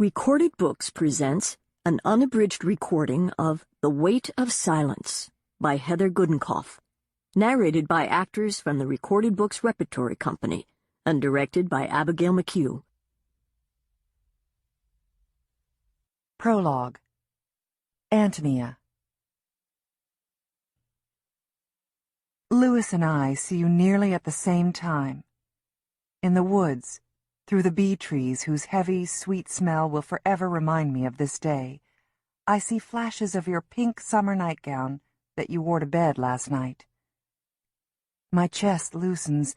Recorded Books presents an unabridged recording of The Weight of Silence by Heather Gudenkauf, narrated by actors from the Recorded Books Repertory Company and directed by Abigail McHugh. Prologue. Antonia. Lewis and I see you nearly at the same time. In the woods, through the bee trees whose heavy, sweet smell will forever remind me of this day, I see flashes of your pink summer nightgown that you wore to bed last night. My chest loosens,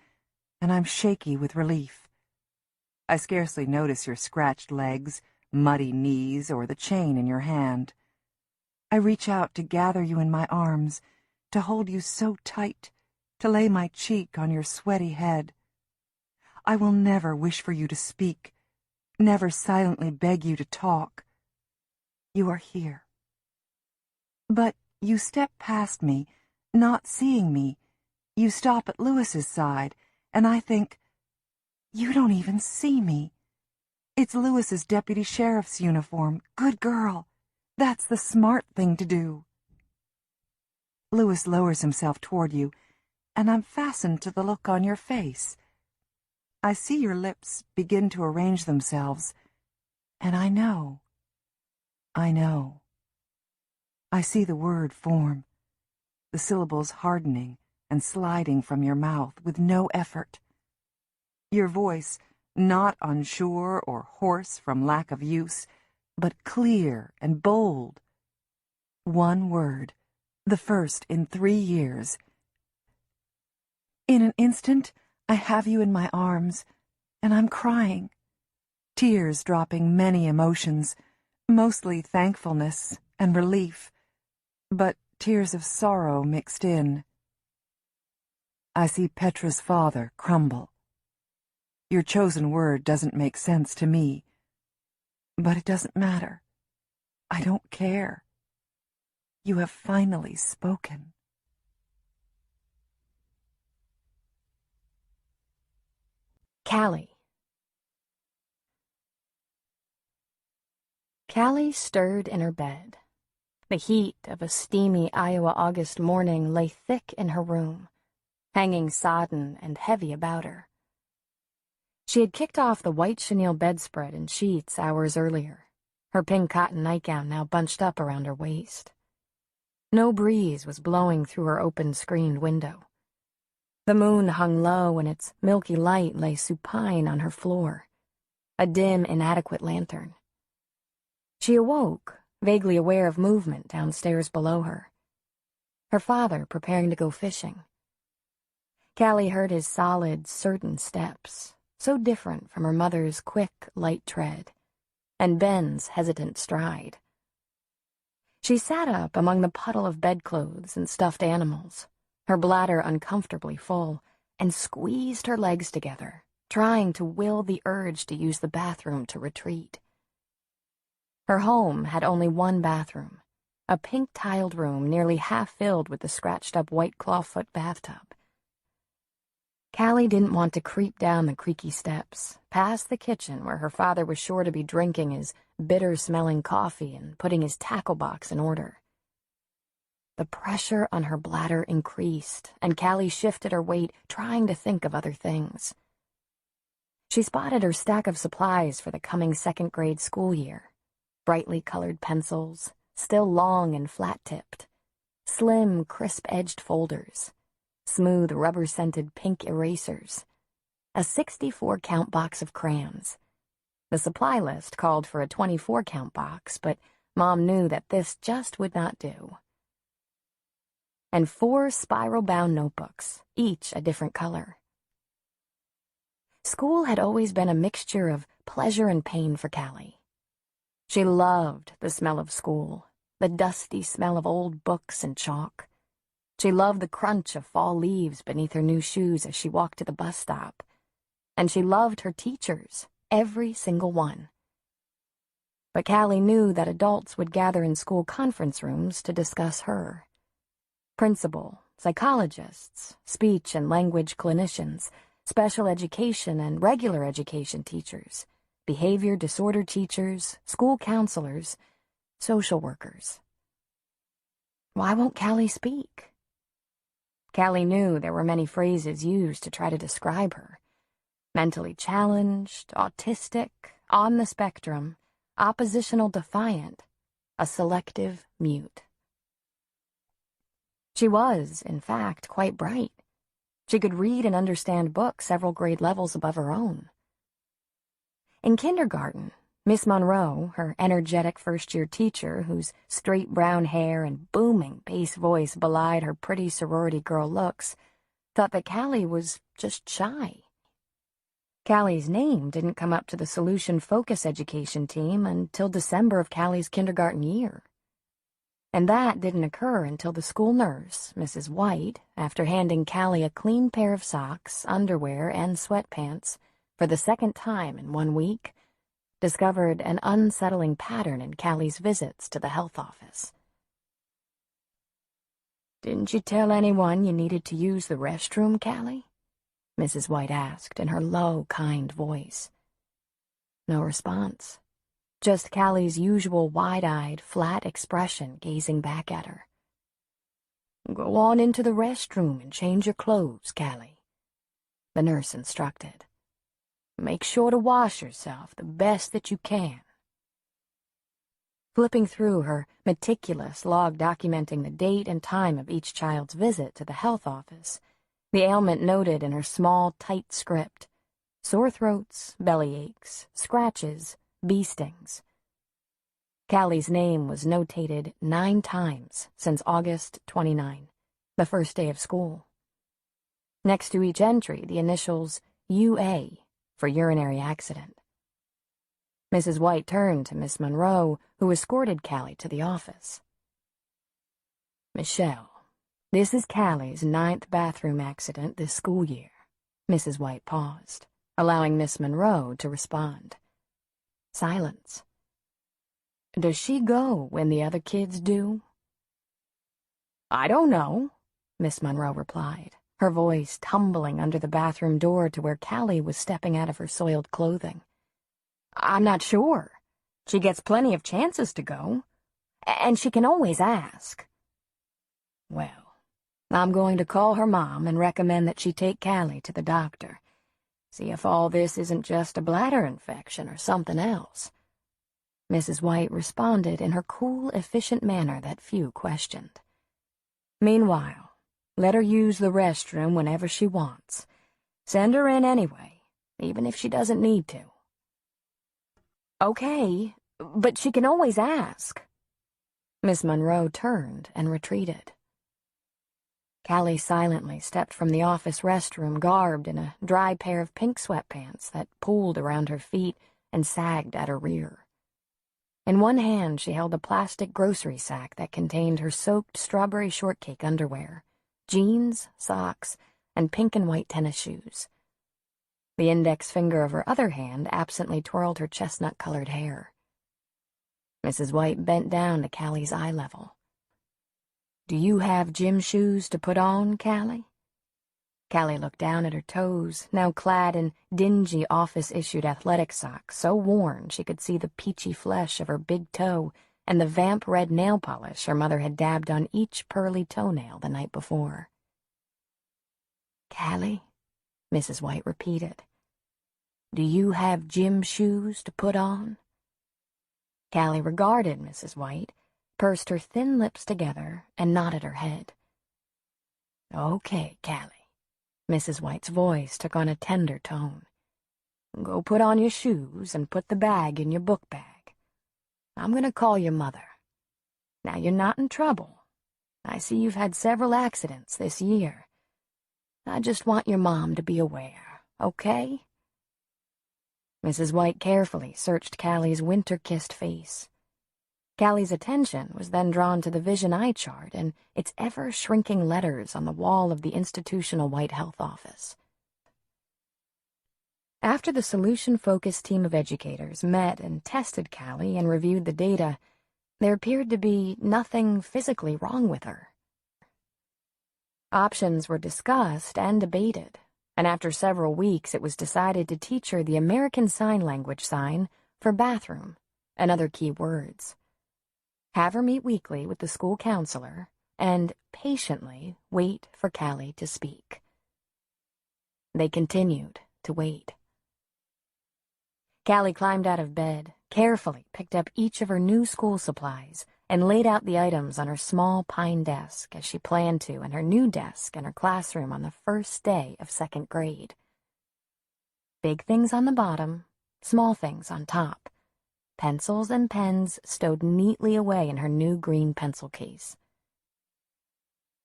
and I'm shaky with relief. I scarcely notice your scratched legs, muddy knees, or the chain in your hand. I reach out to gather you in my arms, to hold you so tight, to lay my cheek on your sweaty head. I will never wish for you to speak, never silently beg you to talk. You are here. But you step past me, not seeing me. You stop at Lewis's side, and I think, you don't even see me. It's Lewis's deputy sheriff's uniform. Good girl. That's the smart thing to do. Lewis lowers himself toward you, and I'm fastened to the look on your face. I see your lips begin to arrange themselves, and I know. I see the word form, the syllables hardening and sliding from your mouth with no effort. Your voice, not unsure or hoarse from lack of use, but clear and bold. One word, the first in 3 years. In an instant, I have you in my arms, and I'm crying. Tears dropping many emotions, mostly thankfulness and relief, but tears of sorrow mixed in. I see Petra's father crumble. Your chosen word doesn't make sense to me, but it doesn't matter. I don't care. You have finally spoken. Callie. Callie stirred in her bed. The heat of a steamy Iowa August morning lay thick in her room, hanging sodden and heavy about her. She had kicked off the white chenille bedspread and sheets hours earlier, her pink cotton nightgown now bunched up around her waist. No breeze was blowing through her open screened window. The moon hung low and its milky light lay supine on her floor, a dim, inadequate lantern. She awoke, vaguely aware of movement downstairs below her. Her father preparing to go fishing. Callie heard his solid, certain steps, so different from her mother's quick, light tread, and Ben's hesitant stride. She sat up among the puddle of bedclothes and stuffed animals, her bladder uncomfortably full, and squeezed her legs together, trying to will the urge to use the bathroom to retreat. Her home had only one bathroom, a pink-tiled room nearly half filled with the scratched-up white clawfoot bathtub. Callie didn't want to creep down the creaky steps, past the kitchen where her father was sure to be drinking his bitter-smelling coffee and putting his tackle box in order. The pressure on her bladder increased, and Callie shifted her weight, trying to think of other things. She spotted her stack of supplies for the coming second-grade school year. Brightly colored pencils, still long and flat-tipped, slim, crisp-edged folders, smooth rubber-scented pink erasers, a 64-count box of crayons. The supply list called for a 24-count box, but Mom knew that this just would not do. And 4 spiral-bound notebooks, each a different color. School had always been a mixture of pleasure and pain for Callie. She loved the smell of school, the dusty smell of old books and chalk. She loved the crunch of fall leaves beneath her new shoes as she walked to the bus stop. And she loved her teachers, every single one. But Callie knew that adults would gather in school conference rooms to discuss her. Principal, psychologists, speech and language clinicians, special education and regular education teachers, behavior disorder teachers, school counselors, social workers. Why won't Callie speak? Callie knew there were many phrases used to try to describe her. Mentally challenged, autistic, on the spectrum, oppositional defiant, a selective mute. She was, in fact, quite bright. She could read and understand books several grade levels above her own. In kindergarten, Miss Monroe, her energetic first-year teacher, whose straight brown hair and booming bass voice belied her pretty sorority girl looks, thought that Callie was just shy. Callie's name didn't come up to the Solution Focus Education team until December of Callie's kindergarten year. And that didn't occur until the school nurse, Mrs. White, after handing Callie a clean pair of socks, underwear, and sweatpants for the second time in 1 week, discovered an unsettling pattern in Callie's visits to the health office. "Didn't you tell anyone you needed to use the restroom, Callie?" Mrs. White asked in her low, kind voice. No response. Just Callie's usual wide-eyed, flat expression gazing back at her. "Go on into the restroom and change your clothes, Callie," the nurse instructed. "Make sure to wash yourself the best that you can." Flipping through her meticulous log documenting the date and time of each child's visit to the health office, the ailment noted in her small, tight script: sore throats, belly aches, scratches, bee stings. Callie's name was notated 9 times since August 29, the first day of school. Next to each entry, the initials UA for urinary accident. Mrs. White turned to Miss Monroe, who escorted Callie to the office. "Michelle, this is Callie's 9th bathroom accident this school year." Mrs. White paused, allowing Miss Monroe to respond. Silence. "Does she go when the other kids do?" "I don't know," Miss Monroe replied, her voice tumbling under the bathroom door to where Callie was stepping out of her soiled clothing. "I'm not sure. She gets plenty of chances to go, and she can always ask." "Well, I'm going to call her mom and recommend that she take Callie to the doctor. See if all this isn't just a bladder infection or something else." Mrs. White responded in her cool, efficient manner that few questioned. "Meanwhile, let her use the restroom whenever she wants. Send her in anyway, even if she doesn't need to." "Okay, but she can always ask." Miss Monroe turned and retreated. Callie silently stepped from the office restroom, garbed in a dry pair of pink sweatpants that pooled around her feet and sagged at her rear. In one hand, she held a plastic grocery sack that contained her soaked strawberry shortcake underwear, jeans, socks, and pink and white tennis shoes. The index finger of her other hand absently twirled her chestnut-colored hair. Mrs. White bent down to Callie's eye level. "Do you have gym shoes to put on, Callie?" Callie looked down at her toes, now clad in dingy office-issued athletic socks, so worn she could see the peachy flesh of her big toe and the vamp-red nail polish her mother had dabbed on each pearly toenail the night before. "Callie," Mrs. White repeated, "do you have gym shoes to put on?" Callie regarded Mrs. White, pursed her thin lips together, and nodded her head. "Okay, Callie." Mrs. White's voice took on a tender tone. "Go put on your shoes and put the bag in your book bag. I'm going to call your mother. Now you're not in trouble. I see you've had several accidents this year. I just want your mom to be aware, okay?" Mrs. White carefully searched Callie's winter-kissed face. Callie's attention was then drawn to the vision eye chart and its ever-shrinking letters on the wall of the institutional White Health Office. After the solution-focused team of educators met and tested Callie and reviewed the data, there appeared to be nothing physically wrong with her. Options were discussed and debated, and after several weeks it was decided to teach her the American Sign Language sign for bathroom and other key words. Have her meet weekly with the school counselor, and patiently wait for Callie to speak. They continued to wait. Callie climbed out of bed, carefully picked up each of her new school supplies, and laid out the items on her small pine desk as she planned to in her new desk in her classroom on the first day of 2nd grade. Big things on the bottom, small things on top. Pencils and pens stowed neatly away in her new green pencil case.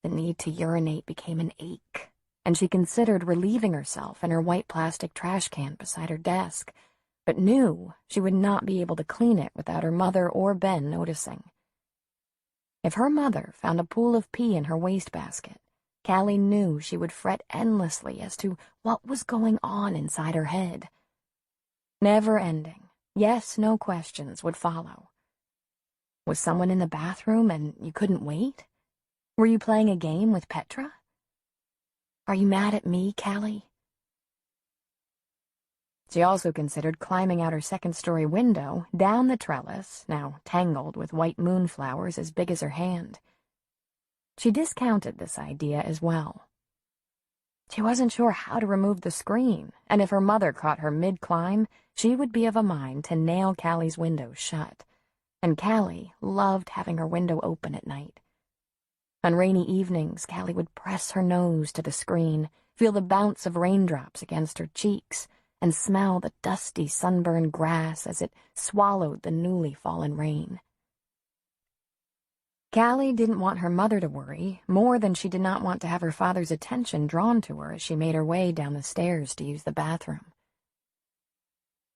The need to urinate became an ache, and she considered relieving herself in her white plastic trash can beside her desk, but knew she would not be able to clean it without her mother or Ben noticing. If her mother found a pool of pee in her wastebasket, Callie knew she would fret endlessly as to what was going on inside her head. Never-ending, yes-no questions would follow. Was someone in the bathroom and you couldn't wait? Were you playing a game with Petra? Are you mad at me, Callie? She also considered climbing out her 2nd-story window, down the trellis, now tangled with white moonflowers as big as her hand. She discounted this idea as well. She wasn't sure how to remove the screen, and if her mother caught her mid-climb, she would be of a mind to nail Callie's window shut. And Callie loved having her window open at night. On rainy evenings, Callie would press her nose to the screen, feel the bounce of raindrops against her cheeks, and smell the dusty, sunburned grass as it swallowed the newly fallen rain. Callie didn't want her mother to worry more than she did not want to have her father's attention drawn to her as she made her way down the stairs to use the bathroom.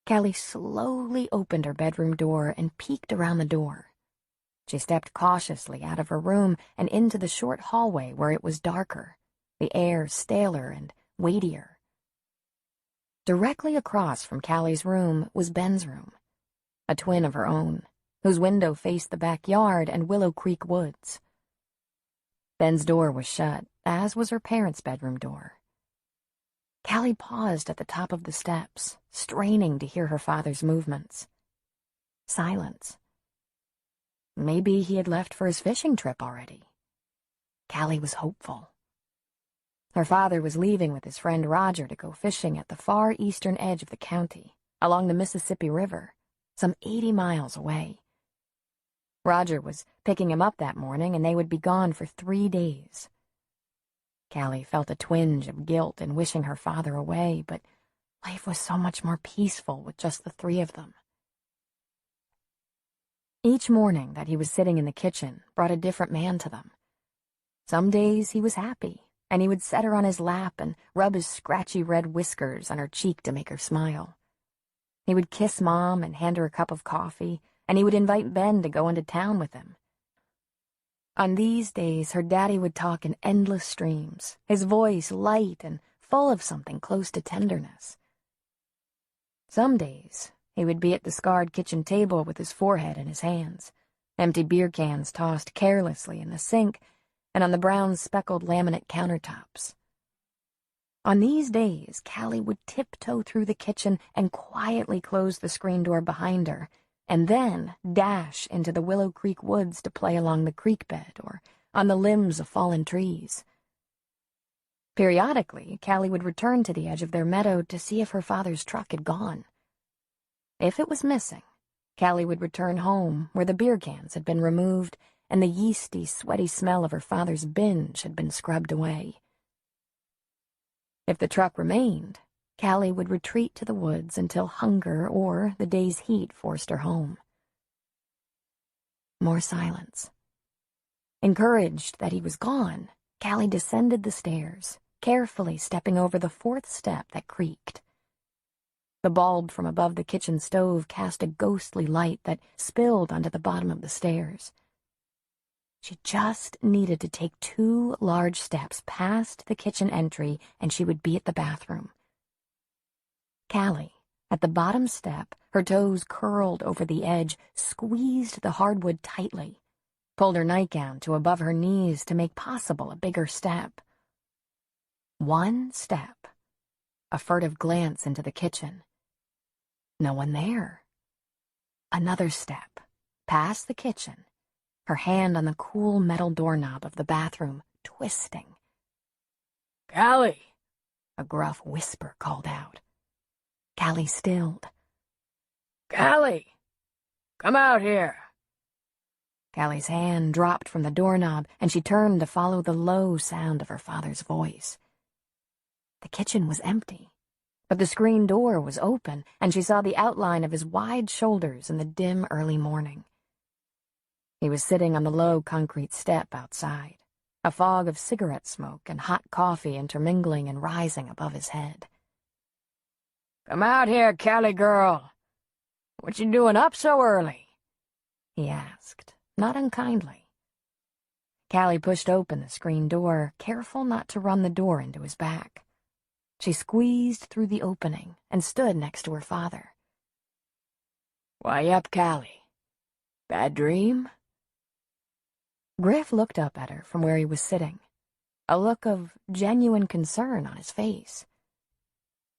Callie slowly opened her bedroom door and peeked around the door. She stepped cautiously out of her room and into the short hallway where it was darker, the air staler and weightier. Directly across from Callie's room was Ben's room, a twin of her own, whose window faced the backyard and Willow Creek woods. Ben's door was shut, as was her parents' bedroom door. Callie paused at the top of the steps, straining to hear her father's movements. Silence. Maybe he had left for his fishing trip already. Callie was hopeful. Her father was leaving with his friend Roger to go fishing at the far eastern edge of the county, along the Mississippi River, some 80 miles away. Roger was picking him up that morning, and they would be gone for 3 days. Callie felt a twinge of guilt in wishing her father away, but life was so much more peaceful with just the 3 of them. Each morning that he was sitting in the kitchen brought a different man to them. Some days he was happy, and he would set her on his lap and rub his scratchy red whiskers on her cheek to make her smile. He would kiss Mom and hand her a cup of coffee, and he would invite Ben to go into town with him. On these days, her daddy would talk in endless streams, his voice light and full of something close to tenderness. Some days, he would be at the scarred kitchen table with his forehead in his hands, empty beer cans tossed carelessly in the sink and on the brown speckled laminate countertops. On these days, Callie would tiptoe through the kitchen and quietly close the screen door behind her, and then dash into the Willow Creek woods to play along the creek bed or on the limbs of fallen trees. Periodically, Callie would return to the edge of their meadow to see if her father's truck had gone. If it was missing, Callie would return home where the beer cans had been removed and the yeasty, sweaty smell of her father's binge had been scrubbed away. If the truck remained, Callie would retreat to the woods until hunger or the day's heat forced her home. More silence. Encouraged that he was gone, Callie descended the stairs, carefully stepping over the 4th step that creaked. The bulb from above the kitchen stove cast a ghostly light that spilled onto the bottom of the stairs. She just needed to take 2 large steps past the kitchen entry, and she would be at the bathroom. Callie, at the bottom step, her toes curled over the edge, squeezed the hardwood tightly, pulled her nightgown to above her knees to make possible a bigger step. 1 step, a furtive glance into the kitchen. No one there. Another step, past the kitchen, her hand on the cool metal doorknob of the bathroom, twisting. "Callie!" A gruff whisper called out. Callie stilled. "Callie! Come out here!" Callie's hand dropped from the doorknob, and she turned to follow the low sound of her father's voice. The kitchen was empty, but the screen door was open, and she saw the outline of his wide shoulders in the dim early morning. He was sitting on the low concrete step outside, a fog of cigarette smoke and hot coffee intermingling and rising above his head. "Come out here, Callie girl. What you doing up so early?" he asked, not unkindly. Callie pushed open the screen door, careful not to run the door into his back. She squeezed through the opening and stood next to her father. "Why up, Callie? Bad dream?" Griff looked up at her from where he was sitting, a look of genuine concern on his face.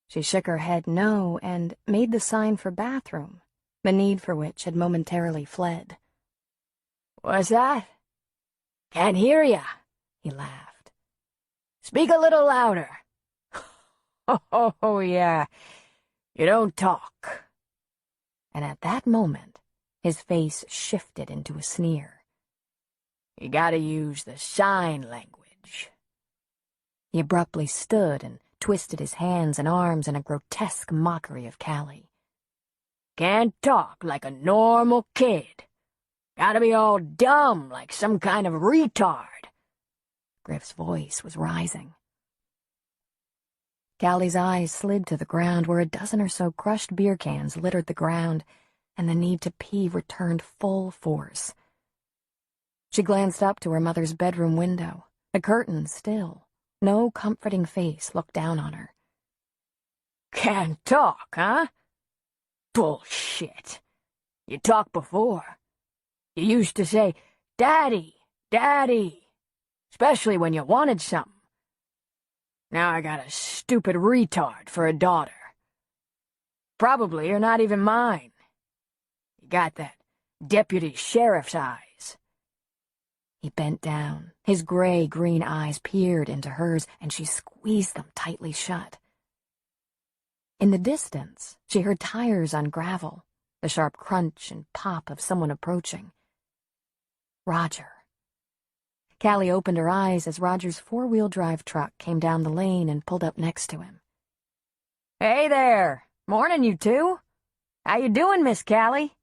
She shook her head no and made the sign for bathroom, the need for which had momentarily fled. "What's that? Can't hear ya," he laughed. "Speak a little louder." Oh, yeah. You don't talk." And at that moment, his face shifted into a sneer. "You gotta use the sign language." He abruptly stood and twisted his hands and arms in a grotesque mockery of Callie. "Can't talk like a normal kid. Gotta be all dumb like some kind of retard." Griff's voice was rising. Callie's eyes slid to the ground where a dozen or so crushed beer cans littered the ground, and the need to pee returned full force. She glanced up to her mother's bedroom window, the curtains still. No comforting face looked down on her. "Can't talk, huh? Bullshit. You talked before. You used to say, 'Daddy, Daddy,' especially when you wanted something. Now I got a stupid retard for a daughter. Probably you're not even mine. You got that deputy sheriff's eyes." He bent down. His gray-green eyes peered into hers, and she squeezed them tightly shut. In the distance, she heard tires on gravel, the sharp crunch and pop of someone approaching. Roger. Callie opened her eyes as Roger's four-wheel drive truck came down the lane and pulled up next to him. "Hey there! Morning, you two! How you doing, Miss Callie?"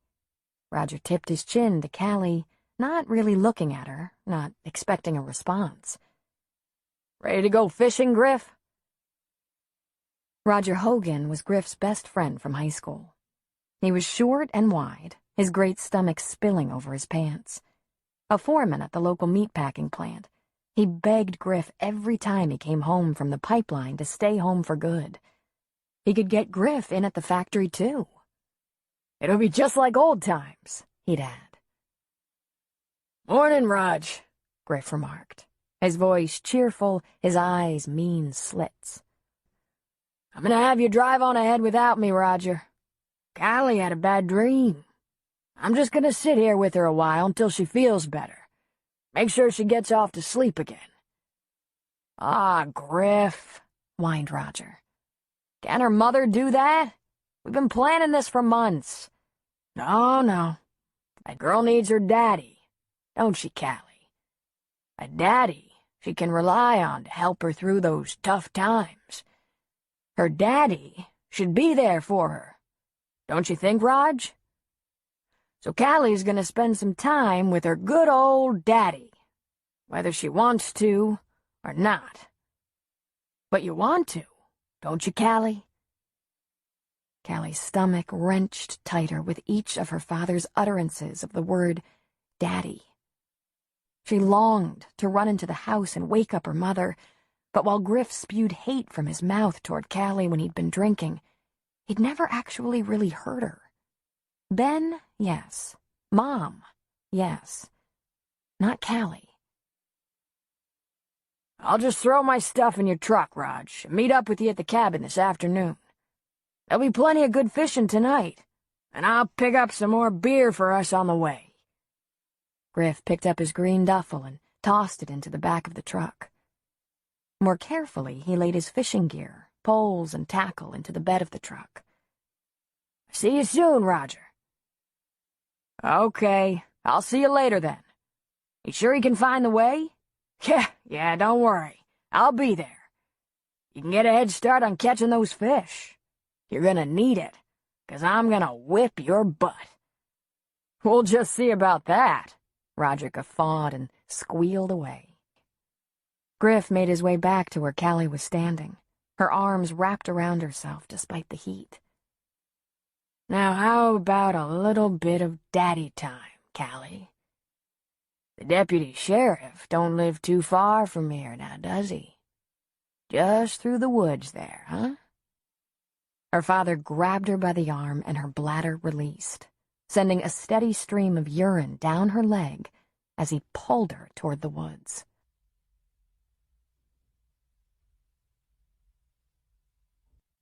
Roger tipped his chin to Callie, not really looking at her, not expecting a response. "Ready to go fishing, Griff?" Roger Hogan was Griff's best friend from high school. He was short and wide, his great stomach spilling over his pants. A foreman at the local meatpacking plant, he begged Griff every time he came home from the pipeline to stay home for good. He could get Griff in at the factory, too. "It'll be just like old times," he'd add. "Morning, Raj," Griff remarked, his voice cheerful, his eyes mean slits. "I'm gonna have you drive on ahead without me, Roger. Callie had a bad dream. I'm just gonna sit here with her a while until she feels better. Make sure she gets off to sleep again." "Ah, Griff," whined Roger. "Can her mother do that? We've been planning this for months." No. That girl needs her daddy, don't she, Callie? A daddy she can rely on to help her through those tough times. Her daddy should be there for her. Don't you think, Raj? So Callie's gonna spend some time with her good old daddy, whether she wants to or not. But you want to, don't you, Callie? Callie's stomach wrenched tighter with each of her father's utterances of the word daddy. She longed to run into the house and wake up her mother, but while Griff spewed hate from his mouth toward Callie when he'd been drinking, he'd never actually really hurt her. Ben, yes. Mom, yes. Not Callie. I'll just throw my stuff in your truck, Raj, and meet up with you at the cabin this afternoon. There'll be plenty of good fishing tonight, and I'll pick up some more beer for us on the way." Griff picked up his green duffel and tossed it into the back of the truck. More carefully, he laid his fishing gear, poles, and tackle into the bed of the truck. "See you soon, Roger." "Okay, I'll see you later then. You sure you can find the way?" Yeah, don't worry. I'll be there. You can get a head start on catching those fish. You're gonna need it, 'cause I'm gonna whip your butt." "We'll just see about that," Roger guffawed and squealed away. Griff made his way back to where Callie was standing, her arms wrapped around herself despite the heat. "Now how about a little bit of daddy time, Callie? The deputy sheriff don't live too far from here now, does he? Just through the woods there, huh?" Her father grabbed her by the arm and her bladder released, sending a steady stream of urine down her leg as he pulled her toward the woods.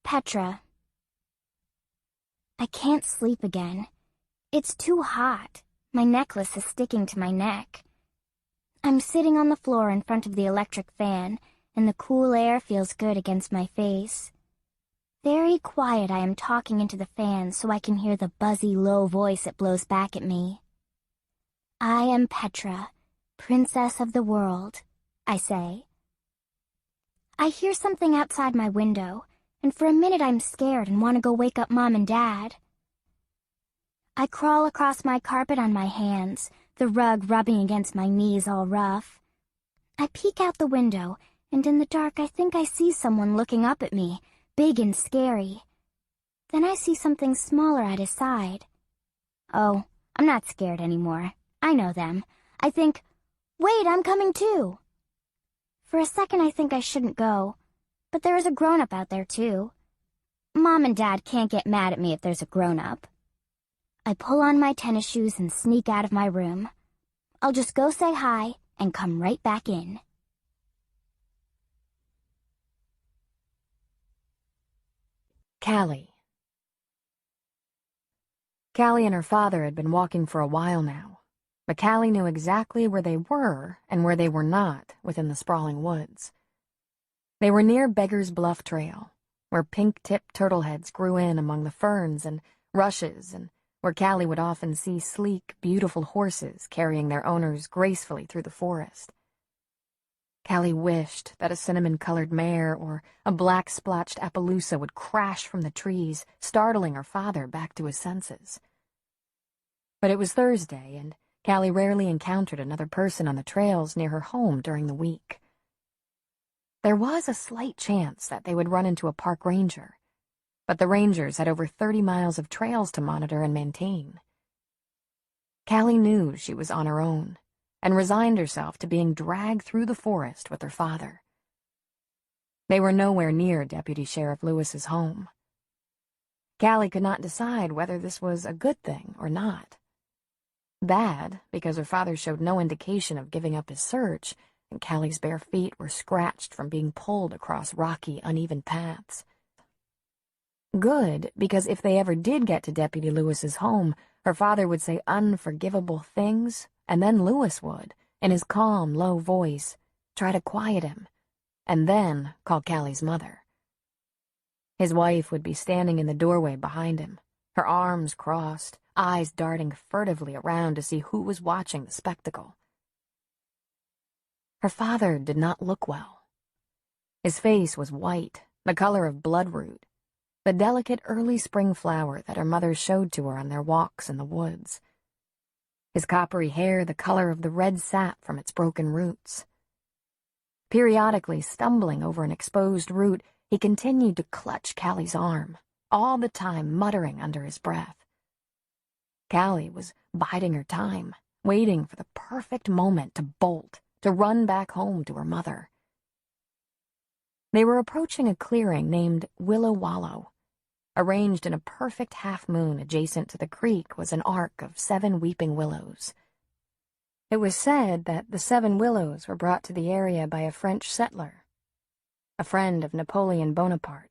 Petra. I can't sleep again. It's too hot. My necklace is sticking to my neck. I'm sitting on the floor in front of the electric fan, and the cool air feels good against my face. Very quiet, I am talking into the fan so I can hear the buzzy, low voice it blows back at me. "I am Petra, princess of the world," I say. I hear something outside my window, and for a minute I'm scared and want to go wake up Mom and Dad. I crawl across my carpet on my hands, the rug rubbing against my knees all rough. I peek out the window, and in the dark I think I see someone looking up at me, big and scary. Then I see something smaller at his side. Oh, I'm not scared anymore. I know them. I think, wait, I'm coming too. For a second I think I shouldn't go, but there is a grown-up out there too. Mom and Dad can't get mad at me if there's a grown-up. I pull on my tennis shoes and sneak out of my room. I'll just go say hi and come right back in. Callie. Callie and her father had been walking for a while now, but Callie knew exactly where they were and where they were not within the sprawling woods. They were near Beggar's Bluff Trail, where pink-tipped turtleheads grew in among the ferns and rushes, and where Callie would often see sleek, beautiful horses carrying their owners gracefully through the forest. Callie wished that a cinnamon-colored mare or a black-splotched Appaloosa would crash from the trees, startling her father back to his senses. But it was Thursday, and Callie rarely encountered another person on the trails near her home during the week. There was a slight chance that they would run into a park ranger, but the rangers had over 30 miles of trails to monitor and maintain. Callie knew she was on her own, and resigned herself to being dragged through the forest with her father. They were nowhere near Deputy Sheriff Lewis's home. Callie could not decide whether this was a good thing or not. Bad, because her father showed no indication of giving up his search, and Callie's bare feet were scratched from being pulled across rocky, uneven paths. Good, because if they ever did get to Deputy Lewis's home, her father would say unforgivable things, and then Lewis would, in his calm, low voice, try to quiet him, and then call Callie's mother. His wife would be standing in the doorway behind him, her arms crossed, eyes darting furtively around to see who was watching the spectacle. Her father did not look well. His face was white, the color of bloodroot, the delicate early spring flower that her mother showed to her on their walks in the woods. His coppery hair the color of the red sap from its broken roots. Periodically stumbling over an exposed root, he continued to clutch Callie's arm, all the time muttering under his breath. Callie was biding her time, waiting for the perfect moment to bolt, to run back home to her mother. They were approaching a clearing named Willow Wallow. Arranged in a perfect half-moon adjacent to the creek was an arc of 7 weeping willows. It was said that the 7 willows were brought to the area by a French settler, a friend of Napoleon Bonaparte.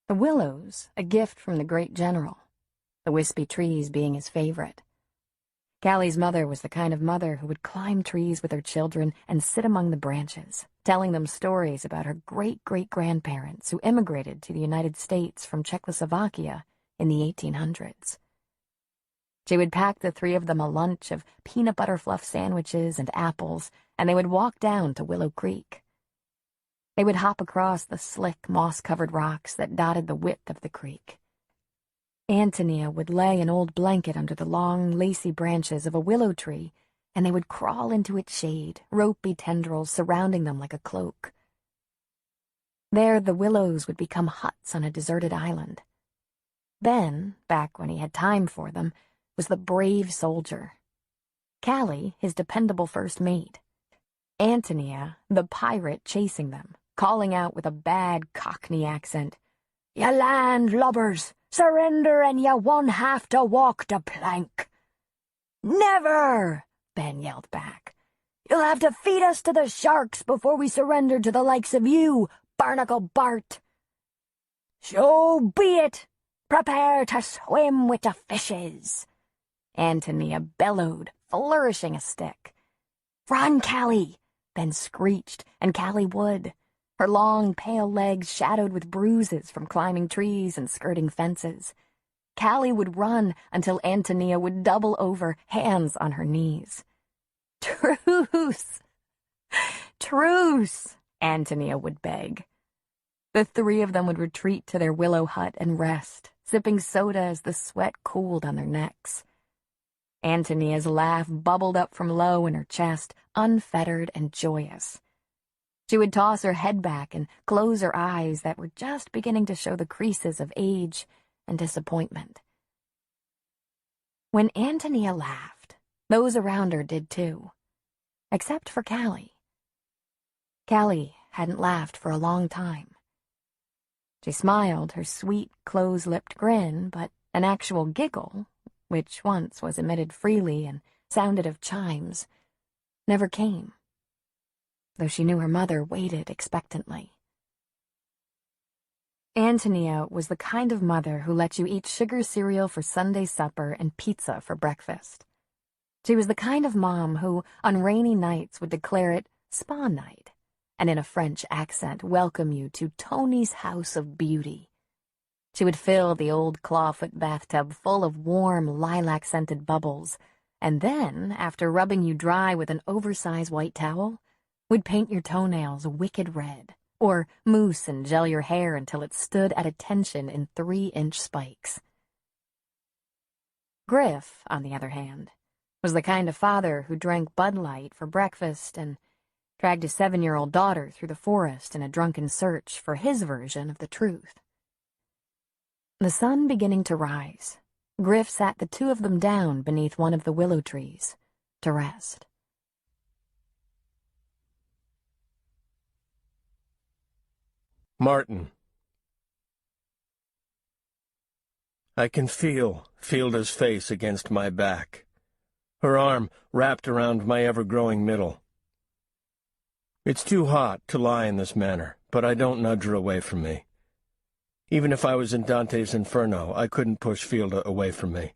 The willows, a gift from the great general, the wispy trees being his favorite. Callie's mother was the kind of mother who would climb trees with her children and sit among the branches, telling them stories about her great-great-grandparents who immigrated to the United States from Czechoslovakia in the 1800s. She would pack the 3 of them a lunch of peanut butter fluff sandwiches and apples, and they would walk down to Willow Creek. They would hop across the slick, moss-covered rocks that dotted the width of the creek. Antonia would lay an old blanket under the long, lacy branches of a willow tree, and they would crawl into its shade, ropey tendrils surrounding them like a cloak. There the willows would become huts on a deserted island. Ben, back when he had time for them, was the brave soldier. Callie, his dependable first mate. Antonia, the pirate chasing them, calling out with a bad Cockney accent, "Ya land lubbers! Surrender and ya won't have to walk the plank." "Never!" Ben yelled back. "You'll have to feed us to the sharks before we surrender to the likes of you, Barnacle Bart." "So be it! Prepare to swim with the fishes!" Antonia bellowed, flourishing a stick. "Run, Callie!" Ben screeched, and Callie would, her long, pale legs shadowed with bruises from climbing trees and skirting fences. Callie would run until Antonia would double over, hands on her knees. "Truce! Truce!" Antonia would beg. The 3 of them would retreat to their willow hut and rest, sipping soda as the sweat cooled on their necks. Antonia's laugh bubbled up from low in her chest, unfettered and joyous. She would toss her head back and close her eyes that were just beginning to show the creases of age and disappointment. When Antonia laughed, those around her did too, except for Callie. Callie hadn't laughed for a long time. She smiled her sweet, close-lipped grin, but an actual giggle, which once was emitted freely and sounded of chimes, never came, though she knew her mother waited expectantly. Antonia was the kind of mother who let you eat sugar cereal for Sunday supper and pizza for breakfast. She was the kind of mom who, on rainy nights, would declare it spa night, and in a French accent welcome you to Tony's House of Beauty. She would fill the old clawfoot bathtub full of warm, lilac-scented bubbles, and then, after rubbing you dry with an oversized white towel, would paint your toenails wicked red, or mousse and gel your hair until it stood at attention in 3-inch spikes. Griff, on the other hand, was the kind of father who drank Bud Light for breakfast and dragged his 7-year-old daughter through the forest in a drunken search for his version of the truth. The sun beginning to rise, Griff sat the 2 of them down beneath one of the willow trees to rest. Martin. I can feel Fielda's face against my back, her arm wrapped around my ever-growing middle. It's too hot to lie in this manner, but I don't nudge her away from me. Even if I was in Dante's Inferno, I couldn't push Fielda away from me.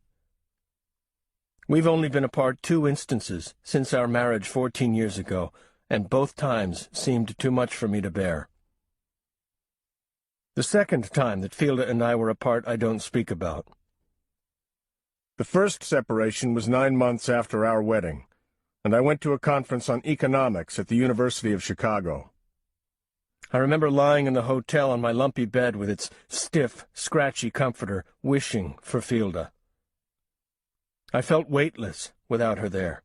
We've only been apart 2 instances since our marriage 14 years ago, and both times seemed too much for me to bear. The second time that Fielda and I were apart I don't speak about. The first separation was 9 months after our wedding, and I went to a conference on economics at the University of Chicago. I remember lying in the hotel on my lumpy bed with its stiff, scratchy comforter, wishing for Fielda. I felt weightless without her there,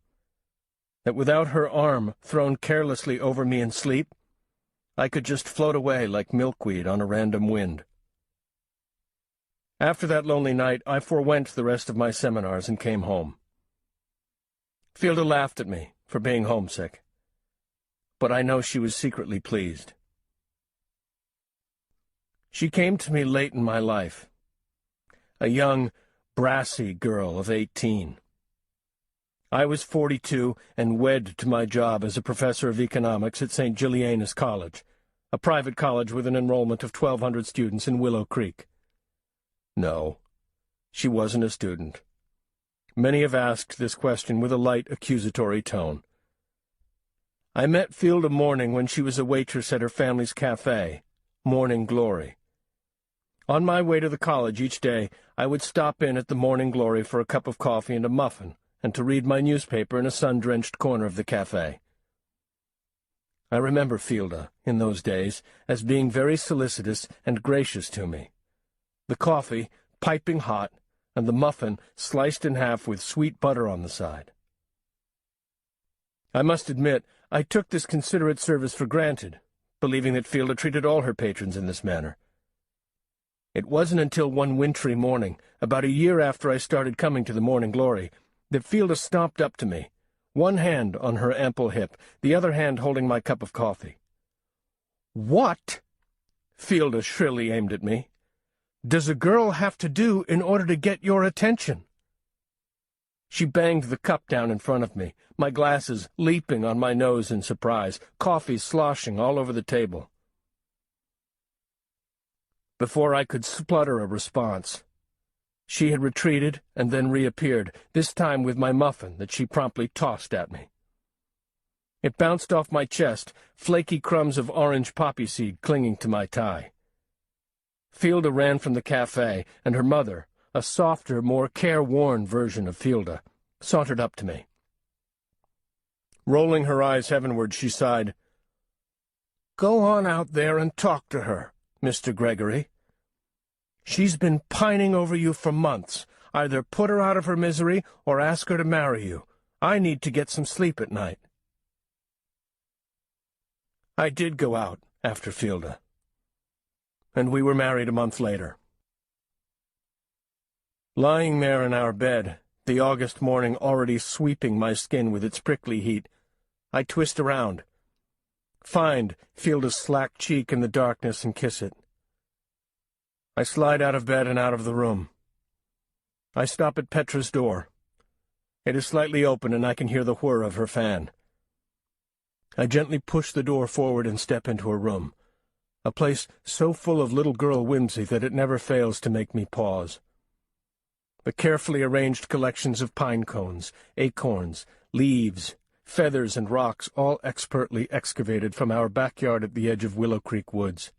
that without her arm thrown carelessly over me in sleep, I could just float away like milkweed on a random wind. After that lonely night, I forewent the rest of my seminars and came home. Fielda laughed at me for being homesick, but I know she was secretly pleased. She came to me late in my life, a young, brassy girl of 18. I was 42 and wed to my job as a professor of economics at St. Julianus College, a private college with an enrollment of 1,200 students in Willow Creek. No, she wasn't a student. Many have asked this question with a light, accusatory tone. I met Fielda Morning when she was a waitress at her family's cafe, Morning Glory. On my way to the college each day, I would stop in at the Morning Glory for a cup of coffee and a muffin, and to read my newspaper in a sun-drenched corner of the cafe. I remember Fielda, in those days, as being very solicitous and gracious to me. The coffee, piping hot, and the muffin sliced in half with sweet butter on the side. I must admit, I took this considerate service for granted, believing that Fielda treated all her patrons in this manner. It wasn't until one wintry morning, about a year after I started coming to the Morning Glory, that Fielda stomped up to me, one hand on her ample hip, the other hand holding my cup of coffee. "What," Fielda shrilly aimed at me, "does a girl have to do in order to get your attention?" She banged the cup down in front of me, my glasses leaping on my nose in surprise, coffee sloshing all over the table. Before I could splutter a response, she had retreated and then reappeared, this time with my muffin that she promptly tossed at me. It bounced off my chest, flaky crumbs of orange poppy seed clinging to my tie. Fielda ran from the cafe, and her mother, a softer, more careworn version of Fielda, sauntered up to me. Rolling her eyes heavenward, she sighed, "Go on out there and talk to her, Mr. Gregory. She's been pining over you for months. Either put her out of her misery or ask her to marry you. I need to get some sleep at night." I did go out after Fielda, and we were married a month later. Lying there in our bed, the August morning already sweeping my skin with its prickly heat, I twist around, find Fielda's slack cheek in the darkness and kiss it. I slide out of bed and out of the room. I stop at Petra's door. It is slightly open, and I can hear the whir of her fan. I gently push the door forward and step into her room, a place so full of little girl whimsy that it never fails to make me pause. The carefully arranged collections of pine cones, acorns, leaves, feathers, and rocks, all expertly excavated from our backyard at the edge of Willow Creek Woods.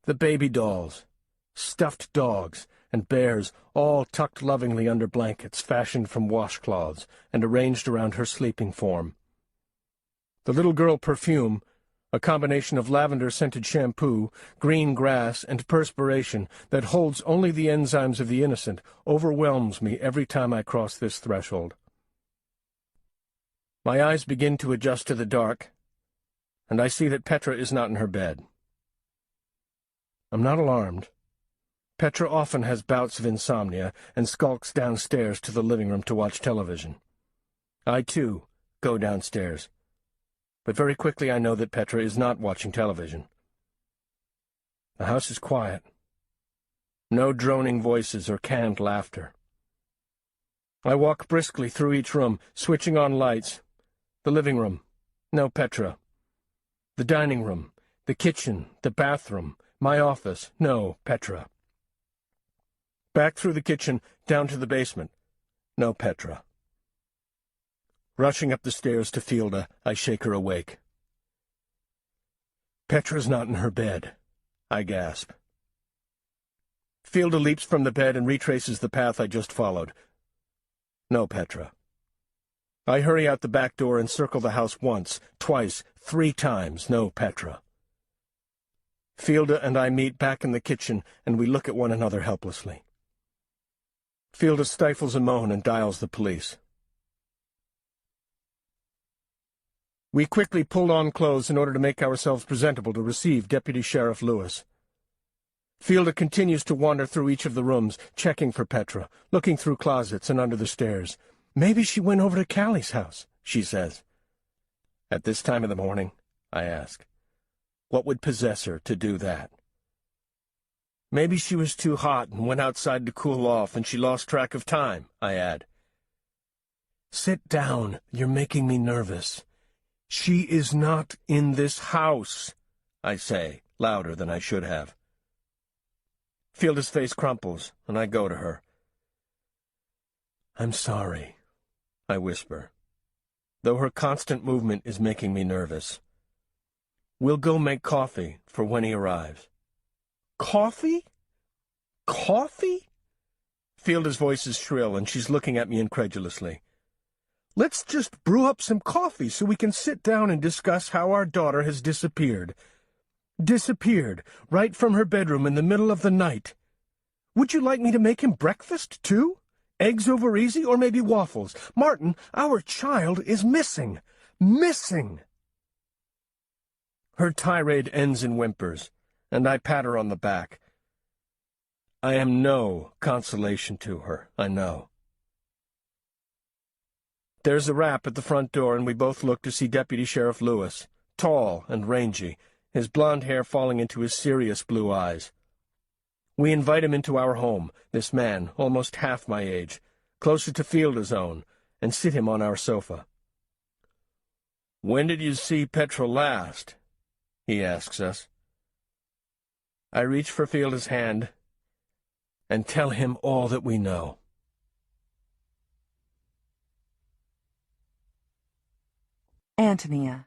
The baby dolls, stuffed dogs, and bears, all tucked lovingly under blankets fashioned from washcloths and arranged around her sleeping form. The little girl perfume, a combination of lavender-scented shampoo, green grass, and perspiration that holds only the enzymes of the innocent, overwhelms me every time I cross this threshold. My eyes begin to adjust to the dark, and I see that Petra is not in her bed. I'm not alarmed. Petra often has bouts of insomnia and skulks downstairs to the living room to watch television. I, too, go downstairs. But very quickly I know that Petra is not watching television. The house is quiet. No droning voices or canned laughter. I walk briskly through each room, switching on lights. The living room. No Petra. The dining room. The kitchen. The bathroom. My office. No Petra. Back through the kitchen, down to the basement. No Petra. Rushing up the stairs to Fielda, I shake her awake. "Petra's not in her bed," I gasp. Fielda leaps from the bed and retraces the path I just followed. No Petra. I hurry out the back door and circle the house once, twice, 3 times. No Petra. Fielda and I meet back in the kitchen, and we look at one another helplessly. Fielda stifles a moan and dials the police. We quickly pull on clothes in order to make ourselves presentable to receive Deputy Sheriff Lewis. Fielda continues to wander through each of the rooms, checking for Petra, looking through closets and under the stairs. "Maybe she went over to Callie's house," she says. "At this time of the morning?" I ask. "What would possess her to do that?" "Maybe she was too hot and went outside to cool off, and she lost track of time," I add. Sit down. You're making me nervous. She is not in this house, I say, louder than I should have. Fielder's face crumples, and I go to her. I'm sorry, I whisper, though her constant movement is making me nervous. We'll go make coffee for when he arrives. Coffee? Coffee? Fielder's voice is shrill, and she's looking at me incredulously. Let's just brew up some coffee so we can sit down and discuss how our daughter has disappeared. Disappeared, right from her bedroom in the middle of the night. Would you like me to make him breakfast, too? Eggs over easy, or maybe waffles? Martin, our child is missing. Missing! Her tirade ends in whimpers, and I pat her on the back. I am no consolation to her, I know. There's a rap at the front door, and we both look to see Deputy Sheriff Lewis, tall and rangy, his blond hair falling into his serious blue eyes. We invite him into our home, this man, almost half my age, closer to Fielder's own, and sit him on our sofa. "When did you see Petra last?" he asks us. I reach for Fielder's hand and tell him all that we know. Antonia.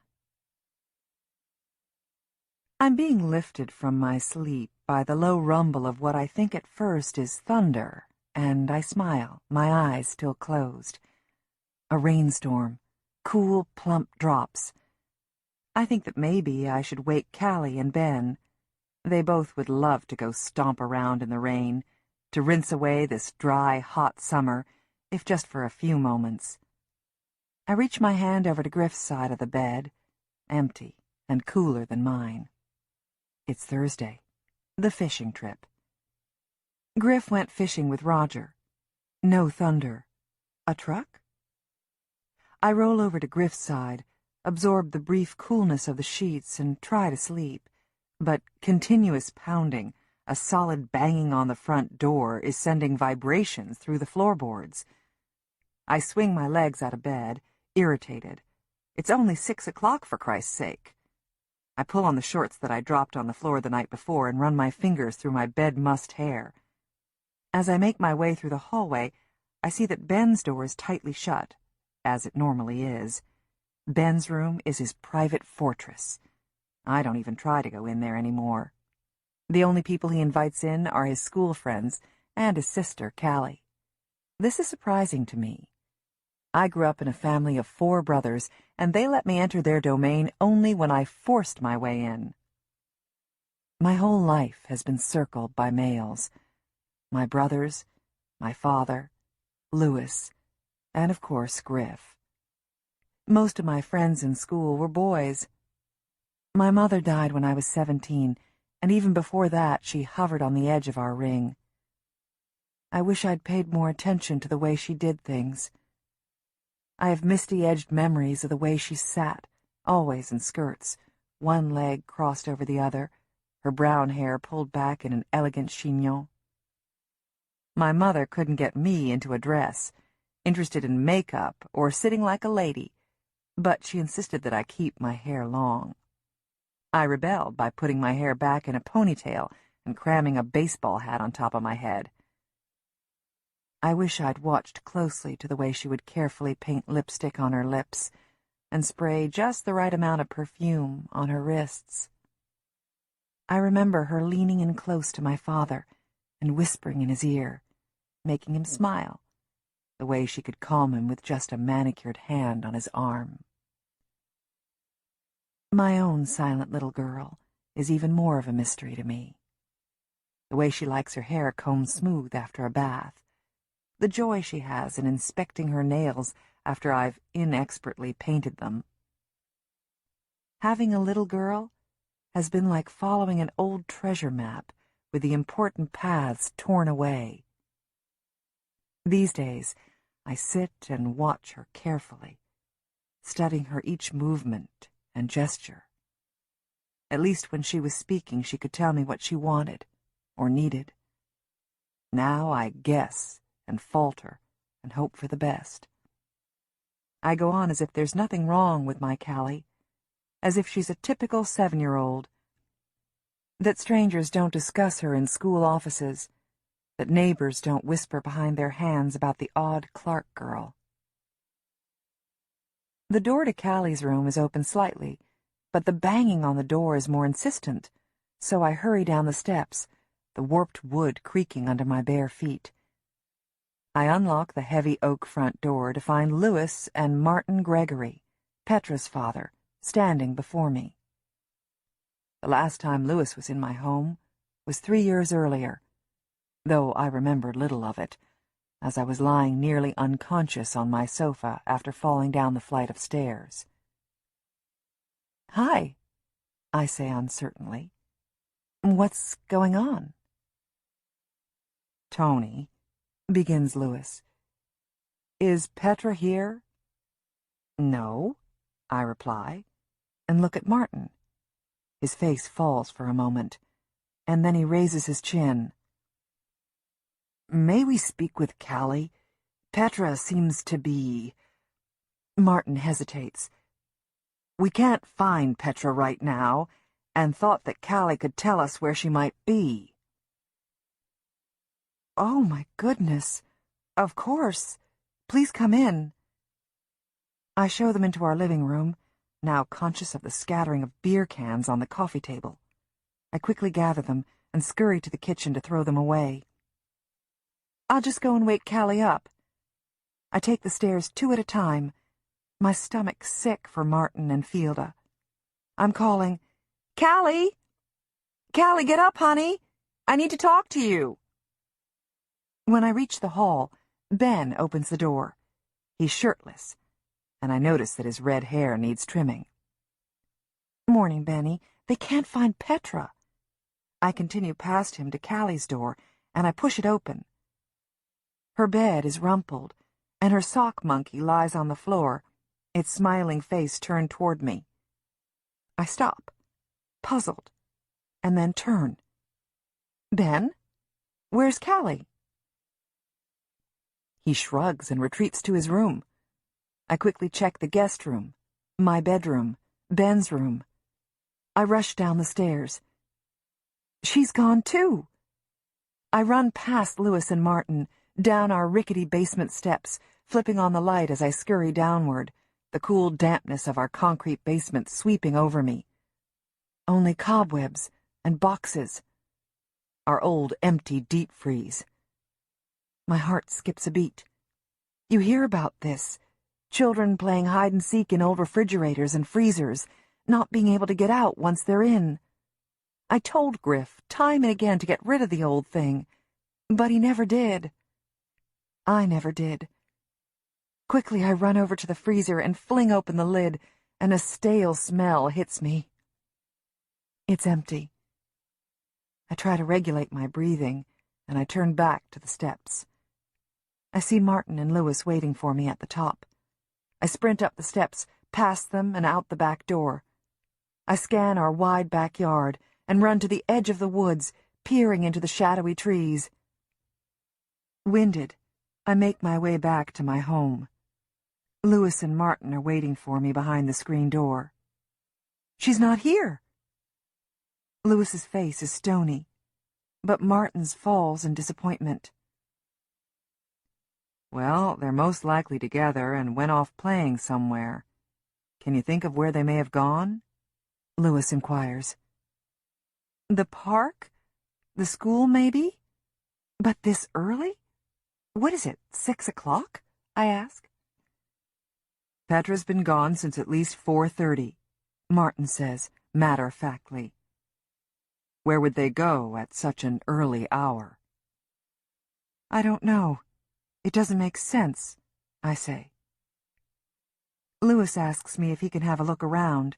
I'm being lifted from my sleep by the low rumble of what I think at first is thunder, and I smile, my eyes still closed. A rainstorm, cool, plump drops. I think that maybe I should wake Callie and Ben. They both would love to go stomp around in the rain, to rinse away this dry, hot summer, if just for a few moments. I reach my hand over to Griff's side of the bed, empty and cooler than mine. It's Thursday, the fishing trip. Griff went fishing with Roger. No thunder. A truck? I roll over to Griff's side, absorb the brief coolness of the sheets, and try to sleep. But continuous pounding, a solid banging on the front door, is sending vibrations through the floorboards. I swing my legs out of bed, irritated. It's only 6 o'clock, for Christ's sake. I pull on the shorts that I dropped on the floor the night before and run my fingers through my bed-mussed hair. As I make my way through the hallway, I see that Ben's door is tightly shut, as it normally is. Ben's room is his private fortress. I don't even try to go in there anymore. The only people he invites in are his school friends and his sister, Callie. This is surprising to me. I grew up in a family of 4 brothers, and they let me enter their domain only when I forced my way in. My whole life has been circled by males. My brothers, my father, Lewis, and of course Griff. Most of my friends in school were boys. My mother died when I was 17, and even before that she hovered on the edge of our ring. I wish I'd paid more attention to the way she did things. I have misty-edged memories of the way she sat, always in skirts, one leg crossed over the other, her brown hair pulled back in an elegant chignon. My mother couldn't get me into a dress, interested in makeup or sitting like a lady, but she insisted that I keep my hair long. I rebelled by putting my hair back in a ponytail and cramming a baseball hat on top of my head. I wish I'd watched closely to the way she would carefully paint lipstick on her lips and spray just the right amount of perfume on her wrists. I remember her leaning in close to my father and whispering in his ear, making him smile, the way she could calm him with just a manicured hand on his arm. My own silent little girl is even more of a mystery to me. The way she likes her hair combed smooth after a bath, the joy she has in inspecting her nails after I've inexpertly painted them. Having a little girl has been like following an old treasure map with the important paths torn away. These days, I sit and watch her carefully, studying her each movement and gesture. At least when she was speaking, she could tell me what she wanted or needed. Now I guess and falter and hope for the best. I go on as if there's nothing wrong with my Callie, as if she's a typical 7-year-old, that strangers don't discuss her in school offices, that neighbors don't whisper behind their hands about the odd Clark girl. The door to Callie's room is open slightly, but the banging on the door is more insistent, so I hurry down the steps, the warped wood creaking under my bare feet. I unlock the heavy oak front door to find Louis and Martin Gregory, Petra's father, standing before me. The last time Louis was in my home was 3 years earlier, though I remembered little of it, as I was lying nearly unconscious on my sofa after falling down the flight of stairs. "Hi," I say uncertainly. "What's going on?" "Tony," begins Louis, "is Petra here?" "No," I reply, and look at Martin. His face falls for a moment, and then he raises his chin. "May we speak with Callie? Petra seems to be—" Martin hesitates. "We can't find Petra right now, and thought that Callie could tell us where she might be." "Oh, my goodness. Of course. Please come in." I show them into our living room, now conscious of the scattering of beer cans on the coffee table. I quickly gather them and scurry to the kitchen to throw them away. "I'll just go and wake Callie up." I take the stairs 2 at a time, my stomach sick for Martin and Fielda. I'm calling, "Callie! Callie, get up, honey! I need to talk to you." When I reach the hall, Ben opens the door. He's shirtless, and I notice that his red hair needs trimming. "Morning, Benny. They can't find Petra." I continue past him to Callie's door, and I push it open. Her bed is rumpled, and her sock monkey lies on the floor, its smiling face turned toward me. I stop, puzzled, and then turn. "Ben? Where's Callie?" He shrugs and retreats to his room. I quickly check the guest room, my bedroom, Ben's room. I rush down the stairs. She's gone too. I run past Louis and Martin, down our rickety basement steps, flipping on the light as I scurry downward, the cool dampness of our concrete basement sweeping over me. Only cobwebs and boxes. Our old empty deep freeze. My heart skips a beat. You hear about this. Children playing hide-and-seek in old refrigerators and freezers, not being able to get out once they're in. I told Griff time and again to get rid of the old thing, but he never did. I never did. Quickly I run over to the freezer and fling open the lid, and a stale smell hits me. It's empty. I try to regulate my breathing, and I turn back to the steps. I see Martin and Louis waiting for me at the top. I sprint up the steps, past them and out the back door. I scan our wide backyard and run to the edge of the woods, peering into the shadowy trees. Winded, I make my way back to my home. Louis and Martin are waiting for me behind the screen door. "She's not here." Louis's face is stony, but Martin's falls in disappointment. "Well, they're most likely together and went off playing somewhere. Can you think of where they may have gone?" Louis inquires. "The park? The school, maybe? But this early? What is it, 6 o'clock?" I ask. "Petra's been gone since at least 4:30, Martin says, matter-of-factly. Where would they go at such an early hour?" "I don't know. It doesn't make sense," I say. Louis asks me if he can have a look around,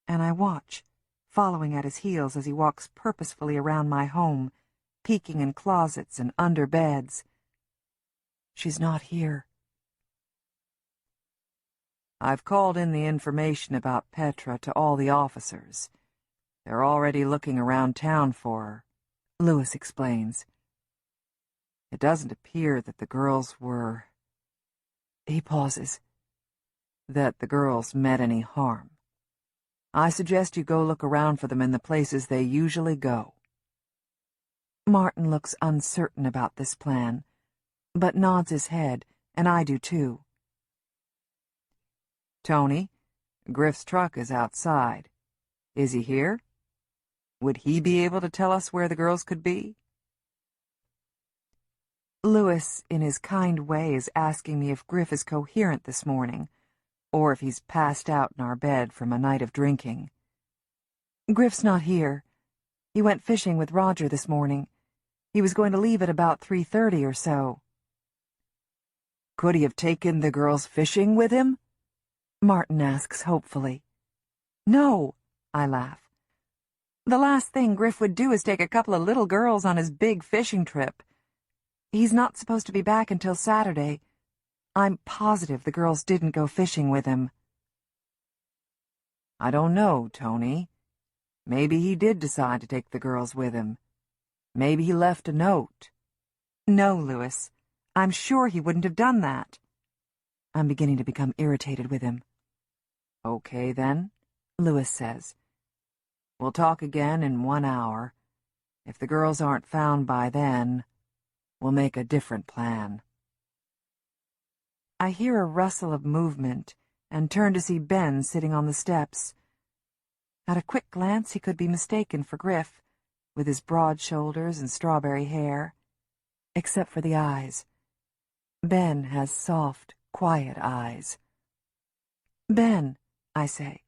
and I watch, following at his heels as he walks purposefully around my home, peeking in closets and under beds. She's not here. "I've called in the information about Petra to all the officers. They're already looking around town for her," Louis explains. "It doesn't appear that the girls were—" He pauses. that the girls met any harm. I suggest you go look around for them in the places they usually go." Martin looks uncertain about this plan, but nods his head, and I do too. "Tony, Griff's truck is outside. Is he here? Would he be able to tell us where the girls could be?" Lewis, in his kind way, is asking me if Griff is coherent this morning, or if he's passed out in our bed from a night of drinking. "Griff's not here. He went fishing with Roger this morning. He was going to leave at about 3:30 or so." "Could he have taken the girls fishing with him?" Martin asks hopefully. "No," I laugh. "The last thing Griff would do is take a couple of little girls on his big fishing trip. He's not supposed to be back until Saturday. I'm positive the girls didn't go fishing with him." "I don't know, Tony. Maybe he did decide to take the girls with him. Maybe he left a note." "No, Lewis. I'm sure he wouldn't have done that." I'm beginning to become irritated with him. "Okay, then," Lewis says. "We'll talk again in 1 hour. If the girls aren't found by then, we'll make a different plan." I hear a rustle of movement and turn to see Ben sitting on the steps. At a quick glance, he could be mistaken for Griff, with his broad shoulders and strawberry hair, except for the eyes. Ben has soft, quiet eyes. "Ben," I say,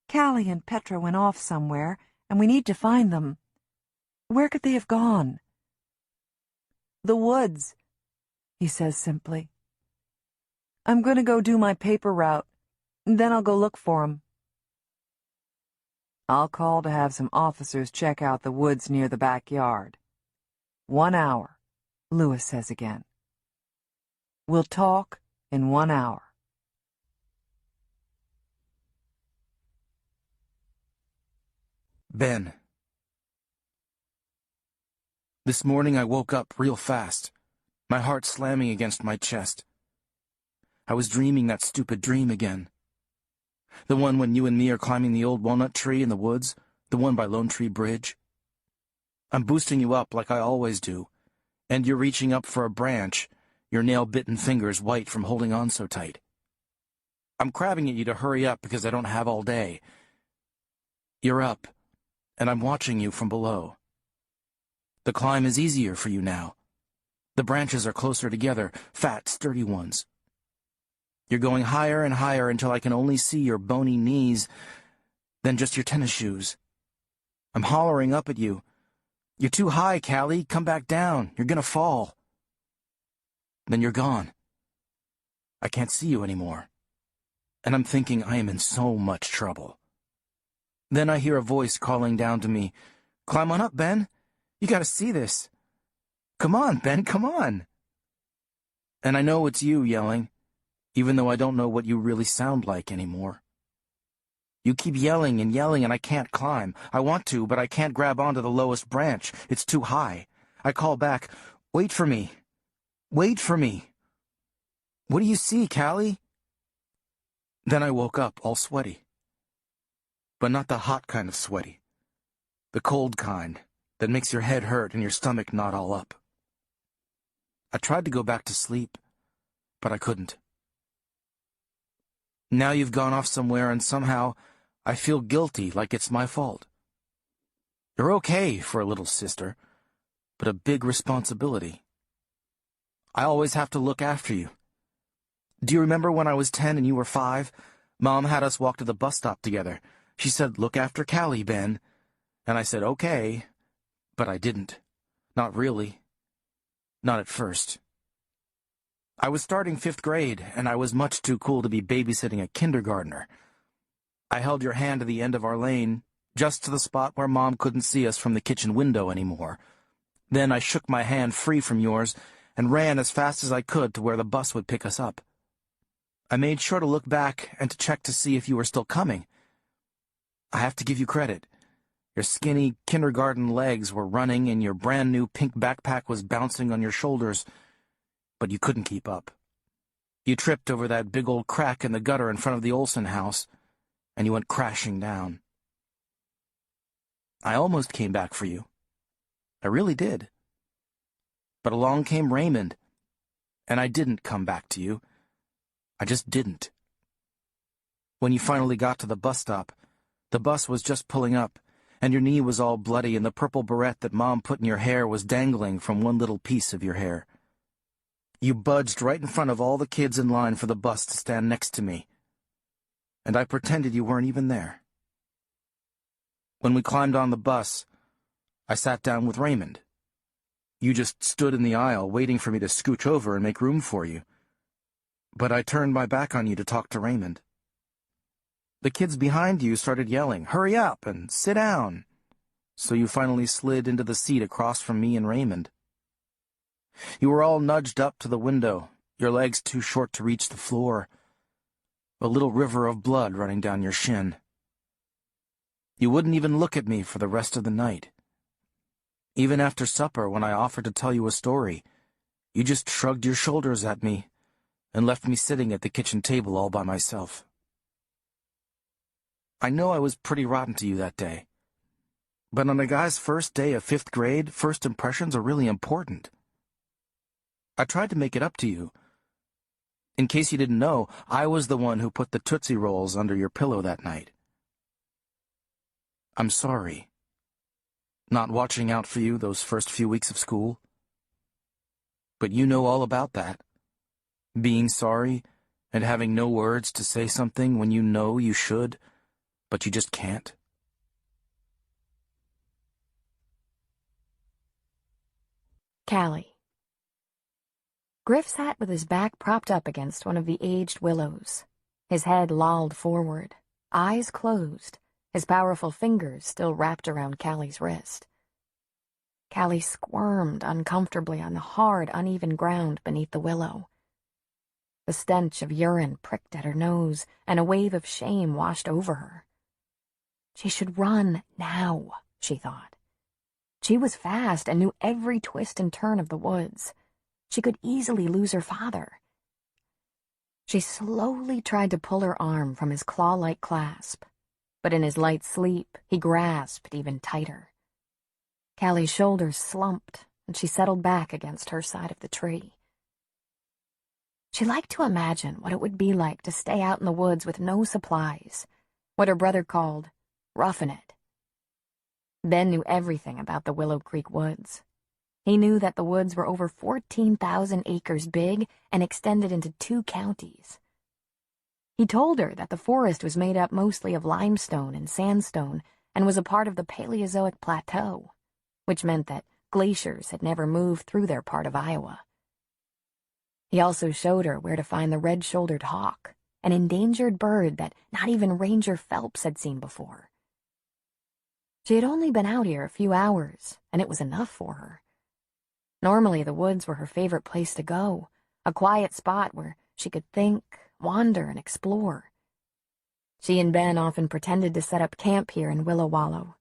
"Callie and Petra went off somewhere, and we need to find them. Where could they have gone?" "The woods," he says simply. "I'm going to go do my paper route, then I'll go look for 'em." "I'll call to have some officers check out the woods near the backyard. 1 hour," Lewis says again. "We'll talk in 1 hour." Ben. This morning I woke up real fast, my heart slamming against my chest. I was dreaming that stupid dream again. The one when you and me are climbing the old walnut tree in the woods, the one by Lone Tree Bridge. I'm boosting you up like I always do, and you're reaching up for a branch, your nail-bitten fingers white from holding on so tight. I'm crabbing at you to hurry up because I don't have all day. You're up, and I'm watching you from below. The climb is easier for you now. The branches are closer together, fat, sturdy ones. You're going higher and higher until I can only see your bony knees, then just your tennis shoes. I'm hollering up at you. "You're too high, Callie. Come back down. You're gonna fall." Then you're gone. I can't see you anymore. And I'm thinking I am in so much trouble. Then I hear a voice calling down to me, "Climb on up, Ben. You gotta see this. Come on, Ben, come on." And I know it's you yelling, even though I don't know what you really sound like anymore. You keep yelling, and I can't climb. I want to, but I can't grab onto the lowest branch. It's too high. I call back, "Wait for me. Wait for me. What do you see, Callie?" Then I woke up all sweaty. But not the hot kind of sweaty. The cold kind that makes your head hurt and your stomach knot all up. I tried to go back to sleep, but I couldn't. Now you've gone off somewhere, and somehow I feel guilty, like it's my fault. You're okay for a little sister, but a big responsibility. I always have to look after you. Do you remember when I was 10 and you were 5? Mom had us walk to the bus stop together. She said, "Look after Callie, Ben." And I said, "Okay," but I didn't. Not really. Not at first. I was starting 5th grade, and I was much too cool to be babysitting a kindergartner. I held your hand to the end of our lane, just to the spot where Mom couldn't see us from the kitchen window anymore. Then I shook my hand free from yours and ran as fast as I could to where the bus would pick us up. I made sure to look back and to check to see if you were still coming. I have to give you credit. Your skinny kindergarten legs were running and your brand-new pink backpack was bouncing on your shoulders, but you couldn't keep up. You tripped over that big old crack in the gutter in front of the Olson house, and you went crashing down. I almost came back for you. I really did. But along came Raymond, and I didn't come back to you. I just didn't. When you finally got to the bus stop, the bus was just pulling up, and your knee was all bloody, and the purple barrette that Mom put in your hair was dangling from one little piece of your hair. You budged right in front of all the kids in line for the bus to stand next to me, and I pretended you weren't even there. When we climbed on the bus, I sat down with Raymond. You just stood in the aisle waiting for me to scooch over and make room for you. But I turned my back on you to talk to Raymond. The kids behind you started yelling, "Hurry up and sit down." So you finally slid into the seat across from me and Raymond. You were all nudged up to the window, your legs too short to reach the floor, a little river of blood running down your shin. You wouldn't even look at me for the rest of the night. Even after supper, when I offered to tell you a story, you just shrugged your shoulders at me and left me sitting at the kitchen table all by myself. I know I was pretty rotten to you that day, but on a guy's first day of 5th grade, first impressions are really important. I tried to make it up to you. In case you didn't know, I was the one who put the Tootsie Rolls under your pillow that night. I'm sorry. Not watching out for you those first few weeks of school. But you know all about that. Being sorry and having no words to say something when you know you should, but you just can't. Callie. Griff sat with his back propped up against one of the aged willows, his head lolled forward, eyes closed, his powerful fingers still wrapped around Callie's wrist. Callie squirmed uncomfortably on the hard, uneven ground beneath the willow. The stench of urine pricked at her nose, and a wave of shame washed over her. She should run now, she thought. She was fast and knew every twist and turn of the woods. She could easily lose her father. She slowly tried to pull her arm from his claw-like clasp, but in his light sleep, he grasped even tighter. Callie's shoulders slumped, and she settled back against her side of the tree. She liked to imagine what it would be like to stay out in the woods with no supplies, what her brother called roughing it. Ben knew everything about the Willow Creek woods. He knew that the woods were over 14,000 acres big and extended into 2 counties. He told her that the forest was made up mostly of limestone and sandstone and was a part of the Paleozoic Plateau, which meant that glaciers had never moved through their part of Iowa. He also showed her where to find the red-shouldered hawk, an endangered bird that not even Ranger Phelps had seen before. She had only been out here a few hours, and it was enough for her. Normally, the woods were her favorite place to go, a quiet spot where she could think, wander, and explore. She and Ben often pretended to set up camp here in Willow Wallow.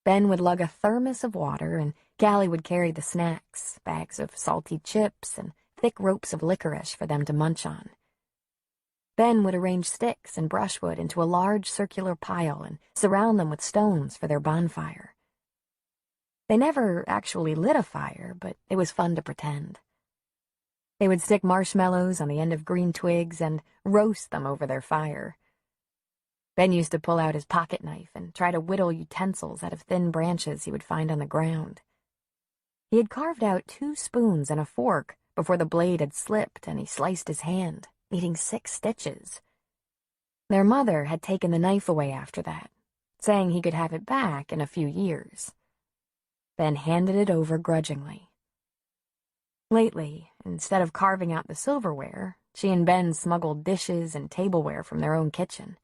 Ben would lug a thermos of water, and Callie would carry the snacks, bags of salty chips, and thick ropes of licorice for them to munch on. Ben would arrange sticks and brushwood into a large circular pile and surround them with stones for their bonfire. They never actually lit a fire, but it was fun to pretend. They would stick marshmallows on the end of green twigs and roast them over their fire. Ben used to pull out his pocket knife and try to whittle utensils out of thin branches he would find on the ground. He had carved out 2 spoons and a fork before the blade had slipped and he sliced his hand, needing 6 stitches. Their mother had taken the knife away after that, saying he could have it back in a few years. Ben handed it over grudgingly. Lately, instead of carving out the silverware, she and Ben smuggled dishes and tableware from their own kitchen.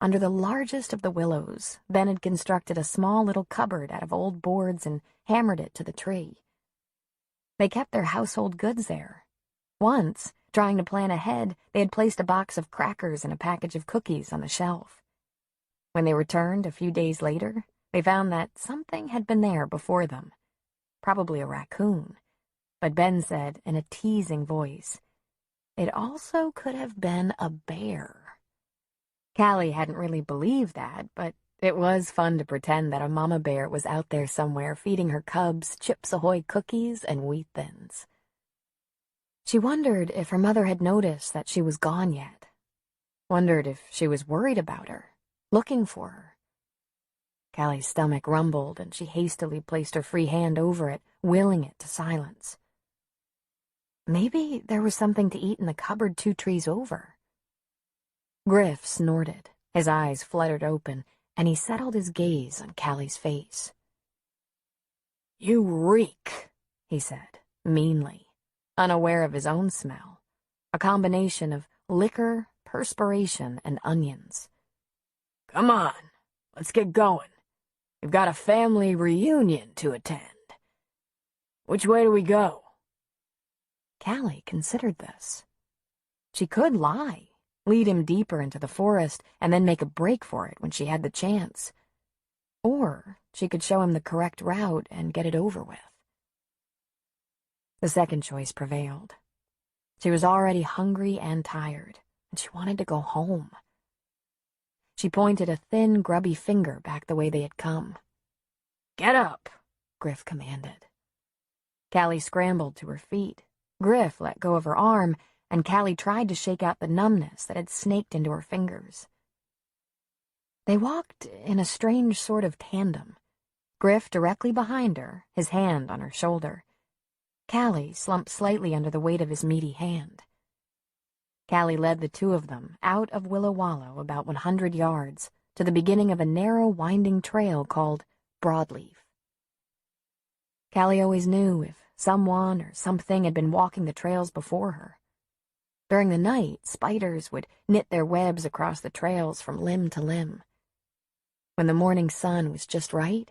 Under the largest of the willows, Ben had constructed a small little cupboard out of old boards and hammered it to the tree. They kept their household goods there. Once, trying to plan ahead, they had placed a box of crackers and a package of cookies on the shelf. When they returned a few days later, they found that something had been there before them, probably a raccoon. But Ben said in a teasing voice, it also could have been a bear. Callie hadn't really believed that, but it was fun to pretend that a mama bear was out there somewhere feeding her cubs Chips Ahoy cookies and wheat thins. She wondered if her mother had noticed that she was gone yet. Wondered if she was worried about her, looking for her. Callie's stomach rumbled, and she hastily placed her free hand over it, willing it to silence. Maybe there was something to eat in the cupboard 2 trees over. Griff snorted, his eyes fluttered open, and he settled his gaze on Callie's face. "You reek," he said, meanly, unaware of his own smell, a combination of liquor, perspiration, and onions. "Come on, let's get going. We've got a family reunion to attend. Which way do we go?" Callie considered this. She could lie, lead him deeper into the forest, and then make a break for it when she had the chance. Or she could show him the correct route and get it over with. The second choice prevailed. She was already hungry and tired, and she wanted to go home. She pointed a thin, grubby finger back the way they had come. "Get up," Griff commanded. Callie scrambled to her feet. Griff let go of her arm, and Callie tried to shake out the numbness that had snaked into her fingers. They walked in a strange sort of tandem, Griff directly behind her, his hand on her shoulder. Callie slumped slightly under the weight of his meaty hand. Callie led the two of them out of Willow Wallow about 100 yards to the beginning of a narrow, winding trail called Broadleaf. Callie always knew if someone or something had been walking the trails before her. During the night, spiders would knit their webs across the trails from limb to limb. When the morning sun was just right,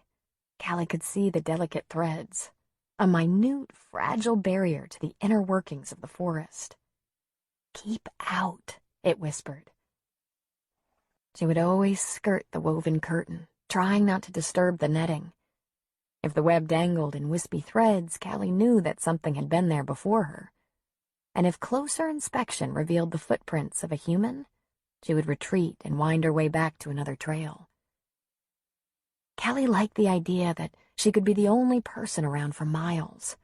Callie could see the delicate threads, a minute, fragile barrier to the inner workings of the forest. "Keep out," it whispered. She would always skirt the woven curtain, trying not to disturb the netting. If the web dangled in wispy threads, Callie knew that something had been there before her. And if closer inspection revealed the footprints of a human, she would retreat and wind her way back to another trail. Callie liked the idea that she could be the only person around for miles,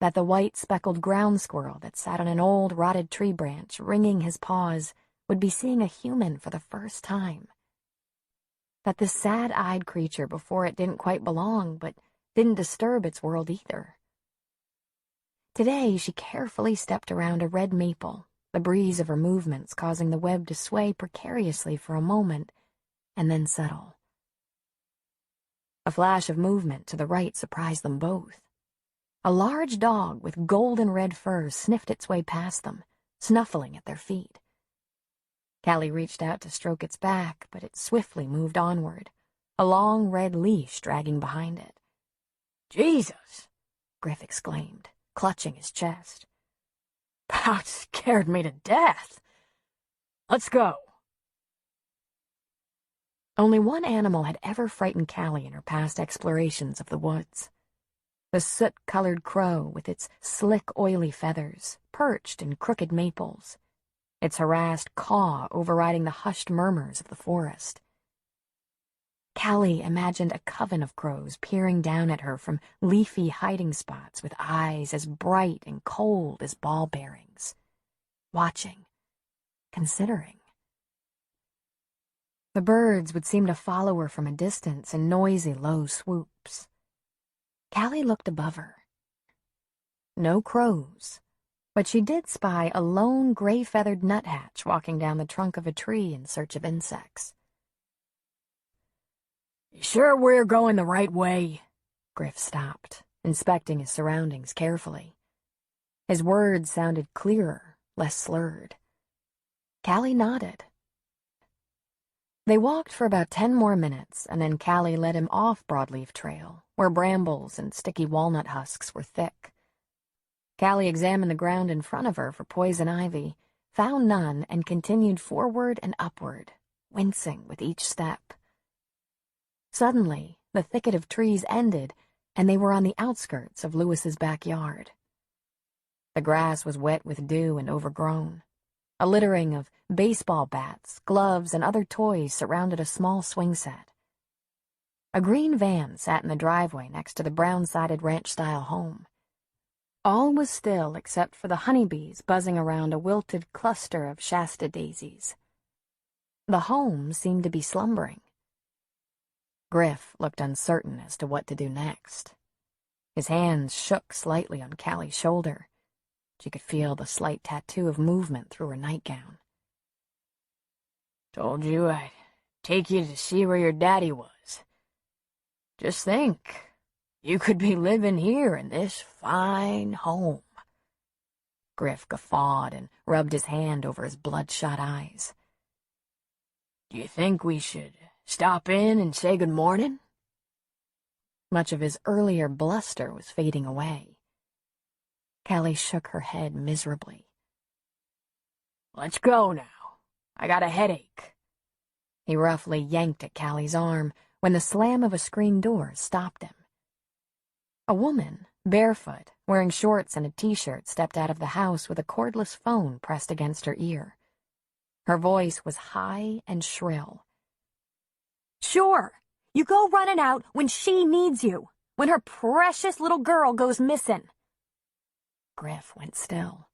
that the white speckled ground squirrel that sat on an old rotted tree branch wringing his paws would be seeing a human for the first time, that the sad-eyed creature before it didn't quite belong, but didn't disturb its world either. Today she carefully stepped around a red maple, the breeze of her movements causing the web to sway precariously for a moment and then settle. A flash of movement to the right surprised them both. A large dog with golden red fur sniffed its way past them, snuffling at their feet. Callie reached out to stroke its back, but it swiftly moved onward, a long red leash dragging behind it. "Jesus!" Griff exclaimed, clutching his chest. "That scared me to death. Let's go." Only one animal had ever frightened Callie in her past explorations of the woods. The soot-colored crow with its slick, oily feathers, perched in crooked maples, its harassed caw overriding the hushed murmurs of the forest. Callie imagined a coven of crows peering down at her from leafy hiding spots with eyes as bright and cold as ball bearings, watching, considering. The birds would seem to follow her from a distance in noisy, low swoops. Callie looked above her. No crows, but she did spy a lone gray-feathered nuthatch walking down the trunk of a tree in search of insects. "You sure we're going the right way?" Griff stopped, inspecting his surroundings carefully. His words sounded clearer, less slurred. Callie nodded. They walked for about 10 more minutes, and then Callie led him off Broadleaf Trail, where brambles and sticky walnut husks were thick. Callie examined the ground in front of her for poison ivy, found none, and continued forward and upward, wincing with each step. Suddenly, the thicket of trees ended, and they were on the outskirts of Lewis's backyard. The grass was wet with dew and overgrown. A littering of baseball bats, gloves, and other toys surrounded a small swing set. A green van sat in the driveway next to the brown-sided ranch-style home. All was still except for the honeybees buzzing around a wilted cluster of Shasta daisies. The home seemed to be slumbering. Griff looked uncertain as to what to do next. His hands shook slightly on Callie's shoulder. She could feel the slight tattoo of movement through her nightgown. "Told you I'd take you to see where your daddy was. Just think, you could be living here in this fine home." Griff guffawed and rubbed his hand over his bloodshot eyes. "Do you think we should stop in and say good morning?" Much of his earlier bluster was fading away. Callie shook her head miserably. "Let's go now. I got a headache." He roughly yanked at Callie's arm when the slam of a screen door stopped him. A woman, barefoot, wearing shorts and a t-shirt, stepped out of the house with a cordless phone pressed against her ear. Her voice was high and shrill. "Sure, you go running out when she needs you, when her precious little girl goes missing." Griff went still.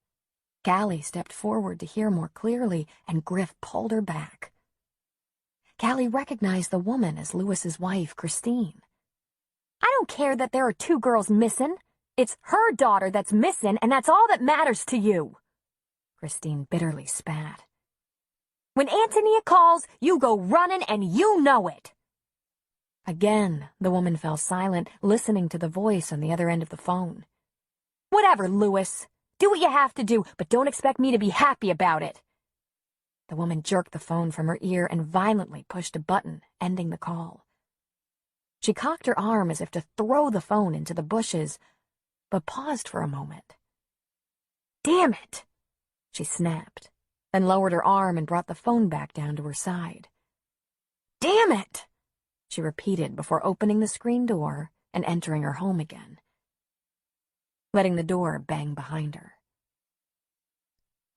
Callie stepped forward to hear more clearly, and Griff pulled her back. Callie recognized the woman as Lewis's wife, Christine. "I don't care that there are two girls missing. It's her daughter that's missing, and that's all that matters to you." Christine bitterly spat. "When Antonia calls, you go running, and you know it." Again, the woman fell silent, listening to the voice on the other end of the phone. "Whatever, Lewis. Do what you have to do, but don't expect me to be happy about it." The woman jerked the phone from her ear and violently pushed a button, ending the call. She cocked her arm as if to throw the phone into the bushes, but paused for a moment. "Damn it!" she snapped, then lowered her arm and brought the phone back down to her side. "Damn it!" she repeated before opening the screen door and entering her home again, letting the door bang behind her.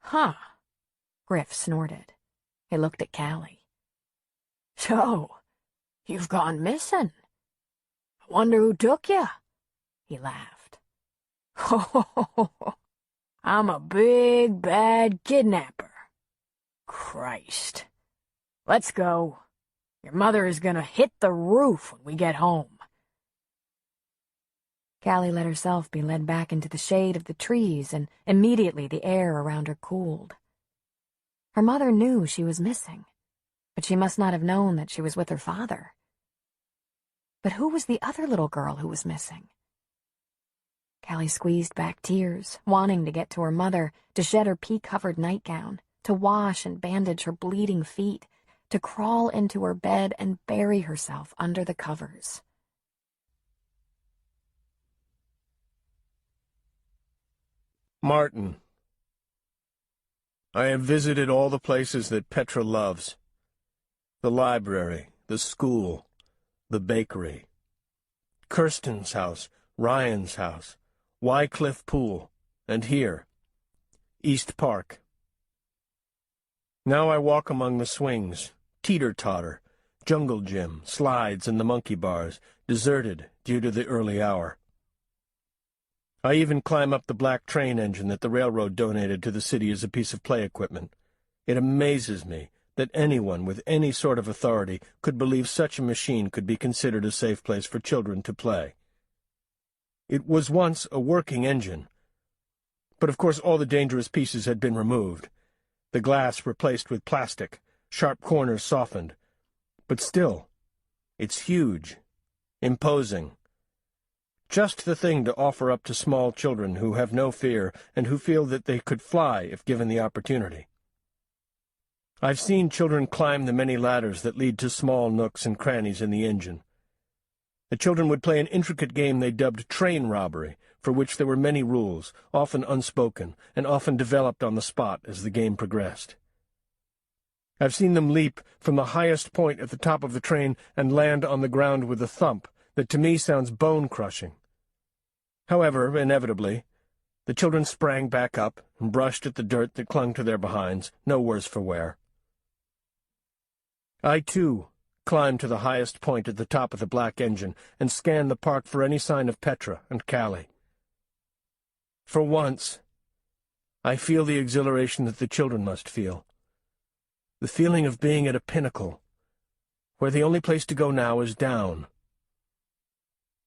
"Huh," Griff snorted. He looked at Callie. "So, you've gone missing. I wonder who took you?" He laughed. "Ho, I'm a big, bad kidnapper. Christ. Let's go. Your mother is gonna hit the roof when we get home." Callie let herself be led back into the shade of the trees, and immediately the air around her cooled. Her mother knew she was missing, but she must not have known that she was with her father. But who was the other little girl who was missing? Callie squeezed back tears, wanting to get to her mother, to shed her pea-covered nightgown, to wash and bandage her bleeding feet, to crawl into her bed and bury herself under the covers. Martin. I have visited all the places that Petra loves. The library, the school, the bakery. Kirsten's house, Ryan's house, Wycliffe Pool, and here, East Park. Now I walk among the swings, teeter-totter, jungle gym, slides, and the monkey bars, deserted due to the early hour. I even climb up the black train engine that the railroad donated to the city as a piece of play equipment. It amazes me that anyone with any sort of authority could believe such a machine could be considered a safe place for children to play. It was once a working engine, but of course all the dangerous pieces had been removed, the glass replaced with plastic, sharp corners softened. But still, it's huge, imposing. Just the thing to offer up to small children who have no fear and who feel that they could fly if given the opportunity. I've seen children climb the many ladders that lead to small nooks and crannies in the engine. The children would play an intricate game they dubbed train robbery, for which there were many rules, often unspoken, and often developed on the spot as the game progressed. I've seen them leap from the highest point at the top of the train and land on the ground with a thump that to me sounds bone-crushing. However, inevitably, The children sprang back up and brushed at the dirt that clung to their behinds, no worse for wear. I, too, climbed to the highest point at the top of the black engine and scanned the park for any sign of Petra and Callie. For once, I feel the exhilaration that the children must feel. The feeling of being at a pinnacle, where the only place to go now is down.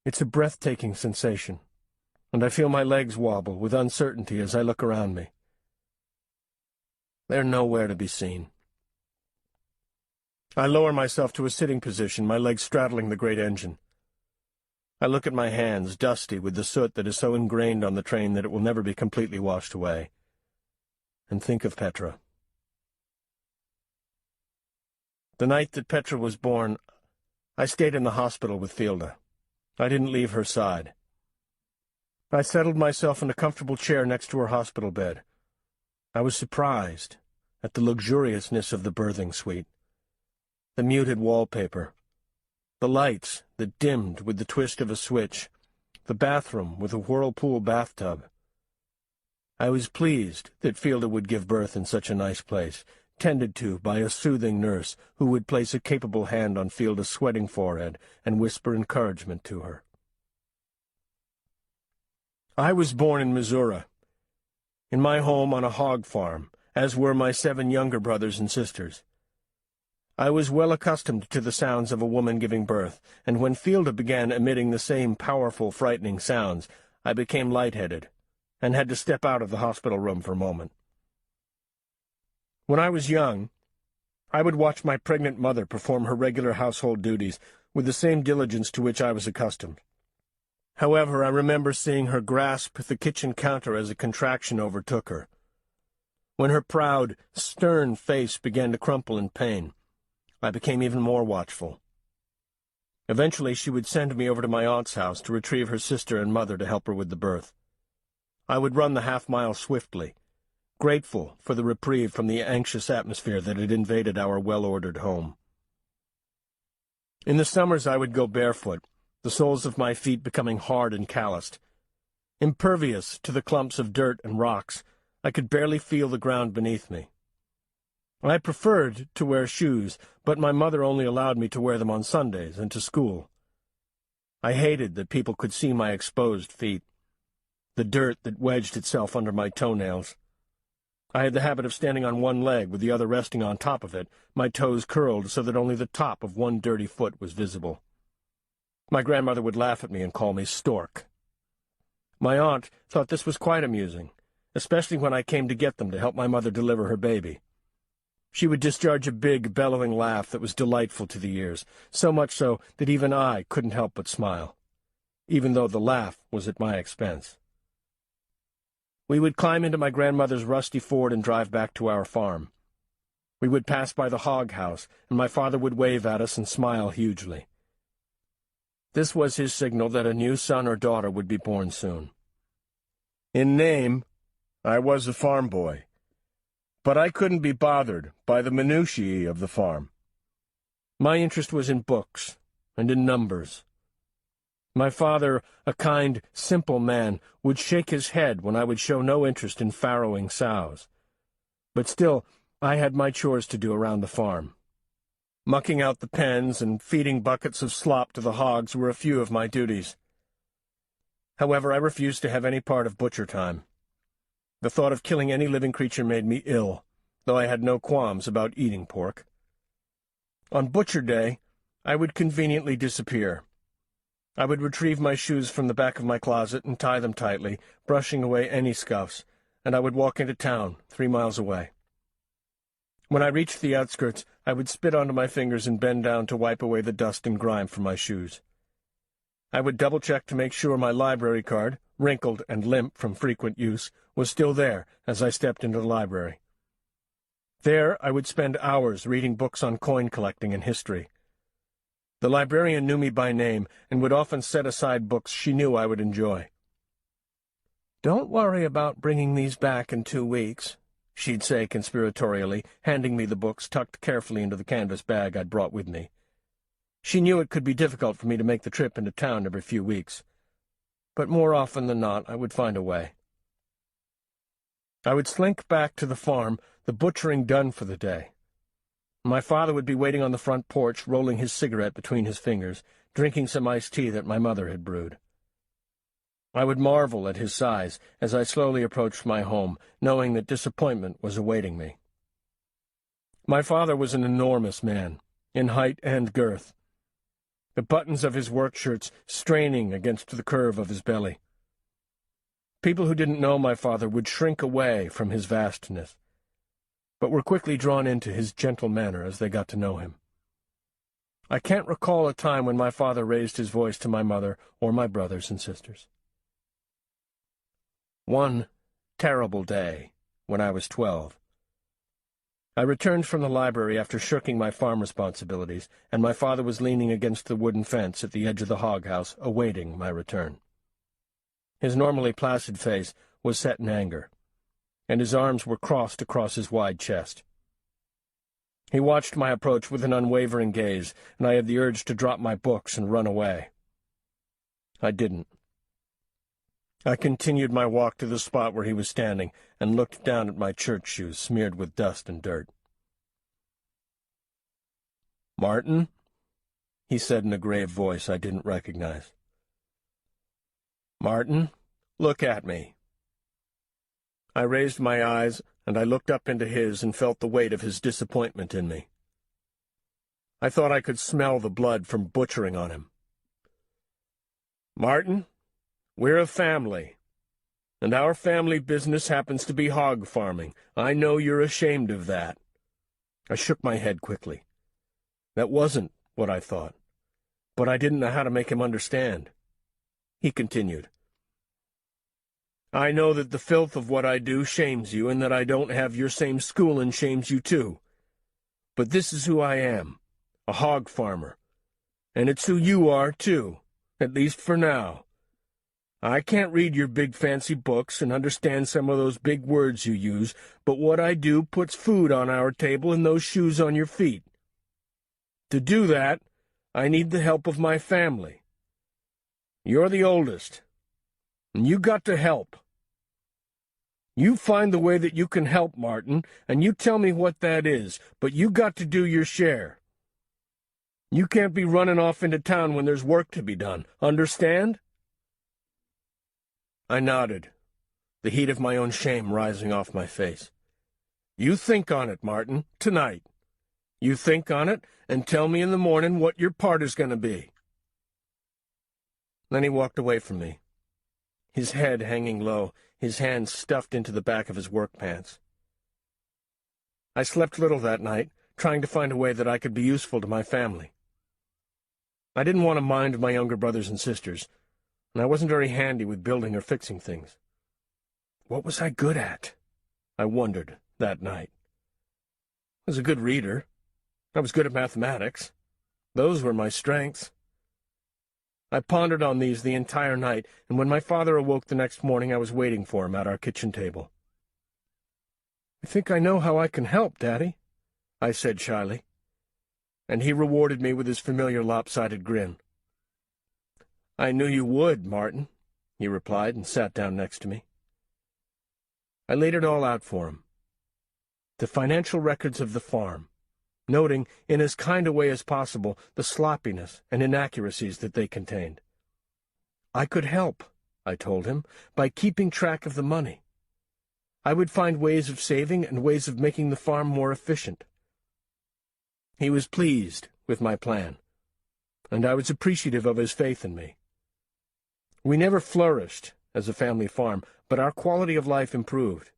It's a breathtaking sensation, and I feel my legs wobble with uncertainty as I look around me. They're nowhere to be seen. I lower myself to a sitting position, my legs straddling the great engine. I look at my hands, dusty with the soot that is so ingrained on the train that it will never be completely washed away, and think of Petra. The night that Petra was born, I stayed in the hospital with Fielda. I didn't leave her side. I settled myself in a comfortable chair next to her hospital bed. I was surprised at the luxuriousness of the birthing suite. The muted wallpaper, the lights that dimmed with the twist of a switch, the bathroom with a whirlpool bathtub. I was pleased that Fielda would give birth in such a nice place, tended to by a soothing nurse who would place a capable hand on Fielda's sweating forehead and whisper encouragement to her. I was born in Missouri, in my home on a hog farm, as were my 7 younger brothers and sisters. I was well accustomed to the sounds of a woman giving birth, and when Fielda began emitting the same powerful, frightening sounds, I became lightheaded, and had to step out of the hospital room for a moment. When I was young, I would watch my pregnant mother perform her regular household duties with the same diligence to which I was accustomed. However, I remember seeing her grasp the kitchen counter as a contraction overtook her. When her proud, stern face began to crumple in pain, I became even more watchful. Eventually, she would send me over to my aunt's house to retrieve her sister and mother to help her with the birth. I would run the half-mile swiftly, grateful for the reprieve from the anxious atmosphere that had invaded our well-ordered home. In the summers I would go barefoot, the soles of my feet becoming hard and calloused. Impervious to the clumps of dirt and rocks, I could barely feel the ground beneath me. I preferred to wear shoes, but my mother only allowed me to wear them on Sundays and to school. I hated that people could see my exposed feet, the dirt that wedged itself under my toenails. I had the habit of standing on one leg with the other resting on top of it, my toes curled so that only the top of one dirty foot was visible. My grandmother would laugh at me and call me stork. My aunt thought this was quite amusing, especially when I came to get them to help my mother deliver her baby. She would discharge a big, bellowing laugh that was delightful to the ears, so much so that even I couldn't help but smile, even though the laugh was at my expense. We would climb into my grandmother's rusty Ford and drive back to our farm. We would pass by the hog house, and my father would wave at us and smile hugely. This was his signal that a new son or daughter would be born soon. In name, I was a farm boy, but I couldn't be bothered by the minutiae of the farm. My interest was in books and in numbers. My father, a kind, simple man, would shake his head when I would show no interest in farrowing sows. But still, I had my chores to do around the farm. Mucking out the pens and feeding buckets of slop to the hogs were a few of my duties. However, I refused to have any part of butcher time. The thought of killing any living creature made me ill, though I had no qualms about eating pork. On butcher day, I would conveniently disappear. I would retrieve my shoes from the back of my closet and tie them tightly, brushing away any scuffs, and I would walk into town, 3 miles away. When I reached the outskirts, I would spit onto my fingers and bend down to wipe away the dust and grime from my shoes. I would double-check to make sure my library card, wrinkled and limp from frequent use, was still there as I stepped into the library. There I would spend hours reading books on coin collecting and history. The librarian knew me by name and would often set aside books she knew I would enjoy. "Don't worry about bringing these back in 2 weeks," she'd say conspiratorially, handing me the books tucked carefully into the canvas bag I'd brought with me. She knew it could be difficult for me to make the trip into town every few weeks, but more often than not I would find a way. I would slink back to the farm, the butchering done for the day. My father would be waiting on the front porch, rolling his cigarette between his fingers, drinking some iced tea that my mother had brewed. I would marvel at his size as I slowly approached my home, knowing that disappointment was awaiting me. My father was an enormous man, in height and girth, the buttons of his work shirts straining against the curve of his belly. People who didn't know my father would shrink away from his vastness, but were quickly drawn into his gentle manner as they got to know him. I can't recall a time when my father raised his voice to my mother or my brothers and sisters. One terrible day, when I was 12, I returned from the library after shirking my farm responsibilities, and my father was leaning against the wooden fence at the edge of the hog house, awaiting my return. His normally placid face was set in anger, and his arms were crossed across his wide chest. He watched my approach with an unwavering gaze, and I had the urge to drop my books and run away. I didn't. I continued my walk to the spot where he was standing, and looked down at my church shoes smeared with dust and dirt. "Martin," he said in a grave voice I didn't recognize. "Martin, look at me." I raised my eyes, and I looked up into his and felt the weight of his disappointment in me. I thought I could smell the blood from butchering on him. "Martin, we're a family, and our family business happens to be hog farming. I know you're ashamed of that." I shook my head quickly. That wasn't what I thought, but I didn't know how to make him understand. He continued, "I know that the filth of what I do shames you, and that I don't have your same schoolin' shames you too. But this is who I am, a hog farmer, and it's who you are too, at least for now. I can't read your big fancy books and understand some of those big words you use, but what I do puts food on our table and those shoes on your feet. To do that, I need the help of my family. You're the oldest, and you got to help. You find the way that you can help, Martin, and you tell me what that is, but you got to do your share. You can't be running off into town when there's work to be done. Understand?" I nodded, the heat of my own shame rising off my face. "You think on it, Martin, tonight. You think on it, and tell me in the morning what your part is going to be." Then he walked away from me, his head hanging low, his hands stuffed into the back of his work pants. I slept little that night, trying to find a way that I could be useful to my family. I didn't want to mind my younger brothers and sisters, and I wasn't very handy with building or fixing things. What was I good at? I wondered that night. I was a good reader. I was good at mathematics. Those were my strengths. I pondered on these the entire night, and when my father awoke the next morning, I was waiting for him at our kitchen table. "I think I know how I can help, Daddy," I said shyly, and he rewarded me with his familiar lopsided grin. "I knew you would, Martin," he replied, and sat down next to me. I laid it all out for him. The financial records of the farm, noting, in as kind a way as possible, the sloppiness and inaccuracies that they contained. I could help, I told him, by keeping track of the money. I would find ways of saving and ways of making the farm more efficient. He was pleased with my plan, and I was appreciative of his faith in me. We never flourished as a family farm, but our quality of life improved.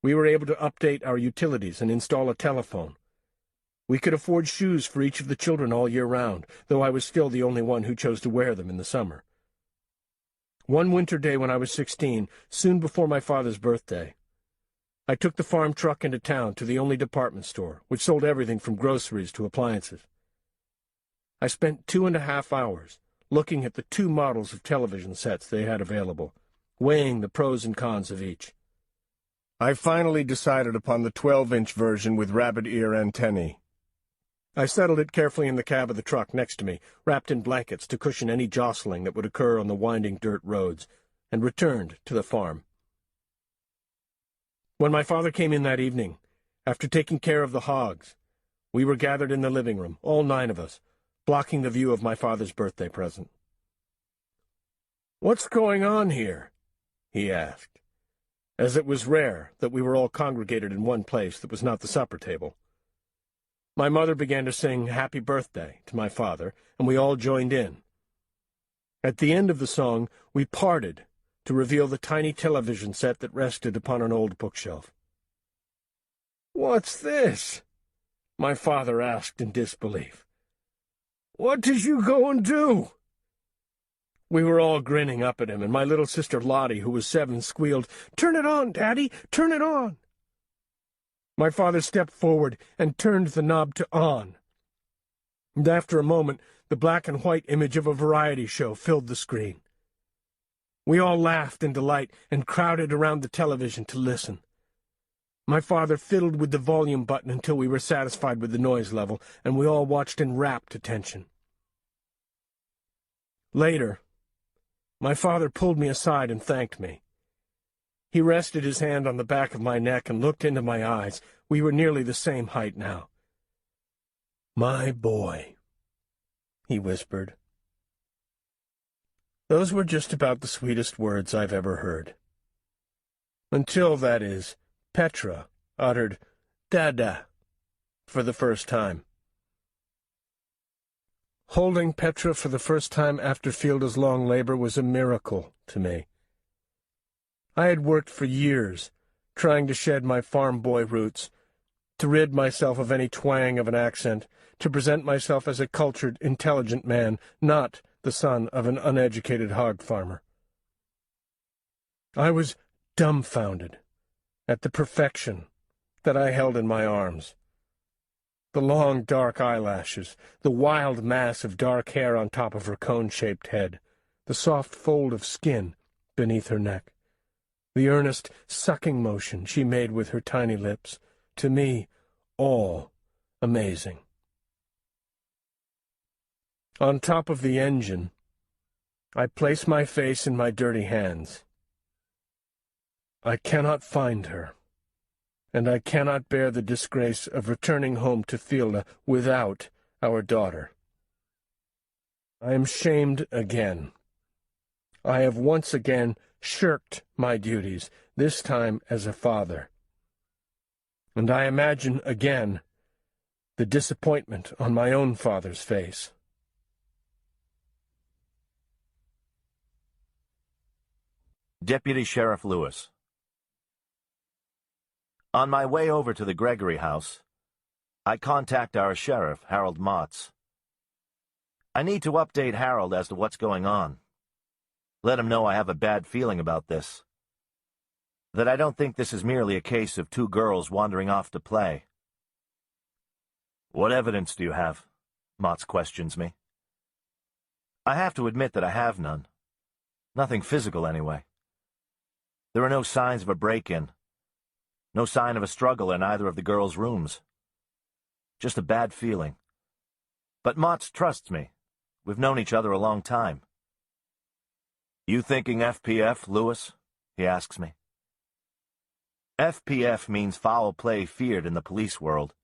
We were able to update our utilities and install a telephone. We could afford shoes for each of the children all year round, though I was still the only one who chose to wear them in the summer. One winter day when I was 16, soon before my father's birthday, I took the farm truck into town to the only department store, which sold everything from groceries to appliances. I spent 2.5 hours looking at the 2 models of television sets they had available, weighing the pros and cons of each. I finally decided upon the 12-inch version with rabbit ear antennae. I settled it carefully in the cab of the truck next to me, wrapped in blankets to cushion any jostling that would occur on the winding dirt roads, and returned to the farm. When my father came in that evening, after taking care of the hogs, we were gathered in the living room, all 9 of us, blocking the view of my father's birthday present. "What's going on here?" he asked, as it was rare that we were all congregated in one place that was not the supper table. My mother began to sing Happy Birthday to my father, and we all joined in. At the end of the song, we parted to reveal the tiny television set that rested upon an old bookshelf. "What's this?" my father asked in disbelief. "What did you go and do?" We were all grinning up at him, and my little sister Lottie, who was 7, squealed, "Turn it on, Daddy! Turn it on!" My father stepped forward and turned the knob to on. And after a moment, the black and white image of a variety show filled the screen. We all laughed in delight and crowded around the television to listen. My father fiddled with the volume button until we were satisfied with the noise level, and we all watched in rapt attention. Later, my father pulled me aside and thanked me. He rested his hand on the back of my neck and looked into my eyes. We were nearly the same height now. "My boy," he whispered. Those were just about the sweetest words I've ever heard. Until, that is, Petra uttered "Dada" for the first time. Holding Petra for the first time after Fielda's long labor was a miracle to me. I had worked for years, trying to shed my farm boy roots, to rid myself of any twang of an accent, to present myself as a cultured, intelligent man, not the son of an uneducated hog farmer. I was dumbfounded at the perfection that I held in my arms. The long, dark eyelashes, the wild mass of dark hair on top of her cone-shaped head, the soft fold of skin beneath her neck, the earnest, sucking motion she made with her tiny lips, to me, all amazing. On top of the engine, I place my face in my dirty hands. I cannot find her, and I cannot bear the disgrace of returning home to Fielda without our daughter. I am shamed again. I have once again shirked my duties, this time as a father. And I imagine again the disappointment on my own father's face. Deputy Sheriff Lewis. On my way over to the Gregory house, I contact our sheriff, Harold Motz. I need to update Harold as to what's going on. Let him know I have a bad feeling about this. That I don't think this is merely a case of 2 girls wandering off to play. "What evidence do you have?" Motz questions me. I have to admit that I have none. Nothing physical, anyway. There are no signs of a break-in. No sign of a struggle in either of the girls' rooms. Just a bad feeling. But Motz trusts me. We've known each other a long time. "You thinking FPF, Lewis?" he asks me. FPF means foul play feared in the police world.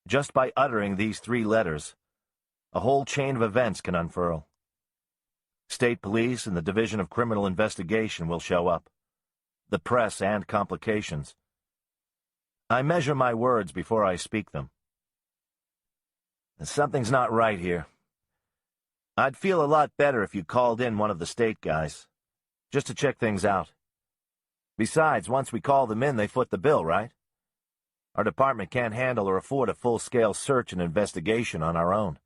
Just by uttering these 3 letters, a whole chain of events can unfurl. State police and the Division of Criminal Investigation will show up. The press and complications. I measure my words before I speak them. Something's not right here. I'd feel a lot better if you called in one of the state guys, just to check things out. Besides, once we call them in, they foot the bill, right? Our department can't handle or afford a full-scale search and investigation on our own.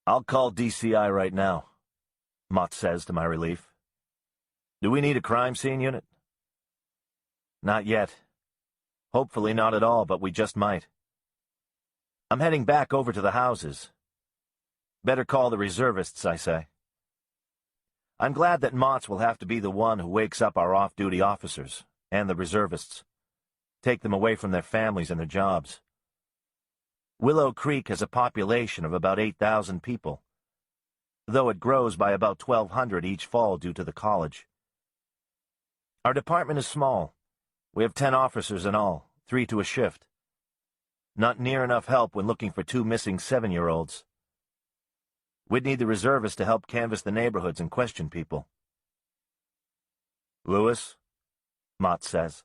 "I'll call DCI right now," Mott says to my relief. "Do we need a crime scene unit?" "Not yet. Hopefully not at all, but we just might. I'm heading back over to the houses. Better call the reservists, I say. I'm glad that Motz will have to be the one who wakes up our off-duty officers and the reservists. Take them away from their families and their jobs. Willow Creek has a population of about 8,000 people, though it grows by about 1,200 each fall due to the college. Our department is small. We have 10 officers in all, 3 to a shift. Not near enough help when looking for 2 missing 7-year-olds. We'd need the reservists to help canvass the neighborhoods and question people. Lewis, Mott says,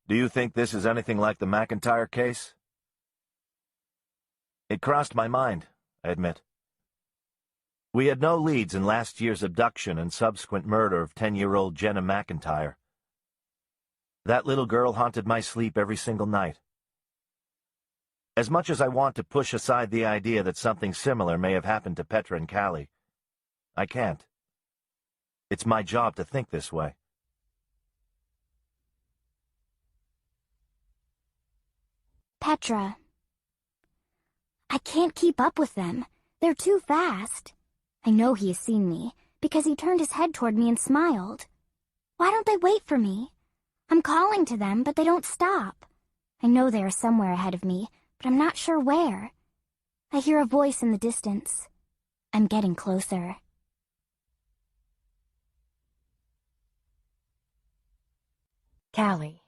do you think this is anything like the McIntyre case? It crossed my mind, I admit. We had no leads in last year's abduction and subsequent murder of 10-year-old Jenna McIntyre. That little girl haunted my sleep every single night. As much as I want to push aside the idea that something similar may have happened to Petra and Callie, I can't. It's my job to think this way. Petra. I can't keep up with them. They're too fast. I know he has seen me, because he turned his head toward me and smiled. Why don't they wait for me? I'm calling to them, but they don't stop. I know they are somewhere ahead of me, but I'm not sure where. I hear a voice in the distance. I'm getting closer. Callie.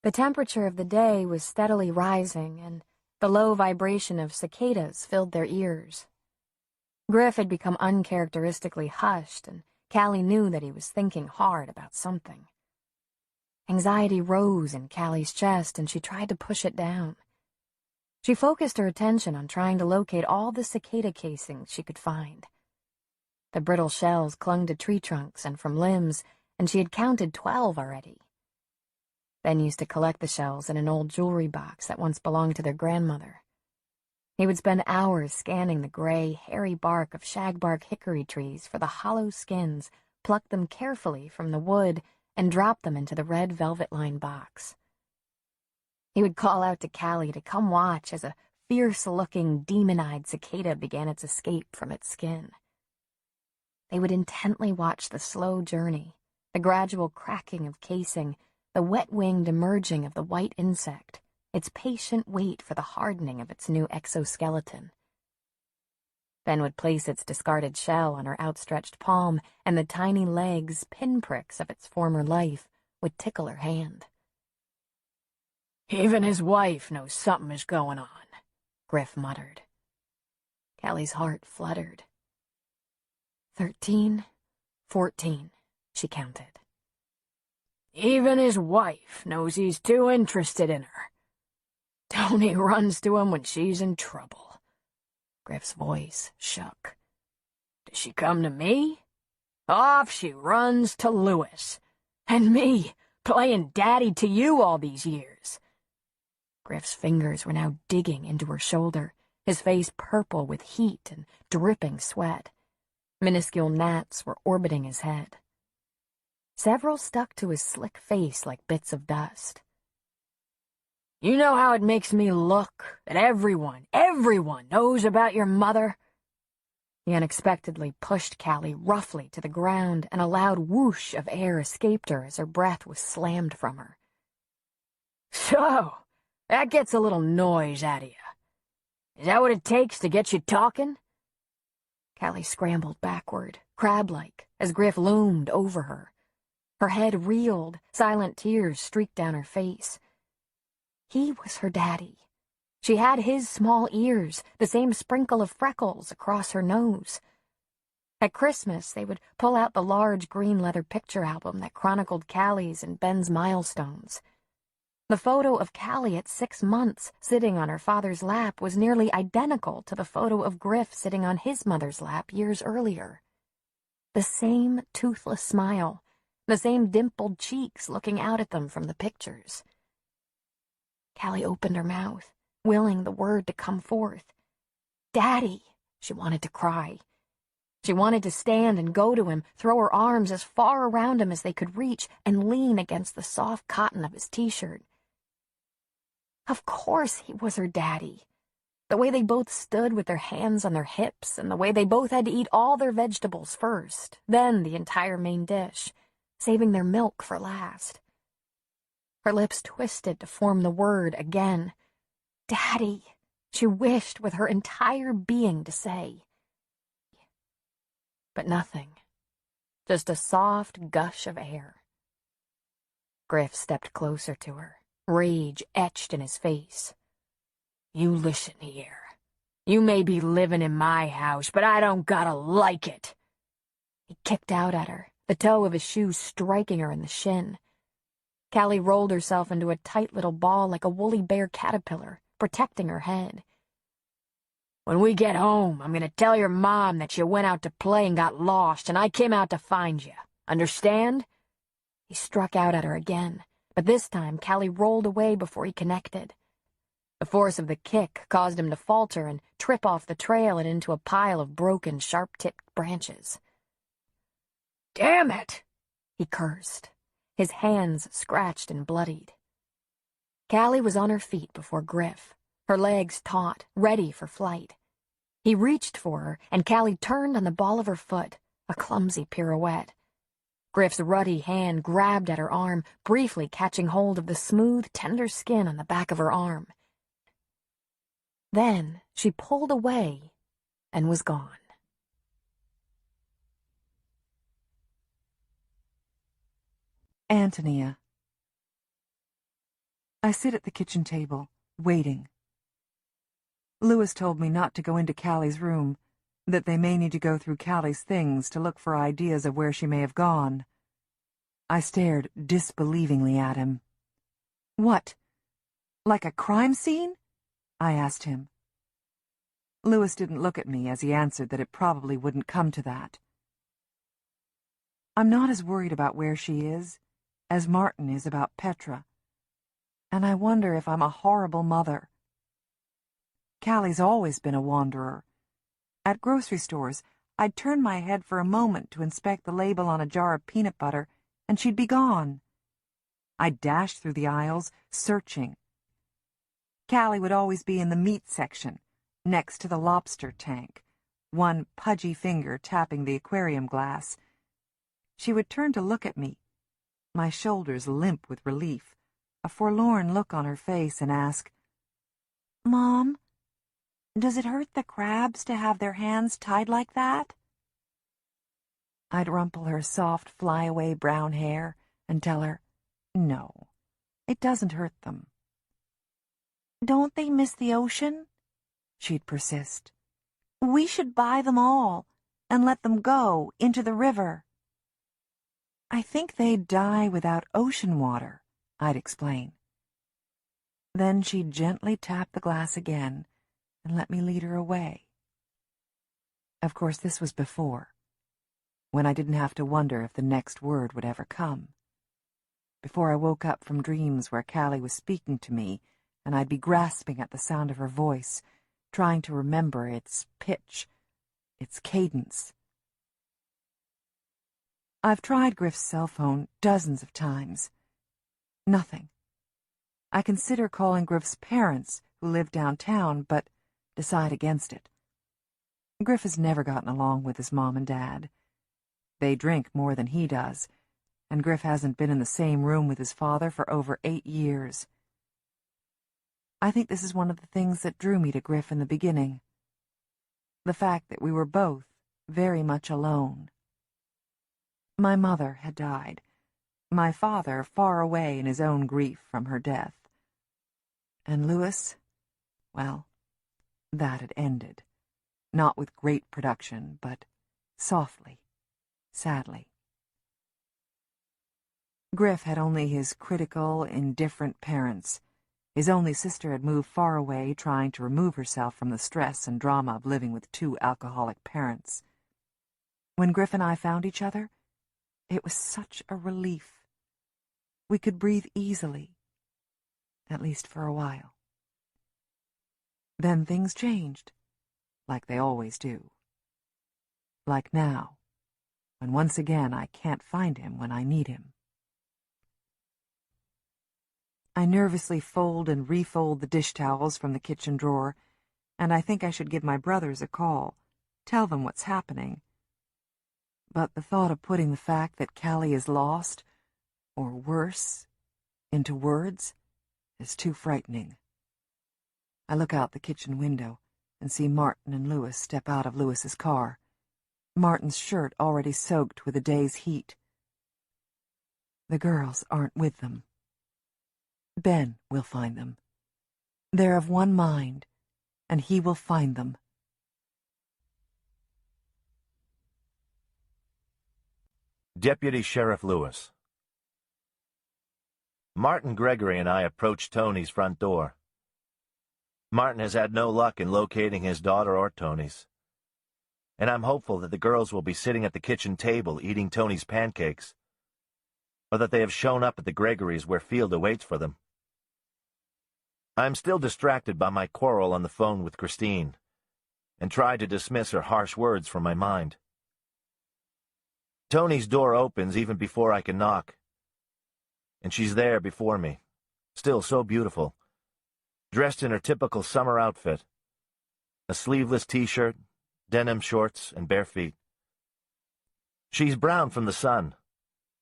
The temperature of the day was steadily rising, and the low vibration of cicadas filled their ears. Griff had become uncharacteristically hushed, and Callie knew that he was thinking hard about something. Anxiety rose in Callie's chest, and she tried to push it down. She focused her attention on trying to locate all the cicada casings she could find. The brittle shells clung to tree trunks and from limbs, and she had counted 12 already. Ben used to collect the shells in an old jewelry box that once belonged to their grandmother. He would spend hours scanning the gray, hairy bark of shagbark hickory trees for the hollow skins, pluck them carefully from the wood, and drop them into the red velvet-lined box. He would call out to Callie to come watch as a fierce-looking, demon-eyed cicada began its escape from its skin. They would intently watch the slow journey, the gradual cracking of casing, the wet-winged emerging of the white insect, its patient wait for the hardening of its new exoskeleton. Ben would place its discarded shell on her outstretched palm, and the tiny legs, pinpricks of its former life, would tickle her hand. Even his wife knows something is going on, Griff muttered. Callie's heart fluttered. 13, 14, she counted. Even his wife knows he's too interested in her. Tony runs to him when she's in trouble. Griff's voice shook. Does she come to me? Off she runs to Lewis. And me, playing daddy to you all these years. Griff's fingers were now digging into her shoulder, his face purple with heat and dripping sweat. Minuscule gnats were orbiting his head. Several stuck to his slick face like bits of dust. You know how it makes me look that everyone knows about your mother? He unexpectedly pushed Callie roughly to the ground, and a loud whoosh of air escaped her as her breath was slammed from her. So, that gets a little noise out of you. Is that what it takes to get you talking? Callie scrambled backward, crab-like, as Griff loomed over her. Her head reeled, silent tears streaked down her face. He was her daddy. She had his small ears, the same sprinkle of freckles across her nose. At Christmas, they would pull out the large green leather picture album that chronicled Callie's and Ben's milestones. The photo of Callie at 6 months, sitting on her father's lap, was nearly identical to the photo of Griff sitting on his mother's lap years earlier. The same toothless smile, the same dimpled cheeks looking out at them from the pictures. Callie opened her mouth, willing the word to come forth. Daddy, she wanted to cry. She wanted to stand and go to him, throw her arms as far around him as they could reach, and lean against the soft cotton of his t-shirt. Of course he was her daddy. The way they both stood with their hands on their hips, and the way they both had to eat all their vegetables first, then the entire main dish, saving their milk for last. Her lips twisted to form the word again. Daddy, she wished with her entire being to say. But nothing. just a soft gush of air. Griff stepped closer to her, rage etched in his face. You listen here. You may be living in my house, but I don't gotta like it. He kicked out at her, the toe of his shoe striking her in the shin. Callie rolled herself into a tight little ball like a woolly bear caterpillar, protecting her head. When we get home, I'm gonna tell your mom that you went out to play and got lost, and I came out to find you. Understand? He struck out at her again, but this time Callie rolled away before he connected. The force of the kick caused him to falter and trip off the trail and into a pile of broken, sharp-tipped branches. Damn it! He cursed, his hands scratched and bloodied. Callie was on her feet before Griff, her legs taut, ready for flight. He reached for her, and Callie turned on the ball of her foot, a clumsy pirouette. Griff's ruddy hand grabbed at her arm, briefly catching hold of the smooth, tender skin on the back of her arm. Then she pulled away and was gone. Antonia. I sit at the kitchen table, waiting. Lewis told me not to go into Callie's room, that they may need to go through Callie's things to look for ideas of where she may have gone. I stared disbelievingly at him. What? Like a crime scene? I asked him. Lewis didn't look at me as he answered that it probably wouldn't come to that. I'm not as worried about where she is as Martin is about Petra, and I wonder if I'm a horrible mother. Callie's always been a wanderer. At grocery stores, I'd turn my head for a moment to inspect the label on a jar of peanut butter, and she'd be gone. I'd dash through the aisles, searching. Callie would always be in the meat section, next to the lobster tank, one pudgy finger tapping the aquarium glass. She would turn to look at me, my shoulders limp with relief, a forlorn look on her face, and ask, "Mom, does it hurt the crabs to have their hands tied like that?" I'd rumple her soft, flyaway brown hair and tell her, "No, it doesn't hurt them." "Don't they miss the ocean?" she'd persist. "We should buy them all and let them go into the river." "I think they'd die without ocean water," I'd explain. Then she'd gently tap the glass again and let me lead her away. Of course, this was before, when I didn't have to wonder if the next word would ever come. Before I woke up from dreams where Callie was speaking to me, and I'd be grasping at the sound of her voice, trying to remember its pitch, its cadence. I've tried Griff's cell phone dozens of times. Nothing. I consider calling Griff's parents, who live downtown, but decide against it. Griff has never gotten along with his mom and dad. They drink more than he does, and Griff hasn't been in the same room with his father for over 8 years. I think this is one of the things that drew me to Griff in the beginning. The fact that we were both very much alone. My mother had died, my father far away in his own grief from her death. And Lewis, well, that had ended, not with great production, but softly, sadly. Griff had only his critical, indifferent parents. His only sister had moved far away, trying to remove herself from the stress and drama of living with 2 alcoholic parents. When Griff and I found each other, it was such a relief. We could breathe easily, at least for a while. Then things changed, like they always do. Like now, when once again I can't find him when I need him. I nervously fold and refold the dish towels from the kitchen drawer, and I think I should give my brothers a call, tell them what's happening. But the thought of putting the fact that Callie is lost, or worse, into words is too frightening. I look out the kitchen window and see Martin and Lewis step out of Lewis's car. Martin's shirt already soaked with a day's heat. The girls aren't with them. Ben will find them. They're of one mind, and he will find them. Deputy Sheriff Lewis. Martin Gregory and I approached Tony's front door. Martin has had no luck in locating his daughter or Tony's, and I'm hopeful that the girls will be sitting at the kitchen table eating Tony's pancakes, or that they have shown up at the Gregorys where Field awaits for them. I'm still distracted by my quarrel on the phone with Christine, and try to dismiss her harsh words from my mind. Tony's door opens even before I can knock, and she's there before me, still so beautiful, dressed in her typical summer outfit, a sleeveless t-shirt, denim shorts, and bare feet. She's brown from the sun,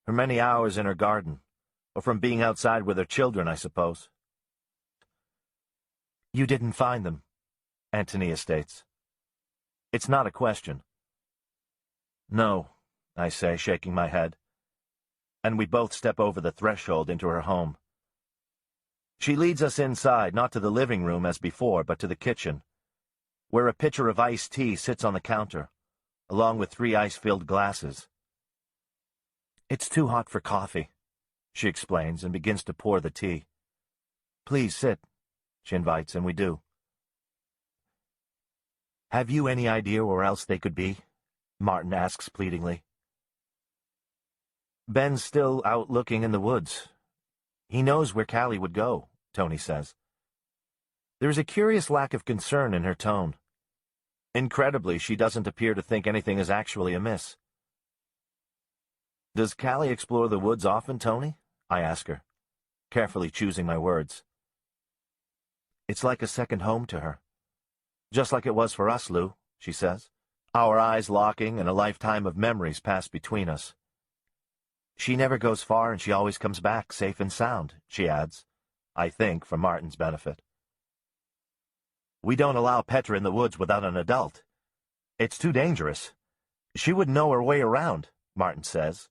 her many hours in her garden, or from being outside with her children, I suppose. "You didn't find them," Antonia states. It's not a question. "No," I say, shaking my head, and we both step over the threshold into her home. She leads us inside, not to the living room as before, but to the kitchen, where a pitcher of iced tea sits on the counter, along with 3 ice-filled glasses. "It's too hot for coffee," she explains, and begins to pour the tea. "Please sit," she invites, and we do. "Have you any idea where else they could be?" Martin asks pleadingly. "Ben's still out looking in the woods. He knows where Callie would go," Tony says. There is a curious lack of concern in her tone. Incredibly, she doesn't appear to think anything is actually amiss. "Does Callie explore the woods often, Tony?" I ask her, carefully choosing my words. "It's like a second home to her. Just like it was for us, Lou," she says, our eyes locking and a lifetime of memories pass between us. "She never goes far and she always comes back safe and sound," she adds, I think for Martin's benefit. "We don't allow Petra in the woods without an adult. It's too dangerous. She wouldn't know her way around," Martin says,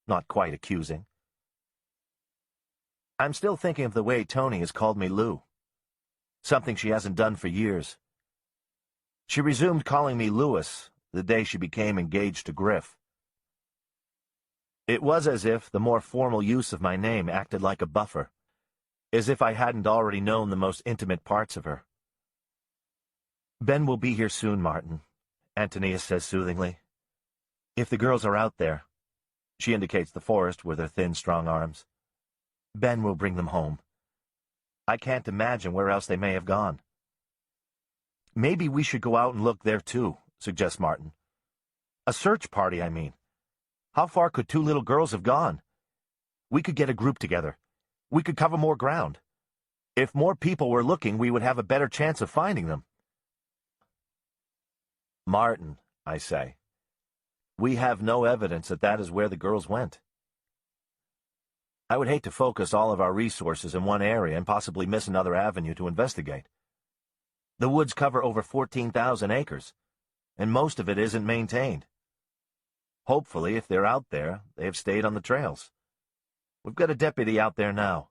not quite accusing. I'm still thinking of the way Tony has called me Lou, something she hasn't done for years. She resumed calling me Lewis the day she became engaged to Griff. It was as if the more formal use of my name acted like a buffer, as if I hadn't already known the most intimate parts of her. "Ben will be here soon, Martin," Antonia says soothingly. "If the girls are out there," she indicates the forest with her thin, strong arms, "Ben will bring them home. I can't imagine where else they may have gone." "Maybe we should go out and look there too," suggests Martin. "A search party, I mean. How far could 2 little girls have gone? We could get a group together. We could cover more ground. If more people were looking, we would have a better chance of finding them." "Martin," I say, "we have no evidence that that is where the girls went. I would hate to focus all of our resources in one area and possibly miss another avenue to investigate. The woods cover over 14,000 acres, and most of it isn't maintained. Hopefully, if they're out there, they have stayed on the trails. We've got a deputy out there now."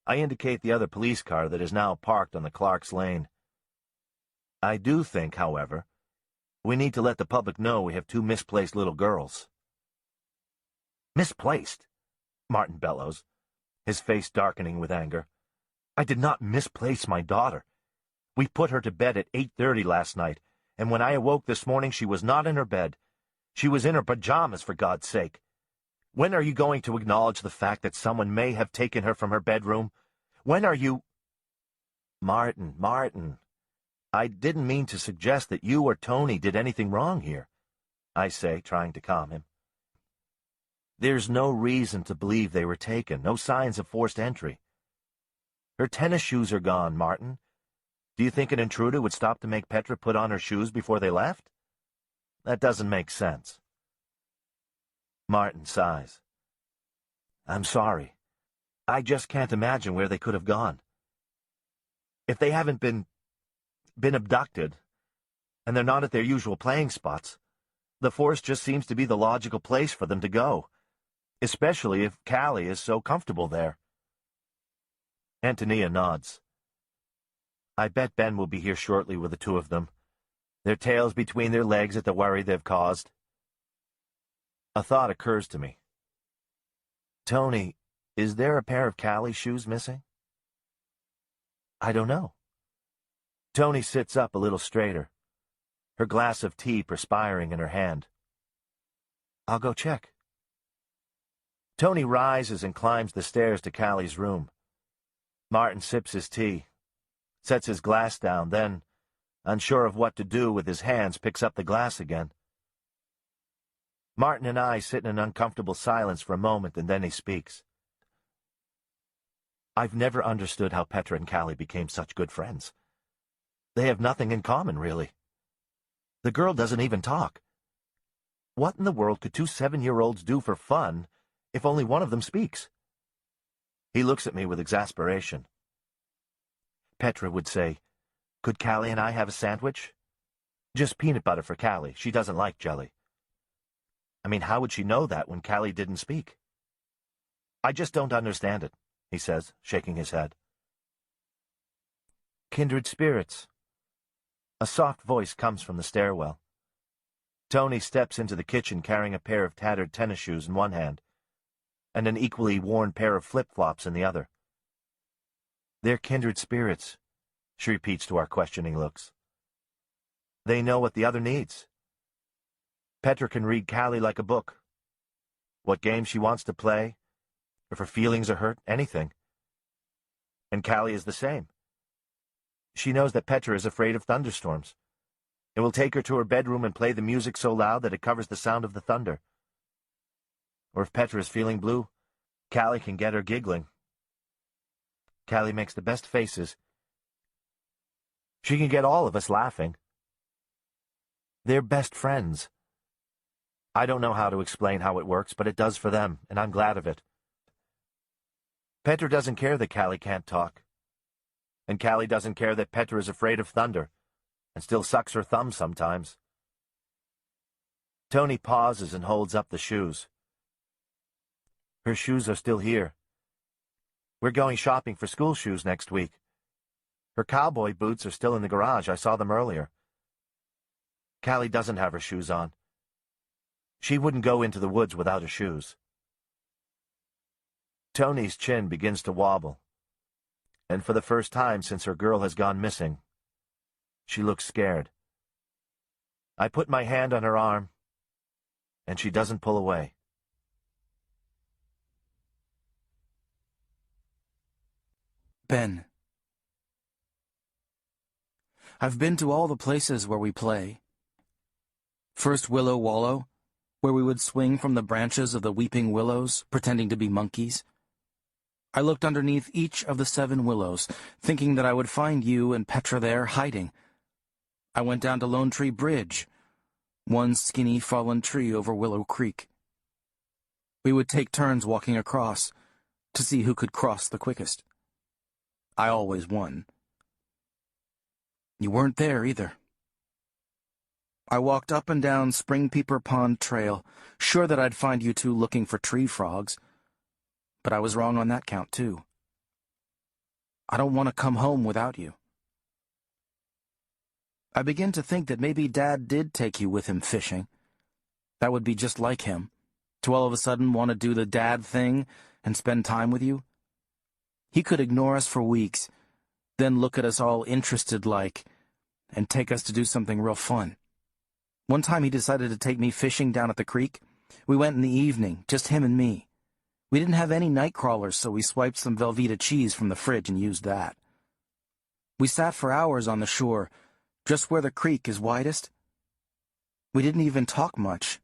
I indicate the other police car that is now parked on the Clark's Lane. I do think, however, we need to let the public know we have 2 misplaced little girls. "Misplaced?" Martin bellows, his face darkening with anger. "I did not misplace my daughter. We put her to bed at 8:30 last night, and when I awoke this morning she was not in her bed. She was in her pajamas, for God's sake. When are you going to acknowledge the fact that someone may have taken her from her bedroom? When are you—" Martin, I didn't mean to suggest that you or Tony did anything wrong here," I say, trying to calm him. "There's no reason to believe they were taken, no signs of forced entry. Her tennis shoes are gone, Martin. Do you think an intruder would stop to make Petra put on her shoes before they left? That doesn't make sense." Martin sighs. "I'm sorry. I just can't imagine where they could have gone. If they haven't been abducted, and they're not at their usual playing spots, The force just seems to be the logical place for them to go, especially if Callie is so comfortable there. Antonia nods. I bet Ben will be here shortly with the two of them, their tails between their legs at the worry they've caused. A thought occurs to me. Tony, is there a pair of Callie's shoes missing? I don't know. Tony sits up a little straighter, her glass of tea perspiring in her hand. I'll go check. Tony rises and climbs the stairs to Callie's room. Martin sips his tea, sets his glass down, then, unsure of what to do with his hands, picks up the glass again. Martin and I sit in an uncomfortable silence for a moment, and then he speaks. I've never understood how Petra and Callie became such good friends. They have nothing in common, really. The girl doesn't even talk. What in the world could two 7-year-olds do for fun if only one of them speaks? He looks at me with exasperation. Petra would say, "Could Callie and I have a sandwich? Just peanut butter for Callie. She doesn't like jelly." I mean, how would she know that when Callie didn't speak? I just don't understand it, he says, shaking his head. Kindred spirits. A soft voice comes from the stairwell. Tony steps into the kitchen carrying a pair of tattered tennis shoes in one hand, and an equally worn pair of flip-flops in the other. They're kindred spirits, she repeats to our questioning looks. They know what the other needs. Petra can read Callie like a book. What game she wants to play, if her feelings are hurt, anything. And Callie is the same. She knows that Petra is afraid of thunderstorms. It will take her to her bedroom and play the music so loud that it covers the sound of the thunder. Or if Petra is feeling blue, Callie can get her giggling. Callie makes the best faces. She can get all of us laughing. They're best friends. I don't know how to explain how it works, but it does for them, and I'm glad of it. Petra doesn't care that Callie can't talk. And Callie doesn't care that Petra is afraid of thunder, and still sucks her thumb sometimes. Tony pauses and holds up the shoes. Her shoes are still here. We're going shopping for school shoes next week. Her cowboy boots are still in the garage. I saw them earlier. Callie doesn't have her shoes on. She wouldn't go into the woods without her shoes. Tony's chin begins to wobble, and for the first time since her girl has gone missing, she looks scared. I put my hand on her arm, and she doesn't pull away. Ben. I've been to all the places where we play. First Willow Wallow, where we would swing from the branches of the weeping willows, pretending to be monkeys. I looked underneath each of the 7 willows, thinking that I would find you and Petra there hiding. I went down to Lone Tree Bridge, one skinny fallen tree over Willow Creek. We would take turns walking across to see who could cross the quickest. I always won. You weren't there either. I walked up and down Spring Peeper Pond Trail, sure that I'd find you two looking for tree frogs. But I was wrong on that count, too. I don't want to come home without you. I begin to think that maybe Dad did take you with him fishing. That would be just like him, to all of a sudden want to do the dad thing and spend time with you. He could ignore us for weeks, then look at us all interested like, and take us to do something real fun. One time he decided to take me fishing down at the creek. We went in the evening, just him and me. We didn't have any night crawlers, so we swiped some Velveeta cheese from the fridge and used that. We sat for hours on the shore, just where the creek is widest. We didn't even talk much.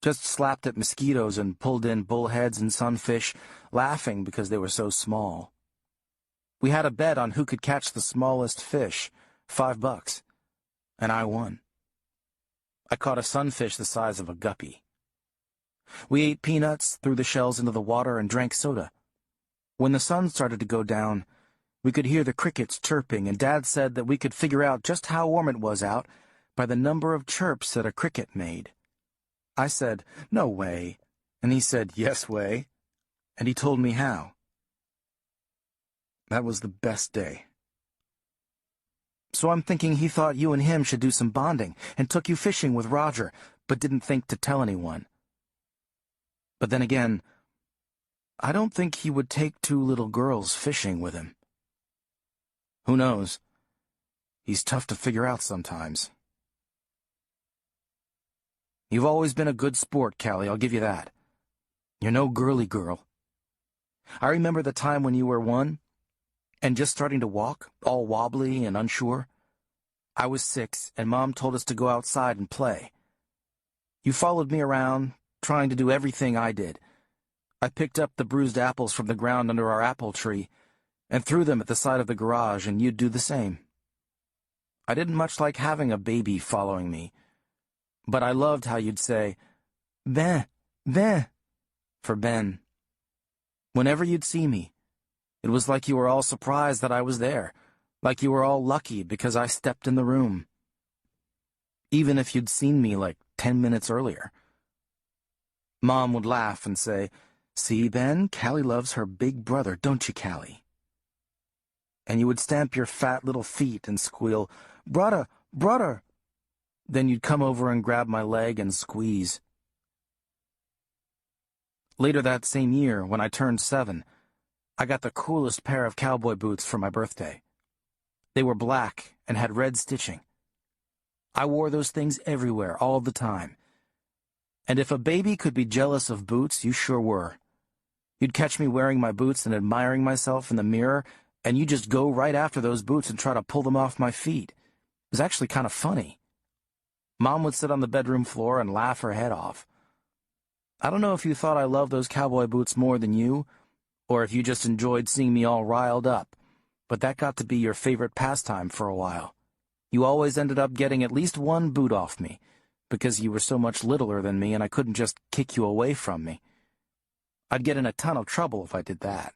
Just slapped at mosquitoes and pulled in bullheads and sunfish, laughing because they were so small. We had a bet on who could catch the smallest fish, $5, and I won. I caught a sunfish the size of a guppy. We ate peanuts, threw the shells into the water, and drank soda. When the sun started to go down, we could hear the crickets chirping, and Dad said that we could figure out just how warm it was out by the number of chirps that a cricket made. I said, "No way." And he said, "Yes way." And he told me how. That was the best day. So I'm thinking he thought you and him should do some bonding and took you fishing with Roger, but didn't think to tell anyone. But then again, I don't think he would take two little girls fishing with him. Who knows? He's tough to figure out sometimes. You've always been a good sport, Callie, I'll give you that. You're no girly girl. I remember the time when you were 1, and just starting to walk, all wobbly and unsure. I was 6, and Mom told us to go outside and play. You followed me around, trying to do everything I did. I picked up the bruised apples from the ground under our apple tree, and threw them at the side of the garage, and you'd do the same. I didn't much like having a baby following me, but I loved how you'd say, "Ben, Ben," for Ben. Whenever you'd see me, it was like you were all surprised that I was there, like you were all lucky because I stepped in the room. Even if you'd seen me like 10 minutes earlier. Mom would laugh and say, "See, Ben, Callie loves her big brother, don't you, Callie?" And you would stamp your fat little feet and squeal, "Brudder, brudder." Then you'd come over and grab my leg and squeeze. Later that same year, when I turned 7, I got the coolest pair of cowboy boots for my birthday. They were black and had red stitching. I wore those things everywhere, all the time. And if a baby could be jealous of boots, you sure were. You'd catch me wearing my boots and admiring myself in the mirror, and you'd just go right after those boots and try to pull them off my feet. It was actually kind of funny. Mom would sit on the bedroom floor and laugh her head off. I don't know if you thought I loved those cowboy boots more than you, or if you just enjoyed seeing me all riled up, but that got to be your favorite pastime for a while. You always ended up getting at least one boot off me, because you were so much littler than me and I couldn't just kick you away from me. I'd get in a ton of trouble if I did that.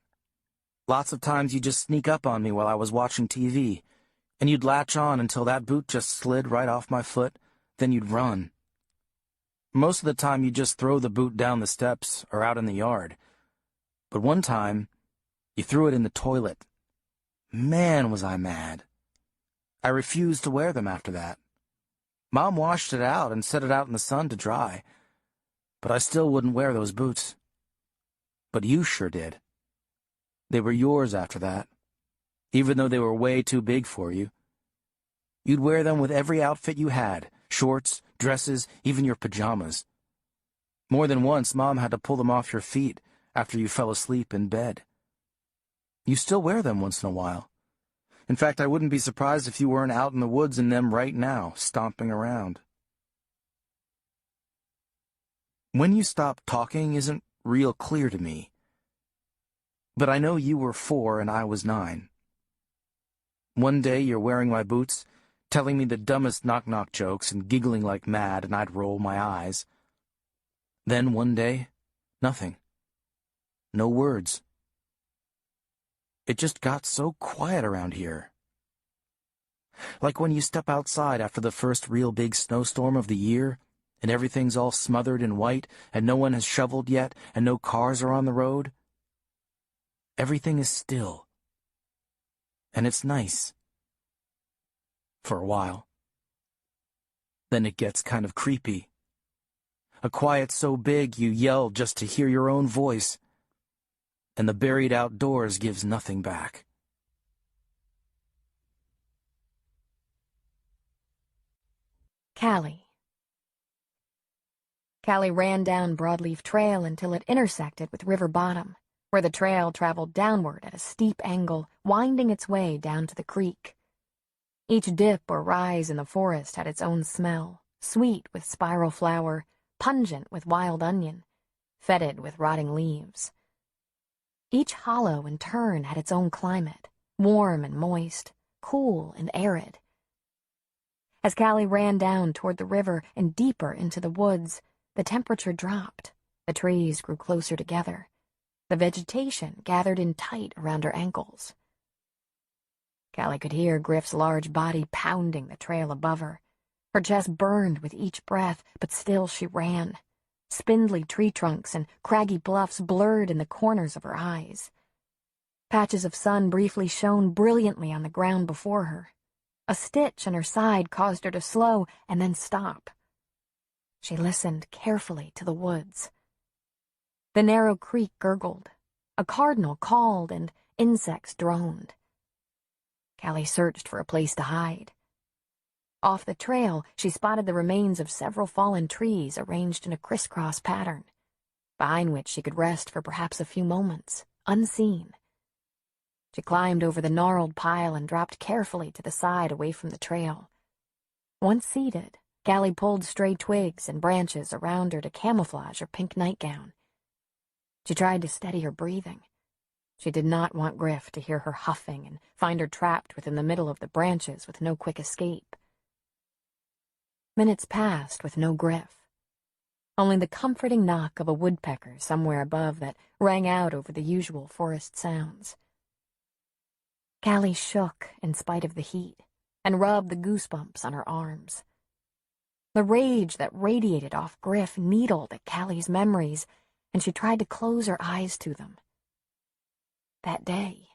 Lots of times you'd just sneak up on me while I was watching TV, and you'd latch on until that boot just slid right off my foot, then you'd run. Most of the time you'd just throw the boot down the steps or out in the yard. But one time, you threw it in the toilet. Man, was I mad. I refused to wear them after that. Mom washed it out and set it out in the sun to dry, but I still wouldn't wear those boots. But you sure did. They were yours after that, even though they were way too big for you. You'd wear them with every outfit you had, shorts, dresses, even your pajamas. More than once, Mom had to pull them off your feet after you fell asleep in bed. You still wear them once in a while. In fact, I wouldn't be surprised if you weren't out in the woods in them right now, stomping around. When you stopped talking isn't real clear to me. But I know you were 4 and I was 9. One day you're wearing my boots, telling me the dumbest knock-knock jokes and giggling like mad, and I'd roll my eyes. Then one day, nothing. No words. It just got so quiet around here. Like when you step outside after the first real big snowstorm of the year, and everything's all smothered in white, and no one has shoveled yet, and no cars are on the road. Everything is still. And it's nice. For a while. Then it gets kind of creepy. A quiet so big you yell just to hear your own voice, and the buried outdoors gives nothing back. Callie. Callie ran down Broadleaf Trail until it intersected with River Bottom, where the trail traveled downward at a steep angle, winding its way down to the creek. Each dip or rise in the forest had its own smell, sweet with spiral flower, pungent with wild onion, fetid with rotting leaves. Each hollow in turn had its own climate, warm and moist, cool and arid. As Callie ran down toward the river and deeper into the woods, the temperature dropped, the trees grew closer together, the vegetation gathered in tight around her ankles. Callie could hear Griff's large body pounding the trail above her. Her chest burned with each breath, but still she ran. Spindly tree trunks and craggy bluffs blurred in the corners of her eyes. Patches of sun briefly shone brilliantly on the ground before her. A stitch in her side caused her to slow and then stop. She listened carefully to the woods. The narrow creek gurgled. A cardinal called and insects droned. Callie searched for a place to hide. Off the trail, she spotted the remains of several fallen trees arranged in a crisscross pattern, behind which she could rest for perhaps a few moments, unseen. She climbed over the gnarled pile and dropped carefully to the side away from the trail. Once seated, Callie pulled stray twigs and branches around her to camouflage her pink nightgown. She tried to steady her breathing. She did not want Griff to hear her huffing and find her trapped within the middle of the branches with no quick escape. Minutes passed with no Griff. Only the comforting knock of a woodpecker somewhere above that rang out over the usual forest sounds. Callie shook in spite of the heat and rubbed the goosebumps on her arms. The rage that radiated off Griff needled at Callie's memories, and she tried to close her eyes to them. That day.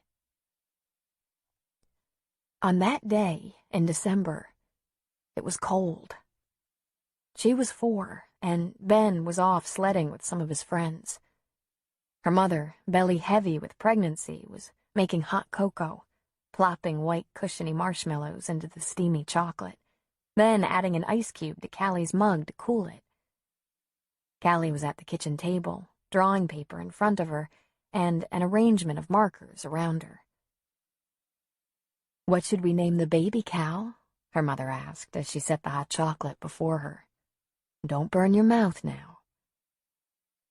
On that day, in December, it was cold. She was 4, and Ben was off sledding with some of his friends. Her mother, belly heavy with pregnancy, was making hot cocoa, plopping white cushiony marshmallows into the steamy chocolate, then adding an ice cube to Callie's mug to cool it. Callie was at the kitchen table, drawing paper in front of her, and an arrangement of markers around her. "What should we name the baby, Cal?" her mother asked as she set the hot chocolate before her. "Don't burn your mouth now."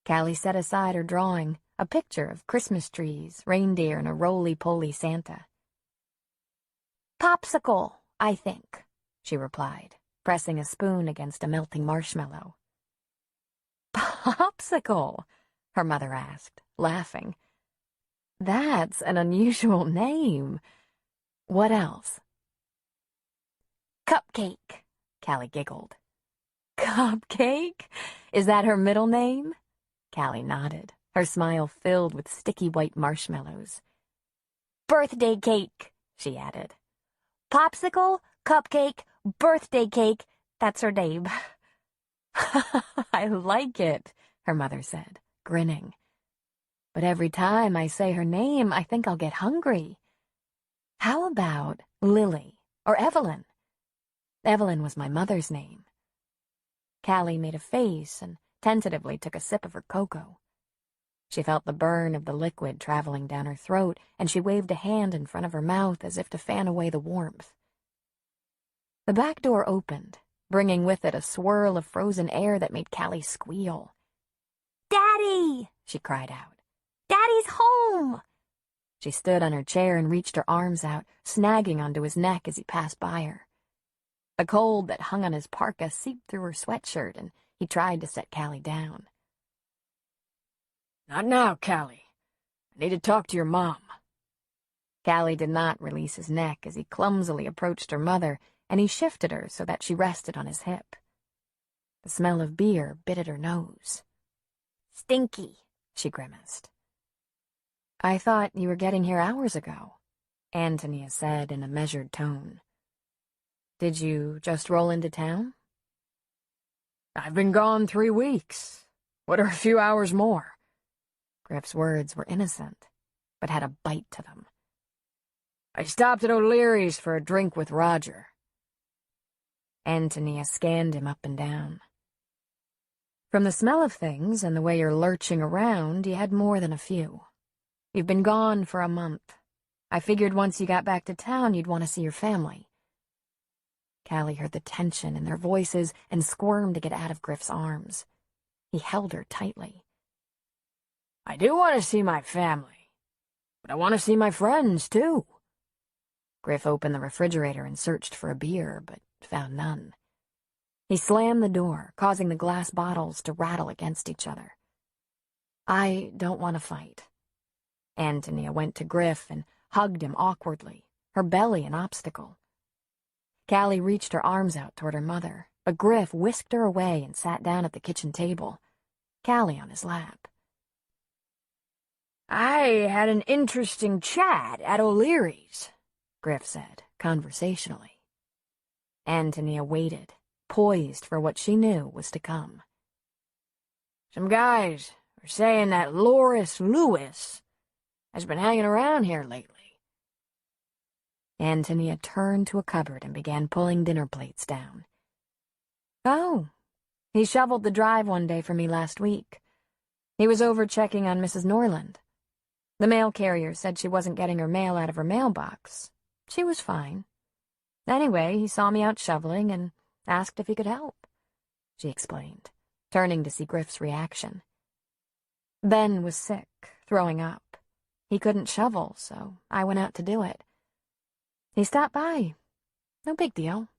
Callie set aside her drawing, a picture of Christmas trees, reindeer, and a roly-poly Santa. "Popsicle, I think," she replied, pressing a spoon against a melting marshmallow. "Popsicle?" her mother asked, laughing. "That's an unusual name. What else?" "Cupcake," Callie giggled. "Cupcake? Is that her middle name?" Callie nodded, her smile filled with sticky white marshmallows. "Birthday cake," she added. "Popsicle, cupcake, birthday cake, that's her name." "I like it," her mother said, grinning. "But every time I say her name, I think I'll get hungry. How about Lily or Evelyn? Evelyn was my mother's name." Callie made a face and tentatively took a sip of her cocoa. She felt the burn of the liquid traveling down her throat, and she waved a hand in front of her mouth as if to fan away the warmth. The back door opened, bringing with it a swirl of frozen air that made Callie squeal. "Daddy!" she cried out. "Daddy's home!" She stood on her chair and reached her arms out, snagging onto his neck as he passed by her. The cold that hung on his parka seeped through her sweatshirt, and he tried to set Callie down. "Not now, Callie. I need to talk to your mom." Callie did not release his neck as he clumsily approached her mother, and he shifted her so that she rested on his hip. The smell of beer bit at her nose. "Stinky," she grimaced. "I thought you were getting here hours ago," Antonia said in a measured tone. "Did you just roll into town?" "I've been gone 3 weeks. What are a few hours more?" Griff's words were innocent, but had a bite to them. "I stopped at O'Leary's for a drink with Roger." Antonia scanned him up and down. "From the smell of things and the way you're lurching around, you had more than a few. You've been gone for a month. I figured once you got back to town, you'd want to see your family." Callie heard the tension in their voices and squirmed to get out of Griff's arms. He held her tightly. "I do want to see my family, but I want to see my friends, too." Griff opened the refrigerator and searched for a beer, but found none. He slammed the door, causing the glass bottles to rattle against each other. "I don't want to fight." Antonia went to Griff and hugged him awkwardly, her belly an obstacle. Callie reached her arms out toward her mother, but Griff whisked her away and sat down at the kitchen table. Callie on his lap. "I had an interesting chat at O'Leary's," Griff said, conversationally. Antonia waited, poised for what she knew was to come. "Some guys are saying that Loris Lewis has been hanging around here lately." Antonia turned to a cupboard and began pulling dinner plates down. "Oh, he shoveled the drive one day for me last week. He was over checking on Mrs. Norland. The mail carrier said she wasn't getting her mail out of her mailbox. She was fine. Anyway, he saw me out shoveling and asked if he could help," she explained, turning to see Griff's reaction. Ben was sick, throwing up. He couldn't shovel, so I went out to do it. He stopped by. No big deal.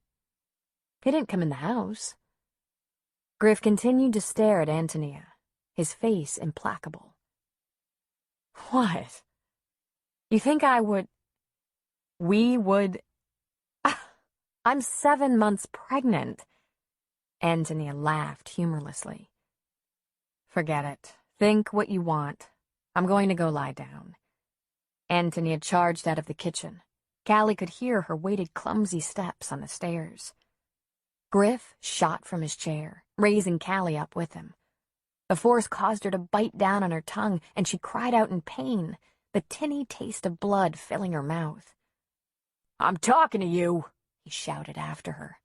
He didn't come in the house." Griff continued to stare at Antonia, his face implacable. "What? You think I would... we would... I'm 7 months pregnant." Antonia laughed humorlessly. "Forget it. Think what you want. I'm going to go lie down." Antonia charged out of the kitchen. Callie could hear her weighted clumsy steps on the stairs. Griff shot from his chair, raising Callie up with him. The force caused her to bite down on her tongue, and she cried out in pain, the tinny taste of blood filling her mouth. "I'm talking to you," he shouted after her.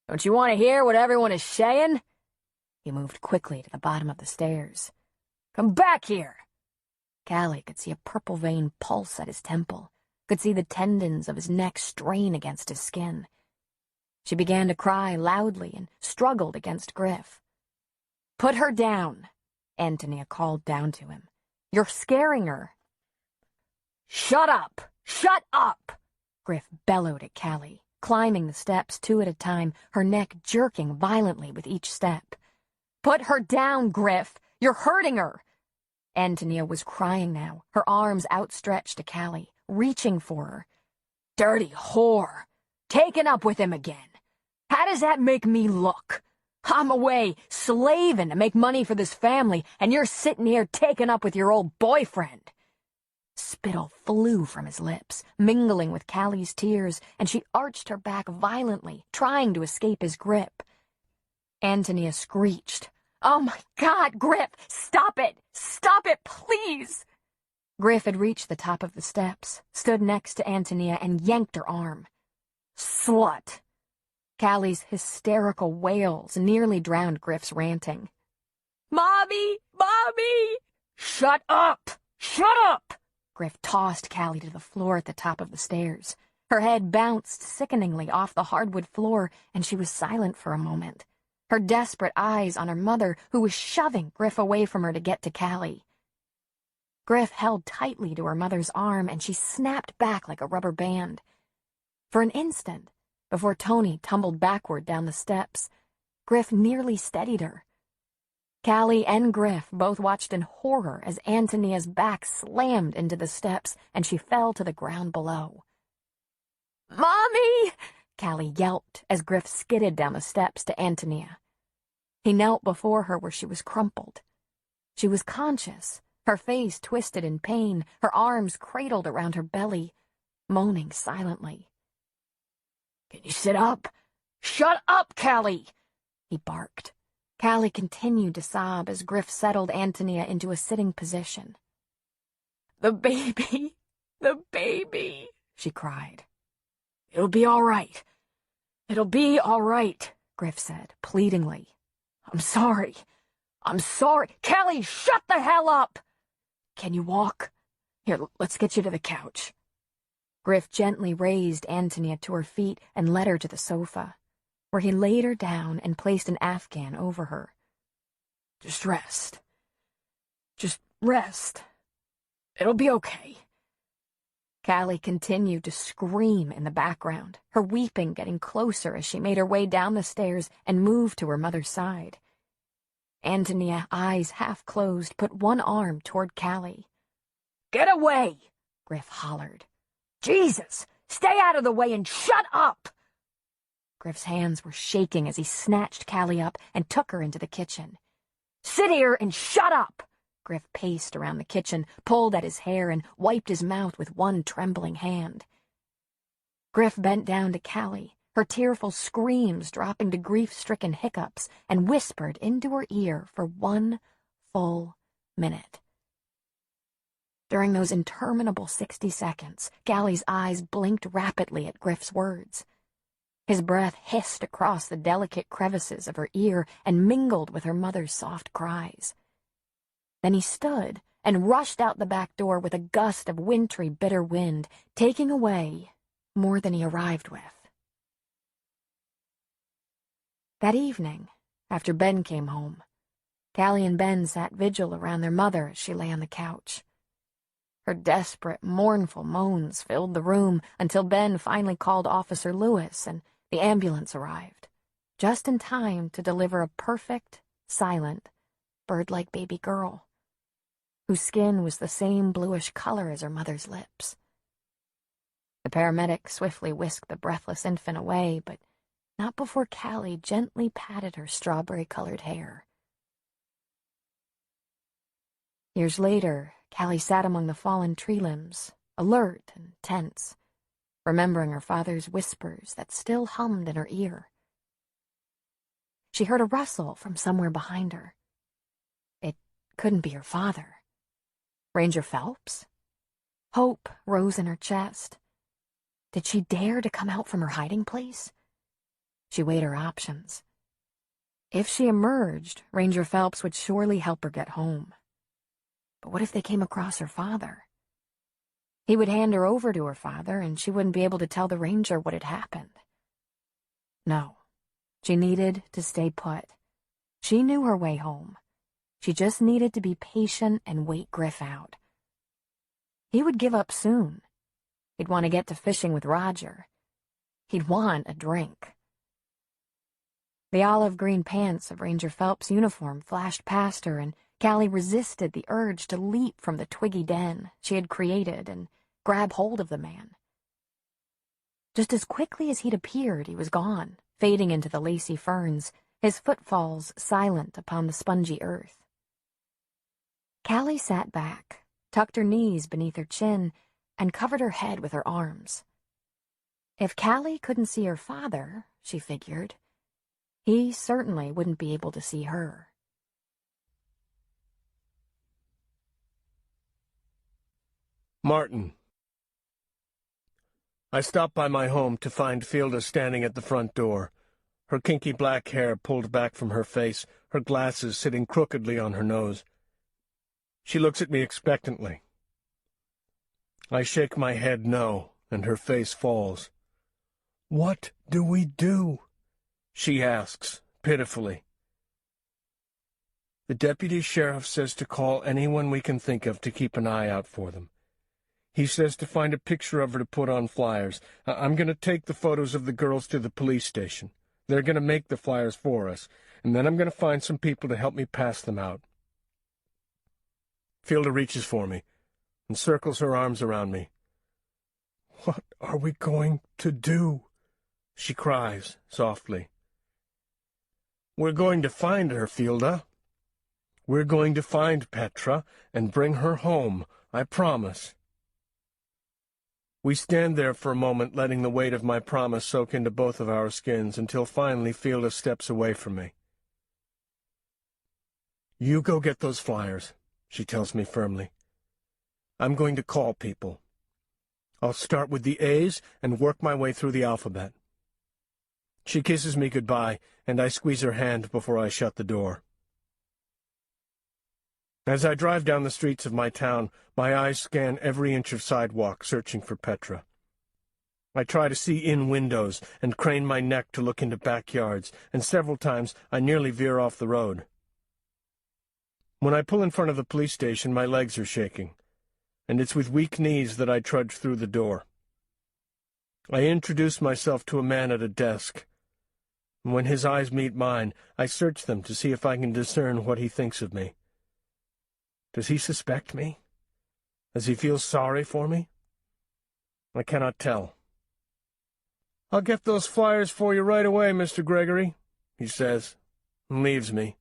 "Don't you want to hear what everyone is saying?" He moved quickly to the bottom of the stairs. "Come back here!" Callie could see a purple vein pulse at his temple, could see the tendons of his neck strain against his skin. She began to cry loudly and struggled against Griff. "Put her down," Antonia called down to him. "You're scaring her." "Shut up! Shut up!" Griff bellowed at Callie, climbing the steps 2 at a time, her neck jerking violently with each step. "Put her down, Griff! You're hurting her!" Antonia was crying now, her arms outstretched to Callie, reaching for her. "Dirty whore! Taken up with him again! How does that make me look? I'm away, slaving to make money for this family, and you're sitting here taken up with your old boyfriend." Spittle flew from his lips, mingling with Callie's tears, and she arched her back violently, trying to escape his grip. Antonia screeched. "Oh my God, Griff! Stop it! Stop it, please!" Griff had reached the top of the steps, stood next to Antonia, and yanked her arm. "Slut!" Callie's hysterical wails nearly drowned Griff's ranting. "Mommy! Mommy!" "Shut up! Shut up!" Griff tossed Callie to the floor at the top of the stairs. Her head bounced sickeningly off the hardwood floor, and she was silent for a moment, her desperate eyes on her mother, who was shoving Griff away from her to get to Callie. Griff held tightly to her mother's arm, and she snapped back like a rubber band. For an instant, before Tony tumbled backward down the steps, Griff nearly steadied her. Callie and Griff both watched in horror as Antonia's back slammed into the steps and she fell to the ground below. "Mommy!" Callie yelped as Griff skidded down the steps to Antonia. He knelt before her where she was crumpled. She was conscious, her face twisted in pain, her arms cradled around her belly, moaning silently. "Can you sit up? Shut up, Callie!" he barked. Callie continued to sob as Griff settled Antonia into a sitting position. The baby, she cried. "It'll be all right. It'll be all right," Griff said, pleadingly. I'm sorry. Callie, shut the hell up!" "Can you walk? Here, let's get you to the couch." Griff gently raised Antonia to her feet and led her to the sofa, where he laid her down and placed an Afghan over her. Just rest. It'll be okay." Callie continued to scream in the background, her weeping getting closer as she made her way down the stairs and moved to her mother's side. Antonia, eyes half closed, put one arm toward Callie. "Get away!" Griff hollered. "Jesus! Stay out of the way and shut up!" Griff's hands were shaking as he snatched Callie up and took her into the kitchen. Sit here and shut up! Griff paced around the kitchen, pulled at his hair, and wiped his mouth with one trembling hand. Griff bent down to Callie, her tearful screams dropping to grief-stricken hiccups, and whispered into her ear for 1 full minute. During those interminable 60 seconds, Callie's eyes blinked rapidly at Griff's words. His breath hissed across the delicate crevices of her ear and mingled with her mother's soft cries. Then he stood and rushed out the back door with a gust of wintry, bitter wind, taking away more than he arrived with. That evening, after Ben came home, Callie and Ben sat vigil around their mother as she lay on the couch. Her desperate, mournful moans filled the room until Ben finally called Officer Lewis and the ambulance arrived, just in time to deliver a perfect, silent, bird-like baby girl, whose skin was the same bluish color as her mother's lips. The paramedic swiftly whisked the breathless infant away, but not before Callie gently patted her strawberry-colored hair. Years later, Callie sat among the fallen tree limbs, alert and tense, remembering her father's whispers that still hummed in her ear. She heard a rustle from somewhere behind her. It couldn't be her father. Ranger Phelps? Hope rose in her chest. Did she dare to come out from her hiding place? She weighed her options. If she emerged, Ranger Phelps would surely help her get home. But what if they came across her father? He would hand her over to her father, and she wouldn't be able to tell the ranger what had happened. No, she needed to stay put. She knew her way home. She just needed to be patient and wait Griff out. He would give up soon. He'd want to get to fishing with Roger. He'd want a drink. The olive-green pants of Ranger Phelps' uniform flashed past her, and Callie resisted the urge to leap from the twiggy den she had created and grab hold of the man. Just as quickly as he'd appeared, he was gone, fading into the lacy ferns, his footfalls silent upon the spongy earth. Callie sat back, tucked her knees beneath her chin, and covered her head with her arms. If Callie couldn't see her father, she figured, he certainly wouldn't be able to see her. Martin. I stopped by my home to find Fielda standing at the front door, her kinky black hair pulled back from her face, her glasses sitting crookedly on her nose. She looks at me expectantly. I shake my head no, and her face falls. "What do we do?" she asks, pitifully. "The deputy sheriff says to call anyone we can think of to keep an eye out for them. He says to find a picture of her to put on flyers. I'm going to take the photos of the girls to the police station. They're going to make the flyers for us, and then I'm going to find some people to help me pass them out." Fielda reaches for me and circles her arms around me. "What are we going to do?" she cries softly. "We're going to find her, Fielda. We're going to find Petra and bring her home, I promise." We stand there for a moment, letting the weight of my promise soak into both of our skins, until finally Fielda steps away from me. "You go get those flyers," she tells me firmly. "I'm going to call people. I'll start with the A's and work my way through the alphabet." She kisses me goodbye, and I squeeze her hand before I shut the door. As I drive down the streets of my town, my eyes scan every inch of sidewalk, searching for Petra. I try to see in windows and crane my neck to look into backyards, and several times I nearly veer off the road. When I pull in front of the police station, my legs are shaking, and it's with weak knees that I trudge through the door. I introduce myself to a man at a desk. When his eyes meet mine, I search them to see if I can discern what he thinks of me. Does he suspect me? Does he feel sorry for me? I cannot tell. "I'll get those flyers for you right away, Mr. Gregory," he says, and leaves me.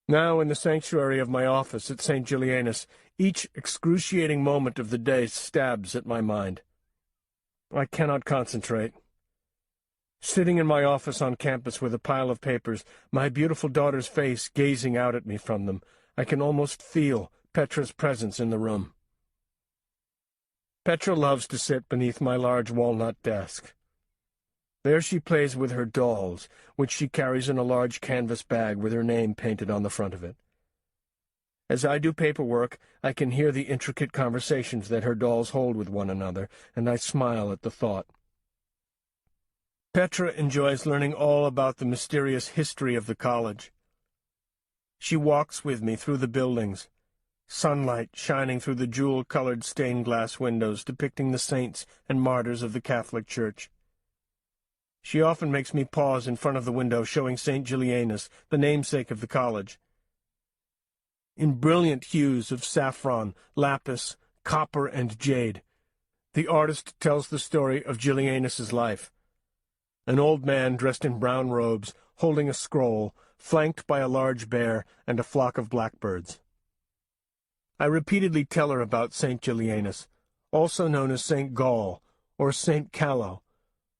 Now, in the sanctuary of my office at St. Julianus, each excruciating moment of the day stabs at my mind. I cannot concentrate. Sitting in my office on campus with a pile of papers, my beautiful daughter's face gazing out at me from them, I can almost feel Petra's presence in the room. Petra loves to sit beneath my large walnut desk. There she plays with her dolls, which she carries in a large canvas bag with her name painted on the front of it. As I do paperwork, I can hear the intricate conversations that her dolls hold with one another, and I smile at the thought. Petra enjoys learning all about the mysterious history of the college. She walks with me through the buildings, sunlight shining through the jewel-colored stained-glass windows depicting the saints and martyrs of the Catholic Church. She often makes me pause in front of the window showing St. Julianus, the namesake of the college. In brilliant hues of saffron, lapis, copper, and jade, the artist tells the story of Julianus's life. An old man dressed in brown robes, holding a scroll, flanked by a large bear and a flock of blackbirds. I repeatedly tell her about St. Julianus, also known as St. Gall, or St. Callow,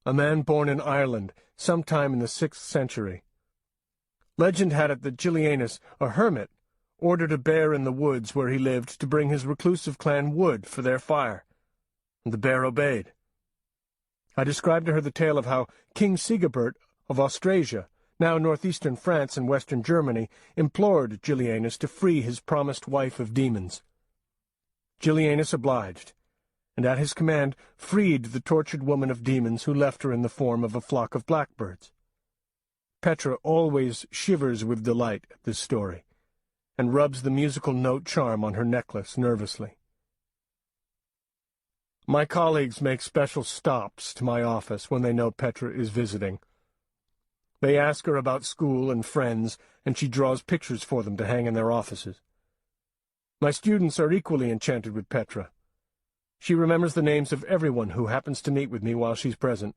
a man born in Ireland sometime in the 6th century. Legend had it that Julianus, a hermit, ordered a bear in the woods where he lived to bring his reclusive clan wood for their fire, and the bear obeyed. I described to her the tale of how King Sigebert of Austrasia, now northeastern France and western Germany, implored Julianus to free his promised wife of demons. Julianus obliged, and at his command freed the tortured woman of demons who left her in the form of a flock of blackbirds. Petra always shivers with delight at this story, and rubs the musical note charm on her necklace nervously. My colleagues make special stops to my office when they know Petra is visiting. They ask her about school and friends, and she draws pictures for them to hang in their offices. My students are equally enchanted with Petra. She remembers the names of everyone who happens to meet with me while she's present.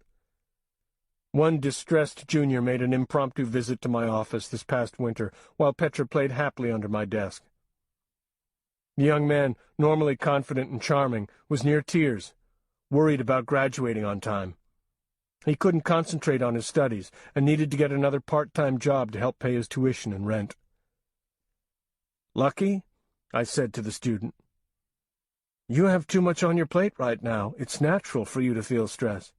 One distressed junior made an impromptu visit to my office this past winter, while Petra played happily under my desk. The young man, normally confident and charming, was near tears, worried about graduating on time. He couldn't concentrate on his studies and needed to get another part-time job to help pay his tuition and rent. "Lucky?" I said to the student. "You have too much on your plate right now. It's natural for you to feel stress."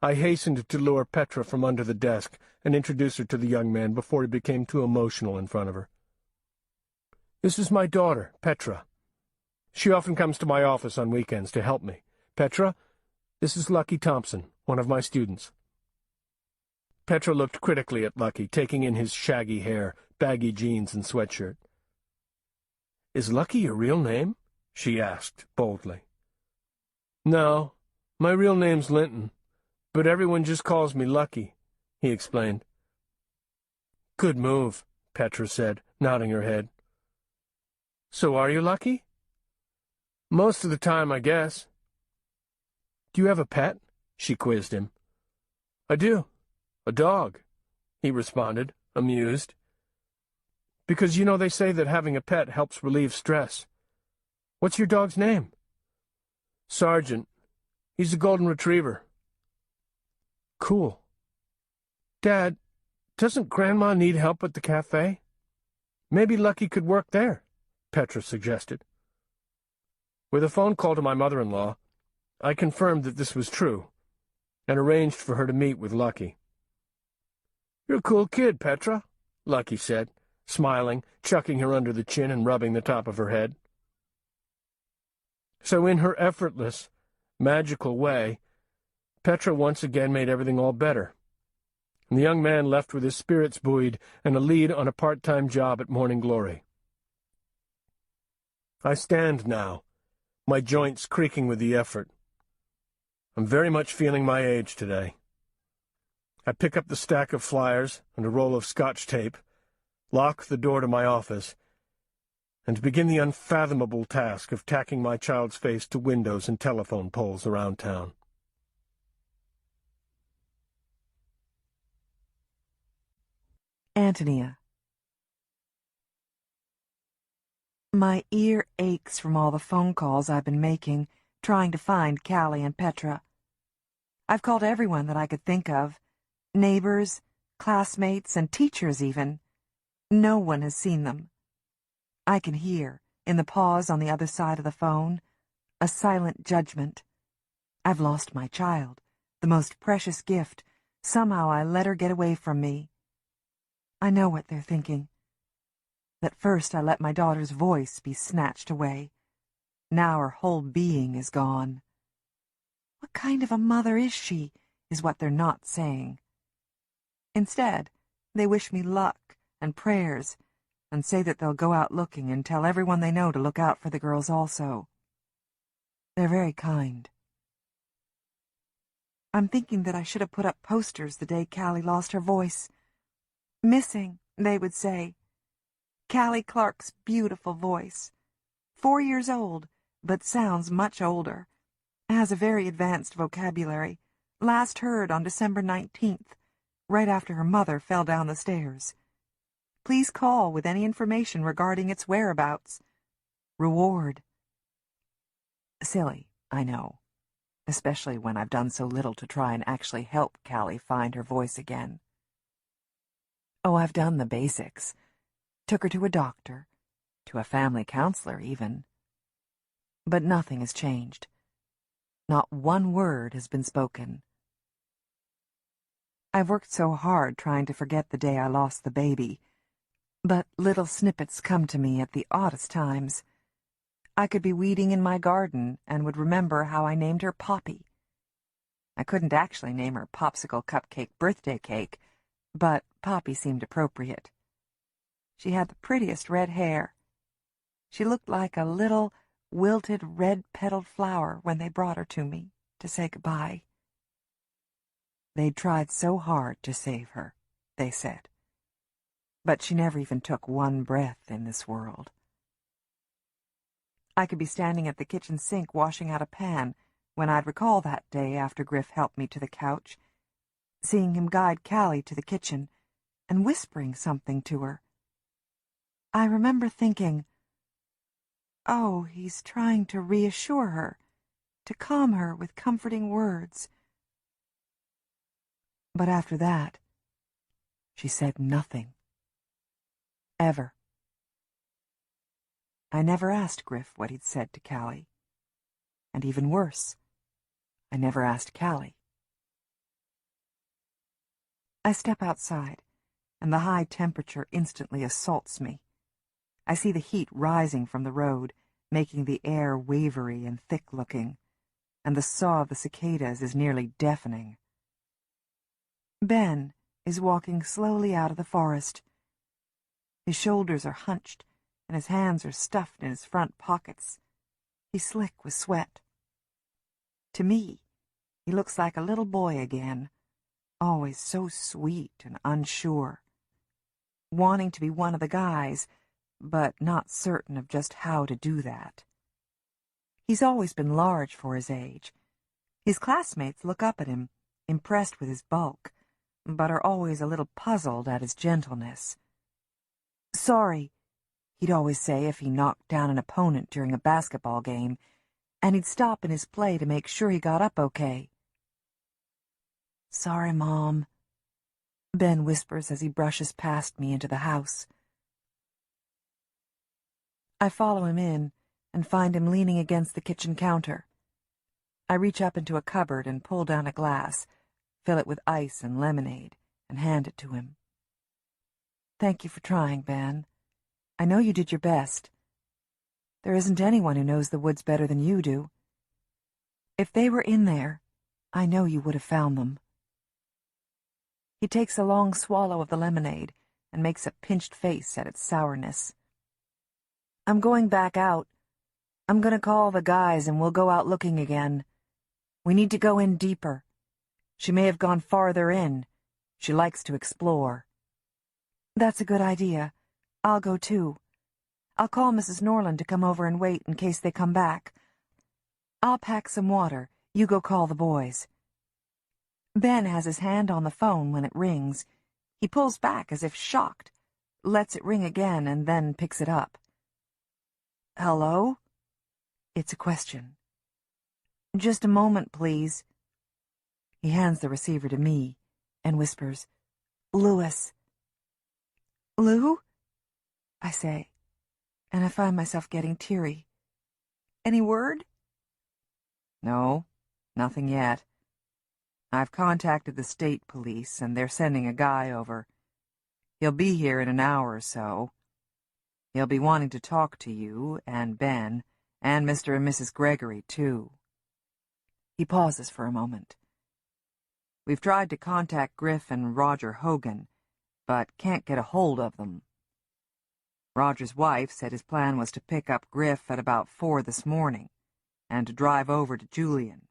I hastened to lure Petra from under the desk and introduce her to the young man before he became too emotional in front of her. "This is my daughter, Petra. She often comes to my office on weekends to help me. Petra, this is Lucky Thompson, one of my students." Petra looked critically at Lucky, taking in his shaggy hair, baggy jeans, and sweatshirt. "Is Lucky your real name?" she asked, boldly. "No, my real name's Linton, but everyone just calls me Lucky," he explained. "Good move," Petra said, nodding her head. "So are you Lucky?" "Most of the time, I guess." "Do you have a pet?" she quizzed him. "I do. A dog," he responded, amused. "Because you know they say that having a pet helps relieve stress. What's your dog's name?" "Sergeant. He's a golden retriever." "Cool. Dad, doesn't Grandma need help at the cafe? Maybe Lucky could work there," Petra suggested. With a phone call to my mother-in-law, I confirmed that this was true, and arranged for her to meet with Lucky. "You're a cool kid, Petra," Lucky said, smiling, chucking her under the chin and rubbing the top of her head. So in her effortless, magical way, Petra once again made everything all better, and the young man left with his spirits buoyed and a lead on a part-time job at Morning Glory. I stand now, my joints creaking with the effort. I'm very much feeling my age today. I pick up the stack of flyers and a roll of Scotch tape, lock the door to my office, and begin the unfathomable task of tacking my child's face to windows and telephone poles around town. Antonia. My ear aches from all the phone calls I've been making, trying to find Callie and Petra. I've called everyone that I could think of, neighbors, classmates, and teachers even. No one has seen them. I can hear, in the pause on the other side of the phone, a silent judgment. I've lost my child, the most precious gift. Somehow I let her get away from me. I know what they're thinking. That first I let my daughter's voice be snatched away. Now her whole being is gone. What kind of a mother is she, is what they're not saying. Instead, they wish me luck and prayers, and say that they'll go out looking and tell everyone they know to look out for the girls also. They're very kind. I'm thinking that I should have put up posters the day Callie lost her voice. Missing, they would say. Callie Clark's beautiful voice. 4 years old, but sounds much older. Has a very advanced vocabulary. Last heard on December 19th, right after her mother fell down the stairs. Please call with any information regarding its whereabouts. Reward. Silly, I know. Especially when I've done so little to try and actually help Callie find her voice again. Oh, I've done the basics. Took her to a doctor, to a family counselor even. But nothing has changed. Not one word has been spoken. I've worked so hard trying to forget the day I lost the baby, but little snippets come to me at the oddest times. I could be weeding in my garden and would remember how I named her Poppy. I couldn't actually name her Popsicle Cupcake Birthday Cake, but Poppy seemed appropriate. She had the prettiest red hair. She looked like a little, wilted, red-petaled flower when they brought her to me to say goodbye. They'd tried so hard to save her, they said. But she never even took one breath in this world. I could be standing at the kitchen sink washing out a pan when I'd recall that day after Griff helped me to the couch, seeing him guide Callie to the kitchen and whispering something to her. I remember thinking, oh, he's trying to reassure her, to calm her with comforting words. But after that, she said nothing. Ever. I never asked Griff what he'd said to Callie. And even worse, I never asked Callie. I step outside, and the high temperature instantly assaults me. I see the heat rising from the road, making the air wavery and thick-looking, and the saw of the cicadas is nearly deafening. Ben is walking slowly out of the forest. His shoulders are hunched, and his hands are stuffed in his front pockets. He's slick with sweat. To me, he looks like a little boy again, always so sweet and unsure, wanting to be one of the guys, but not certain of just how to do that. He's always been large for his age. His classmates look up at him, impressed with his bulk, but are always a little puzzled at his gentleness. Sorry, he'd always say if he knocked down an opponent during a basketball game, and he'd stop in his play to make sure he got up okay. Sorry, Mom, Ben whispers as he brushes past me into the house. I follow him in and find him leaning against the kitchen counter. I reach up into a cupboard and pull down a glass, fill it with ice and lemonade, and hand it to him. Thank you for trying, Ben. I know you did your best. There isn't anyone who knows the woods better than you do. If they were in there, I know you would have found them. He takes a long swallow of the lemonade and makes a pinched face at its sourness. I'm going back out. I'm going to call the guys and we'll go out looking again. We need to go in deeper. She may have gone farther in. She likes to explore. That's a good idea. I'll go too. I'll call Mrs. Norland to come over and wait in case they come back. I'll pack some water. You go call the boys. Ben has his hand on the phone when it rings. He pulls back as if shocked, lets it ring again, and then picks it up. Hello? It's a question. Just a moment, please. He hands the receiver to me and whispers, Lewis. Lou? I say, and I find myself getting teary. Any word? No, nothing yet. I've contacted the state police, and they're sending a guy over. He'll be here in an hour or so. He'll be wanting to talk to you, and Ben, and Mr. and Mrs. Gregory, too. He pauses for a moment. We've tried to contact Griff and Roger Hogan, but can't get a hold of them. Roger's wife said his plan was to pick up Griff at about 4 this morning, and to drive over to Julian.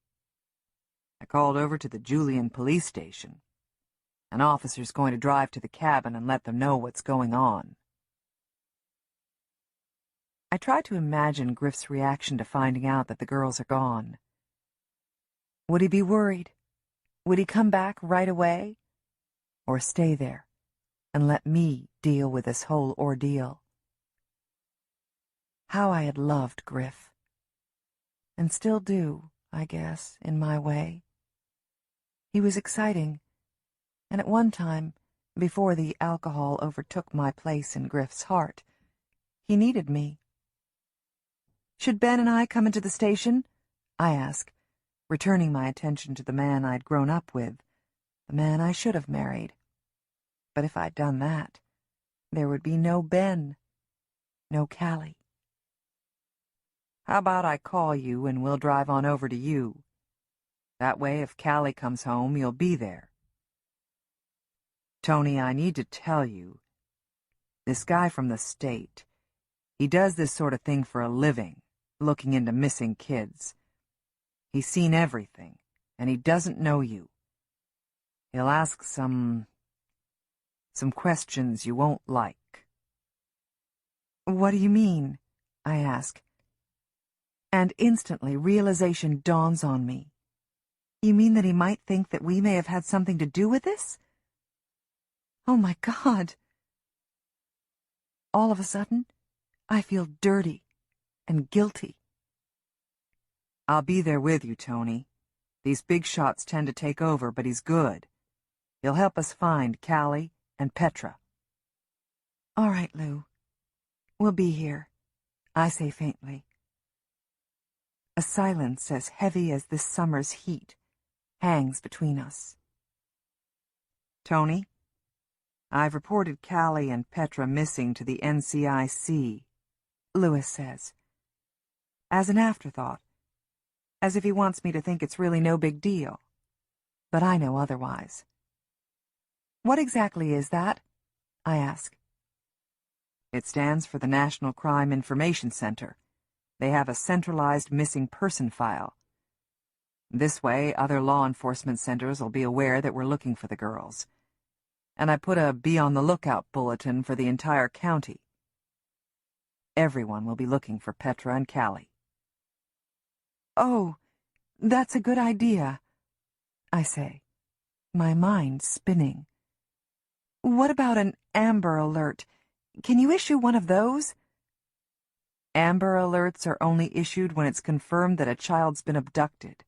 I called over to the Julian police station. An officer's going to drive to the cabin and let them know what's going on. I try to imagine Griff's reaction to finding out that the girls are gone. Would he be worried? Would he come back right away? Or stay there and let me deal with this whole ordeal? How I had loved Griff. And still do, I guess, in my way. He was exciting, and at one time, before the alcohol overtook my place in Griff's heart, he needed me. Should Ben and I come into the station? I ask, returning my attention to the man I'd grown up with, the man I should have married. But if I'd done that, there would be no Ben, no Callie. How about I call you and we'll drive on over to you? That way, if Callie comes home, you'll be there. Tony, I need to tell you, this guy from the state, he does this sort of thing for a living, looking into missing kids. He's seen everything, and he doesn't know you. He'll ask some questions you won't like. What do you mean? I ask. And instantly realization dawns on me. You mean that he might think that we may have had something to do with this? Oh my God. All of a sudden, I feel dirty and guilty. I'll be there with you, Tony. These big shots tend to take over, but he's good. He'll help us find Callie and Petra. All right, Lou. We'll be here, I say faintly. A silence as heavy as this summer's heat hangs between us. Tony, I've reported Callie and Petra missing to the NCIC, Lewis says, as an afterthought, as if he wants me to think it's really no big deal. But I know otherwise. What exactly is that? I ask. It stands for the National Crime Information Center. They have a centralized missing person file. This way, other law enforcement centers will be aware that we're looking for the girls. And I put a be on the lookout bulletin for the entire county. Everyone will be looking for Petra and Callie. Oh, that's a good idea, I say, my mind spinning. What about an Amber Alert? Can you issue one of those? Amber Alerts are only issued when it's confirmed that a child's been abducted.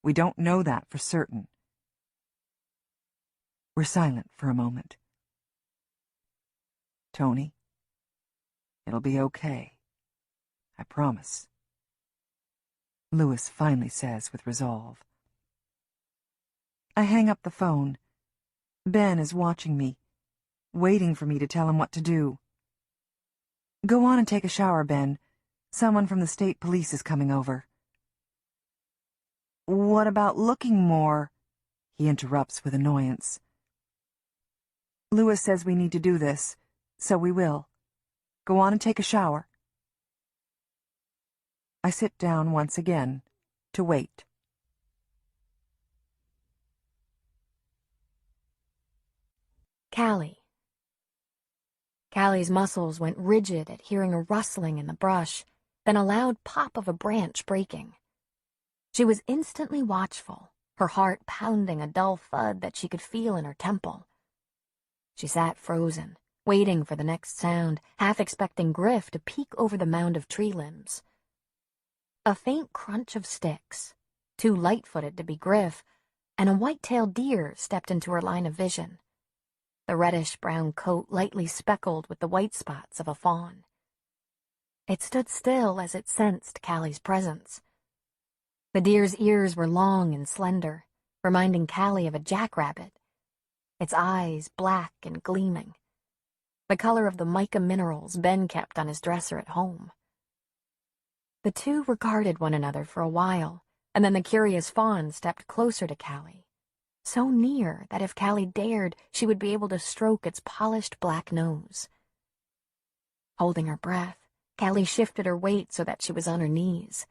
We don't know that for certain. We're silent for a moment. Tony, it'll be okay. I promise. Lewis finally says with resolve. I hang up the phone. Ben is watching me, waiting for me to tell him what to do. Go on and take a shower, Ben. Someone from the state police is coming over. What about looking more? He interrupts with annoyance. Lewis says we need to do this, so we will. Go on and take a shower. I sit down once again to wait. Callie. Callie's muscles went rigid at hearing a rustling in the brush, then a loud pop of a branch breaking. She was instantly watchful, her heart pounding a dull thud that she could feel in her temple. She sat frozen, waiting for the next sound, half expecting Griff to peek over the mound of tree limbs. A faint crunch of sticks, too light-footed to be Griff, and a white-tailed deer stepped into her line of vision, the reddish-brown coat lightly speckled with the white spots of a fawn. It stood still as it sensed Callie's presence. The deer's ears were long and slender, reminding Callie of a jackrabbit, its eyes black and gleaming, the color of the mica minerals Ben kept on his dresser at home. The two regarded one another for a while, and then the curious fawn stepped closer to Callie, so near that if Callie dared, she would be able to stroke its polished black nose. Holding her breath, Callie shifted her weight so that she was on her knees.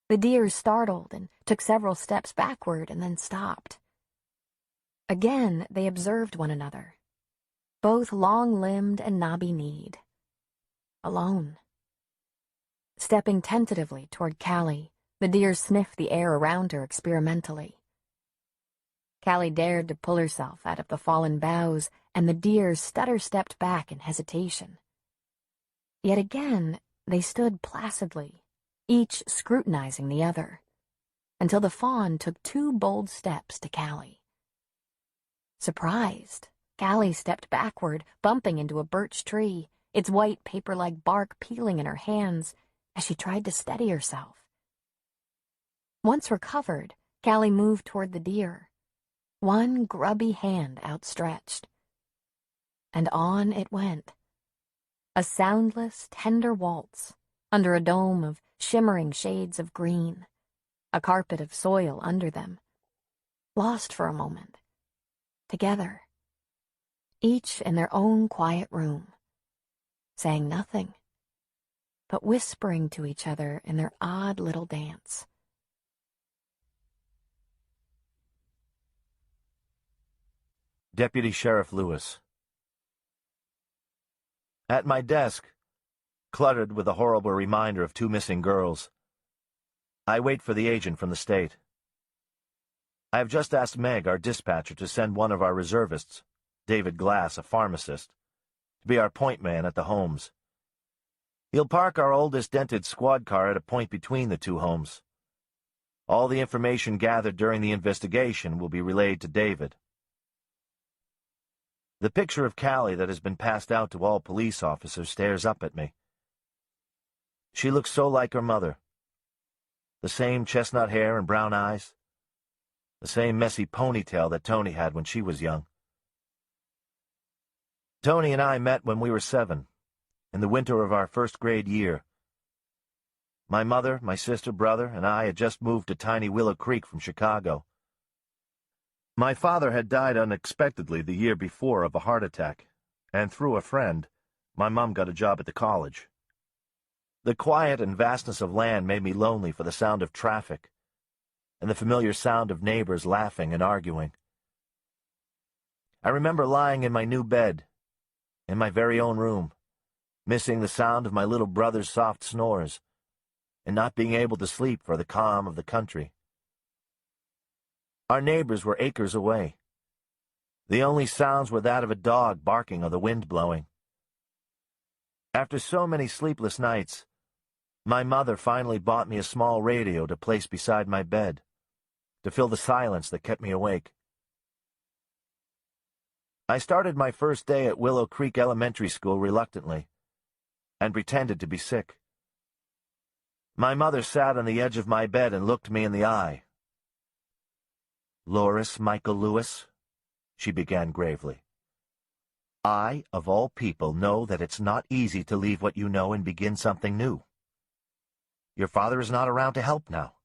The deer startled and took several steps backward and then stopped. Again, they observed one another, both long-limbed and knobby-kneed. Alone. Stepping tentatively toward Callie, the deer sniffed the air around her experimentally. Callie dared to pull herself out of the fallen boughs, and the deer stutter-stepped back in hesitation. Yet again, they stood placidly, each scrutinizing the other, until the fawn took 2 bold steps to Callie. Surprised, Callie stepped backward, bumping into a birch tree, its white paper-like bark peeling in her hands as she tried to steady herself. Once recovered, Callie moved toward the deer, one grubby hand outstretched. And on it went. A soundless, tender waltz, under a dome of shimmering shades of green, a carpet of soil under them, lost for a moment, together, each in their own quiet room, saying nothing, but whispering to each other in their odd little dance. Deputy Sheriff Lewis. At my desk, cluttered with a horrible reminder of 2 missing girls, I wait for the agent from the state. I have just asked Meg, our dispatcher, to send one of our reservists, David Glass, a pharmacist, to be our point man at the homes. He'll park our oldest dented squad car at a point between the 2 homes. All the information gathered during the investigation will be relayed to David. The picture of Callie that has been passed out to all police officers stares up at me. She looks so like her mother. The same chestnut hair and brown eyes. The same messy ponytail that Tony had when she was young. Tony and I met when we were 7, in the winter of our 1st grade year. My mother, my sister, brother, and I had just moved to tiny Willow Creek from Chicago. My father had died unexpectedly the year before of a heart attack, and through a friend, my mom got a job at the college. The quiet and vastness of land made me lonely for the sound of traffic, and the familiar sound of neighbors laughing and arguing. I remember lying in my new bed, in my very own room, missing the sound of my little brother's soft snores, and not being able to sleep for the calm of the country. Our neighbors were acres away. The only sounds were that of a dog barking or the wind blowing. After so many sleepless nights, my mother finally bought me a small radio to place beside my bed, to fill the silence that kept me awake. I started my first day at Willow Creek Elementary School reluctantly, and pretended to be sick. My mother sat on the edge of my bed and looked me in the eye. "Loris Michael Lewis," she began gravely, "I, of all people, know that it's not easy to leave what you know and begin something new. Your father is not around to help now.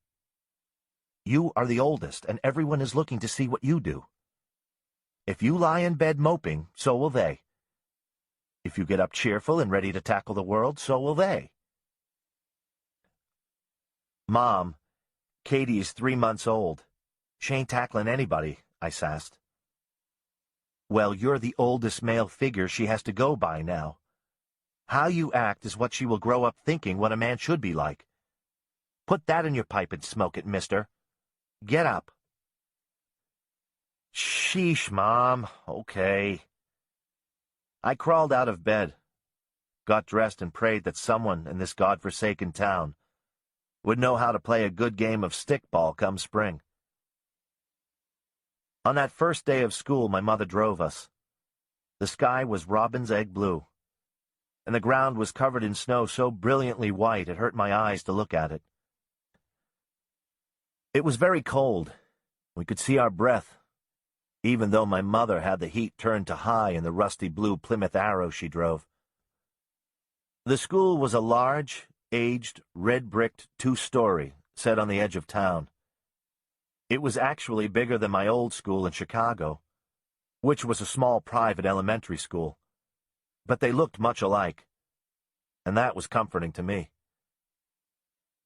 You are the oldest, and everyone is looking to see what you do. If you lie in bed moping, so will they. If you get up cheerful and ready to tackle the world, so will they." "Mom, Katie is 3 months old. She ain't tackling anybody," I sassed. "Well, you're the oldest male figure she has to go by now. How you act is what she will grow up thinking what a man should be like. Put that in your pipe and smoke it, mister. Get up." "Sheesh, Mom. Okay." I crawled out of bed, got dressed, and prayed that someone in this godforsaken town would know how to play a good game of stickball come spring. On that first day of school, my mother drove us. The sky was robin's egg blue, and the ground was covered in snow so brilliantly white it hurt my eyes to look at it. It was very cold. We could see our breath, even though my mother had the heat turned to high in the rusty blue Plymouth Arrow she drove. The school was a large, aged, red-bricked two-story set on the edge of town. It was actually bigger than my old school in Chicago, which was a small private elementary school, but they looked much alike, and that was comforting to me.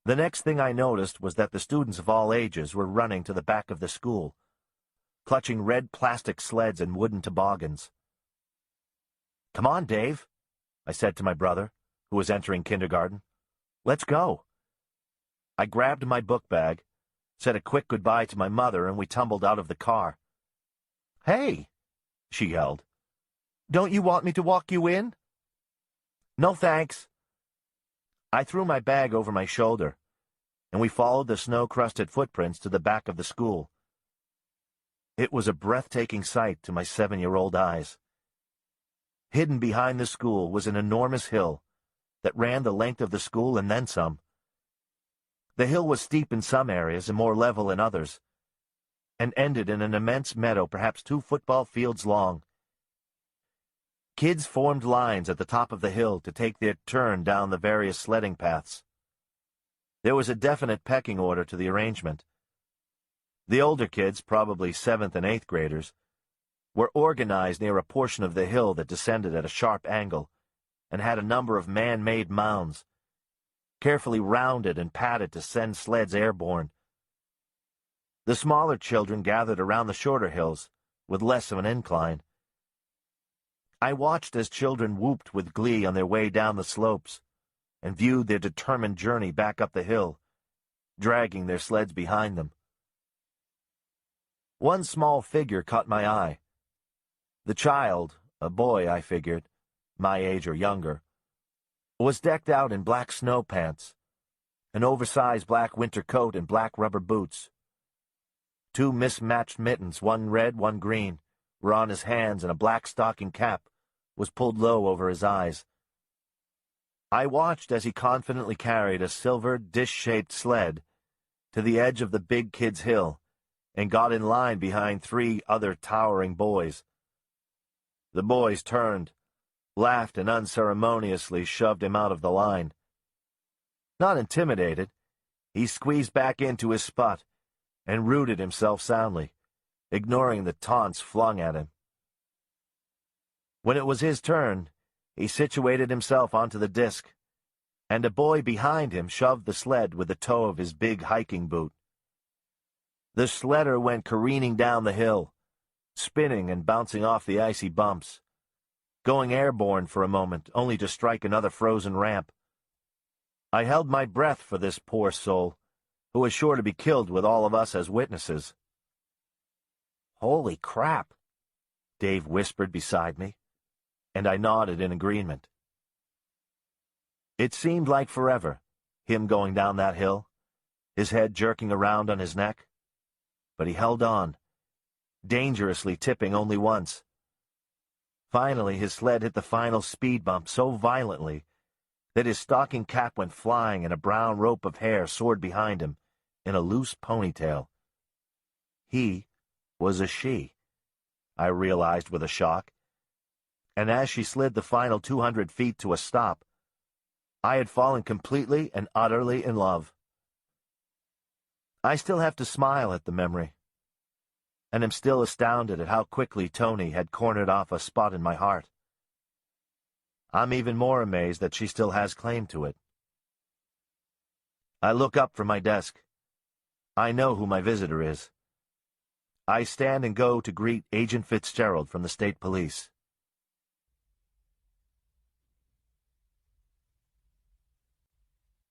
The next thing I noticed was that the students of all ages were running to the back of the school, clutching red plastic sleds and wooden toboggans. "Come on, Dave," I said to my brother, who was entering kindergarten. "Let's go." I grabbed my book bag, said a quick goodbye to my mother, and we tumbled out of the car. "Hey," she yelled, "don't you want me to walk you in?" "No, thanks." I threw my bag over my shoulder, and we followed the snow-crusted footprints to the back of the school. It was a breathtaking sight to my 7-year-old eyes. Hidden behind the school was an enormous hill that ran the length of the school and then some. The hill was steep in some areas and more level in others, and ended in an immense meadow perhaps 2 football fields long. Kids formed lines at the top of the hill to take their turn down the various sledding paths. There was a definite pecking order to the arrangement. The older kids, probably 7th and 8th graders, were organized near a portion of the hill that descended at a sharp angle and had a number of man-made mounds, carefully rounded and padded to send sleds airborne. The smaller children gathered around the shorter hills, with less of an incline. I watched as children whooped with glee on their way down the slopes, and viewed their determined journey back up the hill, dragging their sleds behind them. One small figure caught my eye. The child, a boy, I figured, my age or younger, was decked out in black snow pants, an oversized black winter coat, and black rubber boots. 2 mismatched mittens, one red, one green, were on his hands, and a black stocking cap was pulled low over his eyes. I watched as he confidently carried a silver, dish-shaped sled to the edge of the big kid's hill and got in line behind 3 other towering boys. The boys turned, laughed, and unceremoniously shoved him out of the line. Not intimidated, he squeezed back into his spot and rooted himself soundly, ignoring the taunts flung at him. When it was his turn, he situated himself onto the disc, and a boy behind him shoved the sled with the toe of his big hiking boot. The sledder went careening down the hill, spinning and bouncing off the icy bumps, going airborne for a moment, only to strike another frozen ramp. I held my breath for this poor soul, who was sure to be killed with all of us as witnesses. "Holy crap," Dave whispered beside me, and I nodded in agreement. It seemed like forever, him going down that hill, his head jerking around on his neck. But he held on, dangerously tipping only once. Finally, his sled hit the final speed bump so violently that his stocking cap went flying and a brown rope of hair soared behind him in a loose ponytail. He was a she, I realized with a shock, and as she slid the final 200 feet to a stop, I had fallen completely and utterly in love. I still have to smile at the memory, and am still astounded at how quickly Tony had cornered off a spot in my heart. I'm even more amazed that she still has claim to it. I look up from my desk. I know who my visitor is. I stand and go to greet Agent Fitzgerald from the State Police.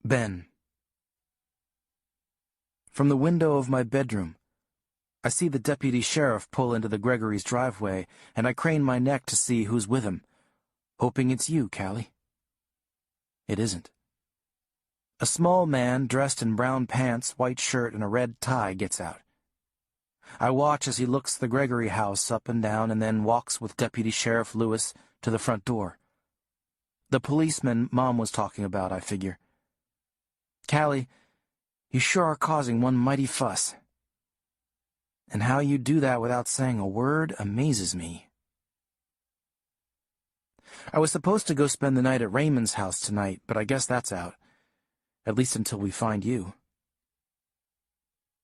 Ben. From the window of my bedroom, I see the deputy sheriff pull into the Gregory's driveway, and I crane my neck to see who's with him, hoping it's you, Callie. It isn't. A small man dressed in brown pants, white shirt, and a red tie gets out. I watch as he looks the Gregory house up and down and then walks with Deputy Sheriff Lewis to the front door. The policeman Mom was talking about, I figure. Callie, you sure are causing one mighty fuss. And how you do that without saying a word amazes me. I was supposed to go spend the night at Raymond's house tonight, but I guess that's out. At least until we find you.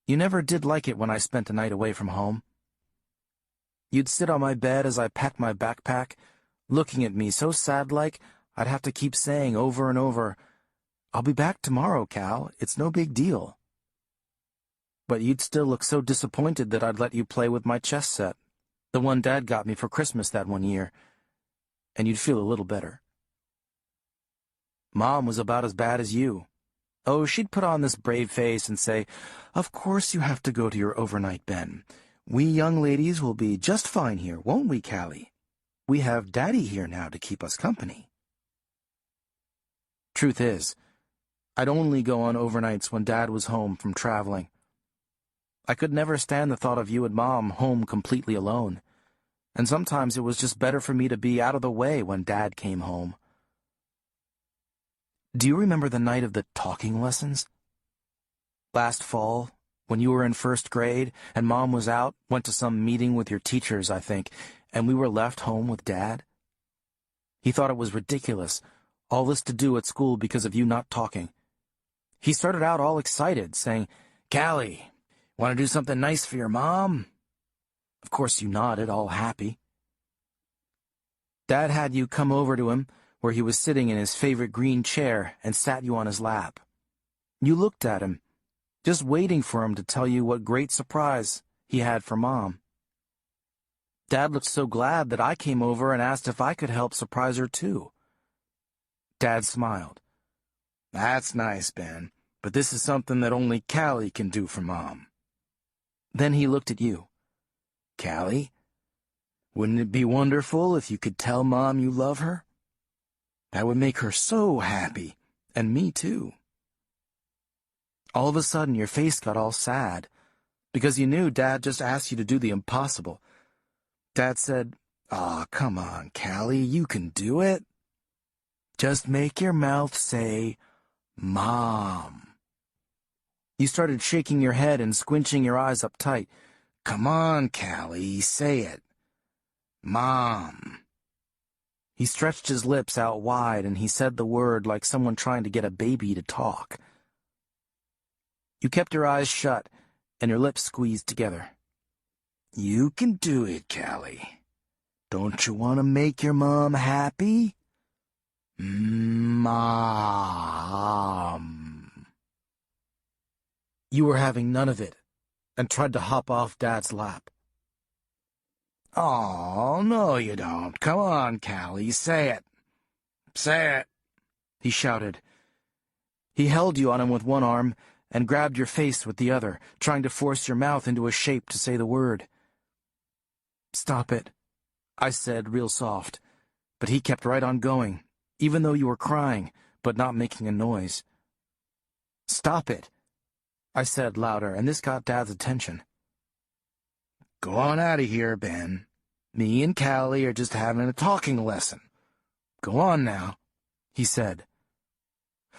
You never did like it when I spent a night away from home. You'd sit on my bed as I packed my backpack, looking at me so sad-like I'd have to keep saying over and over, "I'll be back tomorrow, Cal. It's no big deal." But you'd still look so disappointed that I'd let you play with my chess set, the one Dad got me for Christmas that one year, and you'd feel a little better. Mom was about as bad as you. Oh, she'd put on this brave face and say, "Of course you have to go to your overnight, Ben. We young ladies will be just fine here, won't we, Callie? We have Daddy here now to keep us company." Truth is, I'd only go on overnights when Dad was home from traveling. I could never stand the thought of you and Mom home completely alone, and sometimes it was just better for me to be out of the way when Dad came home. Do you remember the night of the talking lessons? Last fall, when you were in first grade and Mom was out, went to some meeting with your teachers, I think, and we were left home with Dad? He thought it was ridiculous, all this to do at school because of you not talking. He started out all excited, saying, "Callie, want to do something nice for your mom?" Of course you nodded, all happy. Dad had you come over to him, where he was sitting in his favorite green chair, and sat you on his lap. You looked at him, just waiting for him to tell you what great surprise he had for Mom. Dad looked so glad that I came over and asked if I could help surprise her too. Dad smiled. "That's nice, Ben, but this is something that only Callie can do for Mom." Then he looked at you. "Callie, wouldn't it be wonderful if you could tell Mom you love her? That would make her so happy, and me too." All of a sudden, your face got all sad, because you knew Dad just asked you to do the impossible. Dad said, "Aw, come on, Callie, you can do it. Just make your mouth say, Mom." You started shaking your head and squinching your eyes up tight. "Come on, Callie, say it. Mom." He stretched his lips out wide, and he said the word like someone trying to get a baby to talk. You kept your eyes shut, and your lips squeezed together. "You can do it, Callie. Don't you want to make your Mom happy? Mom." You were having none of it, and tried to hop off Dad's lap. "Oh, no you don't. Come on, Callie, say it. Say it," he shouted. He held you on him with one arm and grabbed your face with the other, trying to force your mouth into a shape to say the word. "Stop it," I said real soft, but he kept right on going, even though you were crying, but not making a noise. "Stop it," I said louder, and this got Dad's attention. "Go on out of here, Ben. Me and Callie are just having a talking lesson. Go on now," he said.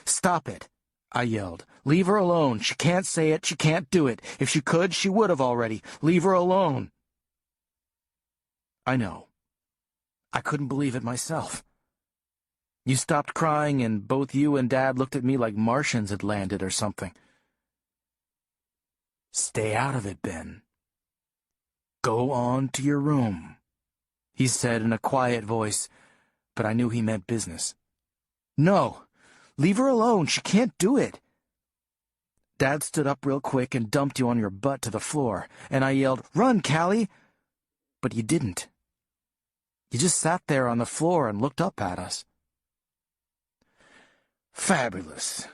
"Stop it," I yelled. "Leave her alone. She can't say it. She can't do it. If she could, she would have already. Leave her alone." I know. I couldn't believe it myself. You stopped crying, and both you and Dad looked at me like Martians had landed or something. "Stay out of it, Ben. Go on to your room," he said in a quiet voice, but I knew he meant business. "No, leave her alone. She can't do it." Dad stood up real quick and dumped you on your butt to the floor, and I yelled, "Run, Callie!" But you didn't. You just sat there on the floor and looked up at us. "Fabulous,"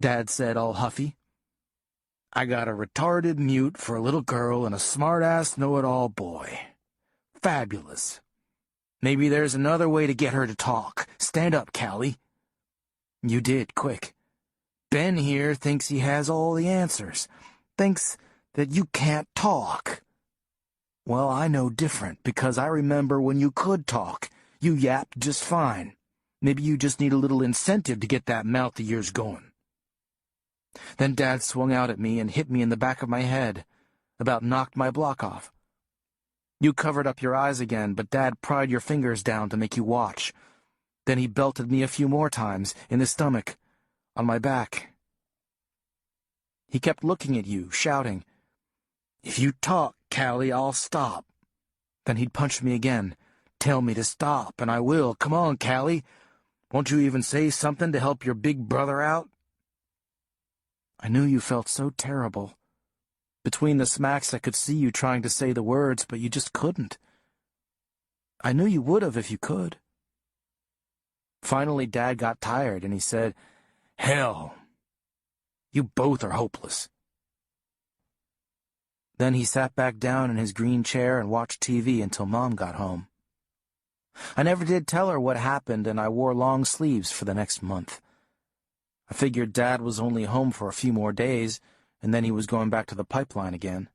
Dad said, all huffy. "I got a retarded mute for a little girl and a smart-ass know-it-all boy. Fabulous. Maybe there's another way to get her to talk. Stand up, Callie. You did, quick. Ben here thinks he has all the answers. Thinks that you can't talk. Well, I know different, because I remember when you could talk. You yapped just fine. Maybe you just need a little incentive to get that mouth of yours going. Then Dad swung out at me and hit me in the back of my head. About knocked my block off. You covered up your eyes again, but Dad pried your fingers down to make you watch. Then he belted me a few more times, in the stomach, on my back. He kept looking at you, shouting, "If you talk, Callie, I'll stop." Then he'd punch me again, tell me to stop, and I will. Come on, Callie. Won't you even say something to help your big brother out? I knew you felt so terrible. Between the smacks I could see you trying to say the words, but you just couldn't. I knew you would have if you could. Finally, Dad got tired, and he said, "Hell, you both are hopeless." Then he sat back down in his green chair and watched TV until Mom got home. I never did tell her what happened, and I wore long sleeves for the next month. I figured Dad was only home for a few more days, and then he was going back to the pipeline again.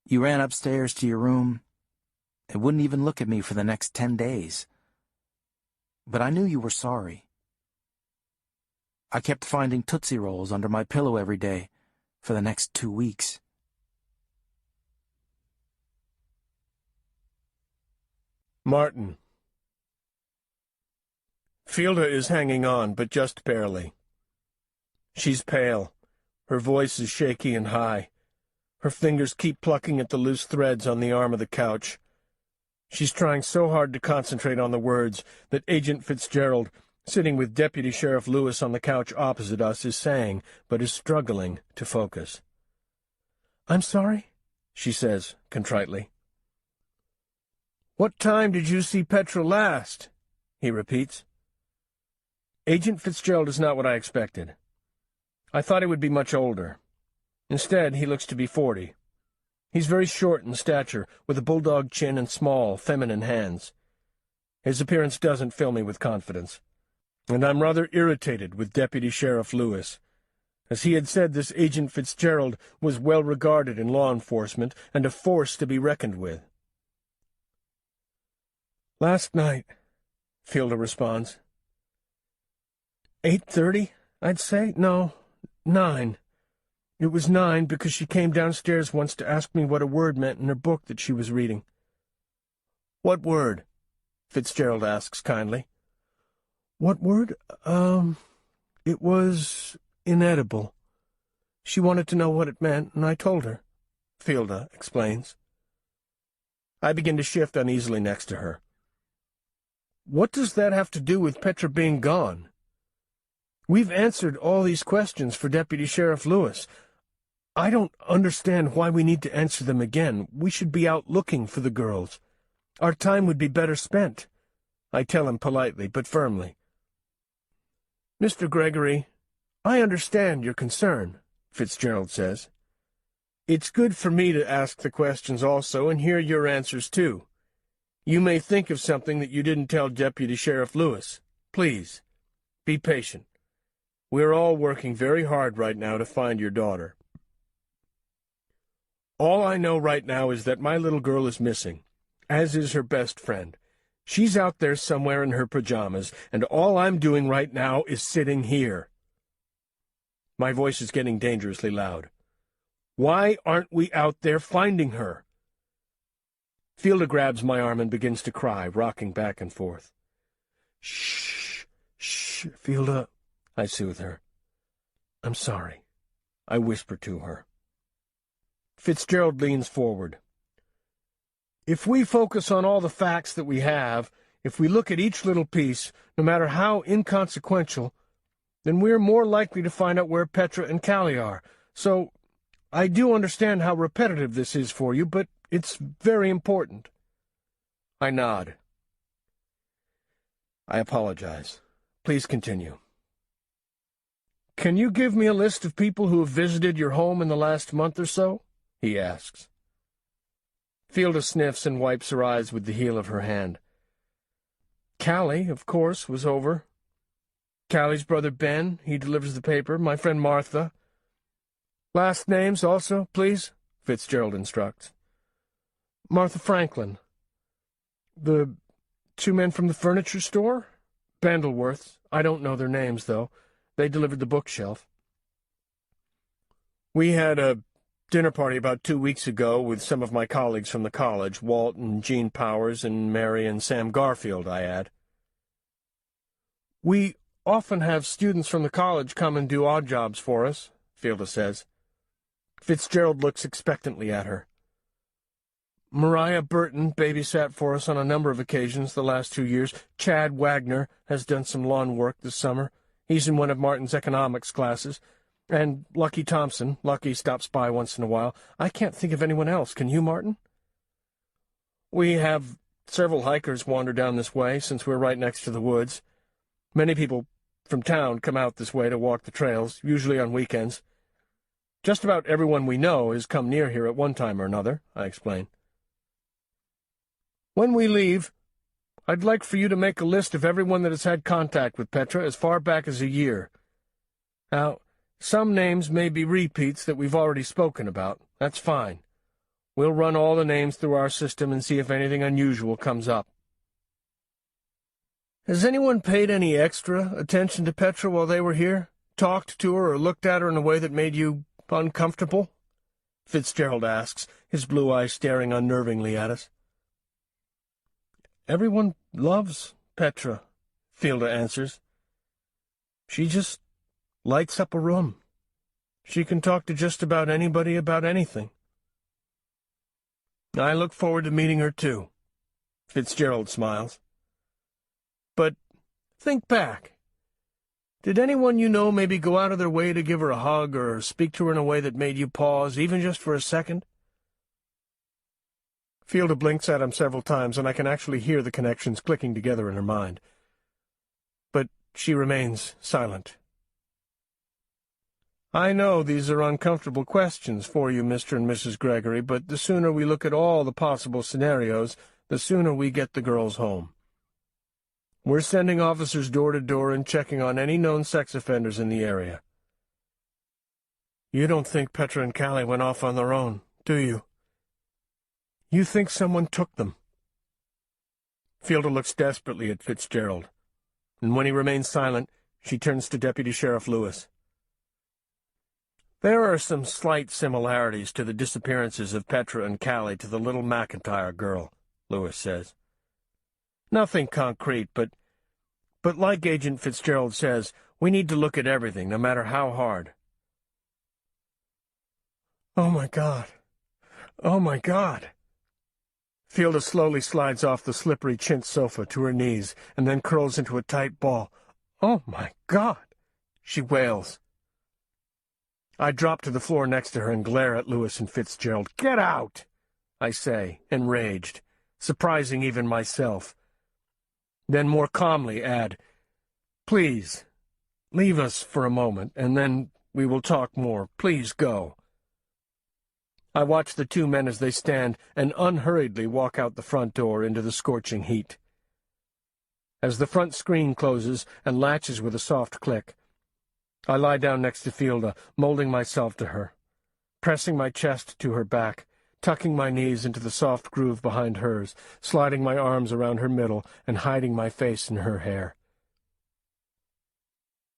You ran upstairs to your room and wouldn't even look at me for the next 10 days. But I knew you were sorry. I kept finding Tootsie Rolls under my pillow every day for the next 2 weeks. Martin. Fielda is hanging on, but just barely. She's pale. Her voice is shaky and high. Her fingers keep plucking at the loose threads on the arm of the couch. She's trying so hard to concentrate on the words that Agent Fitzgerald, sitting with Deputy Sheriff Lewis on the couch opposite us, is saying, but is struggling to focus. "I'm sorry," she says, contritely. "What time did you see Petra last?" he repeats. Agent Fitzgerald is not what I expected. I thought he would be much older. Instead, he looks to be 40. He's very short in stature, with a bulldog chin and small, feminine hands. His appearance doesn't fill me with confidence, and I'm rather irritated with Deputy Sheriff Lewis, as he had said this Agent Fitzgerald was well regarded in law enforcement and a force to be reckoned with. "Last night," Fielda responds. 8:30, I'd say. No, 9. It was 9 because she came downstairs once to ask me what a word meant in her book that she was reading. "What word?" Fitzgerald asks kindly. "What word? It was inedible. She wanted to know what it meant, and I told her," Fielda explains. I begin to shift uneasily next to her. "What does that have to do with Petra being gone? We've answered all these questions for Deputy Sheriff Lewis. I don't understand why we need to answer them again. We should be out looking for the girls. Our time would be better spent," I tell him politely but firmly. "Mr. Gregory, I understand your concern," Fitzgerald says. "It's good for me to ask the questions also and hear your answers too. You may think of something that you didn't tell Deputy Sheriff Lewis. Please, be patient. We're all working very hard right now to find your daughter. All I know right now is that my little girl is missing, as is her best friend. She's out there somewhere in her pajamas, and all I'm doing right now is sitting here." My voice is getting dangerously loud. "Why aren't we out there finding her?" Fielda grabs my arm and begins to cry, rocking back and forth. "Shh, shh, Fielda," I soothe her. "I'm sorry," I whisper to her. Fitzgerald leans forward. "If we focus on all the facts that we have, if we look at each little piece, no matter how inconsequential, then we're more likely to find out where Petra and Callie are. So, I do understand how repetitive this is for you, but it's very important." I nod. I apologize. Please continue. "Can you give me a list of people who have visited your home in the last month or so?" he asks. Fielda sniffs and wipes her eyes with the heel of her hand. Callie, of course, was over. Callie's brother Ben, he delivers the paper. My friend Martha. Last names also, please, Fitzgerald instructs. Martha Franklin. The two men from the furniture store? Bandleworths. I don't know their names, though. They delivered the bookshelf. We had a dinner party about 2 weeks ago with some of my colleagues from the college, Walt and Jean Powers and Mary and Sam Garfield, I add. We often have students from the college come and do odd jobs for us, Fielda says. Fitzgerald looks expectantly at her. Mariah Burton babysat for us on a number of occasions the last 2 years. Chad Wagner has done some lawn work this summer. He's in one of Martin's economics classes. And Lucky Thompson. Lucky stops by once in a while. I can't think of anyone else. Can you, Martin? We have several hikers wander down this way, since we're right next to the woods. Many people from town come out this way to walk the trails, usually on weekends. Just about everyone we know has come near here at one time or another, I explain. When we leave, I'd like for you to make a list of everyone that has had contact with Petra as far back as a year. Now, some names may be repeats that we've already spoken about. That's fine. We'll run all the names through our system and see if anything unusual comes up. Has anyone paid any extra attention to Petra while they were here? Talked to her or looked at her in a way that made you uncomfortable? Fitzgerald asks, his blue eyes staring unnervingly at us. Everyone loves Petra, Fielda answers. She just lights up a room. She can talk to just about anybody about anything. I look forward to meeting her, too. Fitzgerald smiles. But think back. Did anyone you know maybe go out of their way to give her a hug or speak to her in a way that made you pause, even just for a second? Fielda blinks at him several times, and I can actually hear the connections clicking together in her mind. But she remains silent. I know these are uncomfortable questions for you, Mr. and Mrs. Gregory, but the sooner we look at all the possible scenarios, the sooner we get the girls home. We're sending officers door to door and checking on any known sex offenders in the area. You don't think Petra and Callie went off on their own, do you? You think someone took them? Fielda looks desperately at Fitzgerald, and when he remains silent, she turns to Deputy Sheriff Lewis. There are some slight similarities to the disappearances of Petra and Callie to the little McIntyre girl, Lewis says. Nothing concrete, but like Agent Fitzgerald says, we need to look at everything, no matter how hard. Oh, my God. Oh, my God. Fielda slowly slides off the slippery chintz sofa to her knees and then curls into a tight ball. Oh, my God, she wails. I drop to the floor next to her and glare at Lewis and Fitzgerald. Get out, I say, enraged, surprising even myself. Then more calmly add, please, leave us for a moment, and then we will talk more. Please go. I watch the two men as they stand and unhurriedly walk out the front door into the scorching heat. As the front screen closes and latches with a soft click, I lie down next to Fielda, molding myself to her, pressing my chest to her back, tucking my knees into the soft groove behind hers, sliding my arms around her middle and hiding my face in her hair.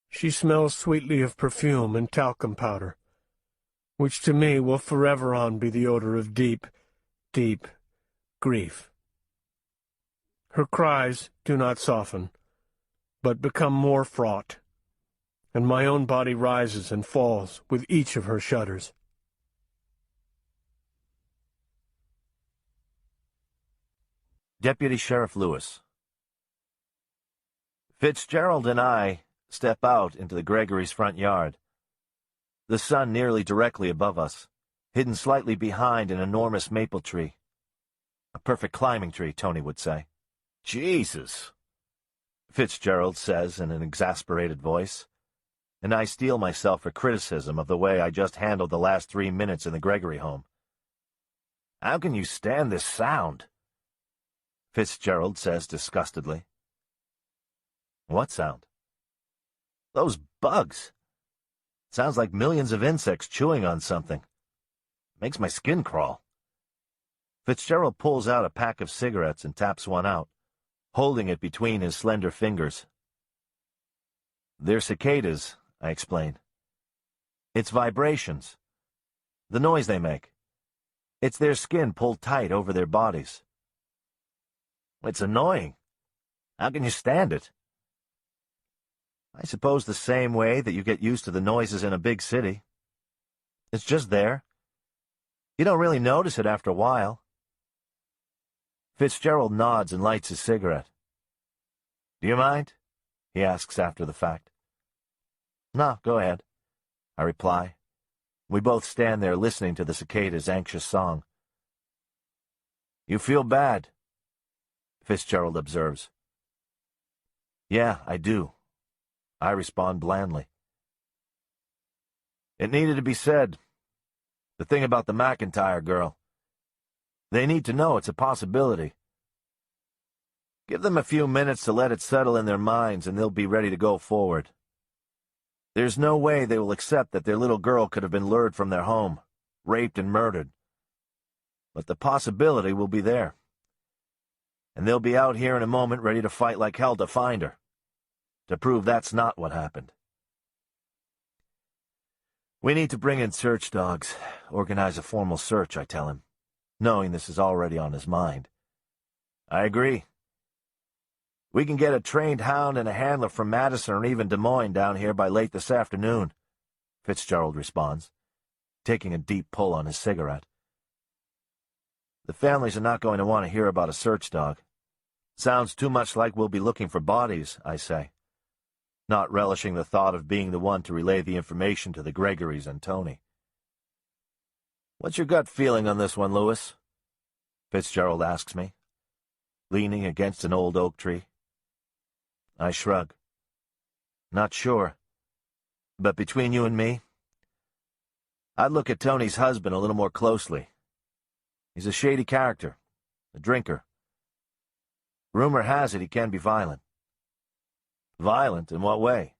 She smells sweetly of perfume and talcum powder, which to me will forever on be the odor of deep, deep grief. Her cries do not soften, but become more fraught, and my own body rises and falls with each of her shudders. Deputy Sheriff Lewis. Fitzgerald and I step out into the Gregory's front yard. The sun nearly directly above us, hidden slightly behind an enormous maple tree. A perfect climbing tree, Tony would say. Jesus, Fitzgerald says in an exasperated voice, and I steel myself for criticism of the way I just handled the last 3 minutes in the Gregory home. How can you stand this sound? Fitzgerald says disgustedly. What sound? Those bugs. Sounds like millions of insects chewing on something. Makes my skin crawl. Fitzgerald pulls out a pack of cigarettes and taps one out, holding it between his slender fingers. They're cicadas, I explain. It's vibrations. The noise they make. It's their skin pulled tight over their bodies. It's annoying. How can you stand it? I suppose the same way that you get used to the noises in a big city. It's just there. You don't really notice it after a while. Fitzgerald nods and lights his cigarette. Do you mind? He asks after the fact. No, go ahead, I reply. We both stand there listening to the cicada's anxious song. You feel bad, Fitzgerald observes. Yeah, I do. I respond blandly. It needed to be said. The thing about the McIntyre girl. They need to know it's a possibility. Give them a few minutes to let it settle in their minds, and they'll be ready to go forward. There's no way they will accept that their little girl could have been lured from their home, raped and murdered. But the possibility will be there. And they'll be out here in a moment ready to fight like hell to find her, to prove that's not what happened. We need to bring in search dogs, organize a formal search, I tell him, knowing this is already on his mind. I agree. We can get a trained hound and a handler from Madison or even Des Moines down here by late this afternoon, Fitzgerald responds, taking a deep pull on his cigarette. The families are not going to want to hear about a search dog. Sounds too much like we'll be looking for bodies, I say, not relishing the thought of being the one to relay the information to the Gregorys and Tony. What's your gut feeling on this one, Lewis? Fitzgerald asks me, leaning against an old oak tree. I shrug. Not sure. But between you and me, I'd look at Tony's husband a little more closely. He's a shady character, a drinker. Rumor has it he can be violent. Violent in what way?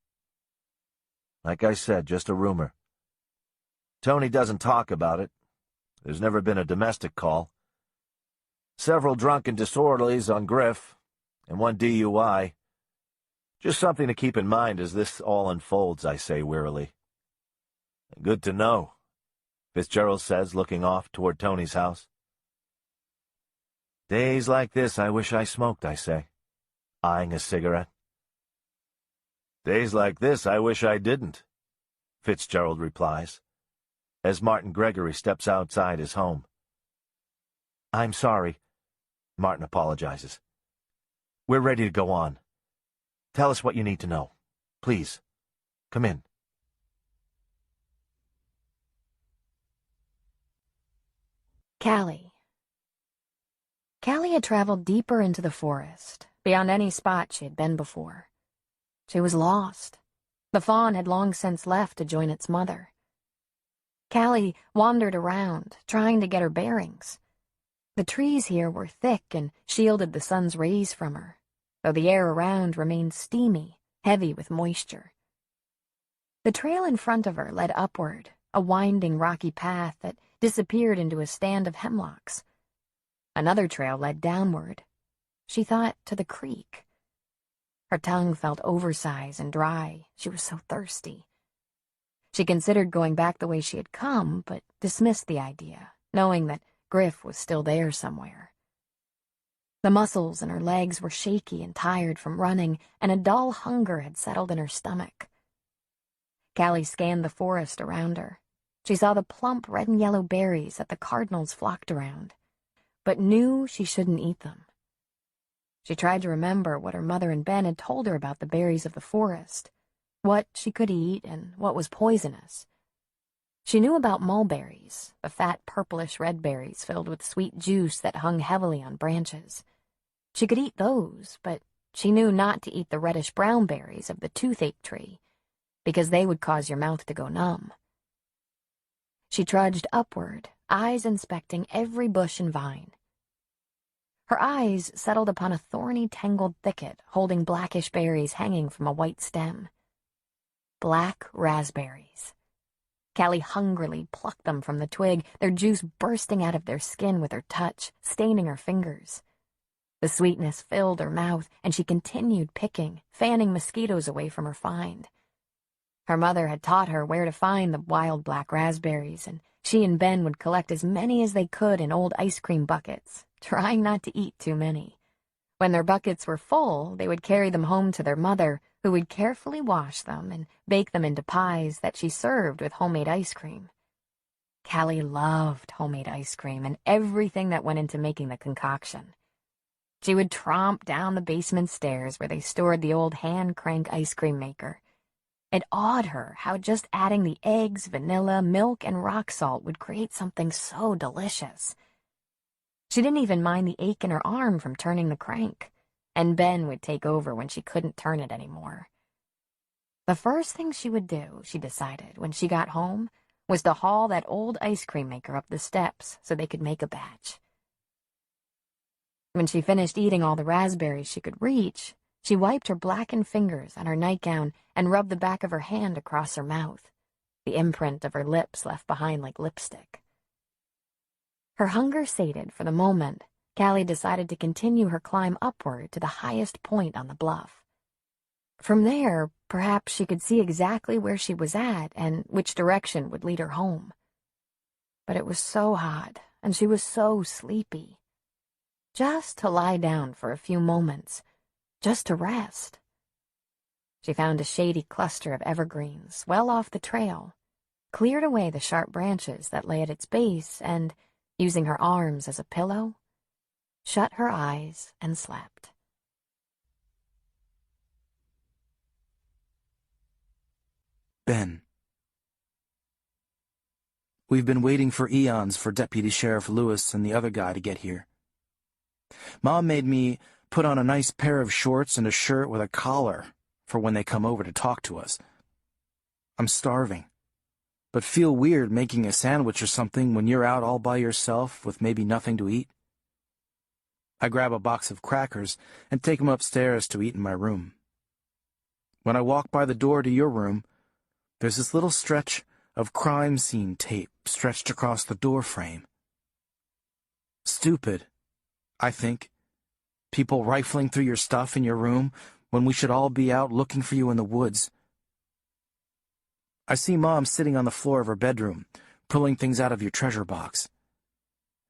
Like I said, just a rumor. Tony doesn't talk about it. There's never been a domestic call. Several drunken disorderlies on Griff, and one DUI. Just something to keep in mind as this all unfolds, I say wearily. Good to know, Fitzgerald says, looking off toward Tony's house. Days like this I wish I smoked, I say, eyeing a cigarette. Days like this I wish I didn't, Fitzgerald replies, as Martin Gregory steps outside his home. I'm sorry, Martin apologizes. We're ready to go on. Tell us what you need to know. Please, come in. Callie. Callie had traveled deeper into the forest, beyond any spot she had been before. She was lost. The fawn had long since left to join its mother. Callie wandered around, trying to get her bearings. The trees here were thick and shielded the sun's rays from her, though the air around remained steamy, heavy with moisture. The trail in front of her led upward, a winding rocky path that disappeared into a stand of hemlocks. Another trail led downward. She thought to the creek. Her tongue felt oversized and dry. She was so thirsty. She considered going back the way she had come, but dismissed the idea, knowing that Griff was still there somewhere. The muscles in her legs were shaky and tired from running, and a dull hunger had settled in her stomach. Callie scanned the forest around her. She saw the plump red and yellow berries that the cardinals flocked around, but knew she shouldn't eat them. She tried to remember what her mother and Ben had told her about the berries of the forest, what she could eat and what was poisonous. She knew about mulberries, the fat purplish-red berries filled with sweet juice that hung heavily on branches. She could eat those, but she knew not to eat the reddish-brown berries of the toothache tree, because they would cause your mouth to go numb. She trudged upward, eyes inspecting every bush and vine. Her eyes settled upon a thorny, tangled thicket holding blackish berries hanging from a white stem. Black raspberries. Callie hungrily plucked them from the twig, their juice bursting out of their skin with her touch, staining her fingers. The sweetness filled her mouth, and she continued picking, fanning mosquitoes away from her find. Her mother had taught her where to find the wild black raspberries, and she and Ben would collect as many as they could in old ice cream buckets, trying not to eat too many. When their buckets were full, they would carry them home to their mother, who would carefully wash them and bake them into pies that she served with homemade ice cream. Callie loved homemade ice cream and everything that went into making the concoction. She would tromp down the basement stairs where they stored the old hand-crank ice cream maker. It awed her how just adding the eggs, vanilla, milk, and rock salt would create something so delicious. She didn't even mind the ache in her arm from turning the crank, and Ben would take over when she couldn't turn it anymore. The first thing she would do, she decided, when she got home, was to haul that old ice cream maker up the steps so they could make a batch. When she finished eating all the raspberries she could reach, she wiped her blackened fingers on her nightgown and rubbed the back of her hand across her mouth, the imprint of her lips left behind like lipstick. Her hunger sated for the moment, Callie decided to continue her climb upward to the highest point on the bluff. From there, perhaps she could see exactly where she was at and which direction would lead her home. But it was so hot, and she was so sleepy. Just to lie down for a few moments, just to rest. She found a shady cluster of evergreens well off the trail, cleared away the sharp branches that lay at its base, and, using her arms as a pillow, shut her eyes and slept. Ben. We've been waiting for eons for Deputy Sheriff Lewis and the other guy to get here. Mom made me put on a nice pair of shorts and a shirt with a collar for when they come over to talk to us. I'm starving, but feel weird making a sandwich or something when you're out all by yourself with maybe nothing to eat. I grab a box of crackers and take them upstairs to eat in my room. When I walk by the door to your room, there's this little stretch of crime scene tape stretched across the door frame. Stupid, I think. People rifling through your stuff in your room when we should all be out looking for you in the woods. I see Mom sitting on the floor of her bedroom, pulling things out of your treasure box.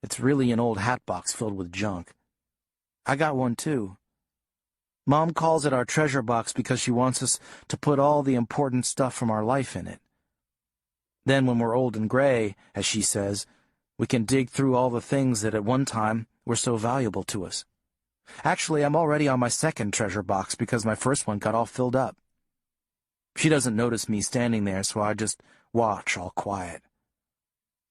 It's really an old hat box filled with junk. I got one too. Mom calls it our treasure box because she wants us to put all the important stuff from our life in it. Then when we're old and gray, as she says, we can dig through all the things that at one time were so valuable to us. Actually, I'm already on my second treasure box because my first one got all filled up. She doesn't notice me standing there, so I just watch all quiet.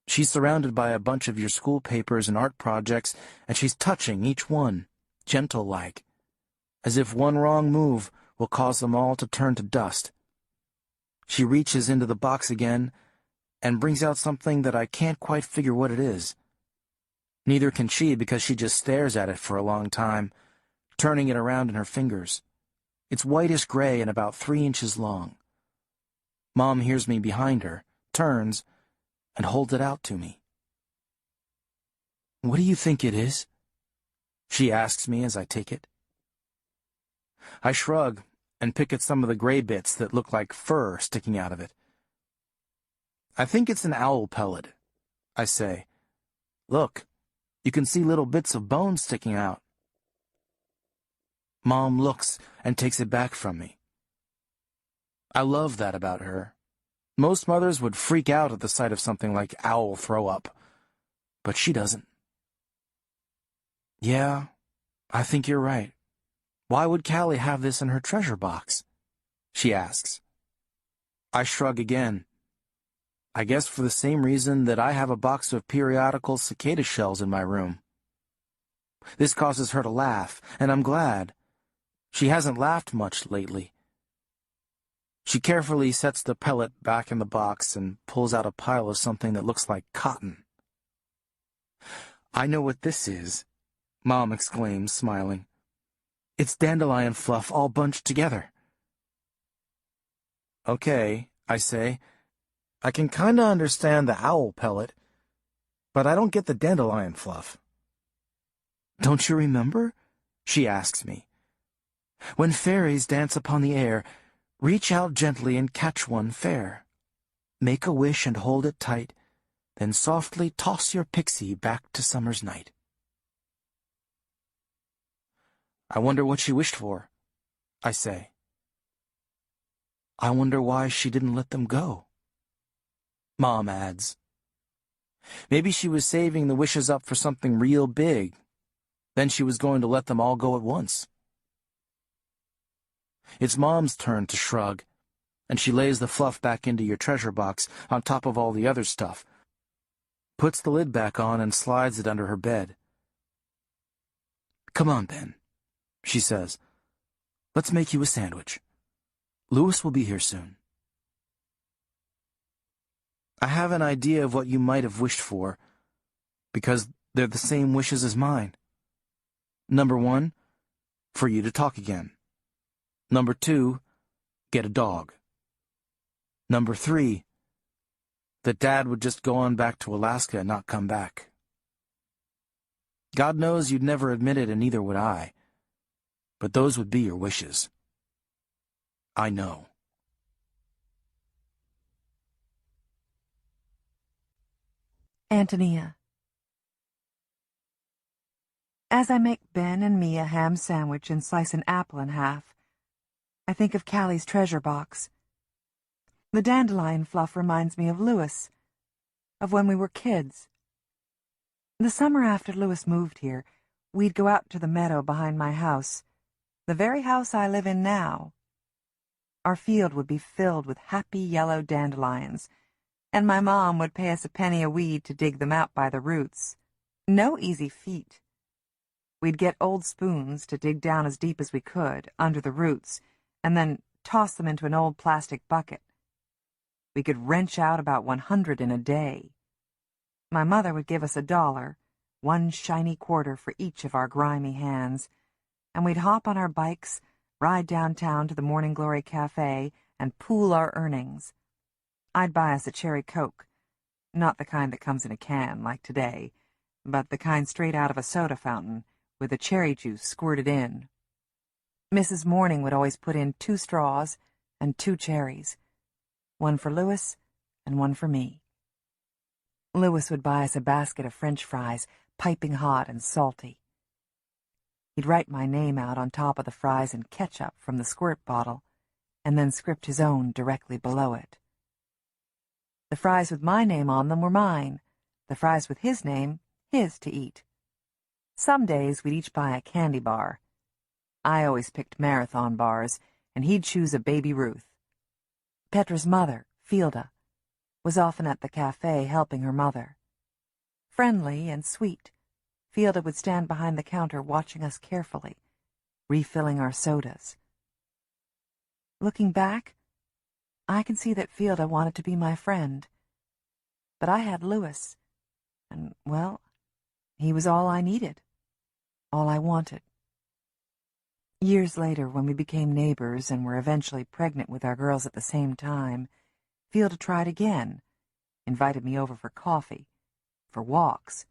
She's surrounded by a bunch of your school papers and art projects, and she's touching each one, gentle-like, as if one wrong move will cause them all to turn to dust. She reaches into the box again and brings out something that I can't quite figure what it is. Neither can she because she just stares at it for a long time, turning it around in her fingers. It's whitish-gray and about 3 inches long. Mom hears me behind her, turns, and holds it out to me. "What do you think it is?" she asks me as I take it. I shrug and pick at some of the gray bits that look like fur sticking out of it. "I think it's an owl pellet," I say. "Look, you can see little bits of bone sticking out." Mom looks and takes it back from me. I love that about her. Most mothers would freak out at the sight of something like owl throw up, but she doesn't. "Yeah, I think you're right. Why would Callie have this in her treasure box?" she asks. I shrug again. I guess for the same reason that I have a box of periodical cicada shells in my room. This causes her to laugh, and I'm glad. She hasn't laughed much lately. She carefully sets the pellet back in the box and pulls out a pile of something that looks like cotton. I know what this is, Mom exclaims, smiling. It's dandelion fluff all bunched together. Okay, I say. I can kinda understand the owl pellet, but I don't get the dandelion fluff. Don't you remember? She asks me. When fairies dance upon the air, reach out gently and catch one fair. Make a wish and hold it tight, then softly toss your pixie back to summer's night. I wonder what she wished for, I say. I wonder why she didn't let them go. Mom adds. Maybe she was saving the wishes up for something real big. Then she was going to let them all go at once. It's Mom's turn to shrug, and she lays the fluff back into your treasure box on top of all the other stuff, puts the lid back on and slides it under her bed. Come on, Ben, she says. Let's make you a sandwich. Louis will be here soon. I have an idea of what you might have wished for, because they're the same wishes as mine. Number 1, for you to talk again. Number 2, get a dog. Number 3, that Dad would just go on back to Alaska and not come back. God knows you'd never admit it, and neither would I. But those would be your wishes. I know. Antonia. As I make Ben and me a ham sandwich and slice an apple in half, I think of Callie's treasure box. The dandelion fluff reminds me of Louis, of when we were kids. The summer after Louis moved here, we'd go out to the meadow behind my house, the very house I live in now. Our field would be filled with happy yellow dandelions, and my mom would pay us a penny a weed to dig them out by the roots. No easy feat. We'd get old spoons to dig down as deep as we could, under the roots, and then toss them into an old plastic bucket. We could wrench out about 100 in a day. My mother would give us $1, 1 shiny quarter for each of our grimy hands, and we'd hop on our bikes, ride downtown to the Morning Glory Cafe, and pool our earnings. I'd buy us a cherry Coke, not the kind that comes in a can, like today, but the kind straight out of a soda fountain, with the cherry juice squirted in. Mrs. Morning would always put in 2 straws and 2 cherries, 1 for Louis and 1 for me. Louis would buy us a basket of French fries, piping hot and salty. He'd write my name out on top of the fries in ketchup from the squirt bottle, and then script his own directly below it. The fries with my name on them were mine, the fries with his name, his to eat. Some days we'd each buy a candy bar. I always picked marathon bars, and he'd choose a Baby Ruth. Petra's mother, Fielda, was often at the cafe helping her mother. Friendly and sweet, Fielda would stand behind the counter watching us carefully, refilling our sodas. Looking back, I can see that Fielda wanted to be my friend. But I had Louis, and, well, he was all I needed, all I wanted. Years later, when we became neighbors and were eventually pregnant with our girls at the same time, Fielda tried again, invited me over for coffee, for walks.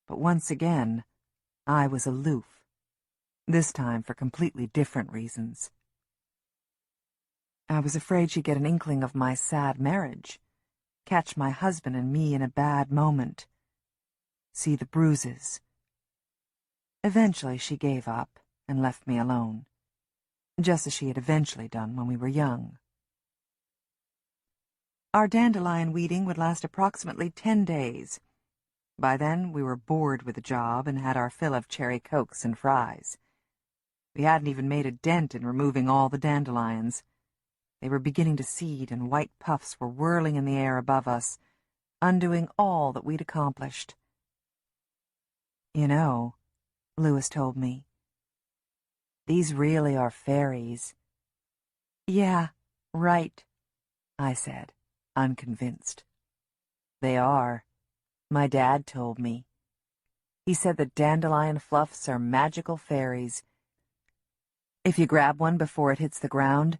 But once again, I was aloof, this time for completely different reasons. I was afraid she'd get an inkling of my sad marriage, catch my husband and me in a bad moment, see the bruises. Eventually she gave up and left me alone, just as she had eventually done when we were young. Our dandelion weeding would last approximately 10 days. By then, we were bored with the job and had our fill of cherry Cokes and fries. We hadn't even made a dent in removing all the dandelions. They were beginning to seed, and white puffs were whirling in the air above us, undoing all that we'd accomplished. You know, Louis told me, these really are fairies. Yeah, right, I said, unconvinced. They are. My dad told me. He said that dandelion fluffs are magical fairies. If you grab one before it hits the ground,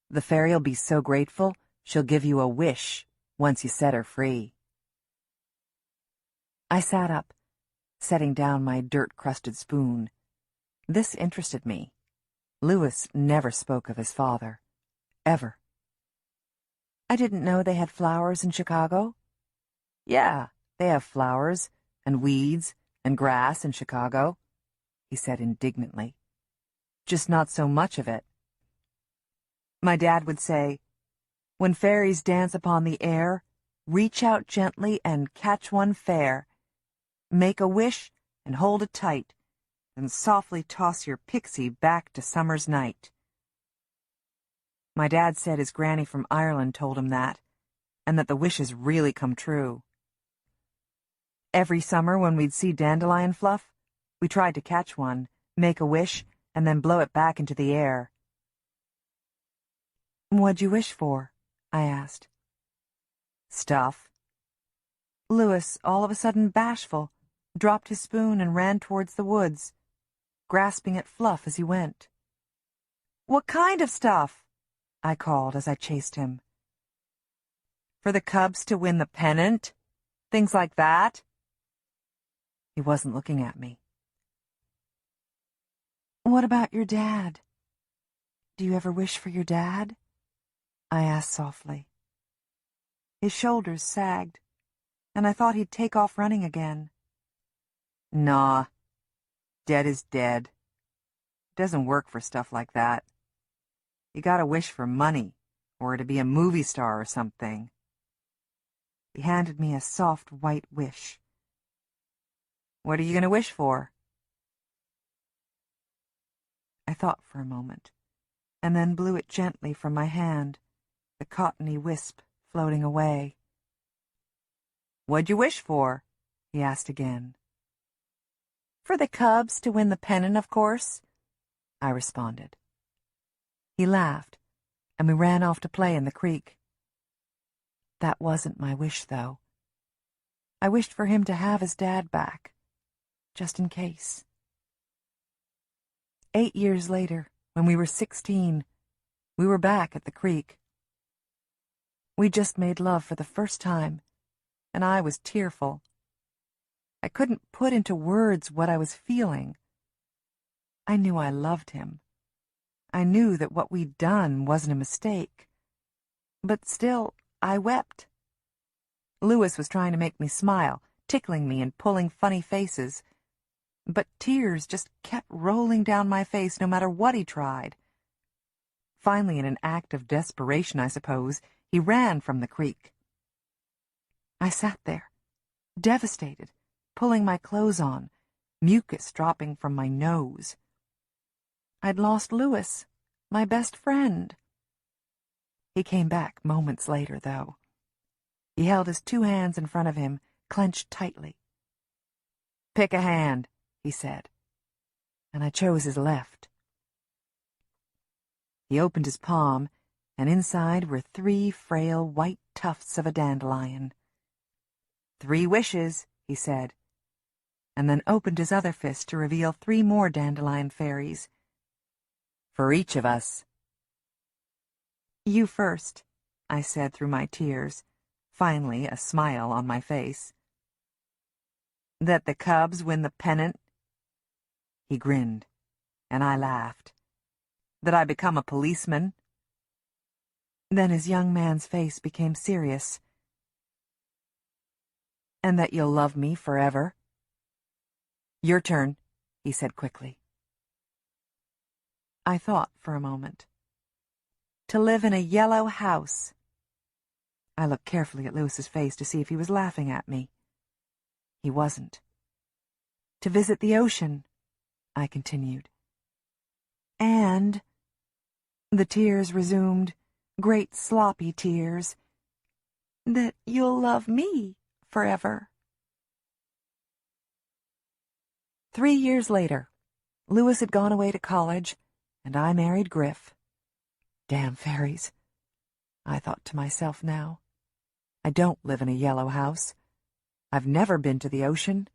the fairy'll be so grateful she'll give you a wish once you set her free. I sat up, setting down my dirt-crusted spoon. This interested me. Louis never spoke of his father. Ever. I didn't know they had flowers in Chicago. Yeah, they have flowers and weeds and grass in Chicago, he said indignantly. Just not so much of it. My dad would say, when fairies dance upon the air, reach out gently and catch one fair. Make a wish and hold it tight, and softly toss your pixie back to summer's night. My dad said his granny from Ireland told him that, and that the wishes really come true. Every summer when we'd see dandelion fluff, we tried to catch one, make a wish, and then blow it back into the air. What'd you wish for? I asked. Stuff. Louis, all of a sudden bashful, dropped his spoon and ran towards the woods, grasping at fluff as he went. What kind of stuff? I called as I chased him. For the Cubs to win the pennant? Things like that? He wasn't looking at me. What about your dad? Do you ever wish for your dad? I asked softly. His shoulders sagged, and I thought he'd take off running again. Nah. Dead is dead. Doesn't work for stuff like that. You gotta wish for money, or to be a movie star or something. He handed me a soft white wish. What are you gonna wish for? I thought for a moment, and then blew it gently from my hand, the cottony wisp floating away. What'd you wish for? He asked again. For the Cubs to win the pennant, of course, I responded. He laughed, and we ran off to play in the creek. That wasn't my wish, though. I wished for him to have his dad back, just in case. 8 years later, when we were 16, we were back at the creek. We just made love for the first time, and I was tearful. I couldn't put into words what I was feeling. I knew I loved him. I knew that what we'd done wasn't a mistake. But still, I wept. Louis was trying to make me smile, tickling me and pulling funny faces. But tears just kept rolling down my face no matter what he tried. Finally, in an act of desperation, I suppose, he ran from the creek. I sat there, devastated, pulling my clothes on, mucus dropping from my nose. I'd lost Louis, my best friend. He came back moments later, though. He held his 2 hands in front of him, clenched tightly. Pick a hand, he said, and I chose his left. He opened his palm, and inside were 3 frail white tufts of a dandelion. 3 wishes, he said, and then opened his other fist to reveal 3 more dandelion fairies. For each of us. You first, I said through my tears, finally a smile on my face. That the Cubs win the pennant? He grinned, and I laughed. That I become a policeman? Then his young man's face became serious. And that you'll love me forever? Your turn, he said quickly. I thought for a moment. To live in a yellow house. I looked carefully at Louis's face to see if he was laughing at me. He wasn't. To visit the ocean, I continued. And, the tears resumed, great sloppy tears, that you'll love me forever. 3 years later, Louis had gone away to college, and I married Griff. Damn fairies, I thought to myself now. I don't live in a yellow house. I've never been to the ocean,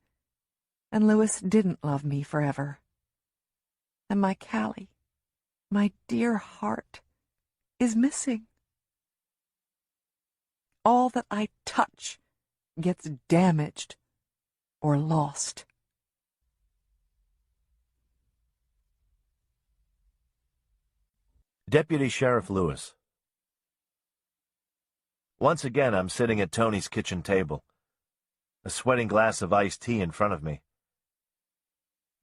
And Louis didn't love me forever. And my Callie, my dear heart, is missing. All that I touch gets damaged or lost. Deputy Sheriff Lewis. Once again, I'm sitting at Tony's kitchen table, a sweating glass of iced tea in front of me.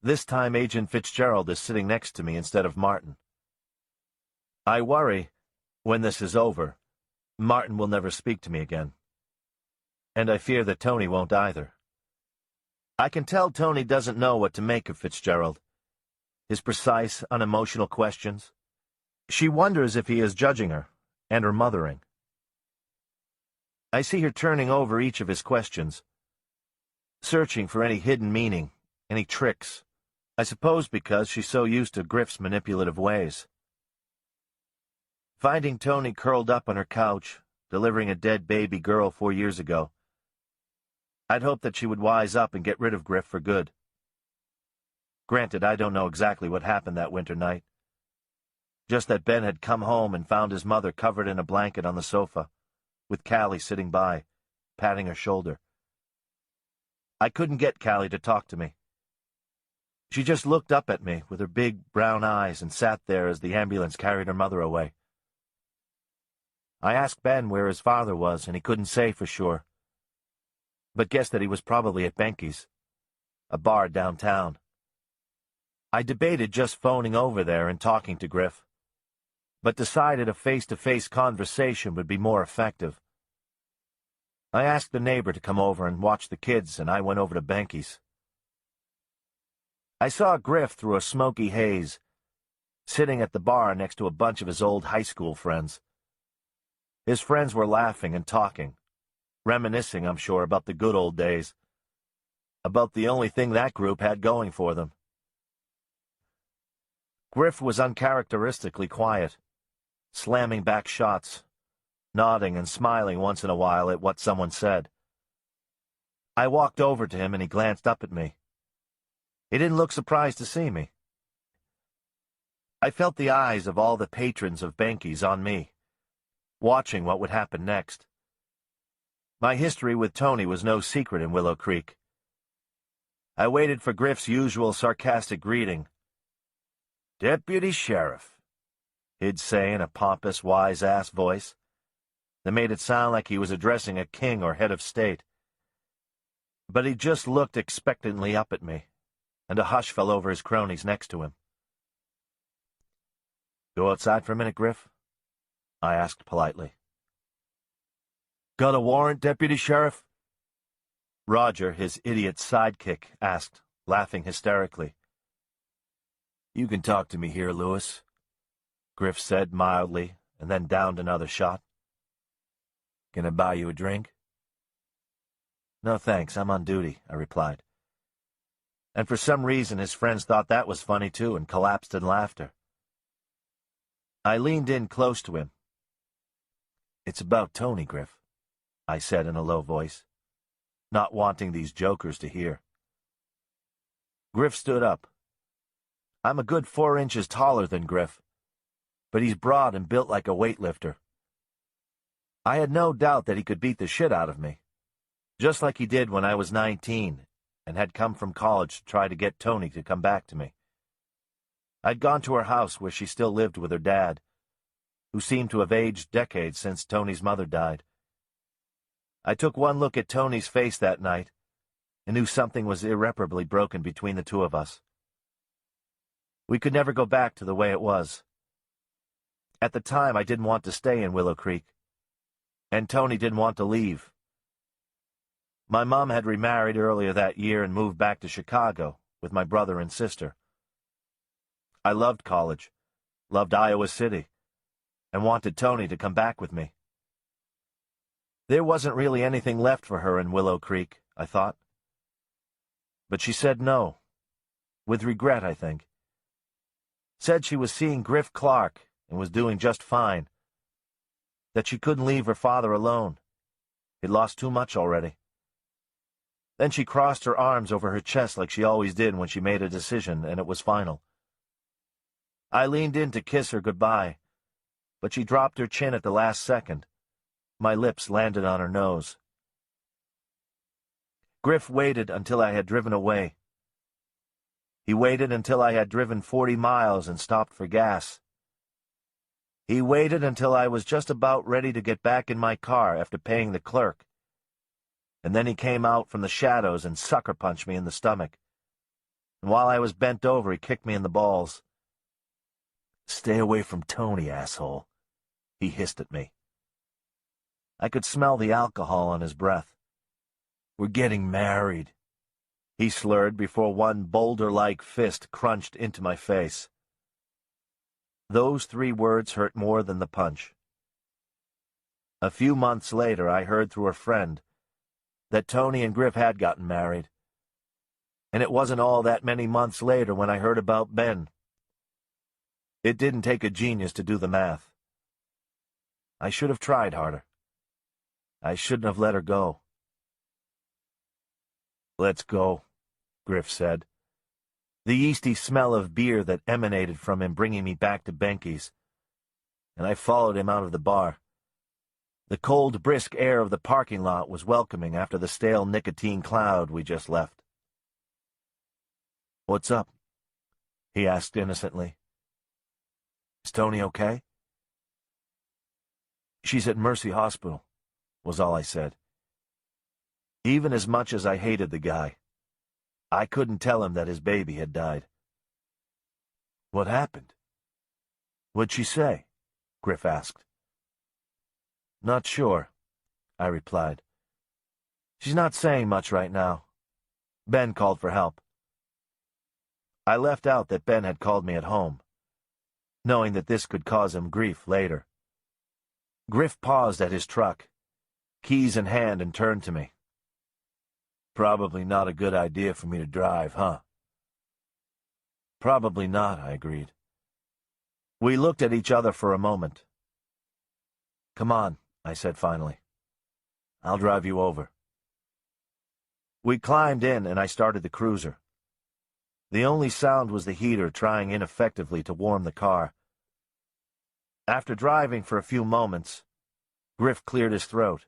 This time, Agent Fitzgerald is sitting next to me instead of Martin. I worry, when this is over, Martin will never speak to me again. And I fear that Tony won't either. I can tell Tony doesn't know what to make of Fitzgerald. His precise, unemotional questions. She wonders if he is judging her, and her mothering. I see her turning over each of his questions, searching for any hidden meaning, any tricks, I suppose because she's so used to Griff's manipulative ways. Finding Tony curled up on her couch, delivering a dead baby girl 4 years ago, I'd hoped that she would wise up and get rid of Griff for good. Granted, I don't know exactly what happened that winter night. Just that Ben had come home and found his mother covered in a blanket on the sofa, with Callie sitting by, patting her shoulder. I couldn't get Callie to talk to me. She just looked up at me with her big brown eyes and sat there as the ambulance carried her mother away. I asked Ben where his father was, and he couldn't say for sure, but guessed that he was probably at Benke's, a bar downtown. I debated just phoning over there and talking to Griff, but decided a face-to-face conversation would be more effective. I asked the neighbor to come over and watch the kids, and I went over to Benke's. I saw Griff through a smoky haze, sitting at the bar next to a bunch of his old high school friends. His friends were laughing and talking, reminiscing, I'm sure, about the good old days, about the only thing that group had going for them. Griff was uncharacteristically quiet, slamming back shots, nodding and smiling once in a while at what someone said. I walked over to him and he glanced up at me. He didn't look surprised to see me. I felt the eyes of all the patrons of Benke's on me, watching what would happen next. My history with Tony was no secret in Willow Creek. I waited for Griff's usual sarcastic greeting. "Deputy Sheriff," he'd say in a pompous, wise-ass voice that made it sound like he was addressing a king or head of state. But he just looked expectantly up at me, and a hush fell over his cronies next to him. "Go outside for a minute, Griff?" I asked politely. "Got a warrant, Deputy Sheriff?" Roger, his idiot sidekick, asked, laughing hysterically. "You can talk to me here, Lewis," Griff said mildly, and then downed another shot. "Can I buy you a drink?" "No, thanks, I'm on duty," I replied. And for some reason his friends thought that was funny too and collapsed in laughter. I leaned in close to him. "It's about Tony, Griff," I said in a low voice, not wanting these jokers to hear. Griff stood up. I'm a good 4 inches taller than Griff, but he's broad and built like a weightlifter. I had no doubt that he could beat the shit out of me, just like he did when I was 19 and had come from college to try to get Tony to come back to me. I'd gone to her house where she still lived with her dad, who seemed to have aged decades since Tony's mother died. I took one look at Tony's face that night and knew something was irreparably broken between the two of us. We could never go back to the way it was. At the time, I didn't want to stay in Willow Creek, and Tony didn't want to leave. My mom had remarried earlier that year and moved back to Chicago with my brother and sister. I loved college, loved Iowa City, and wanted Tony to come back with me. There wasn't really anything left for her in Willow Creek, I thought. But she said no, with regret, I think. Said she was seeing Griff Clark and was doing just fine. That she couldn't leave her father alone. He'd lost too much already. Then she crossed her arms over her chest like she always did when she made a decision, and it was final. I leaned in to kiss her goodbye, but she dropped her chin at the last second. My lips landed on her nose. Griff waited until I had driven away. He waited until I had driven 40 miles and stopped for gas. He waited until I was just about ready to get back in my car after paying the clerk. And then he came out from the shadows and sucker punched me in the stomach. And while I was bent over, he kicked me in the balls. "Stay away from Tony, asshole," he hissed at me. I could smell the alcohol on his breath. "We're getting married," he slurred before one boulder-like fist crunched into my face. Those 3 words hurt more than the punch. A few months later, I heard through a friend that Tony and Griff had gotten married. And it wasn't all that many months later when I heard about Ben. It didn't take a genius to do the math. I should have tried harder. I shouldn't have let her go. "Let's go," Griff said, the yeasty smell of beer that emanated from him bringing me back to Benke's, and I followed him out of the bar. The cold, brisk air of the parking lot was welcoming after the stale nicotine cloud we just left. "What's up?" he asked innocently. "Is Tony okay?" "She's at Mercy Hospital," was all I said. Even as much as I hated the guy, I couldn't tell him that his baby had died. "What happened?" "What'd she say?" Griff asked. "Not sure," I replied. "She's not saying much right now. Ben called for help." I left out that Ben had called me at home, knowing that this could cause him grief later. Griff paused at his truck, keys in hand, and turned to me. "Probably not a good idea for me to drive, huh?" "Probably not," I agreed. We looked at each other for a moment. "Come on," I said finally. "I'll drive you over." We climbed in and I started the cruiser. The only sound was the heater trying ineffectively to warm the car. After driving for a few moments, Griff cleared his throat.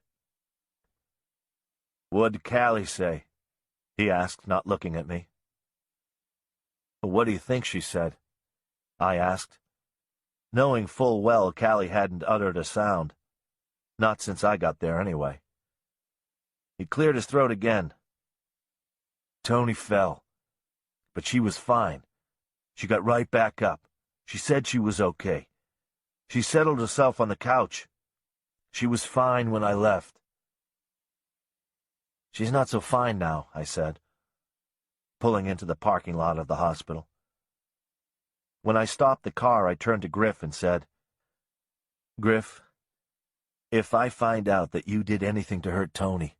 "What'd Callie say?" he asked, not looking at me. "What do you think she said?" I asked, knowing full well Callie hadn't uttered a sound. Not since I got there, anyway. He cleared his throat again. "Tony fell, but she was fine. She got right back up. She said she was okay. She settled herself on the couch. She was fine when I left." "She's not so fine now," I said, pulling into the parking lot of the hospital. When I stopped the car, I turned to Griff and said, "Griff, if I find out that you did anything to hurt Tony,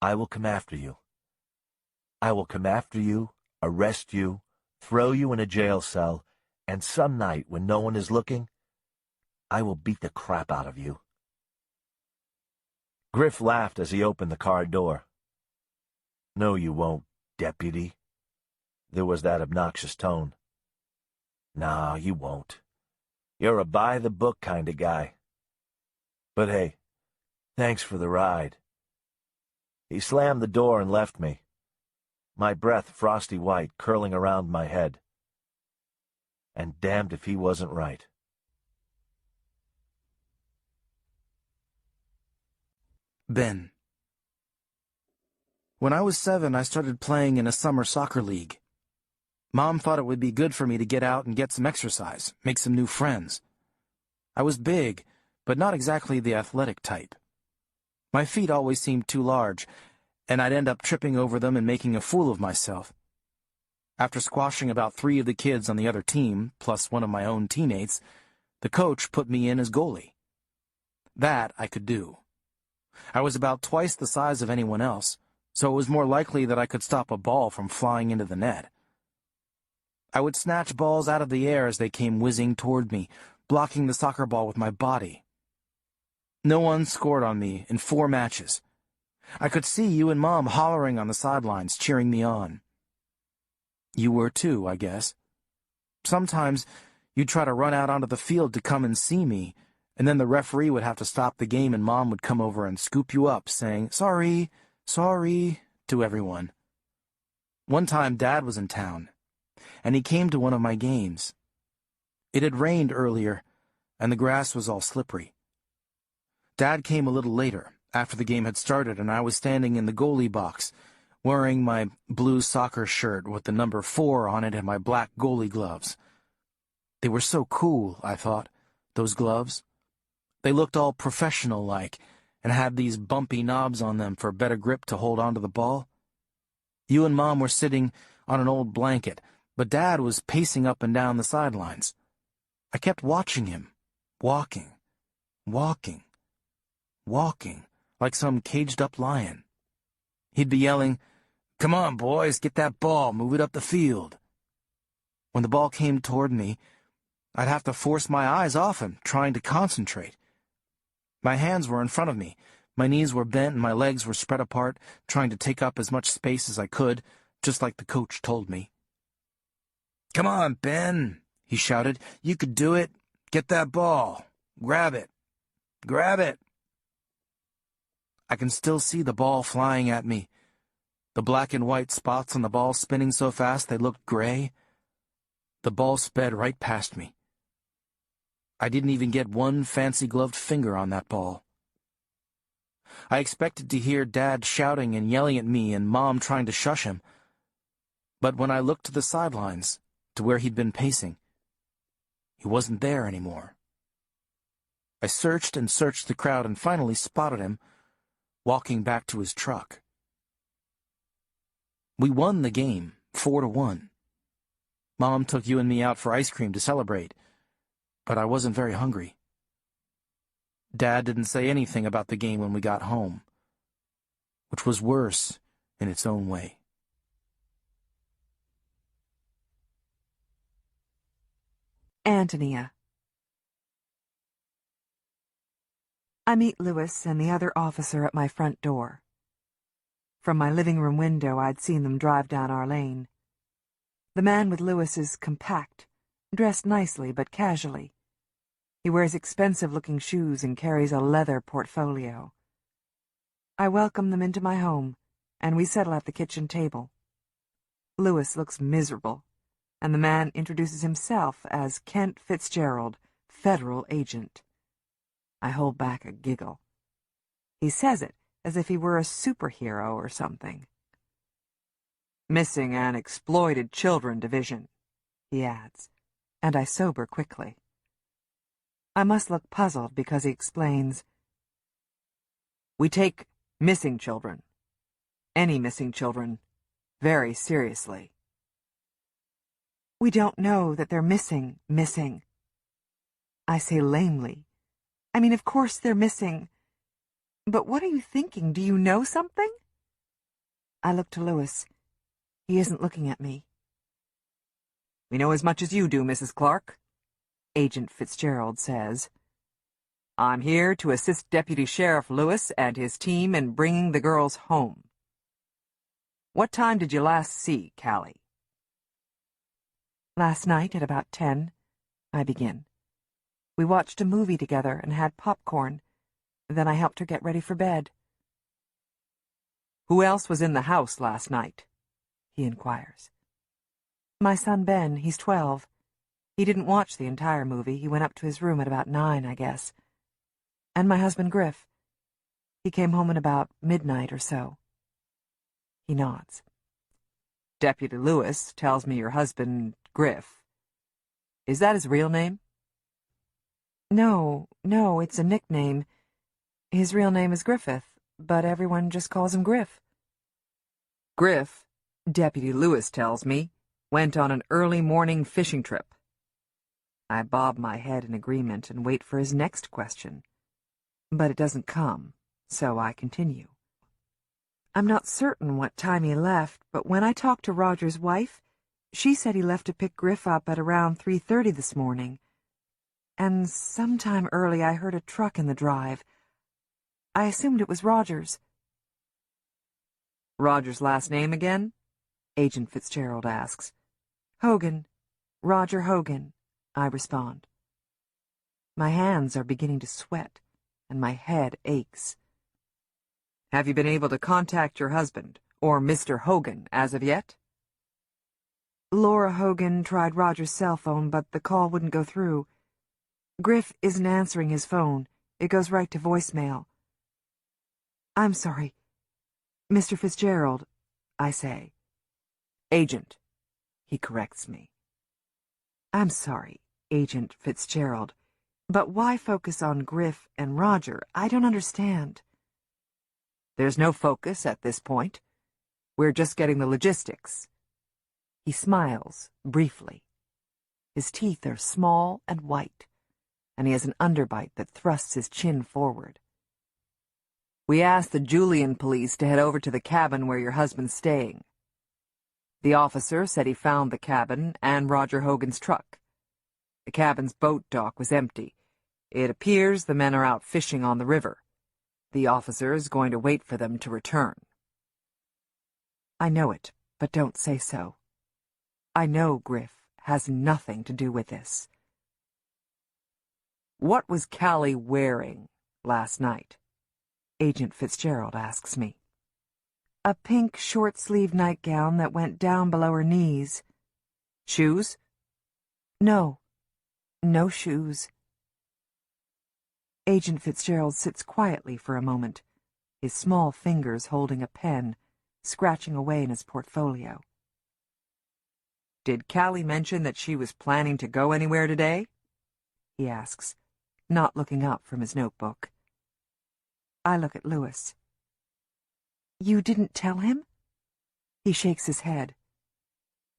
I will come after you. I will come after you, arrest you, throw you in a jail cell, and some night when no one is looking, I will beat the crap out of you." Griff laughed as he opened the car door. "No, you won't, deputy." There was that obnoxious tone. "No, you won't. You're a by-the-book kind of guy. But hey, thanks for the ride." He slammed the door and left me, my breath frosty white curling around my head. And damned if he wasn't right. Ben. When I was 7, I started playing in a summer soccer league. Mom thought it would be good for me to get out and get some exercise, make some new friends. I was big, but not exactly the athletic type. My feet always seemed too large, and I'd end up tripping over them and making a fool of myself. After squashing about 3 of the kids on the other team, plus one of my own teammates, the coach put me in as goalie. That I could do. I was about twice the size of anyone else, so it was more likely that I could stop a ball from flying into the net. I would snatch balls out of the air as they came whizzing toward me, blocking the soccer ball with my body. No one scored on me in 4 matches. I could see you and Mom hollering on the sidelines, cheering me on. You were too, I guess. Sometimes you'd try to run out onto the field to come and see me, and then the referee would have to stop the game and Mom would come over and scoop you up, saying, "Sorry, sorry," to everyone. One time Dad was in town, and he came to one of my games. It had rained earlier, and the grass was all slippery. Dad came a little later, after the game had started, and I was standing in the goalie box, wearing my blue soccer shirt with the number 4 on it and my black goalie gloves. They were so cool, I thought, those gloves. They looked all professional-like, and had these bumpy knobs on them for better grip to hold onto the ball. You and Mom were sitting on an old blanket, but Dad was pacing up and down the sidelines. I kept watching him, walking, walking, walking, like some caged-up lion. He'd be yelling, "Come on, boys, get that ball, move it up the field." When the ball came toward me, I'd have to force my eyes off him, trying to concentrate. My hands were in front of me, my knees were bent and my legs were spread apart, trying to take up as much space as I could, just like the coach told me. "Come on, Ben," he shouted. "You could do it. Get that ball. Grab it. Grab it." I can still see the ball flying at me, the black and white spots on the ball spinning so fast they looked gray. The ball sped right past me. I didn't even get one fancy-gloved finger on that ball. I expected to hear Dad shouting and yelling at me and Mom trying to shush him. But when I looked to the sidelines, to where he'd been pacing, he wasn't there anymore. I searched and searched the crowd and finally spotted him, walking back to his truck. We won the game, 4-1. Mom took you and me out for ice cream to celebrate, but I wasn't very hungry. Dad didn't say anything about the game when we got home, which was worse in its own way. Antonia. I meet Lewis and the other officer at my front door. From my living room window, I'd seen them drive down our lane. The man with Lewis is compact, dressed nicely but casually. He wears expensive-looking shoes and carries a leather portfolio. I welcome them into my home, and we settle at the kitchen table. Lewis looks miserable, and the man introduces himself as Kent Fitzgerald, federal agent. I hold back a giggle. He says it as if he were a superhero or something. "Missing and Exploited Children Division," he adds, and I sober quickly. I must look puzzled because he explains, "We take missing children, any missing children, very seriously." "We don't know that they're missing. I say lamely, "I mean, of course they're missing. But what are you thinking? Do you know something?" I look to Lewis. He isn't looking at me. "We know as much as you do, Mrs. Clark," Agent Fitzgerald says. "I'm here to assist Deputy Sheriff Lewis and his team in bringing the girls home. What time did you last see Callie?" "Last night at about 10, I begin. "We watched a movie together and had popcorn. Then I helped her get ready for bed." "Who else was in the house last night?" he inquires. "My son Ben, he's 12. He didn't watch the entire movie. He went up to his room at about 9, I guess. And my husband Griff. He came home at about midnight or so." He nods. "Deputy Lewis tells me your husband, Griff. Is that his real name?" No, it's a nickname. His real name is Griffith, but everyone just calls him Griff." "Griff, Deputy Lewis tells me, went on an early morning fishing trip." I bob my head in agreement and wait for his next question. But it doesn't come, so I continue. "I'm not certain what time he left, but when I talked to Roger's wife, she said he left to pick Griff up at around 3:30 this morning. And sometime early I heard a truck in the drive. I assumed it was Roger's. Roger's last name again? Agent Fitzgerald asks. Hogan. Roger Hogan, I respond. My hands are beginning to sweat, and my head aches. Have you been able to contact your husband, or Mr. Hogan, as of yet? Laura Hogan tried Roger's cell phone, but the call wouldn't go through. Griff isn't answering his phone. It goes right to voicemail. I'm sorry. Mr. Fitzgerald, I say. Agent, he corrects me. I'm sorry, Agent Fitzgerald, but why focus on Griff and Roger? I don't understand. There's no focus at this point. We're just getting the logistics. He smiles, briefly. His teeth are small and white, and he has an underbite that thrusts his chin forward. We asked the Julian police to head over to the cabin where your husband's staying. The officer said he found the cabin and Roger Hogan's truck. The cabin's boat dock was empty. It appears the men are out fishing on the river. The officer is going to wait for them to return. I know it, but don't say so. I know Griff has nothing to do with this. What was Callie wearing last night? Agent Fitzgerald asks me. A pink short-sleeved nightgown that went down below her knees. Shoes? No. No shoes. Agent Fitzgerald sits quietly for a moment, his small fingers holding a pen, scratching away in his portfolio. Did Callie mention that she was planning to go anywhere today? He asks, not looking up from his notebook. I look at Lewis. You didn't tell him? He shakes his head.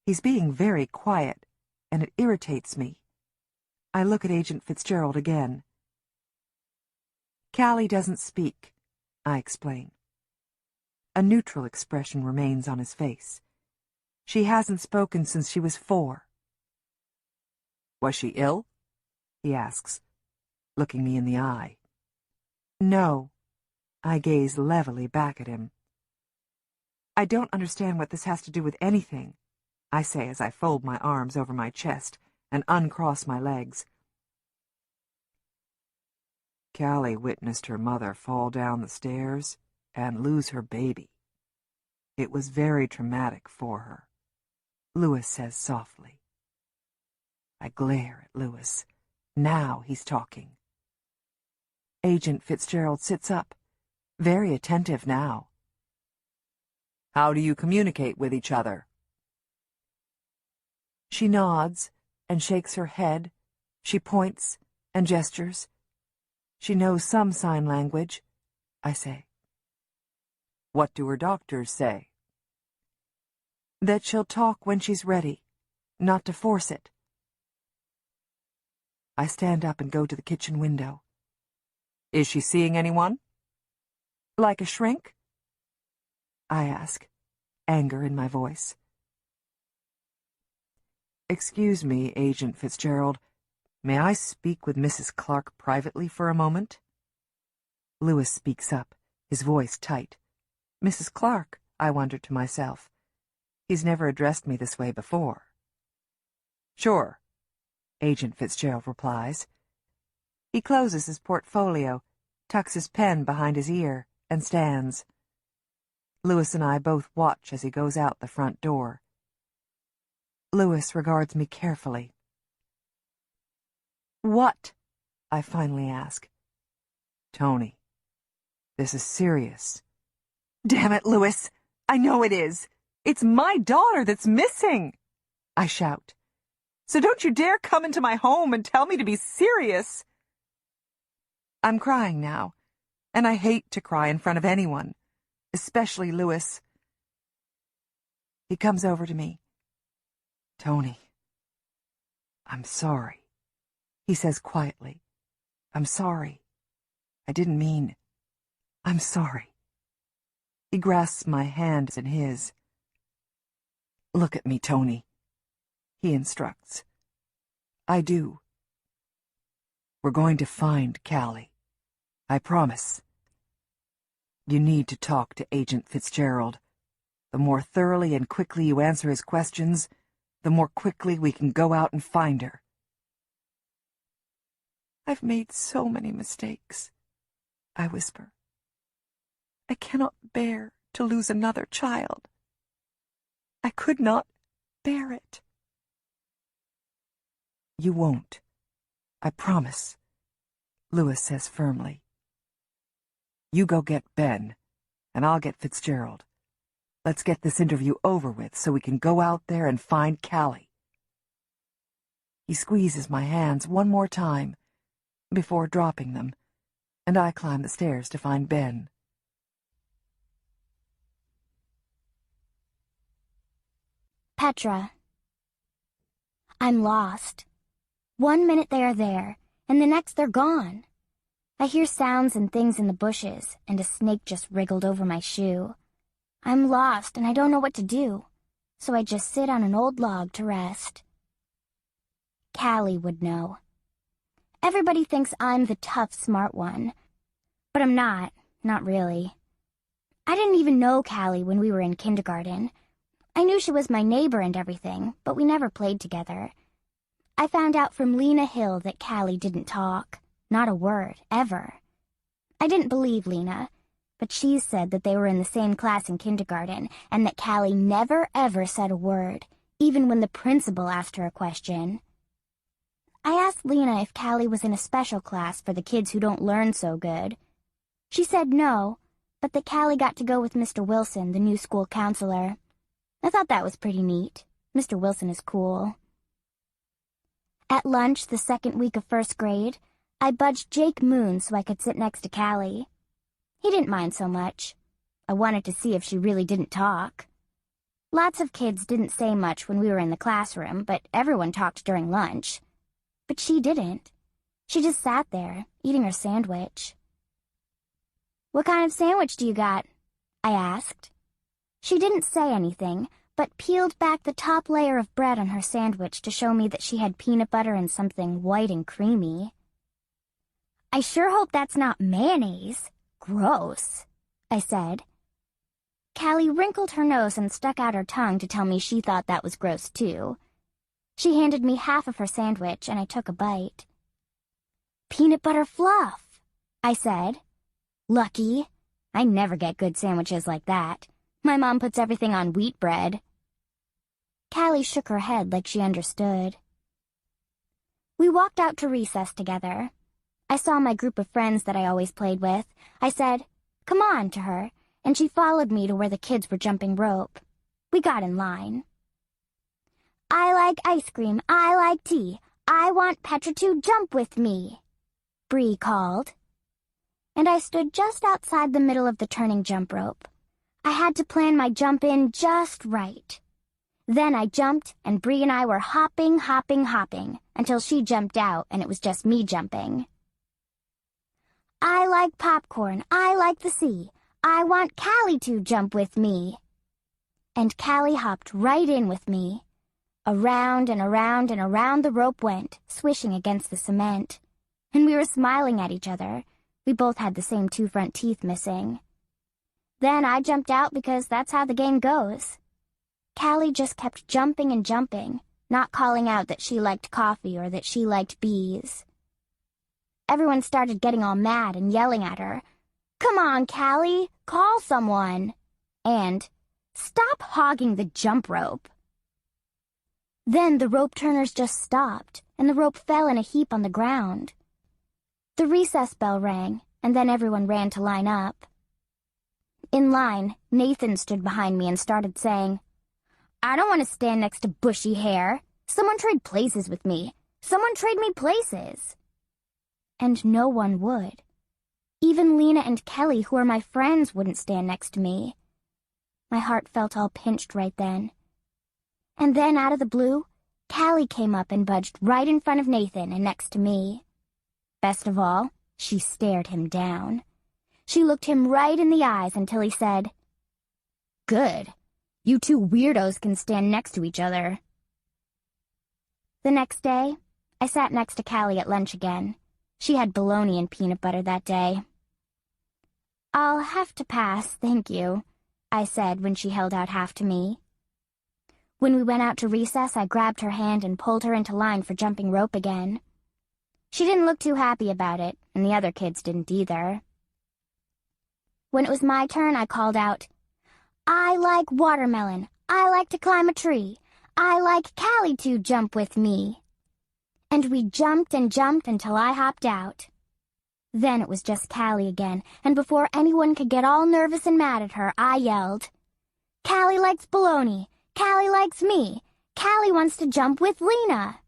He's being very quiet, and it irritates me. I look at Agent Fitzgerald again. Callie doesn't speak, I explain. A neutral expression remains on his face. She hasn't spoken since she was 4. Was she ill? He asks, looking me in the eye. No. I gaze levelly back at him. I don't understand what this has to do with anything, I say as I fold my arms over my chest and uncross my legs. Callie witnessed her mother fall down the stairs and lose her baby. It was very traumatic for her, Lewis says softly. I glare at Lewis. Now he's talking. Agent Fitzgerald sits up, very attentive now. How do you communicate with each other? She nods and shakes her head. She points and gestures. She knows some sign language, I say. What do her doctors say? That she'll talk when she's ready, not to force it. I stand up and go to the kitchen window. Is she seeing anyone? Like a shrink? I ask, anger in my voice. Excuse me, Agent Fitzgerald. May I speak with Mrs. Clark privately for a moment? Lewis speaks up, his voice tight. Mrs. Clark, I wonder to myself. He's never addressed me this way before. Sure, Agent Fitzgerald replies. He closes his portfolio, tucks his pen behind his ear, and stands. Lewis and I both watch as he goes out the front door. Lewis regards me carefully. What? I finally ask. Tony, this is serious. Damn it, Lewis! I know it is! It's my daughter that's missing! I shout. So don't you dare come into my home and tell me to be serious! I'm crying now, and I hate to cry in front of anyone, especially Lewis. He comes over to me. Tony, I'm sorry, he says quietly. I'm sorry. I didn't mean. I'm sorry. He grasps my hand in his. Look at me, Tony, he instructs. I do. We're going to find Callie. I promise. You need to talk to Agent Fitzgerald. The more thoroughly and quickly you answer his questions, the more quickly we can go out and find her. I've made so many mistakes, I whisper. I cannot bear to lose another child. I could not bear it. You won't, I promise, Lewis says firmly. You go get Ben, and I'll get Fitzgerald. Let's get this interview over with so we can go out there and find Callie. He squeezes my hands one more time before dropping them, and I climb the stairs to find Ben. Petra. I'm lost. 1 minute they are there, and the next they're gone. I hear sounds and things in the bushes, and a snake just wriggled over my shoe. I'm lost, and I don't know what to do, so I just sit on an old log to rest. Callie would know. Everybody thinks I'm the tough, smart one, but I'm not really. I didn't even know Callie when we were in kindergarten. I knew she was my neighbor and everything, but we never played together. I found out from Lena Hill that Callie didn't talk. Not a word, ever. I didn't believe Lena, but she said that they were in the same class in kindergarten and that Callie never ever said a word, even when the principal asked her a question. I asked Lena if Callie was in a special class for the kids who don't learn so good. She said no, but that Callie got to go with Mr. Wilson, the new school counselor. I thought that was pretty neat. Mr. Wilson is cool. At lunch, the second week of first grade, I budged Jake Moon so I could sit next to Callie. He didn't mind so much. I wanted to see if she really didn't talk. Lots of kids didn't say much when we were in the classroom, but everyone talked during lunch. But she didn't. She just sat there, eating her sandwich. "What kind of sandwich do you got?" I asked. She didn't say anything, but peeled back the top layer of bread on her sandwich to show me that she had peanut butter and something white and creamy. "I sure hope that's not mayonnaise. Gross," I said. Callie wrinkled her nose and stuck out her tongue to tell me she thought that was gross too. She handed me half of her sandwich, and I took a bite. "Peanut butter fluff," I said. "Lucky. I never get good sandwiches like that. My mom puts everything on wheat bread." Callie shook her head like she understood. We walked out to recess together. I saw my group of friends that I always played with. I said, "Come on," to her, and she followed me to where the kids were jumping rope. We got in line. "I like ice cream. I like tea. I want Petra to jump with me," Bree called. And I stood just outside the middle of the turning jump rope. I had to plan my jump in just right. Then I jumped, and Bree and I were hopping, until she jumped out, and it was just me jumping. "I like popcorn. I like the sea. I want Callie to jump with me." And Callie hopped right in with me. Around and around and around the rope went, swishing against the cement. And we were smiling at each other. We both had the same 2 front teeth missing. Then I jumped out because that's how the game goes. Callie just kept jumping and jumping, not calling out that she liked coffee or that she liked bees. Everyone started getting all mad and yelling at her. "Come on, Callie, call someone." And, "Stop hogging the jump rope." Then the rope turners just stopped, and the rope fell in a heap on the ground. The recess bell rang, and then everyone ran to line up. In line, Nathan stood behind me and started saying, "I don't want to stand next to bushy hair. Someone trade places with me. Someone trade me places." And no one would. Even Lena and Kelly, who are my friends, wouldn't stand next to me. My heart felt all pinched right then. And then, out of the blue, Callie came up and budged right in front of Nathan and next to me. Best of all, she stared him down. She looked him right in the eyes until he said, "Good. You 2 weirdos can stand next to each other." The next day, I sat next to Callie at lunch again. She had bologna and peanut butter that day. "I'll have to pass, thank you," I said when she held out half to me. When we went out to recess, I grabbed her hand and pulled her into line for jumping rope again. She didn't look too happy about it, and the other kids didn't either. When it was my turn, I called out, "I like watermelon. I like to climb a tree. I like Callie to jump with me." And we jumped and jumped until I hopped out. Then it was just Callie again, and before anyone could get all nervous and mad at her, I yelled, "Callie likes bologna. Callie likes me. Callie wants to jump with Lena."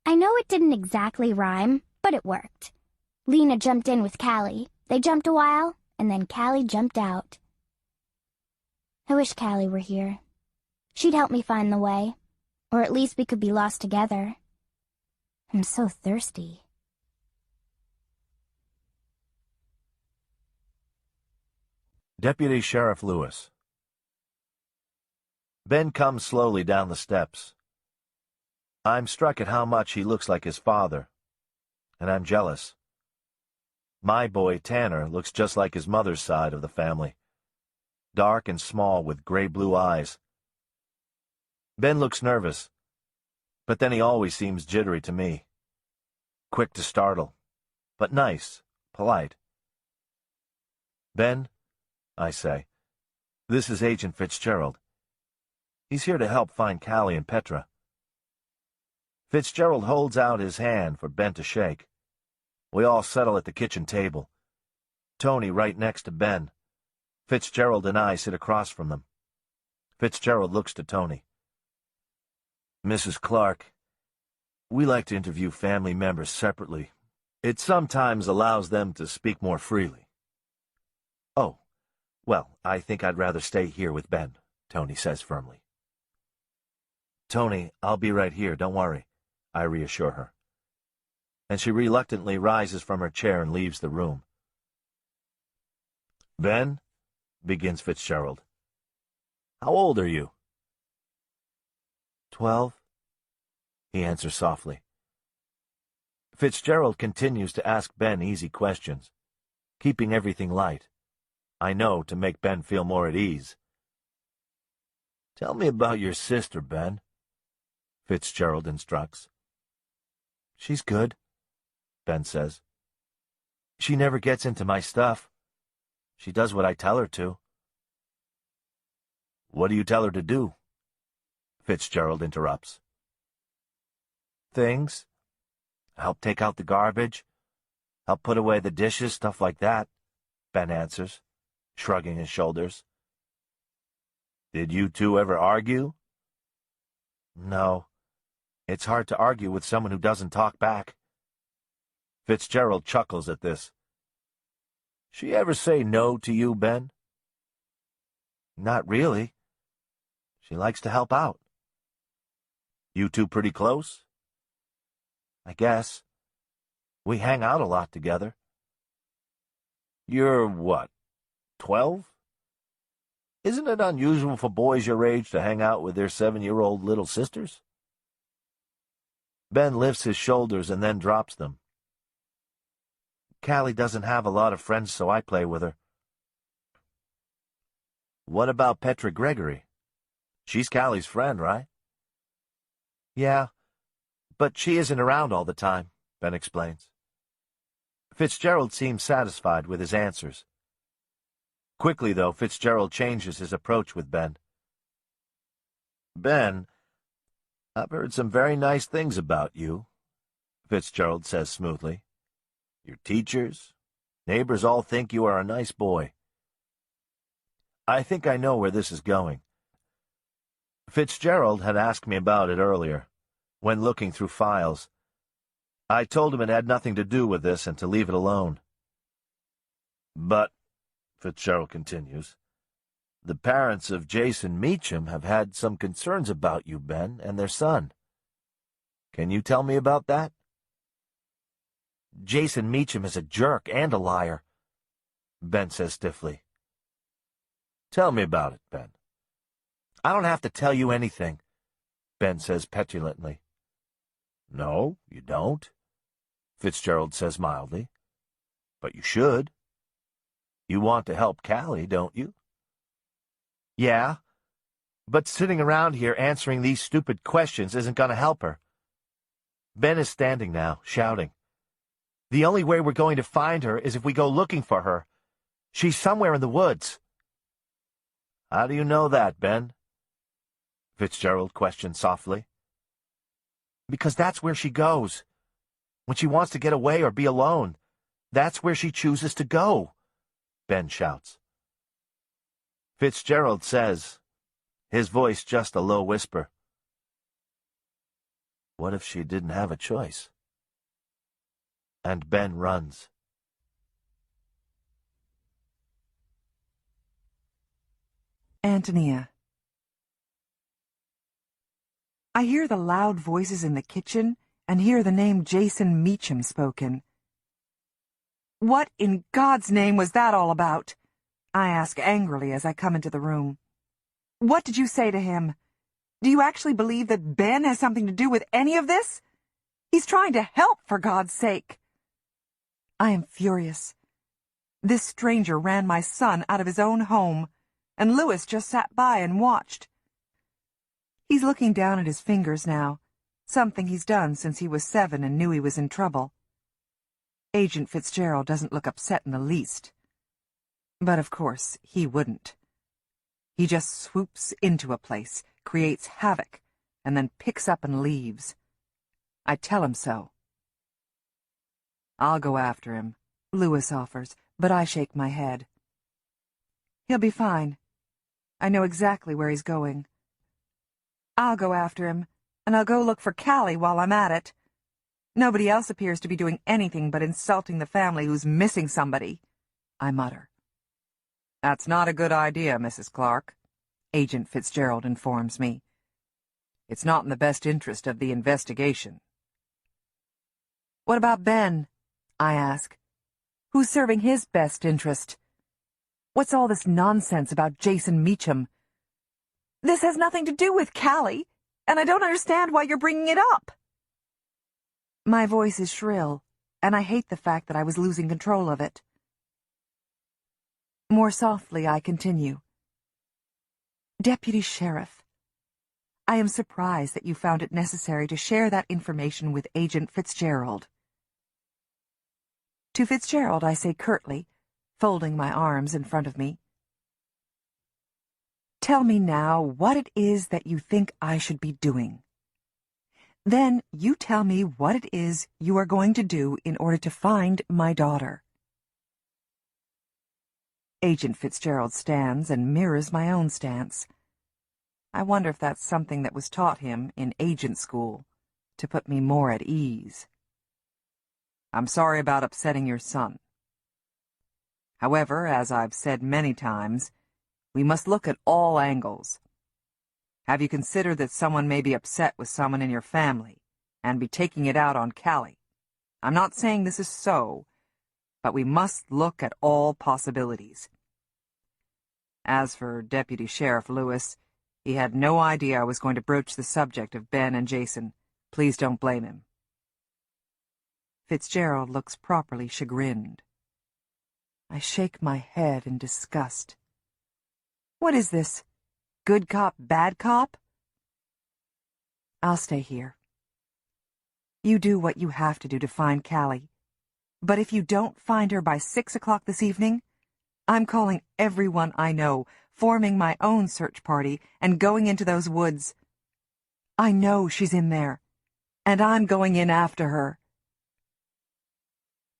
I know it didn't exactly rhyme, but it worked. Lena jumped in with Callie. They jumped a while, and then Callie jumped out. I wish Callie were here. She'd help me find the way, or at least we could be lost together. I'm so thirsty. Deputy Sheriff Lewis. Ben comes slowly down the steps. I'm struck at how much he looks like his father, and I'm jealous. My boy, Tanner, looks just like his mother's side of the family. Dark and small with gray-blue eyes. Ben looks nervous, but then he always seems jittery to me. Quick to startle, but nice, polite. "Ben," I say, "this is Agent Fitzgerald. He's here to help find Callie and Petra." Fitzgerald holds out his hand for Ben to shake. We all settle at the kitchen table. Tony right next to Ben. Fitzgerald and I sit across from them. Fitzgerald looks to Tony. "Mrs. Clark, we like to interview family members separately. It sometimes allows them to speak more freely." "Oh, well, I think I'd rather stay here with Ben," Tony says firmly. "Tony, I'll be right here, don't worry," I reassure her. And she reluctantly rises from her chair and leaves the room. "Ben," begins Fitzgerald, "how old are you?" 12, he answers softly. Fitzgerald continues to ask Ben easy questions, keeping everything light. I know, to make Ben feel more at ease. "Tell me about your sister, Ben," Fitzgerald instructs. "She's good," Ben says. "She never gets into my stuff. She does what I tell her to." "What do you tell her to do?" Fitzgerald interrupts. "Things. Help take out the garbage, help put away the dishes, stuff like that," Ben answers, shrugging his shoulders. "Did you two ever argue?" "No. It's hard to argue with someone who doesn't talk back." Fitzgerald chuckles at this. "She ever say no to you, Ben?" "Not really. She likes to help out." "You two pretty close?" "I guess. We hang out a lot together." "You're what, 12? Isn't it unusual for boys your age to hang out with their 7-year-old little sisters?" Ben lifts his shoulders and then drops them. "Callie doesn't have a lot of friends, so I play with her." "What about Petra Gregory? She's Callie's friend, right?" "Yeah, but she isn't around all the time," Ben explains. Fitzgerald seems satisfied with his answers. Quickly, though, Fitzgerald changes his approach with Ben. "Ben, I've heard some very nice things about you," Fitzgerald says smoothly. "Your teachers, neighbors all think you are a nice boy." I think I know where this is going. Fitzgerald had asked me about it earlier, when looking through files. I told him it had nothing to do with this and to leave it alone. "But," Fitzgerald continues, "the parents of Jason Meacham have had some concerns about you, Ben, and their son. Can you tell me about that?" "Jason Meacham is a jerk and a liar," Ben says stiffly. "Tell me about it, Ben." "I don't have to tell you anything," Ben says petulantly. "No, you don't," Fitzgerald says mildly. "But you should. You want to help Callie, don't you?" Yeah? But sitting around here answering these stupid questions isn't going to help her. Ben is standing now, shouting. The only way we're going to find her is if we go looking for her. She's somewhere in the woods. How do you know that, Ben? Fitzgerald questioned softly. Because that's where she goes. When she wants to get away or be alone, that's where she chooses to go, Ben shouts. Fitzgerald says, his voice just a low whisper. What if she didn't have a choice? And Ben runs. Antonia. I hear the loud voices in the kitchen and hear the name Jason Meacham spoken. What in God's name was that all about? I ask angrily as I come into the room. What did you say to him? Do you actually believe that Ben has something to do with any of this? He's trying to help, for God's sake. I am furious. This stranger ran my son out of his own home, and Lewis just sat by and watched. He's looking down at his fingers now, something he's done since he was 7 and knew he was in trouble. Agent Fitzgerald doesn't look upset in the least. But of course, he wouldn't. He just swoops into a place, creates havoc, and then picks up and leaves. I tell him so. I'll go after him, Lewis offers, but I shake my head. He'll be fine. I know exactly where he's going. I'll go after him, and I'll go look for Callie while I'm at it. Nobody else appears to be doing anything but insulting the family who's missing somebody, I mutter. That's not a good idea, Mrs. Clark, Agent Fitzgerald informs me. It's not in the best interest of the investigation. What about Ben? I ask. Who's serving his best interest? What's all this nonsense about Jason Meacham? This has nothing to do with Callie, and I don't understand why you're bringing it up. My voice is shrill, and I hate the fact that I was losing control of it. More softly, I continue. Deputy Sheriff, I am surprised that you found it necessary to share that information with Agent Fitzgerald. To Fitzgerald, I say curtly, folding my arms in front of me. Tell me now what it is that you think I should be doing. Then you tell me what it is you are going to do in order to find my daughter. Agent Fitzgerald stands and mirrors my own stance. I wonder if that's something that was taught him in agent school, to put me more at ease. I'm sorry about upsetting your son. However, as I've said many times, we must look at all angles. Have you considered that someone may be upset with someone in your family and be taking it out on Callie? I'm not saying this is so, but we must look at all possibilities. As for Deputy Sheriff Lewis, he had no idea I was going to broach the subject of Ben and Jason. Please don't blame him. Fitzgerald looks properly chagrined. I shake my head in disgust. What is this? Good cop, bad cop? I'll stay here. You do what you have to do to find Callie. But if you don't find her by 6 o'clock this evening, I'm calling everyone I know, forming my own search party, and going into those woods. I know she's in there, and I'm going in after her.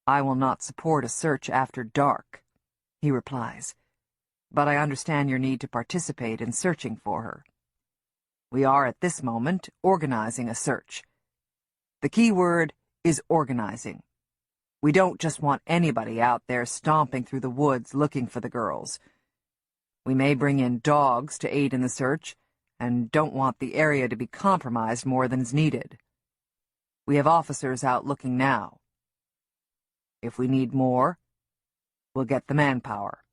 I will not support a search after dark, he replies. But I understand your need to participate in searching for her. We are at this moment organizing a search. The key word is organizing. We don't just want anybody out there stomping through the woods looking for the girls. We may bring in dogs to aid in the search, and don't want the area to be compromised more than is needed. We have officers out looking now. If we need more, we'll get the manpower.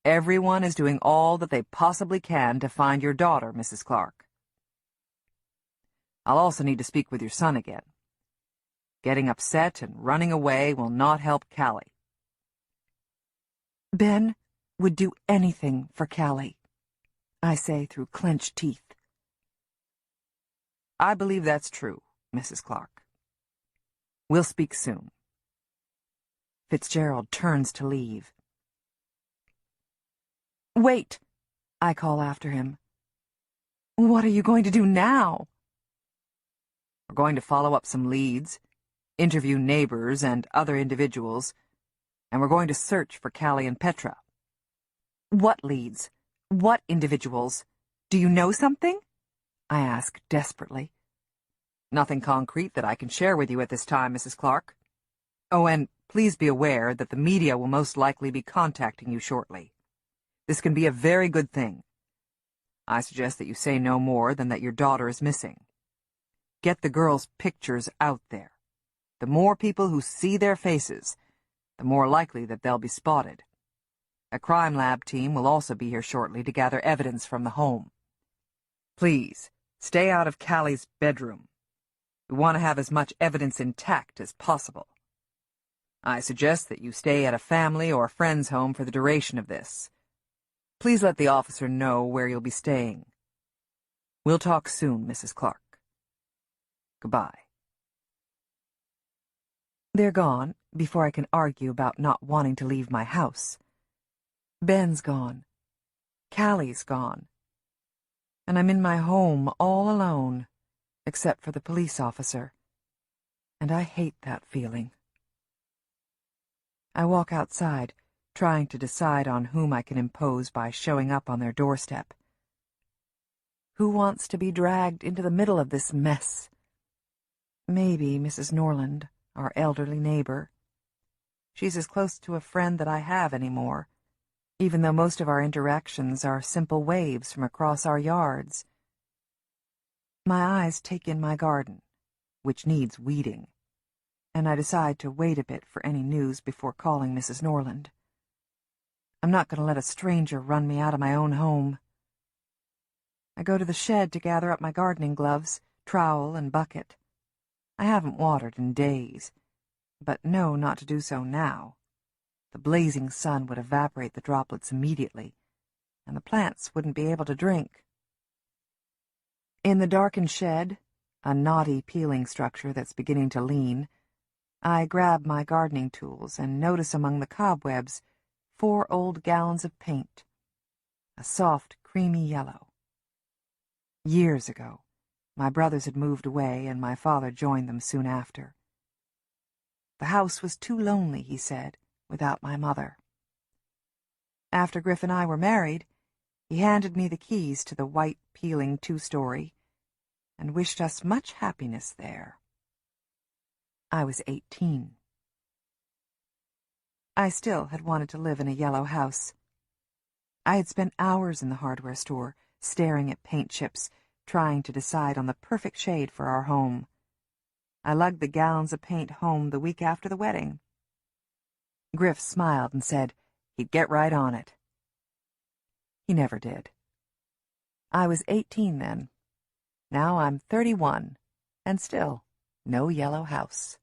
Everyone is doing all that they possibly can to find your daughter, Mrs. Clark. I'll also need to speak with your son again. Getting upset and running away will not help Callie. Ben would do anything for Callie, I say through clenched teeth. I believe that's true, Mrs. Clark. We'll speak soon. Fitzgerald turns to leave. Wait, I call after him. What are you going to do now? We're going to follow up some leads, interview neighbors and other individuals, and we're going to search for Callie and Petra. What leads? What individuals? Do you know something? I ask desperately. Nothing concrete that I can share with you at this time, Mrs. Clark. Oh, and please be aware that the media will most likely be contacting you shortly. This can be a very good thing. I suggest that you say no more than that your daughter is missing. Get the girls' pictures out there. The more people who see their faces, the more likely that they'll be spotted. A crime lab team will also be here shortly to gather evidence from the home. Please, stay out of Callie's bedroom. We want to have as much evidence intact as possible. I suggest that you stay at a family or friend's home for the duration of this. Please let the officer know where you'll be staying. We'll talk soon, Mrs. Clark. Goodbye. They're gone before I can argue about not wanting to leave my house. Ben's gone. Callie's gone. And I'm in my home all alone, except for the police officer. And I hate that feeling. I walk outside, trying to decide on whom I can impose by showing up on their doorstep. Who wants to be dragged into the middle of this mess? Maybe Mrs. Norland, our elderly neighbor. She's as close to a friend that I have anymore, even though most of our interactions are simple waves from across our yards. My eyes take in my garden, which needs weeding, and I decide to wait a bit for any news before calling Mrs. Norland. I'm not going to let a stranger run me out of my own home. I go to the shed to gather up my gardening gloves, trowel, and bucket. I haven't watered in days, but know not to do so now. The blazing sun would evaporate the droplets immediately, and the plants wouldn't be able to drink. In the darkened shed, a knotty peeling structure that's beginning to lean, I grab my gardening tools and notice among the cobwebs 4 old gallons of paint, a soft, creamy yellow. Years ago, my brothers had moved away, and my father joined them soon after. The house was too lonely, he said, without my mother. After Griff and I were married, he handed me the keys to the white, peeling 2-story and wished us much happiness there. I was 18. I still had wanted to live in a yellow house. I had spent hours in the hardware store, staring at paint chips, trying to decide on the perfect shade for our home. I lugged the gallons of paint home the week after the wedding. Griff smiled and said he'd get right on it. He never did. I was 18 then. Now I'm 31, and still no yellow house.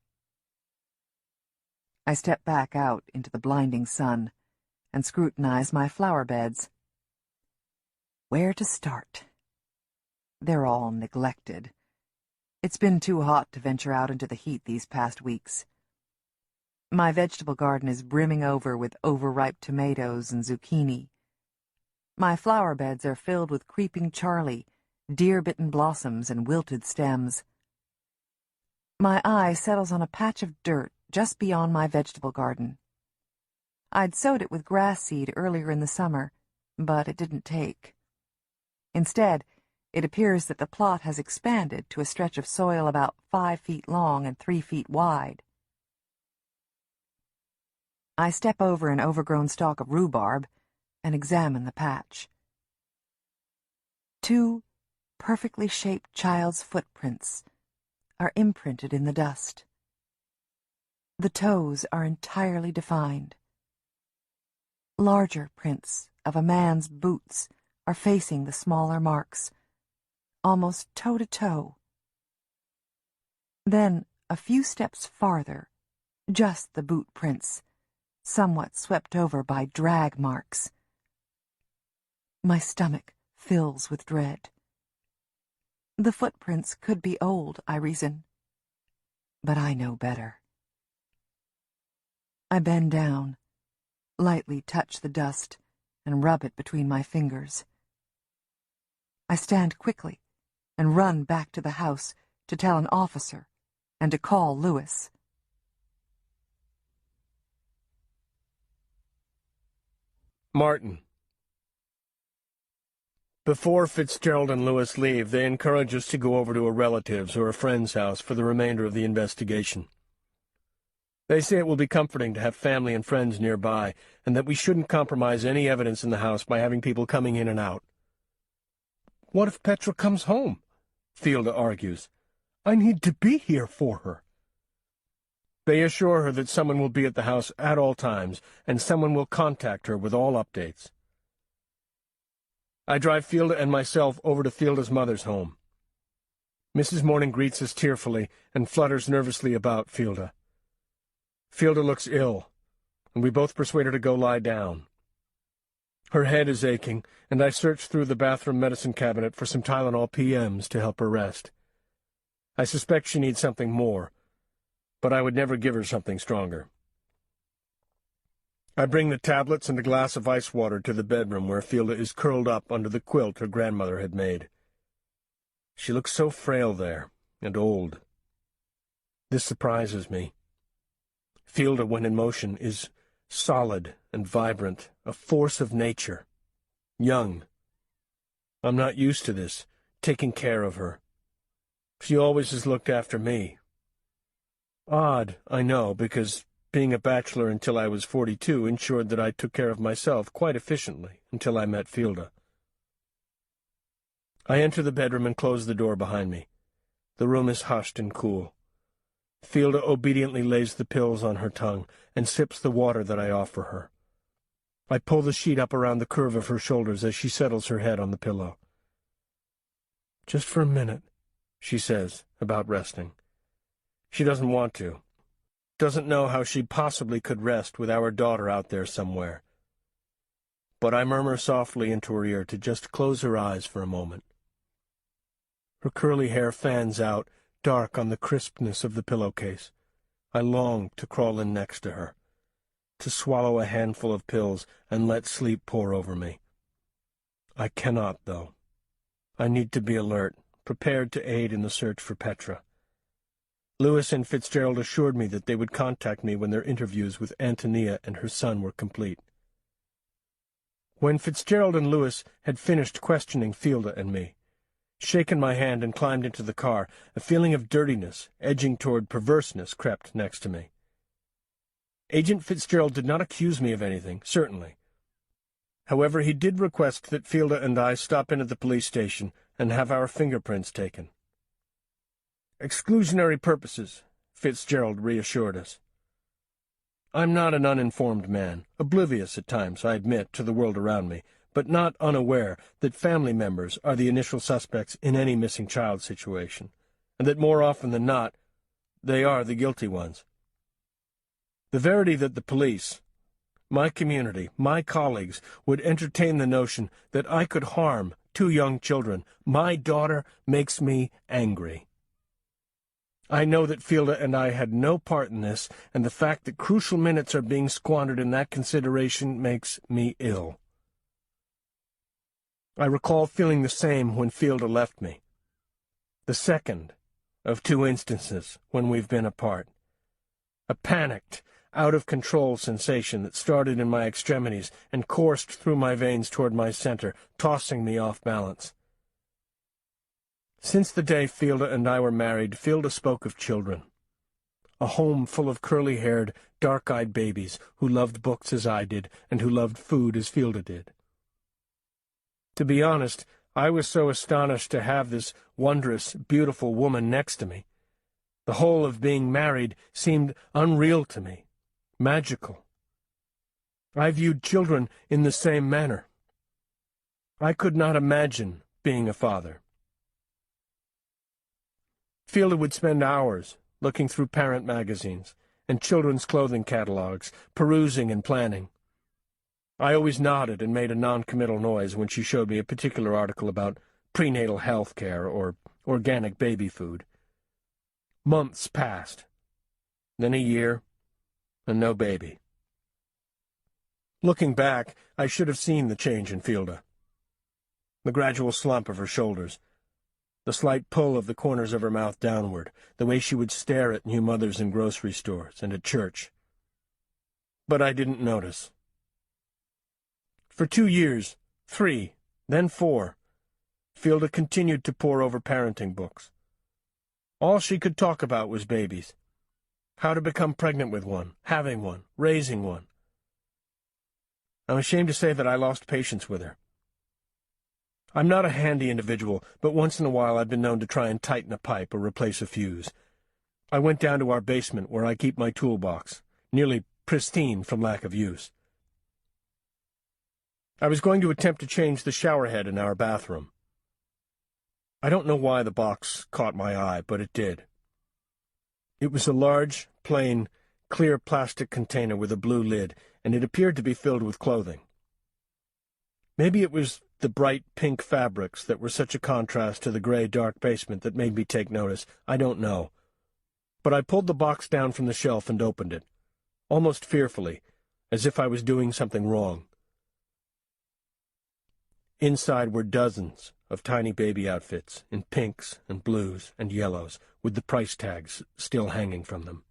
I step back out into the blinding sun and scrutinize my flower beds. Where to start? They're all neglected. It's been too hot to venture out into the heat these past weeks. My vegetable garden is brimming over with overripe tomatoes and zucchini. My flower beds are filled with creeping Charlie, deer-bitten blossoms, and wilted stems. My eye settles on a patch of dirt just beyond my vegetable garden. I'd sowed it with grass seed earlier in the summer, but it didn't take. Instead, it appears that the plot has expanded to a stretch of soil about 5 feet long and 3 feet wide. I step over an overgrown stalk of rhubarb and examine the patch. 2 perfectly shaped child's footprints are imprinted in the dust. The toes are entirely defined. Larger prints of a man's boots are facing the smaller marks, almost toe-to-toe. Then, a few steps farther, just the boot prints, somewhat swept over by drag marks. My stomach fills with dread. The footprints could be old, I reason, but I know better. I bend down, lightly touch the dust, and rub it between my fingers. I stand quickly and run back to the house to tell an officer and to call Lewis. Martin. Before Fitzgerald and Lewis leave, they encourage us to go over to a relative's or a friend's house for the remainder of the investigation. They say it will be comforting to have family and friends nearby, and that we shouldn't compromise any evidence in the house by having people coming in and out. "What if Petra comes home?" Fielda argues. "I need to be here for her." They assure her that someone will be at the house at all times, and someone will contact her with all updates. I drive Fielda and myself over to Fielda's mother's home. Mrs. Morning greets us tearfully and flutters nervously about Fielda. Fielda looks ill, and we both persuade her to go lie down. Her head is aching, and I search through the bathroom medicine cabinet for some Tylenol PMs to help her rest. I suspect she needs something more, but I would never give her something stronger. I bring the tablets and a glass of ice water to the bedroom where Fielda is curled up under the quilt her grandmother had made. She looks so frail there, and old. This surprises me. Fielda, when in motion, is solid and vibrant, a force of nature, young. I'm not used to this, taking care of her. She always has looked after me. Odd, I know, because being a bachelor until I was 42 ensured that I took care of myself quite efficiently until I met Fielda. I enter the bedroom and close the door behind me. The room is hushed and cool. Fielda obediently lays the pills on her tongue and sips the water that I offer her. I pull the sheet up around the curve of her shoulders as she settles her head on the pillow. "Just for a minute," she says, about resting. She doesn't want to. Doesn't know how she possibly could rest with our daughter out there somewhere. But I murmur softly into her ear to just close her eyes for a moment. Her curly hair fans out, dark on the crispness of the pillowcase. I long to crawl in next to her, to swallow a handful of pills and let sleep pour over me. I cannot, though. I need to be alert, prepared to aid in the search for Petra. Lewis and Fitzgerald assured me that they would contact me when their interviews with Antonia and her son were complete. When Fitzgerald and Lewis had finished questioning Fielda and me, shaken my hand and climbed into the car, a feeling of dirtiness, edging toward perverseness, crept next to me. Agent Fitzgerald did not accuse me of anything, certainly. However, he did request that Fielda and I stop in at the police station and have our fingerprints taken. "Exclusionary purposes," Fitzgerald reassured us. I'm not an uninformed man, oblivious at times, I admit, to the world around me, but not unaware that family members are the initial suspects in any missing child situation, and that more often than not, they are the guilty ones. The verity that the police, my community, my colleagues, would entertain the notion that I could harm 2 young children, my daughter, makes me angry. I know that Fielda and I had no part in this, and the fact that crucial minutes are being squandered in that consideration makes me ill. I recall feeling the same when Fielda left me. The second of 2 instances when we've been apart. A panicked, out-of-control sensation that started in my extremities and coursed through my veins toward my center, tossing me off balance. Since the day Fielda and I were married, Fielda spoke of children. A home full of curly-haired, dark-eyed babies who loved books as I did and who loved food as Fielda did. To be honest, I was so astonished to have this wondrous, beautiful woman next to me. The whole of being married seemed unreal to me, magical. I viewed children in the same manner. I could not imagine being a father. Fielda would spend hours looking through parent magazines and children's clothing catalogs, perusing and planning. I always nodded and made a non-committal noise when she showed me a particular article about prenatal health care or organic baby food. Months passed, then a year, and no baby. Looking back, I should have seen the change in Fielda. The gradual slump of her shoulders, the slight pull of the corners of her mouth downward, the way she would stare at new mothers in grocery stores and at church. But I didn't notice. For 2 years, 3, then 4, Fielda continued to pore over parenting books. All she could talk about was babies. How to become pregnant with one, having one, raising one. I'm ashamed to say that I lost patience with her. I'm not a handy individual, but once in a while I've been known to try and tighten a pipe or replace a fuse. I went down to our basement where I keep my toolbox, nearly pristine from lack of use. I was going to attempt to change the shower head in our bathroom. I don't know why the box caught my eye, but it did. It was a large, plain, clear plastic container with a blue lid, and it appeared to be filled with clothing. Maybe it was the bright pink fabrics that were such a contrast to the gray, dark basement that made me take notice. I don't know. But I pulled the box down from the shelf and opened it, almost fearfully, as if I was doing something wrong. Inside were dozens of tiny baby outfits in pinks and blues and yellows, with the price tags still hanging from them.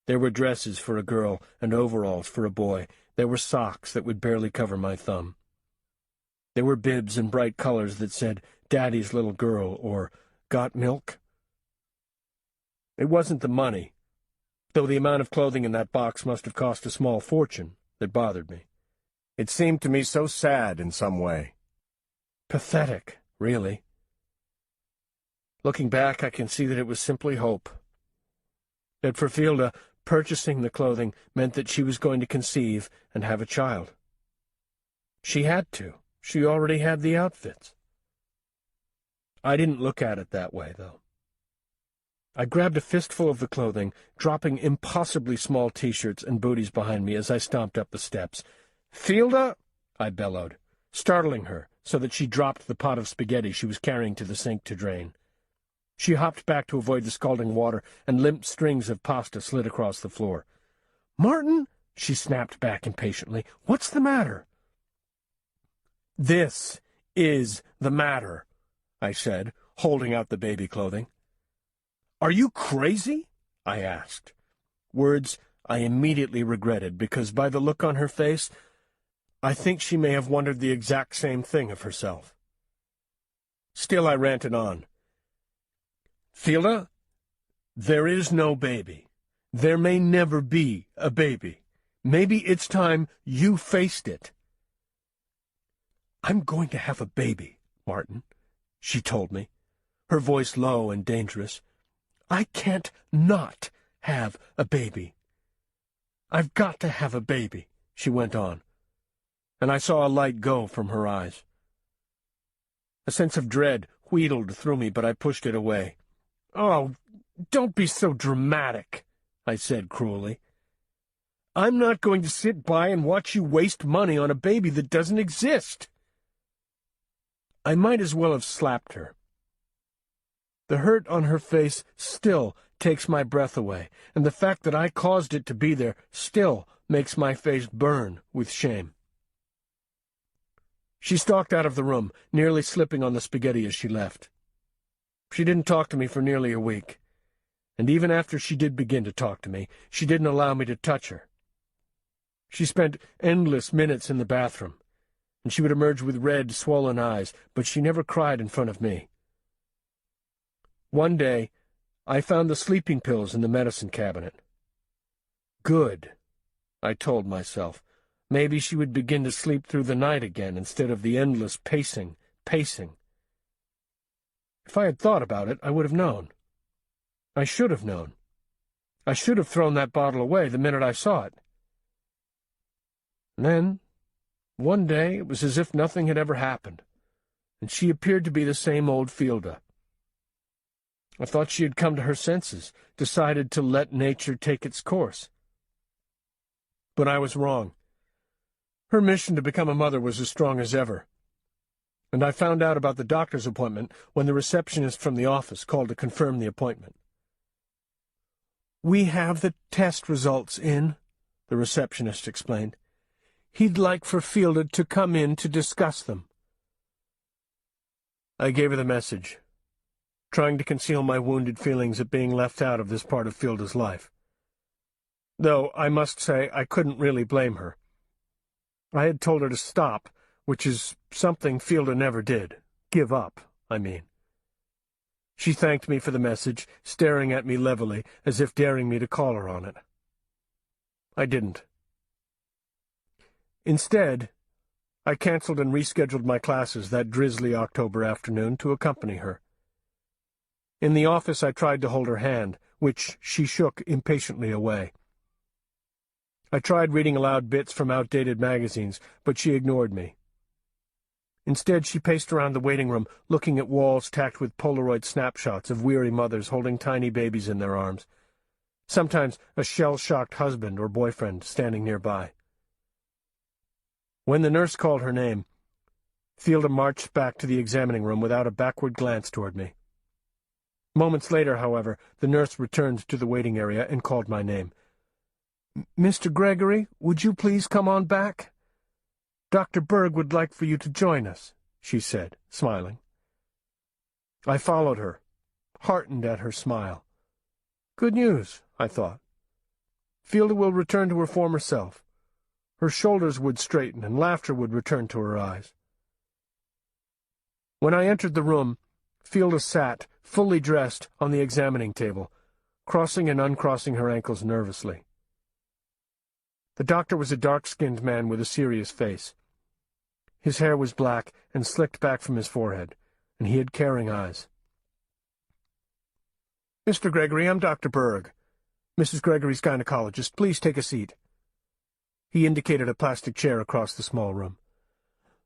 There were dresses for a girl and overalls for a boy. There were socks that would barely cover my thumb. There were bibs in bright colors that said, "Daddy's little girl," or "Got milk?" It wasn't the money, though the amount of clothing in that box must have cost a small fortune, that bothered me. It seemed to me so sad in some way. Pathetic, really. Looking back, I can see that it was simply hope. That for Fielda, purchasing the clothing meant that she was going to conceive and have a child. She had to. She already had the outfits. I didn't look at it that way, though. I grabbed a fistful of the clothing, dropping impossibly small T-shirts and booties behind me as I stomped up the steps. "Fielda!" I bellowed, startling her so that she dropped the pot of spaghetti she was carrying to the sink to drain. She hopped back to avoid the scalding water, and limp strings of pasta slid across the floor. "Martin!" she snapped back impatiently. "What's the matter?" "This is the matter," I said, holding out the baby clothing. "Are you crazy?" I asked. Words I immediately regretted, because by the look on her face, I think she may have wondered the exact same thing of herself. Still I ranted on. "Fielda, there is no baby. There may never be a baby. Maybe it's time you faced it." "I'm going to have a baby, Martin," she told me, her voice low and dangerous. "I can't not have a baby. I've got to have a baby," she went on, and I saw a light go from her eyes. A sense of dread wheedled through me, but I pushed it away. "Oh, don't be so dramatic," I said cruelly. "I'm not going to sit by and watch you waste money on a baby that doesn't exist." I might as well have slapped her. The hurt on her face still takes my breath away, and the fact that I caused it to be there still makes my face burn with shame. She stalked out of the room, nearly slipping on the spaghetti as she left. She didn't talk to me for nearly a week, and even after she did begin to talk to me, she didn't allow me to touch her. She spent endless minutes in the bathroom, and she would emerge with red, swollen eyes, but she never cried in front of me. One day, I found the sleeping pills in the medicine cabinet. Good, I told myself. Maybe she would begin to sleep through the night again instead of the endless pacing. If I had thought about it, I would have known. I should have known. I should have thrown that bottle away the minute I saw it. And then, one day, it was as if nothing had ever happened, and she appeared to be the same old Fielda. I thought she had come to her senses, decided to let nature take its course. But I was wrong. Her mission to become a mother was as strong as ever, and I found out about the doctor's appointment when the receptionist from the office called to confirm the appointment. "We have the test results in," the receptionist explained. "He'd like for Fielda to come in to discuss them." I gave her the message, trying to conceal my wounded feelings at being left out of this part of Fielda's life. Though I must say I couldn't really blame her. I had told her to stop, which is something Fielda never did. Give up, I mean. She thanked me for the message, staring at me levelly, as if daring me to call her on it. I didn't. Instead, I canceled and rescheduled my classes that drizzly October afternoon to accompany her. In the office I tried to hold her hand, which she shook impatiently away. I tried reading aloud bits from outdated magazines, but she ignored me. Instead, she paced around the waiting room, looking at walls tacked with Polaroid snapshots of weary mothers holding tiny babies in their arms, sometimes a shell-shocked husband or boyfriend standing nearby. When the nurse called her name, Fielda marched back to the examining room without a backward glance toward me. Moments later, however, the nurse returned to the waiting area and called my name. "Mr. Gregory, would you please come on back? Dr. Berg would like for you to join us," she said, smiling. I followed her, heartened at her smile. Good news, I thought. Fielda will return to her former self. Her shoulders would straighten, and laughter would return to her eyes. When I entered the room, Fielda sat, fully dressed, on the examining table, crossing and uncrossing her ankles nervously. The doctor was a dark-skinned man with a serious face. His hair was black and slicked back from his forehead, and he had caring eyes. "Mr. Gregory, I'm Dr. Berg. Mrs. Gregory's gynecologist. Please take a seat." He indicated a plastic chair across the small room.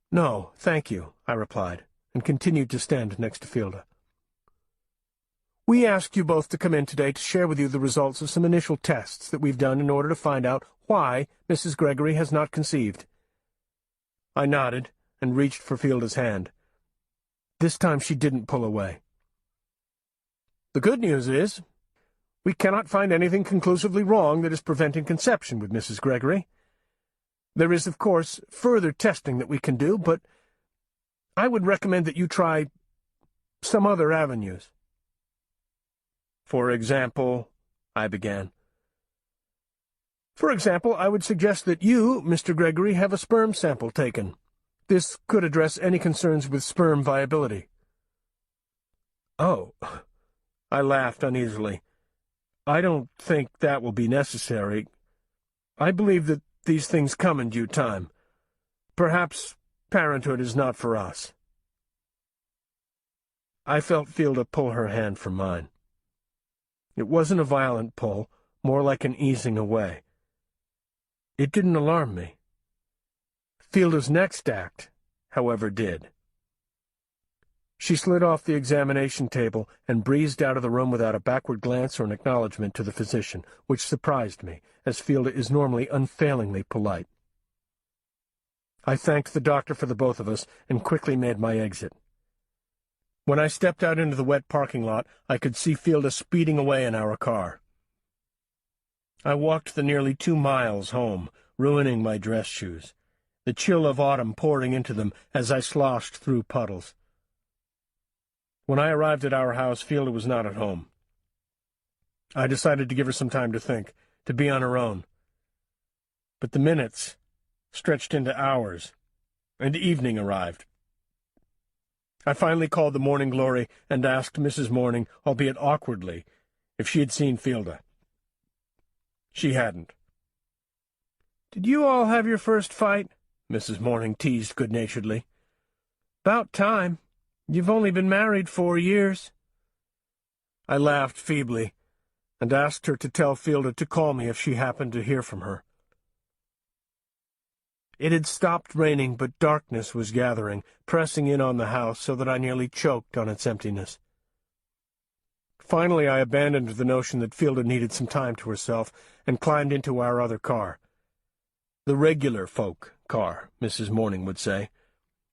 "No, thank you," I replied, and continued to stand next to Fielda. "We asked you both to come in today to share with you the results of some initial tests that we've done in order to find out why Mrs. Gregory has not conceived." I nodded and reached for Fielda's hand. This time she didn't pull away. "The good news is, we cannot find anything conclusively wrong that is preventing conception with Mrs. Gregory. There is, of course, further testing that we can do, but I would recommend that you try some other avenues." "For example," I began. "For example, I would suggest that you, Mr. Gregory, have a sperm sample taken. This could address any concerns with sperm viability." "Oh," I laughed uneasily. "I don't think that will be necessary. I believe that these things come in due time. Perhaps parenthood is not for us." I felt Fielda pull her hand from mine. It wasn't a violent pull, more like an easing away. It didn't alarm me. Fielda's next act, however, did. She slid off the examination table and breezed out of the room without a backward glance or an acknowledgement to the physician, which surprised me, as Fielda is normally unfailingly polite. I thanked the doctor for the both of us and quickly made my exit. When I stepped out into the wet parking lot, I could see Fielda speeding away in our car. I walked the nearly 2 miles home, ruining my dress shoes, the chill of autumn pouring into them as I sloshed through puddles. When I arrived at our house, Fielda was not at home. I decided to give her some time to think, to be on her own. But the minutes stretched into hours, and evening arrived. I finally called the Morning Glory and asked Mrs. Morning, albeit awkwardly, if she had seen Fielda. She hadn't. "Did you all have your first fight?" Mrs. Morning teased good-naturedly. "'Bout time. You've only been married 4 years." I laughed feebly and asked her to tell Fielda to call me if she happened to hear from her. It had stopped raining, but darkness was gathering, pressing in on the house so that I nearly choked on its emptiness. Finally, I abandoned the notion that Fielda needed some time to herself and climbed into our other car. The regular folk car, Mrs. Morning would say.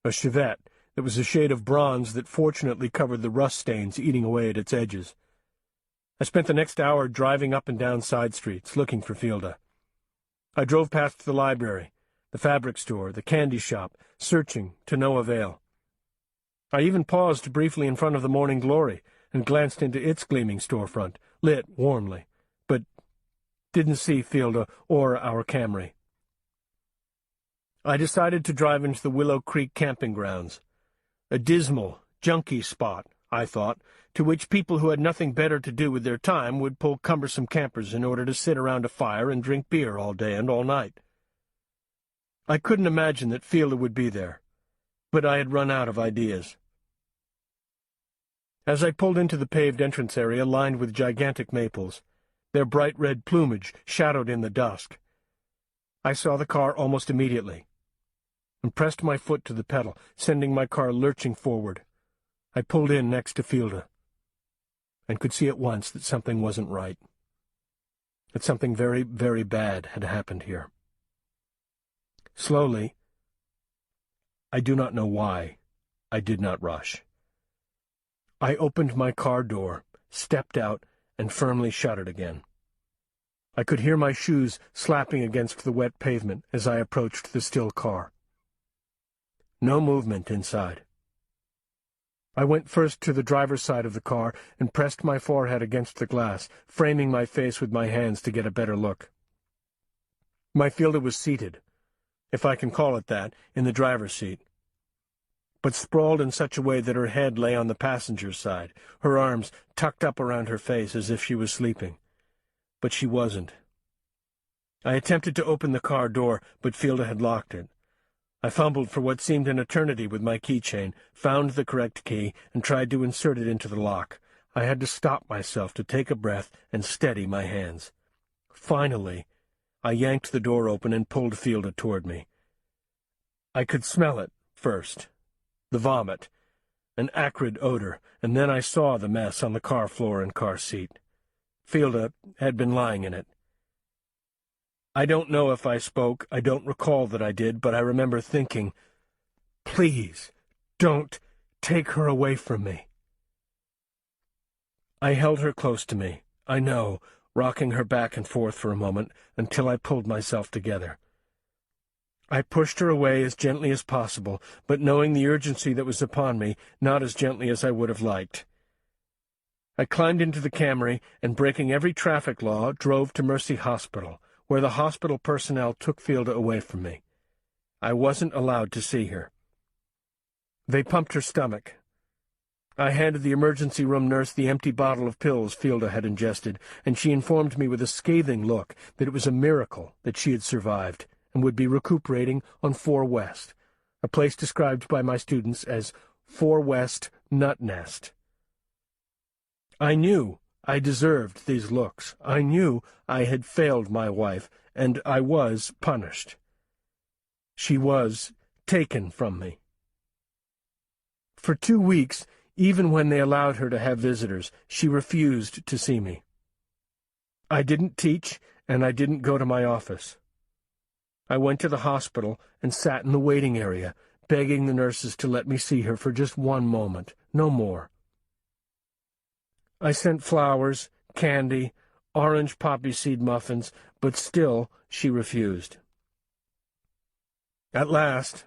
A Chevette that was a shade of bronze that fortunately covered the rust stains eating away at its edges. I spent the next hour driving up and down side streets, looking for Fielda. I drove past the library, the fabric store, the candy shop, searching to no avail. I even paused briefly in front of the Morning Glory and glanced into its gleaming storefront, lit warmly, but didn't see Fielda or our Camry. I decided to drive into the Willow Creek camping grounds, a dismal, junky spot, I thought, to which people who had nothing better to do with their time would pull cumbersome campers in order to sit around a fire and drink beer all day and all night. I couldn't imagine that Fielda would be there, but I had run out of ideas. As I pulled into the paved entrance area lined with gigantic maples, their bright red plumage shadowed in the dusk, I saw the car almost immediately, and pressed my foot to the pedal, sending my car lurching forward. I pulled in next to Fielda, and could see at once that something wasn't right, that something very, very bad had happened here. Slowly, I do not know why, I did not rush. I opened my car door, stepped out, and firmly shut it again. I could hear my shoes slapping against the wet pavement as I approached the still car. No movement inside. I went first to the driver's side of the car and pressed my forehead against the glass, framing my face with my hands to get a better look. My Fielda was seated, if I can call it that, in the driver's seat, but sprawled in such a way that her head lay on the passenger's side, her arms tucked up around her face as if she was sleeping. But she wasn't. I attempted to open the car door, but Fielda had locked it. I fumbled for what seemed an eternity with my keychain, found the correct key, and tried to insert it into the lock. I had to stop myself to take a breath and steady my hands. Finally, I yanked the door open and pulled Fielda toward me. I could smell it first, the vomit, an acrid odor, and then I saw the mess on the car floor and car seat. Fielda had been lying in it. I don't know if I spoke, I don't recall that I did, but I remember thinking, "Please, don't take her away from me." I held her close to me, I know, rocking her back and forth for a moment, until I pulled myself together. I pushed her away as gently as possible, but knowing the urgency that was upon me, not as gently as I would have liked. I climbed into the Camry and, breaking every traffic law, drove to Mercy Hospital, where the hospital personnel took Fielda away from me. I wasn't allowed to see her. They pumped her stomach. I handed the emergency room nurse the empty bottle of pills Fielda had ingested, and she informed me with a scathing look that it was a miracle that she had survived and would be recuperating on 4 West, a place described by my students as 4 West Nut Nest. I knew I deserved these looks. I knew I had failed my wife, and I was punished. She was taken from me. For 2 weeks, even when they allowed her to have visitors, she refused to see me. I didn't teach, and I didn't go to my office. I went to the hospital and sat in the waiting area, begging the nurses to let me see her for just 1 moment, no more. I sent flowers, candy, orange poppy seed muffins, but still she refused. At last,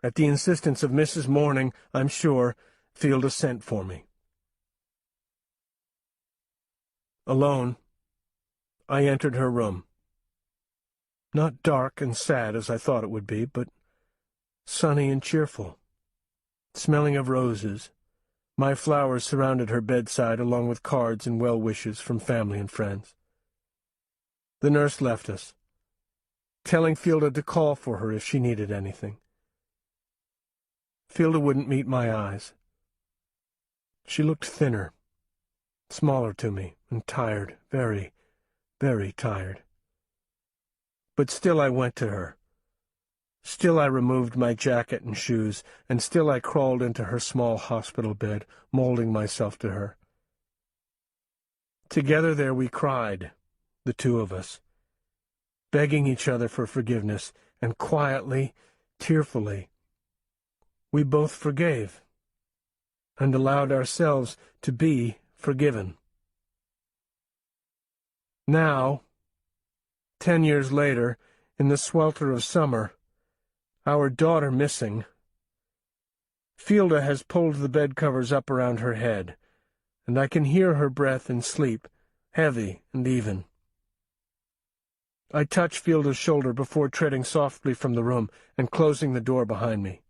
at the insistence of Mrs. Morning, I'm sure, Fielda sent for me. Alone, I entered her room. Not dark and sad as I thought it would be, but sunny and cheerful, smelling of roses. My flowers surrounded her bedside, along with cards and well wishes from family and friends. The nurse left us, telling Fielda to call for her if she needed anything. Fielda wouldn't meet my eyes. She looked thinner, smaller to me, and tired, very, very tired. But still I went to her. Still I removed my jacket and shoes, and still I crawled into her small hospital bed, molding myself to her. Together there we cried, the 2 of us, begging each other for forgiveness and quietly, tearfully, we both forgave and allowed ourselves to be forgiven. Now, 10 years later, in the swelter of summer, our daughter missing, Fielda has pulled the bed covers up around her head, and I can hear her breath in sleep, heavy and even. I touch Fielda's shoulder before treading softly from the room and closing the door behind me.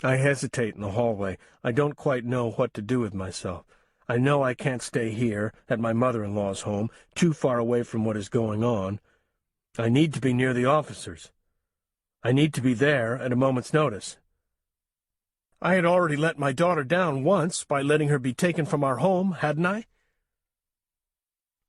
I hesitate in the hallway. I don't quite know what to do with myself. I know I can't stay here, at my mother-in-law's home, too far away from what is going on. I need to be near the officers. I need to be there at a moment's notice. I had already let my daughter down once by letting her be taken from our home, hadn't I?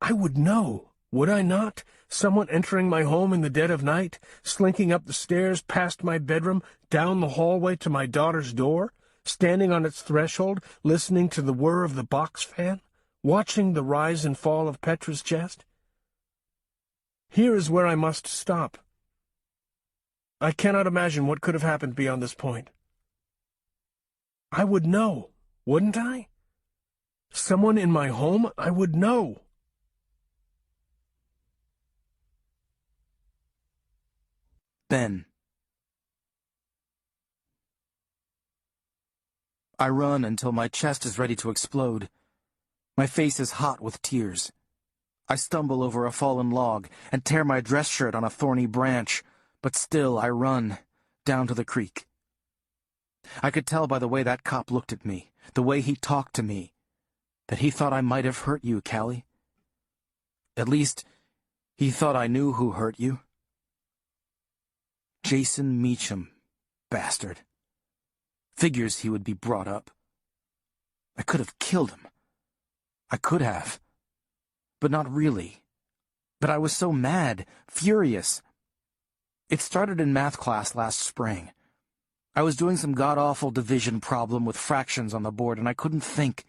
I would know, would I not? Someone entering my home in the dead of night, slinking up the stairs past my bedroom, down the hallway to my daughter's door, standing on its threshold, listening to the whir of the box fan, watching the rise and fall of Petra's chest. Here is where I must stop. I cannot imagine what could have happened beyond this point. I would know, wouldn't I? Someone in my home, I would know. Ben. I run until my chest is ready to explode. My face is hot with tears. I stumble over a fallen log and tear my dress shirt on a thorny branch, but still I run, down to the creek. I could tell by the way that cop looked at me, the way he talked to me, that he thought I might have hurt you, Callie. At least, he thought I knew who hurt you. Jason Meacham, bastard. Figures he would be brought up. I could have killed him. I could have. But not really. But I was so mad, furious. It started in math class last spring. I was doing some god-awful division problem with fractions on the board, and I couldn't think.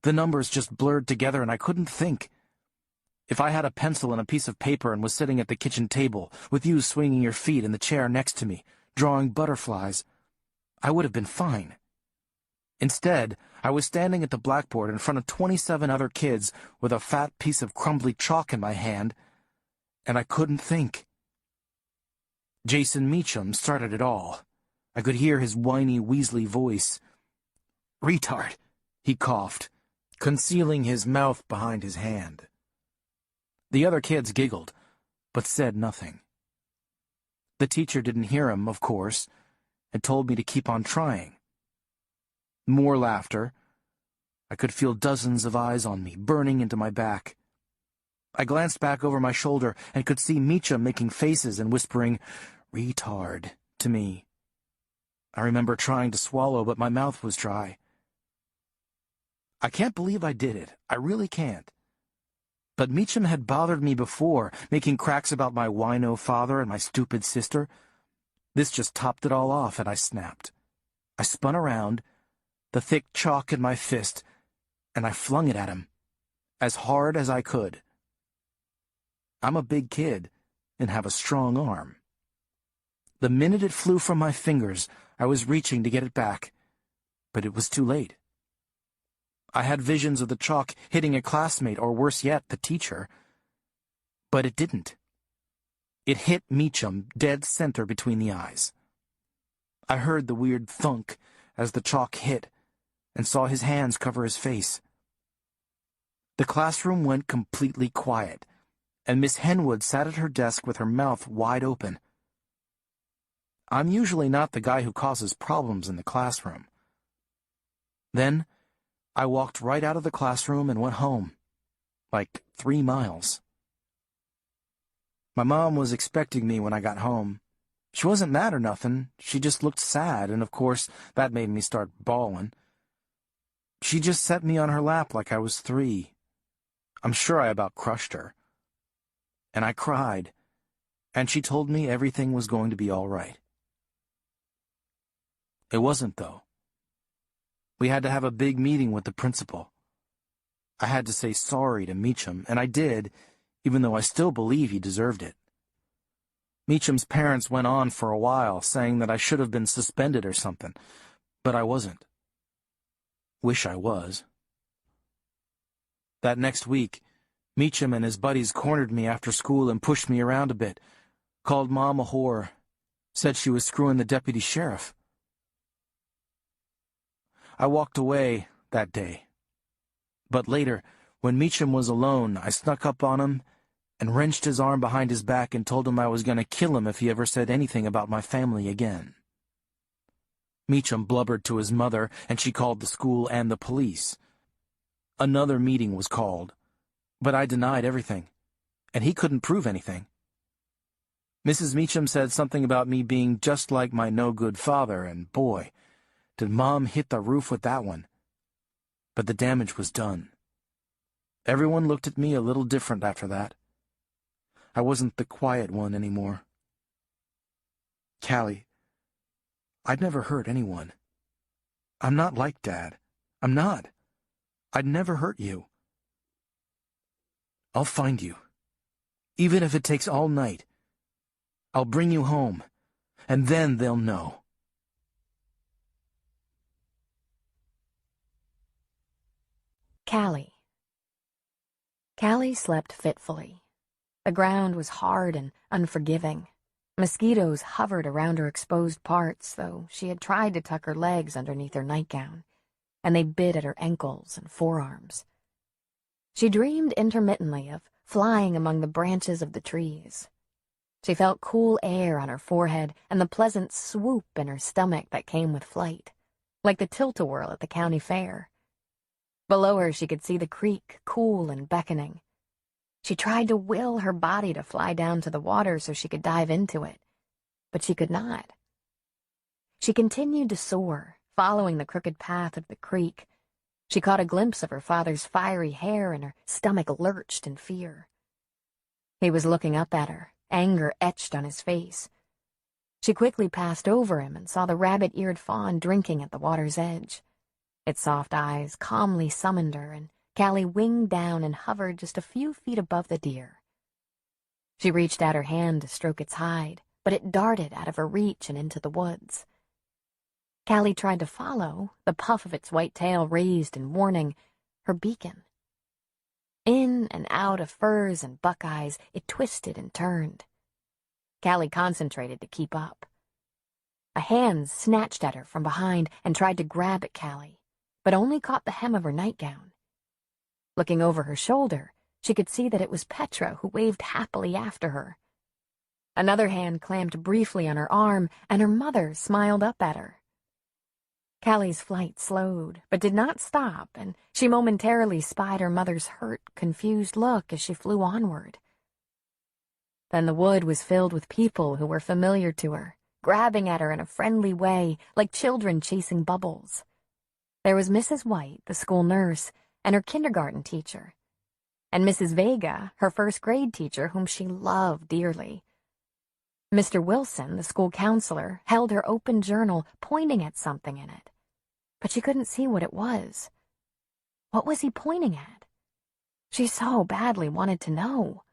The numbers just blurred together, and I couldn't think. If I had a pencil and a piece of paper and was sitting at the kitchen table, with you swinging your feet in the chair next to me, drawing butterflies, I would have been fine. Instead, I was standing at the blackboard in front of 27 other kids with a fat piece of crumbly chalk in my hand, and I couldn't think. Jason Meacham started it all. I could hear his whiny, weaselly voice. "Retard," he coughed, concealing his mouth behind his hand. The other kids giggled, but said nothing. The teacher didn't hear him, of course, and told me to keep on trying. More laughter. I could feel dozens of eyes on me, burning into my back. I glanced back over my shoulder and could see Meacham making faces and whispering, "Retard," to me. I remember trying to swallow, but my mouth was dry. I can't believe I did it. I really can't. But Meacham had bothered me before, making cracks about my wino father and my stupid sister. This just topped it all off, and I snapped. I spun around, the thick chalk in my fist, and I flung it at him, as hard as I could. I'm a big kid and have a strong arm. The minute it flew from my fingers, I was reaching to get it back, but it was too late. I had visions of the chalk hitting a classmate, or worse yet, the teacher. But it didn't. It hit Meacham dead center between the eyes. I heard the weird thunk as the chalk hit, and saw his hands cover his face. The classroom went completely quiet, and Miss Henwood sat at her desk with her mouth wide open. I'm usually not the guy who causes problems in the classroom. Then, I walked right out of the classroom and went home, like 3 miles. My mom was expecting me when I got home. She wasn't mad or nothing, she just looked sad, and of course, that made me start bawling. She just set me on her lap like I was 3. I'm sure I about crushed her. And I cried, and she told me everything was going to be all right. It wasn't, though. We had to have a big meeting with the principal. I had to say sorry to Meacham, and I did, even though I still believe he deserved it. Meacham's parents went on for a while, saying that I should have been suspended or something, but I wasn't. Wish I was. That next week, Meacham and his buddies cornered me after school and pushed me around a bit, called Mom a whore, said she was screwing the deputy sheriff. I walked away that day. But later, when Meacham was alone, I snuck up on him and wrenched his arm behind his back and told him I was going to kill him if he ever said anything about my family again. Meacham blubbered to his mother, and she called the school and the police. Another meeting was called, but I denied everything, and he couldn't prove anything. Mrs. Meacham said something about me being just like my no-good father, and boy, did Mom hit the roof with that one. But the damage was done. Everyone looked at me a little different after that. I wasn't the quiet one anymore. Callie, I'd never hurt anyone. I'm not like Dad. I'm not. I'd never hurt you. I'll find you. Even if it takes all night. I'll bring you home, and then they'll know. Callie. Callie slept fitfully. The ground was hard and unforgiving. Mosquitoes hovered around her exposed parts, though she had tried to tuck her legs underneath her nightgown, and they bit at her ankles and forearms. She dreamed intermittently of flying among the branches of the trees. She felt cool air on her forehead and the pleasant swoop in her stomach that came with flight, like the tilt-a-whirl at the county fair. Below her she could see the creek, cool and beckoning. She tried to will her body to fly down to the water so she could dive into it, but she could not. She continued to soar, following the crooked path of the creek. She caught a glimpse of her father's fiery hair, and her stomach lurched in fear. He was looking up at her, anger etched on his face. She quickly passed over him and saw the rabbit-eared fawn drinking at the water's edge. Its soft eyes calmly summoned her, and Callie winged down and hovered just a few feet above the deer. She reached out her hand to stroke its hide, but it darted out of her reach and into the woods. Callie tried to follow, the puff of its white tail raised in warning, her beacon. In and out of firs and buckeyes, it twisted and turned. Callie concentrated to keep up. A hand snatched at her from behind and tried to grab at Callie, but only caught the hem of her nightgown. Looking over her shoulder, she could see that it was Petra who waved happily after her. Another hand clamped briefly on her arm, and her mother smiled up at her. Callie's flight slowed, but did not stop, and she momentarily spied her mother's hurt, confused look as she flew onward. Then the wood was filled with people who were familiar to her, grabbing at her in a friendly way, like children chasing bubbles. There was Mrs. White, the school nurse, and her kindergarten teacher, and Mrs. Vega, her first-grade teacher, whom she loved dearly. Mr. Wilson, the school counselor, held her open journal, pointing at something in it, but she couldn't see what it was. What was he pointing at? She so badly wanted to know.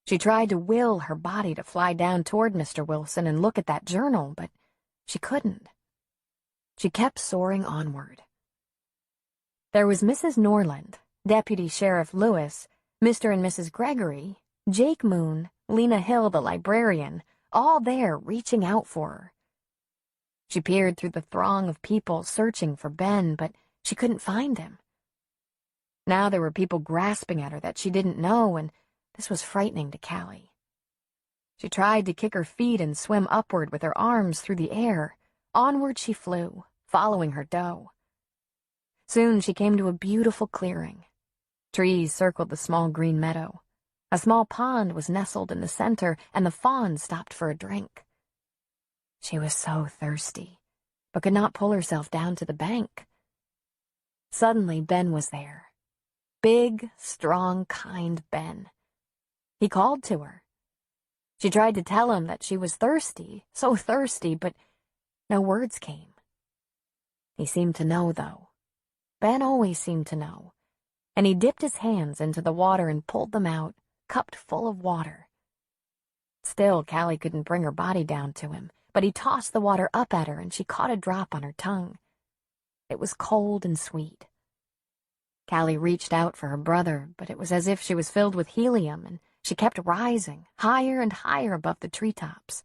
She tried to will her body to fly down toward Mr. Wilson and look at that journal, but she couldn't. She kept soaring onward. There was Mrs. Norland, Deputy Sheriff Lewis, Mr. and Mrs. Gregory, Jake Moon, Lena Hill the librarian, all there reaching out for her. She peered through the throng of people searching for Ben, but she couldn't find him. Now there were people grasping at her that she didn't know, and this was frightening to Callie. She tried to kick her feet and swim upward with her arms through the air. Onward she flew, following her doe. Soon she came to a beautiful clearing. Trees circled the small green meadow. A small pond was nestled in the center, and the fawn stopped for a drink. She was so thirsty, but could not pull herself down to the bank. Suddenly Ben was there. Big, strong, kind Ben. He called to her. She tried to tell him that she was thirsty, so thirsty, but no words came. He seemed to know, though. Ben always seemed to know, and he dipped his hands into the water and pulled them out, cupped full of water. Still, Callie couldn't bring her body down to him, but he tossed the water up at her and she caught a drop on her tongue. It was cold and sweet. Callie reached out for her brother, but it was as if she was filled with helium, and she kept rising, higher and higher above the treetops.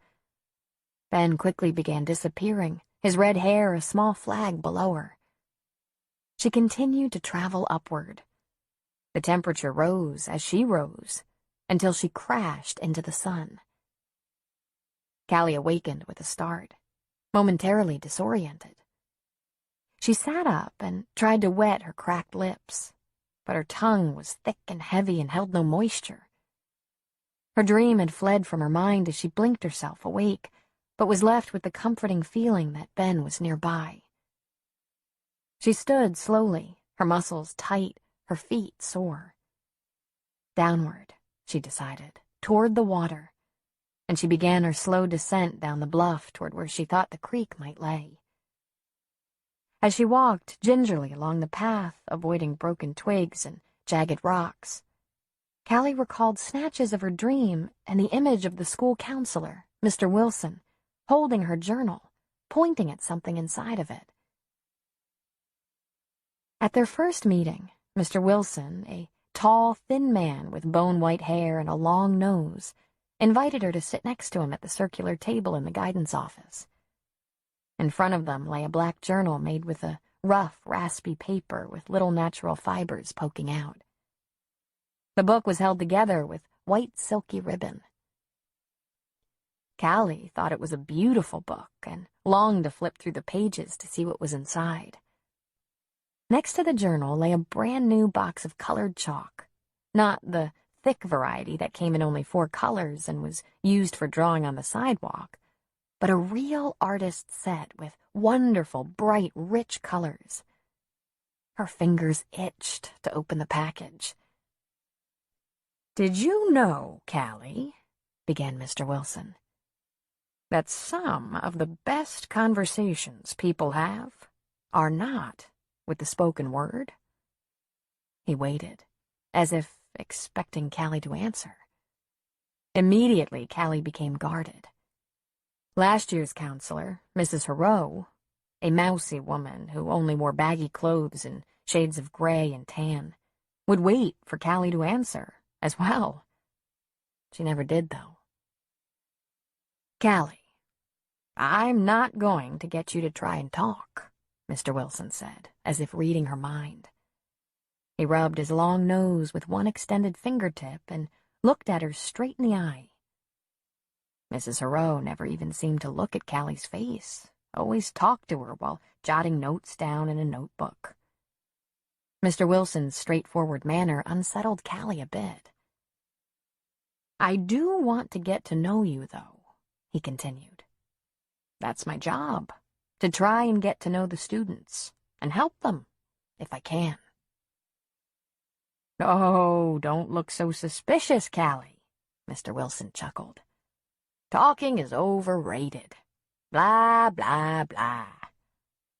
Ben quickly began disappearing, his red hair a small flag below her. She continued to travel upward. The temperature rose as she rose, until she crashed into the sun. Callie awakened with a start, momentarily disoriented. She sat up and tried to wet her cracked lips, but her tongue was thick and heavy and held no moisture. Her dream had fled from her mind as she blinked herself awake, but was left with the comforting feeling that Ben was nearby. She stood slowly, her muscles tight, her feet sore. Downward, she decided, toward the water, and she began her slow descent down the bluff toward where she thought the creek might lay. As she walked gingerly along the path, avoiding broken twigs and jagged rocks, Callie recalled snatches of her dream and the image of the school counselor, Mr. Wilson, holding her journal, pointing at something inside of it. At their first meeting, Mr. Wilson, a tall, thin man with bone-white hair and a long nose, invited her to sit next to him at the circular table in the guidance office. In front of them lay a black journal made with a rough, raspy paper with little natural fibers poking out. The book was held together with white silky ribbon. Callie thought it was a beautiful book and longed to flip through the pages to see what was inside. Next to the journal lay a brand-new box of colored chalk, not the thick variety that came in only 4 colors and was used for drawing on the sidewalk, but a real artist's set with wonderful, bright, rich colors. Her fingers itched to open the package. "Did you know, Callie," began Mr. Wilson, "that some of the best conversations people have are not with the spoken word?" He waited, as if expecting Callie to answer. Immediately, Callie became guarded. Last year's counselor, Mrs. Heroux, a mousy woman who only wore baggy clothes in shades of gray and tan, would wait for Callie to answer, as well. She never did, though. "Callie, I'm not going to get you to try and talk," Mr. Wilson said, as if reading her mind. He rubbed his long nose with one extended fingertip and looked at her straight in the eye. Mrs. Heroux never even seemed to look at Callie's face, always talked to her while jotting notes down in a notebook. Mr. Wilson's straightforward manner unsettled Callie a bit. "I do want to get to know you, though," he continued. "That's my job, to try and get to know the students and help them, if I can." "Oh, don't look so suspicious, Callie," Mr. Wilson chuckled. "Talking is overrated. Blah, blah, blah.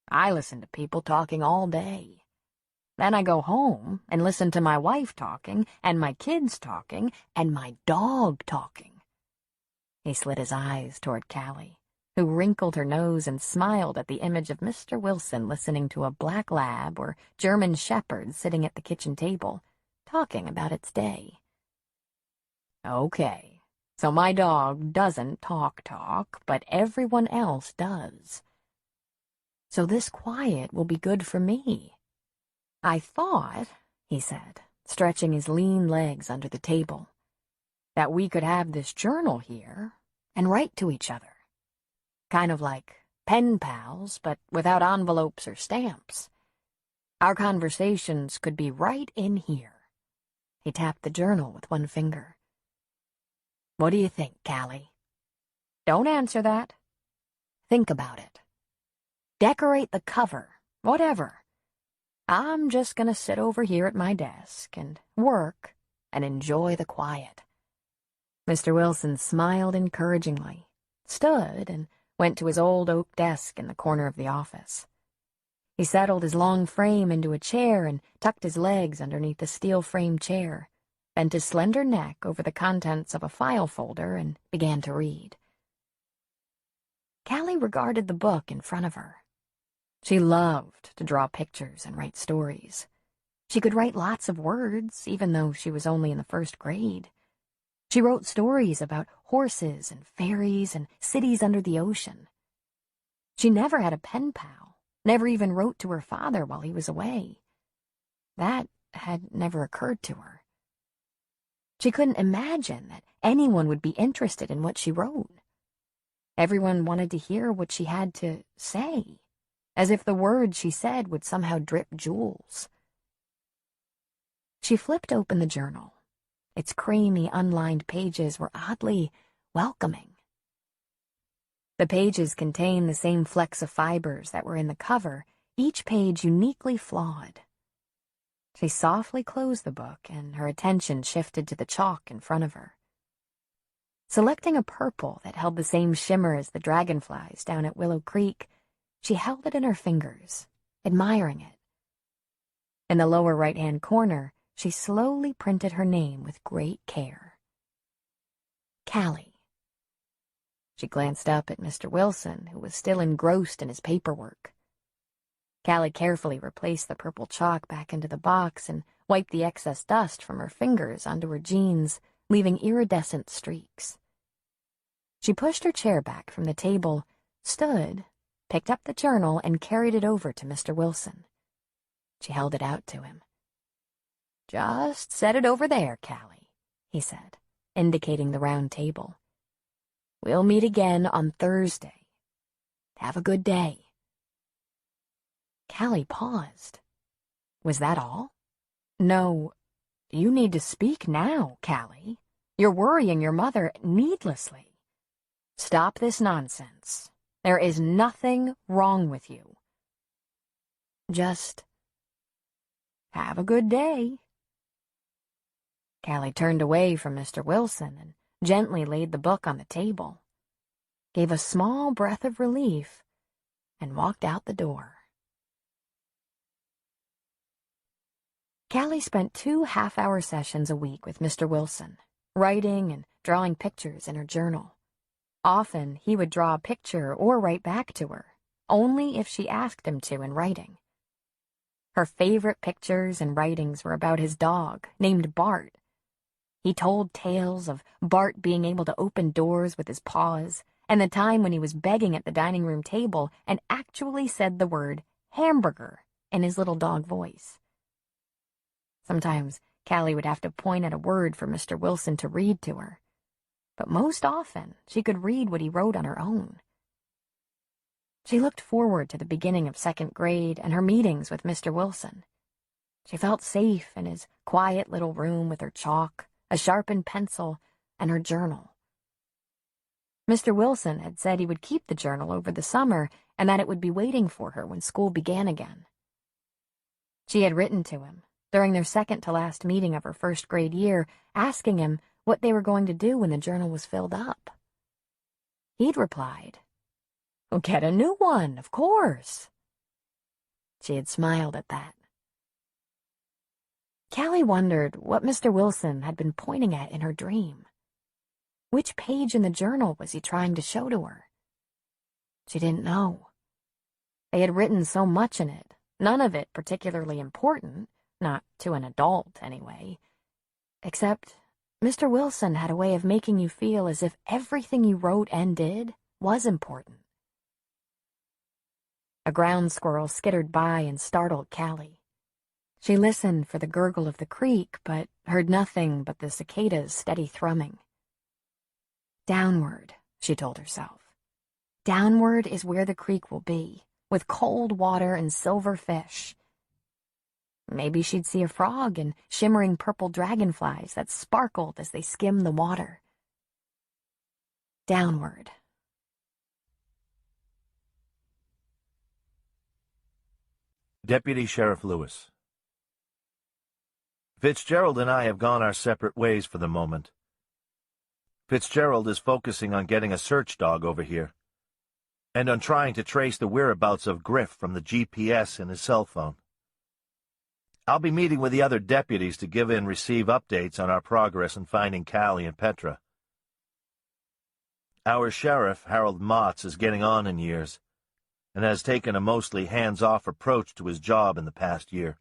I listen to people talking all day. Then I go home and listen to my wife talking, and my kids talking, and my dog talking." He slid his eyes toward Callie, who wrinkled her nose and smiled at the image of Mr. Wilson listening to a black lab or German shepherd sitting at the kitchen table, talking about its day. "Okay. So my dog doesn't talk, but everyone else does. So this quiet will be good for me. I thought," he said, stretching his lean legs under the table, "that we could have this journal here and write to each other. Kind of like pen pals, but without envelopes or stamps. Our conversations could be right in here." He tapped the journal with one finger. "What do you think, Callie? Don't answer that. Think about it. Decorate the cover, whatever. I'm just going to sit over here at my desk and work and enjoy the quiet." Mr. Wilson smiled encouragingly, stood, and went to his old oak desk in the corner of the office. He settled his long frame into a chair and tucked his legs underneath the steel-framed chair, bent his slender neck over the contents of a file folder and began to read. Callie regarded the book in front of her. She loved to draw pictures and write stories. She could write lots of words, even though she was only in the first grade. She wrote stories about horses and fairies and cities under the ocean. She never had a pen pal, never even wrote to her father while he was away. That had never occurred to her. She couldn't imagine that anyone would be interested in what she wrote. Everyone wanted to hear what she had to say, as if the words she said would somehow drip jewels. She flipped open the journal. Its creamy, unlined pages were oddly welcoming. The pages contained the same flecks of fibers that were in the cover, each page uniquely flawed. She softly closed the book, and her attention shifted to the chalk in front of her. Selecting a purple that held the same shimmer as the dragonflies down at Willow Creek, she held it in her fingers, admiring it. In the lower right-hand corner, she slowly printed her name with great care. Callie. She glanced up at Mr. Wilson, who was still engrossed in his paperwork. Callie carefully replaced the purple chalk back into the box and wiped the excess dust from her fingers onto her jeans, leaving iridescent streaks. She pushed her chair back from the table, stood, picked up the journal, and carried it over to Mr. Wilson. She held it out to him. "Just set it over there, Callie," he said, indicating the round table. "We'll meet again on Thursday. Have a good day." Callie paused. Was that all? "No, you need to speak now, Callie. You're worrying your mother needlessly. Stop this nonsense. There is nothing wrong with you. Just have a good day." Callie turned away from Mr. Wilson and gently laid the book on the table, gave a small breath of relief, and walked out the door. Callie spent 2 half-hour sessions a week with Mr. Wilson, writing and drawing pictures in her journal. Often he would draw a picture or write back to her, only if she asked him to in writing. Her favorite pictures and writings were about his dog, named Bart. He told tales of Bart being able to open doors with his paws, and the time when he was begging at the dining room table and actually said the word hamburger in his little dog voice. Sometimes Callie would have to point at a word for Mr. Wilson to read to her, but most often she could read what he wrote on her own. She looked forward to the beginning of 2nd grade and her meetings with Mr. Wilson. She felt safe in his quiet little room with her chalk, a sharpened pencil, and her journal. Mr. Wilson had said he would keep the journal over the summer and that it would be waiting for her when school began again. She had written to him during their second-to-last meeting of her 1st grade year, asking him what they were going to do when the journal was filled up. He'd replied, "Well, get a new one, of course." She had smiled at that. Callie wondered what Mr. Wilson had been pointing at in her dream. Which page in the journal was he trying to show to her? She didn't know. They had written so much in it, none of it particularly important, not to an adult anyway, except Mr. Wilson had a way of making you feel as if everything you wrote and did was important. A ground squirrel skittered by and startled Callie. She listened for the gurgle of the creek, but heard nothing but the cicada's steady thrumming. Downward, she told herself. Downward is where the creek will be, with cold water and silver fish. Maybe she'd see a frog and shimmering purple dragonflies that sparkled as they skimmed the water. Downward. Deputy Sheriff Lewis. Fitzgerald and I have gone our separate ways for the moment. Fitzgerald is focusing on getting a search dog over here, and on trying to trace the whereabouts of Griff from the GPS in his cell phone. I'll be meeting with the other deputies to give and receive updates on our progress in finding Callie and Petra. Our sheriff, Harold Motts, is getting on in years, and has taken a mostly hands-off approach to his job in the past year.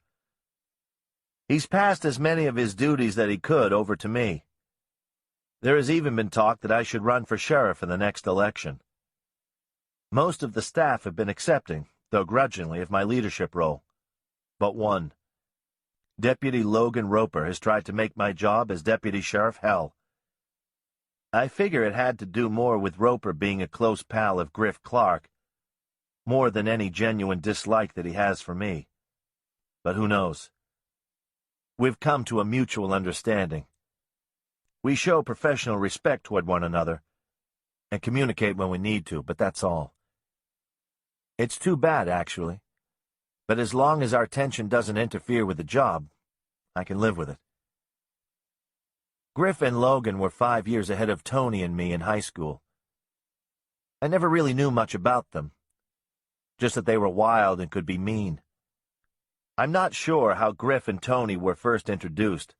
He's passed as many of his duties that he could over to me. There has even been talk that I should run for sheriff in the next election. Most of the staff have been accepting, though grudgingly, of my leadership role. But one. Deputy Logan Roper has tried to make my job as deputy sheriff hell. I figure it had to do more with Roper being a close pal of Griff Clark, more than any genuine dislike that he has for me. But who knows? We've come to a mutual understanding. We show professional respect toward one another, and communicate when we need to, but that's all. It's too bad, actually. But as long as our tension doesn't interfere with the job, I can live with it. Griff and Logan were 5 years ahead of Tony and me in high school. I never really knew much about them, just that they were wild and could be mean. I'm not sure how Griff and Tony were first introduced,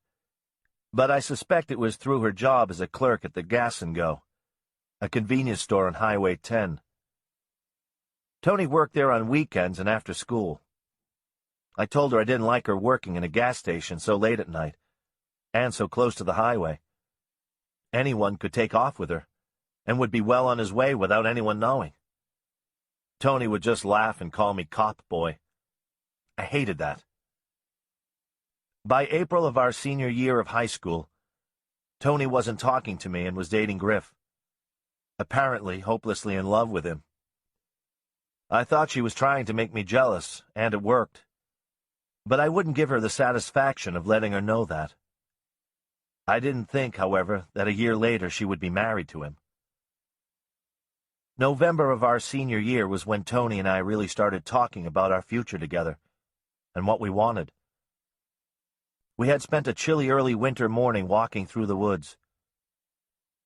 but I suspect it was through her job as a clerk at the Gas and Go, a convenience store on Highway 10. Tony worked there on weekends and after school. I told her I didn't like her working in a gas station so late at night, and so close to the highway. Anyone could take off with her, and would be well on his way without anyone knowing. Tony would just laugh and call me cop boy. I hated that. By April of our senior year of high school, Tony wasn't talking to me and was dating Griff, apparently hopelessly in love with him. I thought she was trying to make me jealous, and it worked. But I wouldn't give her the satisfaction of letting her know that. I didn't think, however, that a year later she would be married to him. November of our senior year was when Tony and I really started talking about our future together, and what we wanted. We had spent a chilly early winter morning walking through the woods.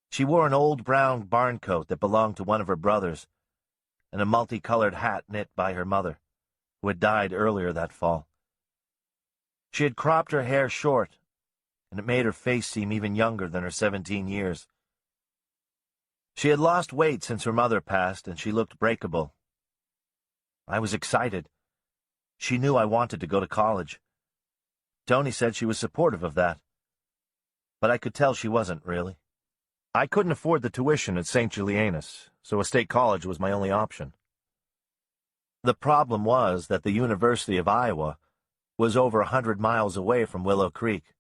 She wore an old brown barn coat that belonged to one of her brothers, and a multicolored hat knit by her mother, who had died earlier that fall. She had cropped her hair short, and it made her face seem even younger than her 17 years. She had lost weight since her mother passed, and she looked breakable. I was excited. She knew I wanted to go to college. Tony said she was supportive of that, but I could tell she wasn't, really. I couldn't afford the tuition at St. Julianus, so a state college was my only option. The problem was that the University of Iowa was over 100 miles away from Willow Creek.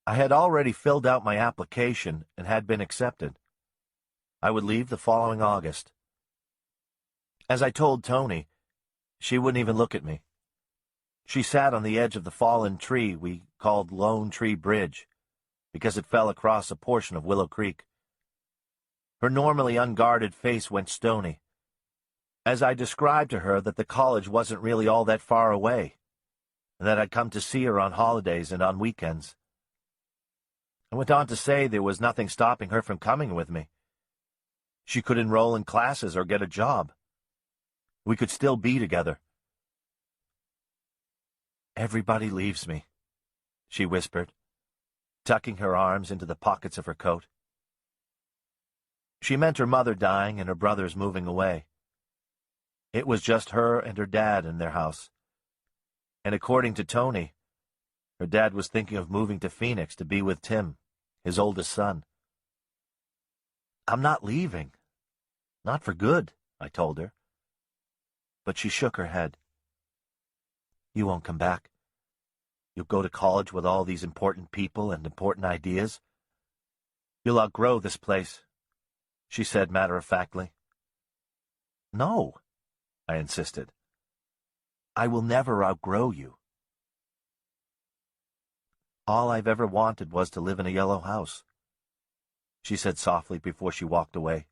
I had already filled out my application and had been accepted. I would leave the following August. As I told Tony, she wouldn't even look at me. She sat on the edge of the fallen tree we called Lone Tree Bridge, because it fell across a portion of Willow Creek. Her normally unguarded face went stony, as I described to her that the college wasn't really all that far away, and that I'd come to see her on holidays and on weekends. I went on to say there was nothing stopping her from coming with me. She could enroll in classes or get a job. We could still be together. "Everybody leaves me," she whispered, tucking her arms into the pockets of her coat. She meant her mother dying and her brothers moving away. It was just her and her dad in their house. And according to Tony, her dad was thinking of moving to Phoenix to be with Tim, his oldest son. "I'm not leaving. Not for good," I told her. But she shook her head. "You won't come back. You'll go to college with all these important people and important ideas. You'll outgrow this place," she said matter-of-factly. "No," I insisted. "I will never outgrow you. All I've ever wanted was to live in a yellow house," she said softly before she walked away,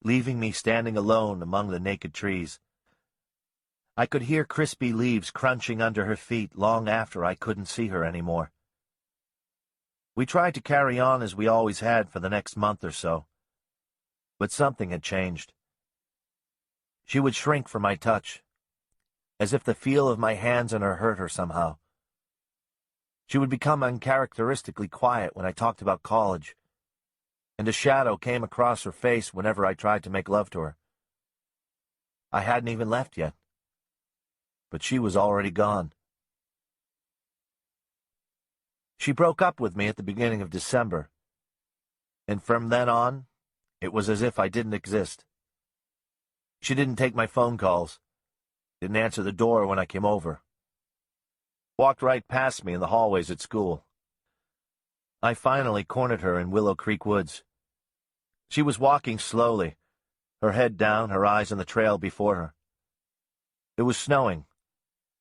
leaving me standing alone among the naked trees. I could hear crispy leaves crunching under her feet long after I couldn't see her anymore. We tried to carry on as we always had for the next month or so, but something had changed. She would shrink from my touch, as if the feel of my hands on her hurt her somehow. She would become uncharacteristically quiet when I talked about college, and a shadow came across her face whenever I tried to make love to her. I hadn't even left yet, but she was already gone. She broke up with me at the beginning of December, and from then on, it was as if I didn't exist. She didn't take my phone calls, didn't answer the door when I came over, walked right past me in the hallways at school. I finally cornered her in Willow Creek Woods. She was walking slowly, her head down, her eyes on the trail before her. It was snowing,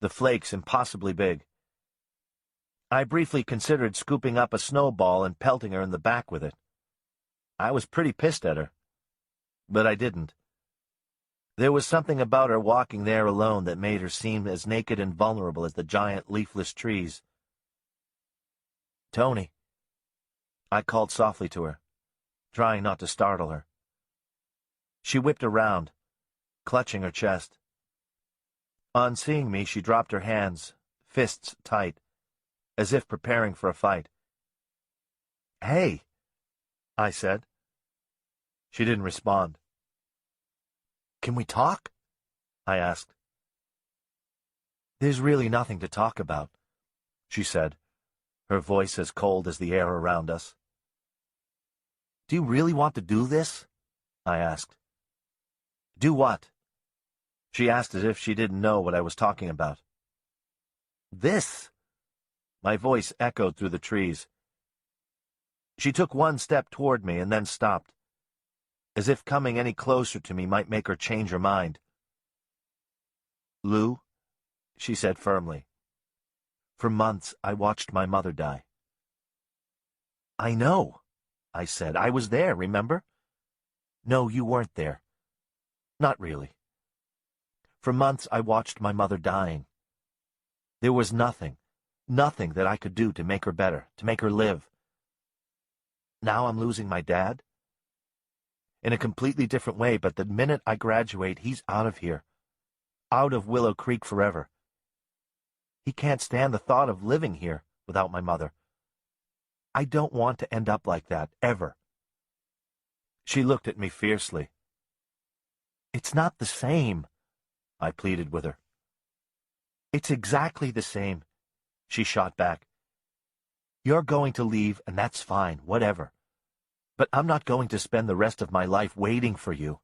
the flakes impossibly big. I briefly considered scooping up a snowball and pelting her in the back with it. I was pretty pissed at her, but I didn't. There was something about her walking there alone that made her seem as naked and vulnerable as the giant leafless trees. "Tony," I called softly to her, trying not to startle her. She whipped around, clutching her chest. On seeing me, she dropped her hands, fists tight, as if preparing for a fight. "Hey," I said. She didn't respond. "Can we talk?" I asked. "There's really nothing to talk about," she said, her voice as cold as the air around us. "Do you really want to do this?" I asked. "Do what?" She asked as if she didn't know what I was talking about. "This!" My voice echoed through the trees. She took one step toward me and then stopped, as if coming any closer to me might make her change her mind. "Lou," she said firmly, "for months I watched my mother die." "I know," I said. "I was there, remember?" "No, you weren't there. Not really. For months I watched my mother dying. There was nothing that I could do to make her better, to make her live. Now I'm losing my dad. In a completely different way, but the minute I graduate, he's out of here. Out of Willow Creek forever. He can't stand the thought of living here without my mother. I don't want to end up like that, ever." She looked at me fiercely. "It's not the same," I pleaded with her. "It's exactly the same," she shot back. "You're going to leave, and that's fine, whatever. But I'm not going to spend the rest of my life waiting for you.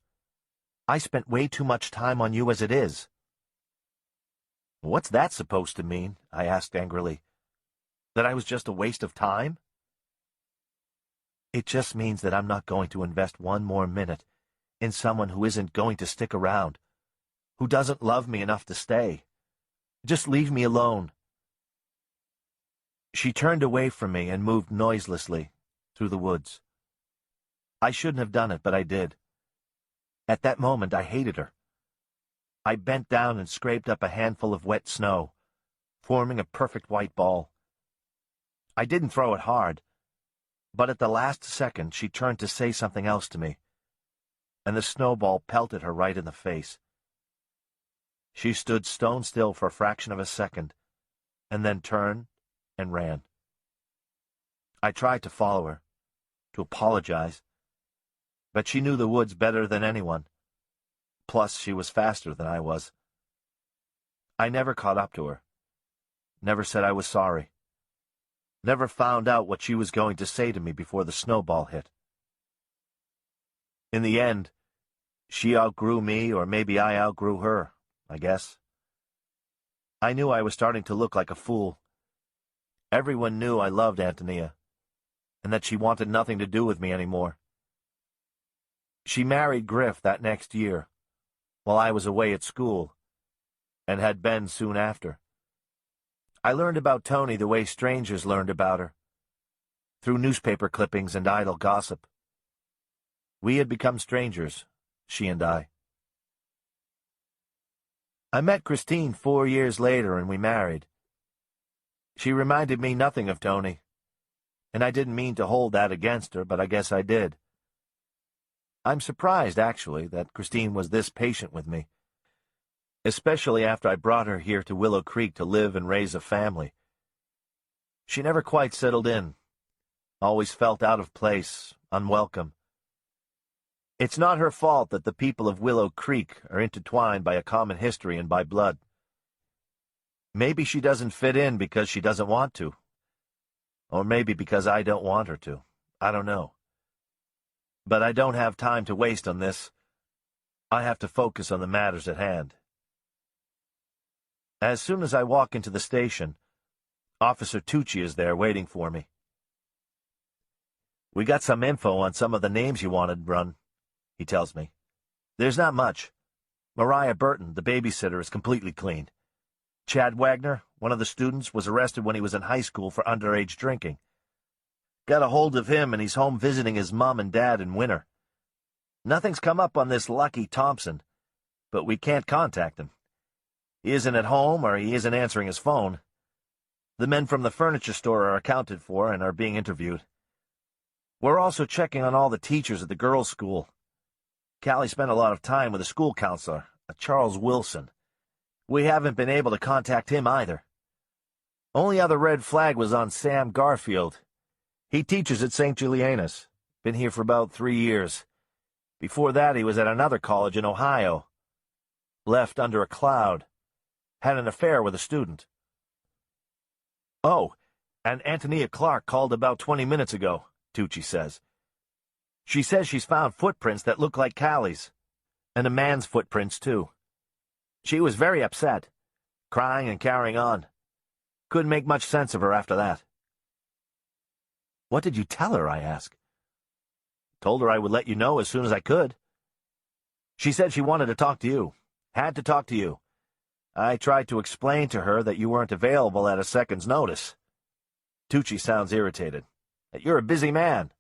I spent way too much time on you as it is." "What's that supposed to mean?" I asked angrily. "That I was just a waste of time?" "It just means that I'm not going to invest one more minute in someone who isn't going to stick around, who doesn't love me enough to stay. Just leave me alone." She turned away from me and moved noiselessly through the woods. I shouldn't have done it, but I did. At that moment, I hated her. I bent down and scraped up a handful of wet snow, forming a perfect white ball. I didn't throw it hard, but at the last second she turned to say something else to me, and the snowball pelted her right in the face. She stood stone still for a fraction of a second, and then turned and ran. I tried to follow her, to apologize, but she knew the woods better than anyone. Plus, she was faster than I was. I never caught up to her, never said I was sorry, never found out what she was going to say to me before the snowball hit. In the end, she outgrew me, or maybe I outgrew her, I guess. I knew I was starting to look like a fool. Everyone knew I loved Antonia, and that she wanted nothing to do with me anymore. She married Griff that next year, while I was away at school, and had been soon after. I learned about Tony the way strangers learned about her, through newspaper clippings and idle gossip. We had become strangers, she and I. I met Christine 4 years later, and we married. She reminded me nothing of Tony, and I didn't mean to hold that against her, but I guess I did. I'm surprised, actually, that Christine was this patient with me. especially after I brought her here to Willow Creek to live and raise a family. She never quite settled in, always felt out of place, unwelcome. It's not her fault that the people of Willow Creek are intertwined by a common history and by blood. Maybe she doesn't fit in because she doesn't want to. Or maybe because I don't want her to. I don't know. But I don't have time to waste on this. I have to focus on the matters at hand. As soon as I walk into the station, Officer Tucci is there waiting for me. "We got some info on some of the names you wanted, Brun," he tells me. "There's not much. Mariah Burton, the babysitter, is completely clean. Chad Wagner, one of the students, was arrested when he was in high school for underage drinking. Got a hold of him, and he's home visiting his mom and dad in winter. Nothing's come up on this Lucky Thompson, but we can't contact him. He isn't at home, or he isn't answering his phone. The men from the furniture store are accounted for and are being interviewed. We're also checking on all the teachers at the girls' school. Callie spent a lot of time with a school counselor, a Charles Wilson. We haven't been able to contact him either. Only other red flag was on Sam Garfield. He teaches at St. Julianus. Been here for about 3 years. Before that, he was at another college in Ohio. Left under a cloud. Had an affair with a student. Oh, and Antonia Clark called about 20 minutes ago, Tucci says. She says she's found footprints that look like Callie's, and a man's footprints, too. She was very upset, crying and carrying on. Couldn't make much sense of her after that. What did you tell her, I ask. Told her I would let you know as soon as I could. She said she wanted to talk to you. Had to talk to you. I tried to explain to her that you weren't available at a second's notice. Tucci sounds irritated. That you're a busy man.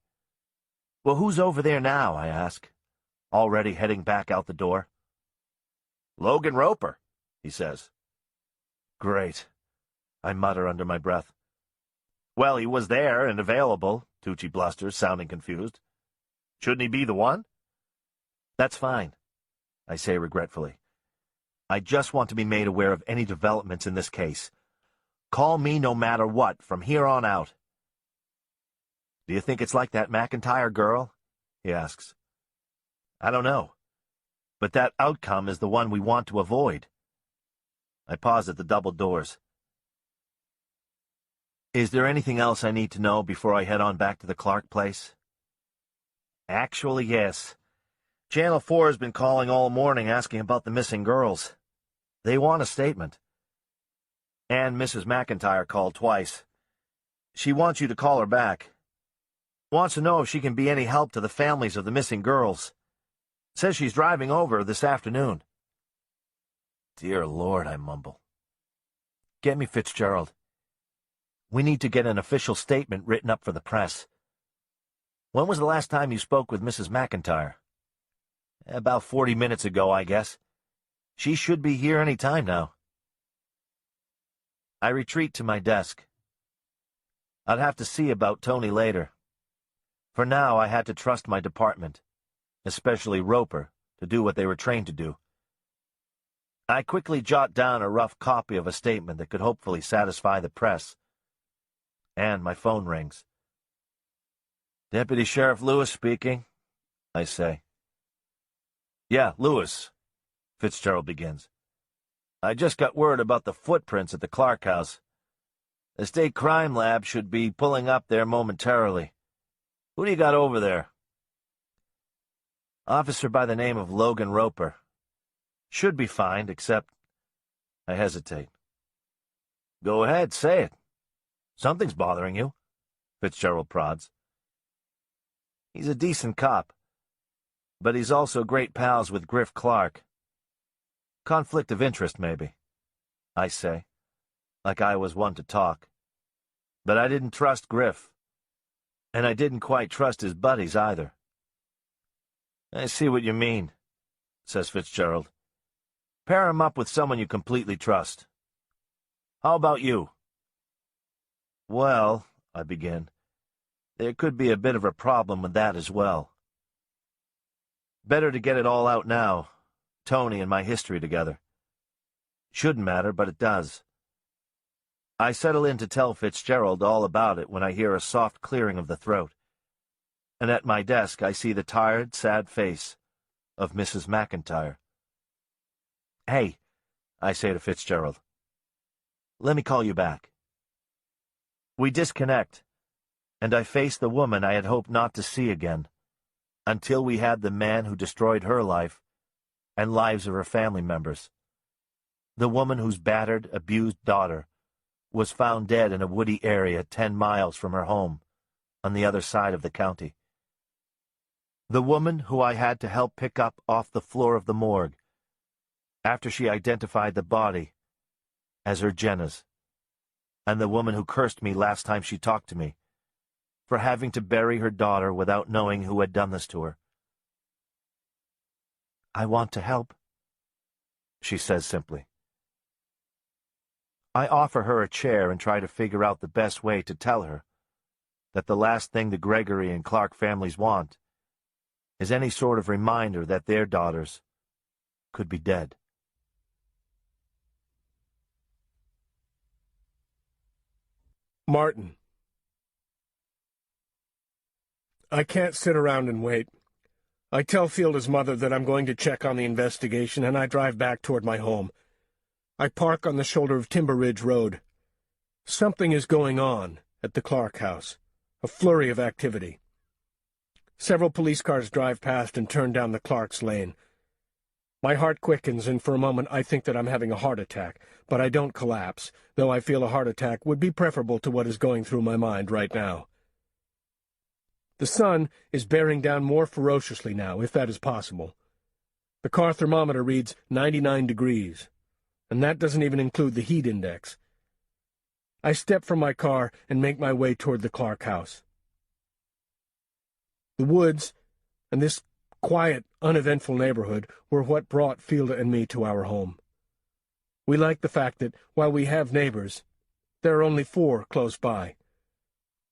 Well, who's over there now, I ask, already heading back out the door. Logan Roper, he says. Great, I mutter under my breath. Well, he was there and available, Tucci blusters, sounding confused. Shouldn't he be the one? That's fine, I say regretfully. I just want to be made aware of any developments in this case. Call me no matter what, from here on out. Do you think it's like that McIntyre girl? He asks. I don't know. But that outcome is the one we want to avoid. I pause at the double doors. Is there anything else I need to know before I head on back to the Clark place? Actually, yes. Channel 4 has been calling all morning asking about the missing girls. They want a statement. And Mrs. McIntyre called twice. She wants you to call her back. Wants to know if she can be any help to the families of the missing girls. Says she's driving over this afternoon. Dear Lord, I mumble. Get me Fitzgerald. We need to get an official statement written up for the press. When was the last time you spoke with Mrs. McIntyre? About 40 minutes ago, I guess. She should be here any time now. I retreat to my desk. I'd have to see about Tony later. For now, I had to trust my department, especially Roper, to do what they were trained to do. I quickly jot down a rough copy of a statement that could hopefully satisfy the press. And my phone rings. Deputy Sheriff Lewis speaking, I say. Yeah, Lewis, Fitzgerald begins. I just got word about the footprints at the Clark house. The State Crime Lab should be pulling up there momentarily. Who do you got over there? Officer by the name of Logan Roper. Should be fine, except... I hesitate. Go ahead, say it. Something's bothering you, Fitzgerald prods. He's a decent cop, but he's also great pals with Griff Clark. Conflict of interest, maybe, I say, like I was one to talk. But I didn't trust Griff, and I didn't quite trust his buddies either. I see what you mean, says Fitzgerald. Pair him up with someone you completely trust. How about you? Well, I begin, there could be a bit of a problem with that as well. Better to get it all out now, Tony and my history together. Shouldn't matter, but it does. I settle in to tell Fitzgerald all about it when I hear a soft clearing of the throat. And at my desk I see the tired, sad face of Mrs. McIntyre. "Hey," I say to Fitzgerald. "Let me call you back." We disconnect, and I face the woman I had hoped not to see again, until we had the man who destroyed her life and lives of her family members. The woman whose battered, abused daughter was found dead in a woody area 10 miles from her home, on the other side of the county. The woman who I had to help pick up off the floor of the morgue after she identified the body as her Jenna's, and the woman who cursed me last time she talked to me for having to bury her daughter without knowing who had done this to her. "I want to help," she says simply. I offer her a chair and try to figure out the best way to tell her that the last thing the Gregory and Clark families want is any sort of reminder that their daughters could be dead. Martin. I can't sit around and wait. I tell Fielda's mother that I'm going to check on the investigation, and I drive back toward my home. I park on the shoulder of Timber Ridge Road. Something is going on at the Clark house, a flurry of activity. Several police cars drive past and turn down the Clark's lane. My heart quickens, and for a moment I think that I'm having a heart attack, but I don't collapse, though I feel a heart attack would be preferable to what is going through my mind right now. The sun is bearing down more ferociously now, if that is possible. The car thermometer reads 99 degrees, and that doesn't even include the heat index. I step from my car and make my way toward the Clark house. The woods and this quiet, uneventful neighborhood were what brought Fielda and me to our home. We like the fact that, while we have neighbors, there are only 4 close by.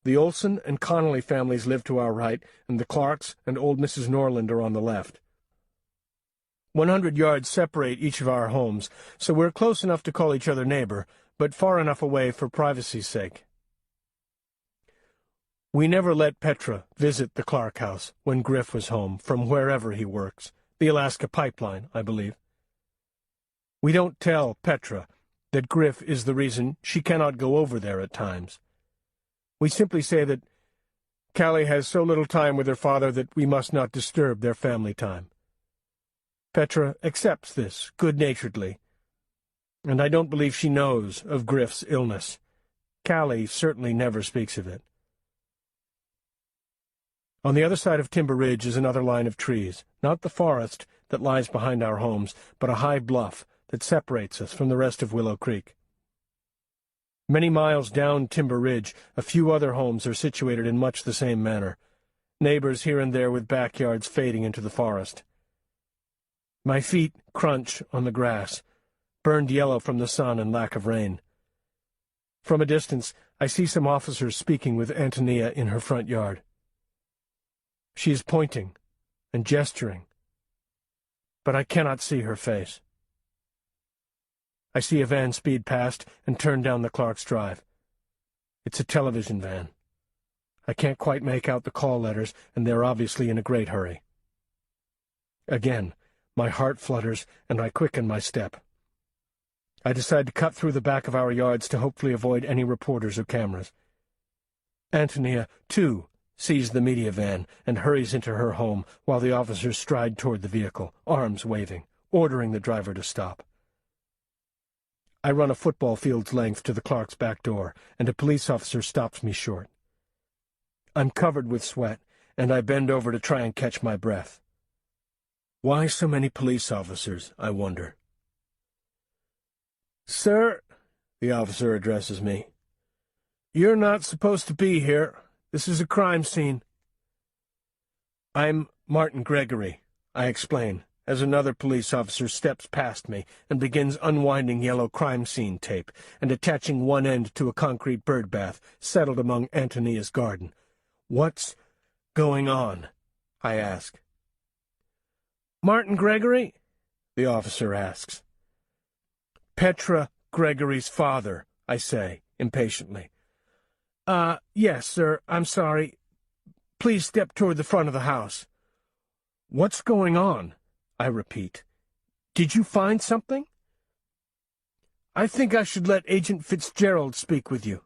The Olson and Connolly families live to our right, and the Clarks and old Mrs. Norland are on the left. 100 yards separate each of our homes, so we're close enough to call each other neighbor, but far enough away for privacy's sake. We never let Petra visit the Clark house when Griff was home, from wherever he works, the Alaska Pipeline, I believe. We don't tell Petra that Griff is the reason she cannot go over there at times. We simply say that Callie has so little time with her father that we must not disturb their family time. Petra accepts this good-naturedly, and I don't believe she knows of Griff's illness. Callie certainly never speaks of it. On the other side of Timber Ridge is another line of trees, not the forest that lies behind our homes, but a high bluff that separates us from the rest of Willow Creek. Many miles down Timber Ridge, a few other homes are situated in much the same manner, neighbors here and there with backyards fading into the forest. My feet crunch on the grass, burned yellow from the sun and lack of rain. From a distance, I see some officers speaking with Antonia in her front yard. She is pointing and gesturing, but I cannot see her face. I see a van speed past and turn down the Clark's drive. It's a television van. I can't quite make out the call letters, and they're obviously in a great hurry. Again, my heart flutters, and I quicken my step. I decide to cut through the back of our yards to hopefully avoid any reporters or cameras. Antonia, too, sees the media van and hurries into her home while the officers stride toward the vehicle, arms waving, ordering the driver to stop. I run a football field's length to the Clark's back door, and a police officer stops me short. I'm covered with sweat, and I bend over to try and catch my breath. Why so many police officers, I wonder? "Sir," the officer addresses me, "you're not supposed to be here. This is a crime scene." "I'm Martin Gregory," I explain, as another police officer steps past me and begins unwinding yellow crime scene tape and attaching one end to a concrete birdbath settled among Antonia's garden. "What's going on?" I ask. "Martin Gregory?" the officer asks. Petra Gregory's father, I say, impatiently. Yes, sir, I'm sorry. Please step toward the front of the house. What's going on? I repeat. Did you find something? I think I should let Agent Fitzgerald speak with you,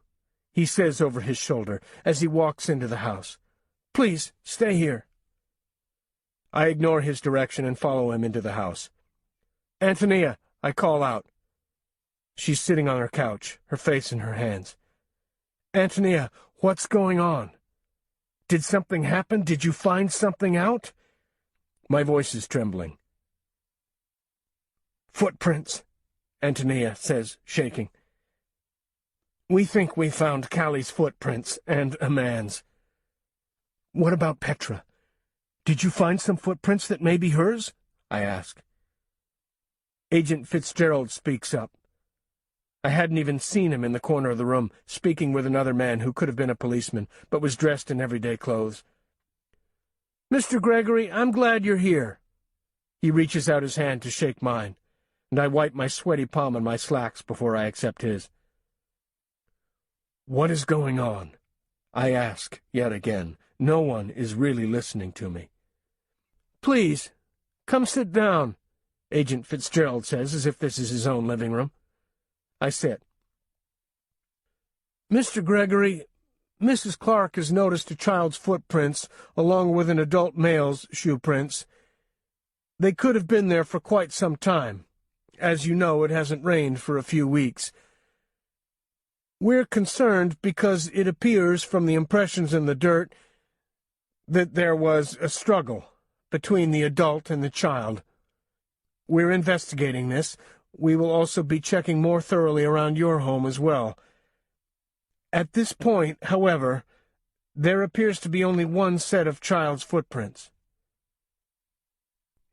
he says over his shoulder as he walks into the house. Please, stay here. I ignore his direction and follow him into the house. Antonia, I call out. She's sitting on her couch, her face in her hands. Antonia, what's going on? Did something happen? Did you find something out? My voice is trembling. Footprints, Antonia says, shaking. We think we found Callie's footprints, and a man's. What about Petra? Did you find some footprints that may be hers? I ask. Agent Fitzgerald speaks up. I hadn't even seen him in the corner of the room, speaking with another man who could have been a policeman, but was dressed in everyday clothes. Mr. Gregory, I'm glad you're here. He reaches out his hand to shake mine, and I wipe my sweaty palm on my slacks before I accept his. What is going on? I ask, yet again. No one is really listening to me. Please, come sit down, Agent Fitzgerald says, as if this is his own living room. I sit. Mr. Gregory, Mrs. Clark has noticed a child's footprints, along with an adult male's shoe prints. They could have been there for quite some time. As you know, it hasn't rained for a few weeks. We're concerned because it appears from the impressions in the dirt that there was a struggle between the adult and the child. We're investigating this. We will also be checking more thoroughly around your home as well. At this point, however, there appears to be only one set of child's footprints.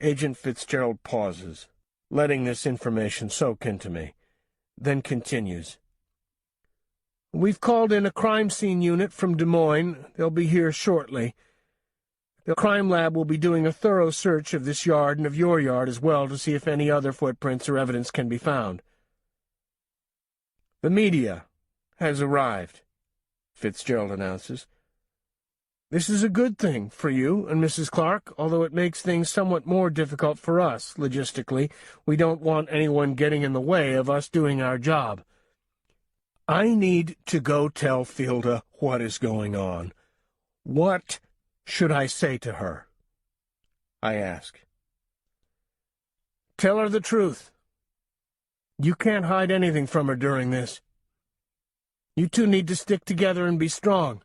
Agent Fitzgerald pauses, letting this information soak into me, then continues. We've called in a crime scene unit from Des Moines. They'll be here shortly. The crime lab will be doing a thorough search of this yard and of your yard as well to see if any other footprints or evidence can be found. The media has arrived, Fitzgerald announces. This is a good thing for you and Mrs. Clark, although it makes things somewhat more difficult for us, logistically. We don't want anyone getting in the way of us doing our job. I need to go tell Fielda what is going on. What should I say to her? I ask. Tell her the truth. You can't hide anything from her during this. You two need to stick together and be strong.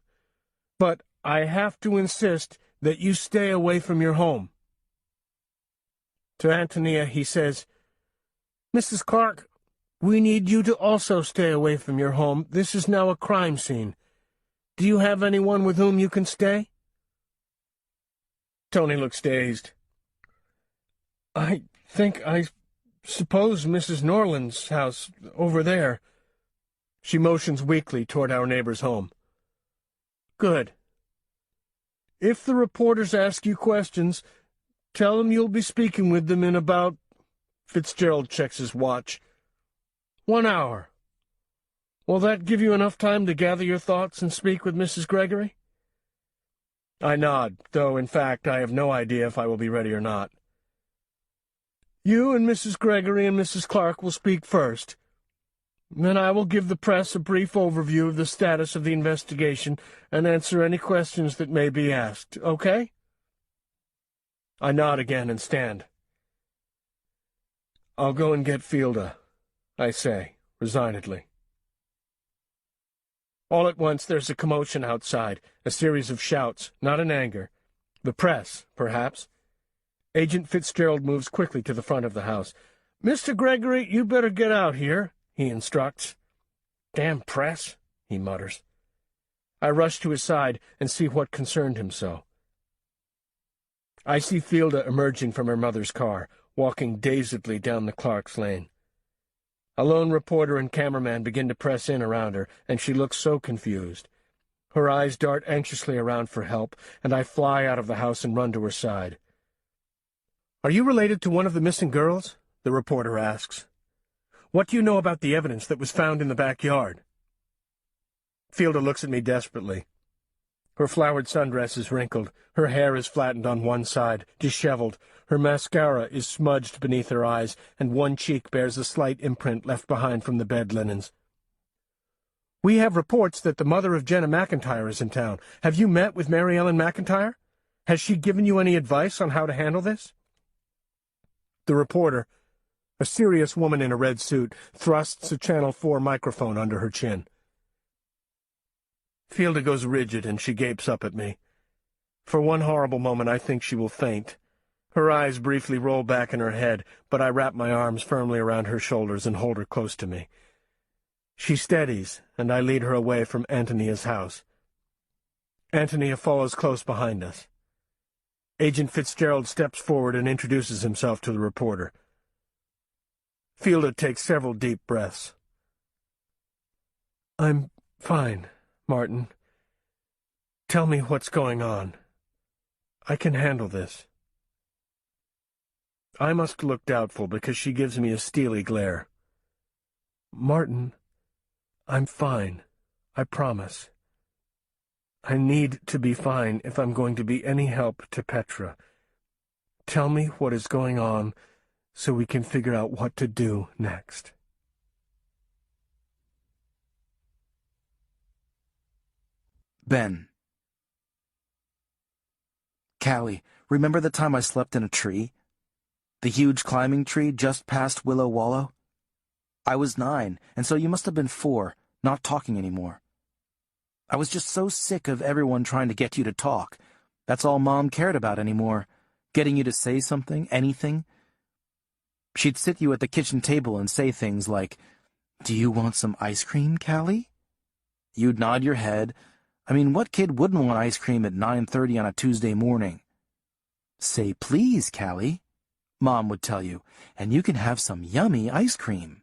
But I have to insist that you stay away from your home. To Antonia, he says, Mrs. Clark, we need you to also stay away from your home. This is now a crime scene. Do you have anyone with whom you can stay? Tony looks dazed. I suppose Mrs. Norland's house over there. She motions weakly toward our neighbor's home. Good. If the reporters ask you questions, tell them you'll be speaking with them in about... Fitzgerald checks his watch. 1 hour. Will that give you enough time to gather your thoughts and speak with Mrs. Gregory? I nod, though, in fact, I have no idea if I will be ready or not. You and Mrs. Gregory and Mrs. Clark will speak first. Then I will give the press a brief overview of the status of the investigation and answer any questions that may be asked, okay? I nod again and stand. I'll go and get Fielda, I say, resignedly. All at once there's a commotion outside, a series of shouts, not in anger. The press, perhaps. Agent Fitzgerald moves quickly to the front of the house. Mr. Gregory, you'd better get out here, he instructs. Damn press, he mutters. I rush to his side and see what concerned him so. I see Fielda emerging from her mother's car, walking dazedly down the Clark's lane. A lone reporter and cameraman begin to press in around her, and she looks so confused. Her eyes dart anxiously around for help, and I fly out of the house and run to her side. Are you related to one of the missing girls? The reporter asks. What do you know about the evidence that was found in the backyard? Fielder looks at me desperately. Her flowered sundress is wrinkled, her hair is flattened on one side, disheveled, her mascara is smudged beneath her eyes, and one cheek bears a slight imprint left behind from the bed linens. We have reports that the mother of Jenna McIntyre is in town. Have you met with Mary Ellen McIntyre? Has she given you any advice on how to handle this? The reporter, a serious woman in a red suit, thrusts a Channel 4 microphone under her chin. Fielder goes rigid and she gapes up at me. For one horrible moment I think she will faint. Her eyes briefly roll back in her head, but I wrap my arms firmly around her shoulders and hold her close to me. She steadies, and I lead her away from Antonia's house. Antonia follows close behind us. Agent Fitzgerald steps forward and introduces himself to the reporter. Fielder takes several deep breaths. "I'm fine, Martin. Tell me what's going on. I can handle this." I must look doubtful because she gives me a steely glare. "Martin, I'm fine. I promise. I need to be fine if I'm going to be any help to Petra. Tell me what is going on so we can figure out what to do next." Ben. Callie, remember the time I slept in a tree? The huge climbing tree just past Willow Wallow? I was 9, and so you must have been 4, not talking anymore. I was just so sick of everyone trying to get you to talk. That's all Mom cared about anymore, getting you to say something, anything. She'd sit you at the kitchen table and say things like, "Do you want some ice cream, Callie?" You'd nod your head. I mean, what kid wouldn't want ice cream at 9:30 on a Tuesday morning? "Say please, Callie," Mom would tell you, "and you can have some yummy ice cream."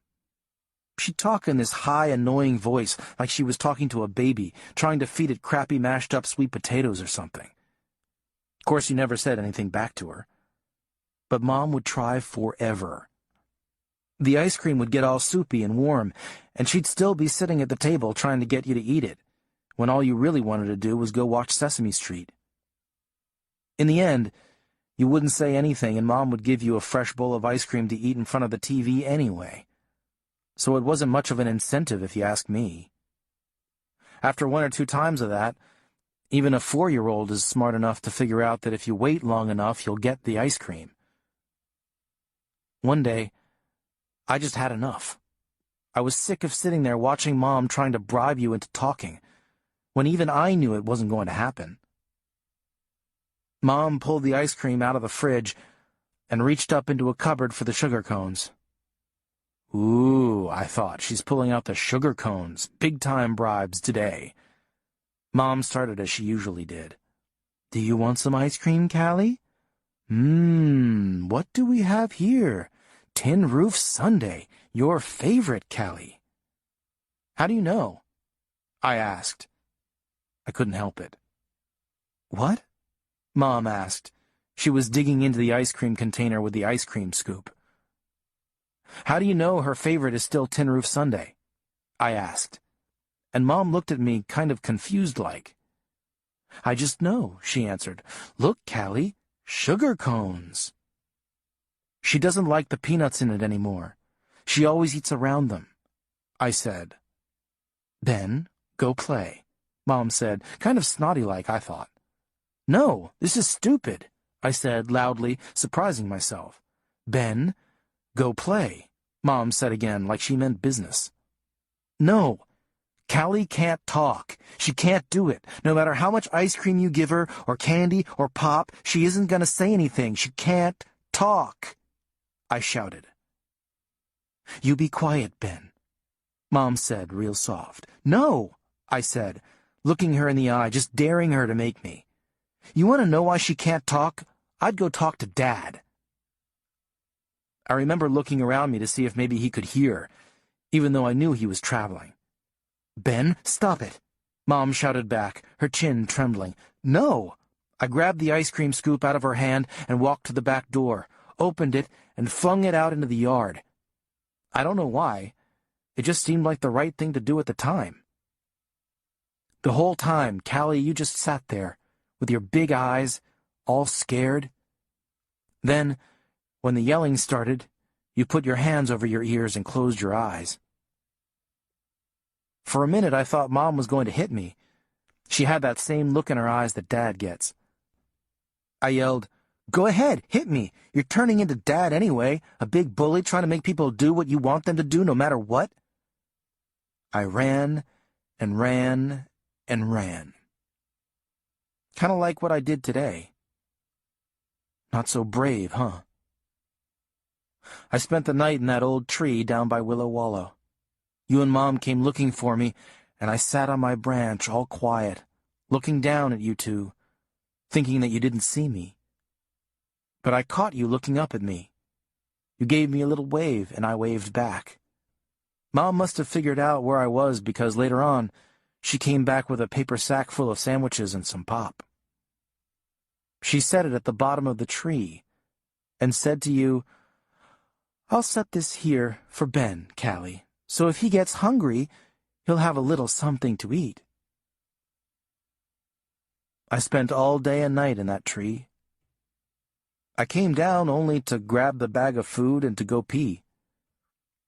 She'd talk in this high, annoying voice like she was talking to a baby, trying to feed it crappy mashed-up sweet potatoes or something. Of course, you never said anything back to her. But Mom would try forever. The ice cream would get all soupy and warm, and she'd still be sitting at the table trying to get you to eat it, when all you really wanted to do was go watch Sesame Street. In the end, you wouldn't say anything, and Mom would give you a fresh bowl of ice cream to eat in front of the TV anyway. So it wasn't much of an incentive if you ask me. After 1 or 2 times of that, even a 4-year-old is smart enough to figure out that if you wait long enough, you'll get the ice cream. One day, I just had enough. I was sick of sitting there watching Mom trying to bribe you into talking, when even I knew it wasn't going to happen. Mom pulled the ice cream out of the fridge and reached up into a cupboard for the sugar cones. Ooh, I thought, she's pulling out the sugar cones, big-time bribes today. Mom started as she usually did. "Do you want some ice cream, Callie?" What do we have here? Tin Roof Sundae, your favorite, Callie." "How do you know?" I asked. I couldn't help it. "What?" Mom asked. She was digging into the ice cream container with the ice cream scoop. "How do you know her favorite is still Tin Roof Sundae?" I asked. And Mom looked at me kind of confused-like. "I just know," she answered. "Look, Callie, sugar cones." "She doesn't like the peanuts in it anymore. She always eats around them," I said. "Ben, go play," Mom said, kind of snotty-like, I thought. "No, this is stupid," I said loudly, surprising myself. "Ben, go play," Mom said again, like she meant business. "No, Callie can't talk. She can't do it. No matter how much ice cream you give her, or candy, or pop, she isn't going to say anything. She can't talk," I shouted. "You be quiet, Ben," Mom said real soft. "No," I said, looking her in the eye, just daring her to make me. "You want to know why she can't talk? I'd go talk to Dad." I remember looking around me to see if maybe he could hear, even though I knew he was traveling. "Ben, stop it," Mom shouted back, her chin trembling. "No!" I grabbed the ice cream scoop out of her hand and walked to the back door, opened it, and flung it out into the yard. I don't know why. It just seemed like the right thing to do at the time. The whole time, Callie, you just sat there, with your big eyes, all scared. Then, when the yelling started, you put your hands over your ears and closed your eyes. For a minute, I thought Mom was going to hit me. She had that same look in her eyes that Dad gets. I yelled, "Go ahead, hit me. You're turning into Dad anyway, a big bully trying to make people do what you want them to do no matter what." I ran and ran and ran. Kind of like what I did today. Not so brave, huh? I spent the night in that old tree down by Willow Wallow. You and Mom came looking for me, and I sat on my branch all quiet, looking down at you two, thinking that you didn't see me. But I caught you looking up at me. You gave me a little wave, and I waved back. Mom must have figured out where I was because later on, she came back with a paper sack full of sandwiches and some pop. She set it at the bottom of the tree and said to you, "I'll set this here for Ben, Callie, so if he gets hungry, he'll have a little something to eat." I spent all day and night in that tree. I came down only to grab the bag of food and to go pee.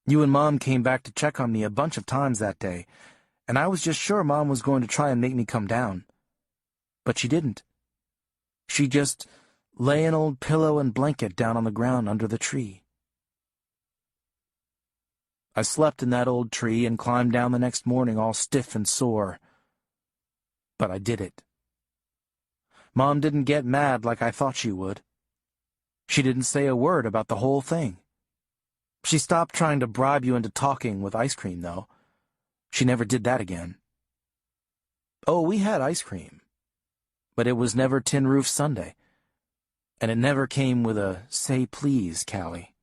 You and Mom came back to check on me a bunch of times that day, and I was just sure Mom was going to try and make me come down. But she didn't. She just lay an old pillow and blanket down on the ground under the tree. I slept in that old tree and climbed down the next morning all stiff and sore. But I did it. Mom didn't get mad like I thought she would. She didn't say a word about the whole thing. She stopped trying to bribe you into talking with ice cream, though. She never did that again. Oh, we had ice cream. But it was never Tin Roof Sundae. And it never came with a "say please," Callie.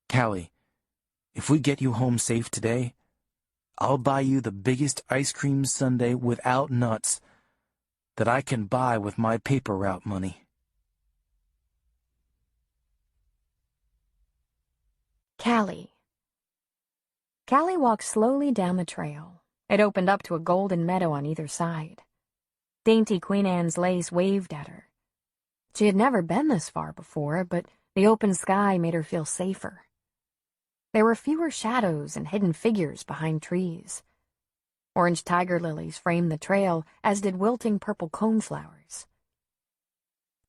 Callie, if we get you home safe today, I'll buy you the biggest ice cream sundae without nuts that I can buy with my paper route money. Callie. Callie walked slowly down the trail. It opened up to a golden meadow on either side. Dainty Queen Anne's lace waved at her. She had never been this far before, but the open sky made her feel safer. There were fewer shadows and hidden figures behind trees. Orange tiger lilies framed the trail, as did wilting purple coneflowers.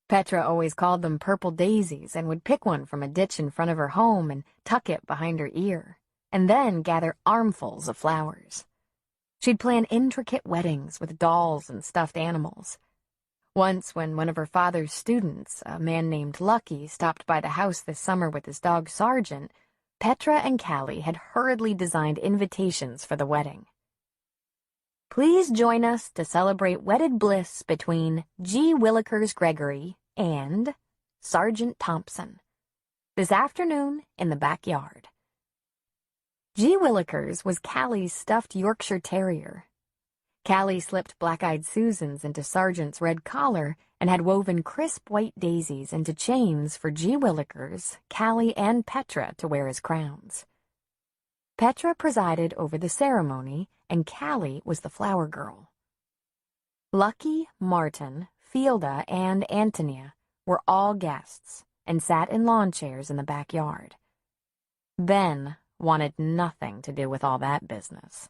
Petra always called them purple daisies and would pick one from a ditch in front of her home and tuck it behind her ear, and then gather armfuls of flowers. She'd plan intricate weddings with dolls and stuffed animals. Once, when one of her father's students, a man named Lucky, stopped by the house this summer with his dog Sergeant, Petra and Callie had hurriedly designed invitations for the wedding. "Please join us to celebrate wedded bliss between G. Willikers Gregory and Sergeant Thompson. This afternoon in the backyard." G. Willikers was Callie's stuffed Yorkshire Terrier. Callie slipped black-eyed Susans into Sergeant's red collar and had woven crisp white daisies into chains for G. Willikers, Callie, and Petra to wear as crowns. Petra presided over the ceremony, and Callie was the flower girl. Lucky, Martin, Fielda, and Antonia were all guests and sat in lawn chairs in the backyard. Ben wanted nothing to do with all that business.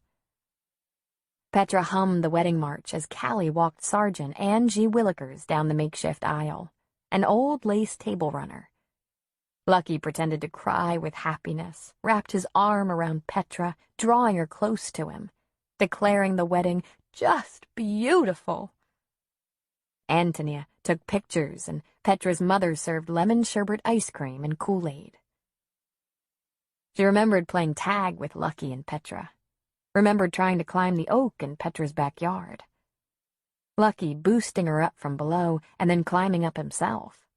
Petra hummed the wedding march as Callie walked Sergeant and G. Willikers down the makeshift aisle, an old lace table runner. Lucky pretended to cry with happiness, wrapped his arm around Petra, drawing her close to him, declaring the wedding just beautiful. Antonia took pictures, and Petra's mother served lemon sherbet ice cream and Kool-Aid. She remembered playing tag with Lucky and Petra, remembered trying to climb the oak in Petra's backyard. Lucky boosting her up from below and then climbing up himself.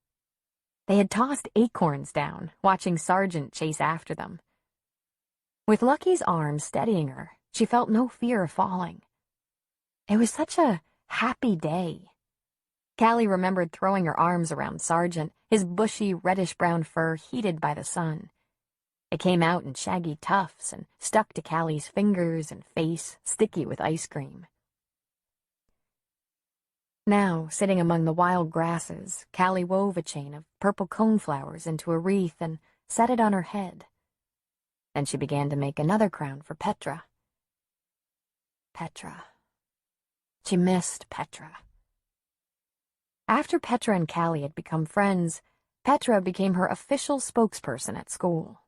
They had tossed acorns down, watching Sergeant chase after them. With Lucky's arm steadying her, she felt no fear of falling. It was such a happy day. Callie remembered throwing her arms around Sergeant, his bushy reddish-brown fur heated by the sun. It came out in shaggy tufts and stuck to Callie's fingers and face, sticky with ice cream. Now, sitting among the wild grasses, Callie wove a chain of purple coneflowers into a wreath and set it on her head. Then she began to make another crown for Petra. Petra. She missed Petra. After Petra and Callie had become friends, Petra became her official spokesperson at school.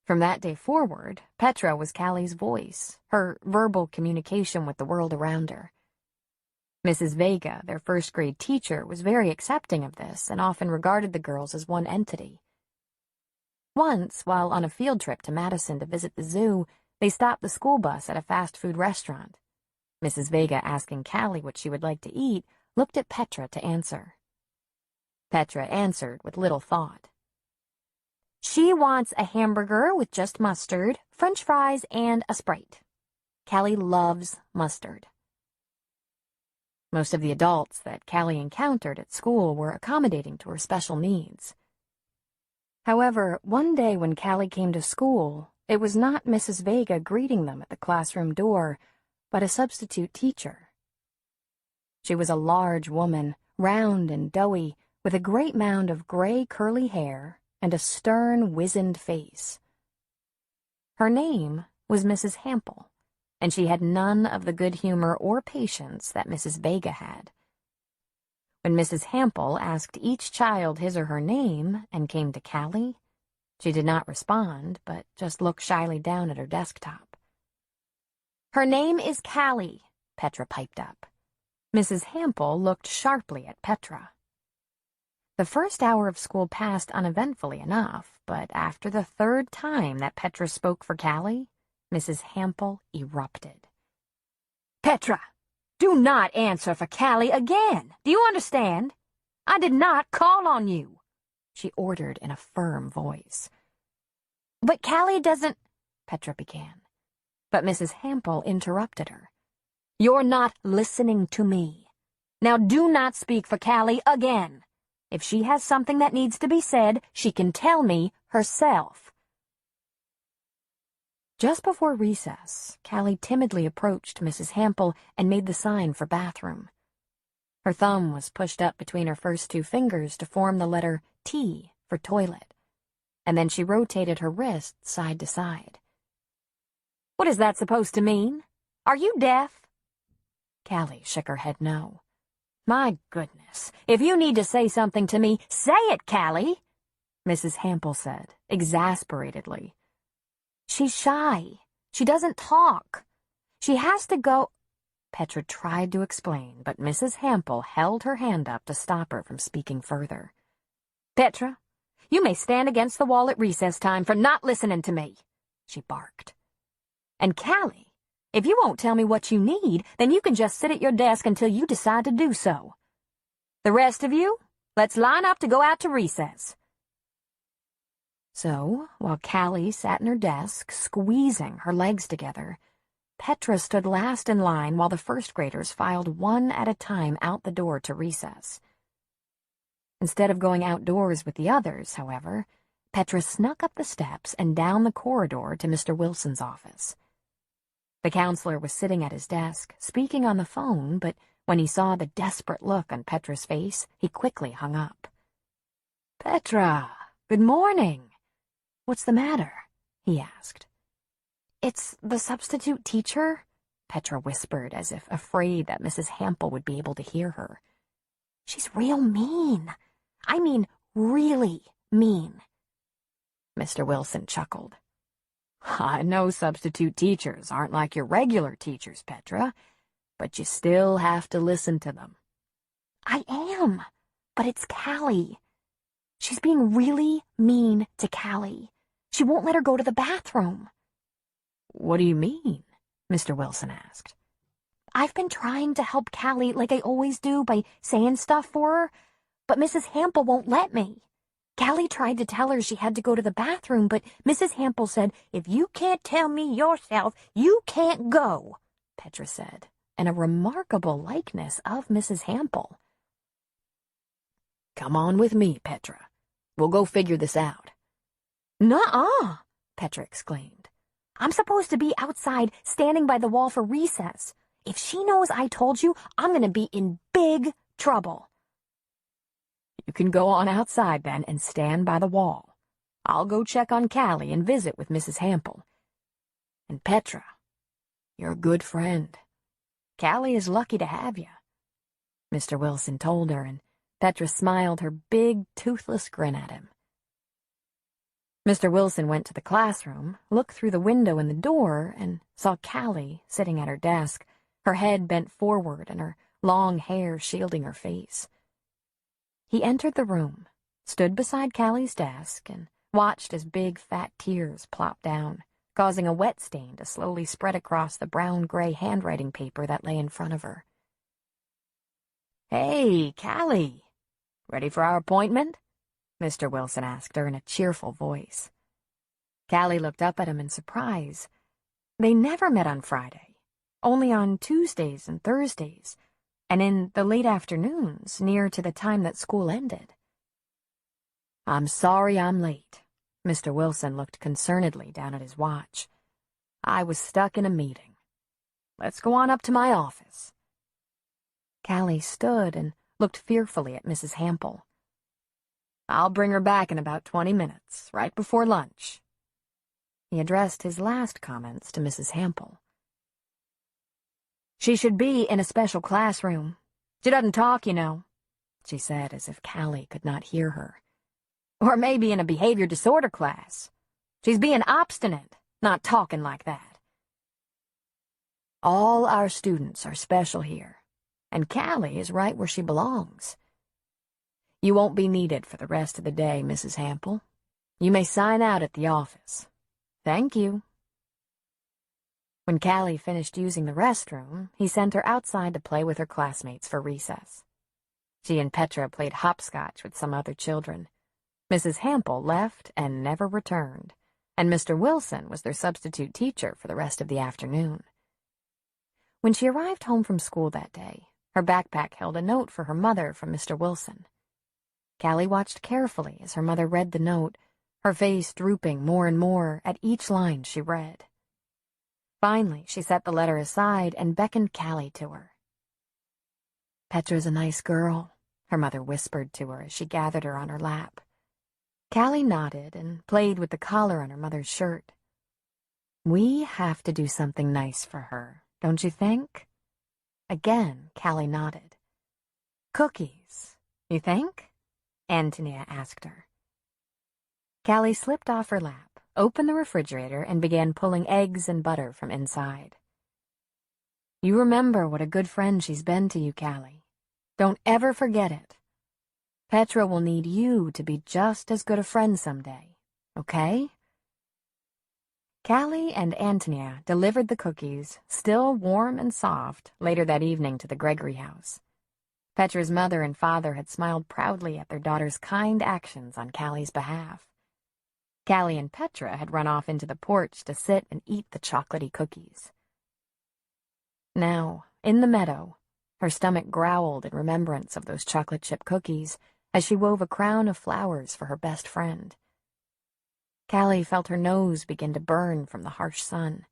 From that day forward, Petra was Callie's voice, her verbal communication with the world around her. Mrs. Vega, their first-grade teacher, was very accepting of this and often regarded the girls as one entity. Once, while on a field trip to Madison to visit the zoo, they stopped the school bus at a fast-food restaurant. Mrs. Vega, asking Callie what she would like to eat, looked at Petra to answer. Petra answered with little thought. She wants a hamburger with just mustard, French fries, and a Sprite. Callie loves mustard. Most of the adults that Callie encountered at school were accommodating to her special needs. However, one day when Callie came to school, it was not Mrs. Vega greeting them at the classroom door, but a substitute teacher. She was a large woman, round and doughy, with a great mound of gray curly hair and a stern, wizened face. Her name was Mrs. Hample, and she had none of the good humor or patience that Mrs. Vega had. When Mrs. Hample asked each child his or her name and came to Callie, she did not respond, but just looked shyly down at her desktop. Her name is Callie, Petra piped up. Mrs. Hample looked sharply at Petra. The first hour of school passed uneventfully enough, but after the third time that Petra spoke for Callie, Mrs. Hample erupted. Petra, do not answer for Callie again. Do you understand? I did not call on you, she ordered in a firm voice. But Callie doesn't, Petra began. But Mrs. Hample interrupted her. You're not listening to me. Now do not speak for Callie again. If she has something that needs to be said, she can tell me herself. Just before recess, Callie timidly approached Mrs. Hample and made the sign for bathroom. Her thumb was pushed up between her first two fingers to form the letter T for toilet, and then she rotated her wrist side to side. What is that supposed to mean? Are you deaf? Callie shook her head no. My goodness, if you need to say something to me, say it, Callie, Mrs. Hample said, exasperatedly. She's shy. She doesn't talk. She has to go. Petra tried to explain, but Mrs. Hample held her hand up to stop her from speaking further. Petra, you may stand against the wall at recess time for not listening to me, she barked. And Callie, if you won't tell me what you need, then you can just sit at your desk until you decide to do so. The rest of you, let's line up to go out to recess. So, while Callie sat in her desk, squeezing her legs together, Petra stood last in line while the first graders filed one at a time out the door to recess. Instead of going outdoors with the others, however, Petra snuck up the steps and down the corridor to Mr. Wilson's office. The counselor was sitting at his desk, speaking on the phone, but when he saw the desperate look on Petra's face, he quickly hung up. Petra, good morning. What's the matter? He asked. It's the substitute teacher, Petra whispered, as if afraid that Mrs. Hample would be able to hear her. She's real mean. I mean, really mean. Mr. Wilson chuckled. I know substitute teachers aren't like your regular teachers, Petra, but you still have to listen to them. I am, but it's Callie. She's being really mean to Callie. She won't let her go to the bathroom. What do you mean? Mr. Wilson asked. I've been trying to help Callie like I always do by saying stuff for her, but Mrs. Hample won't let me. Callie tried to tell her she had to go to the bathroom, but Mrs. Hample said, if you can't tell me yourself, you can't go, Petra said, in a remarkable likeness of Mrs. Hample. Come on with me, Petra. We'll go figure this out. "Nuh-uh," Petra exclaimed. "I'm supposed to be outside standing by the wall for recess. If she knows I told you, I'm going to be in big trouble." "You can go on outside, then, and stand by the wall. I'll go check on Callie and visit with Mrs. Hampel. And Petra, you're a good friend. Callie is lucky to have you," Mr. Wilson told her, and Petra smiled her big, toothless grin at him. Mr. Wilson went to the classroom, looked through the window in the door, and saw Callie sitting at her desk, her head bent forward and her long hair shielding her face. He entered the room, stood beside Callie's desk, and watched as big, fat tears plopped down, causing a wet stain to slowly spread across the brown-gray handwriting paper that lay in front of her. "Hey, Callie, ready for our appointment?" Mr. Wilson asked her in a cheerful voice. Callie looked up at him in surprise. They never met on Friday, only on Tuesdays and Thursdays, and in the late afternoons, near to the time that school ended. "I'm sorry I'm late." Mr. Wilson looked concernedly down at his watch. "I was stuck in a meeting. Let's go on up to my office." Callie stood and looked fearfully at Mrs. Hampel. "I'll bring her back in about 20 minutes, right before lunch." He addressed his last comments to Mrs. Hampel. "She should be in a special classroom. She doesn't talk, you know," she said as if Callie could not hear her. "Or maybe in a behavior disorder class. She's being obstinate, not talking like that. All our students are special here, and Callie is right where she belongs. You won't be needed for the rest of the day, Mrs. Hampel. You may sign out at the office. Thank you." When Callie finished using the restroom, he sent her outside to play with her classmates for recess. She and Petra played hopscotch with some other children. Mrs. Hampel left and never returned, and Mr. Wilson was their substitute teacher for the rest of the afternoon. When she arrived home from school that day, her backpack held a note for her mother from Mr. Wilson. Callie watched carefully as her mother read the note, her face drooping more and more at each line she read. Finally, she set the letter aside and beckoned Callie to her. "Petra's a nice girl," her mother whispered to her as she gathered her on her lap. Callie nodded and played with the collar on her mother's shirt. "We have to do something nice for her, don't you think?" Again, Callie nodded. "Cookies, you think?" Antonia asked her. Callie slipped off her lap, opened the refrigerator, and began pulling eggs and butter from inside. "You remember what a good friend she's been to you, Callie. Don't ever forget it. Petra will need you to be just as good a friend someday, okay?" Callie and Antonia delivered the cookies, still warm and soft, later that evening to the Gregory house. Petra's mother and father had smiled proudly at their daughter's kind actions on Callie's behalf. Callie and Petra had run off into the porch to sit and eat the chocolatey cookies. Now, in the meadow, her stomach growled in remembrance of those chocolate chip cookies as she wove a crown of flowers for her best friend. Callie felt her nose begin to burn from the harsh sun,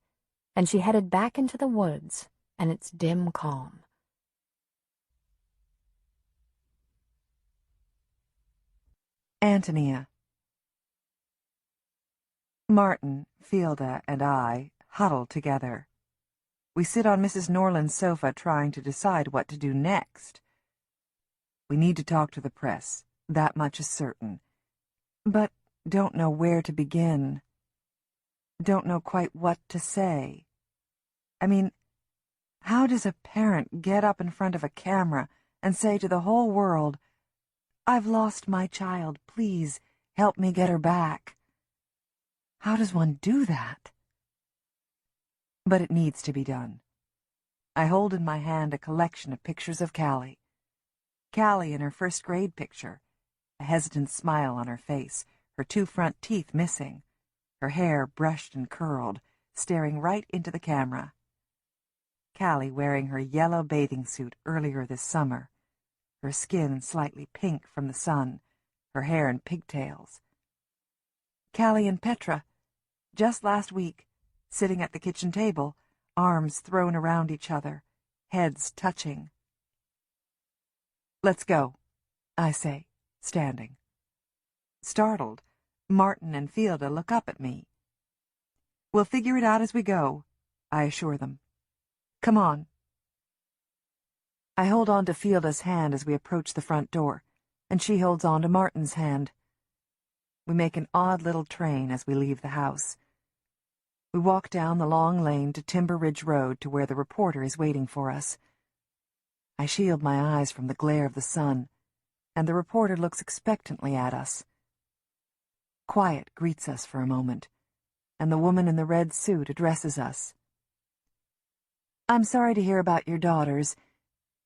and she headed back into the woods and its dim calm. Antonia. Martin, Fielda, and I huddle together. We sit on Mrs. Norland's sofa trying to decide what to do next. We need to talk to the press, that much is certain. But don't know where to begin. Don't know quite what to say. I mean, how does a parent get up in front of a camera and say to the whole world, "I've lost my child, please help me get her back"? How does one do that? But it needs to be done. I hold in my hand a collection of pictures of Callie. Callie in her first grade picture, a hesitant smile on her face, her two front teeth missing, her hair brushed and curled, staring right into the camera. Callie wearing her yellow bathing suit earlier this summer, her skin slightly pink from the sun, her hair in pigtails. Callie and Petra, just last week, sitting at the kitchen table, arms thrown around each other, heads touching. Let's go, I say, standing. Startled, Martin and Fielda look up at me. We'll figure it out as we go, I assure them. Come on. I hold on to Fielda's hand as we approach the front door, and she holds on to Martin's hand. We make an odd little train as we leave the house. We walk down the long lane to Timber Ridge Road to where the reporter is waiting for us. I shield my eyes from the glare of the sun, and the reporter looks expectantly at us. Quiet greets us for a moment, and the woman in the red suit addresses us. I'm sorry to hear about your daughters.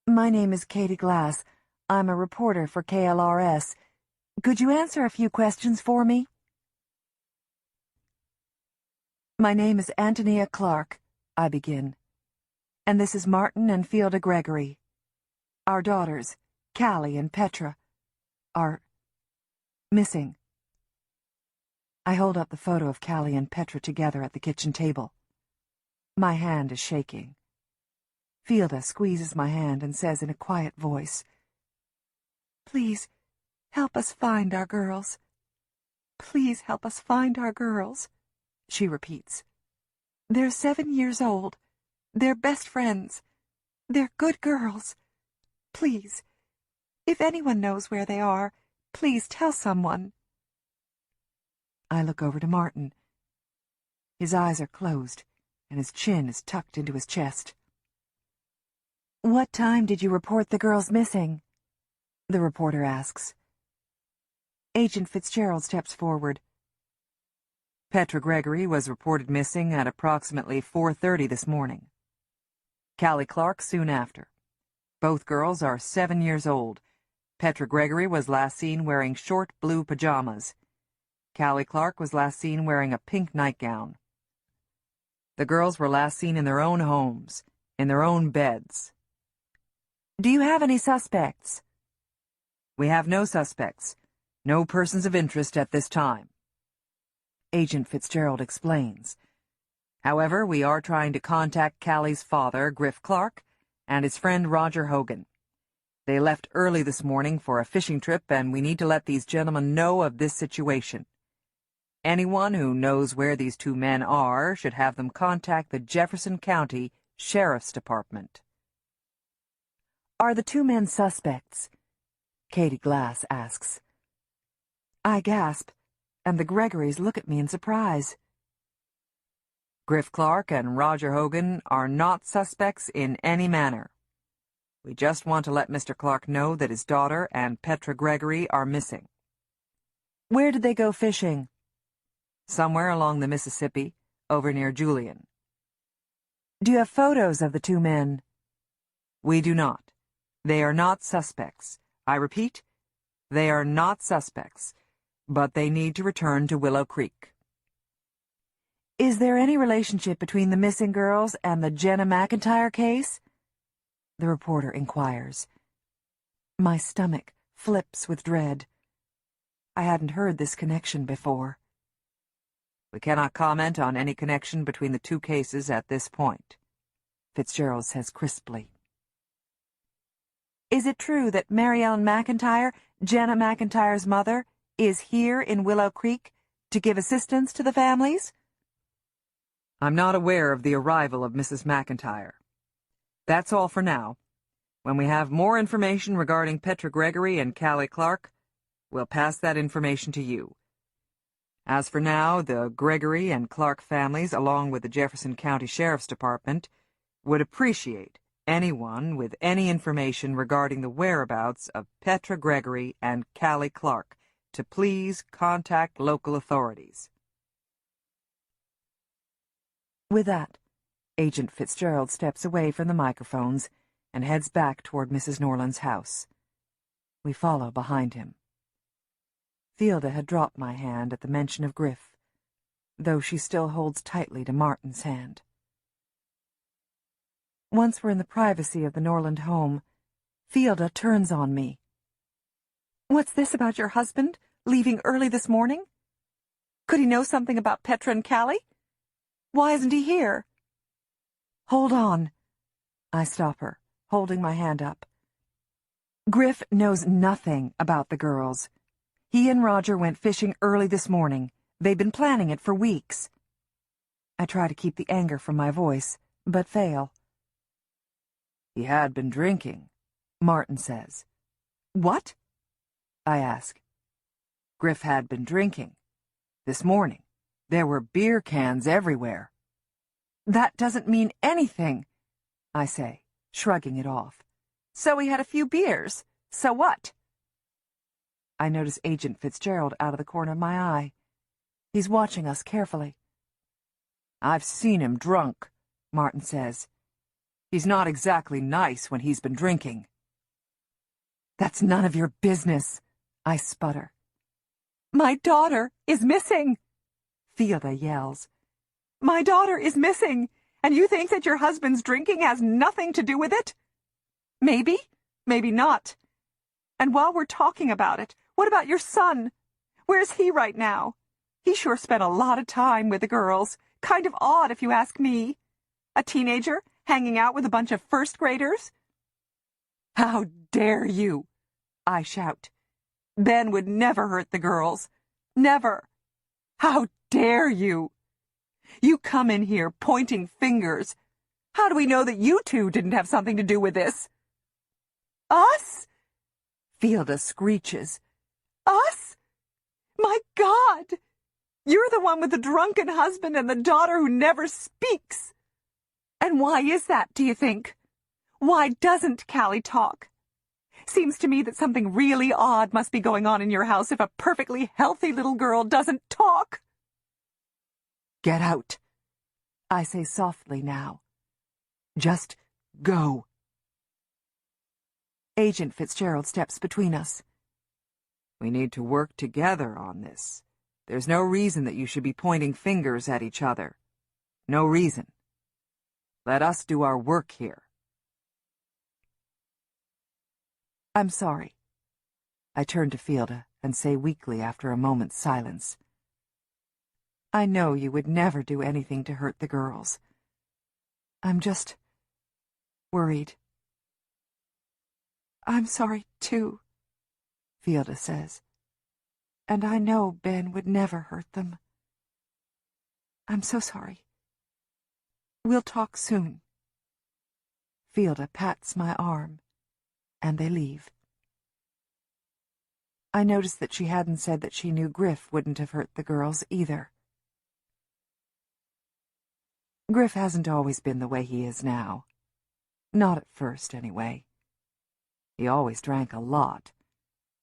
My name is Katie Glass. I'm a reporter for KLRS. Could you answer a few questions for me? My name is Antonia Clark, I begin, and this is Martin and Fielda Gregory. Our daughters, Callie and Petra, are missing. I hold up the photo of Callie and Petra together at the kitchen table. My hand is shaking. Fielda squeezes my hand and says in a quiet voice, "Please, help us find our girls. Please help us find our girls," she repeats. "They're 7 years old. They're best friends. They're good girls. Please, if anyone knows where they are, please tell someone." I look over to Martin. His eyes are closed, and his chin is tucked into his chest. "What time did you report the girls missing?" the reporter asks. Agent Fitzgerald steps forward. Petra Gregory was reported missing at approximately 4:30 this morning. Callie Clark soon after. Both girls are 7 years old. Petra Gregory was last seen wearing short blue pajamas. Callie Clark was last seen wearing a pink nightgown. The girls were last seen in their own homes, in their own beds. "Do you have any suspects?" "We have no suspects. No persons of interest at this time," Agent Fitzgerald explains. "However, we are trying to contact Callie's father, Griff Clark, and his friend Roger Hogan. They left early this morning for a fishing trip, and we need to let these gentlemen know of this situation. Anyone who knows where these two men are should have them contact the Jefferson County Sheriff's Department." "Are the two men suspects?" Katie Glass asks. I gasp, and the Gregorys look at me in surprise. "Griff Clark and Roger Hogan are not suspects in any manner. We just want to let Mr. Clark know that his daughter and Petra Gregory are missing." "Where did they go fishing?" "Somewhere along the Mississippi, over near Julian." "Do you have photos of the two men?" "We do not. They are not suspects. I repeat, they are not suspects, but they need to return to Willow Creek." "Is there any relationship between the missing girls and the Jenna McIntyre case?" the reporter inquires. My stomach flips with dread. I hadn't heard this connection before. "We cannot comment on any connection between the two cases at this point," Fitzgerald says crisply. "Is it true that Mary Ellen McIntyre, Jenna McIntyre's mother, is here in Willow Creek to give assistance to the families?" "I'm not aware of the arrival of Mrs. McIntyre. That's all for now. When we have more information regarding Petra Gregory and Callie Clark, we'll pass that information to you. As for now, the Gregory and Clark families, along with the Jefferson County Sheriff's Department, would appreciate anyone with any information regarding the whereabouts of Petra Gregory and Callie Clark to please contact local authorities." With that, Agent Fitzgerald steps away from the microphones and heads back toward Mrs. Norland's house. We follow behind him. Fielda had dropped my hand at the mention of Griff, though she still holds tightly to Martin's hand. Once we're in the privacy of the Norland home, Fielda turns on me. "What's this about your husband leaving early this morning? Could he know something about Petra and Callie? Why isn't he here? Hold on. I stop her, holding my hand up. Griff knows nothing about the girls. He and Roger went fishing early this morning. They've been planning it for weeks. I try to keep the anger from my voice, but fail. He had been drinking, Martin says. What? I ask. Griff had been drinking. This morning, there were beer cans everywhere. That doesn't mean anything, I say, shrugging it off. So he had a few beers. So what? I notice Agent Fitzgerald out of the corner of my eye. He's watching us carefully. I've seen him drunk, Martin says. He's not exactly nice when he's been drinking. That's none of your business, I sputter. My daughter is missing, Fielda yells. My daughter is missing, and you think that your husband's drinking has nothing to do with it? Maybe, maybe not. And while we're talking about it, what about your son? Where's he right now? He sure spent a lot of time with the girls. Kind of odd, if you ask me. A teenager hanging out with a bunch of first graders? How dare you? I shout. Ben would never hurt the girls. Never. How dare you? You come in here pointing fingers. How do we know that you two didn't have something to do with this? Us? Fielda screeches. Us? My God! You're the one with the drunken husband and the daughter who never speaks. And why is that, do you think? Why doesn't Callie talk? Seems to me that something really odd must be going on in your house if a perfectly healthy little girl doesn't talk. Get out, I say softly now. Just go. Agent Fitzgerald steps between us. We need to work together on this. There's no reason that you should be pointing fingers at each other. No reason. Let us do our work here. I'm sorry. I turn to Fielda and say weakly after a moment's silence. I know you would never do anything to hurt the girls. I'm just worried. I'm sorry, too, Fielda says. And I know Ben would never hurt them. I'm so sorry. We'll talk soon. Fielda pats my arm, and they leave. I noticed that she hadn't said that she knew Griff wouldn't have hurt the girls either. Griff hasn't always been the way he is now. Not at first, anyway. He always drank a lot.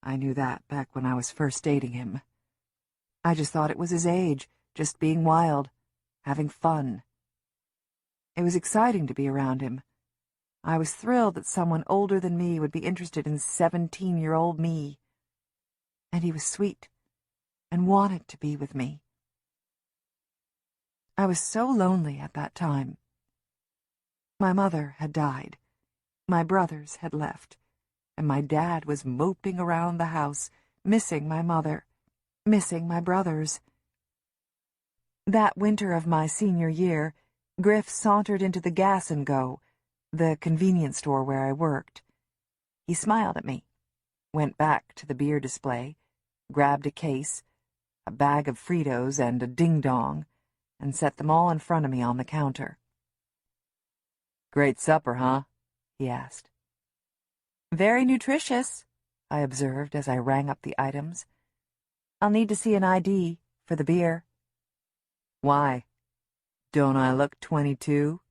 I knew that back when I was first dating him. I just thought it was his age, just being wild, having fun. It was exciting to be around him. I was thrilled that someone older than me would be interested in 17-year-old me. And he was sweet and wanted to be with me. I was so lonely at that time. My mother had died, my brothers had left, and my dad was moping around the house, missing my mother, missing my brothers. That winter of my senior year, Griff sauntered into the Gas and Go, the convenience store where I worked. He smiled at me, went back to the beer display, grabbed a case, a bag of Fritos, and a ding-dong, and set them all in front of me on the counter. "Great supper, huh?" he asked. "Very nutritious," I observed as I rang up the items. "I'll need to see an ID for the beer." "Why? Don't I look 22?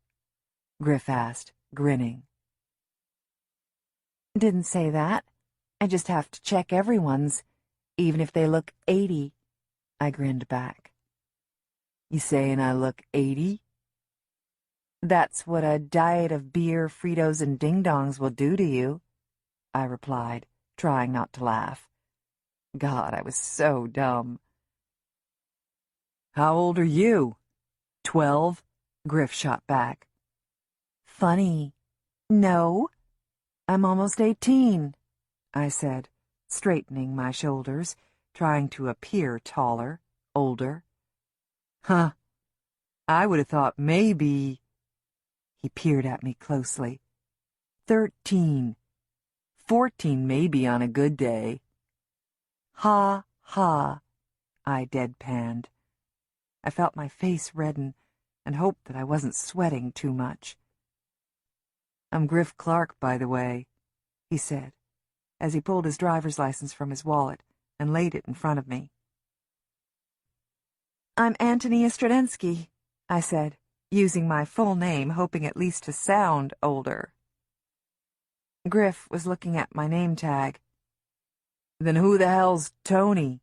Griff asked, grinning. "Didn't say that. I just have to check everyone's, even if they look 80, I grinned back. "You saying I look 80? "That's what a diet of beer, Fritos, and ding-dongs will do to you," I replied, trying not to laugh. God, I was so dumb. "How old are you?" 12, Griff shot back. "Funny. No, I'm almost 18, I said, straightening my shoulders, trying to appear taller, older, Huh. I would have thought maybe... He peered at me closely. 13. 14 maybe on a good day. Ha, ha, I deadpanned. I felt my face redden and hoped that I wasn't sweating too much. I'm Griff Clark, by the way, he said, as he pulled his driver's license from his wallet and laid it in front of me. I'm Antonia Stradensky, I said, using my full name, hoping at least to sound older. Griff was looking at my name tag. Then who the hell's Tony?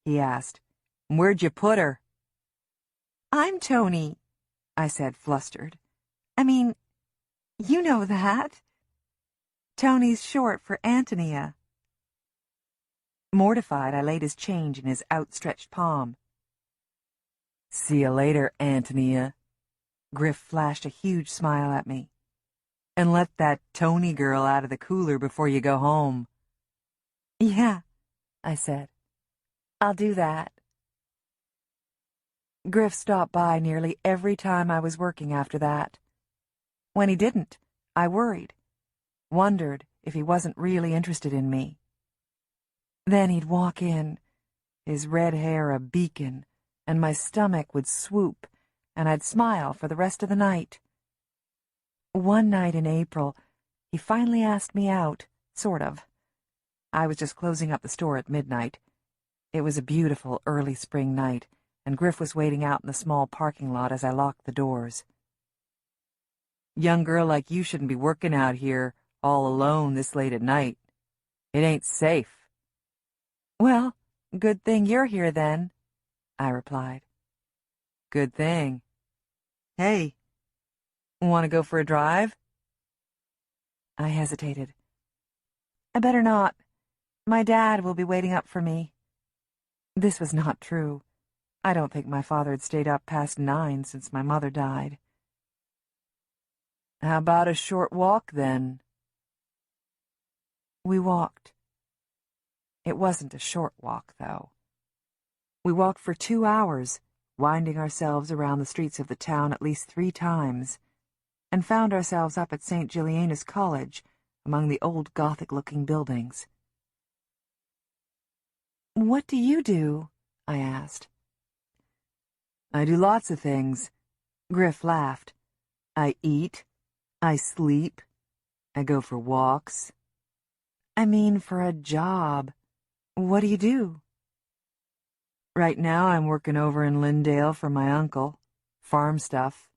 He asked. Where'd you put her? I'm Tony, I said, flustered. I mean, you know that. Tony's short for Antonia. Mortified, I laid his change in his outstretched palm. See you later, Antonia. Griff flashed a huge smile at me. And let that Tony girl out of the cooler before you go home. Yeah, I said. I'll do that. Griff stopped by nearly every time I was working after that. When he didn't, I worried, wondered if he wasn't really interested in me. Then he'd walk in, his red hair a beacon, and my stomach would swoop, and I'd smile for the rest of the night. One night in April, he finally asked me out, sort of. I was just closing up the store at midnight. It was a beautiful early spring night, and Griff was waiting out in the small parking lot as I locked the doors. Young girl like you shouldn't be working out here all alone this late at night. It ain't safe. Well, good thing you're here then, I replied. Good thing. Hey, want to go for a drive? I hesitated. I better not. My dad will be waiting up for me. This was not true. I don't think my father had stayed up past 9 since my mother died. How about a short walk, then? We walked. It wasn't a short walk, though. We walked for 2 hours, winding ourselves around the streets of the town at least 3 times, and found ourselves up at St. Juliana's College, among the old Gothic-looking buildings. What do you do? I asked. I do lots of things. Griff laughed. I eat. I sleep. I go for walks. I mean, for a job. What do you do? Right now I'm working over in Lindale for my uncle. Farm stuff.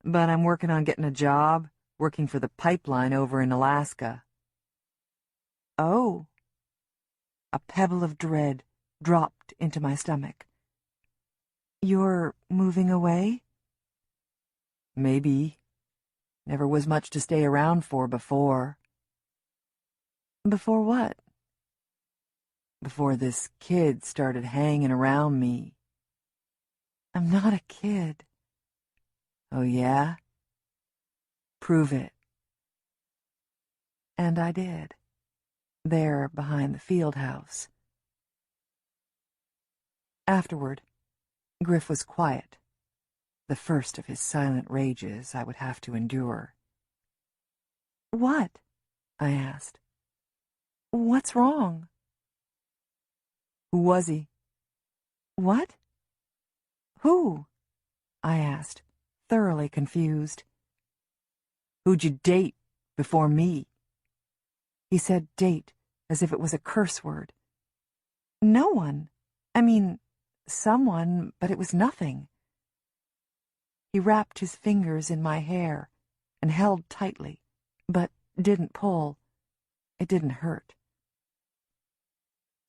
But I'm working on getting a job, working for the pipeline over in Alaska. Oh. A pebble of dread dropped into my stomach. You're moving away? Maybe. Never was much to stay around for before. Before what? Before this kid started hanging around me. I'm not a kid. Oh, yeah? Prove it. And I did. There behind the field house. Afterward, Griff was quiet, the first of his silent rages I would have to endure. What? I asked. What's wrong? Who was he? What? Who? I asked, thoroughly confused. Who'd you date before me? He said date as if it was a curse word. No one. I mean, someone, but it was nothing. He wrapped his fingers in my hair and held tightly, but didn't pull. It didn't hurt.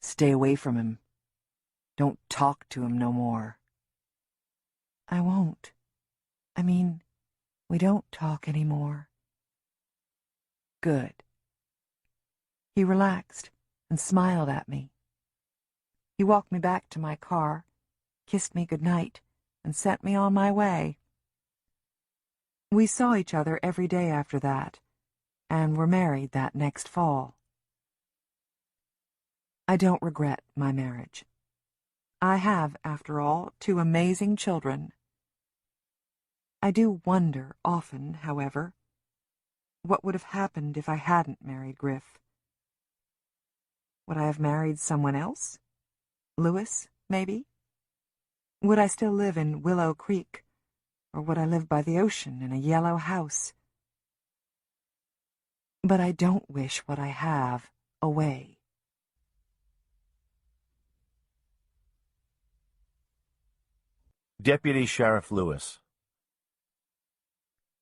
Stay away from him. Don't talk to him no more. I won't. I mean, we don't talk anymore. Good. He relaxed and smiled at me. He walked me back to my car, kissed me goodnight, and sent me on my way. We saw each other every day after that, and were married that next fall. I don't regret my marriage. I have, after all, 2 amazing children. I do wonder often, however, what would have happened if I hadn't married Griff. Would I have married someone else? Lewis, maybe? Would I still live in Willow Creek, or would I live by the ocean in a yellow house? But I don't wish what I have away. Deputy Sheriff Lewis.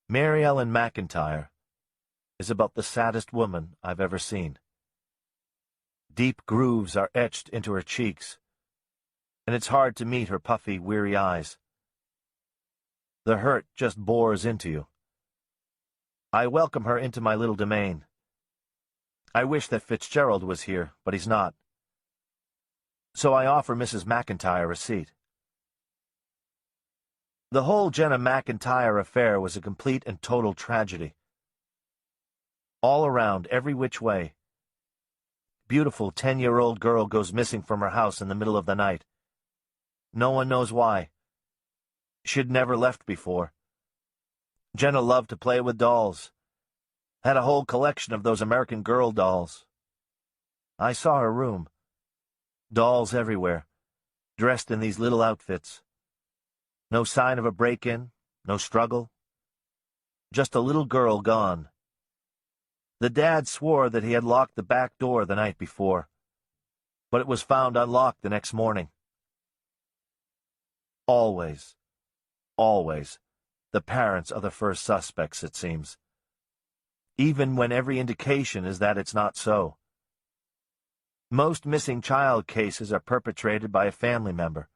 Mary Ellen McIntyre is about the saddest woman I've ever seen. Deep grooves are etched into her cheeks, and it's hard to meet her puffy, weary eyes. The hurt just bores into you. I welcome her into my little domain. I wish that Fitzgerald was here, but he's not. So I offer Mrs. McIntyre a seat. The whole Jenna McIntyre affair was a complete and total tragedy. All around, every which way. Beautiful 10-year-old girl goes missing from her house in the middle of the night. No one knows why. She'd never left before. Jenna loved to play with dolls. Had a whole collection of those American Girl dolls. I saw her room. Dolls everywhere, dressed in these little outfits. No sign of a break-in, no struggle. Just a little girl gone. The dad swore that he had locked the back door the night before, but it was found unlocked the next morning. Always, the parents are the first suspects, it seems. Even when every indication is that it's not so. Most missing child cases are perpetrated by a family member,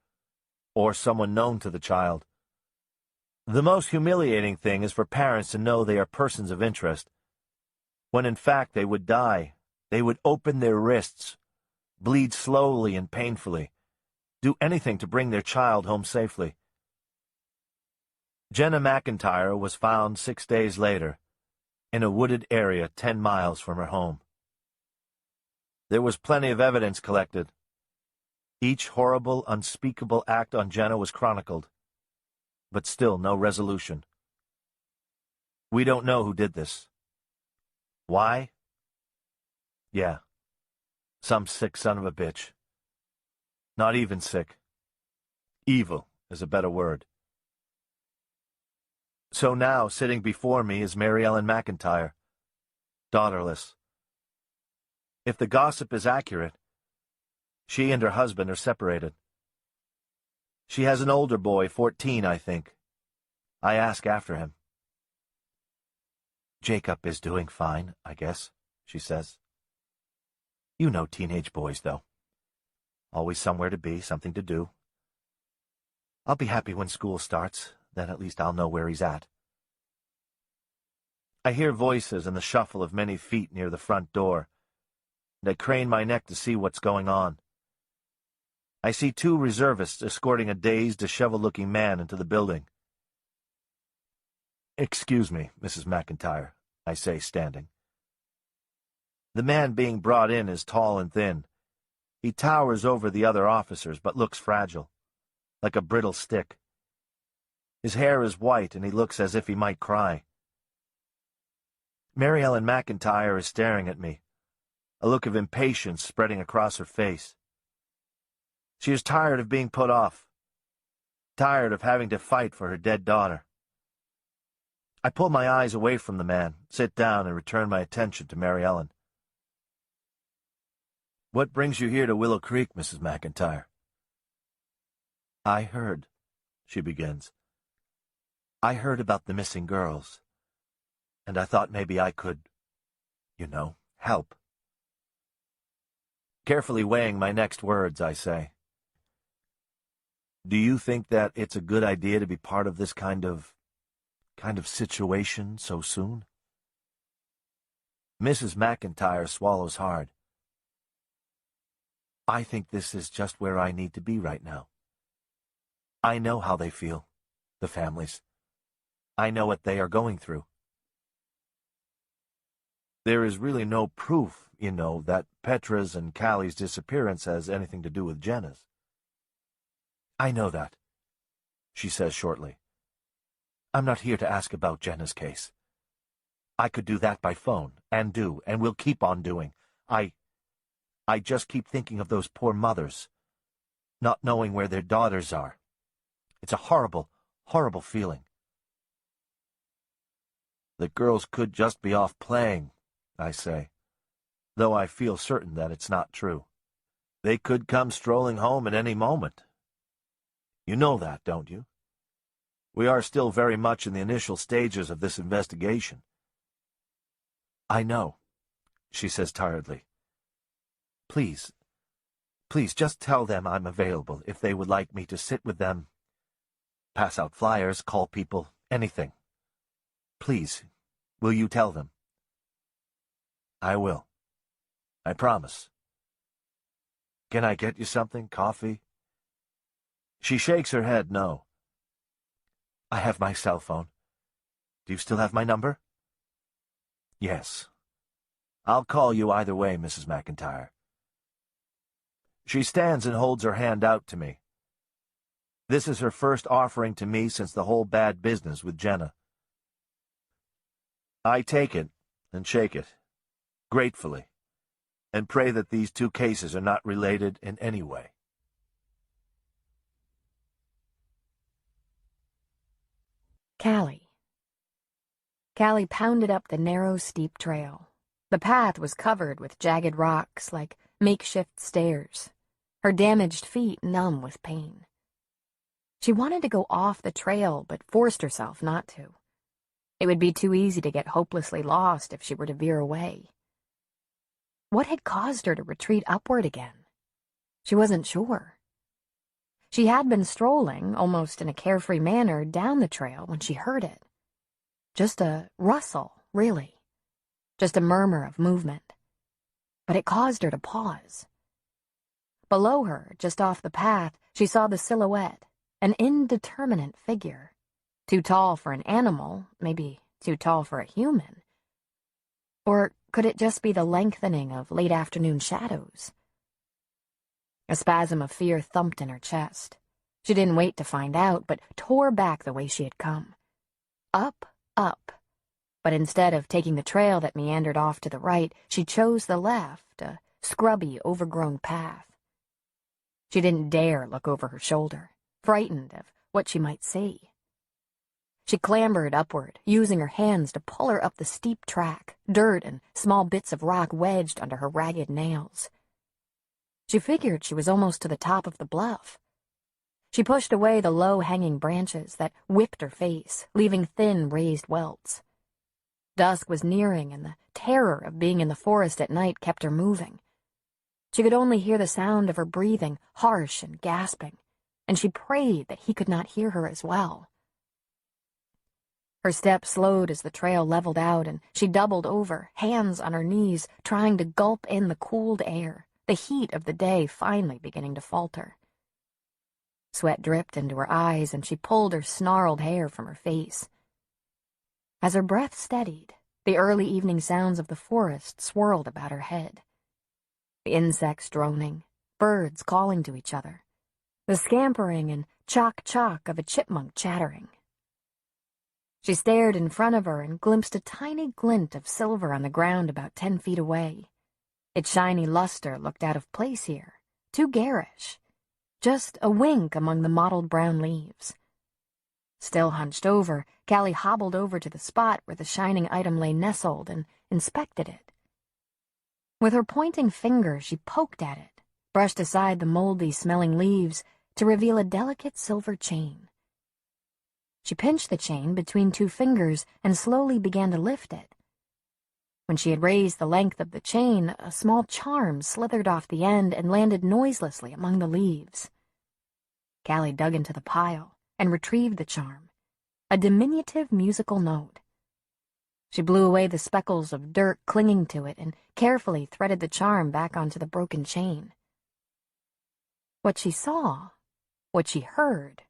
or someone known to the child. The most humiliating thing is for parents to know they are persons of interest, when in fact they would die. They would open their wrists, bleed slowly and painfully, do anything to bring their child home safely. Jenna McIntyre was found 6 days later, in a wooded area 10 miles from her home. There was plenty of evidence collected. Each horrible, unspeakable act on Jenna was chronicled, but still no resolution. We don't know who did this. Why? Yeah, some sick son of a bitch. Not even sick. Evil is a better word. So now, sitting before me is Mary Ellen McIntyre, daughterless. If the gossip is accurate, she and her husband are separated. She has an older boy, 14, I think. I ask after him. Jacob is doing fine, I guess, she says. You know teenage boys, though. Always somewhere to be, something to do. I'll be happy when school starts, then at least I'll know where he's at. I hear voices and the shuffle of many feet near the front door, and I crane my neck to see what's going on. I see 2 reservists escorting a dazed, disheveled-looking man into the building. Excuse me, Mrs. McIntyre, I say, standing. The man being brought in is tall and thin. He towers over the other officers, but looks fragile, like a brittle stick. His hair is white, and he looks as if he might cry. Mary Ellen McIntyre is staring at me, a look of impatience spreading across her face. She is tired of being put off, tired of having to fight for her dead daughter. I pull my eyes away from the man, sit down, and return my attention to Mary Ellen. What brings you here to Willow Creek, Mrs. McIntyre? I heard, she begins. I heard about the missing girls, and I thought maybe I could, help. Carefully weighing my next words, I say, do you think that it's a good idea to be part of this kind of situation so soon? Mrs. McIntyre swallows hard. I think this is just where I need to be right now. I know how they feel, the families. I know what they are going through. There is really no proof, that Petra's and Callie's disappearance has anything to do with Jenna's. I know that, she says shortly. I'm not here to ask about Jenna's case. I could do that by phone, and will keep on doing. I just keep thinking of those poor mothers, not knowing where their daughters are. It's a horrible, horrible feeling. The girls could just be off playing, I say, though I feel certain that it's not true. They could come strolling home at any moment. You know that, don't you? We are still very much in the initial stages of this investigation. I know, she says tiredly. Please, just tell them I'm available if they would like me to sit with them, pass out flyers, call people, anything. Please, will you tell them? I will. I promise. Can I get you something? Coffee? She shakes her head no. I have my cell phone. Do you still have my number? Yes. I'll call you either way, Mrs. McIntyre. She stands and holds her hand out to me. This is her first offering to me since the whole bad business with Jenna. I take it and shake it, gratefully, and pray that these two cases are not related in any way. Callie. Callie pounded up the narrow, steep trail. The path was covered with jagged rocks like makeshift stairs, her damaged feet numb with pain. She wanted to go off the trail, but forced herself not to. It would be too easy to get hopelessly lost if she were to veer away. What had caused her to retreat upward again? She wasn't sure. She had been strolling, almost in a carefree manner, down the trail when she heard it. Just a rustle, really. Just a murmur of movement. But it caused her to pause. Below her, just off the path, she saw the silhouette, an indeterminate figure. Too tall for an animal, maybe too tall for a human. Or could it just be the lengthening of late-afternoon shadows? A spasm of fear thumped in her chest. She didn't wait to find out, but tore back the way she had come. Up, up. But instead of taking the trail that meandered off to the right, she chose the left, a scrubby, overgrown path. She didn't dare look over her shoulder, frightened of what she might see. She clambered upward, using her hands to pull her up the steep track, dirt and small bits of rock wedged under her ragged nails. She figured she was almost to the top of the bluff. She pushed away the low-hanging branches that whipped her face, leaving thin, raised welts. Dusk was nearing, and the terror of being in the forest at night kept her moving. She could only hear the sound of her breathing, harsh and gasping, and she prayed that he could not hear her as well. Her steps slowed as the trail leveled out, and she doubled over, hands on her knees, trying to gulp in the cooled air, the heat of the day finally beginning to falter. Sweat dripped into her eyes, and she pulled her snarled hair from her face. As her breath steadied, the early evening sounds of the forest swirled about her head. The insects droning, birds calling to each other, the scampering and chock-chock of a chipmunk chattering. She stared in front of her and glimpsed a tiny glint of silver on the ground about 10 feet away. Its shiny luster looked out of place here, too garish, just a wink among the mottled brown leaves. Still hunched over, Callie hobbled over to the spot where the shining item lay nestled and inspected it. With her pointing finger, she poked at it, brushed aside the moldy-smelling leaves to reveal a delicate silver chain. She pinched the chain between 2 fingers and slowly began to lift it. When she had raised the length of the chain, a small charm slithered off the end and landed noiselessly among the leaves. Callie dug into the pile and retrieved the charm, a diminutive musical note. She blew away the speckles of dirt clinging to it and carefully threaded the charm back onto the broken chain. What she saw, what she heard,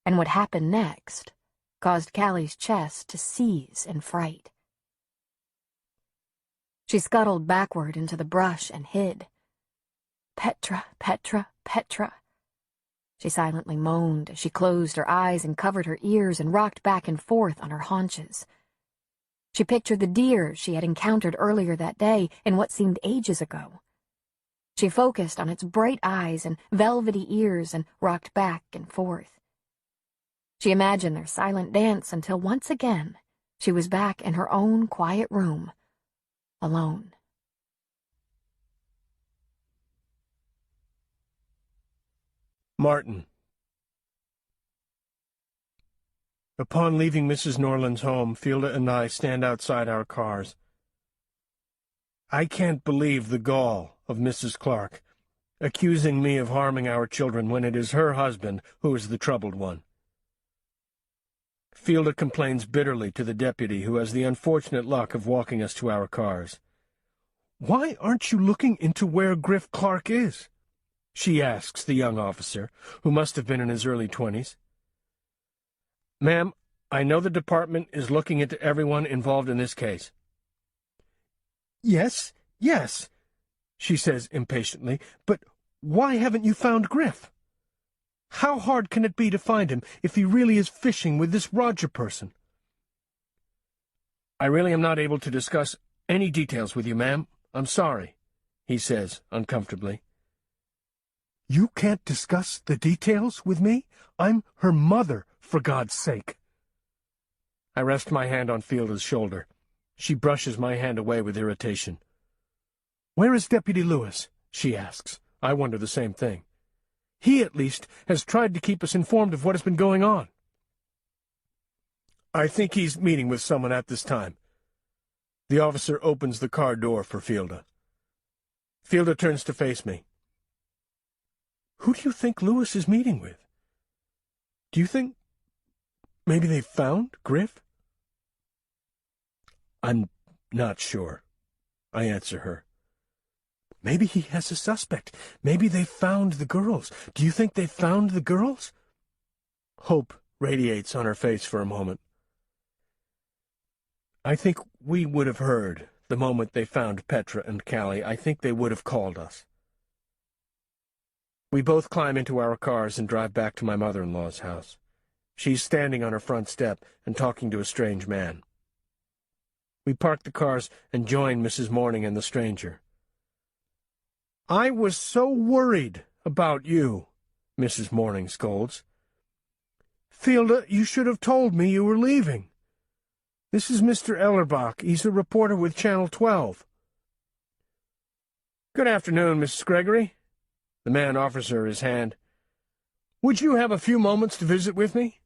and what happened next caused Callie's chest to seize in fright. She scuttled backward into the brush and hid. Petra, Petra, Petra. she silently moaned as she closed her eyes and covered her ears and rocked back and forth on her haunches. She pictured the deer she had encountered earlier that day in what seemed ages ago. She focused on its bright eyes and velvety ears and rocked back and forth. She imagined their silent dance until once again she was back in her own quiet room, alone. Martin. Upon leaving Mrs. Norland's home, Fielda and I stand outside our cars. I can't believe the gall of Mrs. Clark, accusing me of harming our children when it is her husband who is the troubled one. Fielda complains bitterly to the deputy who has the unfortunate luck of walking us to our cars. "Why aren't you looking into where Griff Clark is?" she asks the young officer, who must have been in his early 20s. "Ma'am, I know the department is looking into everyone involved in this case." Yes, she says impatiently, "but why haven't you found Griff? How hard can it be to find him if he really is fishing with this Roger person?" "I really am not able to discuss any details with you, ma'am. I'm sorry," he says uncomfortably. "You can't discuss the details with me? I'm her mother, for God's sake." I rest my hand on Fielda's shoulder. She brushes my hand away with irritation. "Where is Deputy Lewis?" she asks. I wonder the same thing. "He, at least, has tried to keep us informed of what has been going on." "I think he's meeting with someone at this time." The officer opens the car door for Fielda. Fielda turns to face me. "Who do you think Lewis is meeting with? Do you think maybe they've found Griff?" "I'm not sure," I answer her. "Maybe he has a suspect. Maybe they've found the girls. Do you think they've found the girls?" Hope radiates on her face for a moment. "I think we would have heard the moment they found Petra and Callie. I think they would have called us." We both climb into our cars and drive back to my mother-in-law's house. She's standing on her front step and talking to a strange man. We park the cars and join Mrs. Morning and the stranger. "I was so worried about you," Mrs. Morning scolds. "Fielda, you should have told me you were leaving. This is Mr. Ellerbach. He's a reporter with Channel 12. "Good afternoon, Mrs. Gregory." The man offers her his hand. "Would you have a few moments to visit with me?"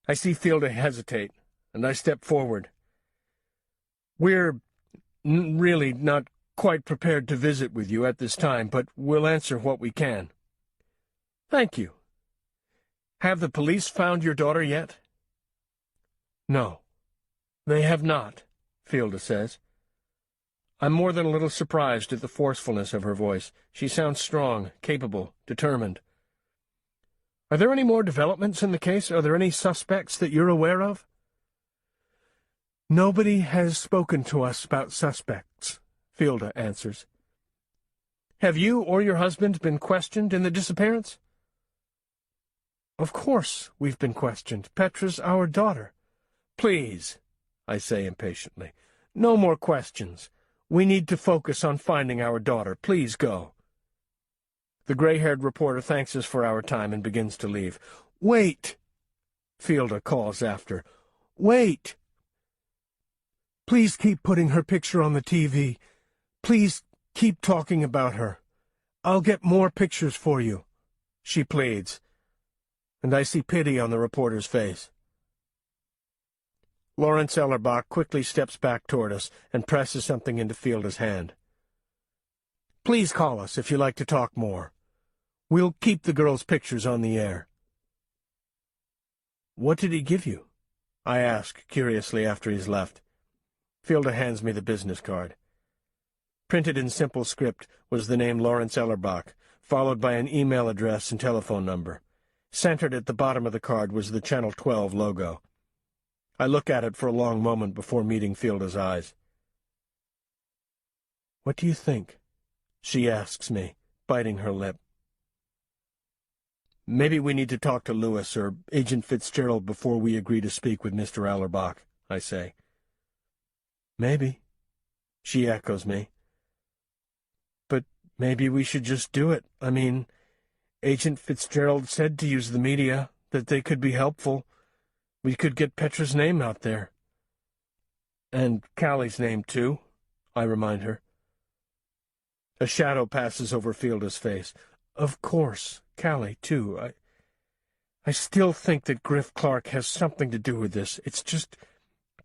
I see Fielda hesitate, and I step forward. "We're really not quite prepared to visit with you at this time, but we'll answer what we can." "Thank you. Have the police found your daughter yet?" "No, they have not," Fielda says. I'm more than a little surprised at the forcefulness of her voice. She sounds strong, capable, determined. "Are there any more developments in the case? Are there any suspects that you're aware of?" "Nobody has spoken to us about suspects," Fielda answers. "Have you or your husband been questioned in the disappearance?" "Of course we've been questioned. Petra's our daughter." "Please," I say impatiently, "no more questions. We need to focus on finding our daughter. Please go." The gray-haired reporter thanks us for our time and begins to leave. "Wait," Fielda calls after. "Wait. Please keep putting her picture on the TV. Please keep talking about her. I'll get more pictures for you," she pleads, and I see pity on the reporter's face. Lawrence Ellerbach quickly steps back toward us and presses something into Fielda's hand. "Please call us if you'd like to talk more. We'll keep the girls' pictures on the air." "What did he give you?" I ask curiously after he's left. Fielda hands me the business card. Printed in simple script was the name Lawrence Ellerbach, followed by an email address and telephone number. Centered at the bottom of the card was the Channel 12 logo. I look at it for a long moment before meeting Fielda's eyes. "What do you think?" she asks me, biting her lip. Maybe we need to talk to Lewis or Agent Fitzgerald before we agree to speak with Mr. Allerbach, I say. Maybe, she echoes me. But maybe we should just do it. I mean, Agent Fitzgerald said to use the media, that they could be helpful. We could get Petra's name out there. And Callie's name, too, I remind her. A shadow passes over Fielda's face. Of course, Callie, too. I still think that Griff Clark has something to do with this. It's just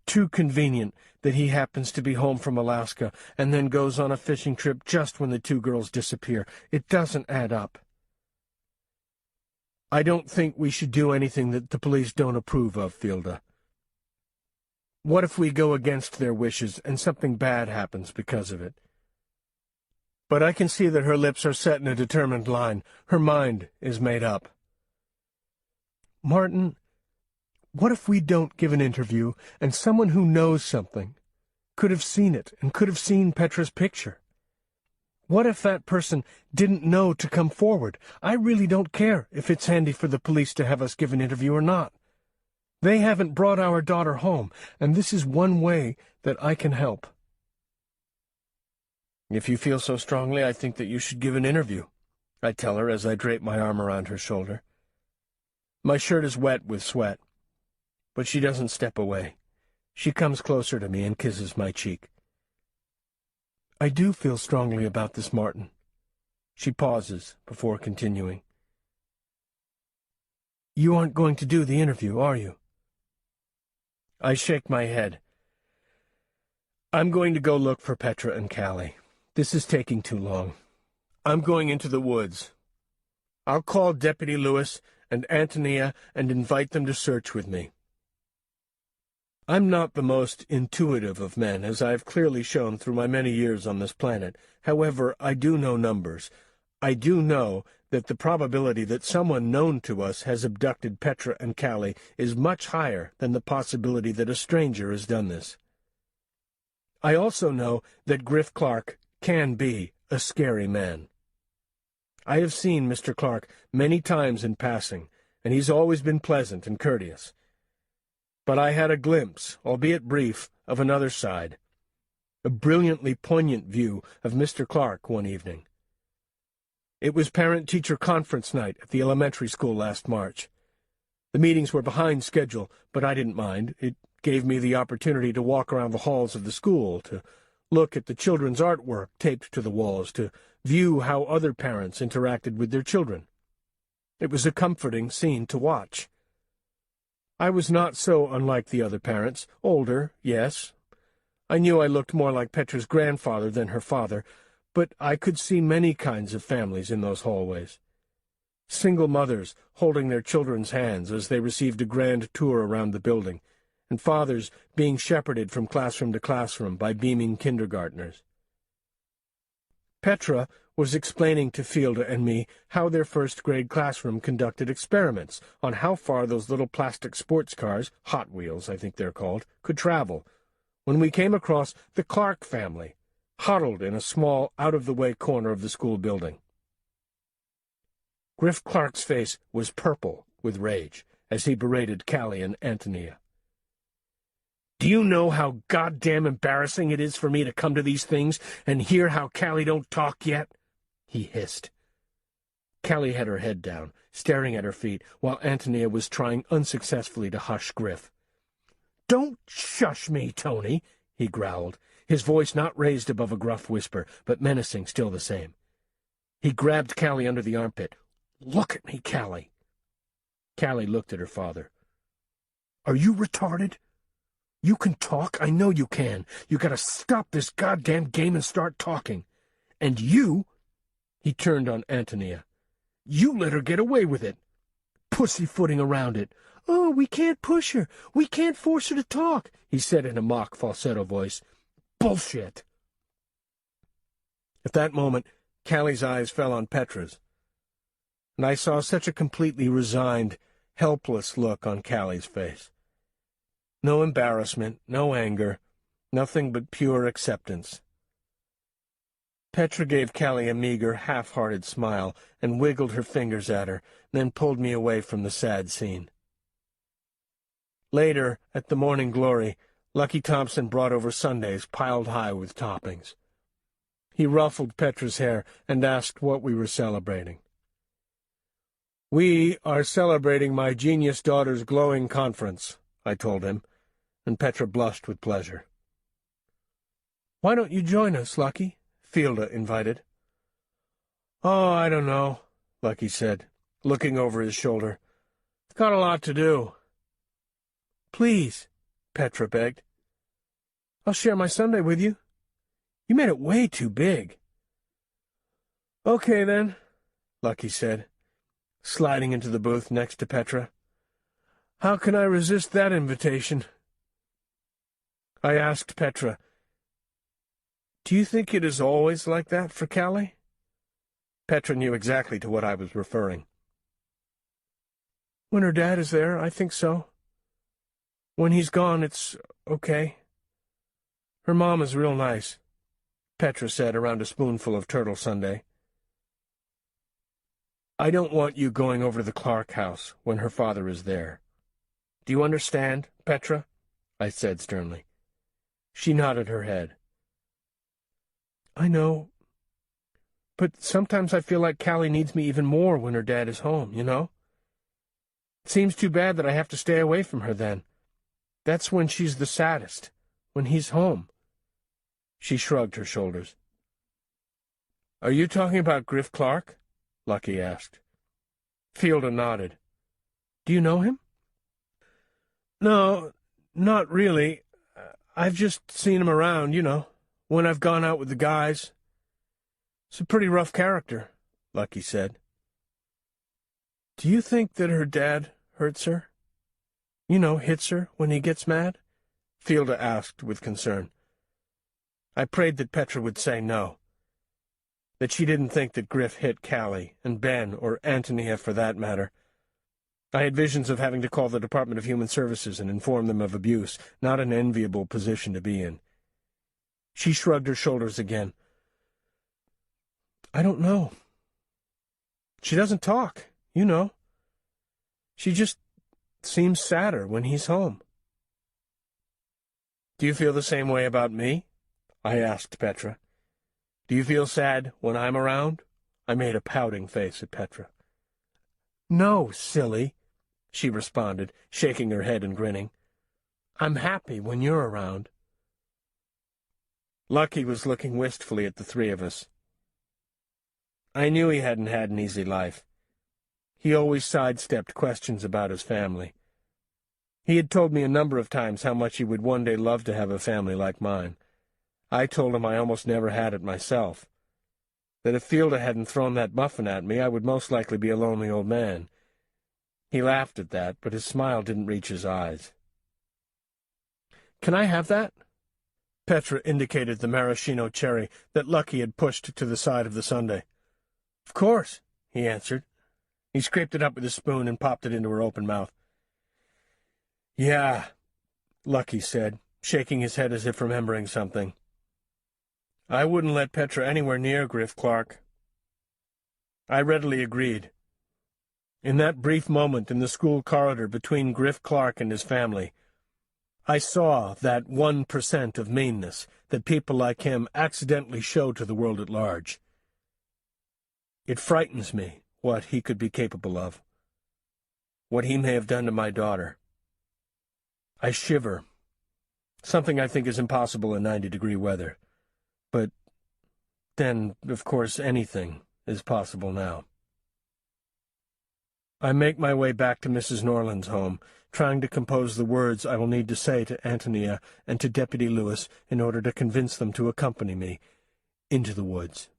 too convenient that he happens to be home from Alaska and then goes on a fishing trip just when the two girls disappear. It doesn't add up. I don't think we should do anything that the police don't approve of, Fielda. What if we go against their wishes and something bad happens because of it? But I can see that her lips are set in a determined line. Her mind is made up. Martin, what if we don't give an interview and someone who knows something could have seen it and could have seen Petra's picture? What if that person didn't know to come forward? I really don't care if it's handy for the police to have us give an interview or not. They haven't brought our daughter home, and this is one way that I can help. If you feel so strongly, I think that you should give an interview, I tell her as I drape my arm around her shoulder. My shirt is wet with sweat, but she doesn't step away. She comes closer to me and kisses my cheek. I do feel strongly about this, Martin. She pauses before continuing. You aren't going to do the interview, are you? I shake my head. I'm going to go look for Petra and Callie. This is taking too long. I'm going into the woods. I'll call Deputy Lewis and Antonia and invite them to search with me. I'm not the most intuitive of men, as I have clearly shown through my many years on this planet. However, I do know numbers. I do know that the probability that someone known to us has abducted Petra and Callie is much higher than the possibility that a stranger has done this. I also know that Griff Clark can be a scary man. I have seen Mr. Clark many times in passing, and he's always been pleasant and courteous. But I had a glimpse, albeit brief, of another side, a brilliantly poignant view of Mr. Clark one evening. It was parent-teacher conference night at the elementary school last March. The meetings were behind schedule, but I didn't mind. It gave me the opportunity to walk around the halls of the school, to look at the children's artwork taped to the walls, to view how other parents interacted with their children. It was a comforting scene to watch. I was not so unlike the other parents. Older, yes. I knew I looked more like Petra's grandfather than her father, but I could see many kinds of families in those hallways. Single mothers holding their children's hands as they received a grand tour around the building, and fathers being shepherded from classroom to classroom by beaming kindergartners. Petra was explaining to Fielda and me how their first-grade classroom conducted experiments on how far those little plastic sports cars, Hot Wheels I think they're called, could travel, when we came across the Clark family, huddled in a small, out-of-the-way corner of the school building. Griff Clark's face was purple with rage as he berated Callie and Antonia. Do you know how goddamn embarrassing it is for me to come to these things and hear how Callie don't talk yet? He hissed. Callie had her head down, staring at her feet, while Antonia was trying unsuccessfully to hush Griff. Don't shush me, Tony, he growled, his voice not raised above a gruff whisper, but menacing still the same. He grabbed Callie under the armpit. Look at me, Callie. Callie looked at her father. Are you retarded? You can talk, I know you can. You gotta stop this goddamn game and start talking. And you, he turned on Antonia, you let her get away with it. Pussyfooting around it. Oh, we can't push her. We can't force her to talk, he said in a mock falsetto voice. Bullshit. At that moment, Callie's eyes fell on Petra's, and I saw such a completely resigned, helpless look on Callie's face. No embarrassment, no anger, nothing but pure acceptance. Petra gave Callie a meager, half-hearted smile and wiggled her fingers at her, then pulled me away from the sad scene. Later, at the Morning Glory, Lucky Thompson brought over sundaes piled high with toppings. He ruffled Petra's hair and asked what we were celebrating. "We are celebrating my genius daughter's glowing conference," I told him, and Petra blushed with pleasure. "Why don't you join us, Lucky?" Fielda invited. "Oh, I don't know," Lucky said, looking over his shoulder. "I've got a lot to do." "Please," Petra begged. "I'll share my sundae with you. You made it way too big." "Okay, then," Lucky said, sliding into the booth next to Petra. "How can I resist that invitation?" I asked Petra, "Do you think it is always like that for Callie?" Petra knew exactly to what I was referring. "When her dad is there, I think so. When he's gone, it's okay. Her mom is real nice," Petra said around a spoonful of turtle sundae. "I don't want you going over to the Clark house when her father is there. Do you understand, Petra?" I said sternly. She nodded her head. "I know. But sometimes I feel like Callie needs me even more when her dad is home, you know? It seems too bad that I have to stay away from her then. That's when she's the saddest, when he's home." She shrugged her shoulders. "Are you talking about Griff Clark?" Lucky asked. Fielda nodded. "Do you know him?" "No, not really. I've just seen him around, you know, when I've gone out with the guys. It's a pretty rough character," Lucky said. "Do you think that her dad hurts her? You know, hits her when he gets mad?" Fielda asked with concern. I prayed that Petra would say no, that she didn't think that Griff hit Callie, and Ben, or Antonia for that matter. I had visions of having to call the Department of Human Services and inform them of abuse, not an enviable position to be in. She shrugged her shoulders again. "I don't know. She doesn't talk, you know. She just seems sadder when he's home." "Do you feel the same way about me?" I asked Petra. "Do you feel sad when I'm around?" I made a pouting face at Petra. "No, silly," she responded, shaking her head and grinning. "I'm happy when you're around." Lucky was looking wistfully at the three of us. I knew he hadn't had an easy life. He always sidestepped questions about his family. He had told me a number of times how much he would one day love to have a family like mine. I told him I almost never had it myself, that if Fielda hadn't thrown that muffin at me, I would most likely be a lonely old man. He laughed at that, but his smile didn't reach his eyes. "Can I have that?" Petra indicated the maraschino cherry that Lucky had pushed to the side of the sundae. "Of course," he answered. He scraped it up with his spoon and popped it into her open mouth. "Yeah," Lucky said, shaking his head as if remembering something. "I wouldn't let Petra anywhere near Griff Clark." I readily agreed. In that brief moment in the school corridor between Griff Clark and his family, I saw that 1% of meanness that people like him accidentally show to the world at large. It frightens me what he could be capable of, what he may have done to my daughter. I shiver, something I think is impossible in 90-degree weather. But then, of course, anything is possible now. I make my way back to Mrs. Norland's home, trying to compose the words I will need to say to Antonia and to Deputy Lewis in order to convince them to accompany me into the woods.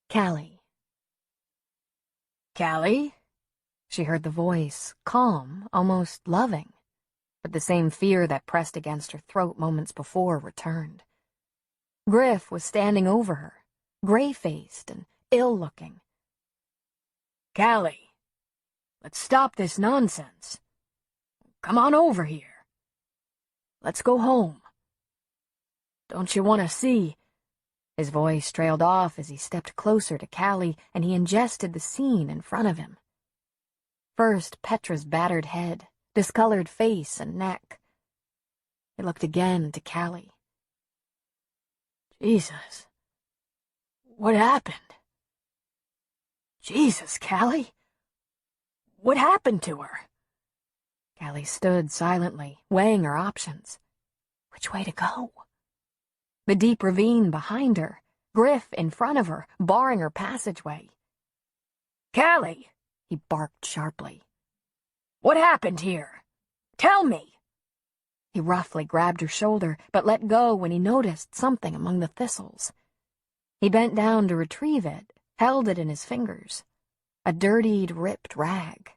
Callie. "Callie?" She heard the voice, calm, almost loving, but the same fear that pressed against her throat moments before returned. Griff was standing over her, gray-faced and ill-looking. "Callie, let's stop this nonsense. Come on over here." Let's go home. Don't you want to see? His voice trailed off as he stepped closer to Callie, and he ingested the scene in front of him. First, Petra's battered head, discolored face and neck. He looked again to Callie. Jesus. What happened? Jesus, Callie. What happened to her? Callie stood silently, weighing her options. Which way to go? The deep ravine behind her, Griff in front of her, barring her passageway. Callie, he barked sharply. What happened here? Tell me. He roughly grabbed her shoulder, but let go when he noticed something among the thistles. He bent down to retrieve it, held it in his fingers. A dirtied, ripped rag,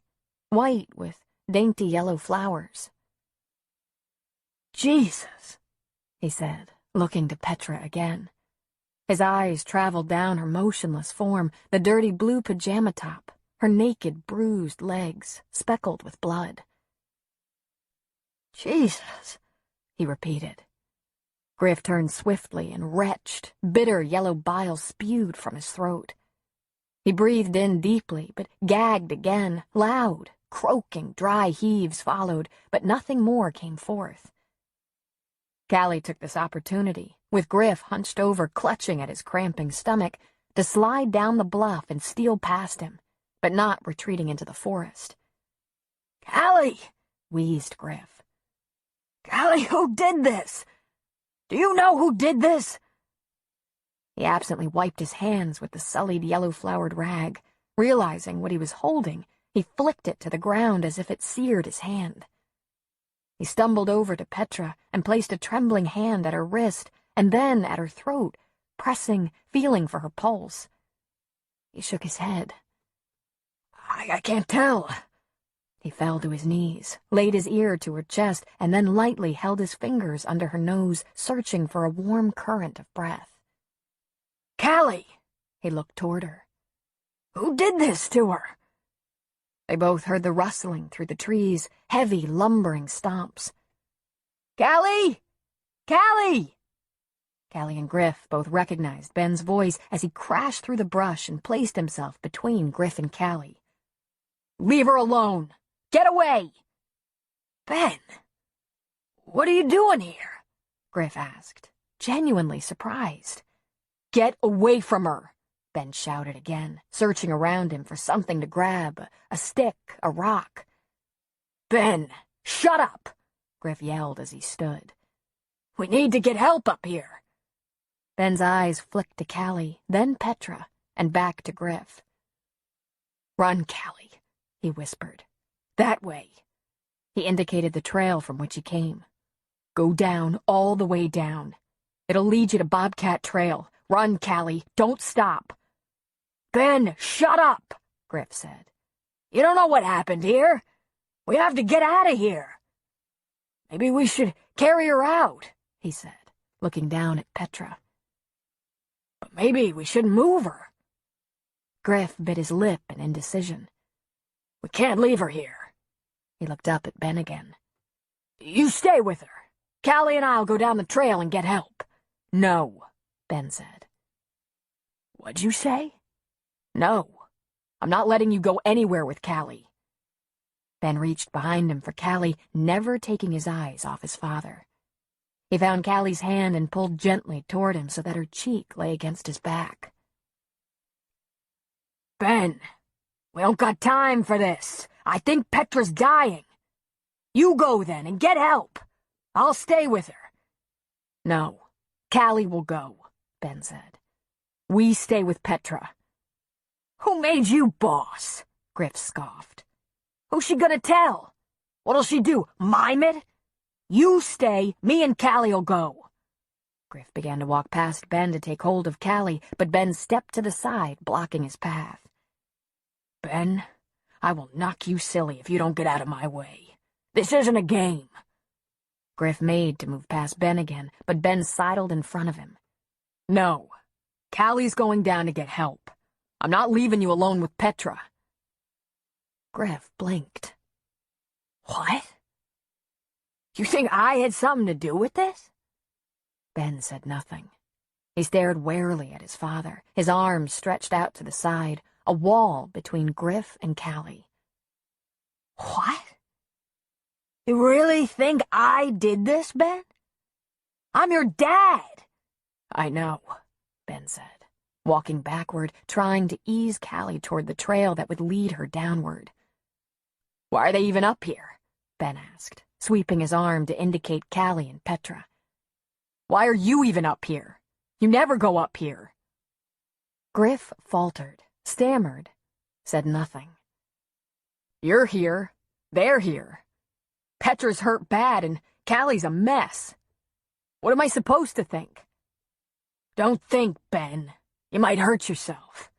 white with dainty yellow flowers. Jesus, he said, looking to Petra again. His eyes traveled down her motionless form, the dirty blue pajama top, her naked, bruised legs, speckled with blood. Jesus, he repeated. Griff turned swiftly and retched, bitter yellow bile spewed from his throat. He breathed in deeply, but gagged again, loud, croaking, dry heaves followed, but nothing more came forth. Callie took this opportunity, with Griff hunched over, clutching at his cramping stomach, to slide down the bluff and steal past him, but not retreating into the forest. Callie, wheezed Griff. Callie, who did this? Do you know who did this? He absently wiped his hands with the sullied yellow-flowered rag. Realizing what he was holding, he flicked it to the ground as if it seared his hand. He stumbled over to Petra and placed a trembling hand at her wrist and then at her throat, pressing, feeling for her pulse. He shook his head. I can't tell. He fell to his knees, laid his ear to her chest, and then lightly held his fingers under her nose, searching for a warm current of breath. Callie! He looked toward her. Who did this to her? They both heard the rustling through the trees, heavy, lumbering stomps. Callie! Callie! Callie and Griff both recognized Ben's voice as he crashed through the brush and placed himself between Griff and Callie. Leave her alone! Get away! Ben! What are you doing here? Griff asked, genuinely surprised. Get away from her! Ben shouted again, searching around him for something to grab, a stick, a rock. Ben, shut up! Griff yelled as he stood. We need to get help up here. Ben's eyes flicked to Callie, then Petra, and back to Griff. Run, Callie, he whispered. That way. He indicated the trail from which he came. Go down, all the way down. It'll lead you to Bobcat Trail. Run, Callie, don't stop. Ben, shut up, Griff said. You don't know what happened here. We have to get out of here. Maybe we should carry her out, he said, looking down at Petra. But maybe we shouldn't move her. Griff bit his lip in indecision. We can't leave her here. He looked up at Ben again. You stay with her. Callie and I'll go down the trail and get help. No, Ben said. What'd you say? No, I'm not letting you go anywhere with Callie. Ben reached behind him for Callie, never taking his eyes off his father. He found Callie's hand and pulled gently toward him so that her cheek lay against his back. Ben, we don't got time for this. I think Petra's dying. You go then and get help. I'll stay with her. No, Callie will go, Ben said. We stay with Petra. Who made you boss? Griff scoffed. Who's she gonna tell? What'll she do, mime it? You stay, me and Callie'll go. Griff began to walk past Ben to take hold of Callie, but Ben stepped to the side, blocking his path. Ben, I will knock you silly if you don't get out of my way. This isn't a game. Griff made to move past Ben again, but Ben sidled in front of him. No, Callie's going down to get help. I'm not leaving you alone with Petra. Griff blinked. What? You think I had something to do with this? Ben said nothing. He stared warily at his father, his arms stretched out to the side, a wall between Griff and Callie. What? You really think I did this, Ben? I'm your dad. I know, Ben said, walking backward, trying to ease Callie toward the trail that would lead her downward. Why are they even up here? Ben asked, sweeping his arm to indicate Callie and Petra. Why are you even up here? You never go up here. Griff faltered, stammered, said nothing. You're here. They're here. Petra's hurt bad and Callie's a mess. What am I supposed to think? Don't think, Ben. You might hurt yourself.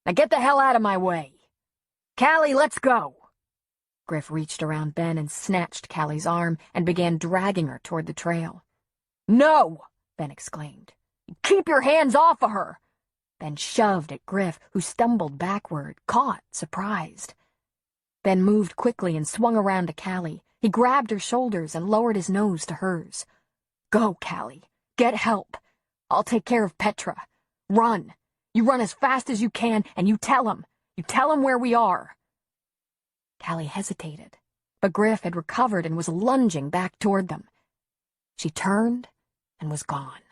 Now get the hell out of my way. Callie, let's go. Griff reached around Ben and snatched Callie's arm and began dragging her toward the trail. No! Ben exclaimed. Keep your hands off of her! Ben shoved at Griff, who stumbled backward, caught, surprised. Ben moved quickly and swung around to Callie. He grabbed her shoulders and lowered his nose to hers. Go, Callie. Get help. I'll take care of Petra. Run. You run as fast as you can, and you tell him. You tell him where we are. Callie hesitated, but Griff had recovered and was lunging back toward them. She turned and was gone.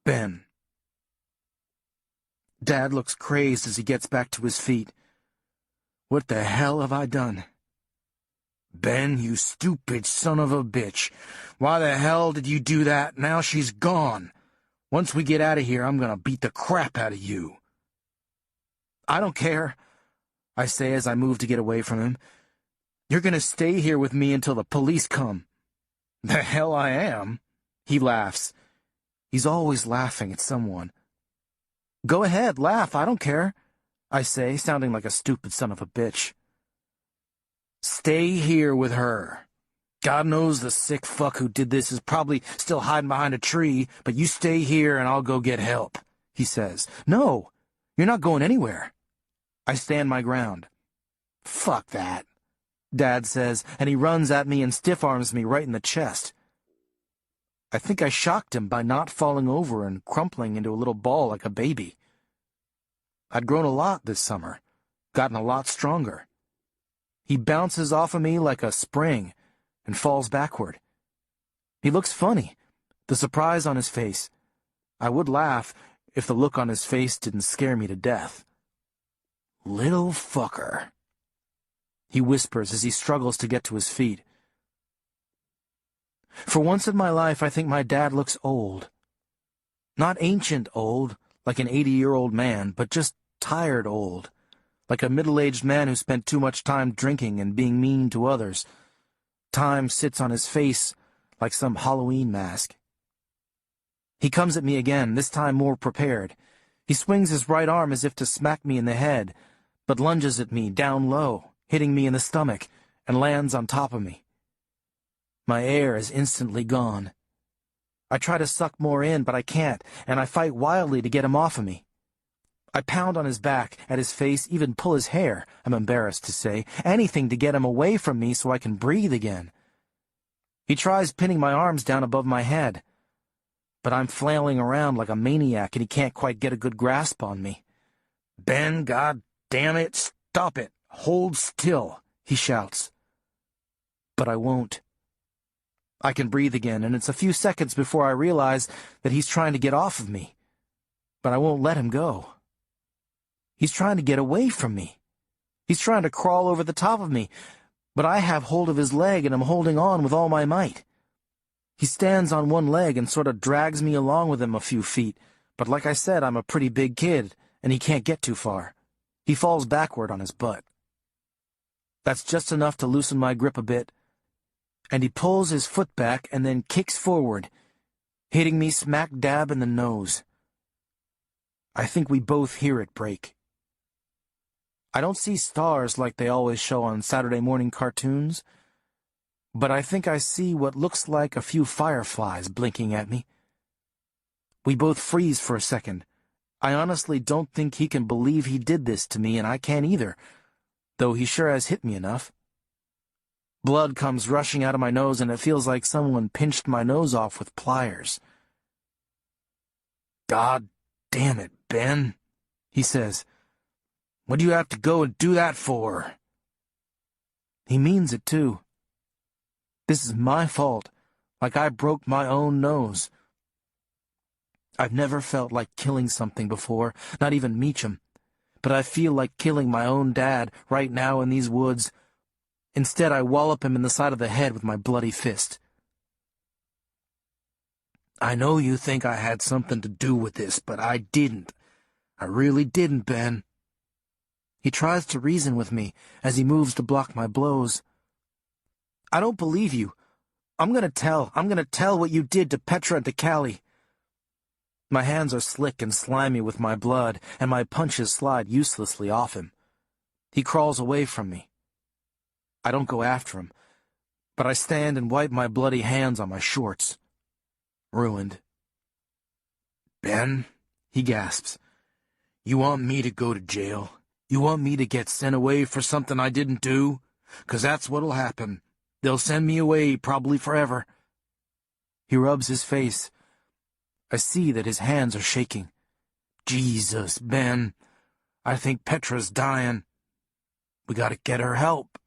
Ben. Dad looks crazed as he gets back to his feet. What the hell have I done? Ben, you stupid son of a bitch. Why the hell did you do that? Now she's gone. Once we get out of here, I'm gonna beat the crap out of you. I don't care, I say as I move to get away from him. You're gonna stay here with me until the police come. The hell I am, he laughs. He's always laughing at someone. Go ahead, laugh, I don't care, I say, sounding like a stupid son of a bitch. Stay here with her. God knows the sick fuck who did this is probably still hiding behind a tree, but you stay here and I'll go get help, he says. No, you're not going anywhere. I stand my ground. Fuck that, Dad says, and he runs at me and stiff-arms me right in the chest. I think I shocked him by not falling over and crumpling into a little ball like a baby. I'd grown a lot this summer, gotten a lot stronger. He bounces off of me like a spring and falls backward. He looks funny, the surprise on his face. I would laugh if the look on his face didn't scare me to death. Little fucker, he whispers as he struggles to get to his feet. For once in my life, I think my dad looks old. Not ancient old, like an 80-year-old man, but just tired old, like a middle-aged man who spent too much time drinking and being mean to others. Time sits on his face like some Halloween mask. He comes at me again, this time more prepared. He swings his right arm as if to smack me in the head, but lunges at me down low, hitting me in the stomach, and lands on top of me. My air is instantly gone. I try to suck more in, but I can't, and I fight wildly to get him off of me. I pound on his back, at his face, even pull his hair, I'm embarrassed to say, anything to get him away from me so I can breathe again. He tries pinning my arms down above my head, but I'm flailing around like a maniac and he can't quite get a good grasp on me. Ben, God damn it, stop it, hold still, he shouts. But I won't. I can breathe again, and it's a few seconds before I realize that he's trying to get off of me. But I won't let him go. He's trying to get away from me. He's trying to crawl over the top of me, but I have hold of his leg and am holding on with all my might. He stands on one leg and sort of drags me along with him a few feet, but like I said, I'm a pretty big kid, and he can't get too far. He falls backward on his butt. That's just enough to loosen my grip a bit, and he pulls his foot back and then kicks forward, hitting me smack dab in the nose. I think we both hear it break. I don't see stars like they always show on Saturday morning cartoons, but I think I see what looks like a few fireflies blinking at me. We both freeze for a second, I honestly don't think he can believe he did this to me, and I can't either, though he sure has hit me enough. Blood comes rushing out of my nose, and it feels like someone pinched my nose off with pliers. "God damn it, Ben," he says. "What do you have to go and do that for?" He means it, too. This is my fault, like I broke my own nose. I've never felt like killing something before, not even Meacham, but I feel like killing my own dad right now in these woods. Instead, I wallop him in the side of the head with my bloody fist. "I know you think I had something to do with this, but I didn't. I really didn't, Ben." He tries to reason with me as he moves to block my blows. "I don't believe you. I'm gonna tell what you did to Petra and to Callie." My hands are slick and slimy with my blood, and my punches slide uselessly off him. He crawls away from me. I don't go after him, but I stand and wipe my bloody hands on my shorts. Ruined. "Ben," he gasps, "you want me to go to jail? You want me to get sent away for something I didn't do? 'Cause that's what'll happen. They'll send me away, probably forever." He rubs his face. I see that his hands are shaking. "Jesus, Ben, I think Petra's dying. We gotta get her help."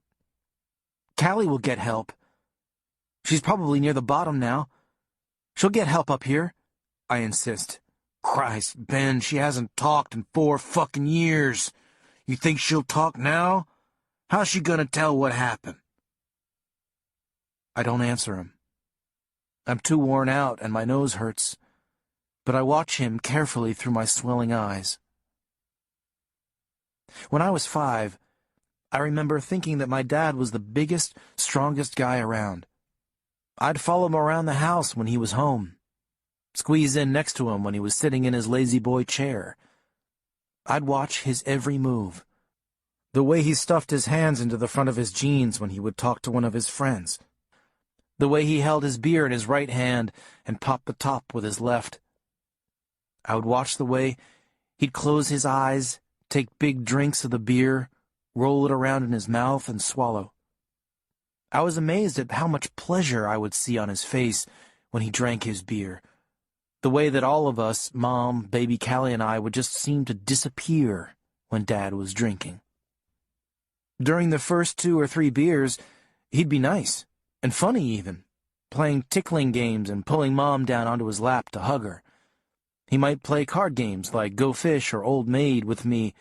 "Callie will get help. She's probably near the bottom now. She'll get help up here," I insist. "Christ, Ben, she hasn't talked in 4 fucking years. You think she'll talk now? How's she gonna tell what happened?" I don't answer him. I'm too worn out and my nose hurts, but I watch him carefully through my swelling eyes. When I was 5, I remember thinking that my dad was the biggest, strongest guy around. I'd follow him around the house when he was home, squeeze in next to him when he was sitting in his lazy boy chair. I'd watch his every move, the way he stuffed his hands into the front of his jeans when he would talk to one of his friends, the way he held his beer in his right hand and popped the top with his left. I would watch the way he'd close his eyes, take big drinks of the beer, roll it around in his mouth, and swallow. I was amazed at how much pleasure I would see on his face when he drank his beer, the way that all of us, Mom, baby Callie, and I, would just seem to disappear when Dad was drinking. During the first 2 or 3 beers, he'd be nice, and funny even, playing tickling games and pulling Mom down onto his lap to hug her. He might play card games like Go Fish or Old Maid with me,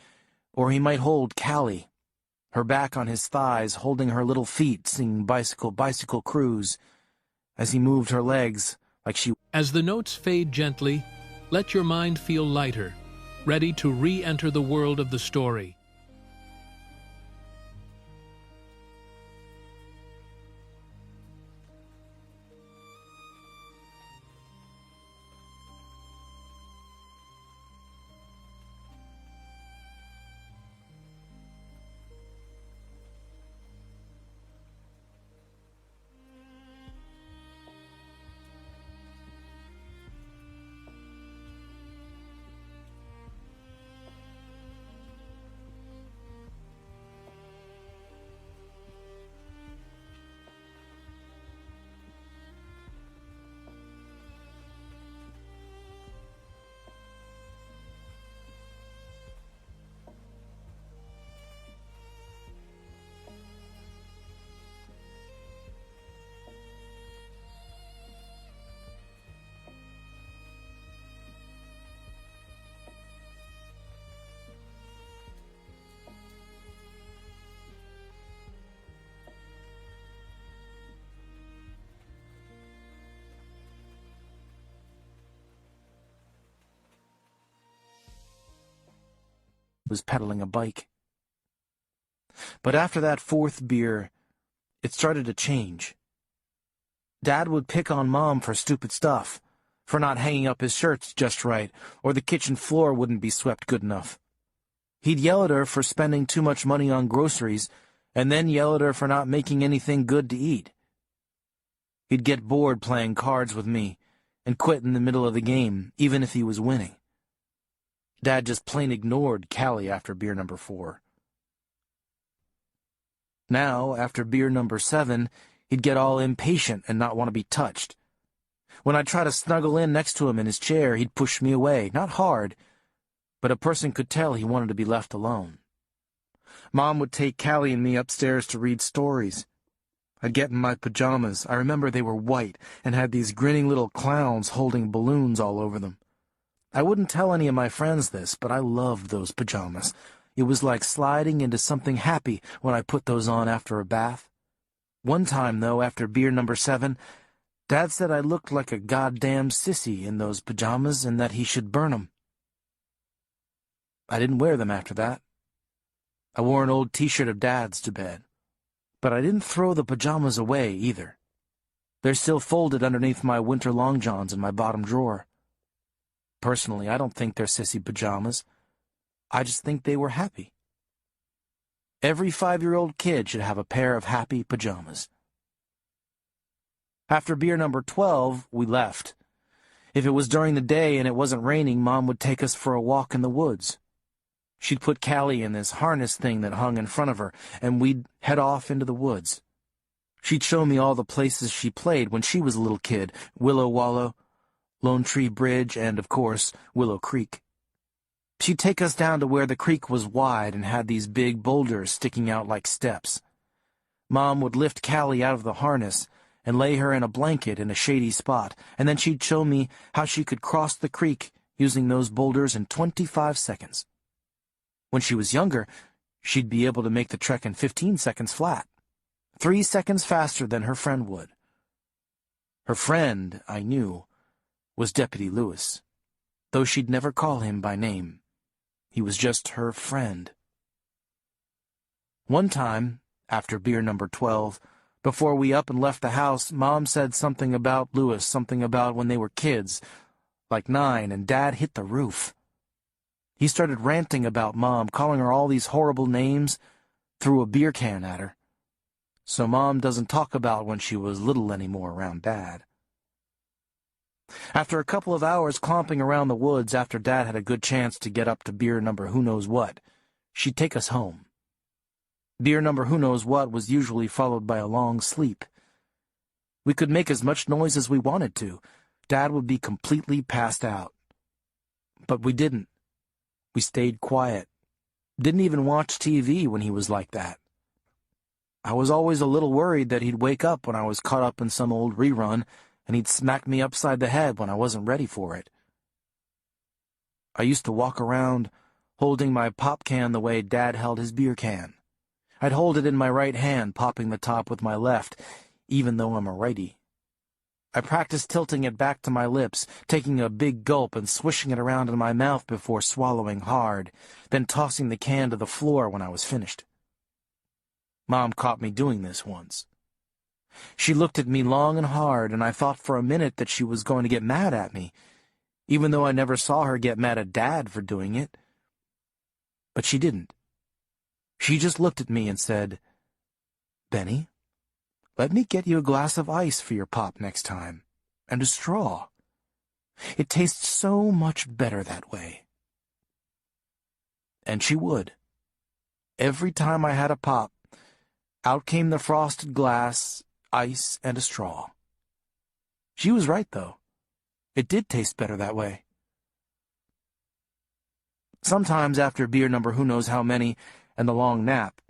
or he might hold Callie, her back on his thighs, holding her little feet, singing Bicycle, Bicycle Cruise, as he moved her legs like she... As the notes fade gently, let your mind feel lighter, ready to re-enter the world of the story. was pedaling a bike. But after that 4th beer, it started to change. Dad would pick on Mom for stupid stuff, for not hanging up his shirts just right, or the kitchen floor wouldn't be swept good enough. He'd yell at her for spending too much money on groceries, and then yell at her for not making anything good to eat. He'd get bored playing cards with me, and quit in the middle of the game, even if he was winning. Dad just plain ignored Callie after beer number 4. Now, after beer number 7, he'd get all impatient and not want to be touched. When I'd try to snuggle in next to him in his chair, he'd push me away, not hard, but a person could tell he wanted to be left alone. Mom would take Callie and me upstairs to read stories. I'd get in my pajamas. I remember they were white and had these grinning little clowns holding balloons all over them. I wouldn't tell any of my friends this, but I loved those pajamas. It was like sliding into something happy when I put those on after a bath. One time, though, after beer number 7, Dad said I looked like a goddamn sissy in those pajamas and that he should burn 'em. I didn't wear them after that. I wore an old t-shirt of Dad's to bed. But I didn't throw the pajamas away, either. They're still folded underneath my winter long johns in my bottom drawer. Personally, I don't think they're sissy pajamas. I just think they were happy. Every 5-year-old kid should have a pair of happy pajamas. After beer number 12, we left. If it was during the day and it wasn't raining, Mom would take us for a walk in the woods. She'd put Callie in this harness thing that hung in front of her, and we'd head off into the woods. She'd show me all the places she played when she was a little kid: Willow Wallow, Lone Tree Bridge, and, of course, Willow Creek. She'd take us down to where the creek was wide and had these big boulders sticking out like steps. Mom would lift Callie out of the harness and lay her in a blanket in a shady spot, and then she'd show me how she could cross the creek using those boulders in 25 seconds. When she was younger, she'd be able to make the trek in 15 seconds flat, 3 seconds faster than her friend would. Her friend, I knew, was Deputy Lewis, though she'd never call him by name. He was just her friend. One time, after beer number 12, before we up and left the house, Mom said something about Lewis, something about when they were kids, like 9, and Dad hit the roof. He started ranting about Mom, calling her all these horrible names, threw a beer can at her. So Mom doesn't talk about when she was little anymore around Dad. After a couple of hours clomping around the woods after Dad had a good chance to get up to beer number who-knows-what, she'd take us home. Beer number who-knows-what was usually followed by a long sleep. We could make as much noise as we wanted to. Dad would be completely passed out. But we didn't. We stayed quiet. Didn't even watch TV when he was like that. I was always a little worried that he'd wake up when I was caught up in some old rerun, and he'd smack me upside the head when I wasn't ready for it. I used to walk around holding my pop can the way Dad held his beer can. I'd hold it in my right hand, popping the top with my left, even though I'm a righty. I practiced tilting it back to my lips, taking a big gulp and swishing it around in my mouth before swallowing hard, then tossing the can to the floor when I was finished. Mom caught me doing this once. She looked at me long and hard, and I thought for a minute that she was going to get mad at me, even though I never saw her get mad at Dad for doing it. But she didn't. She just looked at me and said, "Benny, let me get you a glass of ice for your pop next time, and a straw. It tastes so much better that way." And she would. Every time I had a pop, out came the frosted glass, ice, and a straw. She was right, though. It did taste better that way. Sometimes after beer number who-knows-how-many and the long nap,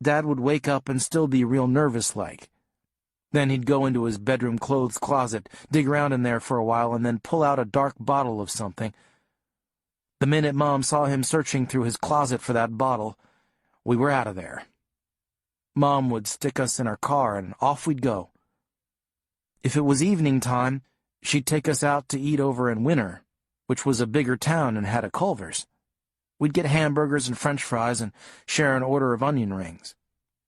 Dad would wake up and still be real nervous-like. Then he'd go into his bedroom clothes closet, dig around in there for a while, and then pull out a dark bottle of something. The minute Mom saw him searching through his closet for that bottle, we were out of there. Mom would stick us in her car, and off we'd go. If it was evening time, she'd take us out to eat over in Winter, which was a bigger town and had a Culver's. We'd get hamburgers and French fries and share an order of onion rings.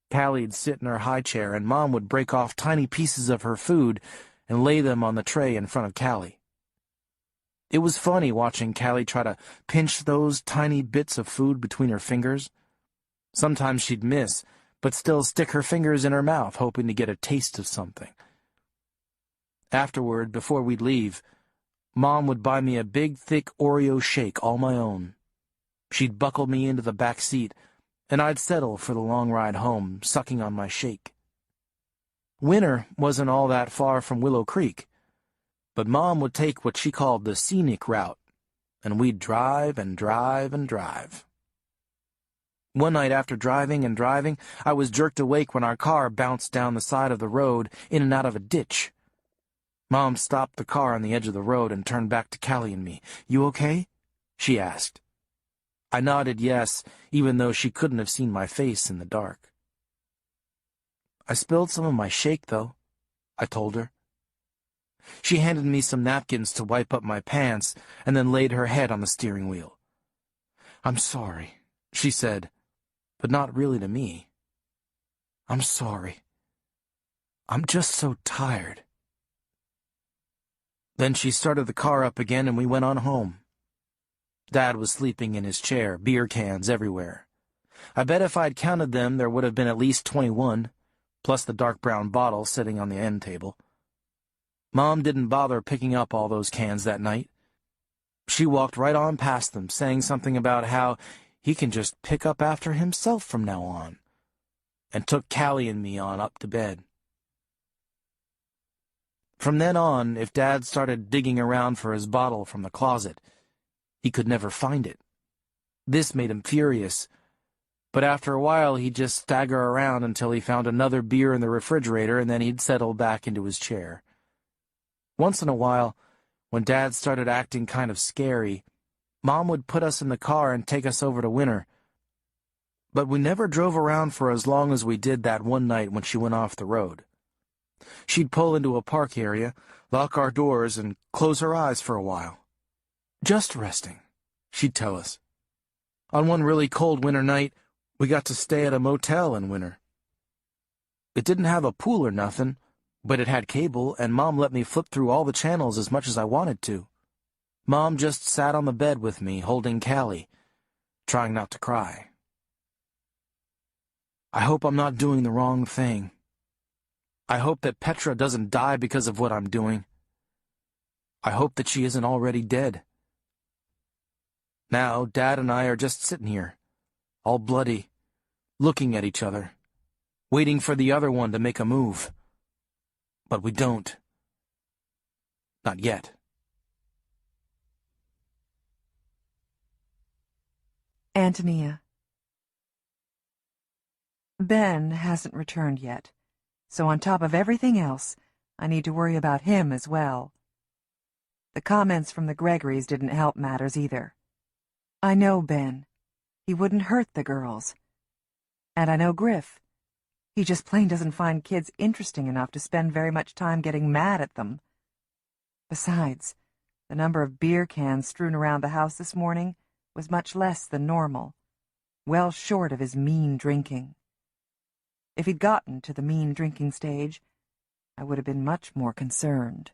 Callie'd sit in her high chair, and Mom would break off tiny pieces of her food and lay them on the tray in front of Callie. It was funny watching Callie try to pinch those tiny bits of food between her fingers. Sometimes she'd miss, but still stick her fingers in her mouth, hoping to get a taste of something. Afterward, before we'd leave, Mom would buy me a big, thick Oreo shake all my own, She'd buckle me into the back seat, and I'd settle for the long ride home, sucking on my shake. Winter wasn't all that far from Willow Creek, but Mom would take what she called the scenic route, and we'd drive and drive and drive. One night after driving and driving, I was jerked awake when our car bounced down the side of the road in and out of a ditch. Mom stopped the car on the edge of the road and turned back to Callie and me. "You okay?" she asked. I nodded yes, even though she couldn't have seen my face in the dark. "I spilled some of my shake, though," I told her. She handed me some napkins to wipe up my pants and then laid her head on the steering wheel. "I'm sorry," she said, but not really to me. "I'm sorry. I'm just so tired." Then she started the car up again and we went on home. Dad was sleeping in his chair, beer cans everywhere. I bet if I'd counted them, there would have been at least 21, plus the dark brown bottle sitting on the end table. Mom didn't bother picking up all those cans that night. She walked right on past them, saying something about how he can just pick up after himself from now on, and took Callie and me on up to bed. From then on, if Dad started digging around for his bottle from the closet, he could never find it. This made him furious, but after a while he'd just stagger around until he found another beer in the refrigerator, and then he'd settle back into his chair. Once in a while, when Dad started acting kind of scary, Mom would put us in the car and take us over to Winter. But we never drove around for as long as we did that one night when she went off the road. She'd pull into a park area, lock our doors, and close her eyes for a while. "Just resting," she'd tell us. On one really cold winter night, we got to stay at a motel in Winter. It didn't have a pool or nothing, but it had cable, and Mom let me flip through all the channels as much as I wanted to. Mom just sat on the bed with me, holding Callie, trying not to cry. I hope I'm not doing the wrong thing. I hope that Petra doesn't die because of what I'm doing. I hope that she isn't already dead. Now, Dad and I are just sitting here, all bloody, looking at each other, waiting for the other one to make a move. But we don't. Not yet. Antonia. Ben hasn't returned yet, so on top of everything else, I need to worry about him as well. The comments from the Gregorys didn't help matters either. I know Ben. He wouldn't hurt the girls. And I know Griff. He just plain doesn't find kids interesting enough to spend very much time getting mad at them. Besides, the number of beer cans strewn around the house this morning was much less than normal, well short of his mean drinking. If he'd gotten to the mean drinking stage, I would have been much more concerned.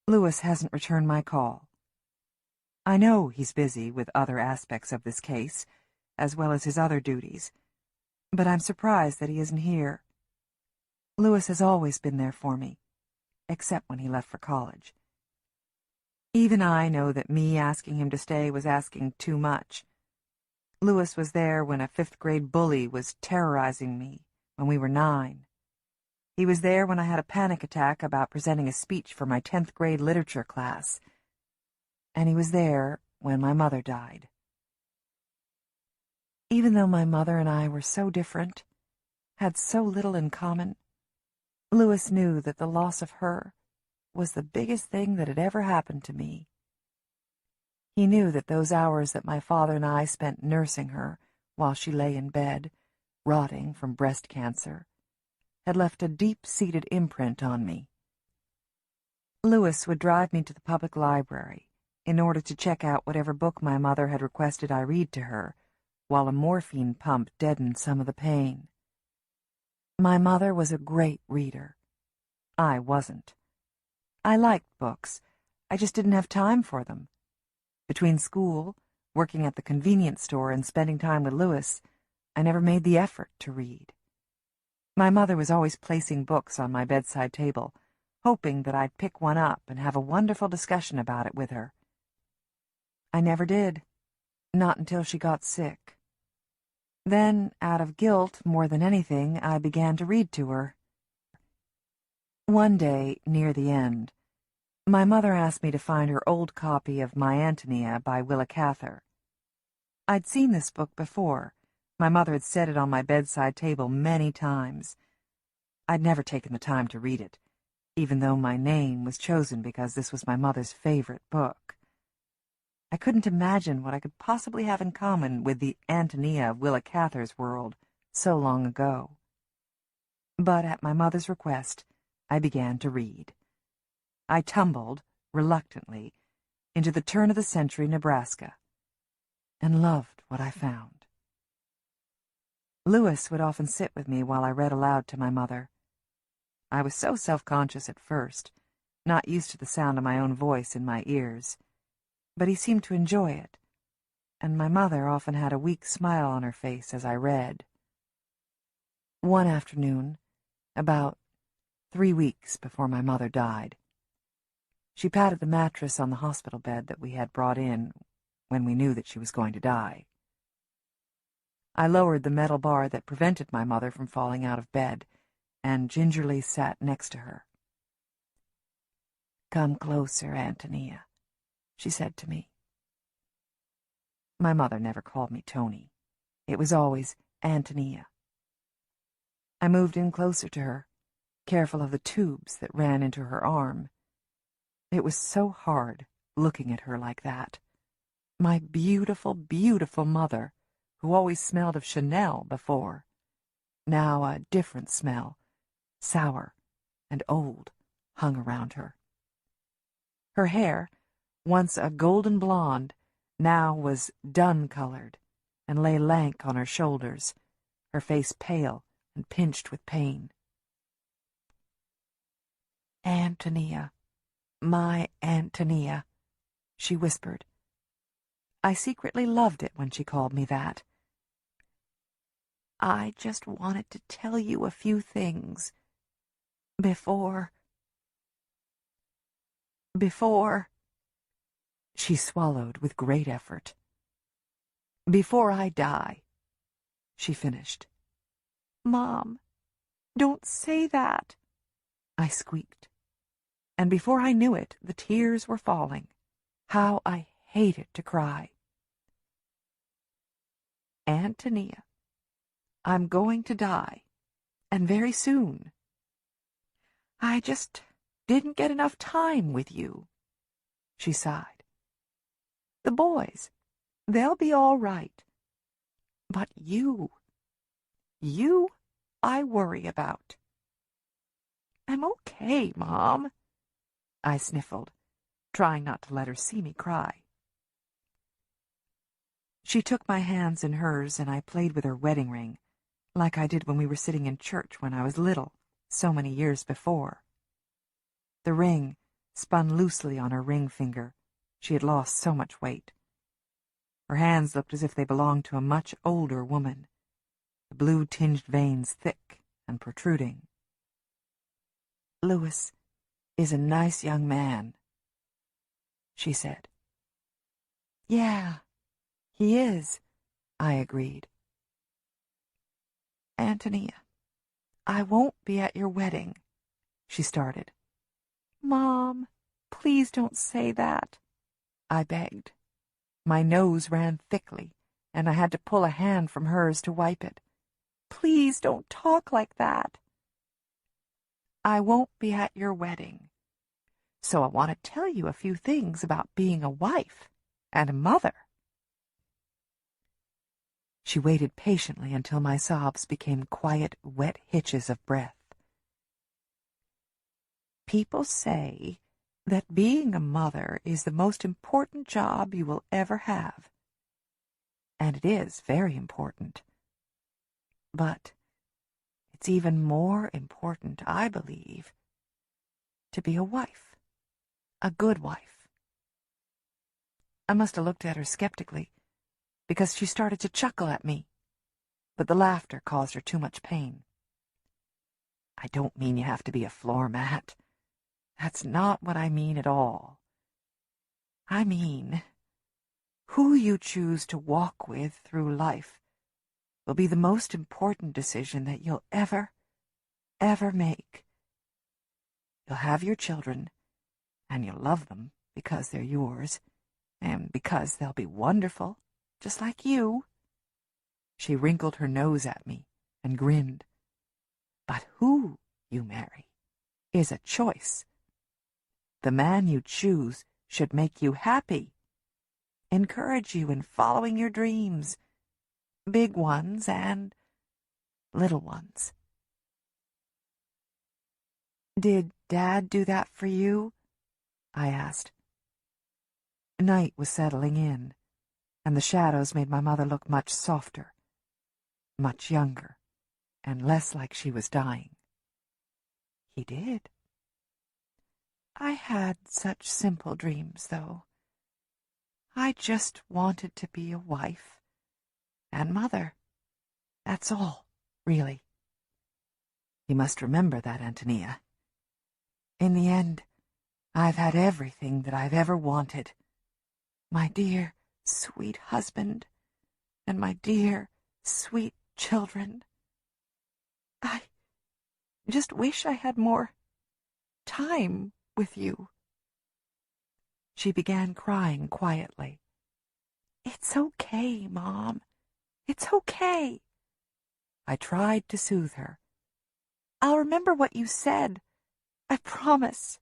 Lewis hasn't returned my call. I know he's busy with other aspects of this case, as well as his other duties, but I'm surprised that he isn't here. Lewis has always been there for me, except when he left for college. Even I know that me asking him to stay was asking too much. Lewis was there when a fifth-grade bully was terrorizing me when we were 9. He was there when I had a panic attack about presenting a speech for my 10th-grade literature class. And he was there when my mother died. Even though my mother and I were so different, had so little in common, Lewis knew that the loss of her was the biggest thing that had ever happened to me. He knew that those hours that my father and I spent nursing her while she lay in bed, rotting from breast cancer, had left a deep-seated imprint on me. Lewis would drive me to the public library in order to check out whatever book my mother had requested I read to her, while a morphine pump deadened some of the pain. My mother was a great reader. I wasn't. I liked books. I just didn't have time for them. Between school, working at the convenience store, and spending time with Lewis, I never made the effort to read. My mother was always placing books on my bedside table, hoping that I'd pick one up and have a wonderful discussion about it with her. I never did. Not until she got sick. Then, out of guilt more than anything, I began to read to her. One day, near the end, my mother asked me to find her old copy of My Antonia by Willa Cather. I'd seen this book before. My mother had set it on my bedside table many times. I'd never taken the time to read it, even though my name was chosen because this was my mother's favorite book. I couldn't imagine what I could possibly have in common with the Antonia of Willa Cather's world so long ago. But at my mother's request, I began to read. I tumbled, reluctantly, into the turn-of-the-century Nebraska, and loved what I found. Lewis would often sit with me while I read aloud to my mother. I was so self-conscious at first, not used to the sound of my own voice in my ears, but he seemed to enjoy it, and my mother often had a weak smile on her face as I read. One afternoon, about 3 weeks before my mother died, she patted the mattress on the hospital bed that we had brought in when we knew that she was going to die. I lowered the metal bar that prevented my mother from falling out of bed and gingerly sat next to her. "Come closer, Antonia," she said to me. My mother never called me Tony. It was always Antonia. I moved in closer to her, careful of the tubes that ran into her arm. It was so hard looking at her like that. My beautiful, beautiful mother, who always smelled of Chanel before. Now a different smell, sour and old, hung around her. Her hair, once a golden blonde, now was dun-colored and lay lank on her shoulders, her face pale and pinched with pain. "Antonia, my Antonia," she whispered. I secretly loved it when she called me that. "I just wanted to tell you a few things before... She swallowed with great effort. "Before I die," she finished. "Mom, don't say that," I squeaked. And before I knew it, the tears were falling. How I hated to cry. "Antonia, I'm going to die, and very soon. I just didn't get enough time with you," she sighed. "The boys, they'll be all right. But you I worry about." "I'm okay, Mom," I sniffled, trying not to let her see me cry. She took my hands in hers, and I played with her wedding ring, like I did when we were sitting in church when I was little, so many years before. The ring spun loosely on her ring finger. She had lost so much weight. Her hands looked as if they belonged to a much older woman, the blue-tinged veins thick and protruding. "Lewis is a nice young man," she said. "Yeah, he is," I agreed. "Antonia, I won't be at your wedding," she started. "Mom, please don't say that," I begged. My nose ran thickly, and I had to pull a hand from hers to wipe it. "Please don't talk like that." "I won't be at your wedding, so I want to tell you a few things about being a wife and a mother." She waited patiently until my sobs became quiet, wet hitches of breath. "People say that being a mother is the most important job you will ever have. And it is very important. But it's even more important, I believe, to be a wife, a good wife." I must have looked at her skeptically, because she started to chuckle at me, but the laughter caused her too much pain. "I don't mean you have to be a floor mat. That's not what I mean at all. I mean, Who you choose to walk with through life will be the most important decision that you'll ever make. You'll have your children, and you'll love them because they're yours, and because they'll be wonderful, just like you. She wrinkled her nose at me and grinned. But who you marry is a choice. The man you choose should make you happy, encourage you in following your dreams, big ones and little ones. Did Dad do that for you? I asked. Night was settling in, and the shadows made my mother look much softer, much younger, and less like she was dying. He did. I had such simple dreams, though. I just wanted to be a wife and mother. That's all, really. You must remember that, Antonia. In the end, I've had everything that I've ever wanted. My dear, sweet husband, and my dear, sweet children. I just wish I had more time with you. She began crying quietly. It's okay, Mom. It's okay. I tried to soothe her. I'll remember what you said. I promise.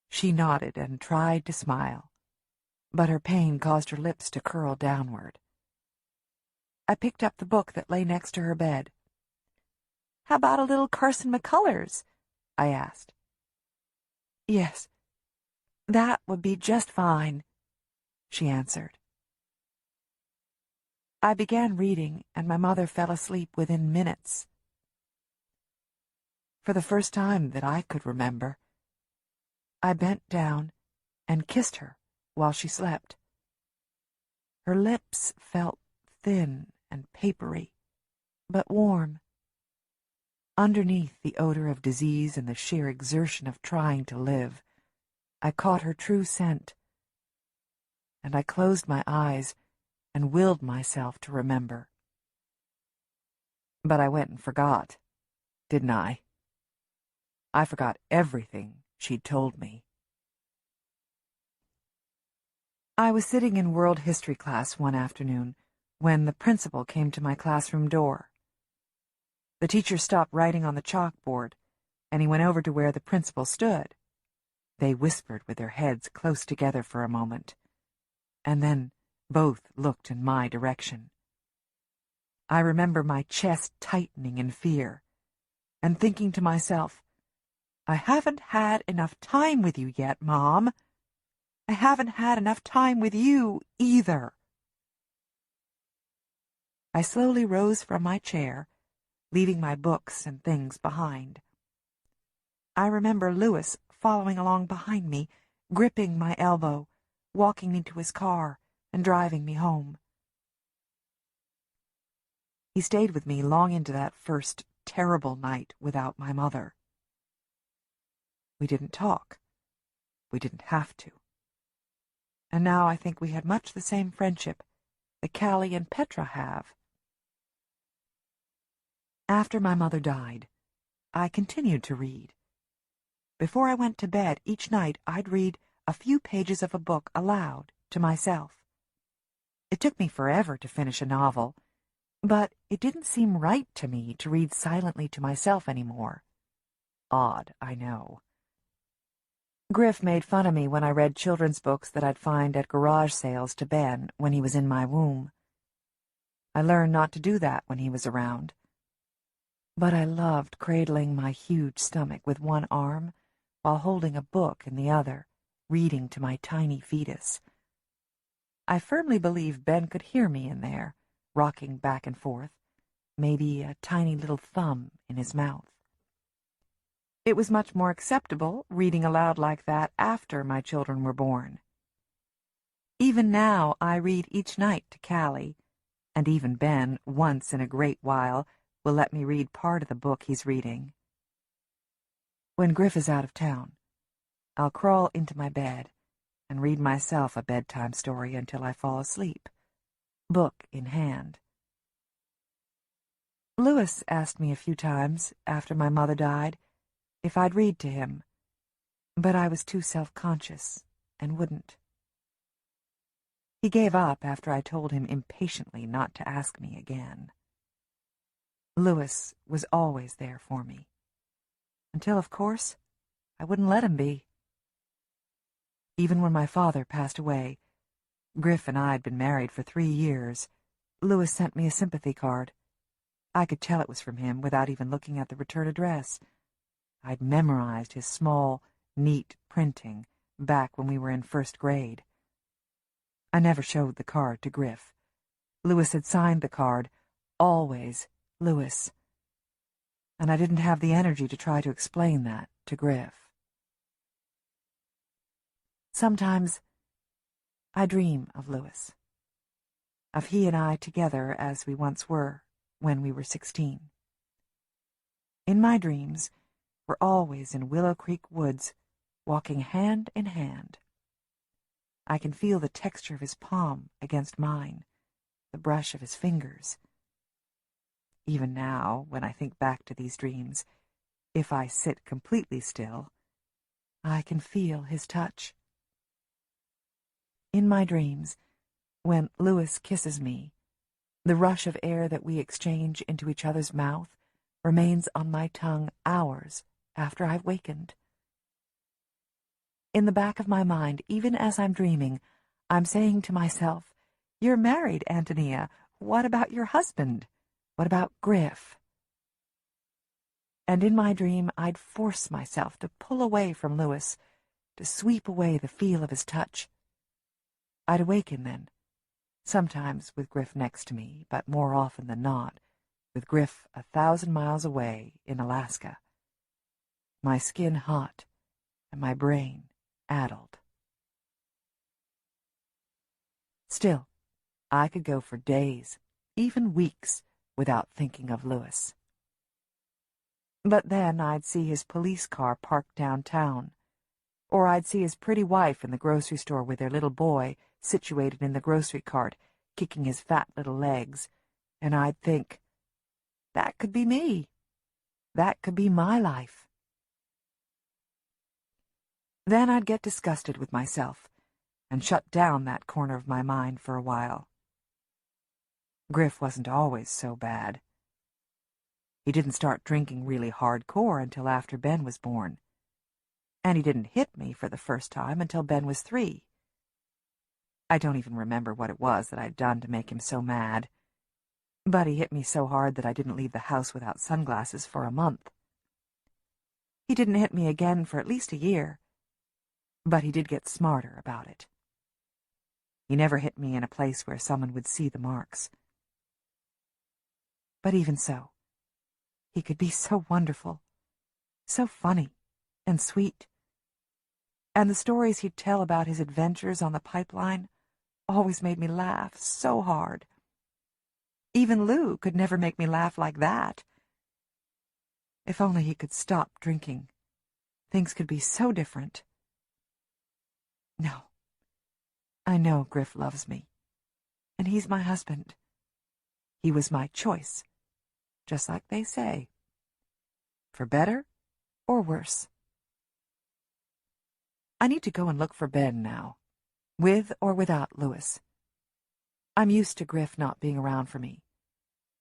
She nodded and tried to smile, but her pain caused her lips to curl downward. I picked up the book that lay next to her bed. How about a little Carson McCullers? I asked. Yes, that would be just fine, she answered. I began reading, and my mother fell asleep within minutes. For the first time that I could remember, I bent down and kissed her while she slept. Her lips felt thin and papery, but warm. Underneath the odor of disease and the sheer exertion of trying to live, I caught her true scent, and I closed my eyes and willed myself to remember. But I went and forgot, didn't I? I forgot everything she'd told me. I was sitting in world history class one afternoon when the principal came to my classroom door. The teacher stopped writing on the chalkboard, and he went over to where the principal stood. They whispered with their heads close together for a moment, and then both looked in my direction. I remember my chest tightening in fear, and thinking to myself, I haven't had enough time with you yet, Mom. I haven't had enough time with you, either. I slowly rose from my chair, leaving my books and things behind. I remember Louis following along behind me, gripping my elbow, walking me to his car, and driving me home. He stayed with me long into that first terrible night without my mother. We didn't talk. We didn't have to. And now I think we had much the same friendship that Callie and Petra have. After my mother died, I continued to read. Before I went to bed each night, I'd read a few pages of a book aloud to myself. It took me forever to finish a novel, but it didn't seem right to me to read silently to myself anymore. Odd, I know. Griff made fun of me when I read children's books that I'd find at garage sales to Ben when he was in my womb. I learned not to do that when he was around. But I loved cradling my huge stomach with one arm while holding a book in the other, reading to my tiny fetus. I firmly believe Ben could hear me in there, rocking back and forth, maybe a tiny little thumb in his mouth. It was much more acceptable reading aloud like that after my children were born. Even now I read each night to Callie, and even Ben, once in a great while, will let me read part of the book he's reading. When Griff is out of town, I'll crawl into my bed and read myself a bedtime story until I fall asleep, book in hand. Louis asked me a few times after my mother died if I'd read to him, but I was too self-conscious and wouldn't. He gave up after I told him impatiently not to ask me again. Louis was always there for me, until, of course, I wouldn't let him be. Even when my father passed away, Griff and I had been married for 3 years, Louis sent me a sympathy card. I could tell it was from him without even looking at the return address. I'd memorized his small, neat printing back when we were in 1st grade. I never showed the card to Griff. Louis had signed the card, always Louis. And I didn't have the energy to try to explain that to Griff. Sometimes I dream of Louis, of he and I together as we once were when we were 16. In my dreams, we're always in Willow Creek woods, walking hand in hand. I can feel the texture of his palm against mine, the brush of his fingers. Even now, when I think back to these dreams, if I sit completely still, I can feel his touch. In my dreams, when Louis kisses me, the rush of air that we exchange into each other's mouth remains on my tongue hours after I've wakened. In the back of my mind, even as I'm dreaming, I'm saying to myself, "You're married, Antonia. What about your husband? What about Griff?" And in my dream, I'd force myself to pull away from Louis, to sweep away the feel of his touch. I'd awaken then, sometimes with Griff next to me, but more often than not, with Griff 1,000 miles away in Alaska. My skin hot and my brain addled. Still, I could go for days, even weeks, without thinking of Louis. But then I'd see his police car parked downtown, or I'd see his pretty wife in the grocery store with their little boy situated in the grocery cart, kicking his fat little legs, and I'd think, that could be me. That could be my life. Then I'd get disgusted with myself and shut down that corner of my mind for a while. Griff wasn't always so bad. He didn't start drinking really hardcore until after Ben was born, and he didn't hit me for the first time until Ben was 3. I don't even remember what it was that I'd done to make him so mad, but he hit me so hard that I didn't leave the house without sunglasses for a month. He didn't hit me again for at least a year, but he did get smarter about it. He never hit me in a place where someone would see the marks. But even so, he could be so wonderful, so funny and sweet. And the stories he'd tell about his adventures on the pipeline always made me laugh so hard. Even Lou could never make me laugh like that. If only he could stop drinking, things could be so different. No, I know Griff loves me, and he's my husband. He was my choice, just like they say, for better or worse. I need to go and look for Ben now, with or without Louis. I'm used to Griff not being around for me.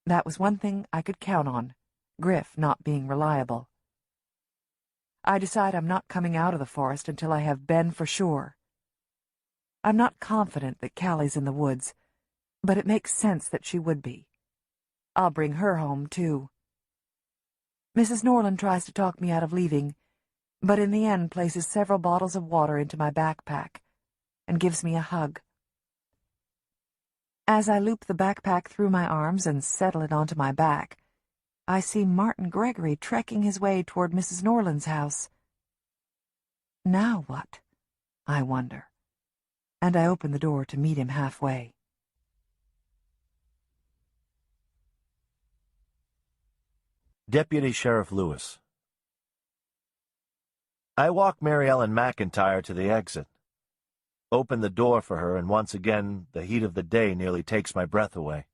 That was one thing I could count on, Griff not being reliable. I decide I'm not coming out of the forest until I have Ben for sure. I'm not confident that Callie's in the woods, but it makes sense that she would be. I'll bring her home, too. Mrs. Norland tries to talk me out of leaving, but in the end places several bottles of water into my backpack and gives me a hug. As I loop the backpack through my arms and settle it onto my back, I see Martin Gregory trekking his way toward Mrs. Norland's house. Now what? I wonder, and I open the door to meet him halfway. Deputy Sheriff Lewis. I walk Mary Ellen McIntyre to the exit. open the door for her, and once again the heat of the day nearly takes my breath away.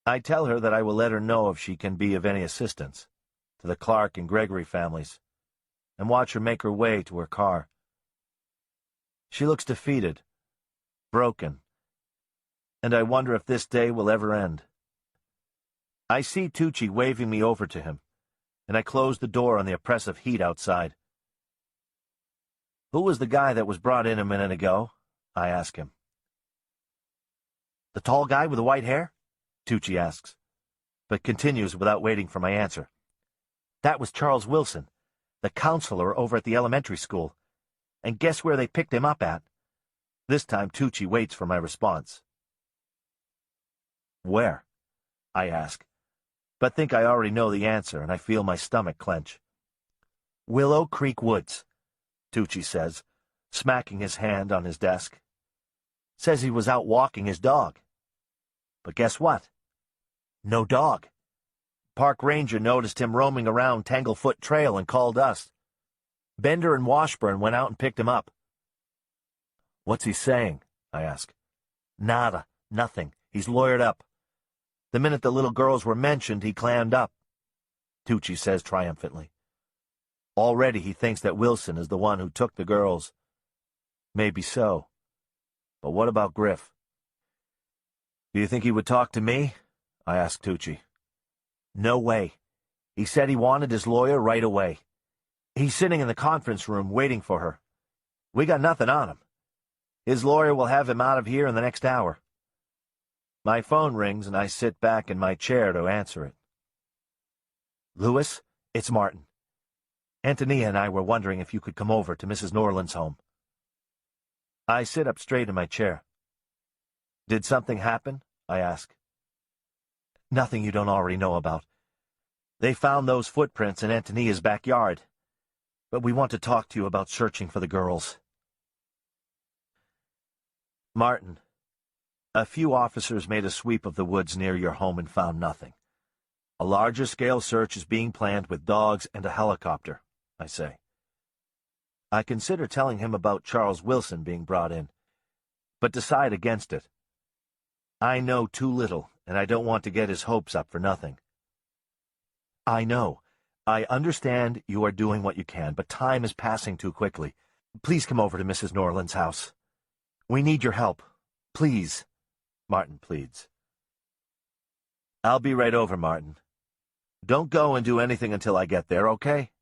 I tell her that I will let her know if she can be of any assistance to the Clark and Gregory families, and watch her make her way to her car. She looks defeated, broken, and I wonder if this day will ever end. I see Tucci waving me over to him, and I close the door on the oppressive heat outside. "Who was the guy that was brought in a minute ago?" I ask him. "The tall guy with the white hair?" Tucci asks, but continues without waiting for my answer. "That was Charles Wilson, the counselor over at the elementary school. And guess where they picked him up at?" This time Tucci waits for my response. "Where?" I ask, but think I already know the answer, and I feel my stomach clench. "Willow Creek Woods," Tucci says, smacking his hand on his desk. "Says he was out walking his dog. But guess what? No dog. Park ranger noticed him roaming around Tanglefoot Trail and called us. Bender and Washburn went out and picked him up." "What's he saying?" I ask. "Nada. Nothing. He's lawyered up. The minute the little girls were mentioned, he clammed up," Tucci says triumphantly. "Already he thinks that Wilson is the one who took the girls. Maybe so. But what about Griff?" "Do you think he would talk to me?" I ask Tucci. "No way. He said he wanted his lawyer right away. He's sitting in the conference room waiting for her. We got nothing on him. His lawyer will have him out of here in the next hour." My phone rings, and I sit back in my chair to answer it. "Louis, it's Martin. Antonia and I were wondering if you could come over to Mrs. Norland's home." I sit up straight in my chair. "Did something happen?" I ask. "Nothing you don't already know about. They found those footprints in Antonia's backyard. But we want to talk to you about searching for the girls." "Martin, a few officers made a sweep of the woods near your home and found nothing. A larger-scale search is being planned with dogs and a helicopter," I say. I consider telling him about Charles Wilson being brought in, but decide against it. I know too little, and I don't want to get his hopes up for nothing. "I know. I understand you are doing what you can, but time is passing too quickly. Please come over to Mrs. Norland's house. We need your help. Please," Martin pleads. "I'll be right over, Martin. Don't go and do anything until I get there, okay?"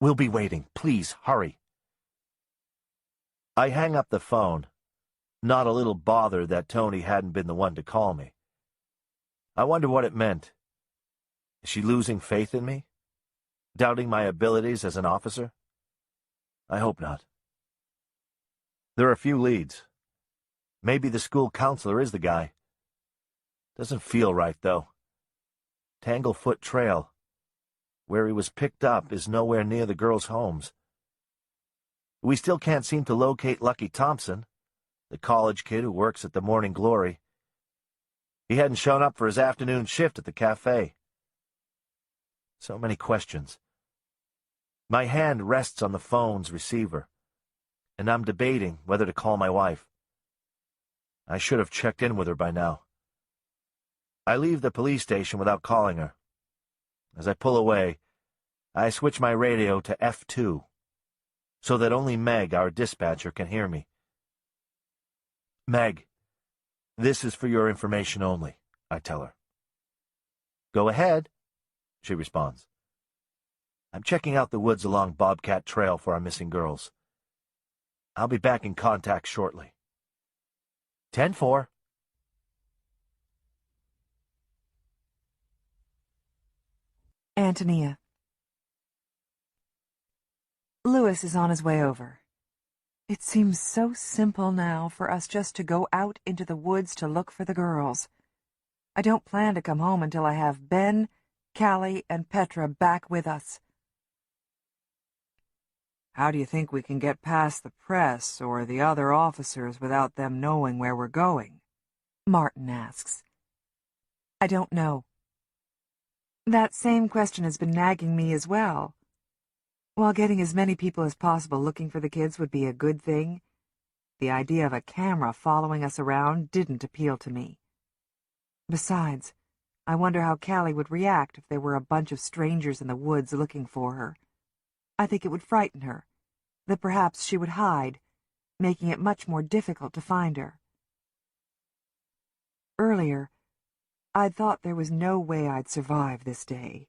"We'll be waiting. Please, hurry." I hang up the phone, not a little bothered that Tony hadn't been the one to call me. I wonder what it meant. Is she losing faith in me? Doubting my abilities as an officer? I hope not. There are a few leads. Maybe the school counselor is the guy. Doesn't feel right, though. Tanglefoot Trail, where he was picked up, is nowhere near the girls' homes. We still can't seem to locate Lucky Thompson, the college kid who works at the Morning Glory. He hadn't shown up for his afternoon shift at the cafe. So many questions. My hand rests on the phone's receiver, and I'm debating whether to call my wife. I should have checked in with her by now. I leave the police station without calling her. As I pull away, I switch my radio to F2, so that only Meg, our dispatcher, can hear me. "Meg, this is for your information only," I tell her. "Go ahead," she responds. "I'm checking out the woods along Bobcat Trail for our missing girls. I'll be back in contact shortly. 10-4. Antonia. Louis is on his way over. It seems so simple now for us just to go out into the woods to look for the girls. I don't plan to come home until I have Ben, Callie, and Petra back with us. How do you think we can get past the press or the other officers without them knowing where we're going? Martin asks. I don't know. That same question has been nagging me as well. While getting as many people as possible looking for the kids would be a good thing, the idea of a camera following us around didn't appeal to me. Besides, I wonder how Callie would react if there were a bunch of strangers in the woods looking for her. I think it would frighten her, that perhaps she would hide, making it much more difficult to find her. Earlier, I'd thought there was no way I'd survive this day.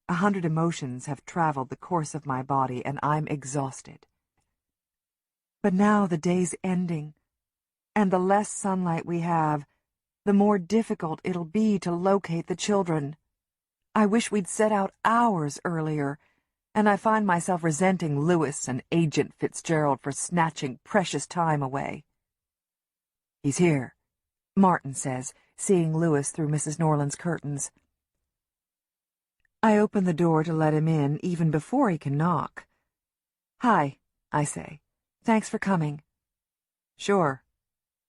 100 emotions have traveled the course of my body, and I'm exhausted. But now the day's ending, and the less sunlight we have, the more difficult it'll be to locate the children. I wish we'd set out hours earlier, and I find myself resenting Lewis and Agent Fitzgerald for snatching precious time away. "He's here," Martin says, seeing Lewis through Mrs. Norland's curtains. I open the door to let him in even before he can knock. "Hi," I say. "Thanks for coming." "Sure."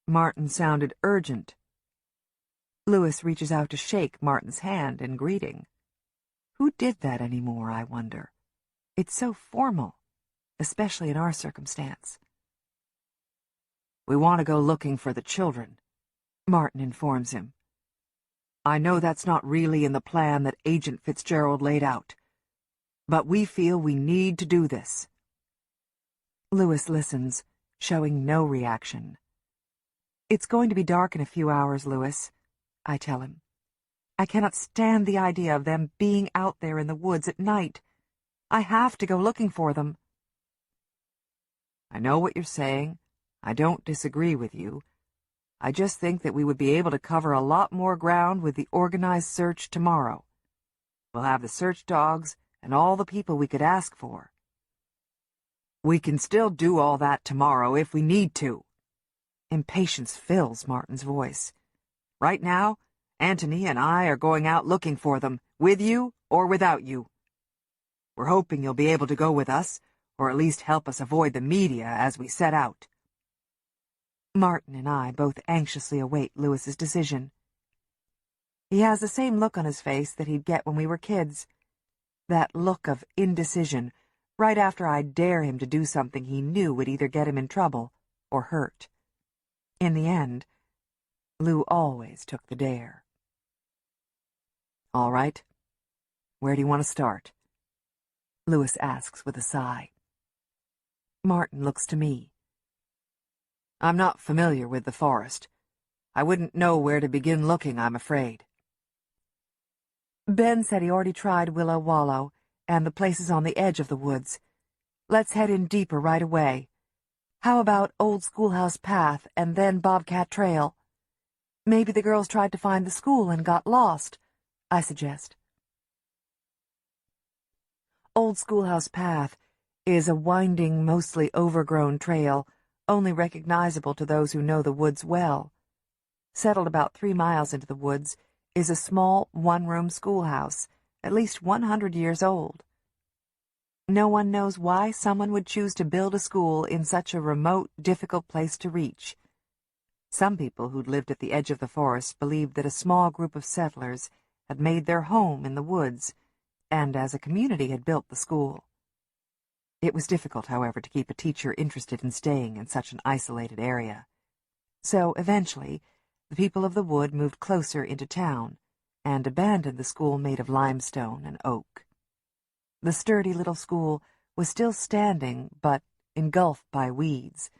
Martin sounded urgent. Lewis reaches out to shake Martin's hand in greeting. Who did that anymore, I wonder? It's so formal, especially in our circumstance. "We want to go looking for the children," Martin informs him. "I know that's not really in the plan that Agent Fitzgerald laid out, but we feel we need to do this." Lewis listens, showing no reaction. "It's going to be dark in a few hours, Lewis," I tell him. "I cannot stand the idea of them being out there in the woods at night. I have to go looking for them." "I know what you're saying. I don't disagree with you. I just think that we would be able to cover a lot more ground with the organized search tomorrow. We'll have the search dogs and all the people we could ask for." "We can still do all that tomorrow if we need to." Impatience fills Martin's voice. "Right now, Antony and I are going out looking for them, with you or without you. We're hoping you'll be able to go with us, or at least help us avoid the media as we set out." Martin and I both anxiously await Lewis's decision. He has the same look on his face that he'd get when we were kids. That look of indecision, right after I'd dare him to do something he knew would either get him in trouble or hurt. In the end, Lou always took the dare. "All right. Where do you want to start?" Lewis asks with a sigh. Martin looks to me. "I'm not familiar with the forest. I wouldn't know where to begin looking, I'm afraid." "Ben said he already tried Willow Wallow and the places on the edge of the woods. Let's head in deeper right away. How about Old Schoolhouse Path and then Bobcat Trail? Maybe the girls tried to find the school and got lost," I suggest. Old Schoolhouse Path is a winding, mostly overgrown trail, only recognizable to those who know the woods well. Settled about 3 miles into the woods is a small one-room schoolhouse, at least 100 years old. No one knows why someone would choose to build a school in such a remote, difficult place to reach. Some people who'd lived at the edge of the forest believed that a small group of settlers had made their home in the woods, and as a community had built the school. It was difficult, however, to keep a teacher interested in staying in such an isolated area. So, eventually, the people of the wood moved closer into town and abandoned the school made of limestone and oak. The sturdy little school was still standing, but engulfed by weeds.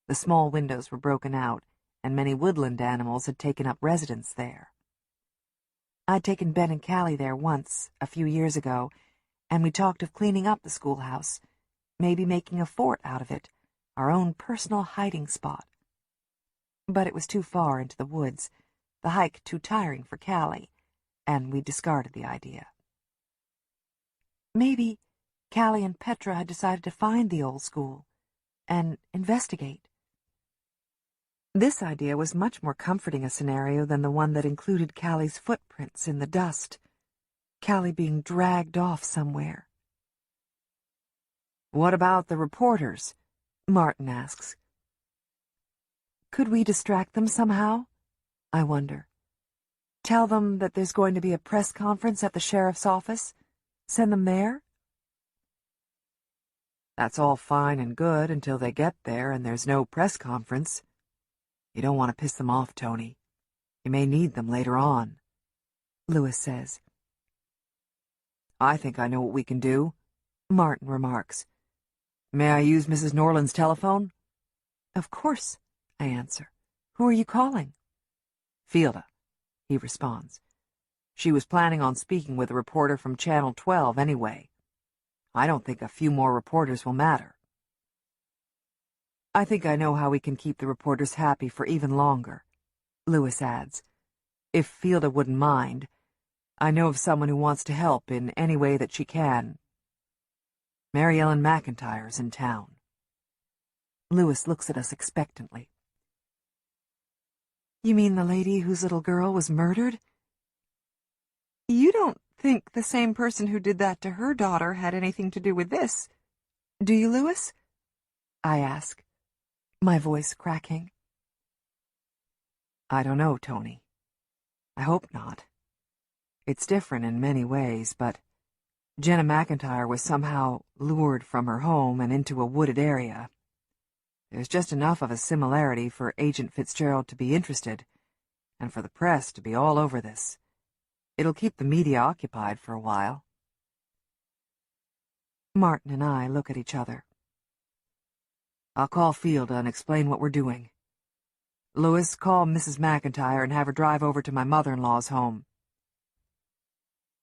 The small windows were broken out, and many woodland animals had taken up residence there. I'd taken Ben and Callie there once, a few years ago, and we talked of cleaning up the schoolhouse, maybe making a fort out of it, our own personal hiding spot. But it was too far into the woods, the hike too tiring for Callie, and we discarded the idea. Maybe Callie and Petra had decided to find the old school and investigate. This idea was much more comforting a scenario than the one that included Callie's footprints in the dust, Callie being dragged off somewhere. "What about the reporters?" Martin asks. "Could we distract them somehow? I wonder. Tell them that there's going to be a press conference at the sheriff's office? Send them there?" That's all fine and good until they get there and there's no press conference. You don't want to piss them off, Tony. You may need them later on, Lewis says. I think I know what we can do, Martin remarks. May I use Mrs. Norland's telephone? Of course, I answer. Who are you calling? Fielda, he responds. She was planning on speaking with a reporter from Channel 12 anyway. I don't think a few more reporters will matter. I think I know how we can keep the reporters happy for even longer, Lewis adds. If Fielda wouldn't mind, I know of someone who wants to help in any way that she can. Mary Ellen McIntyre's in town. Lewis looks at us expectantly. You mean the lady whose little girl was murdered? You don't think the same person who did that to her daughter had anything to do with this, do you, Lewis? I ask, my voice cracking. I don't know, Tony. I hope not. It's different in many ways, but Jenna McIntyre was somehow lured from her home and into a wooded area. There's just enough of a similarity for Agent Fitzgerald to be interested, and for the press to be all over this. It'll keep the media occupied for a while. Martin and I look at each other. I'll call Fielda and explain what we're doing. Lewis, call Mrs. McIntyre and have her drive over to my mother-in-law's home.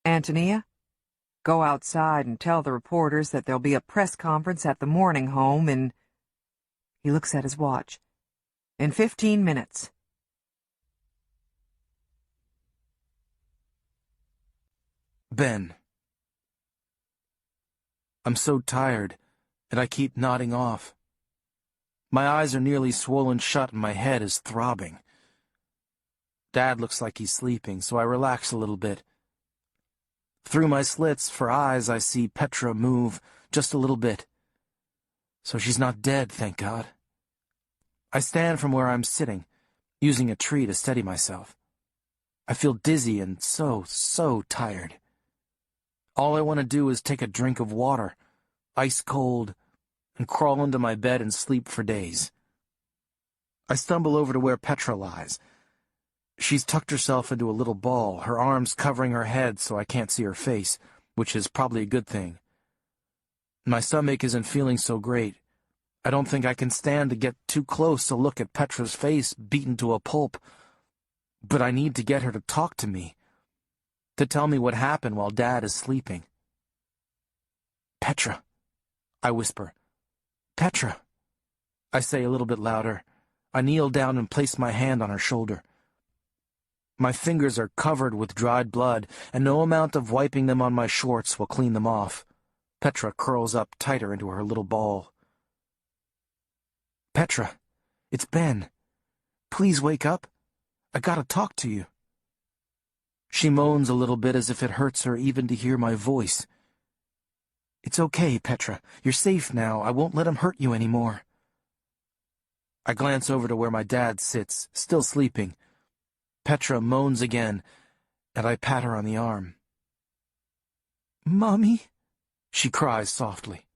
Antonia, go outside and tell the reporters that there'll be a press conference at the Morning Home in... He looks at his watch. In 15 minutes. Ben. I'm so tired, and I keep nodding off. My eyes are nearly swollen shut and my head is throbbing. Dad looks like he's sleeping, so I relax a little bit. Through my slits for eyes, I see Petra move just a little bit. So she's not dead, thank God. I stand from where I'm sitting, using a tree to steady myself. I feel dizzy and so tired. All I want to do is take a drink of water, ice cold, and crawl into my bed and sleep for days. I stumble over to where Petra lies. She's tucked herself into a little ball, her arms covering her head so I can't see her face, which is probably a good thing. My stomach isn't feeling so great. I don't think I can stand to get too close to look at Petra's face beaten to a pulp. But I need to get her to talk to me, to tell me what happened while Dad is sleeping. Petra, I whisper. Petra, I say a little bit louder. I kneel down and place my hand on her shoulder. My fingers are covered with dried blood, and no amount of wiping them on my shorts will clean them off. Petra curls up tighter into her little ball. Petra, it's Ben. Please wake up. I gotta talk to you. She moans a little bit as if it hurts her even to hear my voice. It's okay, Petra. You're safe now. I won't let him hurt you anymore. I glance over to where my dad sits, still sleeping. Petra moans again, and I pat her on the arm. Mommy, she cries softly.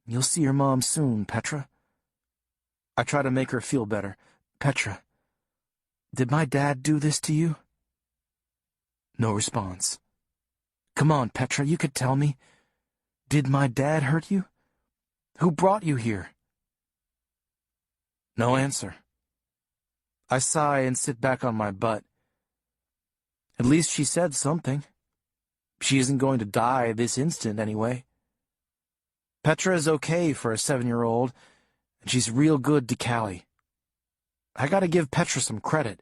You'll see your mom soon, Petra. I try to make her feel better. Petra, did my dad do this to you? No response. Come on, Petra, you could tell me. Did my dad hurt you? Who brought you here? No answer. I sigh and sit back on my butt. At least she said something. She isn't going to die this instant anyway. Petra is okay for a 7-year-old, and she's real good to Callie. I gotta give Petra some credit.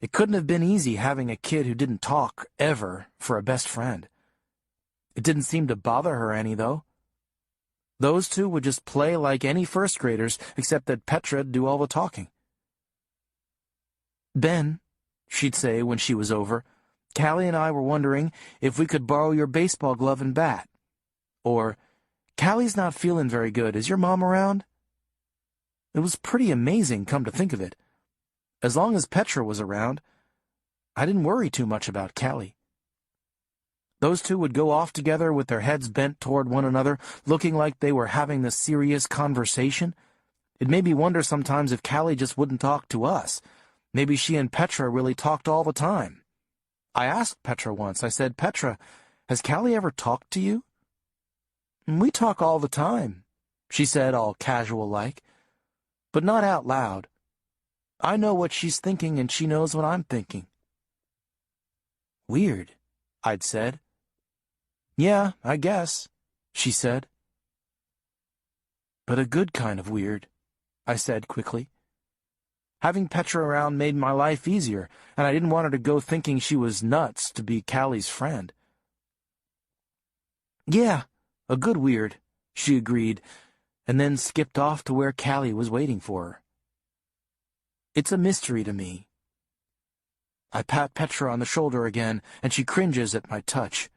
It couldn't have been easy having a kid who didn't talk, ever, for a best friend. It didn't seem to bother her any, though. Those two would just play like any first graders, except that Petra'd do all the talking. Ben, she'd say when she was over, Callie and I were wondering if we could borrow your baseball glove and bat. Or, Callie's not feeling very good. Is your mom around? It was pretty amazing, come to think of it. As long as Petra was around, I didn't worry too much about Callie. Those two would go off together with their heads bent toward one another, looking like they were having this serious conversation. It made me wonder sometimes if Callie just wouldn't talk to us. Maybe she and Petra really talked all the time. I asked Petra once, I said, "Petra, has Callie ever talked to you?" "We talk all the time," she said, all casual-like, "but not out loud. I know what she's thinking and she knows what I'm thinking." "Weird," I'd said. "Yeah, I guess," she said. "But a good kind of weird," I said quickly. Having Petra around made my life easier, and I didn't want her to go thinking she was nuts to be Callie's friend. "Yeah, a good weird," she agreed, and then skipped off to where Callie was waiting for her. It's a mystery to me. I pat Petra on the shoulder again, and she cringes at my touch.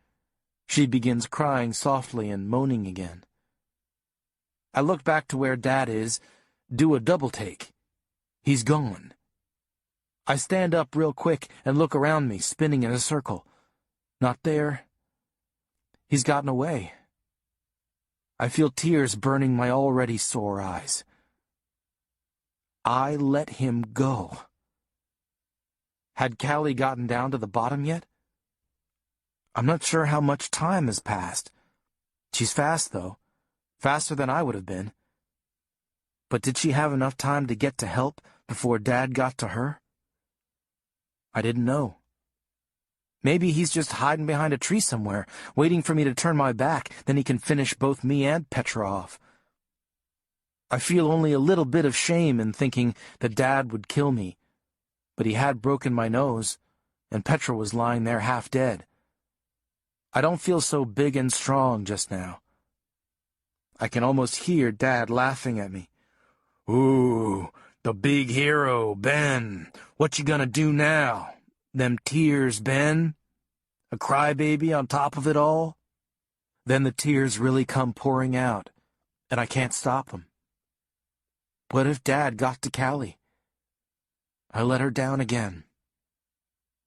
She begins crying softly and moaning again. I look back to where Dad is, do a double take. He's gone. I stand up real quick and look around me, spinning in a circle. Not there. He's gotten away. I feel tears burning my already sore eyes. I let him go. Had Callie gotten down to the bottom yet? I'm not sure how much time has passed. She's fast, though. Faster than I would have been. But did she have enough time to get to help before Dad got to her? I didn't know. Maybe he's just hiding behind a tree somewhere, waiting for me to turn my back, then he can finish both me and Petra off. I feel only a little bit of shame in thinking that Dad would kill me, but he had broken my nose, and Petra was lying there half dead. I don't feel so big and strong just now. I can almost hear Dad laughing at me. "Ooh, the big hero, Ben. What you gonna do now? Them tears, Ben? A crybaby on top of it all?" Then the tears really come pouring out, and I can't stop them. What if Dad got to Callie? I let her down again.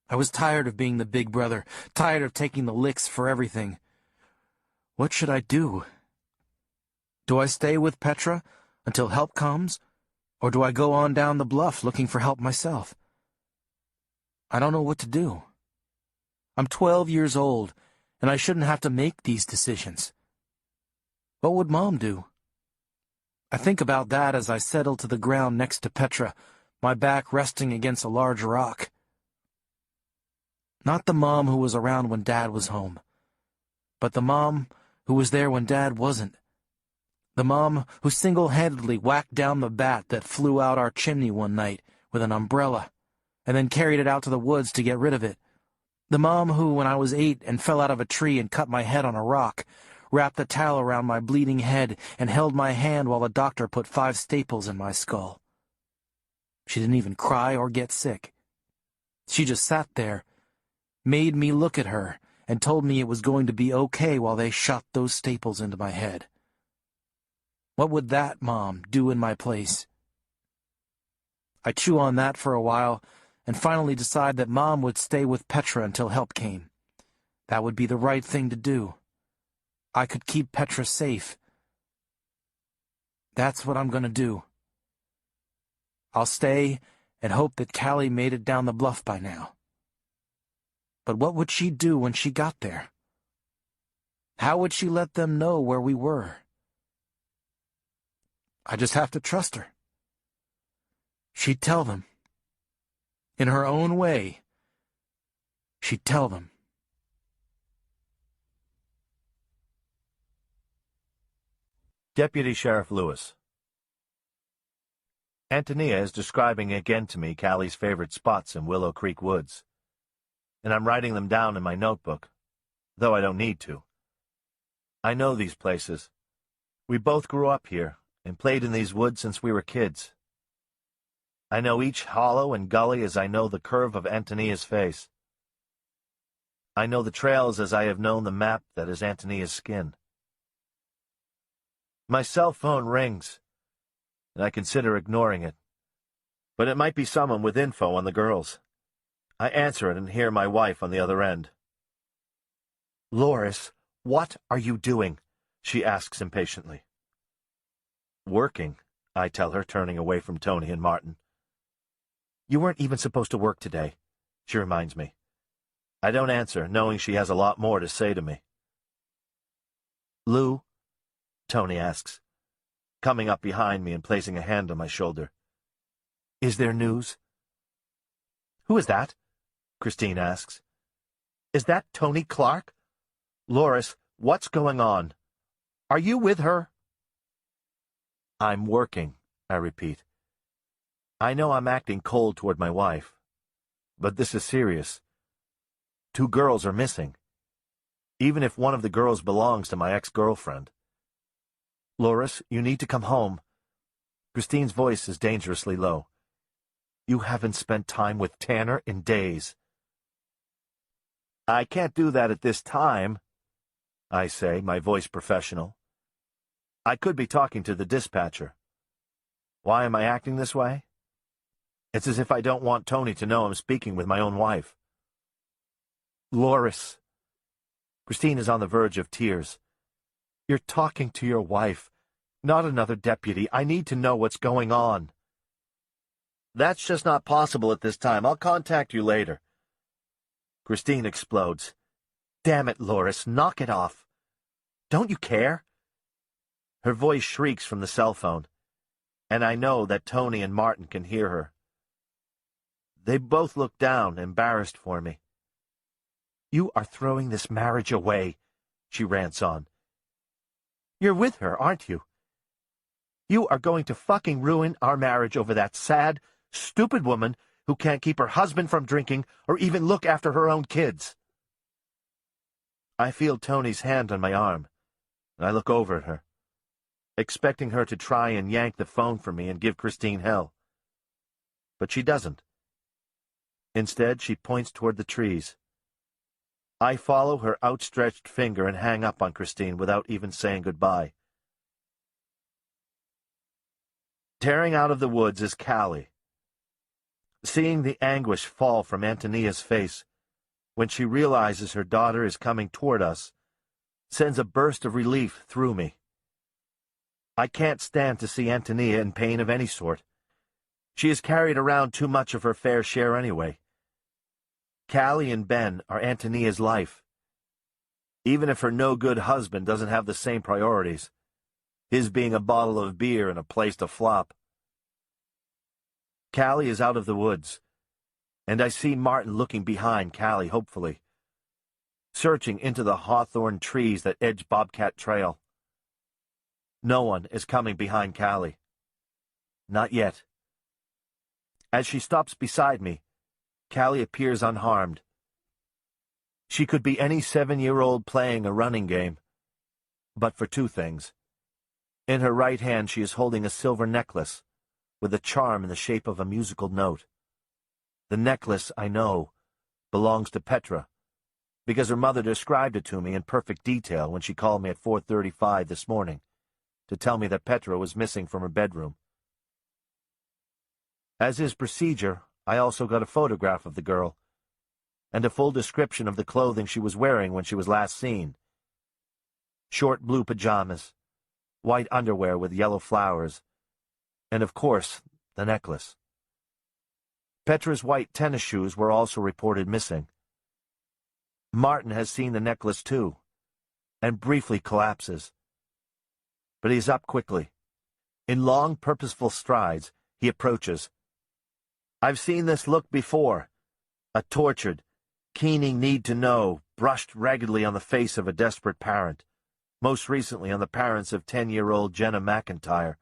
I was tired of being the big brother, tired of taking the licks for everything. What should I do? Do I stay with Petra until help comes, or do I go on down the bluff looking for help myself? I don't know what to do. I'm 12 years old, and I shouldn't have to make these decisions. What would Mom do? I think about that as I settle to the ground next to Petra, my back resting against a large rock. Not the Mom who was around when Dad was home, but the Mom who was there when Dad wasn't. The Mom who single-handedly whacked down the bat that flew out our chimney one night with an umbrella, and then carried it out to the woods to get rid of it. The Mom who, when I was 8 and fell out of a tree and cut my head on a rock, wrapped a towel around my bleeding head and held my hand while the doctor put 5 staples in my skull. She didn't even cry or get sick. She just sat there, made me look at her, and told me it was going to be okay while they shot those staples into my head. What would that Mom do in my place? I chew on that for a while, and finally decide that Mom would stay with Petra until help came. That would be the right thing to do. I could keep Petra safe. That's what I'm going to do. I'll stay and hope that Callie made it down the bluff by now. But what would she do when she got there? How would she let them know where we were? I just have to trust her. She'd tell them. In her own way, she'd tell them. Deputy Sheriff Lewis. Antonia is describing again to me Callie's favorite spots in Willow Creek Woods, and I'm writing them down in my notebook, though I don't need to. I know these places. We both grew up here and played in these woods since we were kids. I know each hollow and gully as I know the curve of Antonia's face. I know the trails as I have known the map that is Antonia's skin. My cell phone rings, and I consider ignoring it. But it might be someone with info on the girls. I answer it and hear my wife on the other end. Loris, what are you doing? She asks impatiently. Working, I tell her, turning away from Tony and Martin. You weren't even supposed to work today, she reminds me. I don't answer, knowing she has a lot more to say to me. Lou? Tony asks, coming up behind me and placing a hand on my shoulder. Is there news? Who is that? Christine asks. Is that Tony Clark? Loris, what's going on? Are you with her? I'm working, I repeat. I know I'm acting cold toward my wife, but this is serious. 2 girls are missing, even if one of the girls belongs to my ex-girlfriend. Loris, you need to come home. Christine's voice is dangerously low. You haven't spent time with Tanner in days. I can't do that at this time, I say, my voice professional. I could be talking to the dispatcher. Why am I acting this way? It's as if I don't want Tony to know I'm speaking with my own wife. Loris. Christine is on the verge of tears. You're talking to your wife, not another deputy. I need to know what's going on. That's just not possible at this time. I'll contact you later. Christine explodes. Damn it, Loris, knock it off. Don't you care? Her voice shrieks from the cell phone, and I know that Tony and Martin can hear her. They both look down, embarrassed for me. You are throwing this marriage away, she rants on. You're with her, aren't you? You are going to fucking ruin our marriage over that sad, stupid woman who can't keep her husband from drinking or even look after her own kids. I feel Tony's hand on my arm, and I look over at her, expecting her to try and yank the phone from me and give Christine hell. But she doesn't. Instead, she points toward the trees. I follow her outstretched finger and hang up on Christine without even saying goodbye. Tearing out of the woods is Callie. Seeing the anguish fall from Antonia's face when she realizes her daughter is coming toward us sends a burst of relief through me. I can't stand to see Antonia in pain of any sort. She has carried around too much of her fair share anyway. Callie and Ben are Antonia's life. Even if her no-good husband doesn't have the same priorities, his being a bottle of beer and a place to flop. Callie is out of the woods, and I see Martin looking behind Callie hopefully, searching into the hawthorn trees that edge Bobcat Trail. No one is coming behind Callie. Not yet. As she stops beside me, Callie appears unharmed. She could be any 7-year-old playing a running game, but for 2 things. In her right hand she is holding a silver necklace, with a charm in the shape of a musical note. The necklace, I know, belongs to Petra, because her mother described it to me in perfect detail when she called me at 4:35 this morning to tell me that Petra was missing from her bedroom. As is procedure, I also got a photograph of the girl, and a full description of the clothing she was wearing when she was last seen. Short blue pajamas, white underwear with yellow flowers, and of course, the necklace. Petra's white tennis shoes were also reported missing. Martin has seen the necklace too, and briefly collapses. But he's up quickly. In long, purposeful strides, he approaches. I've seen this look before. A tortured, keening need to know, brushed raggedly on the face of a desperate parent, most recently on the parents of 10-year-old Jenna McIntyre.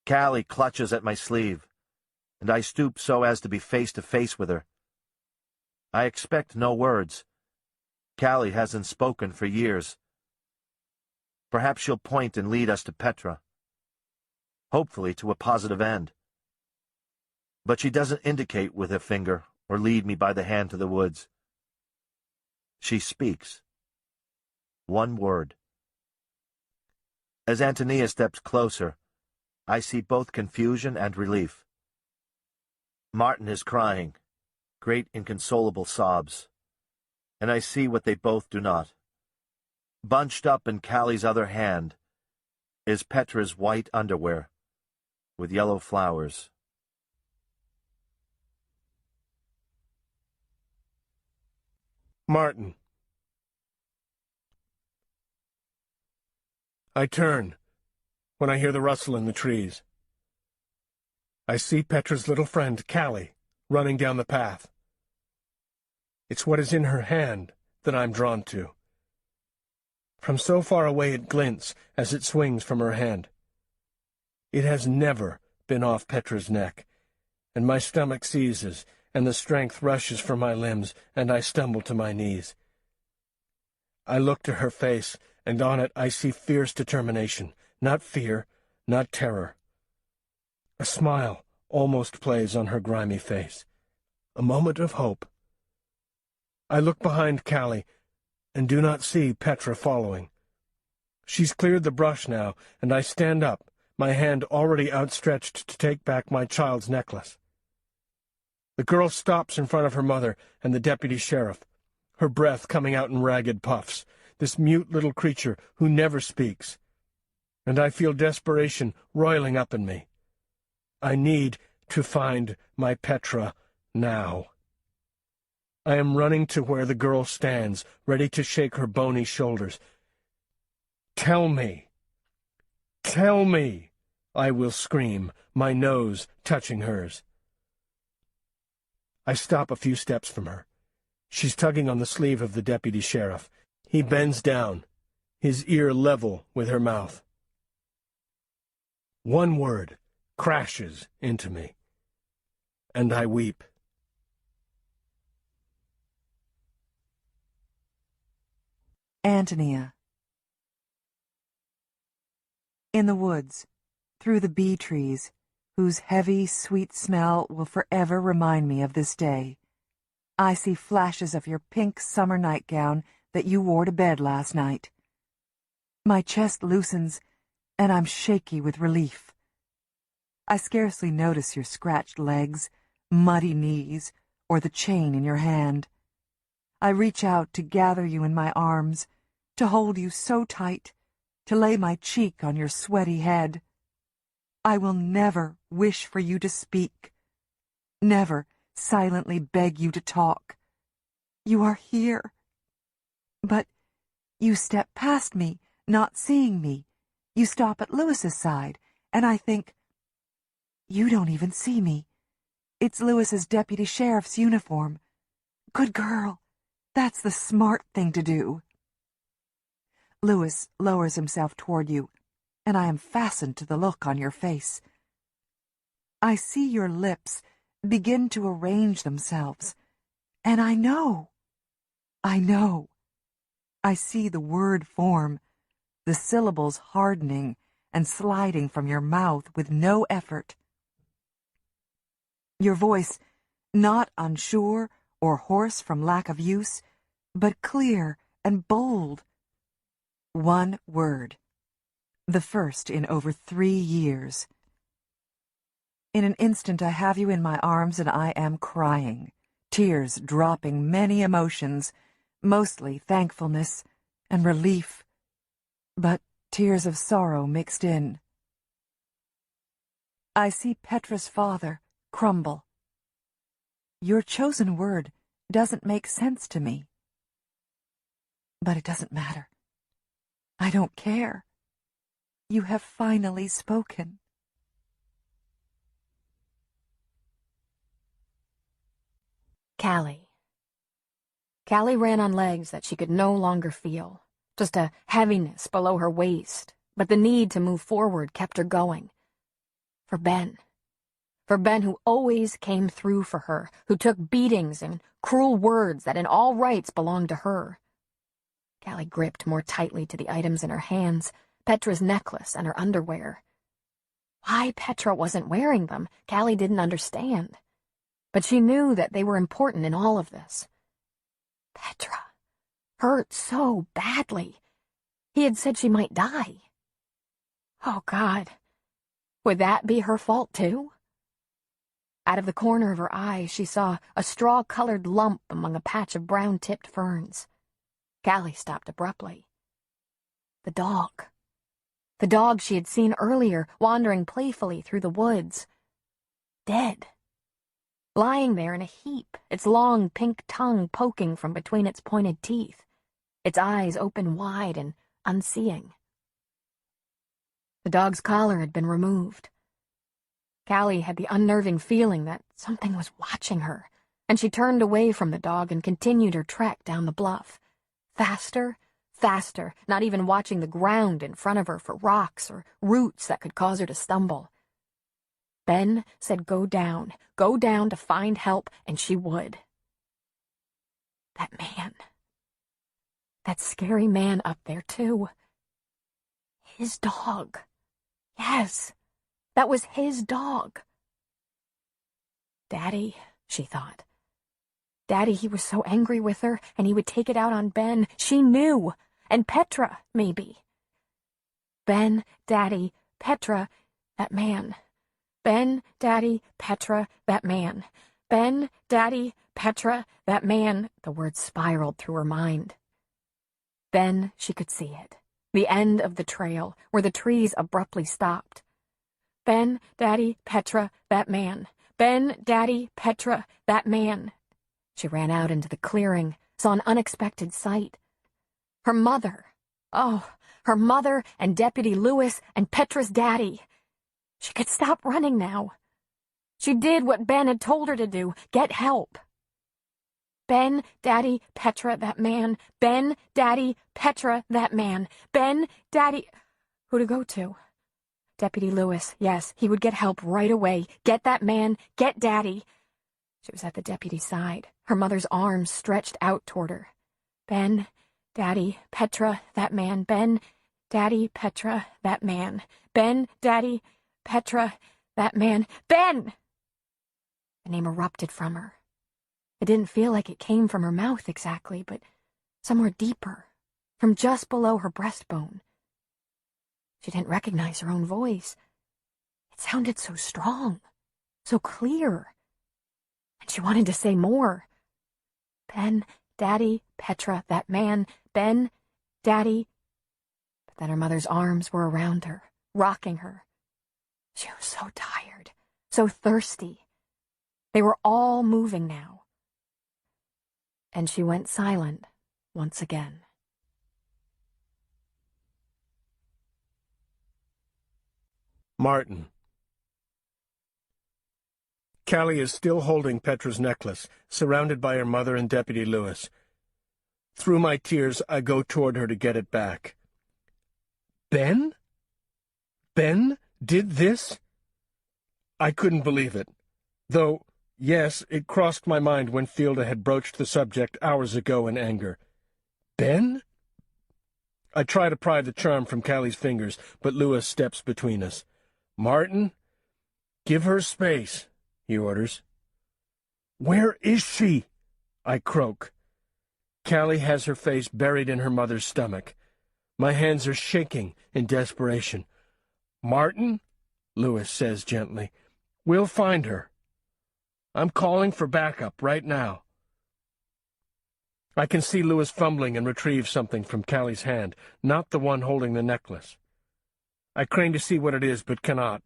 Callie clutches at my sleeve, and I stoop so as to be face to face with her. I expect no words. Callie hasn't spoken for years. Perhaps she'll point and lead us to Petra. Hopefully to a positive end. But she doesn't indicate with her finger or lead me by the hand to the woods. She speaks. One word. As Antonia steps closer, I see both confusion and relief. Martin is crying, great inconsolable sobs. and I see what they both do not. Bunched up in Callie's other hand is Petra's white underwear with yellow flowers. Martin. I turn when I hear the rustle in the trees. I see Petra's little friend, Callie, running down the path. It's what is in her hand that I'm drawn to. From so far away it glints as it swings from her hand. It has never been off Petra's neck, and my stomach seizes, and the strength rushes from my limbs, and I stumble to my knees. I look to her face, and on it I see fierce determination, not fear, not terror. A smile almost plays on her grimy face, a moment of hope. I look behind Callie, and do not see Petra following. She's cleared the brush now, and I stand up, my hand already outstretched to take back my child's necklace. The girl stops in front of her mother and the deputy sheriff, her breath coming out in ragged puffs, this mute little creature who never speaks. And I feel desperation roiling up in me. I need to find my Petra now. I am running to where the girl stands, ready to shake her bony shoulders. Tell me! Tell me! I will scream, my nose touching hers. I stop a few steps from her. She's tugging on the sleeve of the deputy sheriff. He bends down, his ear level with her mouth. One word crashes into me, and I weep. Antonia. In the woods, through the bee trees, whose heavy, sweet smell will forever remind me of this day, I see flashes of your pink summer nightgown that you wore to bed last night. My chest loosens, and I'm shaky with relief. I scarcely notice your scratched legs, muddy knees, or the chain in your hand. I reach out to gather you in my arms, to hold you so tight, to lay my cheek on your sweaty head. I will never wish for you to speak, never silently beg you to talk. You are here. But you step past me, not seeing me. You stop at Lewis's side, and I think, you don't even see me. It's Lewis's deputy sheriff's uniform. Good girl. That's the smart thing to do. Lewis lowers himself toward you, and I am fastened to the look on your face. I see your lips begin to arrange themselves, and I know. I see the word form, the syllables hardening and sliding from your mouth with no effort. Your voice, not unsure or hoarse from lack of use, but clear and bold. One word, the first in over 3 years. In an instant I have you in my arms and I am crying, tears dropping many emotions, mostly thankfulness and relief, but tears of sorrow mixed in. I see Petra's father crumble. Your chosen word doesn't make sense to me. But it doesn't matter. I don't care. You have finally spoken. Callie. Callie ran on legs that she could no longer feel, just a heaviness below her waist, but the need to move forward kept her going. For Ben. For Ben, who always came through for her, who took beatings and cruel words that in all rights belonged to her. Callie gripped more tightly to the items in her hands, Petra's necklace and her underwear. Why Petra wasn't wearing them, Callie didn't understand. But she knew that they were important in all of this. Petra. Hurt so badly. He had said she might die. Oh, God. Would that be her fault, too? Out of the corner of her eye, she saw a straw-colored lump among a patch of brown-tipped ferns. Callie stopped abruptly. The dog. The dog she had seen earlier, wandering playfully through the woods. Dead. Lying there in a heap, its long pink tongue poking from between its pointed teeth, its eyes open wide and unseeing. The dog's collar had been removed. Callie had the unnerving feeling that something was watching her, and she turned away from the dog and continued her trek down the bluff. Faster, faster, not even watching the ground in front of her for rocks or roots that could cause her to stumble. Ben said go down to find help, and she would. That man. That scary man up there, too. His dog. Yes, that was his dog. Daddy, she thought. Daddy, he was so angry with her, and he would take it out on Ben. She knew. And Petra, maybe. Ben, Daddy, Petra, that man. Ben, Daddy, Petra, that man. Ben, Daddy, Petra, that man. The words spiraled through her mind. Then she could see it. The end of the trail, where the trees abruptly stopped. Ben, Daddy, Petra, that man. Ben, Daddy, Petra, that man. She ran out into the clearing, saw an unexpected sight. Her mother. Oh, her mother and Deputy Lewis and Petra's daddy. She could stop running now. She did what Ben had told her to do, get help. Ben, Daddy, Petra, that man. Ben, Daddy, Petra, that man. Ben, Daddy... Who to go to? Deputy Lewis, yes, he would get help right away. Get that man, get Daddy. She was at the deputy's side, her mother's arms stretched out toward her. Ben, Daddy, Petra, that man. Ben, Daddy, Petra, that man. Ben, Daddy, Petra, that man. Ben! The name erupted from her. It didn't feel like it came from her mouth exactly, but somewhere deeper, from just below her breastbone. She didn't recognize her own voice. It sounded so strong, so clear. And she wanted to say more. Ben, Daddy, Petra, that man. Ben, Daddy. But then her mother's arms were around her, rocking her. She was so tired, so thirsty. They were all moving now. And she went silent once again. Martin. Callie is still holding Petra's necklace, surrounded by her mother and Deputy Lewis. Through my tears, I go toward her to get it back. Ben? Ben did this? I couldn't believe it. Though, yes, it crossed my mind when Fielda had broached the subject hours ago in anger. Ben? I try to pry the charm from Callie's fingers, but Lewis steps between us. Martin, give her space, he orders. Where is she? I croak. Callie has her face buried in her mother's stomach. My hands are shaking in desperation. Martin, Lewis says gently, we'll find her. I'm calling for backup right now. I can see Lewis fumbling and retrieve something from Callie's hand, not the one holding the necklace. I crane to see what it is, but cannot.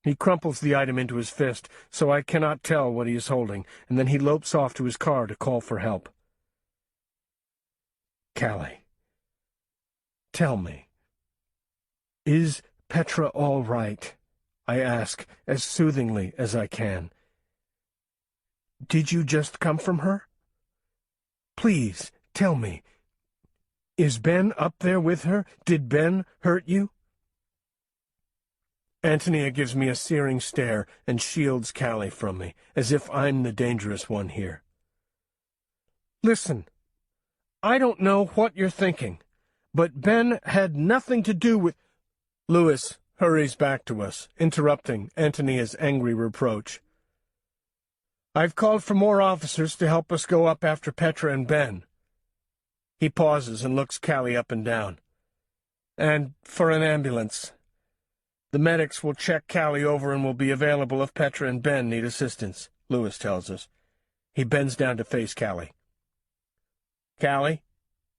He crumples the item into his fist, so I cannot tell what he is holding, and then he lopes off to his car to call for help. Callie, tell me, is Petra all right? I ask, as soothingly as I can. Did you just come from her? Please, tell me. Is Ben up there with her? Did Ben hurt you? Antonia gives me a searing stare and shields Callie from me, as if I'm the dangerous one here. Listen, I don't know what you're thinking, but Ben had nothing to do with... Lewis hurries back to us, interrupting Antonia's angry reproach. I've called for more officers to help us go up after Petra and Ben. He pauses and looks Callie up and down. And for an ambulance. The medics will check Callie over and will be available if Petra and Ben need assistance, Lewis tells us. He bends down to face Callie. Callie,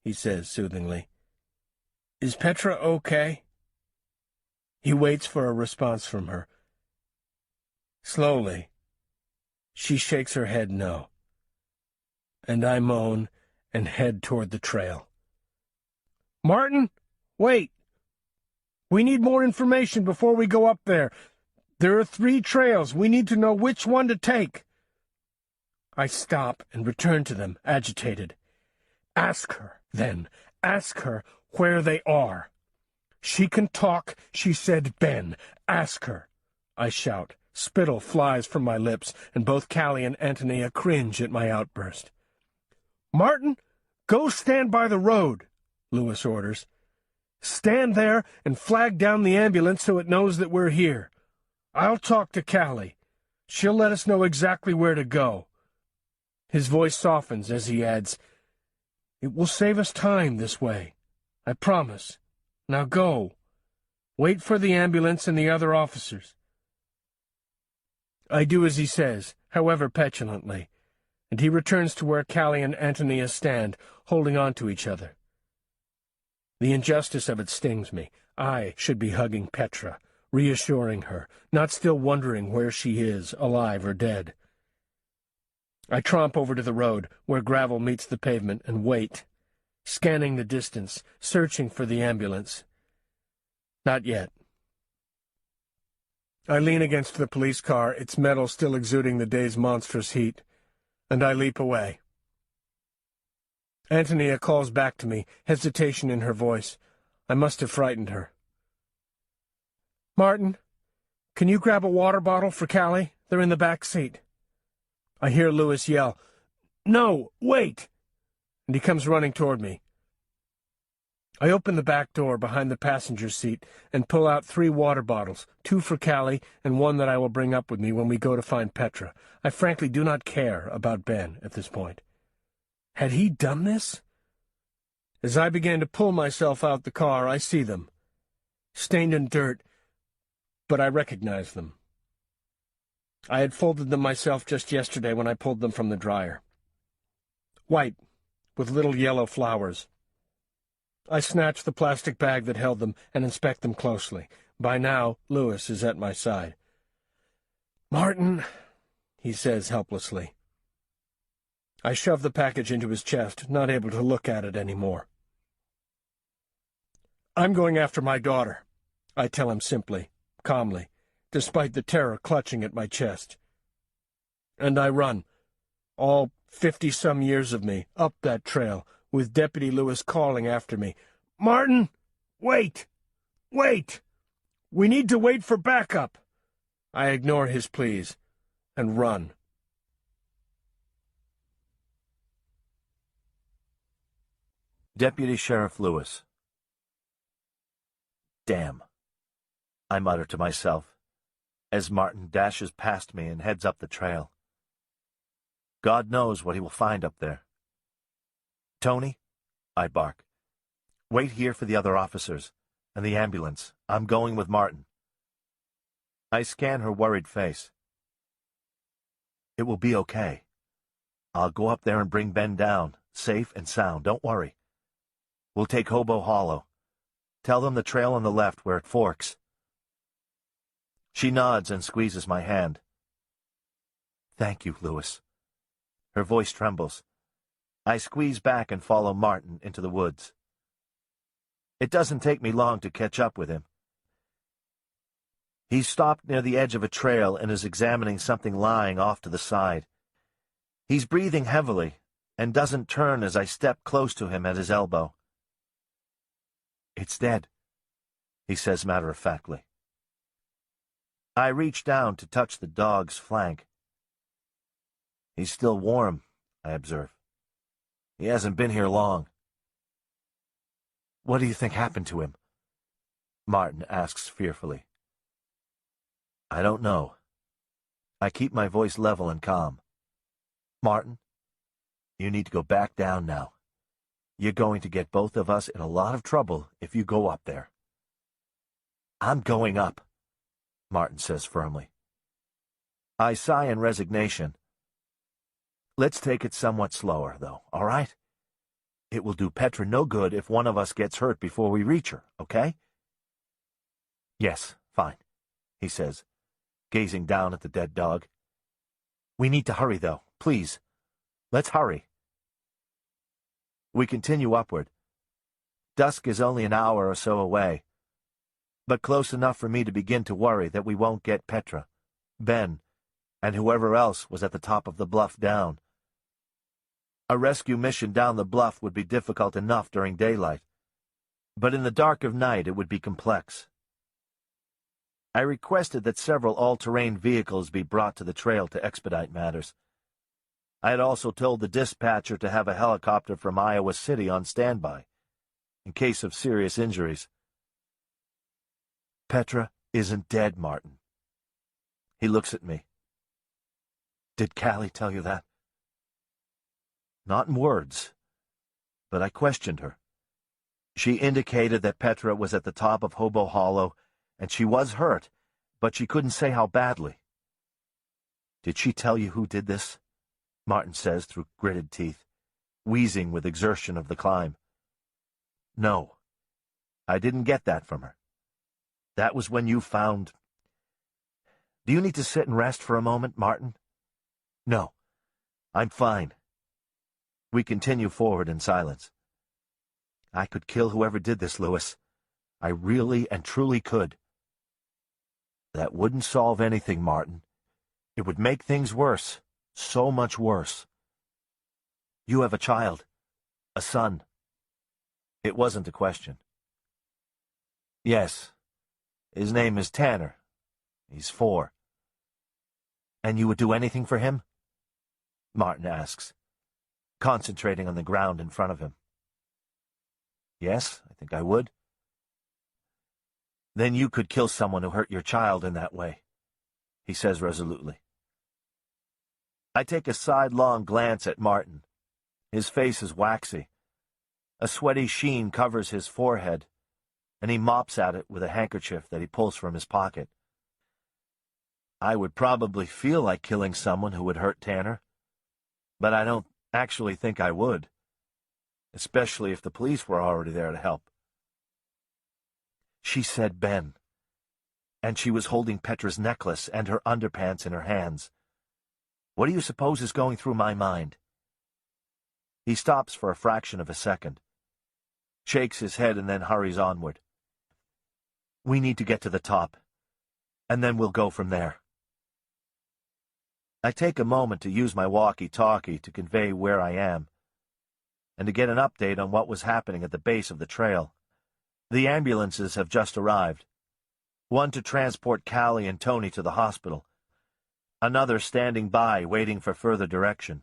he says soothingly, is Petra okay? He waits for a response from her. Slowly, she shakes her head no. And I moan and head toward the trail. Martin, wait! We need more information before we go up there. There are 3 trails. We need to know which one to take. I stop and return to them, agitated. Ask her, then. Ask her where they are. She can talk, she said Ben. Ask her. I shout. Spittle flies from my lips, and both Callie and Antonia cringe at my outburst. Martin, go stand by the road, Lewis orders. Stand there and flag down the ambulance so it knows that we're here. I'll talk to Callie. She'll let us know exactly where to go. His voice softens as he adds, It will save us time this way. I promise. Now go. Wait for the ambulance and the other officers. I do as he says, however petulantly, and he returns to where Callie and Antonia stand, holding on to each other. The injustice of it stings me. I should be hugging Petra, reassuring her, not still wondering where she is, alive or dead. I tromp over to the road, where gravel meets the pavement, and wait, scanning the distance, searching for the ambulance. Not yet. I lean against the police car, its metal still exuding the day's monstrous heat, and I leap away. Antonia calls back to me, hesitation in her voice. I must have frightened her. Martin, can you grab a water bottle for Callie? They're in the back seat. I hear Lewis yell, No, wait! And he comes running toward me. I open the back door behind the passenger seat and pull out 3 water bottles, 2 for Callie and 1 that I will bring up with me when we go to find Petra. I frankly do not care about Ben at this point. Had he done this? As I began to pull myself out the car, I see them. Stained in dirt, but I recognize them. I had folded them myself just yesterday when I pulled them from the dryer. White, with little yellow flowers. I snatch the plastic bag that held them and inspect them closely. By now, Lewis is at my side. Martin, he says helplessly. I shove the package into his chest, not able to look at it anymore. I'm going after my daughter, I tell him simply, calmly, despite the terror clutching at my chest. And I run, all 50-some years of me, up that trail, with Deputy Lewis calling after me, Martin, wait! Wait! We need to wait for backup! I ignore his pleas and run. Deputy Sheriff Lewis. Damn, I mutter to myself, as Martin dashes past me and heads up the trail. God knows what he will find up there. Tony, I bark. Wait here for the other officers and the ambulance. I'm going with Martin. I scan her worried face. It will be okay. I'll go up there and bring Ben down, safe and sound. Don't worry. We'll take Hobo Hollow. Tell them the trail on the left where it forks. She nods and squeezes my hand. Thank you, Lewis. Her voice trembles. I squeeze back and follow Martin into the woods. It doesn't take me long to catch up with him. He's stopped near the edge of a trail and is examining something lying off to the side. He's breathing heavily and doesn't turn as I step close to him at his elbow. It's dead, he says matter-of-factly. I reach down to touch the dog's flank. He's still warm, I observe. He hasn't been here long. What do you think happened to him? Martin asks fearfully. I don't know. I keep my voice level and calm. Martin, you need to go back down now. You're going to get both of us in a lot of trouble if you go up there. I'm going up, Martin says firmly. I sigh in resignation. Let's take it somewhat slower, though, all right? It will do Petra no good if one of us gets hurt before we reach her, okay? Yes, fine, he says, gazing down at the dead dog. We need to hurry, though, please. Let's hurry. We continue upward. Dusk is only an hour or so away, but close enough for me to begin to worry that we won't get Petra, Ben, and whoever else was at the top of the bluff down. A rescue mission down the bluff would be difficult enough during daylight, but in the dark of night it would be complex. I requested that several all-terrain vehicles be brought to the trail to expedite matters. I had also told the dispatcher to have a helicopter from Iowa City on standby, in case of serious injuries. Petra isn't dead, Martin. He looks at me. Did Callie tell you that? Not in words, but I questioned her. She indicated that Petra was at the top of Hobo Hollow, and she was hurt, but she couldn't say how badly. Did she tell you who did this? Martin says through gritted teeth, wheezing with exertion of the climb. No, I didn't get that from her. That was when you found... Do you need to sit and rest for a moment, Martin? No, I'm fine. We continue forward in silence. I could kill whoever did this, Lewis. I really and truly could. That wouldn't solve anything, Martin. It would make things worse. So much worse. You have a child. A son. It wasn't a question. Yes. His name is Tanner. He's 4. And you would do anything for him? Martin asks, concentrating on the ground in front of him. Yes, I think I would. Then you could kill someone who hurt your child in that way, he says resolutely. I take a sidelong glance at Martin. His face is waxy. A sweaty sheen covers his forehead, and he mops at it with a handkerchief that he pulls from his pocket. I would probably feel like killing someone who would hurt Tanner, but I don't actually think I would, especially if the police were already there to help. She said Ben, and she was holding Petra's necklace and her underpants in her hands. What do you suppose is going through my mind? He stops for a fraction of a second, shakes his head, and then hurries onward. We need to get to the top, and then we'll go from there. I take a moment to use my walkie-talkie to convey where I am, and to get an update on what was happening at the base of the trail. The ambulances have just arrived. One to transport Callie and Tony to the hospital. Another standing by, waiting for further direction.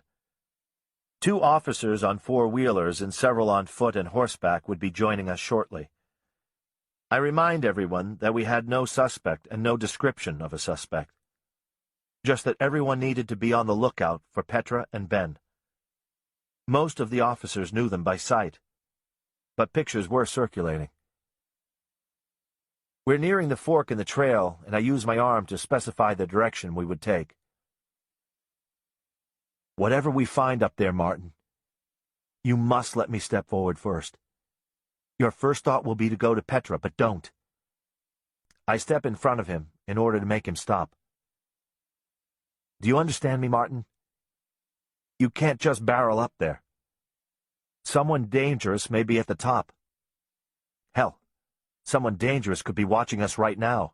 2 officers on 4-wheelers and several on foot and horseback would be joining us shortly. I remind everyone that we had no suspect and no description of a suspect. Just that everyone needed to be on the lookout for Petra and Ben. Most of the officers knew them by sight, but pictures were circulating. We're nearing the fork in the trail, and I use my arm to specify the direction we would take. Whatever we find up there, Martin, you must let me step forward first. Your first thought will be to go to Petra, but don't. I step in front of him in order to make him stop. Do you understand me, Martin? You can't just barrel up there. Someone dangerous may be at the top. Hell, someone dangerous could be watching us right now.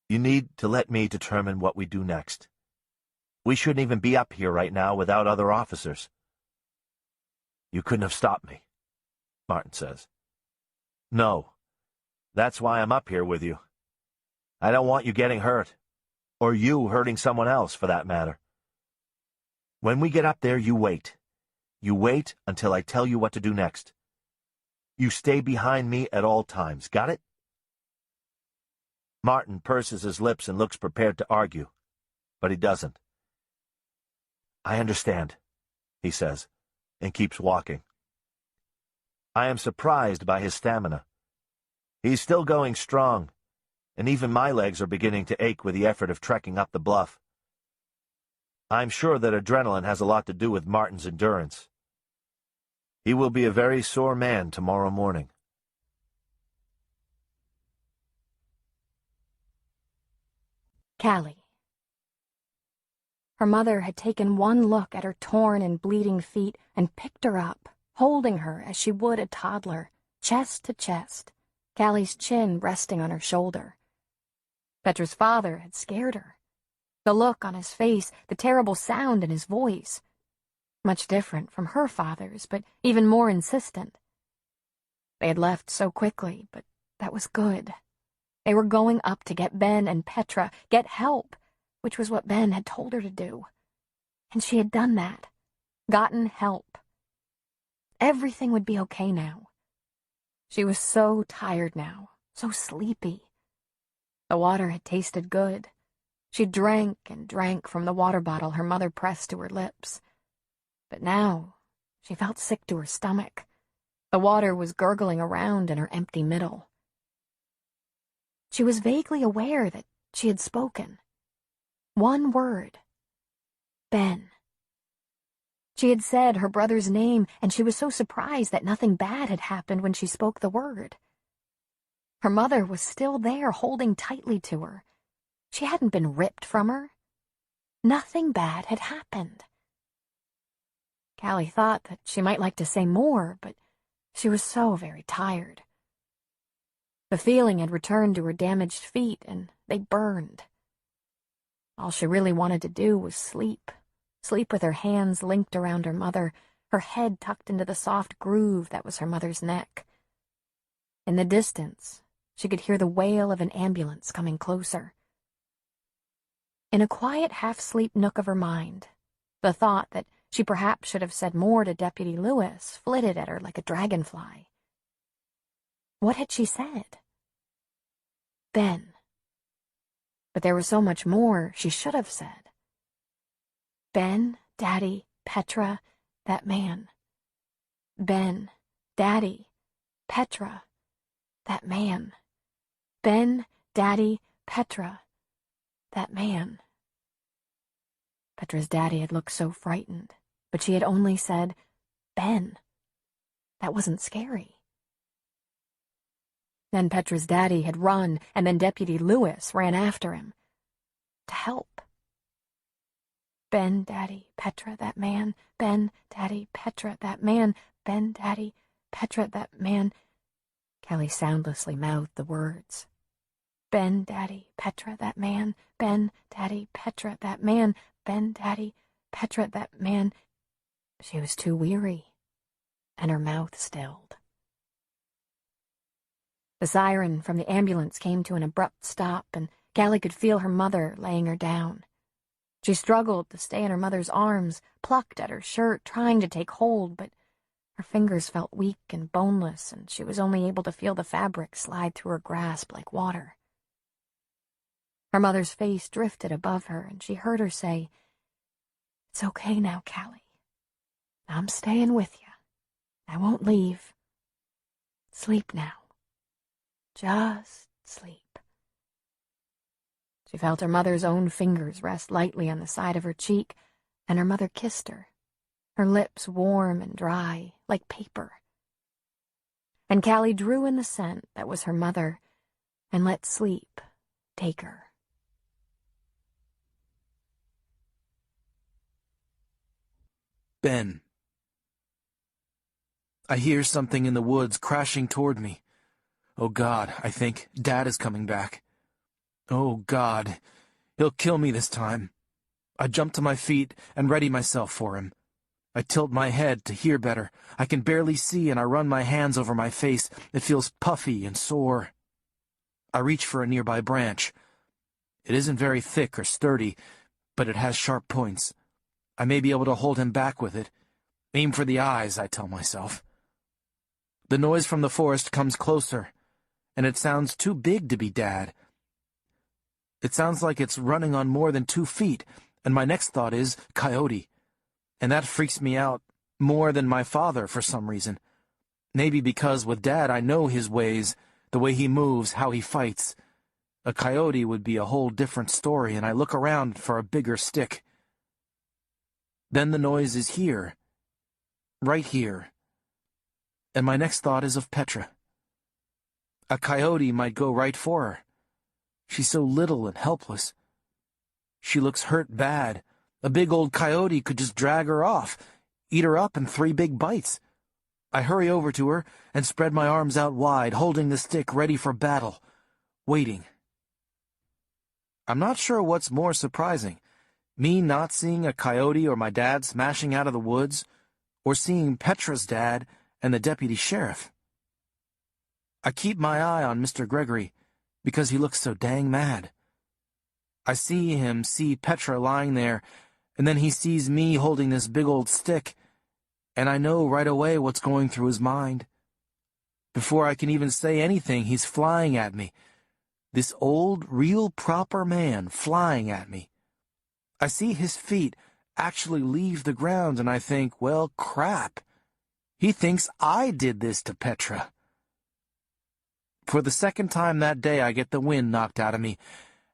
You need to let me determine what we do next. We shouldn't even be up here right now without other officers. You couldn't have stopped me, Martin says. No, that's why I'm up here with you. I don't want you getting hurt, or you hurting someone else, for that matter. When we get up there, you wait. You wait until I tell you what to do next. You stay behind me at all times, got it? Martin purses his lips and looks prepared to argue, but he doesn't. I understand, he says, and keeps walking. I am surprised by his stamina. He's still going strong, and even my legs are beginning to ache with the effort of trekking up the bluff. I'm sure that adrenaline has a lot to do with Martin's endurance. He will be a very sore man tomorrow morning. Callie. Her mother had taken one look at her torn and bleeding feet and picked her up, holding her as she would a toddler, chest to chest, Callie's chin resting on her shoulder. Petra's father had scared her. The look on his face, the terrible sound in his voice. Much different from her father's, but even more insistent. They had left so quickly, but that was good. They were going up to get Ben and Petra, get help, which was what Ben had told her to do. And she had done that. Gotten help. Everything would be okay now. She was so tired now, so sleepy. The water had tasted good. She drank and drank from the water bottle her mother pressed to her lips. But now she felt sick to her stomach. The water was gurgling around in her empty middle. She was vaguely aware that she had spoken. One word. Ben. She had said her brother's name, and she was so surprised that nothing bad had happened when she spoke the word. Her mother was still there, holding tightly to her. She hadn't been ripped from her. Nothing bad had happened. Callie thought that she might like to say more, but she was so very tired. The feeling had returned to her damaged feet, and they burned. All she really wanted to do was sleep. Sleep with her hands linked around her mother, her head tucked into the soft groove that was her mother's neck. In the distance, she could hear the wail of an ambulance coming closer. In a quiet half-sleep nook of her mind, the thought that she perhaps should have said more to Deputy Lewis flitted at her like a dragonfly. What had she said? Ben. But there was so much more she should have said. Ben, Daddy, Petra, that man. Ben, Daddy, Petra, that man. Ben, Daddy, Petra, that man. Petra's daddy had looked so frightened, but she had only said, Ben. That wasn't scary. Then Petra's daddy had run, and then Deputy Lewis ran after him. To help. Ben, Daddy, Petra, that man. Ben, Daddy, Petra, that man. Ben, Daddy, Petra, that man. Callie soundlessly mouthed the words. Ben, Daddy, Petra, that man. Ben, Daddy, Petra, that man. Ben, Daddy, Petra, that man. She was too weary, and her mouth stilled. The siren from the ambulance came to an abrupt stop, and Callie could feel her mother laying her down. She struggled to stay in her mother's arms, plucked at her shirt, trying to take hold, but her fingers felt weak and boneless, and she was only able to feel the fabric slide through her grasp like water. Her mother's face drifted above her, and she heard her say, It's okay now, Callie. I'm staying with you. I won't leave. Sleep now. Just sleep. She felt her mother's own fingers rest lightly on the side of her cheek, and her mother kissed her, her lips warm and dry, like paper. And Callie drew in the scent that was her mother, and let sleep take her. Ben. I hear something in the woods crashing toward me. Oh God, I think Dad is coming back. Oh God, he'll kill me this time. I jump to my feet and ready myself for him. I tilt my head to hear better. I can barely see, and I run my hands over my face. It feels puffy and sore. I reach for a nearby branch. It isn't very thick or sturdy, but it has sharp points. I may be able to hold him back with it. Aim for the eyes, I tell myself. The noise from the forest comes closer, and it sounds too big to be Dad. It sounds like it's running on more than 2 feet, and my next thought is coyote. And that freaks me out more than my father for some reason. Maybe because with Dad I know his ways, the way he moves, how he fights. A coyote would be a whole different story, and I look around for a bigger stick. Then the noise is here, right here, and my next thought is of Petra. A coyote might go right for her. She's so little and helpless. She looks hurt bad. A big old coyote could just drag her off, eat her up in 3 big bites. I hurry over to her and spread my arms out wide, holding the stick ready for battle, waiting. I'm not sure what's more surprising, me not seeing a coyote or my dad smashing out of the woods, or seeing Petra's dad and the deputy sheriff. I keep my eye on Mr. Gregory because he looks so dang mad. I see him see Petra lying there, and then he sees me holding this big old stick, and I know right away what's going through his mind. Before I can even say anything, he's flying at me. This old, real, proper man flying at me. I see his feet actually leave the ground, and I think, well, crap. He thinks I did this to Petra. For the second time that day, I get the wind knocked out of me,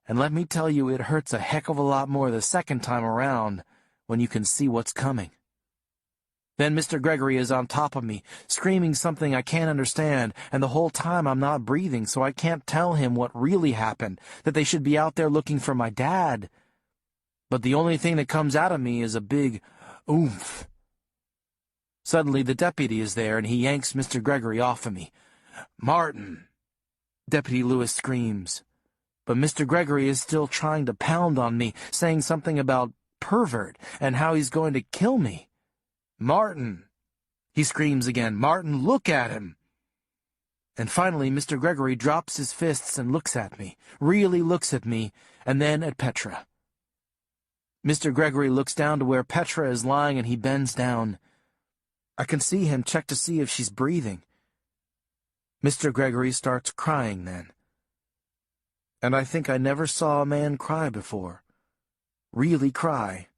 and let me tell you, it hurts a heck of a lot more the second time around when you can see what's coming. Then Mr. Gregory is on top of me, screaming something I can't understand, and the whole time I'm not breathing, so I can't tell him what really happened, that they should be out there looking for my dad. But the only thing that comes out of me is a big oomph. Suddenly the deputy is there, and he yanks Mr. Gregory off of me. "Martin!" Deputy Lewis screams. But Mr. Gregory is still trying to pound on me, saying something about pervert and how he's going to kill me. "Martin!" He screams again. "Martin, look at him!" And finally Mr. Gregory drops his fists and looks at me, really looks at me, and then at Petra. Mr. Gregory looks down to where Petra is lying, and he bends down. I can see him check to see if she's breathing. Mr. Gregory starts crying then. And I think I never saw a man cry before. Really cry.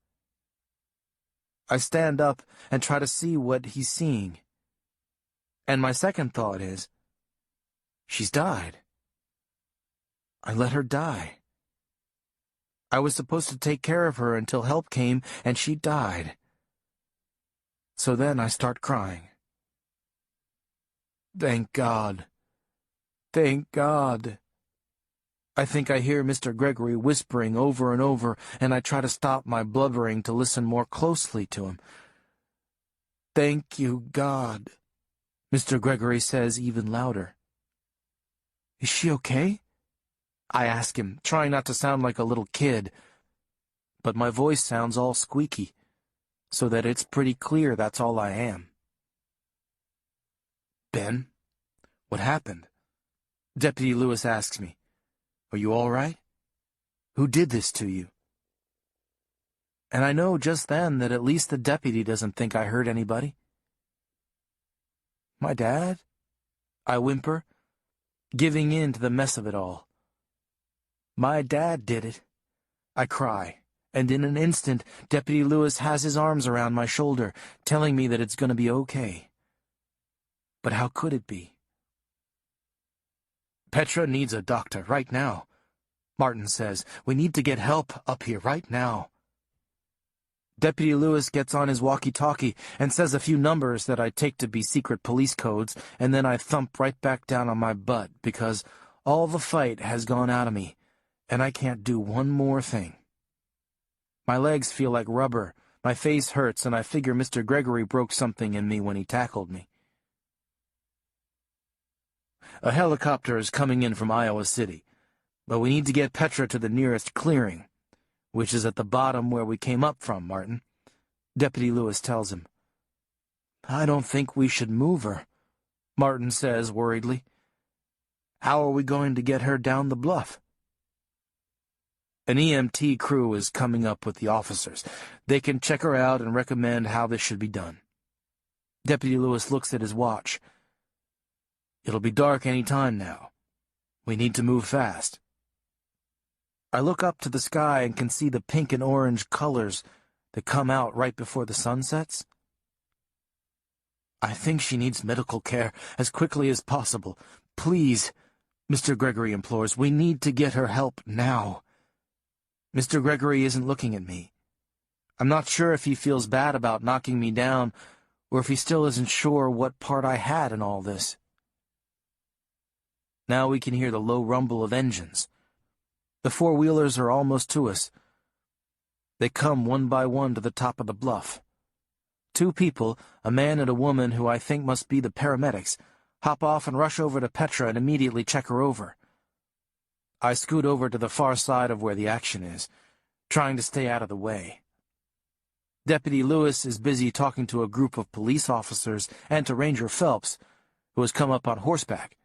I stand up and try to see what he's seeing. And my second thought is, she's died. I let her die. I was supposed to take care of her until help came, and she died. So then I start crying. Thank God. Thank God. I think I hear Mr. Gregory whispering over and over, and I try to stop my blubbering to listen more closely to him. Thank you, God, Mr. Gregory says even louder. Is she okay? I ask him, trying not to sound like a little kid, but my voice sounds all squeaky, so that it's pretty clear that's all I am. Ben, what happened? Deputy Lewis asks me. Are you all right? Who did this to you? And I know just then that at least the deputy doesn't think I hurt anybody. My dad? I whimper, giving in to the mess of it all. My dad did it. I cry, and in an instant, Deputy Lewis has his arms around my shoulder, telling me that it's going to be okay. But how could it be? Petra needs a doctor right now, Martin says. We need to get help up here right now. Deputy Lewis gets on his walkie-talkie and says a few numbers that I take to be secret police codes, and then I thump right back down on my butt because all the fight has gone out of me, and I can't do one more thing. My legs feel like rubber, my face hurts, and I figure Mr. Gregory broke something in me when he tackled me. A helicopter is coming in from Iowa City, but we need to get Petra to the nearest clearing, which is at the bottom where we came up from, Martin. Deputy Lewis tells him. I don't think we should move her, Martin says worriedly. How are we going to get her down the bluff? An EMT crew is coming up with the officers. They can check her out and recommend how this should be done. Deputy Lewis looks at his watch. It'll be dark any time now. We need to move fast. I look up to the sky and can see the pink and orange colors that come out right before the sun sets. I think she needs medical care as quickly as possible. Please, Mr. Gregory implores. We need to get her help now. Mr. Gregory isn't looking at me. I'm not sure if he feels bad about knocking me down, or if he still isn't sure what part I had in all this. Now we can hear the low rumble of engines. The four-wheelers are almost to us. They come one by one to the top of the bluff. Two people, a man and a woman who I think must be the paramedics, hop off and rush over to Petra and immediately check her over. I scoot over to the far side of where the action is, trying to stay out of the way. Deputy Lewis is busy talking to a group of police officers and to Ranger Phelps, who has come up on horseback.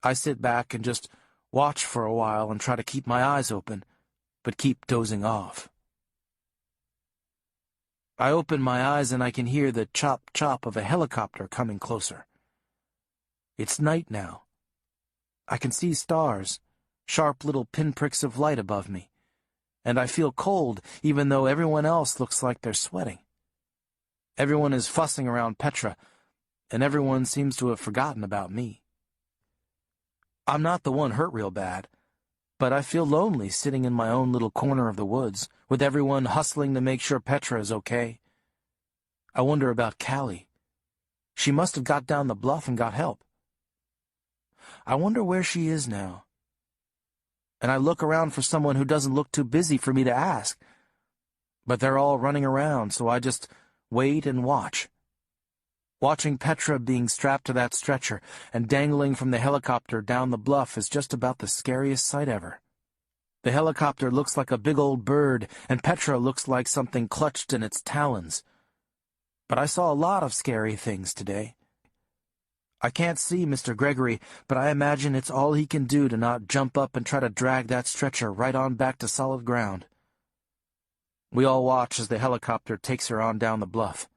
I sit back and just watch for a while and try to keep my eyes open, but keep dozing off. I open my eyes and I can hear the chop-chop of a helicopter coming closer. It's night now. I can see stars, sharp little pinpricks of light above me, and I feel cold even though everyone else looks like they're sweating. Everyone is fussing around Petra, and everyone seems to have forgotten about me. I'm not the one hurt real bad, but I feel lonely sitting in my own little corner of the woods, with everyone hustling to make sure Petra is okay. I wonder about Callie. She must have got down the bluff and got help. I wonder where she is now. And I look around for someone who doesn't look too busy for me to ask. But they're all running around, so I just wait and watch. Watching Petra being strapped to that stretcher and dangling from the helicopter down the bluff is just about the scariest sight ever. The helicopter looks like a big old bird, and Petra looks like something clutched in its talons. But I saw a lot of scary things today. I can't see Mr. Gregory, but I imagine it's all he can do to not jump up and try to drag that stretcher right on back to solid ground. We all watch as the helicopter takes her on down the bluff.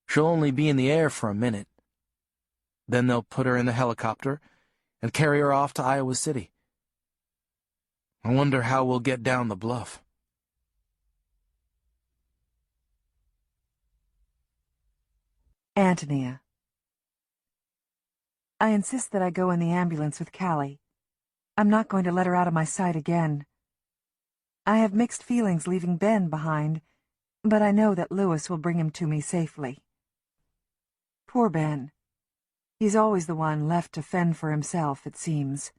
She'll only be in the air for a minute. Then they'll put her in the helicopter and carry her off to Iowa City. I wonder how we'll get down the bluff. Antonia. I insist that I go in the ambulance with Callie. I'm not going to let her out of my sight again. I have mixed feelings leaving Ben behind, but I know that Lewis will bring him to me safely. Poor Ben. He's always the one left to fend for himself, it seems.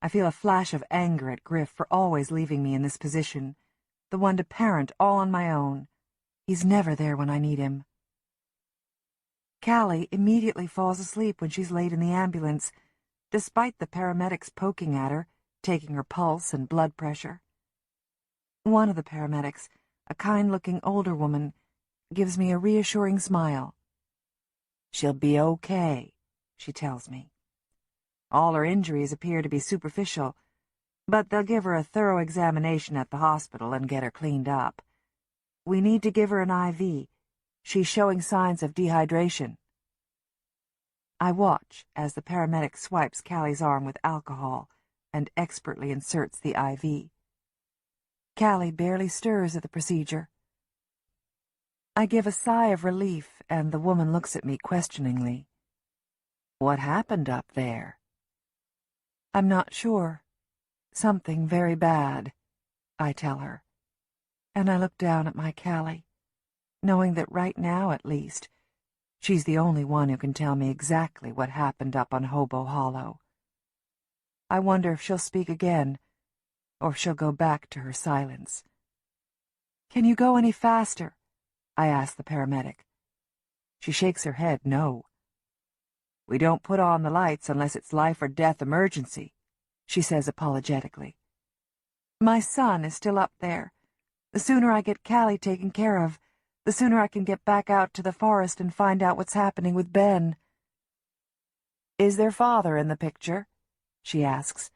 I feel a flash of anger at Griff for always leaving me in this position, the one to parent all on my own. He's never there when I need him. Callie immediately falls asleep when she's laid in the ambulance, despite the paramedics poking at her, taking her pulse and blood pressure. One of the paramedics, a kind-looking older woman, gives me a reassuring smile. "She'll be okay," she tells me. All her injuries appear to be superficial, but they'll give her a thorough examination at the hospital and get her cleaned up. We need to give her an IV. She's showing signs of dehydration. I watch as the paramedic swipes Callie's arm with alcohol and expertly inserts the IV. Callie barely stirs at the procedure. I give a sigh of relief, and the woman looks at me questioningly. "What happened up there?" "I'm not sure. Something very bad," I tell her. And I look down at my Callie, knowing that right now, at least, she's the only one who can tell me exactly what happened up on Hobo Hollow. I wonder if she'll speak again, or if she'll go back to her silence. "Can you go any faster?" I ask the paramedic. She shakes her head no. "We don't put on the lights unless it's life or death emergency," she says apologetically. "My son is still up there. The sooner I get Callie taken care of, the sooner I can get back out to the forest and find out what's happening with Ben." "Is their father in the picture?" she asks,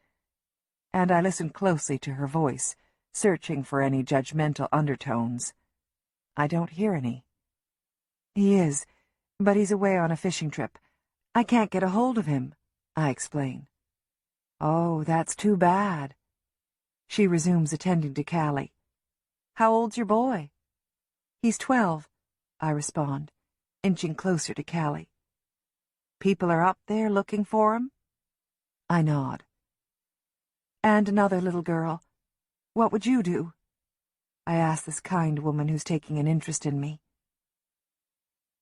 and I listen closely to her voice, searching for any judgmental undertones. I don't hear any. "He is, but he's away on a fishing trip. I can't get a hold of him," I explain. "Oh, that's too bad." She resumes attending to Callie. "How old's your boy?" "He's 12, I respond, inching closer to Callie. "People are up there looking for him?" I nod. And another little girl. What would you do? I ask this kind woman who's taking an interest in me.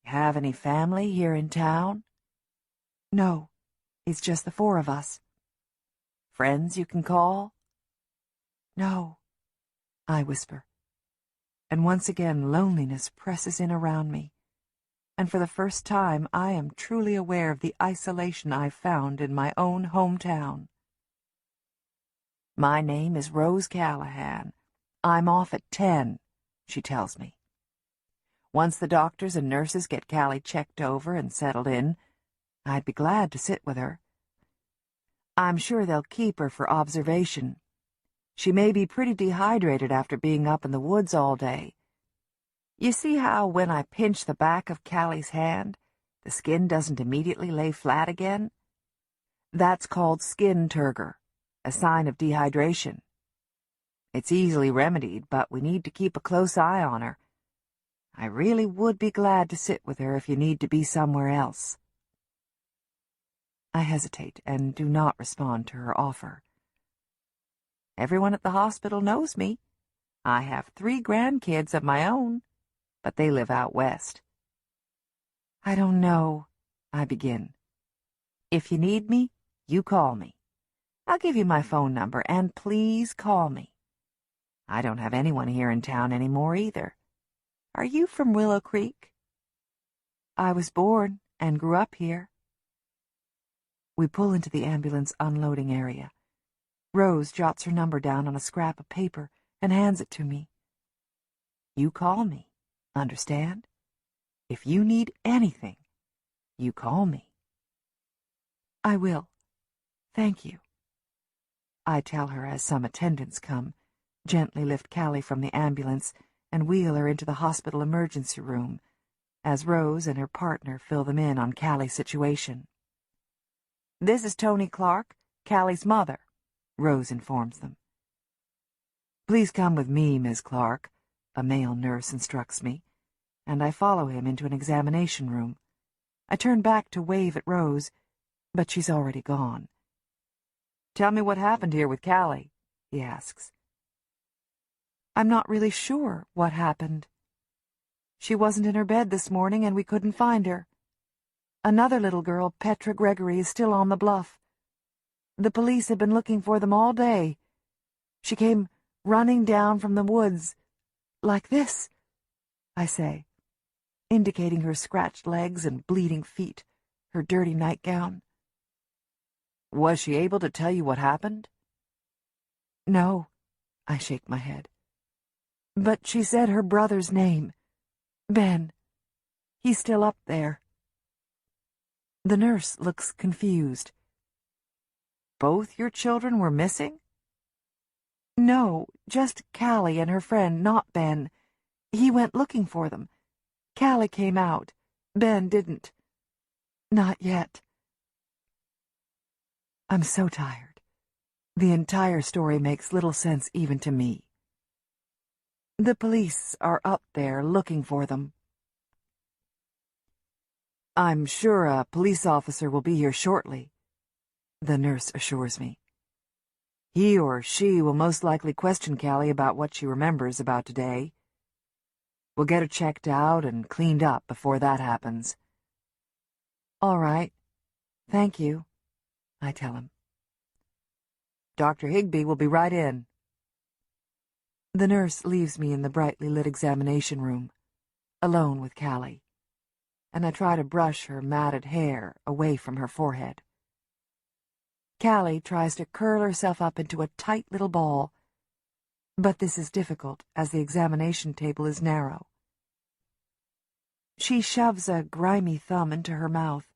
Have any family here in town? No, it's just the four of us. Friends you can call? No, I whisper. And once again loneliness presses in around me, and for the first time I am truly aware of the isolation I've found in my own hometown. My name is Rose Callahan. I'm off at 10, she tells me. Once the doctors and nurses get Callie checked over and settled in, I'd be glad to sit with her. I'm sure they'll keep her for observation. She may be pretty dehydrated after being up in the woods all day. You see how when I pinch the back of Callie's hand, the skin doesn't immediately lay flat again? That's called skin turgor, a sign of dehydration. It's easily remedied, but we need to keep a close eye on her. I really would be glad to sit with her if you need to be somewhere else. I hesitate and do not respond to her offer. Everyone at the hospital knows me. I have 3 grandkids of my own, but they live out west. I don't know, I begin. If you need me, you call me. I'll give you my phone number, and please call me. I don't have anyone here in town anymore either. Are you from Willow Creek? I was born and grew up here. We pull into the ambulance unloading area. Rose jots her number down on a scrap of paper and hands it to me. You call me, understand? If you need anything, you call me. I will. Thank you. I tell her as some attendants come, gently lift Callie from the ambulance, and wheel her into the hospital emergency room, as Rose and her partner fill them in on Callie's situation. This is Tony Clark, Callie's mother, Rose informs them. Please come with me, Ms. Clark, a male nurse instructs me, and I follow him into an examination room. I turn back to wave at Rose, but she's already gone. Tell me what happened here with Callie, he asks. I'm not really sure what happened. She wasn't in her bed this morning and we couldn't find her. Another little girl, Petra Gregory, is still on the bluff. The police have been looking for them all day. She came running down from the woods, like this, I say, indicating her scratched legs and bleeding feet, her dirty nightgown. Was she able to tell you what happened? No, I shake my head. But she said her brother's name, Ben. He's still up there. The nurse looks confused. Both your children were missing? No, just Callie and her friend, not Ben. He went looking for them. Callie came out. Ben didn't. Not yet. I'm so tired. The entire story makes little sense even to me. The police are up there looking for them. I'm sure a police officer will be here shortly, the nurse assures me. He or she will most likely question Callie about what she remembers about today. We'll get her checked out and cleaned up before that happens. All right. Thank you, I tell him. Dr. Higbee will be right in. The nurse leaves me in the brightly lit examination room, alone with Callie, and I try to brush her matted hair away from her forehead. Callie tries to curl herself up into a tight little ball, but this is difficult as the examination table is narrow. She shoves a grimy thumb into her mouth,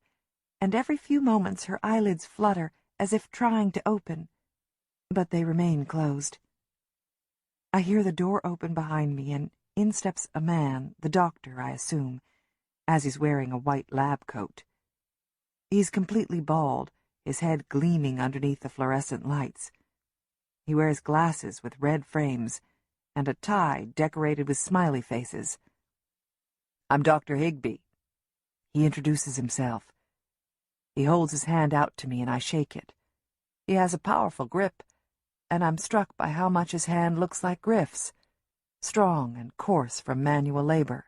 and every few moments her eyelids flutter as if trying to open, but they remain closed. I hear the door open behind me, and in steps a man, the doctor, I assume, as he's wearing a white lab coat. He's completely bald, his head gleaming underneath the fluorescent lights. He wears glasses with red frames and a tie decorated with smiley faces. I'm Dr. Higbee. He introduces himself. He holds his hand out to me, and I shake it. He has a powerful grip, and I'm struck by how much his hand looks like Griff's, strong and coarse from manual labor.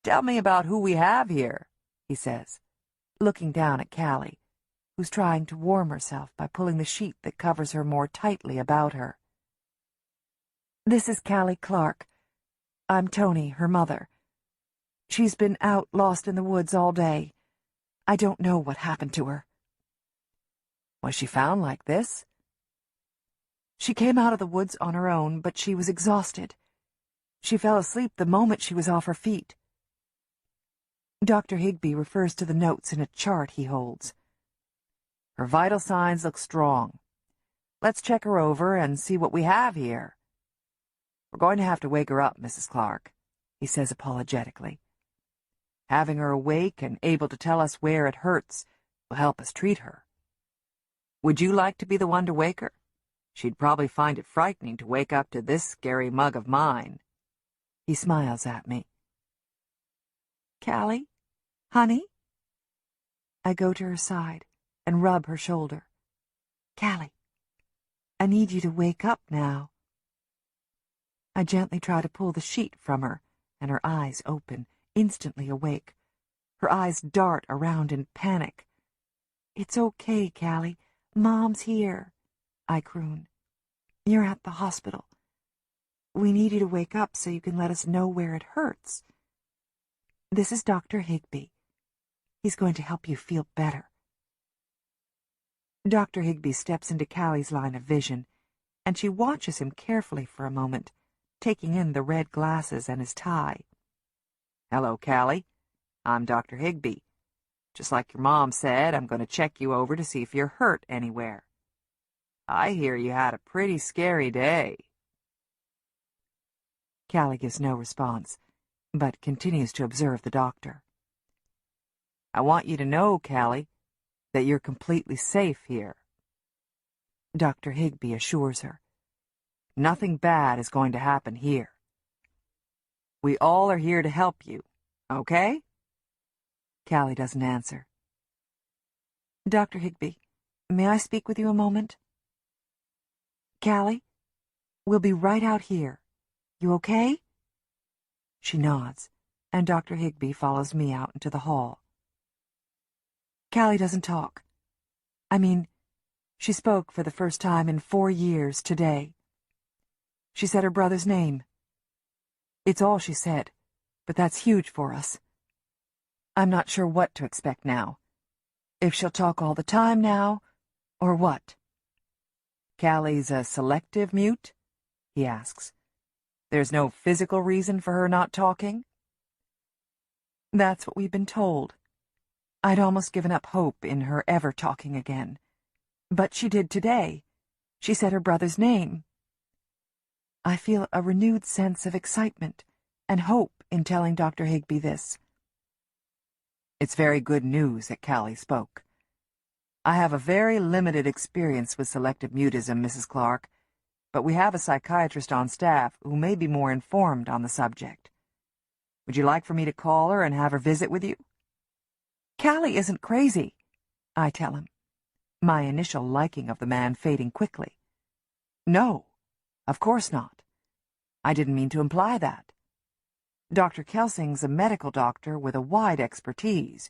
"Tell me about who we have here," he says, looking down at Callie, who's trying to warm herself by pulling the sheet that covers her more tightly about her. "This is Callie Clark. I'm Tony, her mother. She's been out lost in the woods all day. I don't know what happened to her." "Was she found like this?" "She came out of the woods on her own, but she was exhausted. She fell asleep the moment she was off her feet." Dr. Higbee refers to the notes in a chart he holds. "Her vital signs look strong. Let's check her over and see what we have here." "We're going to have to wake her up, Mrs. Clark," he says apologetically. "Having her awake and able to tell us where it hurts will help us treat her. Would you like to be the one to wake her? She'd probably find it frightening to wake up to this scary mug of mine." He smiles at me. "Callie? Honey?" I go to her side and rub her shoulder. "Callie, I need you to wake up now." I gently try to pull the sheet from her, and her eyes open, instantly awake. Her eyes dart around in panic. "It's okay, Callie. Mom's here," I croon. "You're at the hospital. We need you to wake up so you can let us know where it hurts. This is Dr. Higbee. He's going to help you feel better." Dr. Higbee steps into Callie's line of vision, and she watches him carefully for a moment, taking in the red glasses and his tie. "Hello, Callie. I'm Dr. Higbee. Just like your mom said, I'm going to check you over to see if you're hurt anywhere. I hear you had a pretty scary day." Callie gives no response, but continues to observe the doctor. "I want you to know, Callie, that you're completely safe here." Dr. Higbee assures her. "Nothing bad is going to happen here. We all are here to help you, okay?" Callie doesn't answer. "Dr. Higbee, may I speak with you a moment?" "Callie, we'll be right out here. You okay?" She nods, and Dr. Higbee follows me out into the hall. Callie doesn't talk. I mean, she spoke for the first time in 4 years today. She said her brother's name. It's all she said, but that's huge for us. I'm not sure what to expect now. If she'll talk all the time now, or what. "Callie's a selective mute?" he asks. "There's no physical reason for her not talking?" "That's what we've been told. I'd almost given up hope in her ever talking again. But she did today. She said her brother's name. I feel a renewed sense of excitement and hope in telling Dr. Higbee this. It's very good news that Callie spoke. I have a very limited experience with selective mutism, Mrs. Clark, but we have a psychiatrist on staff who may be more informed on the subject. Would you like for me to call her and have her visit with you?" "Callie isn't crazy," I tell him, my initial liking of the man fading quickly. "No, of course not. I didn't mean to imply that. Dr. Kelsing's a medical doctor with a wide expertise.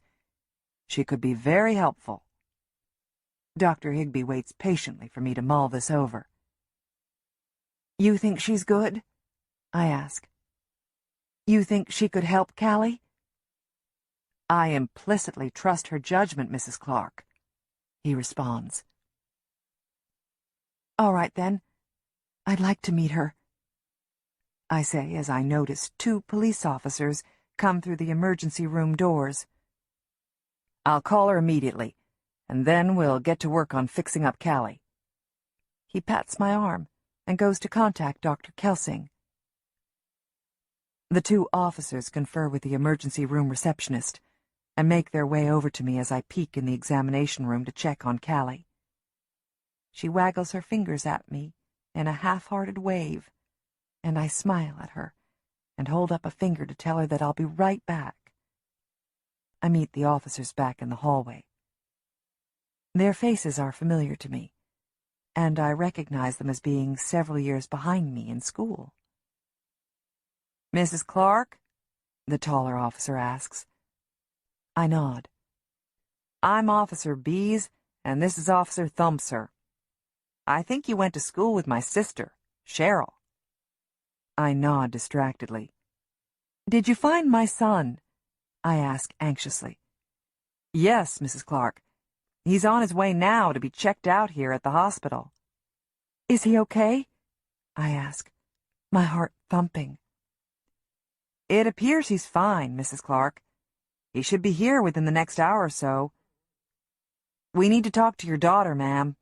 She could be very helpful." Dr. Higbee waits patiently for me to mull this over. "You think she's good?" I ask. "You think she could help Callie?" "I implicitly trust her judgment, Mrs. Clark," he responds. "All right, then. I'd like to meet her," I say as I notice 2 police officers come through the emergency room doors. "I'll call her immediately, and then we'll get to work on fixing up Callie." He pats my arm and goes to contact Dr. Kelsing. The 2 officers confer with the emergency room receptionist and make their way over to me as I peek in the examination room to check on Callie. She waggles her fingers at me in a half-hearted wave, and I smile at her and hold up a finger to tell her that I'll be right back. I meet the officers back in the hallway. Their faces are familiar to me, and I recognize them as being several years behind me in school. "Mrs. Clark?" the taller officer asks. I nod. "I'm Officer Bees, and this is Officer Thumpser. I think you went to school with my sister, Cheryl." I nod distractedly. "Did you find my son?" I ask anxiously. "Yes, Mrs. Clark. He's on his way now to be checked out here at the hospital." "Is he okay?" I ask, my heart thumping. "It appears he's fine, Mrs. Clark. He should be here within the next hour or so. We need to talk to your daughter, ma'am."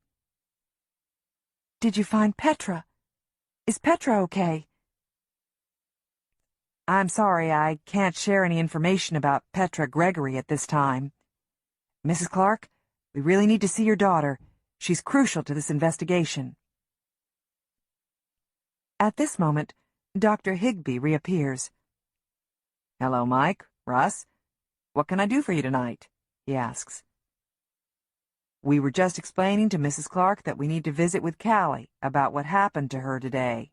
"Did you find Petra? Is Petra okay?" "I'm sorry, I can't share any information about Petra Gregory at this time. Mrs. Clark, we really need to see your daughter. She's crucial to this investigation." At this moment, Dr. Higbee reappears. "Hello, Mike. Russ. What can I do for you tonight?" he asks. "We were just explaining to Mrs. Clark that we need to visit with Callie about what happened to her today.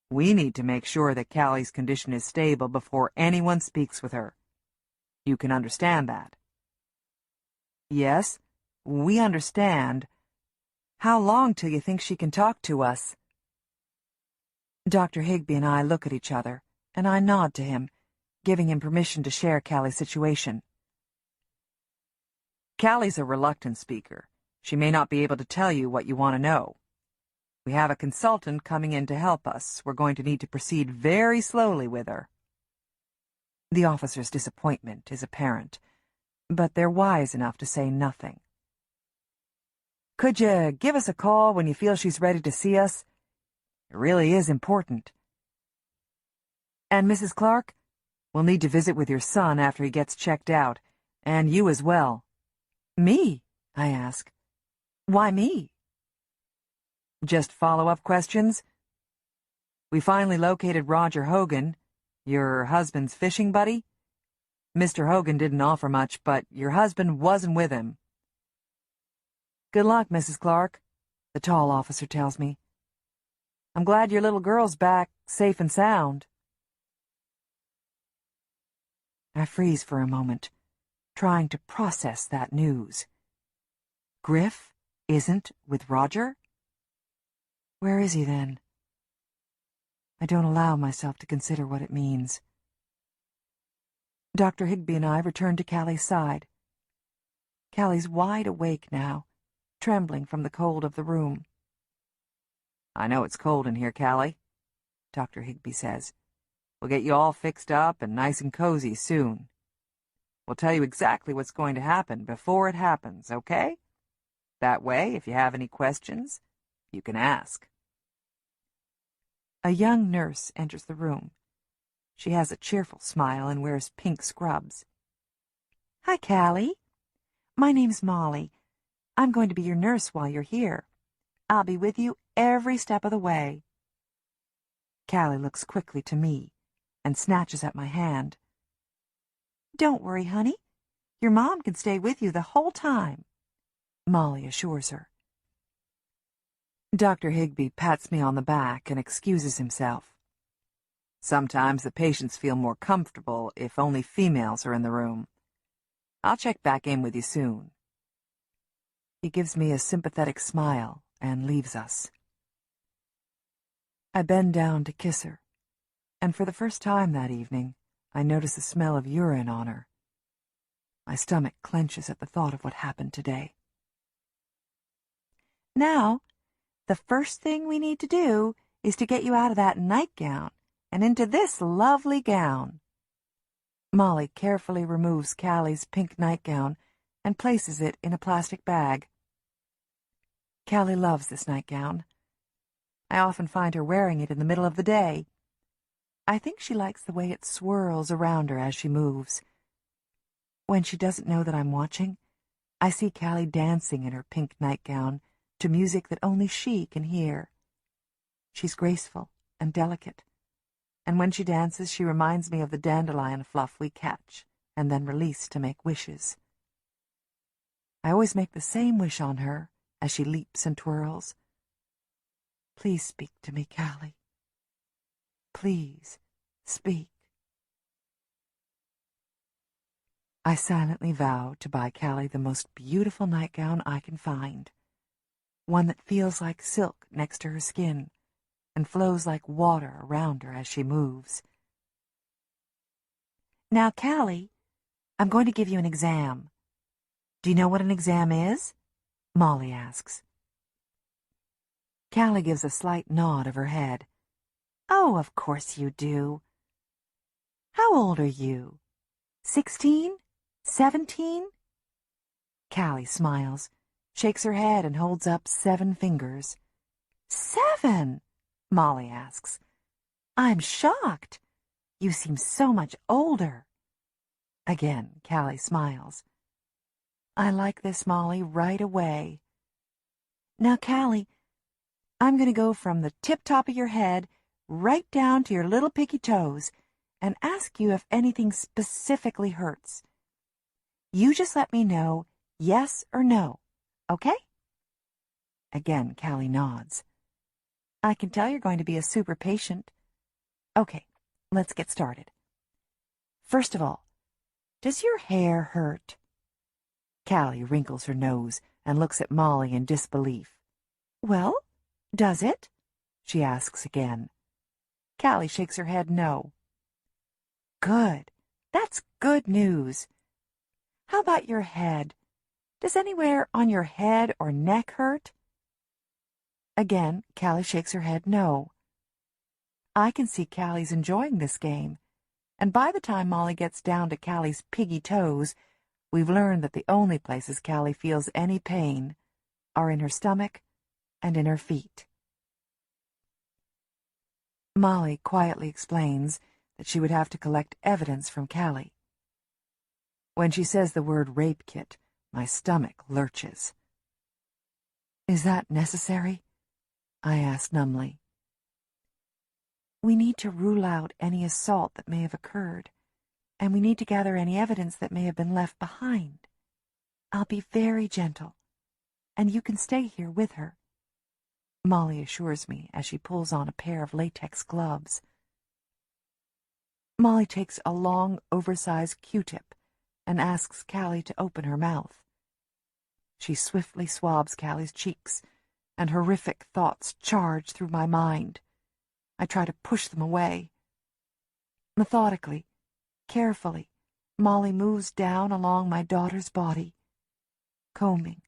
We need to make sure that Callie's condition is stable before anyone speaks with her. You can understand that?" "Yes, we understand. How long till you think she can talk to us?" Dr. Higbee and I look at each other, and I nod to him, giving him permission to share Callie's situation. "Callie's a reluctant speaker. She may not be able to tell you what you want to know. We have a consultant coming in to help us. We're going to need to proceed very slowly with her." The officer's disappointment is apparent, but they're wise enough to say nothing. "Could you give us a call when you feel she's ready to see us? It really is important. And Mrs. Clark, we'll need to visit with your son after he gets checked out, and you as well." "Me?" I ask. "Why me?" "Just follow-up questions. We finally located Roger Hogan, your husband's fishing buddy. Mr. Hogan didn't offer much, but your husband wasn't with him." "Good luck, Mrs. Clark," the tall officer tells me. "I'm glad your little girl's back, safe and sound." I freeze for a moment, trying to process that news. Griff isn't with Roger? Where is he then? I don't allow myself to consider what it means. Dr. Higbee and I return to Callie's side. Callie's wide awake now, trembling from the cold of the room. "I know it's cold in here, Callie," Dr. Higbee says. "We'll get you all fixed up and nice and cozy soon. We'll tell you exactly what's going to happen before it happens, okay? That way, if you have any questions, you can ask." A young nurse enters the room. She has a cheerful smile and wears pink scrubs. "Hi, Callie. My name's Molly. I'm going to be your nurse while you're here. I'll be with you every step of the way." Callie looks quickly to me and snatches at my hand. "Don't worry, honey. Your mom can stay with you the whole time," Molly assures her. Dr. Higbee pats me on the back and excuses himself. "Sometimes the patients feel more comfortable if only females are in the room. I'll check back in with you soon." He gives me a sympathetic smile and leaves us. I bend down to kiss her, and for the first time that evening, I notice the smell of urine on her. My stomach clenches at the thought of what happened today. "Now, the first thing we need to do is to get you out of that nightgown and into this lovely gown." Molly carefully removes Callie's pink nightgown and places it in a plastic bag. Callie loves this nightgown. I often find her wearing it in the middle of the day. I think she likes the way it swirls around her as she moves. When she doesn't know that I'm watching, I see Callie dancing in her pink nightgown to music that only she can hear. She's graceful and delicate, and when she dances she reminds me of the dandelion fluff we catch and then release to make wishes. I always make the same wish on her as she leaps and twirls. Please speak to me, Callie. Please speak. I silently vow to buy Callie the most beautiful nightgown I can find, one that feels like silk next to her skin and flows like water around her as she moves. Now, Callie, I'm going to give you an exam. Do you know what an exam is? Molly asks. Callie gives a slight nod of her head. Oh, of course you do. How old are you? 16? 17? Callie smiles, shakes her head, and holds up 7 fingers. 7? Molly asks. I'm shocked. You seem so much older. Again, Callie smiles. I like this, Molly, right away. Now, Callie, I'm going to go from the tip-top of your head right down to your little picky toes and ask you if anything specifically hurts. You just let me know yes or no, okay? Again, Callie nods. I can tell you're going to be a super patient. Okay, let's get started. First of all, does your hair hurt? Callie wrinkles her nose and looks at Molly in disbelief. Well, does it? She asks again. Callie shakes her head no. Good. That's good news. How about your head? Does anywhere on your head or neck hurt? Again, Callie shakes her head no. I can see Callie's enjoying this game, and by the time Molly gets down to Callie's piggy toes, we've learned that the only places Callie feels any pain are in her stomach and in her feet. Molly quietly explains that she would have to collect evidence from Callie. When she says the word rape kit, my stomach lurches. Is that necessary? I ask numbly. We need to rule out any assault that may have occurred, and we need to gather any evidence that may have been left behind. I'll be very gentle, and you can stay here with her, Molly assures me as she pulls on a pair of latex gloves. Molly takes a long, oversized Q-tip and asks Callie to open her mouth. She swiftly swabs Callie's cheeks, and horrific thoughts charge through my mind. I try to push them away. Methodically, carefully, Molly moves down along my daughter's body, combing,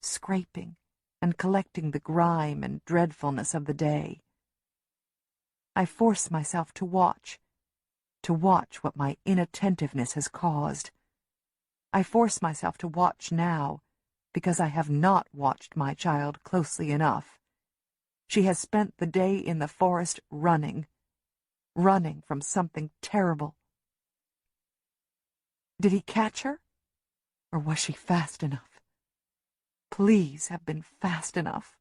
scraping, and collecting the grime and dreadfulness of the day. I force myself to watch what my inattentiveness has caused. I force myself to watch now, because I have not watched my child closely enough. She has spent the day in the forest running from something terrible. Did he catch her? Or was she fast enough? Please have been fast enough,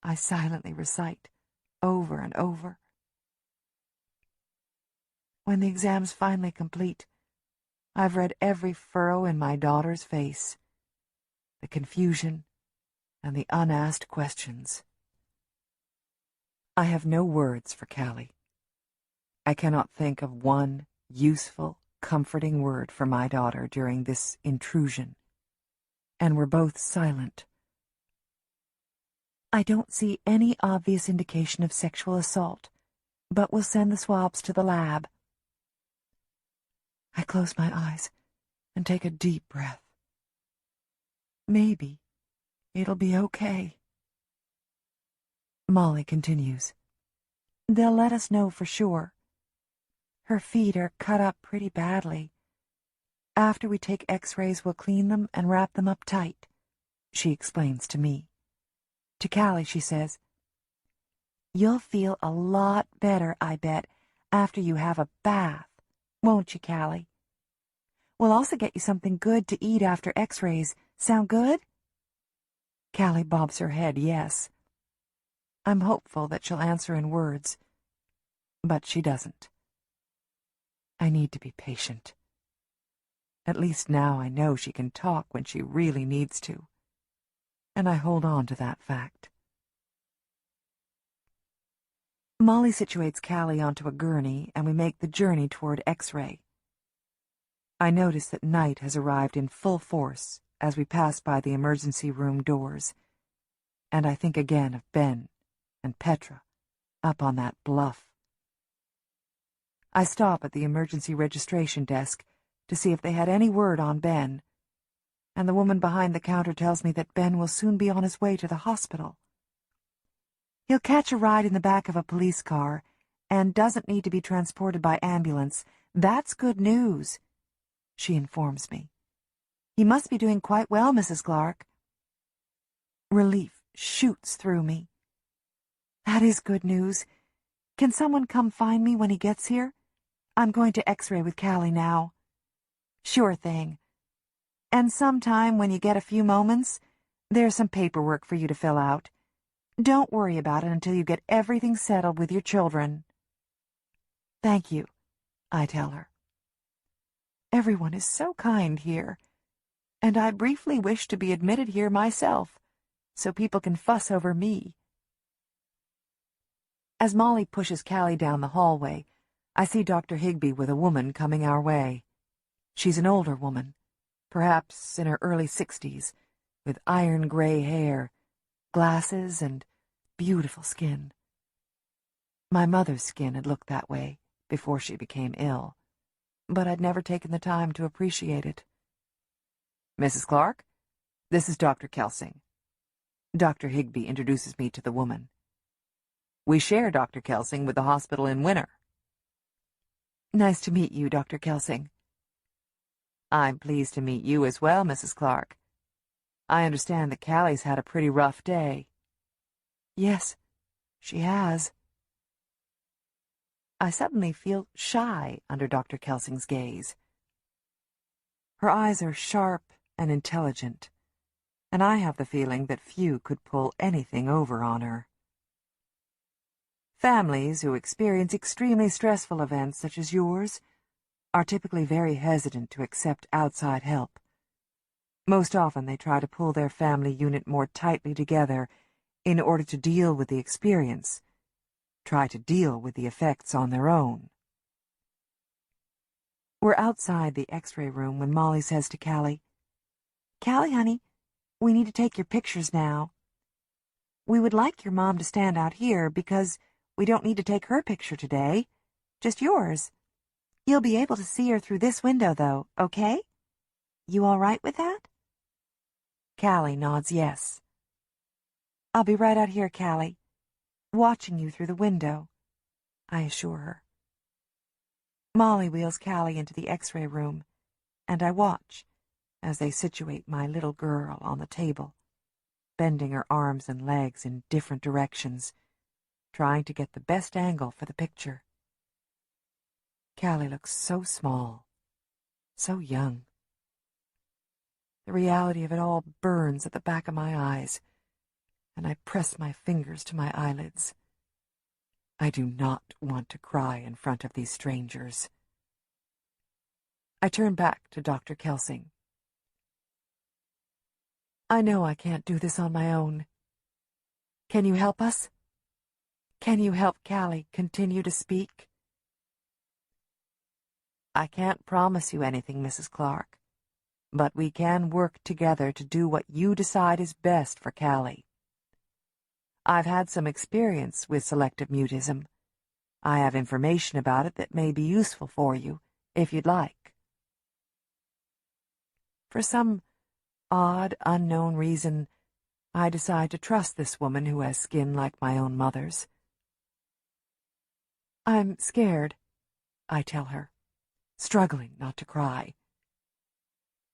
I silently recite, over and over. When the exam's finally complete, I've read every furrow in my daughter's face, the confusion and the unasked questions. I have no words for Callie. I cannot think of one useful, comforting word for my daughter during this intrusion, and we're both silent. I don't see any obvious indication of sexual assault, but we'll send the swabs to the lab. I close my eyes and take a deep breath. Maybe it'll be okay. Molly continues. They'll let us know for sure. Her feet are cut up pretty badly. After we take x-rays, we'll clean them and wrap them up tight, she explains to me. To Callie, she says, You'll feel a lot better, I bet, after you have a bath, won't you, Callie? We'll also get you something good to eat after x-rays. Sound good? Callie bobs her head, yes. I'm hopeful that she'll answer in words, but she doesn't. I need to be patient. At least now I know she can talk when she really needs to. And I hold on to that fact. Molly situates Callie onto a gurney, and we make the journey toward X-ray. I notice that night has arrived in full force as we pass by the emergency room doors, and I think again of Ben and Petra up on that bluff. I stop at the emergency registration desk to see if they had any word on Ben, and the woman behind the counter tells me that Ben will soon be on his way to the hospital. He'll catch a ride in the back of a police car and doesn't need to be transported by ambulance. That's good news, she informs me. He must be doing quite well, Mrs. Clark. Relief shoots through me. That is good news. Can someone come find me when he gets here? I'm going to X-ray with Callie now. Sure thing. And sometime when you get a few moments, there's some paperwork for you to fill out. Don't worry about it until you get everything settled with your children. Thank you, I tell her. Everyone is so kind here, and I briefly wish to be admitted here myself, so people can fuss over me. As Molly pushes Callie down the hallway, I see Dr. Higbee with a woman coming our way. She's an older woman, perhaps in her early 60s, with iron-gray hair, glasses, and beautiful skin. My mother's skin had looked that way before she became ill, but I'd never taken the time to appreciate it. Mrs. Clark, this is Dr. Kelsing. Dr. Higbee introduces me to the woman. We share Dr. Kelsing with the hospital in Winter. Nice to meet you, Dr. Kelsing. I'm pleased to meet you as well, Mrs. Clark. I understand that Callie's had a pretty rough day. Yes, she has. I suddenly feel shy under Dr. Kelsing's gaze. Her eyes are sharp and intelligent, and I have the feeling that few could pull anything over on her. Families who experience extremely stressful events such as yours are typically very hesitant to accept outside help. Most often they try to pull their family unit more tightly together in order to deal with the experience, try to deal with the effects on their own. We're outside the X-ray room when Molly says to Callie, "Callie, honey, we need to take your pictures now. We would like your mom to stand out here because we don't need to take her picture today, just yours. You'll be able to see her through this window, though, okay? You all right with that?" Callie nods yes. "I'll be right out here, Callie, watching you through the window," I assure her. Molly wheels Callie into the X-ray room, and I watch as they situate my little girl on the table, bending her arms and legs in different directions, trying to get the best angle for the picture. Callie looks so small, so young. The reality of it all burns at the back of my eyes, and I press my fingers to my eyelids. I do not want to cry in front of these strangers. I turn back to Dr. Kelsing. "I know I can't do this on my own. Can you help us? Can you help Callie continue to speak?" "I can't promise you anything, Mrs. Clark, but we can work together to do what you decide is best for Callie. I've had some experience with selective mutism. I have information about it that may be useful for you, if you'd like." For some odd, unknown reason, I decide to trust this woman who has skin like my own mother's. "I'm scared," I tell her, struggling not to cry.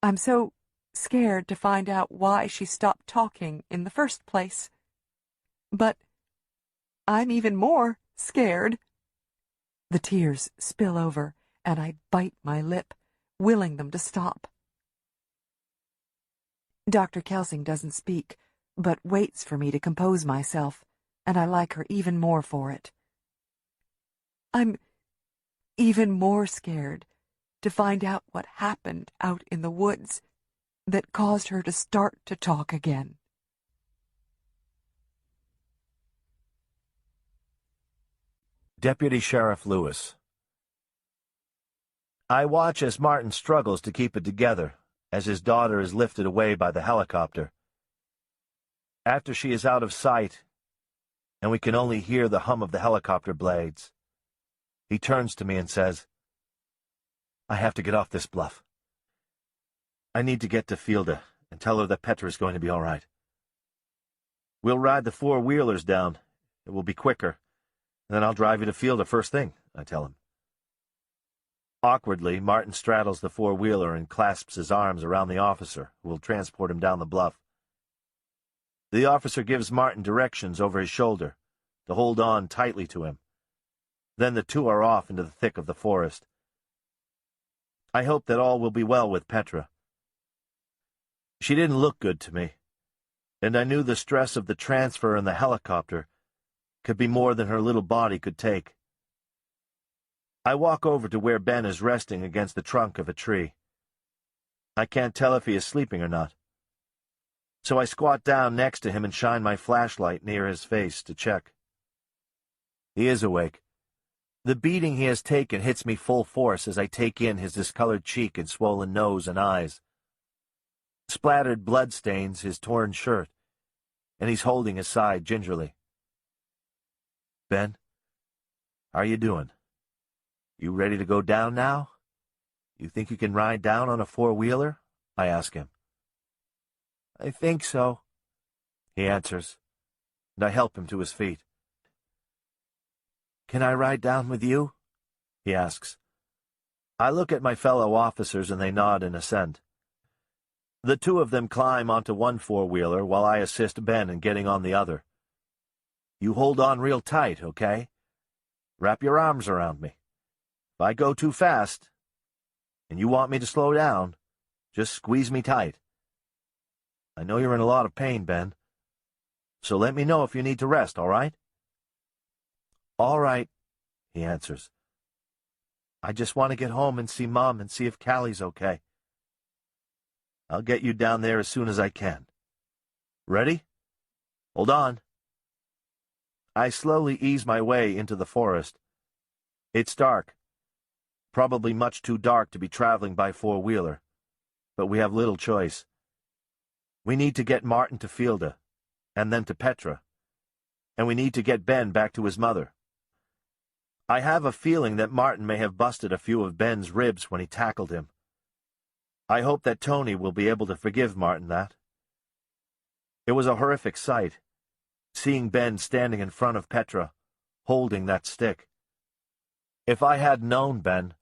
"I'm so scared to find out why she stopped talking in the first place. But I'm even more scared." The tears spill over, and I bite my lip, willing them to stop. Dr. Kelsing doesn't speak, but waits for me to compose myself, and I like her even more for it. "I'm even more scared to find out what happened out in the woods that caused her to start to talk again. Deputy Sheriff Lewis. I watch as Martin struggles to keep it together, as his daughter is lifted away by the helicopter. After she is out of sight, and we can only hear the hum of the helicopter blades, he turns to me and says, "I have to get off this bluff. I need to get to Fielda and tell her that Petra is going to be all right. We'll ride the four-wheelers down. It will be quicker. And then I'll drive you to Fielda first thing," I tell him. Awkwardly, Martin straddles the four-wheeler and clasps his arms around the officer, who will transport him down the bluff. The officer gives Martin directions over his shoulder to hold on tightly to him. Then the two are off into the thick of the forest. I hope that all will be well with Petra. She didn't look good to me, and I knew the stress of the transfer in the helicopter could be more than her little body could take. I walk over to where Ben is resting against the trunk of a tree. I can't tell if he is sleeping or not. So I squat down next to him and shine my flashlight near his face to check. He is awake. The beating he has taken hits me full force as I take in his discolored cheek and swollen nose and eyes. Splattered blood stains his torn shirt, and he's holding his side gingerly. "Ben, how are you doing? You ready to go down now? You think you can ride down on a four-wheeler?" I ask him. "I think so," he answers, and I help him to his feet. "Can I ride down with you?" he asks. I look at my fellow officers and they nod in assent. The two of them climb onto one four-wheeler while I assist Ben in getting on the other. "You hold on real tight, okay? Wrap your arms around me. If I go too fast, and you want me to slow down, just squeeze me tight. I know you're in a lot of pain, Ben, so let me know if you need to rest, all right?" "All right," he answers. "I just want to get home and see Mom and see if Callie's okay." "I'll get you down there as soon as I can. Ready? Hold on." I slowly ease my way into the forest. It's dark. Probably much too dark to be traveling by four-wheeler, but we have little choice. We need to get Martin to Fielda, and then to Petra, and we need to get Ben back to his mother. I have a feeling that Martin may have busted a few of Ben's ribs when he tackled him. I hope that Tony will be able to forgive Martin that. It was a horrific sight, seeing Ben standing in front of Petra, holding that stick. If I had known Ben,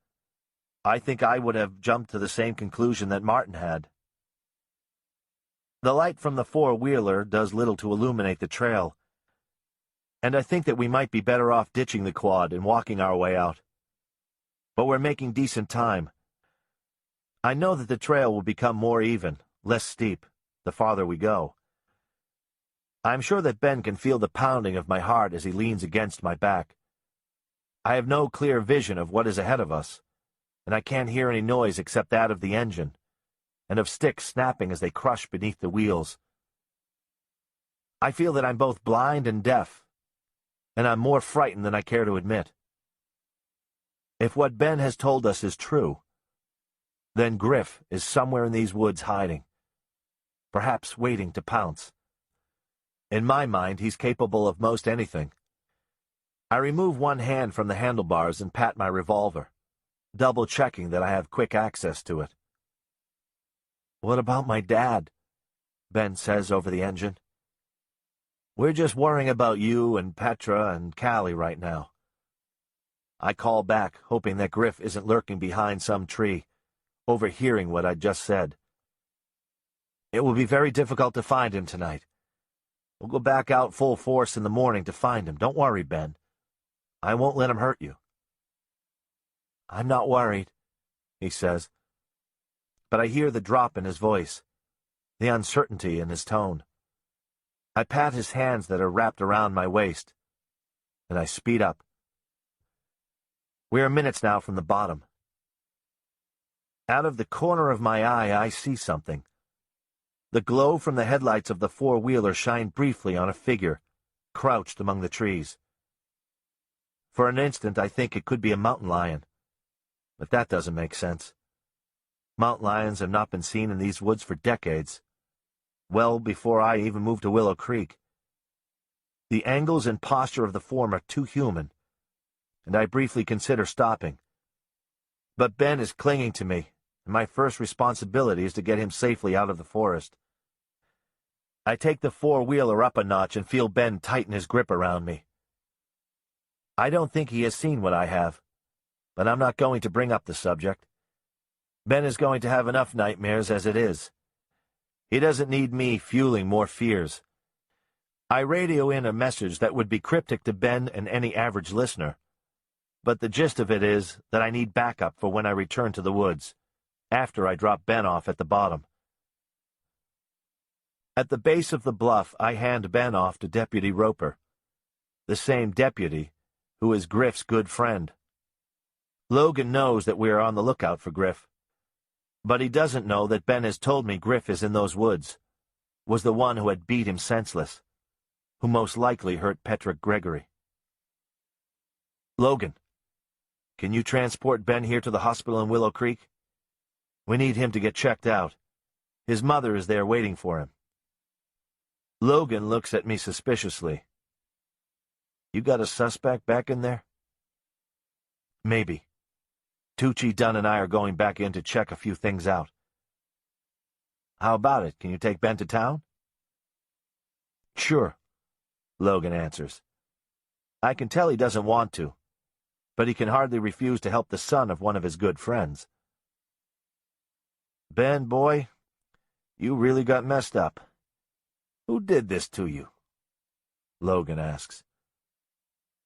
I think I would have jumped to the same conclusion that Martin had. The light from the four-wheeler does little to illuminate the trail, and I think that we might be better off ditching the quad and walking our way out. But we're making decent time. I know that the trail will become more even, less steep, the farther we go. I'm sure that Ben can feel the pounding of my heart as he leans against my back. I have no clear vision of what is ahead of us, and I can't hear any noise except that of the engine, and of sticks snapping as they crush beneath the wheels. I feel that I'm both blind and deaf, and I'm more frightened than I care to admit. If what Ben has told us is true, then Griff is somewhere in these woods hiding, perhaps waiting to pounce. In my mind, he's capable of most anything. I remove one hand from the handlebars and pat my revolver, double-checking that I have quick access to it. "What about my dad?" Ben says over the engine. "We're just worrying about you and Petra and Callie right now." I call back, hoping that Griff isn't lurking behind some tree, overhearing what I'd just said. "It will be very difficult to find him tonight. We'll go back out full force in the morning to find him. Don't worry, Ben. I won't let him hurt you." "I'm not worried," he says. But I hear the drop in his voice, the uncertainty in his tone. I pat his hands that are wrapped around my waist, and I speed up. We are minutes now from the bottom. Out of the corner of my eye, I see something. The glow from the headlights of the four-wheeler shine briefly on a figure, crouched among the trees. For an instant, I think it could be a mountain lion. But that doesn't make sense. Mountain lions have not been seen in these woods for decades, well before I even moved to Willow Creek. The angles and posture of the form are too human, and I briefly consider stopping. But Ben is clinging to me, and my first responsibility is to get him safely out of the forest. I take the four-wheeler up a notch and feel Ben tighten his grip around me. I don't think he has seen what I have, but I'm not going to bring up the subject. Ben is going to have enough nightmares as it is. He doesn't need me fueling more fears. I radio in a message that would be cryptic to Ben and any average listener, but the gist of it is that I need backup for when I return to the woods, after I drop Ben off at the bottom. At the base of the bluff, I hand Ben off to Deputy Roper, the same deputy who is Griff's good friend. Logan knows that we are on the lookout for Griff, but he doesn't know that Ben has told me Griff is in those woods, was the one who had beat him senseless, who most likely hurt Petrick Gregory. Logan, can you transport Ben here to the hospital in Willow Creek? We need him to get checked out. His mother is there waiting for him. Logan looks at me suspiciously. You got a suspect back in there? Maybe. Tucci, Dunn, and I are going back in to check a few things out. How about it? Can you take Ben to town? Sure, Logan answers. I can tell he doesn't want to, but he can hardly refuse to help the son of one of his good friends. Ben, boy, you really got messed up. Who did this to you? Logan asks.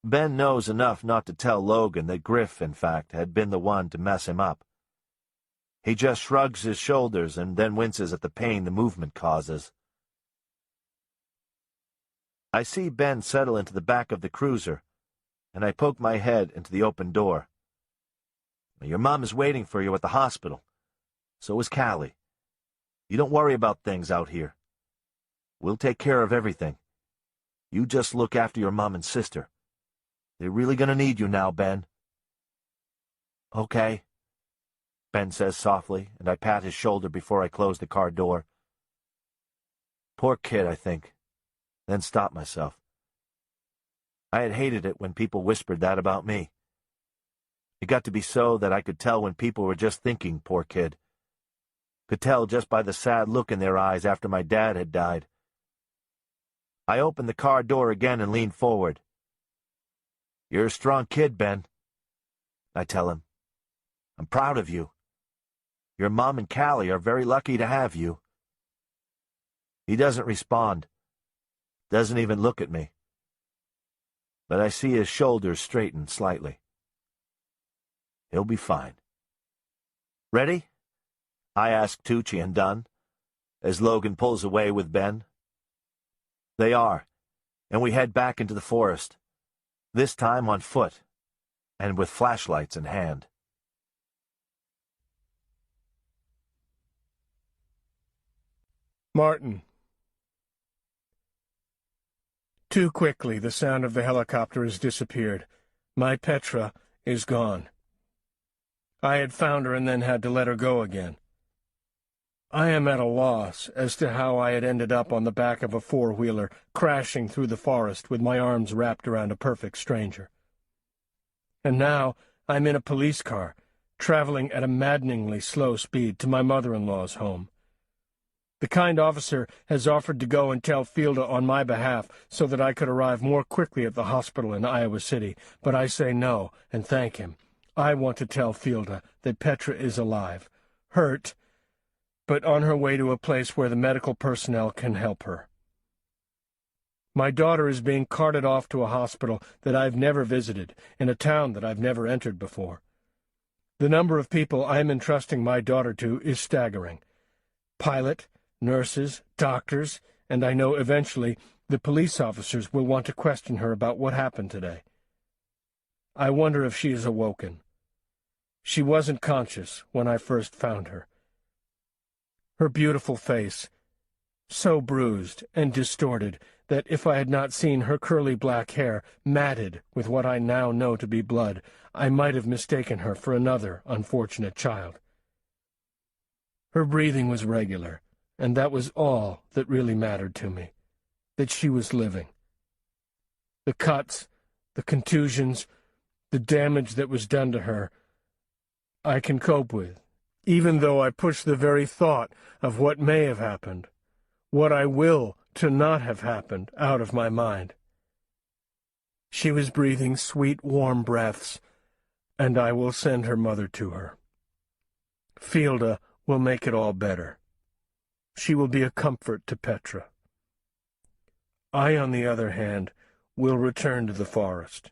Ben knows enough not to tell Logan that Griff, in fact, had been the one to mess him up. He just shrugs his shoulders and then winces at the pain the movement causes. I see Ben settle into the back of the cruiser, and I poke my head into the open door. Your mom is waiting for you at the hospital. So is Callie. You don't worry about things out here. We'll take care of everything. You just look after your mom and sister. They're really gonna need you now, Ben. Okay, Ben says softly, and I pat his shoulder before I close the car door. Poor kid, I think, then stop myself. I had hated it when people whispered that about me. It got to be so that I could tell when people were just thinking, poor kid. Could tell just by the sad look in their eyes after my dad had died. I opened the car door again and leaned forward. You're a strong kid, Ben, I tell him. I'm proud of you. Your mom and Callie are very lucky to have you. He doesn't respond, doesn't even look at me. But I see his shoulders straighten slightly. He'll be fine. Ready? I ask Tucci and Dunn, as Logan pulls away with Ben. They are, and we head back into the forest, this time on foot, and with flashlights in hand. Martin. Too quickly, the sound of the helicopter has disappeared. My Petra is gone. I had found her and then had to let her go again. I am at a loss as to how I had ended up on the back of a four-wheeler, crashing through the forest with my arms wrapped around a perfect stranger. And now I'm in a police car, traveling at a maddeningly slow speed to my mother-in-law's home. The kind officer has offered to go and tell Fielda on my behalf so that I could arrive more quickly at the hospital in Iowa City, but I say no and thank him. I want to tell Fielda that Petra is alive, hurt, but on her way to a place where the medical personnel can help her. My daughter is being carted off to a hospital that I've never visited, in a town that I've never entered before. The number of people I'm entrusting my daughter to is staggering. Pilot, nurses, doctors, and I know eventually the police officers will want to question her about what happened today. I wonder if she is awoken. She wasn't conscious when I first found her. Her beautiful face, so bruised and distorted that if I had not seen her curly black hair matted with what I now know to be blood, I might have mistaken her for another unfortunate child. Her breathing was regular, and that was all that really mattered to me, that she was living. The cuts, the contusions, the damage that was done to her, I can cope with, even though I push the very thought of what may have happened, what I will to not have happened, out of my mind. She was breathing sweet, warm breaths, and I will send her mother to her. Fielda will make it all better. She will be a comfort to Petra. I, on the other hand, will return to the forest.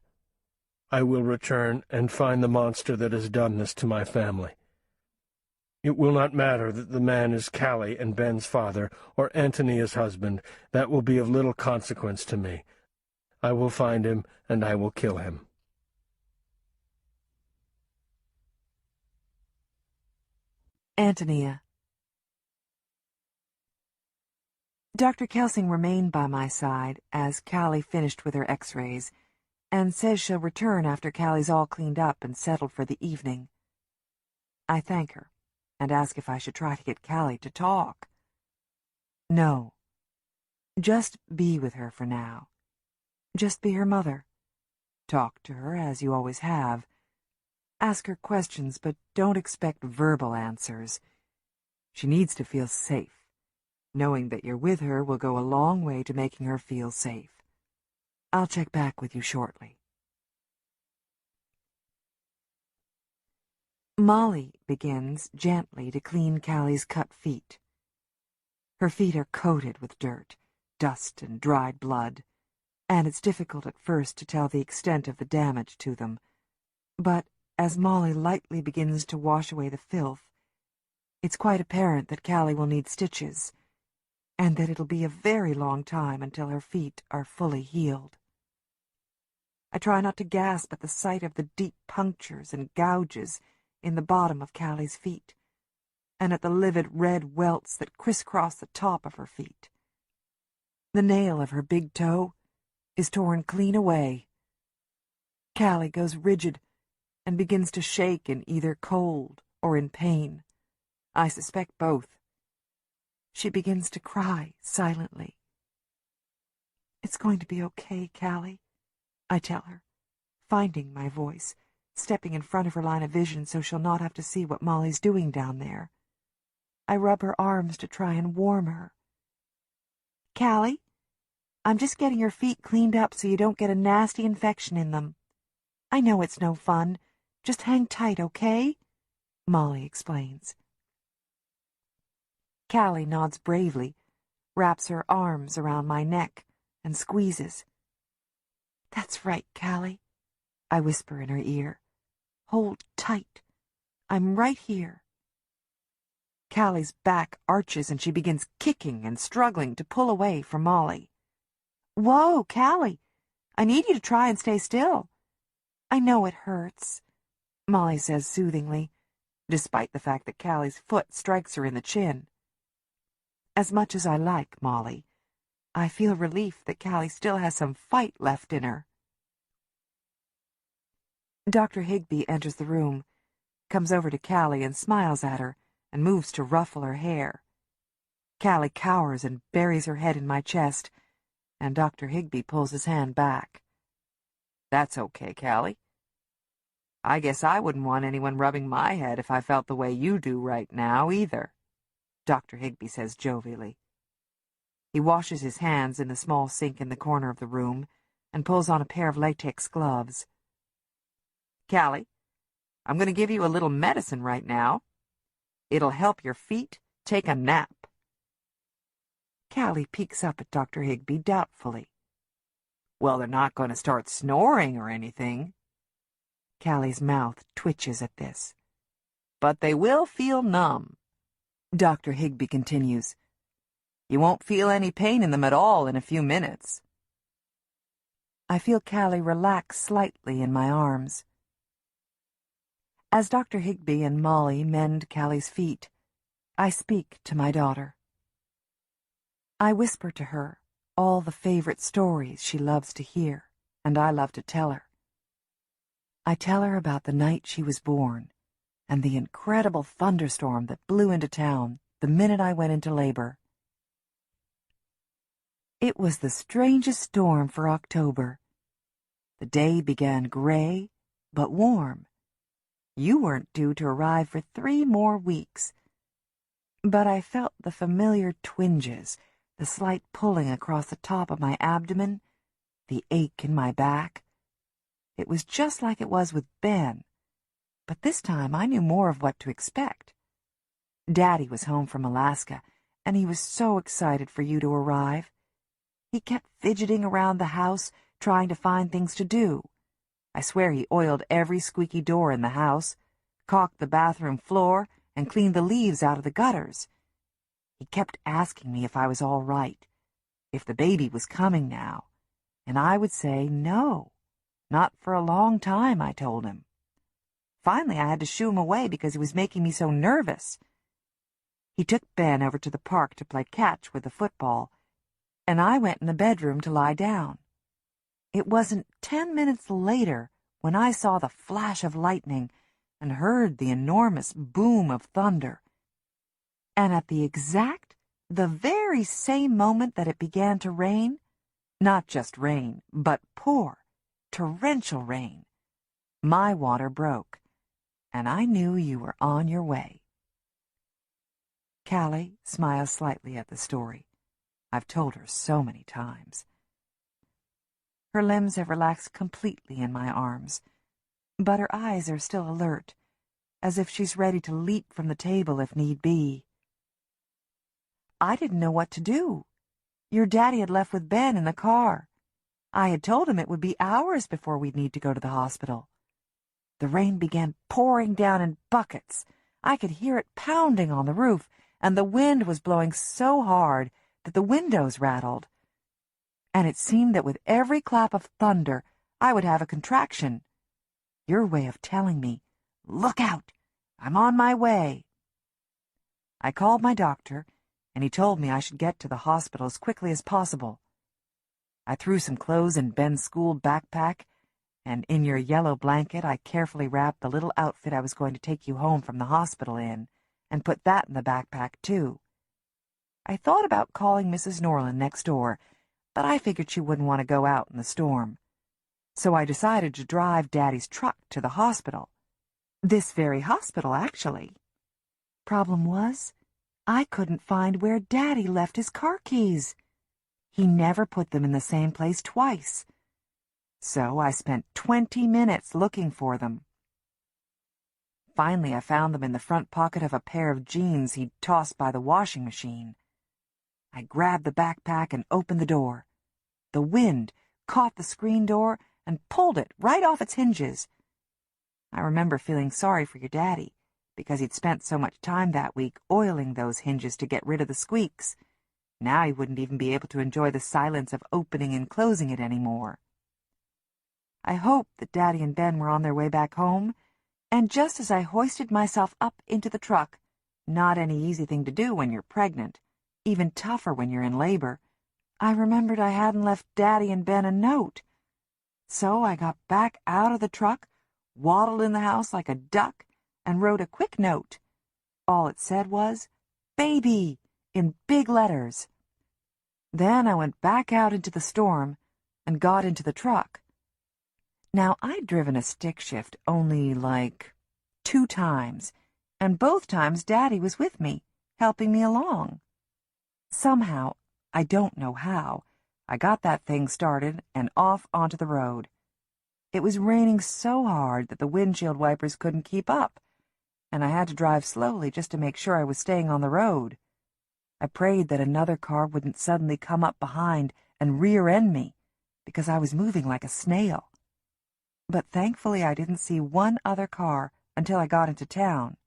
I will return and find the monster that has done this to my family. It will not matter that the man is Callie and Ben's father, or Antonia's husband. That will be of little consequence to me. I will find him, and I will kill him. Antonia. Dr. Kelsing remained by my side as Callie finished with her x-rays, and says she'll return after Callie's all cleaned up and settled for the evening. I thank her, and ask if I should try to get Callie to talk. No. Just be with her for now. Just be her mother. Talk to her as you always have. Ask her questions, but don't expect verbal answers. She needs to feel safe. Knowing that you're with her will go a long way to making her feel safe. I'll check back with you shortly. Molly begins gently to clean Callie's cut feet. Her feet are coated with dirt, dust, and dried blood, and it's difficult at first to tell the extent of the damage to them. But as Molly lightly begins to wash away the filth, it's quite apparent that Callie will need stitches, and that it'll be a very long time until her feet are fully healed. I try not to gasp at the sight of the deep punctures and gouges in the bottom of Callie's feet, and at the livid red welts that crisscross the top of her feet. The nail of her big toe is torn clean away. Callie goes rigid and begins to shake in either cold or in pain. I suspect both. She begins to cry silently. "It's going to be okay, Callie," I tell her, finding my voice, stepping in front of her line of vision so she'll not have to see what Molly's doing down there. I rub her arms to try and warm her. "Callie, I'm just getting your feet cleaned up so you don't get a nasty infection in them. I know it's no fun. Just hang tight, okay?" Molly explains. Callie nods bravely, wraps her arms around my neck, and squeezes. "That's right, Callie," I whisper in her ear. "Hold tight. I'm right here." Callie's back arches and she begins kicking and struggling to pull away from Molly. "Whoa, Callie, I need you to try and stay still." "I know it hurts," Molly says soothingly, despite the fact that Callie's foot strikes her in the chin. As much as I like Molly, I feel relief that Callie still has some fight left in her. Dr. Higbee enters the room, comes over to Callie and smiles at her, and moves to ruffle her hair. Callie cowers and buries her head in my chest, and Dr. Higbee pulls his hand back. "That's okay, Callie. I guess I wouldn't want anyone rubbing my head if I felt the way you do right now, either," Dr. Higbee says jovially. He washes his hands in the small sink in the corner of the room and pulls on a pair of latex gloves. "Callie, I'm going to give you a little medicine right now. It'll help your feet take a nap." Callie peeks up at Dr. Higbee doubtfully. "Well, they're not going to start snoring or anything." Callie's mouth twitches at this. "But they will feel numb." Dr. Higbee continues. "You won't feel any pain in them at all in a few minutes." I feel Callie relax slightly in my arms. As Dr. Higby and Molly mend Callie's feet, I speak to my daughter. I whisper to her all the favorite stories she loves to hear, and I love to tell her. I tell her about the night she was born, and the incredible thunderstorm that blew into town the minute I went into labor. It was the strangest storm for October. The day began gray, but warm. You weren't due to arrive for 3 more weeks. But I felt the familiar twinges, the slight pulling across the top of my abdomen, the ache in my back. It was just like it was with Ben, but this time I knew more of what to expect. Daddy was home from Alaska, and he was so excited for you to arrive. He kept fidgeting around the house, trying to find things to do. I swear he oiled every squeaky door in the house, caulked the bathroom floor, and cleaned the leaves out of the gutters. He kept asking me if I was all right, if the baby was coming now, and I would say no, not for a long time, I told him. Finally, I had to shoo him away because he was making me so nervous. He took Ben over to the park to play catch with the football, and I went in the bedroom to lie down. It wasn't 10 minutes later when I saw the flash of lightning and heard the enormous boom of thunder. And at the very same moment that it began to rain, not just rain, but pour, torrential rain, my water broke, and I knew you were on your way. Callie smiles slightly at the story. I've told her so many times. Her limbs have relaxed completely in my arms, but her eyes are still alert, as if she's ready to leap from the table if need be. I didn't know what to do. Your daddy had left with Ben in the car. I had told him it would be hours before we'd need to go to the hospital. The rain began pouring down in buckets. I could hear it pounding on the roof, and the wind was blowing so hard that the windows rattled. And it seemed that with every clap of thunder, I would have a contraction. Your way of telling me, "Look out, I'm on my way." I called my doctor, and he told me I should get to the hospital as quickly as possible. I threw some clothes in Ben's school backpack, and in your yellow blanket I carefully wrapped the little outfit I was going to take you home from the hospital in, and put that in the backpack, too. I thought about calling Mrs. Norland next door, but I figured she wouldn't want to go out in the storm. So I decided to drive Daddy's truck to the hospital. This very hospital, actually. Problem was, I couldn't find where Daddy left his car keys. He never put them in the same place twice. So I spent 20 minutes looking for them. Finally, I found them in the front pocket of a pair of jeans he'd tossed by the washing machine. I grabbed the backpack and opened the door. The wind caught the screen door and pulled it right off its hinges. I remember feeling sorry for your daddy, because he'd spent so much time that week oiling those hinges to get rid of the squeaks. Now he wouldn't even be able to enjoy the silence of opening and closing it anymore. I hoped that Daddy and Ben were on their way back home, and just as I hoisted myself up into the truck, not any easy thing to do when you're pregnant, even tougher when you're in labor, I remembered I hadn't left Daddy and Ben a note. So I got back out of the truck, waddled in the house like a duck, and wrote a quick note. All it said was, "Baby," in big letters. Then I went back out into the storm and got into the truck. Now, I'd driven a stick shift only, 2 times, and both times Daddy was with me, helping me along. Somehow, I don't know how, I got that thing started and off onto the road. It was raining so hard that the windshield wipers couldn't keep up, and I had to drive slowly just to make sure I was staying on the road. I prayed that another car wouldn't suddenly come up behind and rear-end me, because I was moving like a snail. But thankfully I didn't see one other car until I got into town.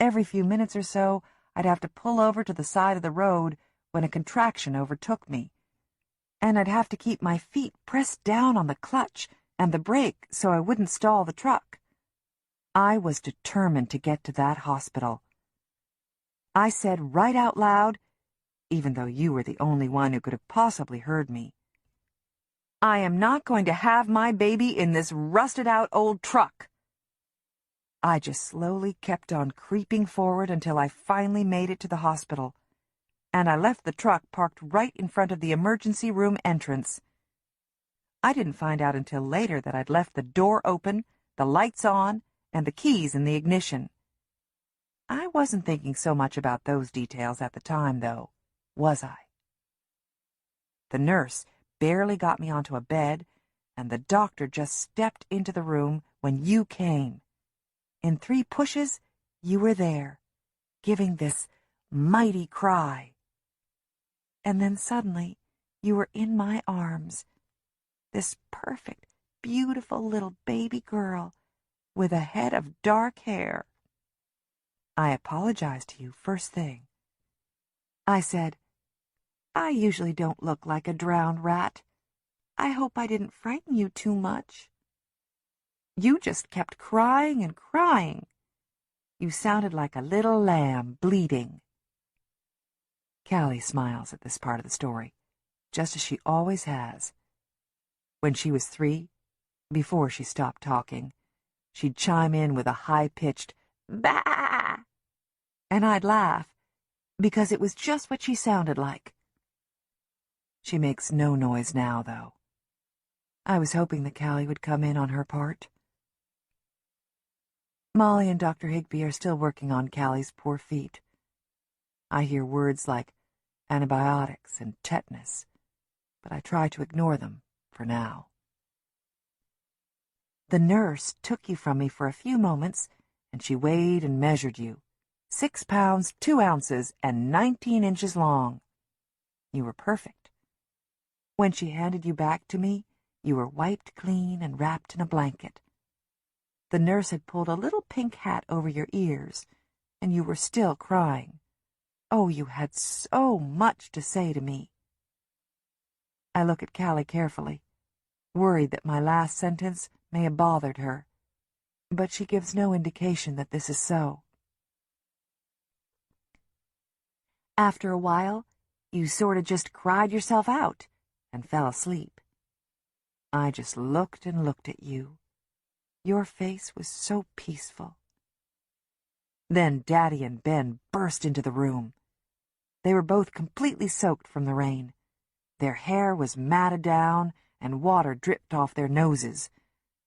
Every few minutes or so, I'd have to pull over to the side of the road when a contraction overtook me, and I'd have to keep my feet pressed down on the clutch and the brake so I wouldn't stall the truck. I was determined to get to that hospital. I said right out loud, even though you were the only one who could have possibly heard me, "I am not going to have my baby in this rusted-out old truck." I just slowly kept on creeping forward until I finally made it to the hospital, and I left the truck parked right in front of the emergency room entrance. I didn't find out until later that I'd left the door open, the lights on, and the keys in the ignition. I wasn't thinking so much about those details at the time, though, was I? The nurse barely got me onto a bed, and the doctor just stepped into the room when you came. In 3 pushes, you were there, giving this mighty cry. And then suddenly, you were in my arms, this perfect, beautiful little baby girl with a head of dark hair. I apologized to you first thing. I said, "I usually don't look like a drowned rat. I hope I didn't frighten you too much." You just kept crying and crying. You sounded like a little lamb bleeding. Callie smiles at this part of the story, just as she always has. When she was 3, before she stopped talking, she'd chime in with a high-pitched "Bah!" and I'd laugh, because it was just what she sounded like. She makes no noise now, though. I was hoping that Callie would come in on her part. Molly and Dr. Higbee are still working on Callie's poor feet. I hear words like antibiotics and tetanus, but I try to ignore them for now. The nurse took you from me for a few moments, and she weighed and measured you. 6 pounds, 2 ounces, and 19 inches long. You were perfect. When she handed you back to me, you were wiped clean and wrapped in a blanket. The nurse had pulled a little pink hat over your ears, and you were still crying. Oh, you had so much to say to me. I look at Callie carefully, worried that my last sentence may have bothered her, but she gives no indication that this is so. After a while, you sort of just cried yourself out and fell asleep. I just looked and looked at you. Your face was so peaceful. Then Daddy and Ben burst into the room. They were both completely soaked from the rain. Their hair was matted down, and water dripped off their noses.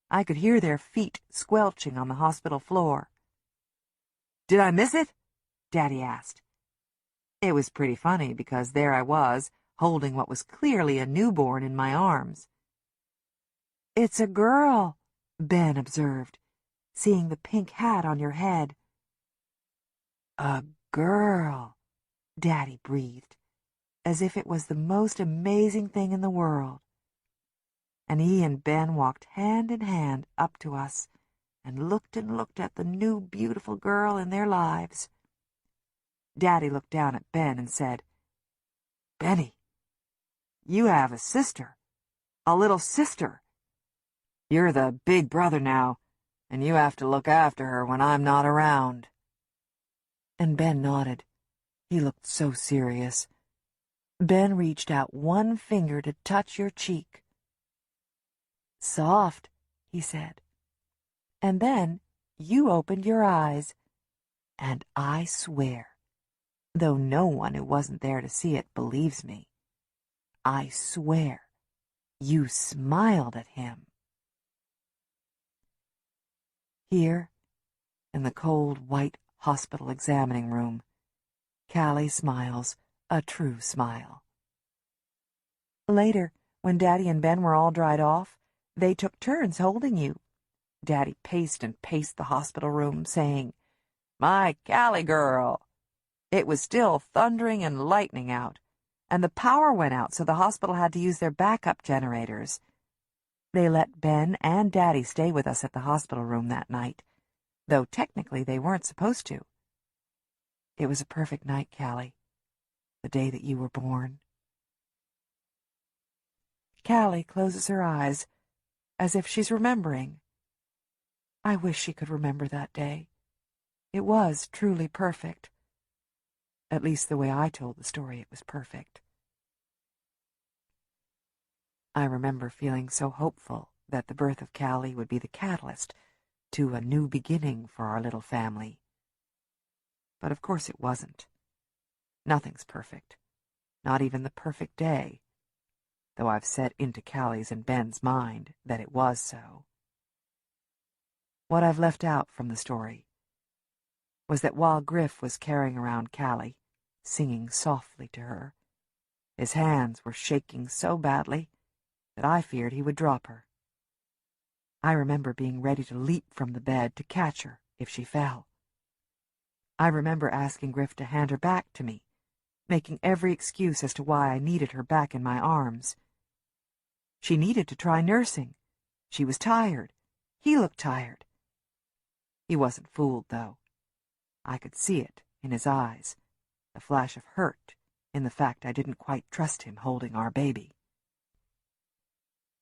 I could hear their feet squelching on the hospital floor. "Did I miss it?" Daddy asked. It was pretty funny, because there I was, holding what was clearly a newborn in my arms. "It's a girl," Ben observed, seeing the pink hat on your head. "A girl," Daddy breathed, as if it was the most amazing thing in the world. And he and Ben walked hand in hand up to us and looked at the new beautiful girl in their lives. Daddy looked down at Ben and said, "Benny, you have a sister, a little sister. You're the big brother now, and you have to look after her when I'm not around." And Ben nodded. He looked so serious. Ben reached out one finger to touch your cheek. "Soft," he said. And then you opened your eyes, and I swear, though no one who wasn't there to see it believes me, I swear you smiled at him. Here, in the cold, white hospital examining room, Callie smiles a true smile. Later, when Daddy and Ben were all dried off, they took turns holding you. Daddy paced and paced the hospital room, saying, "My Callie girl." It was still thundering and lightning out, and the power went out, so the hospital had to use their backup generators. They let Ben and Daddy stay with us at the hospital room that night, though technically they weren't supposed to. It was a perfect night, Callie, the day that you were born. Callie closes her eyes, as if she's remembering. I wish she could remember that day. It was truly perfect. At least the way I told the story, it was perfect. I remember feeling so hopeful that the birth of Callie would be the catalyst to a new beginning for our little family. But of course it wasn't. Nothing's perfect, not even the perfect day, though I've set into Callie's and Ben's mind that it was so. What I've left out from the story was that while Griff was carrying around Callie, singing softly to her, his hands were shaking so badly that I feared he would drop her. I remember being ready to leap from the bed to catch her if she fell. I remember asking Griff to hand her back to me, making every excuse as to why I needed her back in my arms. She needed to try nursing. She was tired. He looked tired. He wasn't fooled, though. I could see it in his eyes, a flash of hurt in the fact I didn't quite trust him holding our baby.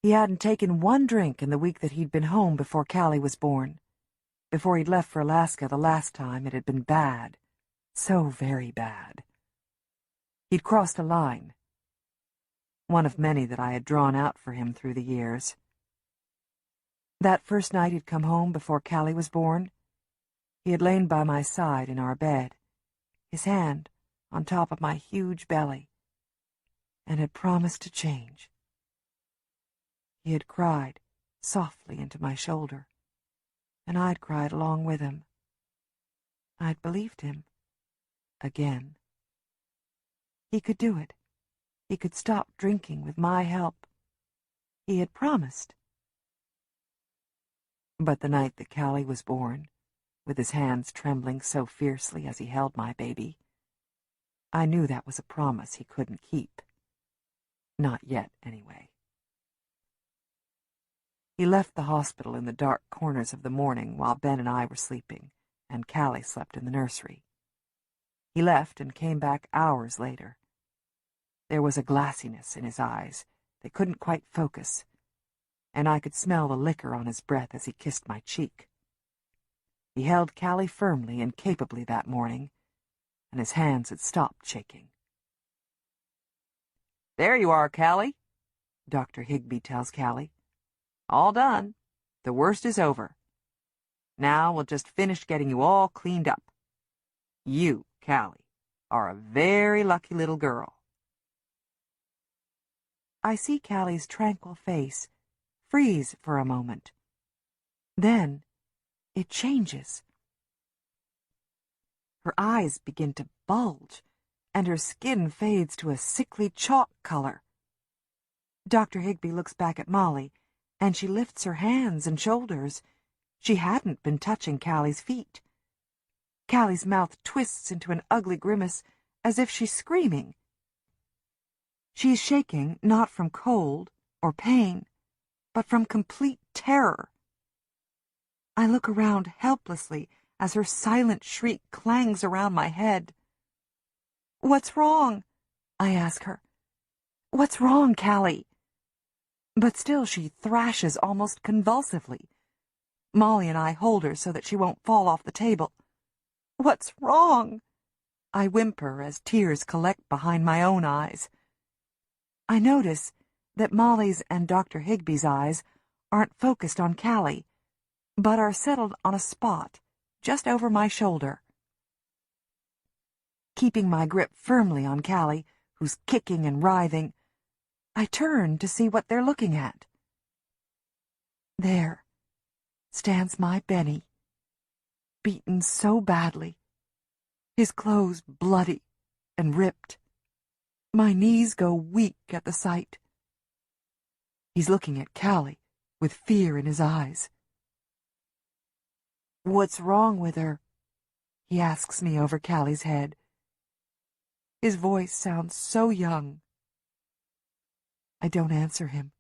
He hadn't taken one drink in the week that he'd been home before Callie was born. Before he'd left for Alaska the last time, it had been bad. So very bad. He'd crossed a line. One of many that I had drawn out for him through the years. That first night he'd come home before Callie was born, he had lain by my side in our bed, his hand on top of my huge belly, and had promised to change. He had cried softly into my shoulder, and I'd cried along with him. I'd believed him. Again. He could do it. He could stop drinking with my help. He had promised. But the night that Callie was born, with his hands trembling so fiercely as he held my baby, I knew that was a promise he couldn't keep. Not yet, anyway. He left the hospital in the dark corners of the morning while Ben and I were sleeping, and Callie slept in the nursery. He left and came back hours later. There was a glassiness in his eyes that couldn't quite focus, and I could smell the liquor on his breath as he kissed my cheek. He held Callie firmly and capably that morning, and his hands had stopped shaking. "There you are, Callie," Dr. Higbee tells Callie. "All done. The worst is over. Now we'll just finish getting you all cleaned up. You, Callie, are a very lucky little girl." I see Callie's tranquil face freeze for a moment. Then it changes. Her eyes begin to bulge, and her skin fades to a sickly chalk color. Dr. Higbee looks back at Molly, and she lifts her hands and shoulders. She hadn't been touching Callie's feet. Callie's mouth twists into an ugly grimace, as if she's screaming. She's shaking not from cold or pain, but from complete terror. I look around helplessly as her silent shriek clangs around my head. "What's wrong?" I ask her. "What's wrong, Callie?" But still she thrashes almost convulsively. Molly and I hold her so that she won't fall off the table. "What's wrong?" I whimper as tears collect behind my own eyes. I notice that Molly's and Dr. Higbee's eyes aren't focused on Callie, but are settled on a spot just over my shoulder. Keeping my grip firmly on Callie, who's kicking and writhing, I turn to see what they're looking at. There stands my Benny, beaten so badly, his clothes bloody and ripped. My knees go weak at the sight. He's looking at Callie with fear in his eyes. "What's wrong with her?" he asks me over Callie's head. His voice sounds so young. I don't answer him.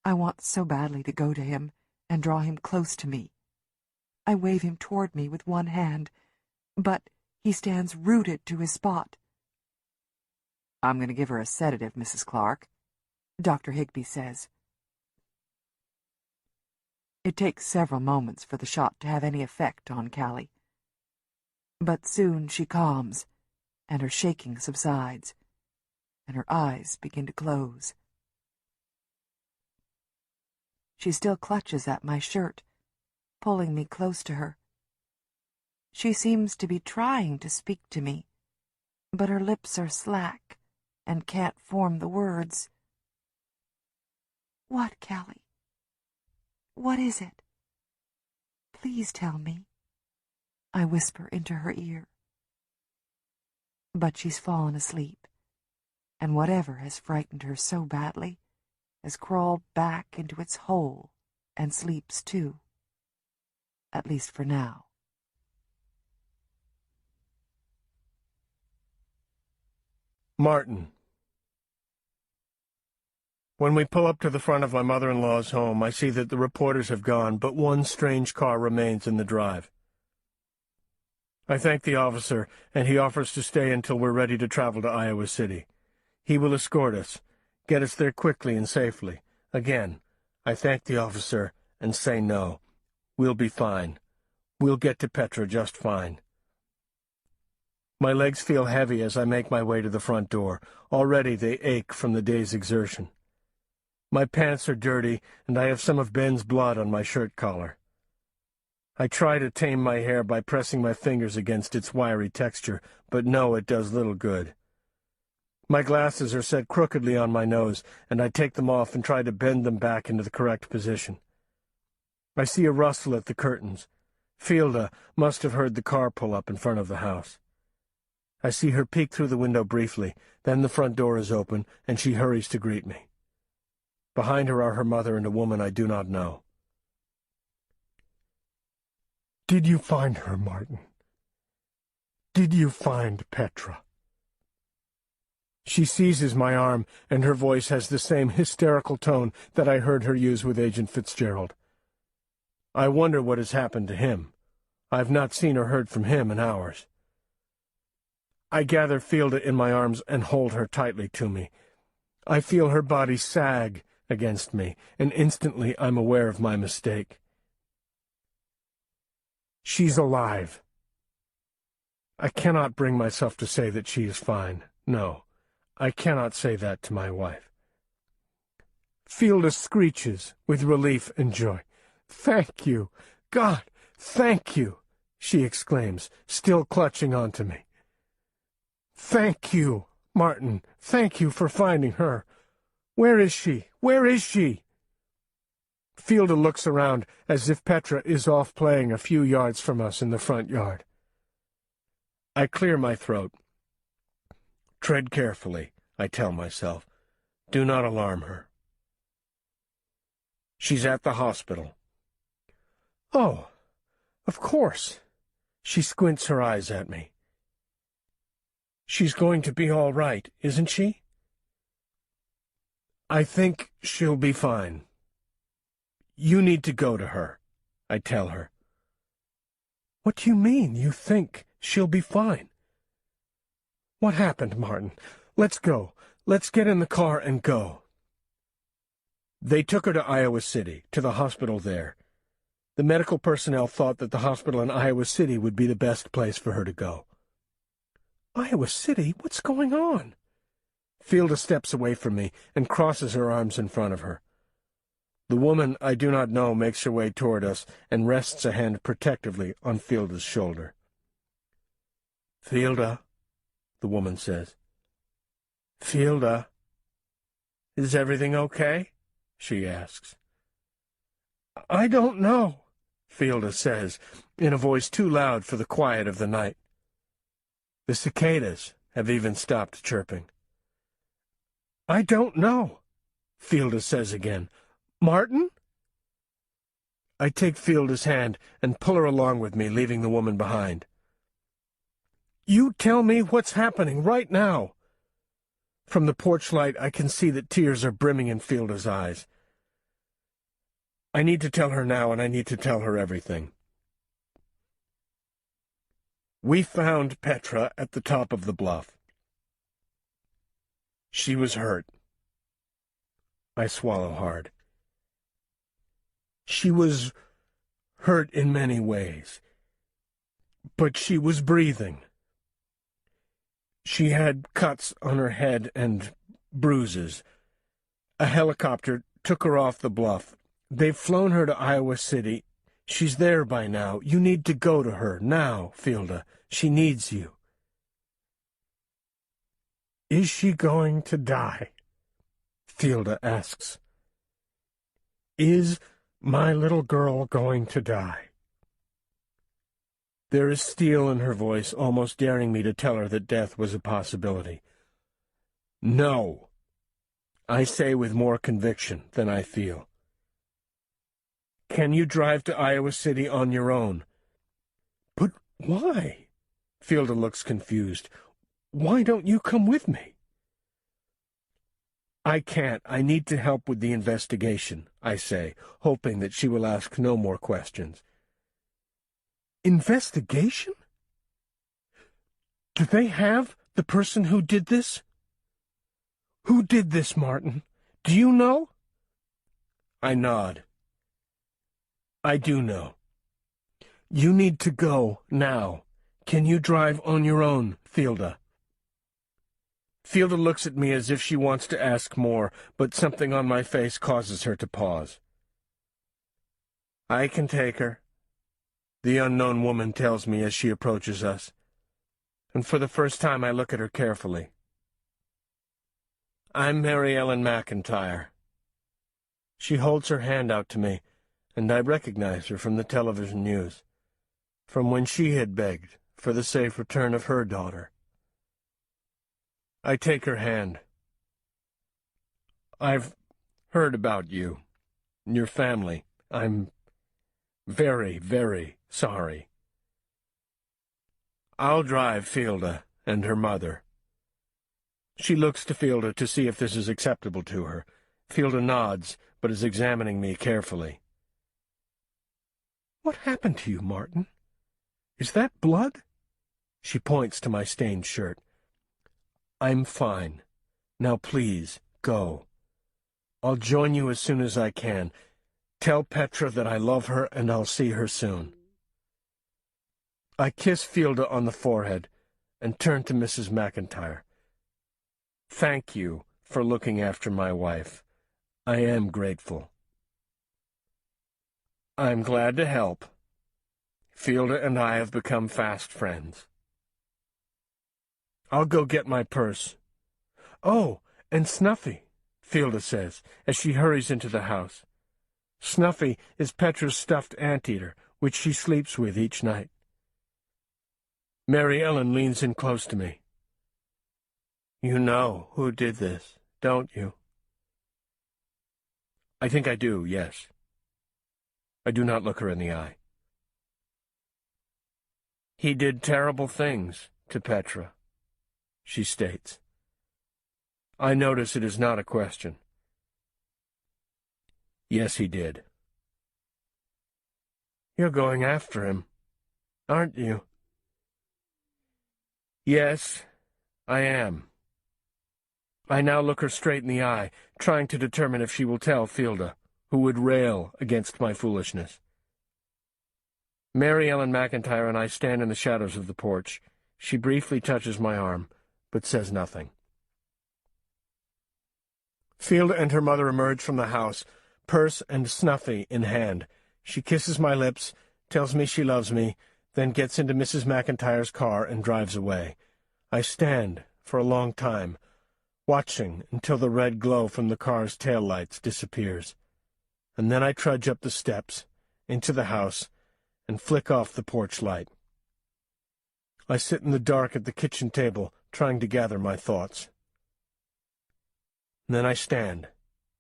I want so badly to go to him and draw him close to me. I wave him toward me with one hand, but he stands rooted to his spot. "I'm going to give her a sedative, Mrs. Clark," Dr. Higbee says. It takes several moments for the shot to have any effect on Callie. But soon she calms, and her shaking subsides, and her eyes begin to close. She still clutches at my shirt, pulling me close to her. She seems to be trying to speak to me, but her lips are slack and can't form the words. What, Callie? What is it? Please tell me, I whisper into her ear. But she's fallen asleep, and whatever has frightened her so badly has crawled back into its hole and sleeps too, at least for now. Martin. When we pull up to the front of my mother-in-law's home, I see that the reporters have gone, but one strange car remains in the drive. I thank the officer, and he offers to stay until we're ready to travel to Iowa City. He will escort us, get us there quickly and safely. Again, I thank the officer and say no. We'll be fine. We'll get to Petra just fine. My legs feel heavy as I make my way to the front door. Already they ache from the day's exertion. My pants are dirty, and I have some of Ben's blood on my shirt collar. I try to tame my hair by pressing my fingers against its wiry texture, but no, it does little good. My glasses are set crookedly on my nose, and I take them off and try to bend them back into the correct position. I see a rustle at the curtains. Fielda must have heard the car pull up in front of the house. I see her peek through the window briefly, then the front door is open, and she hurries to greet me. Behind her are her mother and a woman I do not know. "Did you find her, Martin? Did you find Petra?" She seizes my arm, and her voice has the same hysterical tone that I heard her use with Agent Fitzgerald. I wonder what has happened to him. I've not seen or heard from him in hours. I gather Fielda in my arms and hold her tightly to me. I feel her body sag against me, and instantly I'm aware of my mistake. She's alive. I cannot bring myself to say that she is fine. No, I cannot say that to my wife. Fielda screeches with relief and joy. "Thank you! God, thank you!" she exclaims, still clutching onto me. "Thank you, Martin. Thank you for finding her. Where is she? Where is she?" Fielda looks around as if Petra is off playing a few yards from us in the front yard. I clear my throat. "Tread carefully," I tell myself. "Do not alarm her." "She's at the hospital." "Oh, of course." She squints her eyes at me. "She's going to be all right, isn't she?" "I think she'll be fine." "You need to go to her," I tell her. "What do you mean, you think she'll be fine?" "What happened, Martin? Let's go. Let's get in the car and go." They took her to Iowa City, to the hospital there. The medical personnel thought that the hospital in Iowa City would be the best place for her to go. "Iowa City? What's going on?" Fielda steps away from me and crosses her arms in front of her. The woman I do not know makes her way toward us and rests a hand protectively on Fielda's shoulder. "Fielda," the woman says. "Fielda, is everything okay?" she asks. "I don't know," Fielda says, in a voice too loud for the quiet of the night. The cicadas have even stopped chirping. "I don't know," Fielda says again. "Martin?" I take Fielda's hand and pull her along with me, leaving the woman behind. "You tell me what's happening right now." From the porch light, I can see that tears are brimming in Fielda's eyes. I need to tell her now, and I need to tell her everything. We found Petra at the top of the bluff. She was hurt. I swallow hard. She was hurt in many ways, but she was breathing. She had cuts on her head and bruises. A helicopter took her off the bluff. They've flown her to Iowa City. She's there by now. You need to go to her now, Fielda. She needs you. Is she going to die? Fielda asks. Is my little girl going to die? There is steel in her voice, almost daring me to tell her that death was a possibility. No, I say with more conviction than I feel. Can you drive to Iowa City on your own? But why? Fielda looks confused. Why don't you come with me? I can't. I need to help with the investigation, I say, hoping that she will ask no more questions. Investigation? Do they have the person who did this? Who did this, Martin? Do you know? I nod. I do know. You need to go now. Can you drive on your own, Fielda? Fielda looks at me as if she wants to ask more, but something on my face causes her to pause. I can take her, the unknown woman tells me as she approaches us, and for the first time I look at her carefully. I'm Mary Ellen McIntyre. She holds her hand out to me, and I recognize her from the television news, from when she had begged for the safe return of her daughter. I take her hand. I've heard about you, your family. I'm very, very sorry. I'll drive Fielda and her mother. She looks to Fielda to see if this is acceptable to her. Fielda nods, but is examining me carefully. What happened to you, Martin? Is that blood? She points to my stained shirt. I'm fine. Now please, go. I'll join you as soon as I can. Tell Petra that I love her and I'll see her soon. I kiss Fielda on the forehead and turn to Mrs. McIntyre. Thank you for looking after my wife. I am grateful. I'm glad to help. Fielda and I have become fast friends. I'll go get my purse. Oh, and Snuffy, Fielda says, as she hurries into the house. Snuffy is Petra's stuffed anteater, which she sleeps with each night. Mary Ellen leans in close to me. You know who did this, don't you? I think I do, yes. I do not look her in the eye. He did terrible things to Petra, she states. I notice it is not a question. Yes, he did. You're going after him, aren't you? Yes, I am. I now look her straight in the eye, trying to determine if she will tell Fielda, who would rail against my foolishness. Mary Ellen McIntyre and I stand in the shadows of the porch. She briefly touches my arm, but says nothing. Fielda and her mother emerge from the house, purse and Snuffy in hand. She kisses my lips, tells me she loves me, then gets into Mrs. McIntyre's car and drives away. I stand for a long time, watching until the red glow from the car's taillights disappears. And then I trudge up the steps, into the house, and flick off the porch light. I sit in the dark at the kitchen table, trying to gather my thoughts. And then I stand,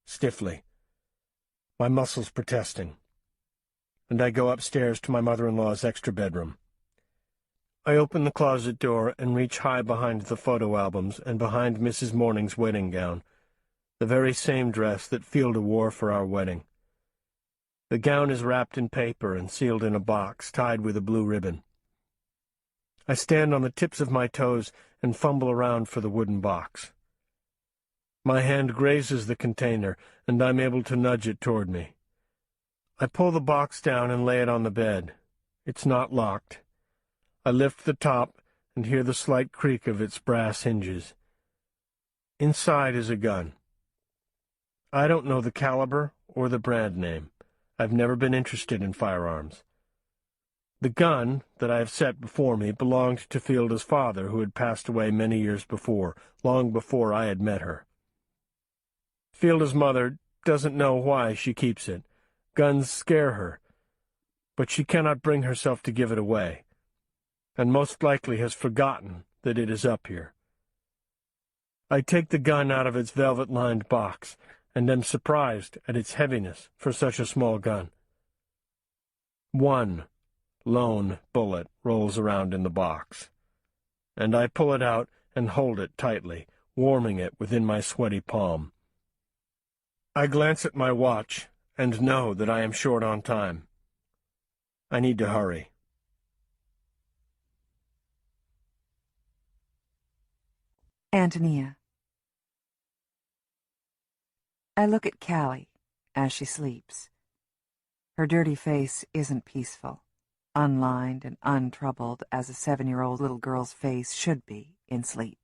stiffly, my muscles protesting, and I go upstairs to my mother-in-law's extra bedroom. I open the closet door and reach high behind the photo albums and behind Mrs. Morning's wedding gown, the very same dress that Fielda wore for our wedding. The gown is wrapped in paper and sealed in a box, tied with a blue ribbon. I stand on the tips of my toes and fumble around for the wooden box. My hand grazes the container, and I'm able to nudge it toward me. I pull the box down and lay it on the bed. It's not locked. I lift the top and hear the slight creak of its brass hinges. Inside is a gun. I don't know the caliber or the brand name. I've never been interested in firearms. The gun that I have set before me belonged to Fielda's father, who had passed away many years before, long before I had met her. Fielda's mother doesn't know why she keeps it. Guns scare her, but she cannot bring herself to give it away, and most likely has forgotten that it is up here. I take the gun out of its velvet-lined box, and am surprised at its heaviness for such a small gun. One lone bullet rolls around in the box, and I pull it out and hold it tightly, warming it within my sweaty palm. I glance at my watch and know that I am short on time. I need to hurry. Antonia. I look at Callie as she sleeps. Her dirty face isn't peaceful, unlined and untroubled as a 7-year-old little girl's face should be in sleep.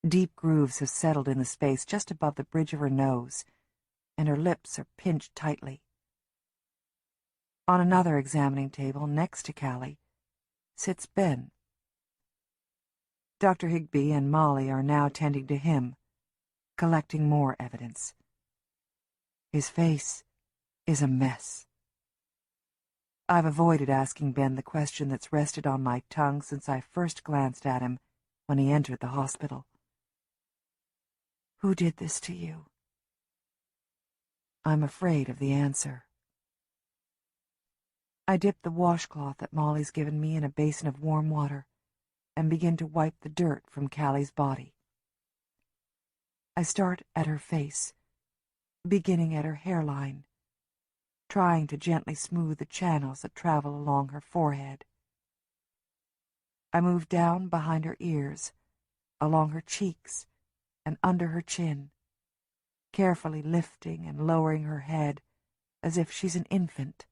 Deep grooves have settled in the space just above the bridge of her nose, and her lips are pinched tightly. On another examining table next to Callie sits Ben. Dr. Higbee and Molly are now tending to him, collecting more evidence. His face is a mess. I've avoided asking Ben the question that's rested on my tongue since I first glanced at him when he entered the hospital. Who did this to you? I'm afraid of the answer. I dip the washcloth that Molly's given me in a basin of warm water and begin to wipe the dirt from Callie's body. I start at her face, beginning at her hairline, trying to gently smooth the channels that travel along her forehead. I move down behind her ears, along her cheeks, and under her chin, carefully lifting and lowering her head as if she's an infant.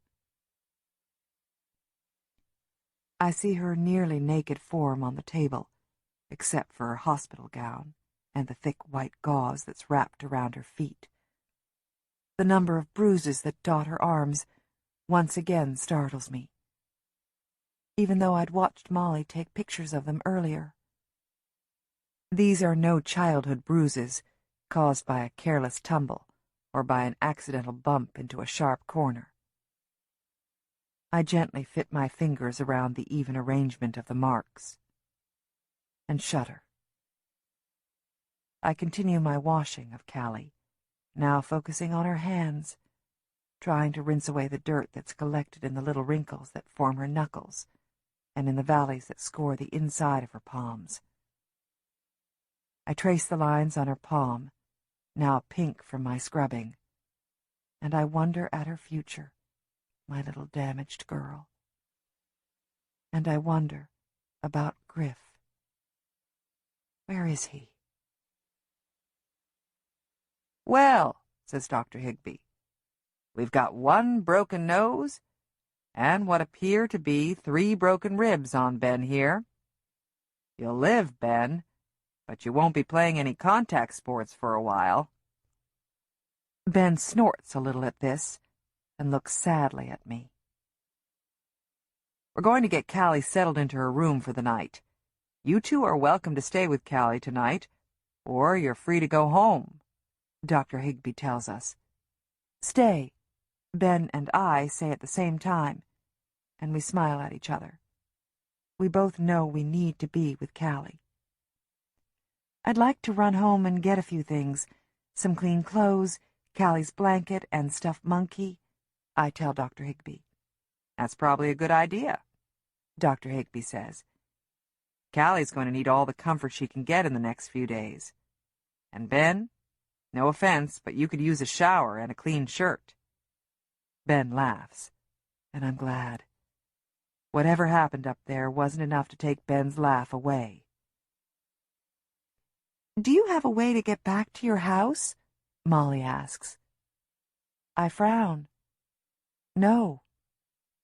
I see her nearly naked form on the table, except for her hospital gown and the thick white gauze that's wrapped around her feet. The number of bruises that dot her arms once again startles me, even though I'd watched Molly take pictures of them earlier. These are no childhood bruises caused by a careless tumble or by an accidental bump into a sharp corner. I gently fit my fingers around the even arrangement of the marks and shudder. I continue my washing of Callie, now focusing on her hands, trying to rinse away the dirt that's collected in the little wrinkles that form her knuckles and in the valleys that score the inside of her palms. I trace the lines on her palm, now pink from my scrubbing, and I wonder at her future, my little damaged girl. And I wonder about Griff. Where is he? Well, says Dr. Higbee, we've got one broken nose and what appear to be 3 broken ribs on Ben here. You'll live, Ben, but you won't be playing any contact sports for a while. Ben snorts a little at this and looks sadly at me. We're going to get Callie settled into her room for the night. You two are welcome to stay with Callie tonight, or you're free to go home, Dr. Higbee tells us. Stay, Ben and I say at the same time, and we smile at each other. We both know we need to be with Callie. I'd like to run home and get a few things, some clean clothes, Callie's blanket, and stuffed monkey, I tell Dr. Higbee. That's probably a good idea, Dr. Higbee says. Callie's going to need all the comfort she can get in the next few days. And Ben, no offense, but you could use a shower and a clean shirt. Ben laughs, and I'm glad. Whatever happened up there wasn't enough to take Ben's laugh away. Do you have a way to get back to your house? Molly asks. I frown. No,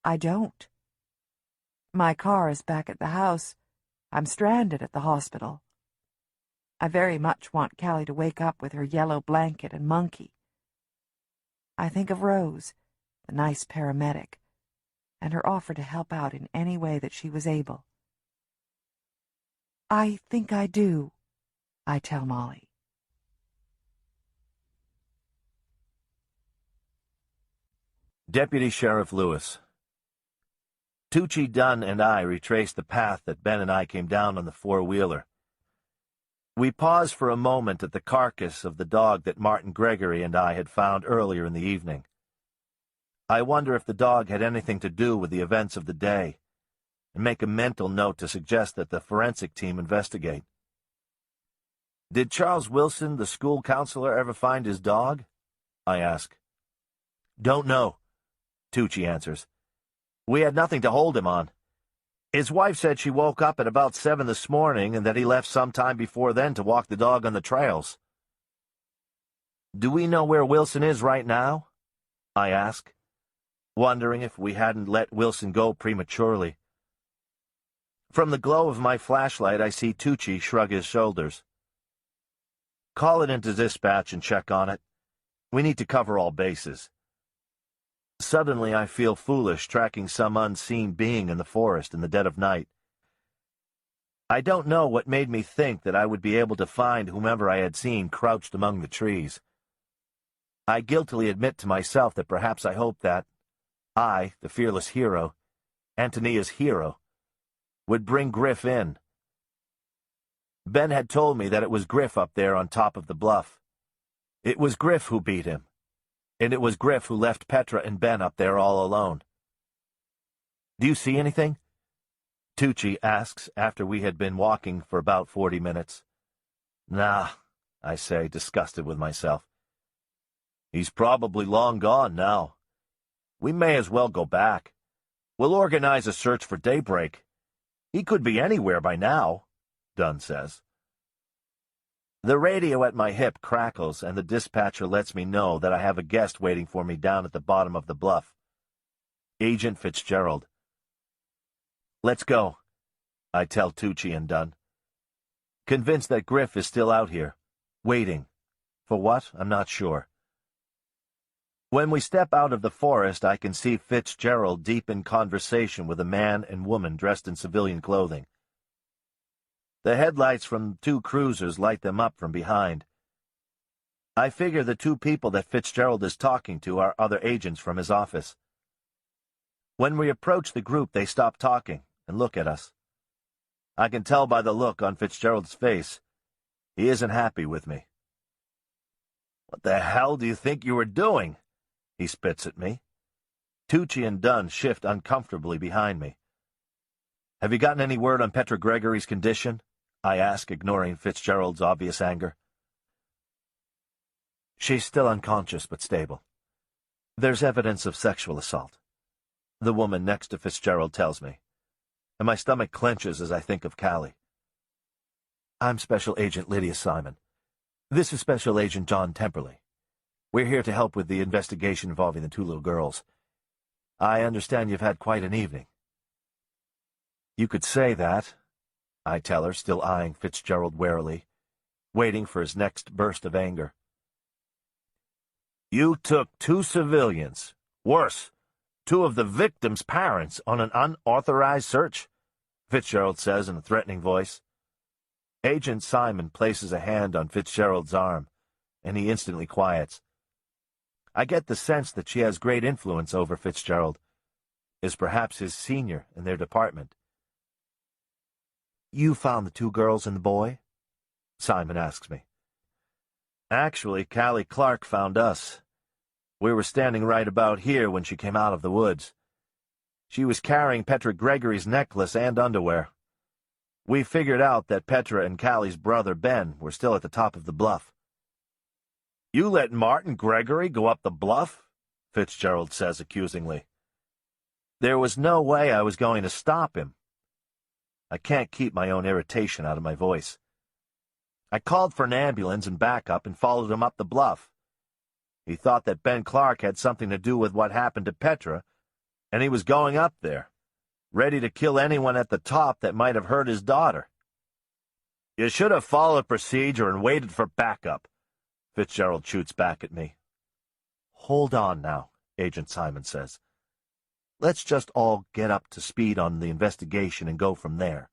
I don't. My car is back at the house. I'm stranded at the hospital. I very much want Callie to wake up with her yellow blanket and monkey. I think of Rose, the nice paramedic, and her offer to help out in any way that she was able. I think I do, I tell Molly. Deputy Sheriff Lewis. Tucci, Dunn, and I retraced the path that Ben and I came down on the four-wheeler. We paused for a moment at the carcass of the dog that Martin Gregory and I had found earlier in the evening. I wonder if the dog had anything to do with the events of the day, and make a mental note to suggest that the forensic team investigate. Did Charles Wilson, the school counselor, ever find his dog? I ask. Don't know, Tucci answers. We had nothing to hold him on. His wife said she woke up at about 7 this morning and that he left some time before then to walk the dog on the trails. Do we know where Wilson is right now? I ask, wondering if we hadn't let Wilson go prematurely. From the glow of my flashlight, I see Tucci shrug his shoulders. Call it into dispatch and check on it. We need to cover all bases. Suddenly I feel foolish tracking some unseen being in the forest in the dead of night. I don't know what made me think that I would be able to find whomever I had seen crouched among the trees. I guiltily admit to myself that perhaps I hoped that I, the fearless hero, Antonia's hero, would bring Griff in. Ben had told me that it was Griff up there on top of the bluff. It was Griff who beat him. And it was Griff who left Petra and Ben up there all alone. Do you see anything? Tucci asks after we had been walking for about 40 minutes. Nah, I say, disgusted with myself. He's probably long gone now. We may as well go back. We'll organize a search for daybreak. He could be anywhere by now, Dunn says. The radio at my hip crackles, and the dispatcher lets me know that I have a guest waiting for me down at the bottom of the bluff. Agent Fitzgerald. Let's go, I tell Tucci and Dunn. Convinced that Griff is still out here, waiting. For what? I'm not sure. When we step out of the forest, I can see Fitzgerald deep in conversation with a man and woman dressed in civilian clothing. The headlights from 2 cruisers light them up from behind. I figure the 2 people that Fitzgerald is talking to are other agents from his office. When we approach the group, they stop talking and look at us. I can tell by the look on Fitzgerald's face. He isn't happy with me. What the hell do you think you were doing? He spits at me. Tucci and Dunn shift uncomfortably behind me. Have you gotten any word on Petra Gregory's condition? I ask, ignoring Fitzgerald's obvious anger. She's still unconscious but stable. There's evidence of sexual assault. The woman next to Fitzgerald tells me, and my stomach clenches as I think of Callie. I'm Special Agent Lydia Simon. This is Special Agent John Temperley. We're here to help with the investigation involving the 2 little girls. I understand you've had quite an evening. You could say that, I tell her, still eyeing Fitzgerald warily, waiting for his next burst of anger. You took 2 civilians, worse, 2 of the victims' parents, on an unauthorized search, Fitzgerald says in a threatening voice. Agent Simon places a hand on Fitzgerald's arm, and he instantly quiets. I get the sense that she has great influence over Fitzgerald, is perhaps his senior in their department. You found the 2 girls and the boy? Simon asks me. Actually, Callie Clark found us. We were standing right about here when she came out of the woods. She was carrying Petra Gregory's necklace and underwear. We figured out that Petra and Callie's brother Ben were still at the top of the bluff. You let Martin Gregory go up the bluff? Fitzgerald says accusingly. There was no way I was going to stop him. I can't keep my own irritation out of my voice. I called for an ambulance and backup and followed him up the bluff. He thought that Ben Clark had something to do with what happened to Petra, and he was going up there, ready to kill anyone at the top that might have hurt his daughter. You should have followed procedure and waited for backup, Fitzgerald shoots back at me. Hold on now, Agent Simon says. Let's just all get up to speed on the investigation and go from there.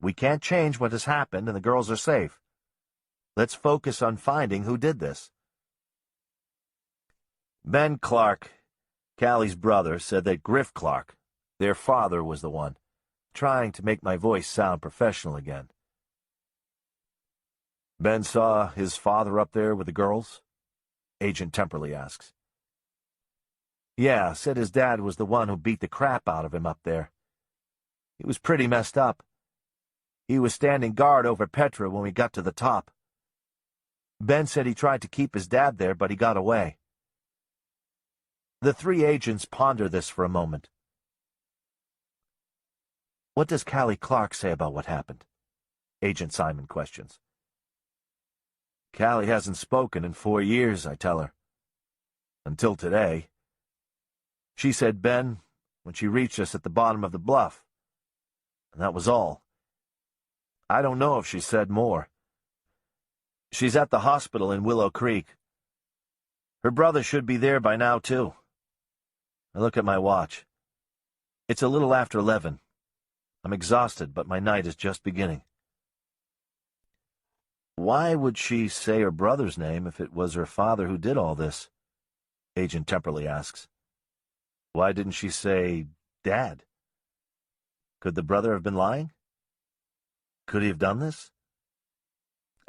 We can't change what has happened, and the girls are safe. Let's focus on finding who did this. Ben Clark, Callie's brother, said that Griff Clark, their father, was the one, trying to make my voice sound professional again. Ben saw his father up there with the girls? Agent Temperley asks. Yeah, said his dad was the one who beat the crap out of him up there. He was pretty messed up. He was standing guard over Petra when we got to the top. Ben said he tried to keep his dad there, but he got away. The three agents ponder this for a moment. What does Callie Clark say about what happened? Agent Simon questions. Callie hasn't spoken in 4 years, I tell her. Until today. She said Ben when she reached us at the bottom of the bluff. And that was all. I don't know if she said more. She's at the hospital in Willow Creek. Her brother should be there by now, too. I look at my watch. It's a little after 11. I'm exhausted, but my night is just beginning. Why would she say her brother's name if it was her father who did all this? Agent Temperley asks. Why didn't she say Dad? Could the brother have been lying? Could he have done this?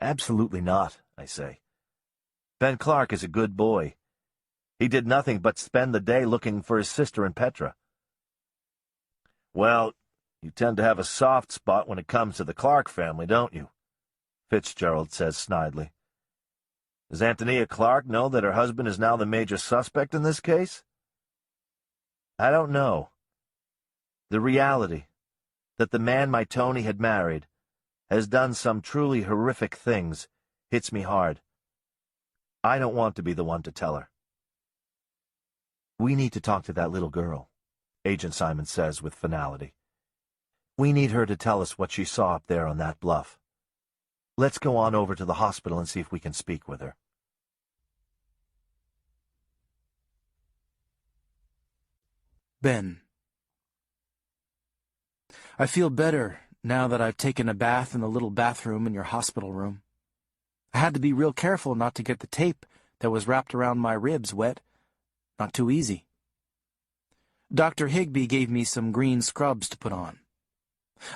Absolutely not, I say. Ben Clark is a good boy. He did nothing but spend the day looking for his sister and Petra. Well, you tend to have a soft spot when it comes to the Clark family, don't you? Fitzgerald says snidely. Does Antonia Clark know that her husband is now the major suspect in this case? I don't know. The reality that the man my Tony had married has done some truly horrific things hits me hard. I don't want to be the one to tell her. We need to talk to that little girl, Agent Simon says with finality. We need her to tell us what she saw up there on that bluff. Let's go on over to the hospital and see if we can speak with her. Ben. I feel better now that I've taken a bath in the little bathroom in your hospital room. I had to be real careful not to get the tape that was wrapped around my ribs wet. Not too easy. Dr. Higbee gave me some green scrubs to put on.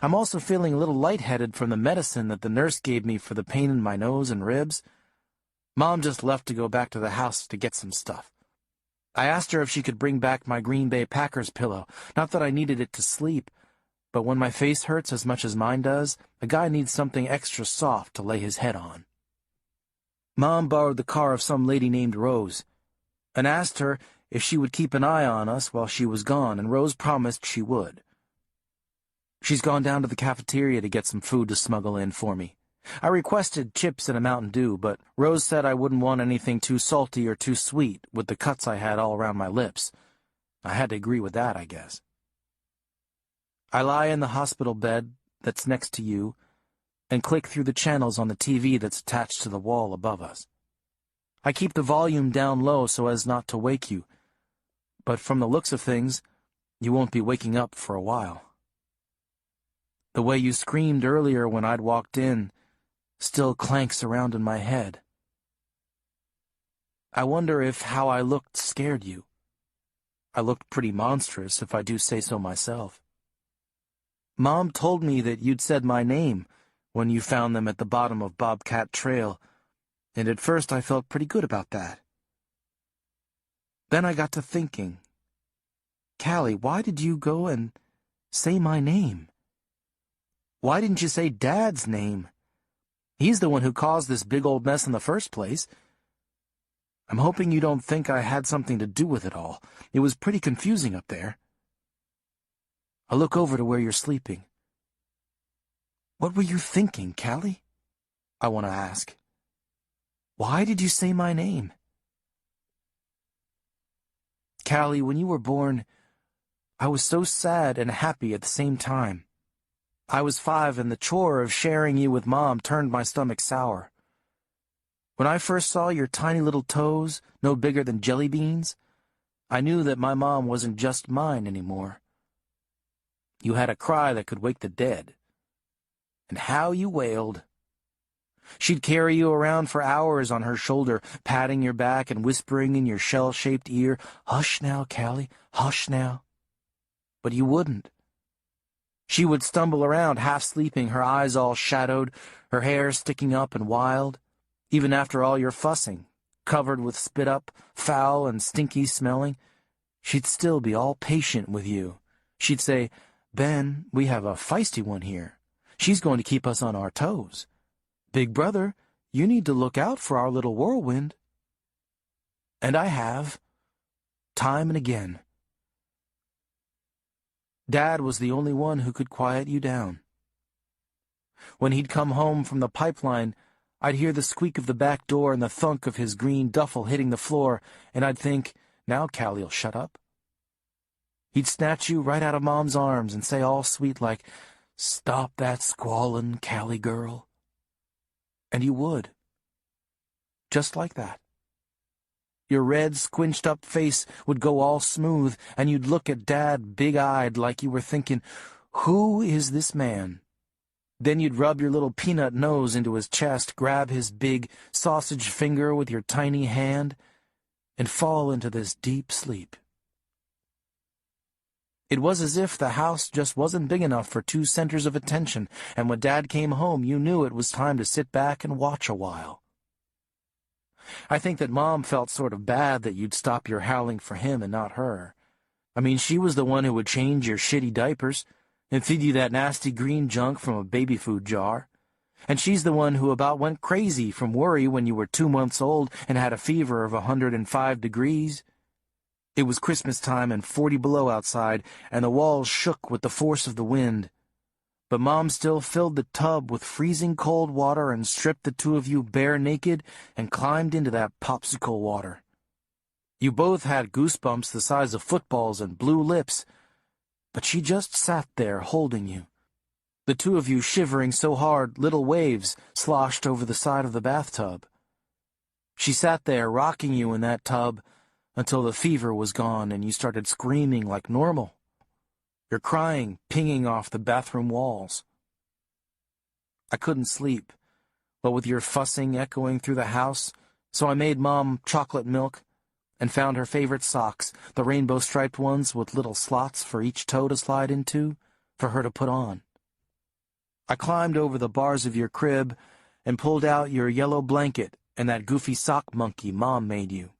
I'm also feeling a little lightheaded from the medicine that the nurse gave me for the pain in my nose and ribs. Mom just left to go back to the house to get some stuff. I asked her if she could bring back my Green Bay Packers pillow. Not that I needed it to sleep, but when my face hurts as much as mine does, a guy needs something extra soft to lay his head on. Mom borrowed the car of some lady named Rose, and asked her if she would keep an eye on us while she was gone, and Rose promised she would. She's gone down to the cafeteria to get some food to smuggle in for me. I requested chips and a Mountain Dew, but Rose said I wouldn't want anything too salty or too sweet with the cuts I had all around my lips. I had to agree with that, I guess. I lie in the hospital bed that's next to you and click through the channels on the TV that's attached to the wall above us. I keep the volume down low so as not to wake you, but from the looks of things, you won't be waking up for a while. The way you screamed earlier when I'd walked in still clanks around in my head. I wonder if how I looked scared you. I looked pretty monstrous, if I do say so myself. Mom told me that you'd said my name when you found them at the bottom of Bobcat Trail, and at first I felt pretty good about that. Then I got to thinking, Callie, why did you go and say my name? Why didn't you say Dad's name? He's the one who caused this big old mess in the first place. I'm hoping you don't think I had something to do with it all. It was pretty confusing up there. I look over to where you're sleeping. What were you thinking, Callie? I want to ask. Why did you say my name? Callie, when you were born, I was so sad and happy at the same time. I was 5, and the chore of sharing you with Mom turned my stomach sour. When I first saw your tiny little toes, no bigger than jelly beans, I knew that my mom wasn't just mine anymore. You had a cry that could wake the dead. And how you wailed. She'd carry you around for hours on her shoulder, patting your back and whispering in your shell-shaped ear, "Hush now, Callie, hush now." But you wouldn't. She would stumble around, half sleeping, her eyes all shadowed, her hair sticking up and wild, even after all your fussing, covered with spit-up, foul and stinky smelling. She'd still be all patient with you. She'd say, "Ben, we have a feisty one here. She's going to keep us on our toes. Big brother, you need to look out for our little whirlwind." And I have, time and again. Dad was the only one who could quiet you down. When he'd come home from the pipeline, I'd hear the squeak of the back door and the thunk of his green duffel hitting the floor, and I'd think, now Callie'll shut up. He'd snatch you right out of Mom's arms and say all sweet like, "Stop that squallin', Callie girl." And you would. Just like that. Your red, squinched-up face would go all smooth, and you'd look at Dad big-eyed like you were thinking, "Who is this man?" Then you'd rub your little peanut nose into his chest, grab his big sausage finger with your tiny hand, and fall into this deep sleep. It was as if the house just wasn't big enough for 2 centers of attention, and when Dad came home, you knew it was time to sit back and watch a while. I think that Mom felt sort of bad that you'd stop your howling for him and not her. I mean, she was the one who would change your shitty diapers and feed you that nasty green junk from a baby food jar. And she's the one who about went crazy from worry when you were 2 months old and had a fever of 105 degrees. It was Christmas time and 40 below outside, and the walls shook with the force of the wind. But Mom still filled the tub with freezing cold water and stripped the 2 of you bare naked and climbed into that popsicle water. You both had goosebumps the size of footballs and blue lips, but she just sat there holding you. The 2 of you shivering so hard little waves sloshed over the side of the bathtub. She sat there rocking you in that tub until the fever was gone and you started screaming like normal. Your crying pinging off the bathroom walls. I couldn't sleep, but with your fussing echoing through the house, so I made Mom chocolate milk and found her favorite socks, the rainbow-striped ones with little slots for each toe to slide into, for her to put on. I climbed over the bars of your crib and pulled out your yellow blanket and that goofy sock monkey Mom made you.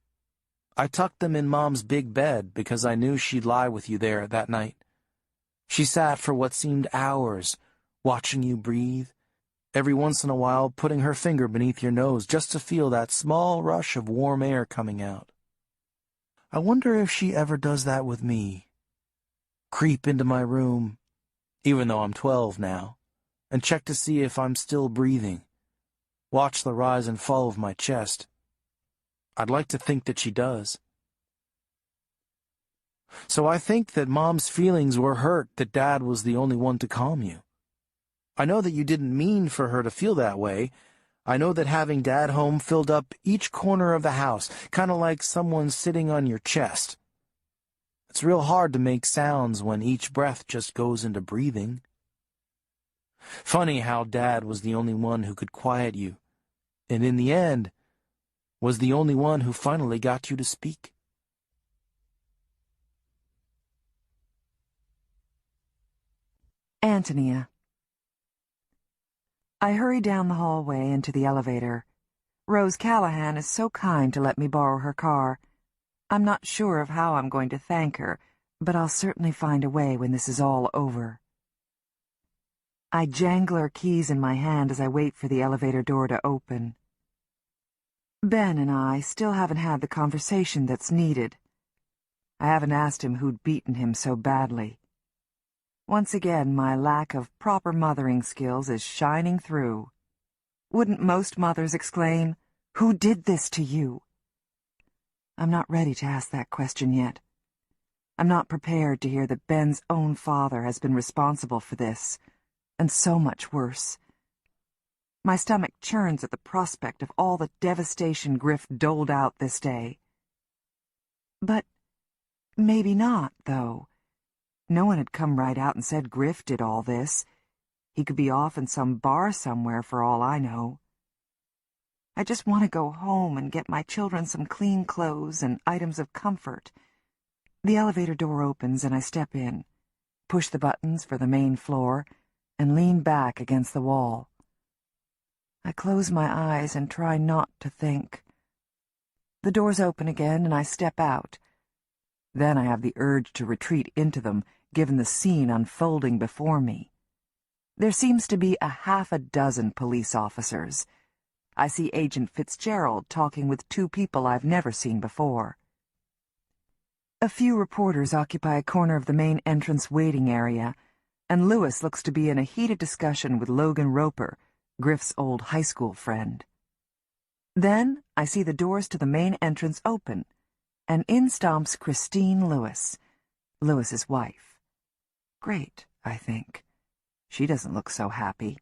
I tucked them in Mom's big bed because I knew she'd lie with you there that night. She sat for what seemed hours, watching you breathe, every once in a while putting her finger beneath your nose just to feel that small rush of warm air coming out. I wonder if she ever does that with me. Creep into my room, even though I'm 12 now, and check to see if I'm still breathing. Watch the rise and fall of my chest. I'd like to think that she does. So I think that Mom's feelings were hurt that Dad was the only one to calm you. I know that you didn't mean for her to feel that way. I know that having Dad home filled up each corner of the house, kind of like someone sitting on your chest. It's real hard to make sounds when each breath just goes into breathing. Funny how Dad was the only one who could quiet you, and in the end, was the only one who finally got you to speak. Antonia. I hurry down the hallway into the elevator. Rose Callahan is so kind to let me borrow her car. I'm not sure of how I'm going to thank her, but I'll certainly find a way when this is all over. I jangle her keys in my hand as I wait for the elevator door to open. Ben and I still haven't had the conversation that's needed. I haven't asked him who'd beaten him so badly. Once again, my lack of proper mothering skills is shining through. Wouldn't most mothers exclaim, "Who did this to you?" I'm not ready to ask that question yet. I'm not prepared to hear that Ben's own father has been responsible for this, and so much worse. My stomach churns at the prospect of all the devastation Griff doled out this day. But maybe not, though. No one had come right out and said Griff did all this. He could be off in some bar somewhere for all I know. I just want to go home and get my children some clean clothes and items of comfort. The elevator door opens and I step in, push the buttons for the main floor, and lean back against the wall. I close my eyes and try not to think. The doors open again and I step out. Then I have the urge to retreat into them, given the scene unfolding before me. There seems to be a half a dozen police officers. I see Agent Fitzgerald talking with two people I've never seen before. A few reporters occupy a corner of the main entrance waiting area, and Lewis looks to be in a heated discussion with Logan Roper, Griff's old high school friend. Then I see the doors to the main entrance open, and in stomps Christine Lewis, Lewis's wife. Great, I think. She doesn't look so happy.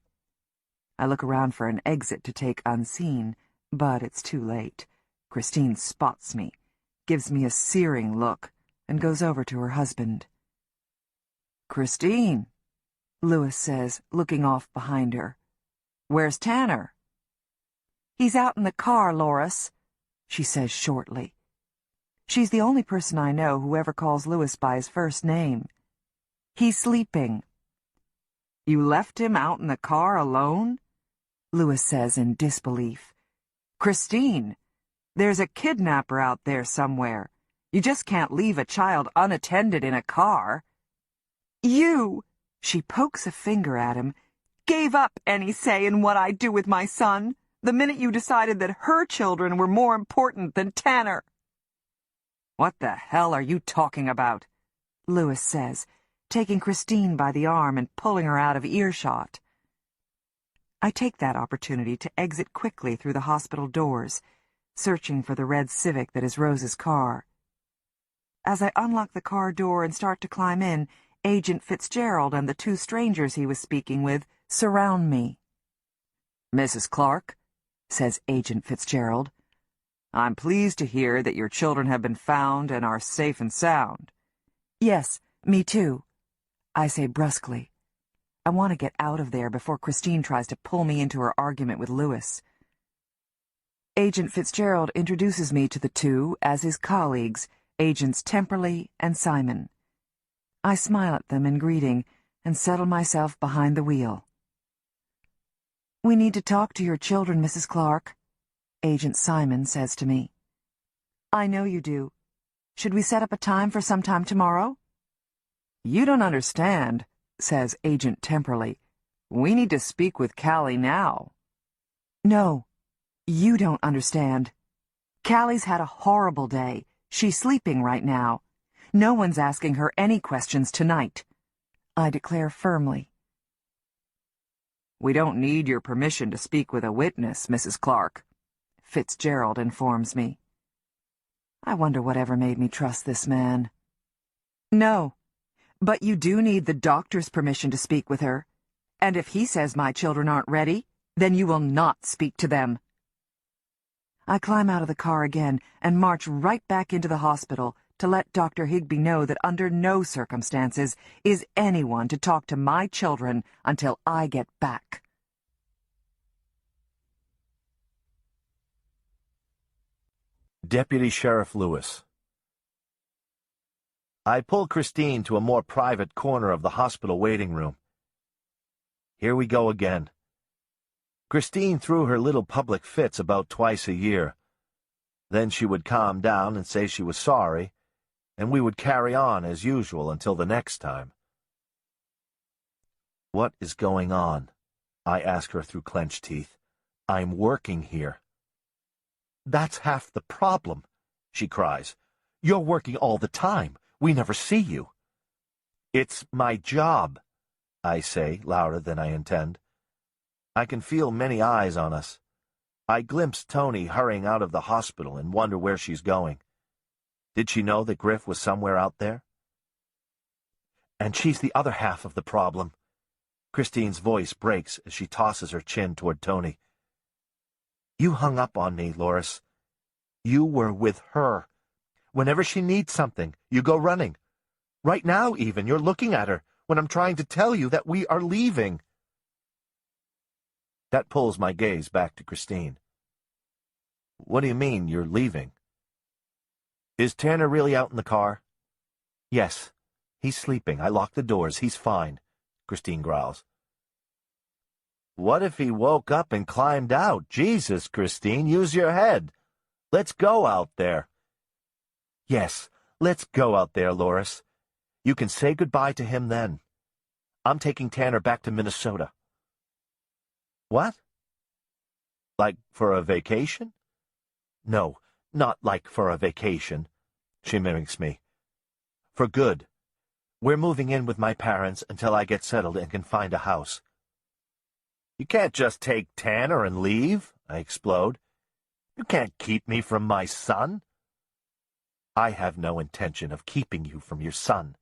I look around for an exit to take unseen, but it's too late. Christine spots me, gives me a searing look, and goes over to her husband. "Christine," Lewis says, looking off behind her. "Where's Tanner?" "He's out in the car, Loris," she says shortly. She's the only person I know who ever calls Lewis by his first name. "He's sleeping." "You left him out in the car alone?" Lewis says in disbelief. "Christine, there's a kidnapper out there somewhere. You just can't leave a child unattended in a car." "You," she pokes a finger at him, "gave up any say in what I do with my son, the minute you decided that her children were more important than Tanner." "What the hell are you talking about?" Lewis says, taking Christine by the arm and pulling her out of earshot. I take that opportunity to exit quickly through the hospital doors, searching for the red Civic that is Rose's car. As I unlock the car door and start to climb in, Agent Fitzgerald and the two strangers he was speaking with surround me. "Mrs. Clark," says Agent Fitzgerald, "I'm pleased to hear that your children have been found and are safe and sound." "Yes, me too," I say brusquely. I want to get out of there before Christine tries to pull me into her argument with Lewis. Agent Fitzgerald introduces me to the two as his colleagues, Agents Temperley and Simon. I smile at them in greeting and settle myself behind the wheel. "We need to talk to your children, Mrs. Clark," Agent Simon says to me. "I know you do. Should we set up a time for sometime tomorrow?" "You don't understand," says Agent Temperley. "We need to speak with Callie now." "No, you don't understand. Callie's had a horrible day. She's sleeping right now. No one's asking her any questions tonight," I declare firmly. "We don't need your permission to speak with a witness, Mrs. Clark," Fitzgerald informs me. I wonder whatever made me trust this man. "No, but you do need the doctor's permission to speak with her. And if he says my children aren't ready, then you will not speak to them." I climb out of the car again and march right back into the hospital to let Dr. Higbee know that under no circumstances is anyone to talk to my children until I get back. Deputy Sheriff Lewis. I pull Christine to a more private corner of the hospital waiting room. Here we go again. Christine threw her little public fits about twice a year. Then she would calm down and say she was sorry, and we would carry on as usual until the next time. "What is going on?" I ask her through clenched teeth. "I'm working here." "That's half the problem," she cries. "You're working all the time. We never see you." "It's my job," I say, louder than I intend. I can feel many eyes on us. I glimpse Tony hurrying out of the hospital and wonder where she's going. Did she know that Griff was somewhere out there? And she's the other half of the problem. Christine's voice breaks as she tosses her chin toward Tony. You hung up on me, Loris. You were with her. Whenever she needs something, you go running. Right now, even, you're looking at her when I'm trying to tell you that we are leaving. That pulls my gaze back to Christine. What do you mean, you're leaving? Is Tanner really out in the car? Yes. He's sleeping. I locked the doors. He's fine, Christine growls. What if he woke up and climbed out? Jesus, Christine, use your head. Let's go out there. Yes, let's go out there, Loris. You can say goodbye to him then. I'm taking Tanner back to Minnesota. What? Like for a vacation? No, not like for a vacation, she mimics me. For good. We're moving in with my parents until I get settled and can find a house. You can't just take Tanner and leave, I explode. You can't keep me from my son. I have no intention of keeping you from your son.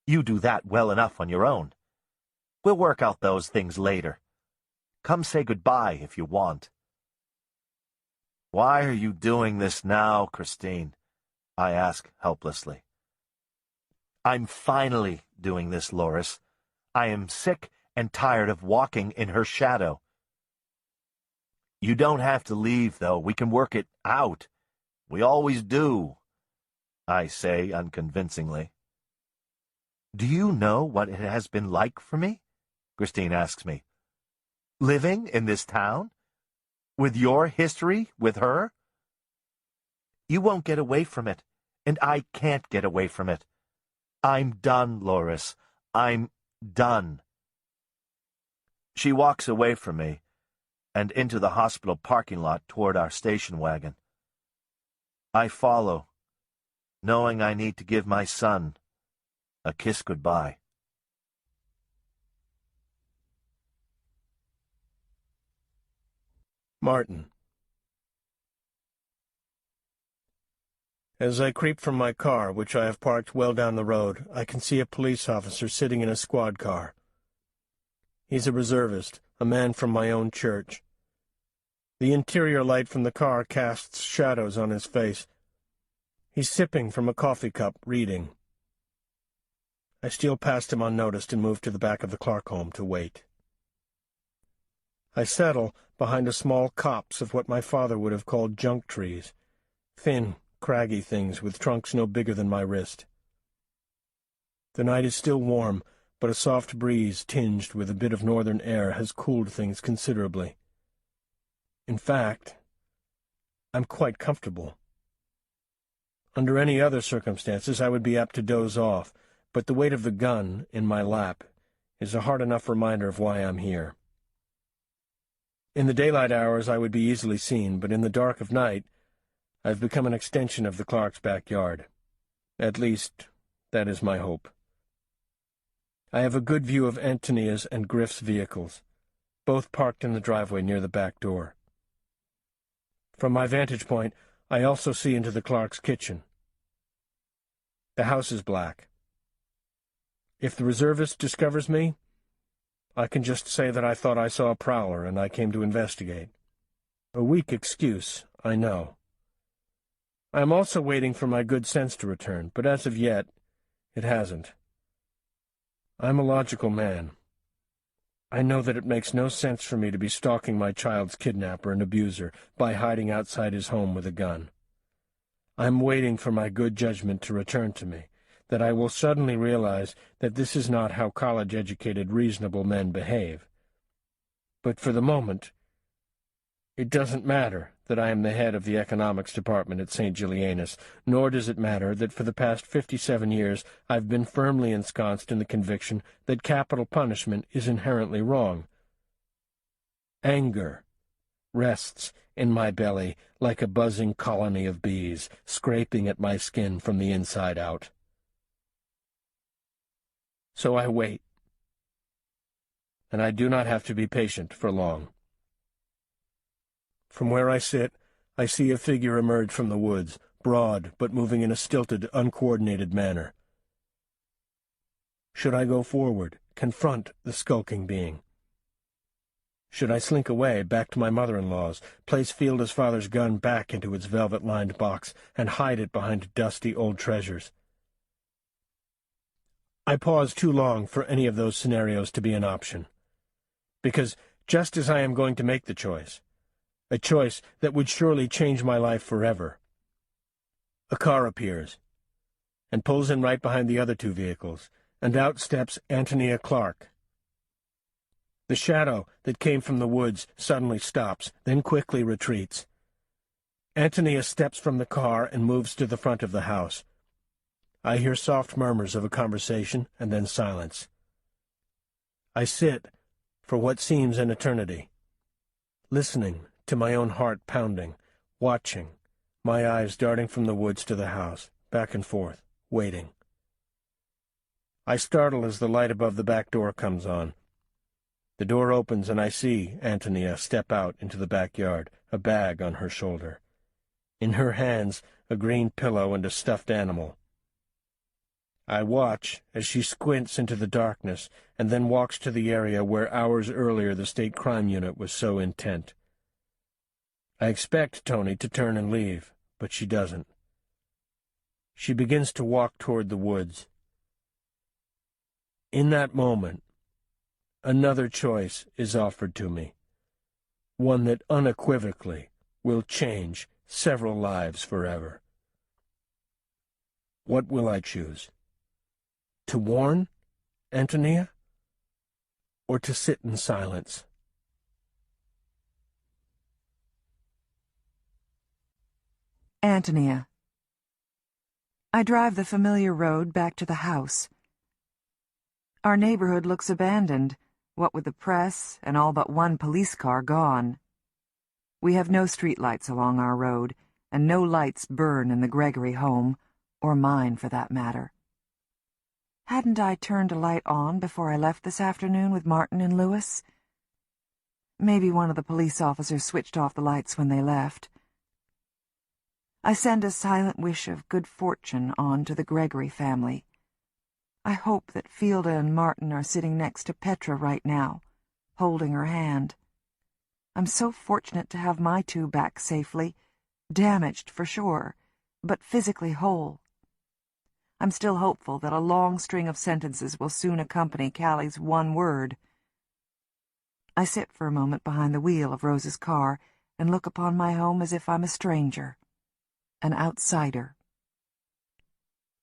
You do that well enough on your own. We'll work out those things later. Come say goodbye if you want. Why are you doing this now, Christine? I ask helplessly. I'm finally doing this, Loris. I am sick and tired of walking in her shadow. You don't have to leave, though. We can work it out. We always do, I say unconvincingly. Do you know what it has been like for me? Christine asks me. Living in this town? With your history with her? You won't get away from it, and I can't get away from it. I'm done, Loris. I'm done. She walks away from me and into the hospital parking lot toward our station wagon. I follow, knowing I need to give my son a kiss goodbye. Martin. As I creep from my car, which I have parked well down the road, I can see a police officer sitting in a squad car. He's a reservist, a man from my own church. The interior light from the car casts shadows on his face. He's sipping from a coffee cup, reading. I steal past him unnoticed and move to the back of the Clark home to wait. I settle behind a small copse of what my father would have called junk trees, thin, craggy things with trunks no bigger than my wrist. The night is still warm, but a soft breeze tinged with a bit of northern air has cooled things considerably. In fact, I'm quite comfortable. Under any other circumstances I would be apt to doze off, but the weight of the gun in my lap is a hard enough reminder of why I'm here. In the daylight hours I would be easily seen, but in the dark of night I've become an extension of the Clarks' backyard. At least, that is my hope. I have a good view of Antonia's and Griff's vehicles, both parked in the driveway near the back door. From my vantage point, I also see into the Clarks' kitchen. The house is black. If the reservist discovers me, I can just say that I thought I saw a prowler and I came to investigate. A weak excuse, I know. I am also waiting for my good sense to return, but as of yet, it hasn't. I'm a logical man. I know that it makes no sense for me to be stalking my child's kidnapper and abuser by hiding outside his home with a gun. I'm waiting for my good judgment to return to me, that I will suddenly realize that this is not how college-educated, reasonable men behave. But for the moment, it doesn't matter that I am the head of the economics department at St. Julianus, nor does it matter that for the past 57 years I've been firmly ensconced in the conviction that capital punishment is inherently wrong. Anger rests in my belly like a buzzing colony of bees, scraping at my skin from the inside out. So I wait, and I do not have to be patient for long. From where I sit, I see a figure emerge from the woods, broad, but moving in a stilted, uncoordinated manner. Should I go forward, confront the skulking being? Should I slink away, back to my mother-in-law's, place Fielda's father's gun back into its velvet-lined box, and hide it behind dusty old treasures? I paused too long for any of those scenarios to be an option. Because just as I am going to make the choice, a choice that would surely change my life forever, a car appears, and pulls in right behind the other two vehicles, and out steps Antonia Clark. The shadow that came from the woods suddenly stops, then quickly retreats. Antonia steps from the car and moves to the front of the house. I hear soft murmurs of a conversation, and then silence. I sit for what seems an eternity, listening to my own heart pounding, watching, my eyes darting from the woods to the house, back and forth, waiting. I startle as the light above the back door comes on. The door opens and I see Antonia step out into the backyard, a bag on her shoulder. In her hands, a green pillow and a stuffed animal. I watch as she squints into the darkness and then walks to the area where hours earlier the state crime unit was so intent. I expect Tony to turn and leave, but she doesn't. She begins to walk toward the woods. In that moment, another choice is offered to me, one that unequivocally will change several lives forever. What will I choose? To warn Antonia, or to sit in silence? Antonia. I drive the familiar road back to the house. Our neighborhood looks abandoned, what with the press and all but one police car gone. We have no streetlights along our road, and no lights burn in the Gregory home, or mine for that matter. Hadn't I turned a light on before I left this afternoon with Martin and Lewis? Maybe one of the police officers switched off the lights when they left. I send a silent wish of good fortune on to the Gregory family. I hope that Fielda and Martin are sitting next to Petra right now, holding her hand. I'm so fortunate to have my two back safely, damaged for sure, but physically whole. I'm still hopeful that a long string of sentences will soon accompany Callie's one word. I sit for a moment behind the wheel of Rose's car and look upon my home as if I'm a stranger, an outsider.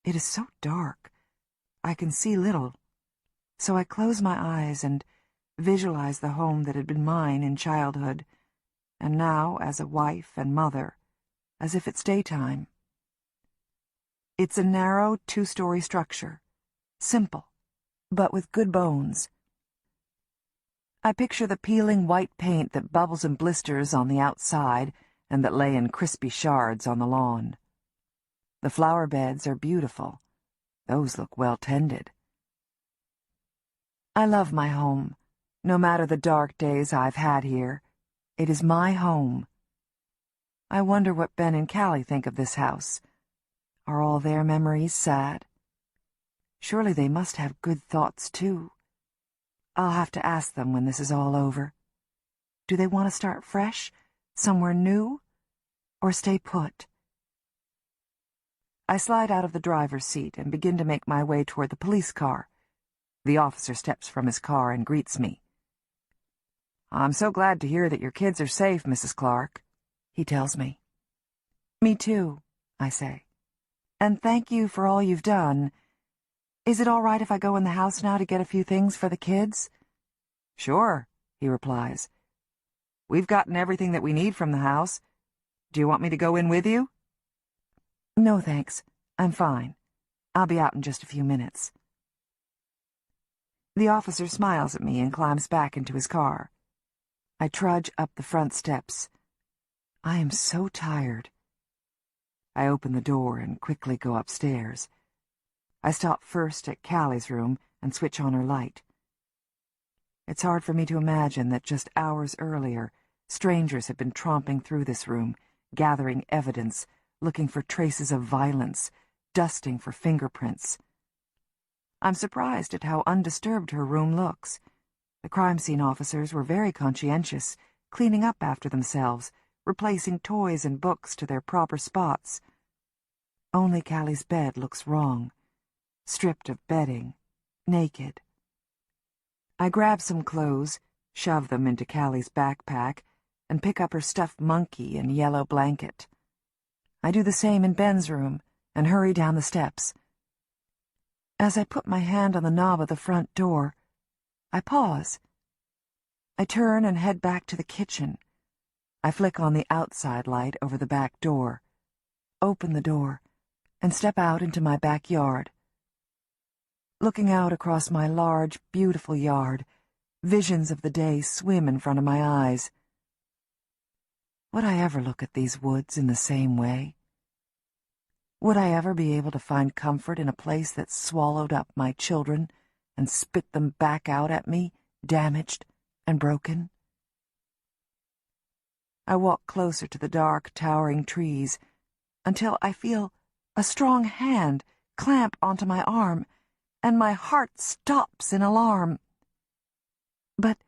It is so dark, I can see little, so I close my eyes and visualize the home that had been mine in childhood, and now, as a wife and mother, as if it's daytime. It's a narrow, two-story structure, simple, but with good bones. I picture the peeling white paint that bubbles and blisters on the outside and that lay in crispy shards on the lawn. The flower beds are beautiful. Those look well tended. I love my home, no matter the dark days I've had here. It is my home. I wonder what Ben and Callie think of this house. Are all their memories sad? Surely they must have good thoughts, too. I'll have to ask them when this is all over. Do they want to start fresh, somewhere new, or stay put? I slide out of the driver's seat and begin to make my way toward the police car. The officer steps from his car and greets me. "I'm so glad to hear that your kids are safe, Mrs. Clark," he tells me. "Me too," I say. "And thank you for all you've done. Is it all right if I go in the house now to get a few things for the kids?" "Sure," he replies. "We've gotten everything that we need from the house. Do you want me to go in with you?" "No, thanks. I'm fine. I'll be out in just a few minutes." The officer smiles at me and climbs back into his car. I trudge up the front steps. I am so tired. I open the door and quickly go upstairs. I stop first at Callie's room and switch on her light. It's hard for me to imagine that just hours earlier, strangers had been tromping through this room, gathering evidence, looking for traces of violence, dusting for fingerprints. I'm surprised at how undisturbed her room looks. The crime scene officers were very conscientious, cleaning up after themselves, replacing toys and books to their proper spots. Only Callie's bed looks wrong, stripped of bedding, naked. I grab some clothes, shove them into Callie's backpack, and pick up her stuffed monkey and yellow blanket. I do the same in Ben's room and hurry down the steps. As I put my hand on the knob of the front door, I pause. I turn and head back to the kitchen. I flick on the outside light over the back door, open the door, and step out into my backyard. Looking out across my large, beautiful yard, visions of the day swim in front of my eyes. Would I ever look at these woods in the same way? Would I ever be able to find comfort in a place that swallowed up my children and spit them back out at me, damaged and broken? I walk closer to the dark, towering trees until I feel a strong hand clamp onto my arm, and my heart stops in alarm. But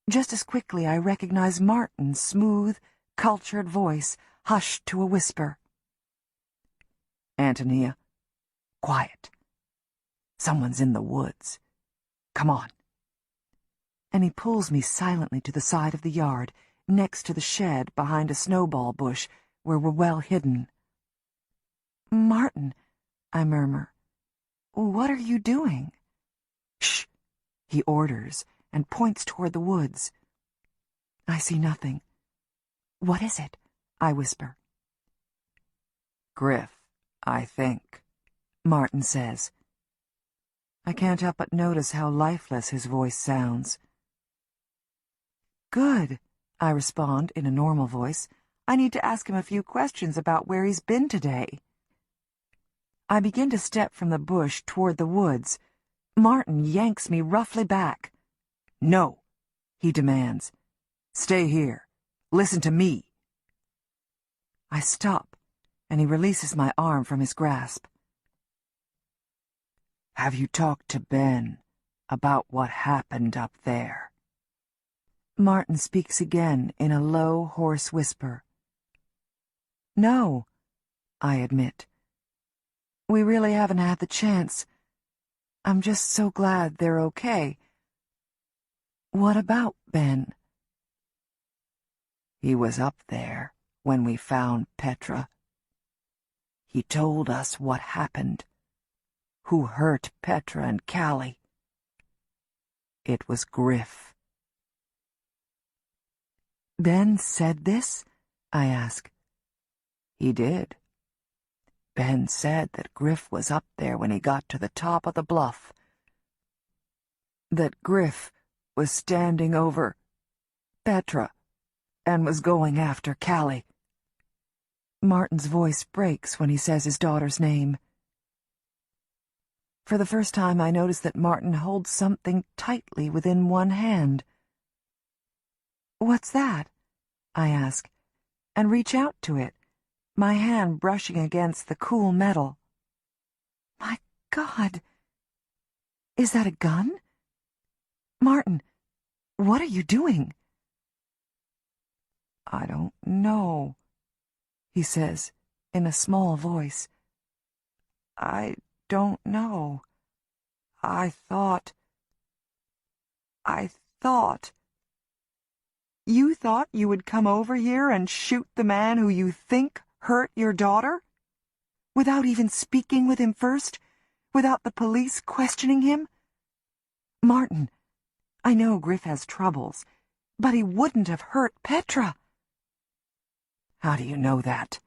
just as quickly I recognize Martin's smooth, cultured voice hushed to a whisper. "Antonia, quiet. Someone's in the woods. Come on." And he pulls me silently to the side of the yard, next to the shed behind a snowball bush where we're well hidden. "Martin," I murmur, "what are you doing?" "Shh," he orders and points toward the woods. I see nothing. "What is it?" I whisper. "Griff, I think," Martin says. I can't help but notice how lifeless his voice sounds. "Good," I respond in a normal voice. "I need to ask him a few questions about where he's been today." I begin to step from the bush toward the woods. Martin yanks me roughly back. "No," he demands. "Stay here. Listen to me." I stop, and he releases my arm from his grasp. "Have you talked to Ben about what happened up there?" Martin speaks again in a low, hoarse whisper. "No," I admit. "We really haven't had the chance. I'm just so glad they're okay. What about Ben?" "He was up there when we found Petra. He told us what happened, who hurt Petra and Callie. It was Griff." "Ben said this?" I ask. "He did. Ben said that Griff was up there when he got to the top of the bluff. That Griff was standing over Petra and was going after Callie." Martin's voice breaks when he says his daughter's name. For the first time, I notice that Martin holds something tightly within one hand. "What's that?" I ask, and reach out to it, my hand brushing against the cool metal. My God! Is that a gun? "Martin, what are you doing?" "I don't know," he says in a small voice. "I don't know. I thought... You thought you would come over here and shoot the man who you think hurt your daughter? Without even speaking with him first? Without the police questioning him? Martin, I know Griff has troubles, but he wouldn't have hurt Petra." "How do you know that?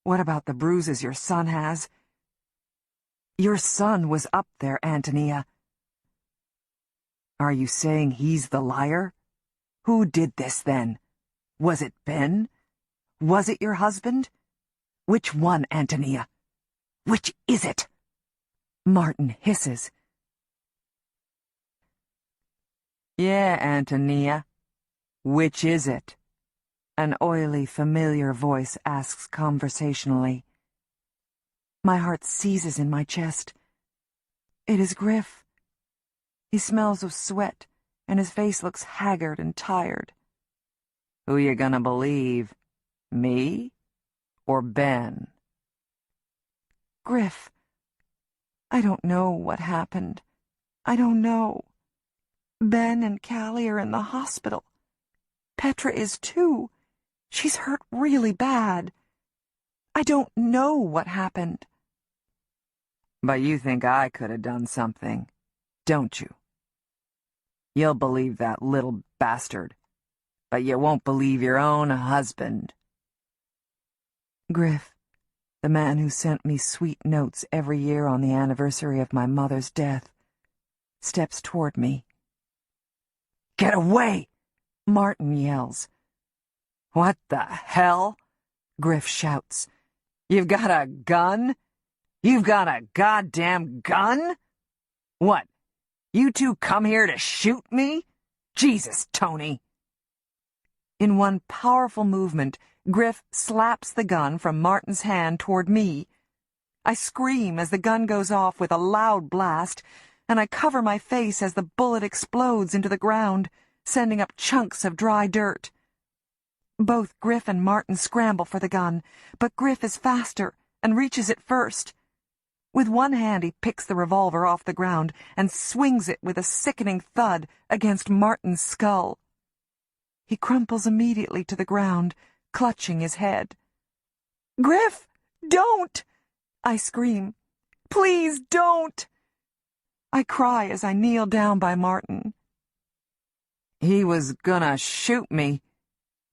What about the bruises your son has?" "Your son was up there, Antonia." "Are you saying he's the liar? Who did this, then? Was it Ben? Was it your husband? Which one, Antonia? Which is it?" Martin hisses. "Yeah, Antonia. Which is it?" An oily, familiar voice asks conversationally. My heart seizes in my chest. It is Griff. He smells of sweat, and his face looks haggard and tired. Who you gonna believe? Me or Ben? Griff, I don't know what happened. I don't know. Ben and Callie are in the hospital. Petra is too. She's hurt really bad. I don't know what happened. But you think I could have done something, don't you? You'll believe that little bastard, but you won't believe your own husband. Griff, the man who sent me sweet notes every year on the anniversary of my mother's death, steps toward me. Get away! Martin yells. What the hell? Griff shouts. You've got a gun? You've got a goddamn gun? What, you two come here to shoot me? Jesus, Tony. In one powerful movement, Griff slaps the gun from Martin's hand toward me. I scream as the gun goes off with a loud blast, and I cover my face as the bullet explodes into the ground, sending up chunks of dry dirt. Both Griff and Martin scramble for the gun, but Griff is faster and reaches it first. With one hand he picks the revolver off the ground and swings it with a sickening thud against Martin's skull. He crumples immediately to the ground, clutching his head. Griff, don't! I scream. Please don't! I cry as I kneel down by Martin. He was gonna shoot me,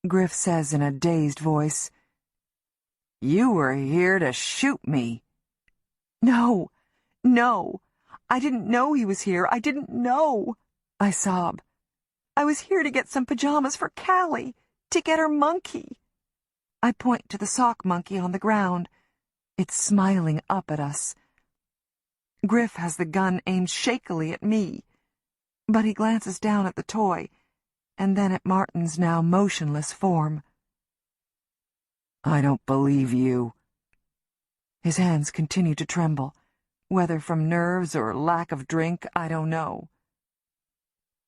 Griff says in a dazed voice. You were here to shoot me. No, I didn't know he was here. I didn't know, I sob. I was here to get some pajamas for Callie, to get her monkey. I point to the sock monkey on the ground. It's smiling up at us. Griff has the gun aimed shakily at me, but he glances down at the toy, and then at Martin's now motionless form. I don't believe you. His hands continue to tremble, whether from nerves or lack of drink, I don't know.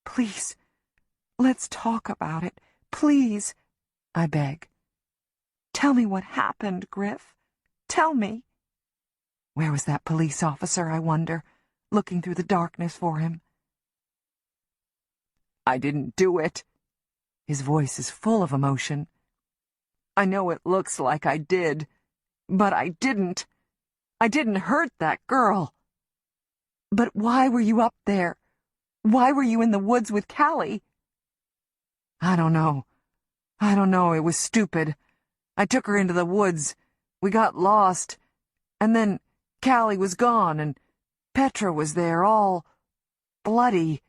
Please, let's talk about it. Please, I beg. Tell me what happened, Griff. Tell me. Where was that police officer, I wonder, looking through the darkness for him? I didn't do it. His voice is full of emotion. I know it looks like I did, but I didn't. I didn't hurt that girl. But why were you up there? Why were you in the woods with Callie? I don't know. It was stupid. I took her into the woods. We got lost. And then Callie was gone, and Petra was there, all bloody.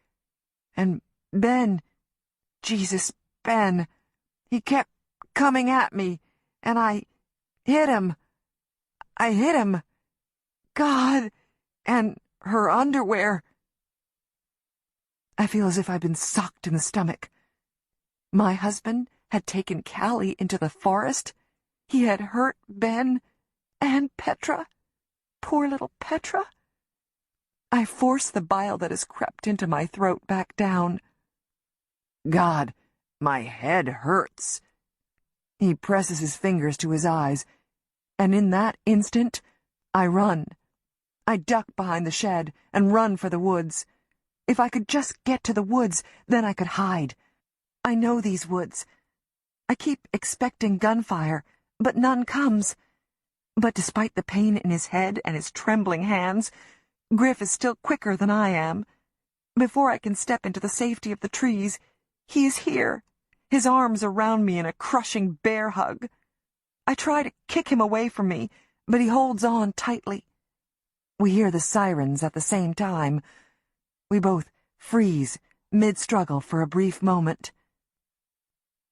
And Ben, Jesus, Ben, he kept coming at me, and I hit him. God, and her underwear. I feel as if I'd been socked in the stomach. My husband had taken Callie into the forest. He had hurt Ben and Petra. Poor little Petra. I force the bile that has crept into my throat back down. God, my head hurts. He presses his fingers to his eyes, and in that instant, I run. I duck behind the shed and run for the woods. If I could just get to the woods, then I could hide. I know these woods. I keep expecting gunfire, but none comes. But despite the pain in his head and his trembling hands, Griff is still quicker than I am. Before I can step into the safety of the trees, he is here, his arms around me in a crushing bear hug. I try to kick him away from me, but he holds on tightly. We hear the sirens at the same time. We both freeze mid-struggle for a brief moment.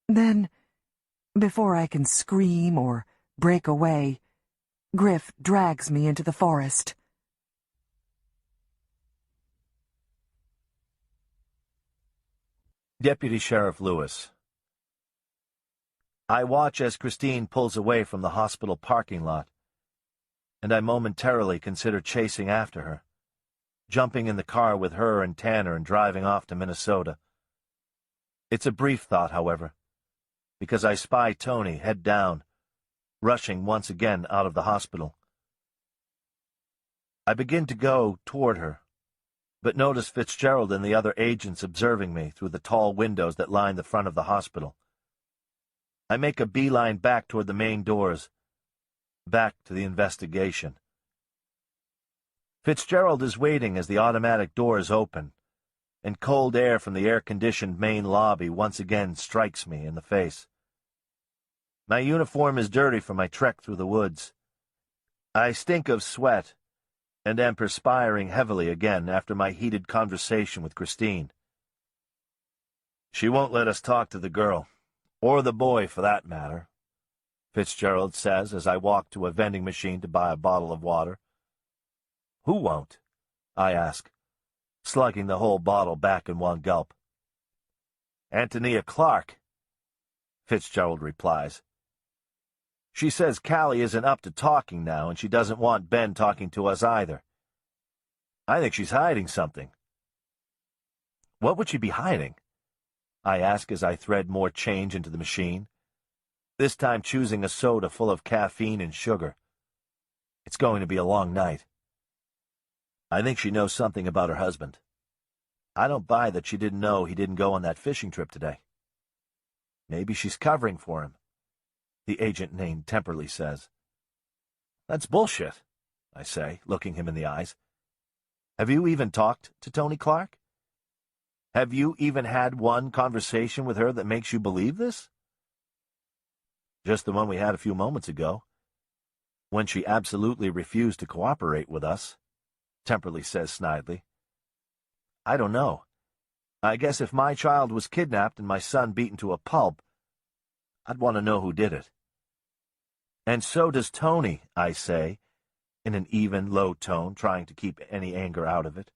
Then, before I can scream or break away, Griff drags me into the forest. Deputy Sheriff Lewis. I watch as Christine pulls away from the hospital parking lot, and I momentarily consider chasing after her. jumping in the car with her and Tanner and driving off to Minnesota. It's a brief thought, however, because I spy Tony, head down, rushing once again out of the hospital. I begin to go toward her, but notice Fitzgerald and the other agents observing me through the tall windows that line the front of the hospital. I make a beeline back toward the main doors, back to the investigation. Fitzgerald is waiting as the automatic doors open, and cold air from the air-conditioned main lobby once again strikes me in the face. My uniform is dirty from my trek through the woods. I stink of sweat, and am perspiring heavily again after my heated conversation with Christine. She won't let us talk to the girl, or the boy for that matter, Fitzgerald says as I walk to a vending machine to buy a bottle of water. Who won't? I ask, slugging the whole bottle back in one gulp. Antonia Clark, Fitzgerald replies. She says Callie isn't up to talking now, and she doesn't want Ben talking to us either. I think she's hiding something. What would she be hiding? I ask as I thread more change into the machine, this time choosing a soda full of caffeine and sugar. It's going to be a long night. I think she knows something about her husband. I don't buy that she didn't know he didn't go on that fishing trip today. Maybe she's covering for him, the agent named Temperley says. That's bullshit, I say, looking him in the eyes. Have you even talked to Tony Clark? Have you even had one conversation with her that makes you believe this? Just the one we had a few moments ago, when she absolutely refused to cooperate with us, Temperley says snidely. I don't know. I guess if my child was kidnapped and my son beaten to a pulp, I'd want to know who did it. And so does Tony, I say, in an even, low tone, trying to keep any anger out of it.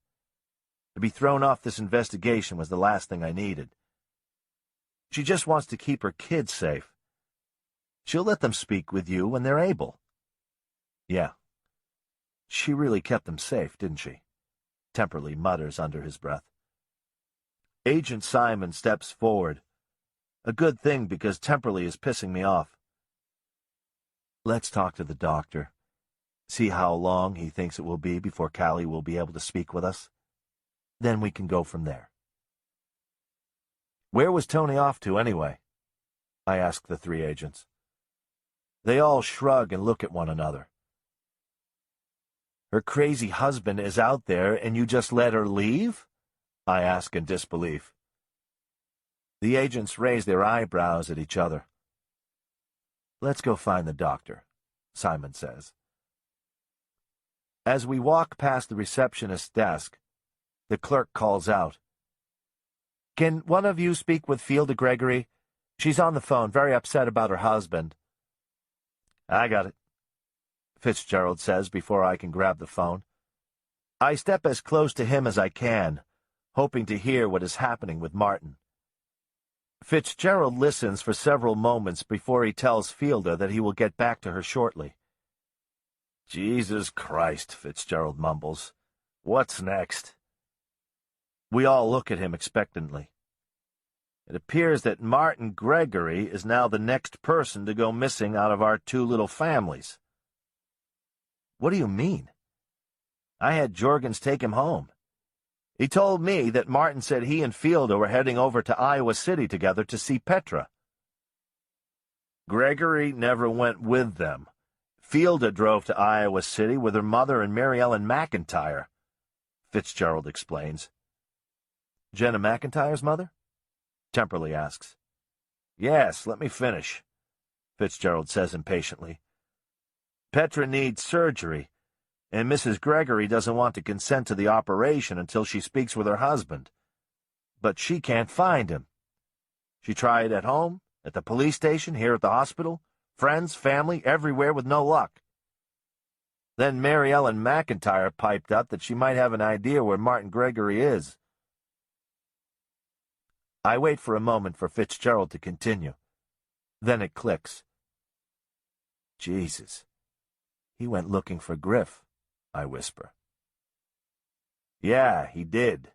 To be thrown off this investigation was the last thing I needed. She just wants to keep her kids safe. She'll let them speak with you when they're able. Yeah. She really kept them safe, didn't she? Temperley mutters under his breath. Agent Simon steps forward. A good thing, because Temperley is pissing me off. Let's talk to the doctor. See how long he thinks it will be before Callie will be able to speak with us. Then we can go from there. Where was Tony off to, anyway? I ask the three agents. They all shrug and look at one another. Her crazy husband is out there, and you just let her leave? I ask in disbelief. The agents raise their eyebrows at each other. Let's go find the doctor, Simon says. As we walk past the receptionist's desk, the clerk calls out, Can one of you speak with Fielda Gregory? She's on the phone, very upset about her husband. I got it, Fitzgerald says before I can grab the phone. I step as close to him as I can, hoping to hear what is happening with Martin. Fitzgerald listens for several moments before he tells Fielda that he will get back to her shortly. Jesus Christ, Fitzgerald mumbles. What's next? We all look at him expectantly. It appears that Martin Gregory is now the next person to go missing out of our two little families. What do you mean? I had Jorgens take him home. He told me that Martin said he and Fielda were heading over to Iowa City together to see Petra. Gregory never went with them. Fielda drove to Iowa City with her mother and Mary Ellen McIntyre, Fitzgerald explains. Jenna McIntyre's mother? Temperley asks. Yes, let me finish, Fitzgerald says impatiently. Petra needs surgery, and Mrs. Gregory doesn't want to consent to the operation until she speaks with her husband. But she can't find him. She tried at home, at the police station, here at the hospital, friends, family, everywhere with no luck. Then Mary Ellen McIntyre piped up that she might have an idea where Martin Gregory is. I wait for a moment for Fitzgerald to continue. Then it clicks. Jesus. He went looking for Griff, I whisper. Yeah, he did.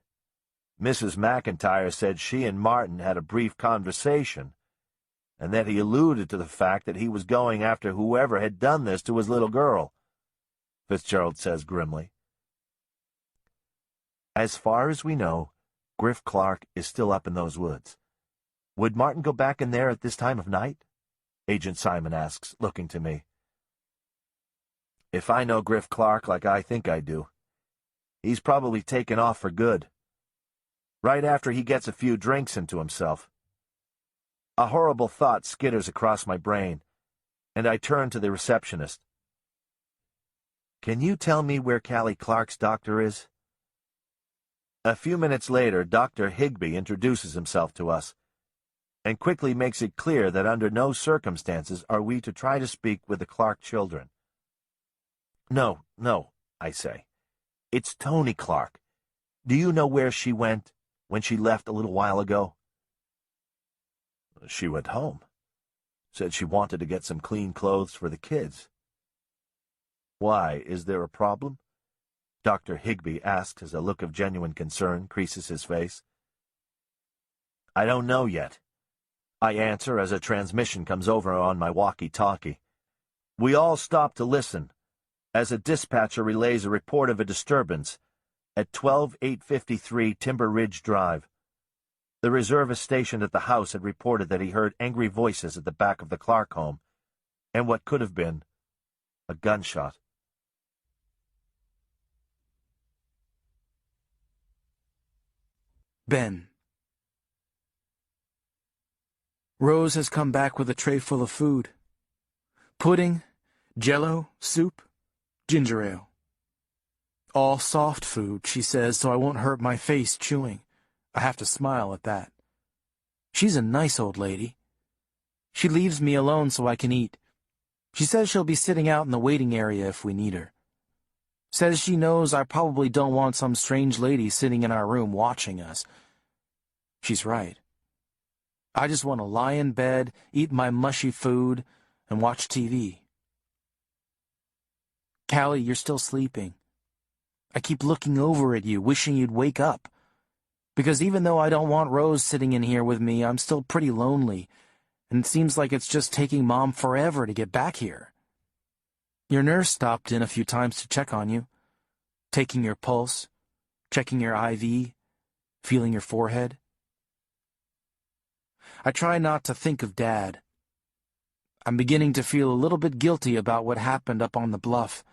Mrs. McIntyre said she and Martin had a brief conversation, and that he alluded to the fact that he was going after whoever had done this to his little girl, Fitzgerald says grimly. As far as we know, Griff Clark is still up in those woods. Would Martin go back in there at this time of night? Agent Simon asks, looking to me. If I know Griff Clark like I think I do, he's probably taken off for good. Right after he gets a few drinks into himself. A horrible thought skitters across my brain, and I turn to the receptionist. Can you tell me where Callie Clark's doctor is? A few minutes later, Dr. Higbee introduces himself to us, and quickly makes it clear that under no circumstances are we to try to speak with the Clark children. No, I say. It's Tony Clark. Do you know where she went when she left a little while ago? She went home. Said she wanted to get some clean clothes for the kids. Why, is there a problem? Dr. Higbee asks as a look of genuine concern creases his face. I don't know yet. I answer as a transmission comes over on my walkie-talkie. We all stop to listen as a dispatcher relays a report of a disturbance at 12853 Timber Ridge Drive. The reservist stationed at the house had reported that he heard angry voices at the back of the Clark home, and what could have been a gunshot. Ben. Rose has come back with a tray full of food. Pudding, jello, soup, ginger ale. All soft food, she says, so I won't hurt my face chewing. I have to smile at that. She's a nice old lady. She leaves me alone so I can eat. She says she'll be sitting out in the waiting area if we need her. Says she knows I probably don't want some strange lady sitting in our room watching us. She's right. I just want to lie in bed, eat my mushy food, and watch TV. Callie, you're still sleeping. I keep looking over at you, wishing you'd wake up. Because even though I don't want Rose sitting in here with me, I'm still pretty lonely, and it seems like it's just taking Mom forever to get back here. Your nurse stopped in a few times to check on you, taking your pulse, checking your IV, feeling your forehead. I try not to think of Dad. I'm beginning to feel a little bit guilty about what happened up on the bluff.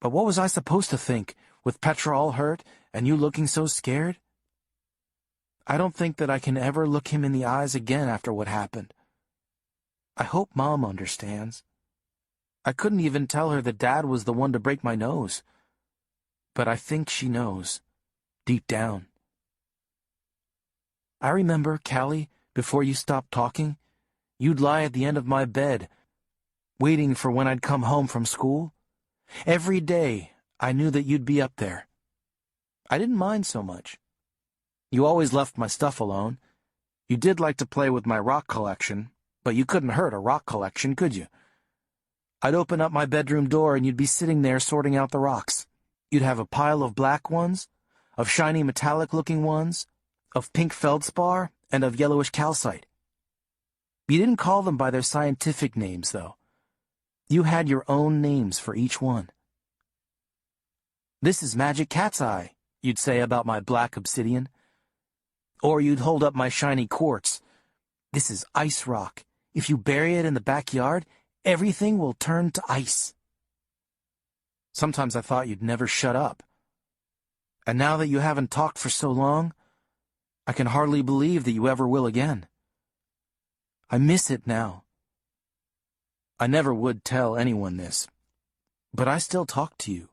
But what was I supposed to think, with Petra all hurt and you looking so scared? I don't think that I can ever look him in the eyes again after what happened. I hope Mom understands. I couldn't even tell her that Dad was the one to break my nose. But I think she knows, deep down. I remember, Callie, before you stopped talking, you'd lie at the end of my bed, waiting for when I'd come home from school. Every day, I knew that you'd be up there. I didn't mind so much. You always left my stuff alone. You did like to play with my rock collection, but you couldn't hurt a rock collection, could you? I'd open up my bedroom door and you'd be sitting there sorting out the rocks. You'd have a pile of black ones, of shiny metallic-looking ones, of pink feldspar, and of yellowish calcite. You didn't call them by their scientific names, though. You had your own names for each one. This is magic cat's eye, you'd say about my black obsidian. Or you'd hold up my shiny quartz. This is ice rock. If you bury it in the backyard, everything will turn to ice. Sometimes I thought you'd never shut up. And now that you haven't talked for so long, I can hardly believe that you ever will again. I miss it now. I never would tell anyone this, but I still talk to you.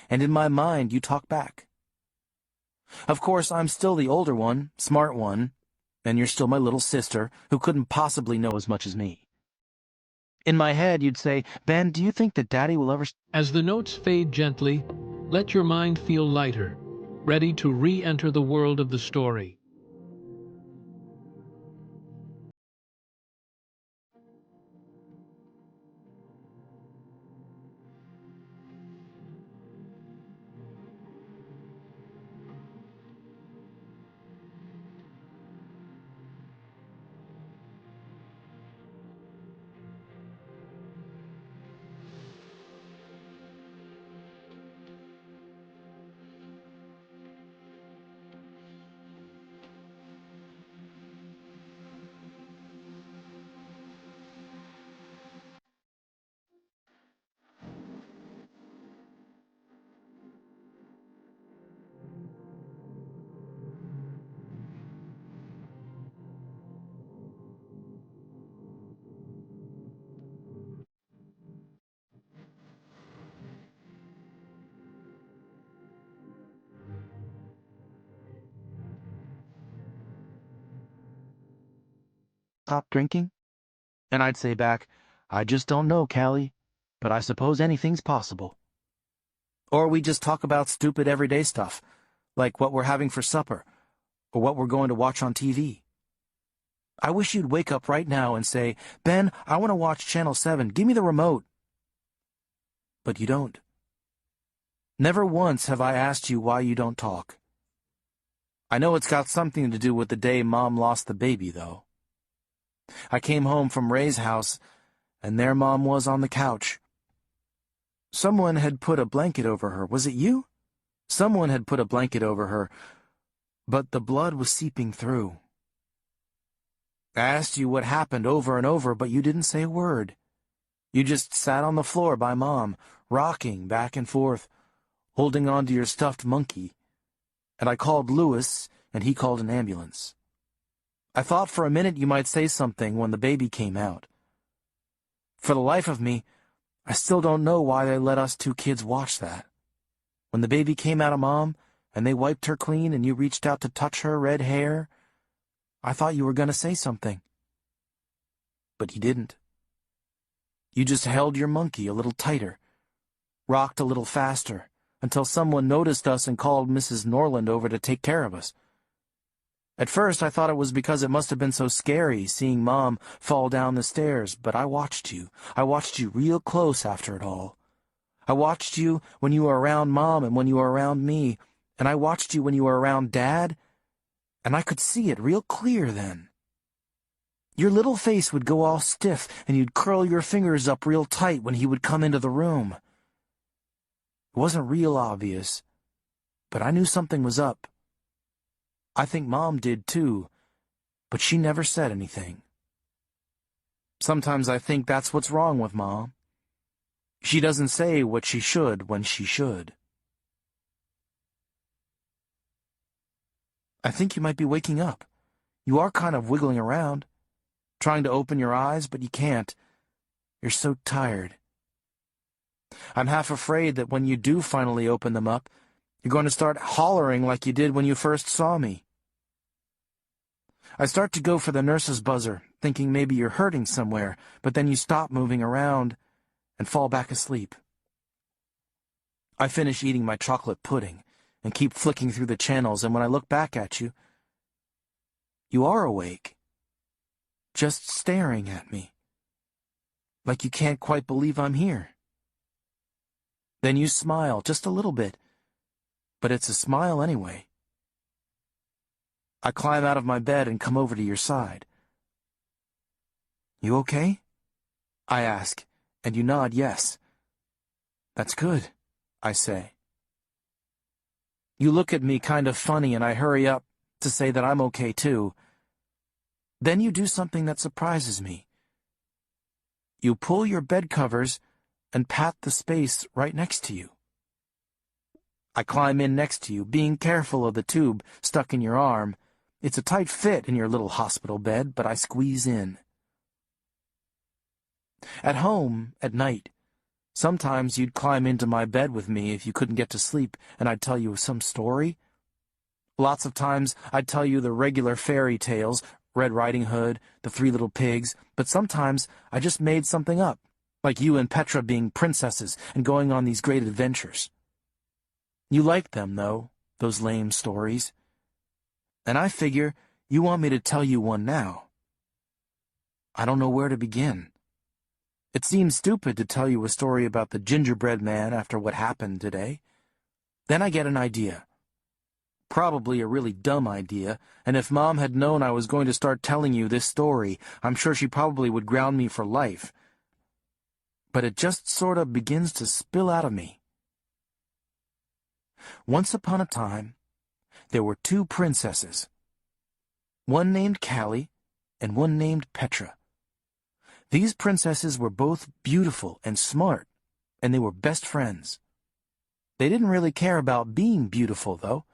And in my mind, you talk back. Of course, I'm still the older one, smart one, and you're still my little sister, who couldn't possibly know as much as me. In my head, you'd say, Ben, do you think that Daddy will ever... As the notes fade gently, let your mind feel lighter, ready to re-enter the world of the story. stop drinking? And I'd say back, I just don't know, Callie, but I suppose anything's possible. Or we just talk about stupid everyday stuff, like what we're having for supper, or what we're going to watch on TV. I wish you'd wake up right now and say, Ben, I want to watch Channel 7, give me the remote. But you don't. Never once have I asked you why you don't talk. I know it's got something to do with the day Mom lost the baby, though. I came home from Ray's house, and there Mom was on the couch. Someone had put a blanket over her. Was it you? Someone had put a blanket over her, but the blood was seeping through. I asked you what happened over and over, but you didn't say a word. You just sat on the floor by Mom, rocking back and forth, holding on to your stuffed monkey. And I called Lewis, and he called an ambulance. I thought for a minute you might say something when the baby came out. For the life of me, I still don't know why they let us two kids watch that. When the baby came out of Mom, and they wiped her clean, and you reached out to touch her red hair, I thought you were going to say something. But you didn't. You just held your monkey a little tighter, rocked a little faster, until someone noticed us and called Mrs. Norland over to take care of us. At first I thought it was because it must have been so scary seeing Mom fall down the stairs, but I watched you. I watched you real close after it all. I watched you when you were around Mom and when you were around me, and I watched you when you were around Dad, and I could see it real clear then. Your little face would go all stiff, and you'd curl your fingers up real tight when he would come into the room. It wasn't real obvious, but I knew something was up. I think Mom did too, but she never said anything. Sometimes I think that's what's wrong with Mom. She doesn't say what she should when she should. I think you might be waking up. You are kind of wiggling around, trying to open your eyes, but you can't. You're so tired. I'm half afraid that when you do finally open them up, you're going to start hollering like you did when you first saw me. I start to go for the nurse's buzzer, thinking maybe you're hurting somewhere, but then you stop moving around and fall back asleep. I finish eating my chocolate pudding and keep flicking through the channels, and when I look back at you, you are awake, just staring at me, like you can't quite believe I'm here. Then you smile just a little bit, but it's a smile anyway. I climb out of my bed and come over to your side. You okay? I ask, and you nod yes. That's good, I say. You look at me kind of funny, and I hurry up to say that I'm okay too. Then you do something that surprises me. You pull your bed covers and pat the space right next to you. I climb in next to you, being careful of the tube stuck in your arm. It's a tight fit in your little hospital bed, but I squeeze in. At home, at night, sometimes you'd climb into my bed with me if you couldn't get to sleep, and I'd tell you some story. Lots of times I'd tell you the regular fairy tales, Red Riding Hood, the Three Little Pigs, but sometimes I just made something up, like you and Petra being princesses and going on these great adventures. You like them, though, those lame stories. And I figure you want me to tell you one now. I don't know where to begin. It seems stupid to tell you a story about the gingerbread man after what happened today. Then I get an idea. Probably a really dumb idea, and if Mom had known I was going to start telling you this story, I'm sure she probably would ground me for life. But it just sort of begins to spill out of me. Once upon a time, there were two princesses. One named Callie, and one named Petra. These princesses were both beautiful and smart, and they were best friends. They didn't really care about being beautiful, though.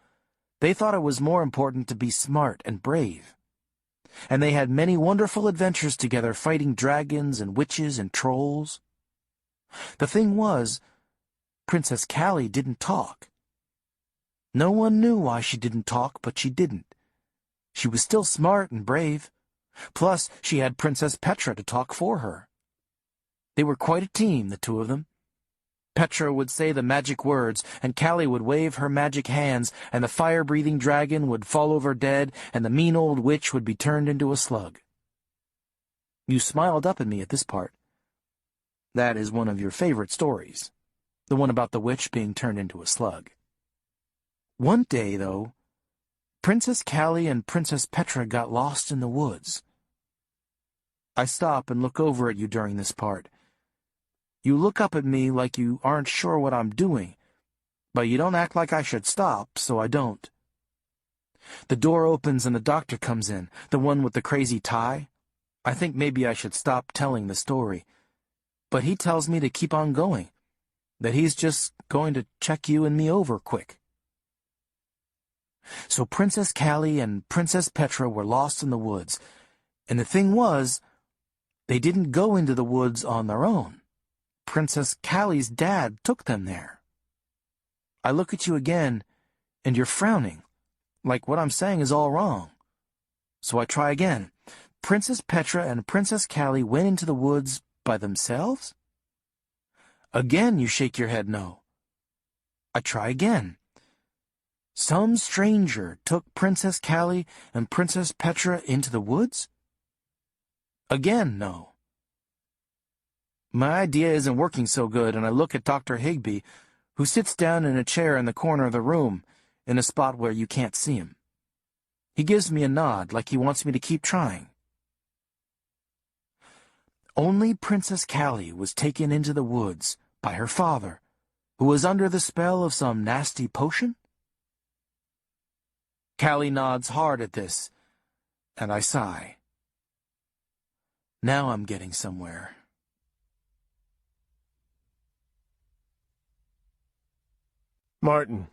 They thought it was more important to be smart and brave. And they had many wonderful adventures together, fighting dragons and witches and trolls. The thing was, Princess Callie didn't talk. No one knew why she didn't talk, but she didn't. She was still smart and brave. Plus, she had Princess Petra to talk for her. They were quite a team, the two of them. Petra would say the magic words, and Callie would wave her magic hands, and the fire-breathing dragon would fall over dead, and the mean old witch would be turned into a slug. You smiled up at me at this part. That is one of your favorite stories, the one about the witch being turned into a slug. One day, though, Princess Callie and Princess Petra got lost in the woods. I stop and look over at you during this part. You look up at me like you aren't sure what I'm doing, but you don't act like I should stop, so I don't. The door opens and the doctor comes in, the one with the crazy tie. I think maybe I should stop telling the story, but he tells me to keep on going, that he's just going to check you and me over quick. So Princess Callie and Princess Petra were lost in the woods, and the thing was, they didn't go into the woods on their own. Princess Callie's dad took them there. I look at you again, and you're frowning, like what I'm saying is all wrong. So I try again. Princess Petra and Princess Callie went into the woods by themselves? Again you shake your head no. I try again. Some stranger took Princess Callie and Princess Petra into the woods? Again no. My idea isn't working so good, and I look at Dr. Higby, who sits down in a chair in the corner of the room, in a spot where you can't see him. He gives me a nod, like he wants me to keep trying. Only Princess Callie was taken into the woods by her father, who was under the spell of some nasty potion? Callie nods hard at this, and I sigh. Now I'm getting somewhere. Martin.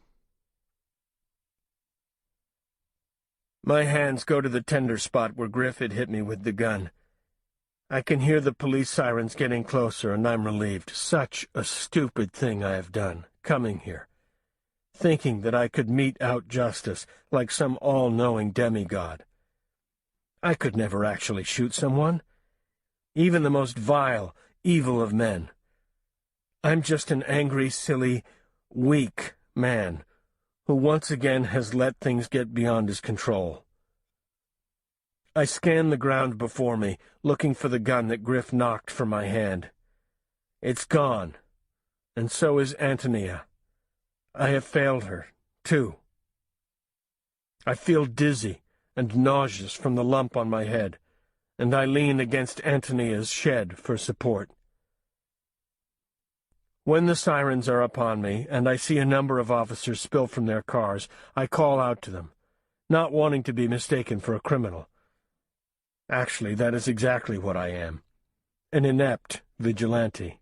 My hands go to the tender spot where Griff had hit me with the gun. I can hear the police sirens getting closer, and I'm relieved. Such a stupid thing I have done, coming here, thinking that I could mete out justice like some all-knowing demigod. I could never actually shoot someone, even the most vile, evil of men. I'm just an angry, silly, weak man who once again has let things get beyond his control. I scan the ground before me, looking for the gun that Griff knocked from my hand. It's gone, and so is Antonia. I have failed her, too. I feel dizzy and nauseous from the lump on my head, and I lean against Antonia's shed for support. When the sirens are upon me, and I see a number of officers spill from their cars, I call out to them, not wanting to be mistaken for a criminal. Actually, that is exactly what I am, an inept vigilante.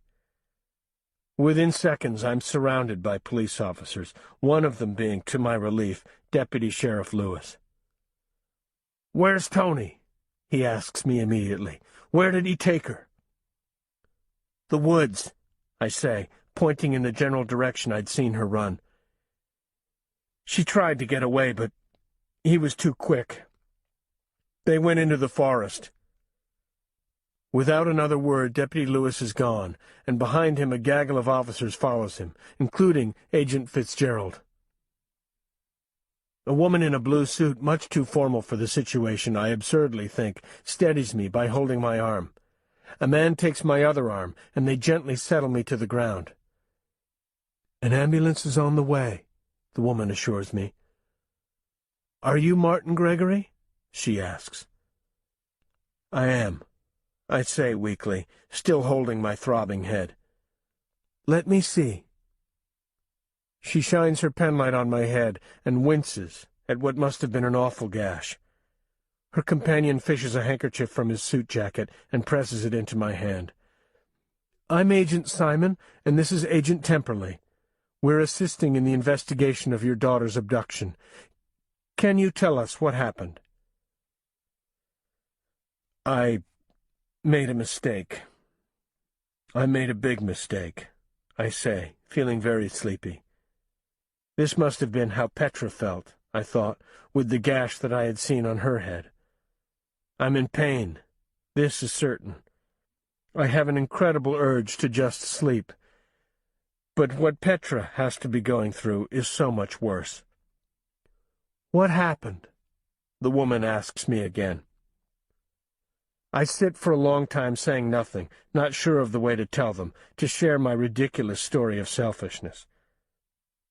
Within seconds, I'm surrounded by police officers, one of them being, to my relief, Deputy Sheriff Lewis. "Where's Tony?" he asks me immediately. "Where did he take her?" "The woods," I say, pointing in the general direction I'd seen her run. "She tried to get away, but he was too quick. They went into the forest." Without another word, Deputy Lewis is gone, and behind him a gaggle of officers follows him, including Agent Fitzgerald. A woman in a blue suit, much too formal for the situation, I absurdly think, steadies me by holding my arm. A man takes my other arm, and they gently settle me to the ground. "An ambulance is on the way," the woman assures me. "Are you Martin Gregory?" she asks. "I am," I say weakly, still holding my throbbing head. "Let me see." She shines her penlight on my head and winces at what must have been an awful gash. Her companion fishes a handkerchief from his suit jacket and presses it into my hand. "I'm Agent Simon, and this is Agent Temperley. We're assisting in the investigation of your daughter's abduction. Can you tell us what happened?" "I made a mistake. I made a big mistake," I say, feeling very sleepy. This must have been how Petra felt, I thought, with the gash that I had seen on her head. I'm in pain. This is certain. I have an incredible urge to just sleep. But what Petra has to be going through is so much worse. What happened? The woman asks me again. I sit for a long time saying nothing, not sure of the way to tell them, to share my ridiculous story of selfishness.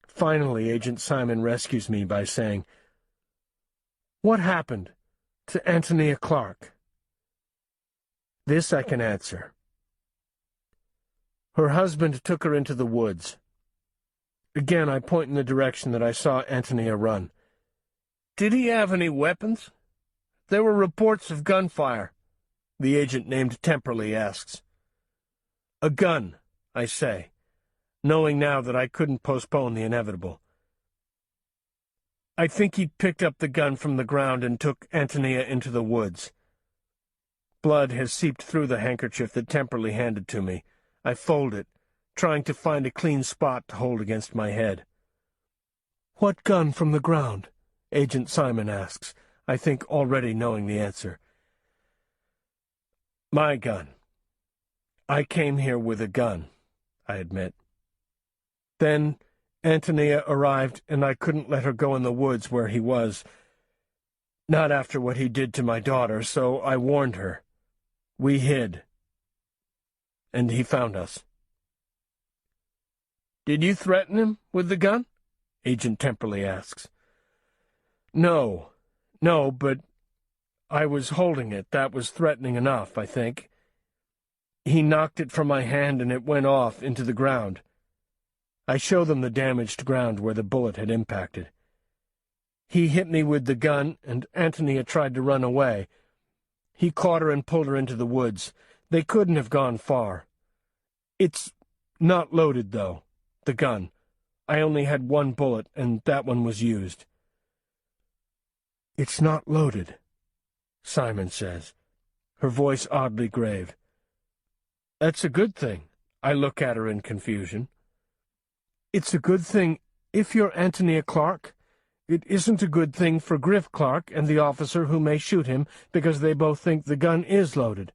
Finally, Agent Simon rescues me by saying, "What happened to Antonia Clark?" This I can answer. Her husband took her into the woods. Again, I point in the direction that I saw Antonia run. "Did he have any weapons?" "There were reports of gunfire," the agent named Temperley asks. "A gun," I say, knowing now that I couldn't postpone the inevitable. "I think he picked up the gun from the ground and took Antonia into the woods." Blood has seeped through the handkerchief that Temperley handed to me. I fold it, trying to find a clean spot to hold against my head. "What gun from the ground?" Agent Simon asks, I think already knowing the answer. "My gun. I came here with a gun," I admit. Then Antonia arrived, and I couldn't let her go in the woods where he was. Not after what he did to my daughter, so I warned her. We hid. And he found us. "Did you threaten him with the gun?" Agent Temperley asks. No, but I was holding it. That was threatening enough, I think. He knocked it from my hand and it went off into the ground. I show them the damaged ground where the bullet had impacted. He hit me with the gun, and Antonia tried to run away. He caught her and pulled her into the woods. They couldn't have gone far. It's not loaded, though, the gun. I only had one bullet, and that one was used. "It's not loaded," Simon says, her voice oddly grave. "That's a good thing." I look at her in confusion. "It's a good thing if you're Antonia Clark. It isn't a good thing for Griff Clark and the officer who may shoot him because they both think the gun is loaded."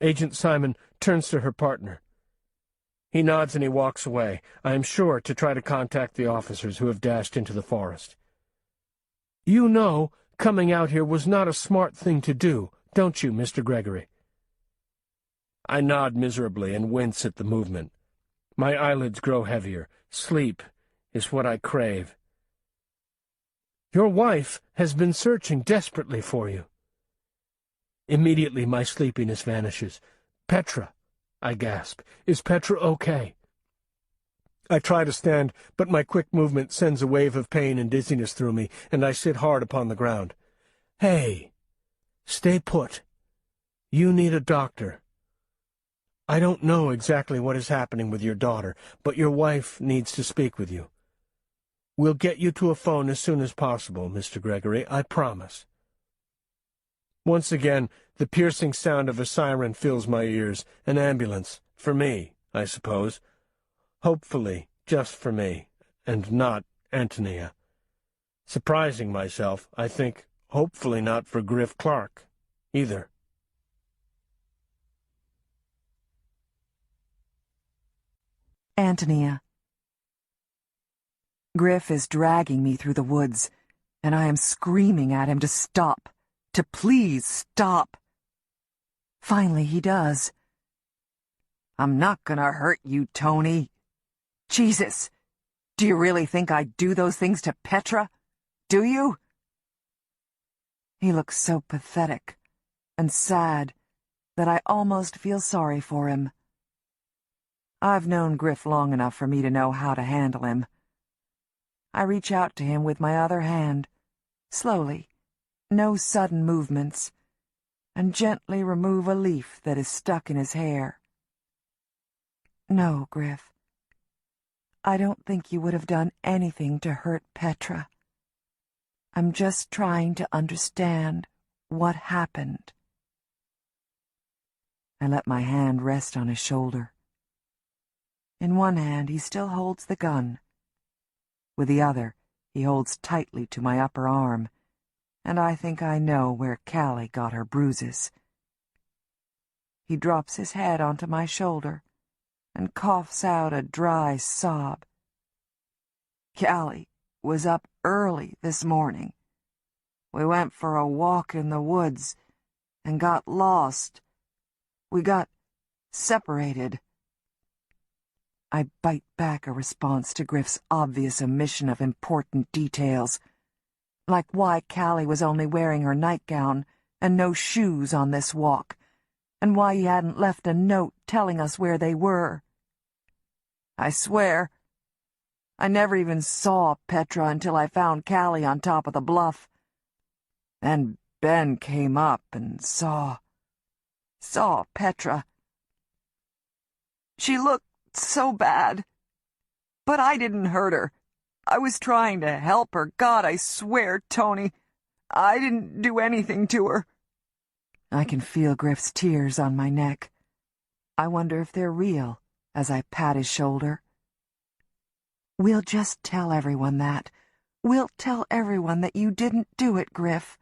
Agent Simon turns to her partner. He nods and he walks away, I am sure to try to contact the officers who have dashed into the forest. "You know, coming out here was not a smart thing to do, don't you, Mr. Gregory?" I nod miserably and wince at the movement. My eyelids grow heavier. Sleep is what I crave. "Your wife has been searching desperately for you." Immediately my sleepiness vanishes. "Petra," I gasp. "Is Petra okay?" I try to stand, but my quick movement sends a wave of pain and dizziness through me, and I sit hard upon the ground. "Hey, stay put. You need a doctor. I don't know exactly what is happening with your daughter, but your wife needs to speak with you. We'll get you to a phone as soon as possible, Mr. Gregory, I promise." Once again, the piercing sound of a siren fills my ears. An ambulance. For me, I suppose. Hopefully, just for me, and not Antonia. Surprising myself, I think, hopefully not for Griff Clark, either. Antonia. Griff is dragging me through the woods, and I am screaming at him to stop, to please stop. Finally, he does. "I'm not gonna hurt you, Tony. Jesus, do you really think I'd do those things to Petra? Do you?" He looks so pathetic and sad that I almost feel sorry for him. I've known Griff long enough for me to know how to handle him. I reach out to him with my other hand, slowly, no sudden movements, and gently remove a leaf that is stuck in his hair. "No, Griff. I don't think you would have done anything to hurt Petra. I'm just trying to understand what happened." I let my hand rest on his shoulder. In one hand, he still holds the gun. With the other, he holds tightly to my upper arm, and I think I know where Callie got her bruises. He drops his head onto my shoulder and coughs out a dry sob. Callie was up early this morning. We went for a walk in the woods and got lost. We got separated. I bite back a response to Griff's obvious omission of important details, like why Callie was only wearing her nightgown and no shoes on this walk, and why he hadn't left a note telling us where they were. I swear, I never even saw Petra until I found Callie on top of the bluff. Then Ben came up and saw Petra. She looked so bad, but I didn't hurt her. I was trying to help her. God, I swear, Tony, I didn't do anything to her. I can feel Griff's tears on my neck. I wonder if they're real as I pat his shoulder. We'll just tell everyone that. We'll tell everyone that you didn't do it, Griff.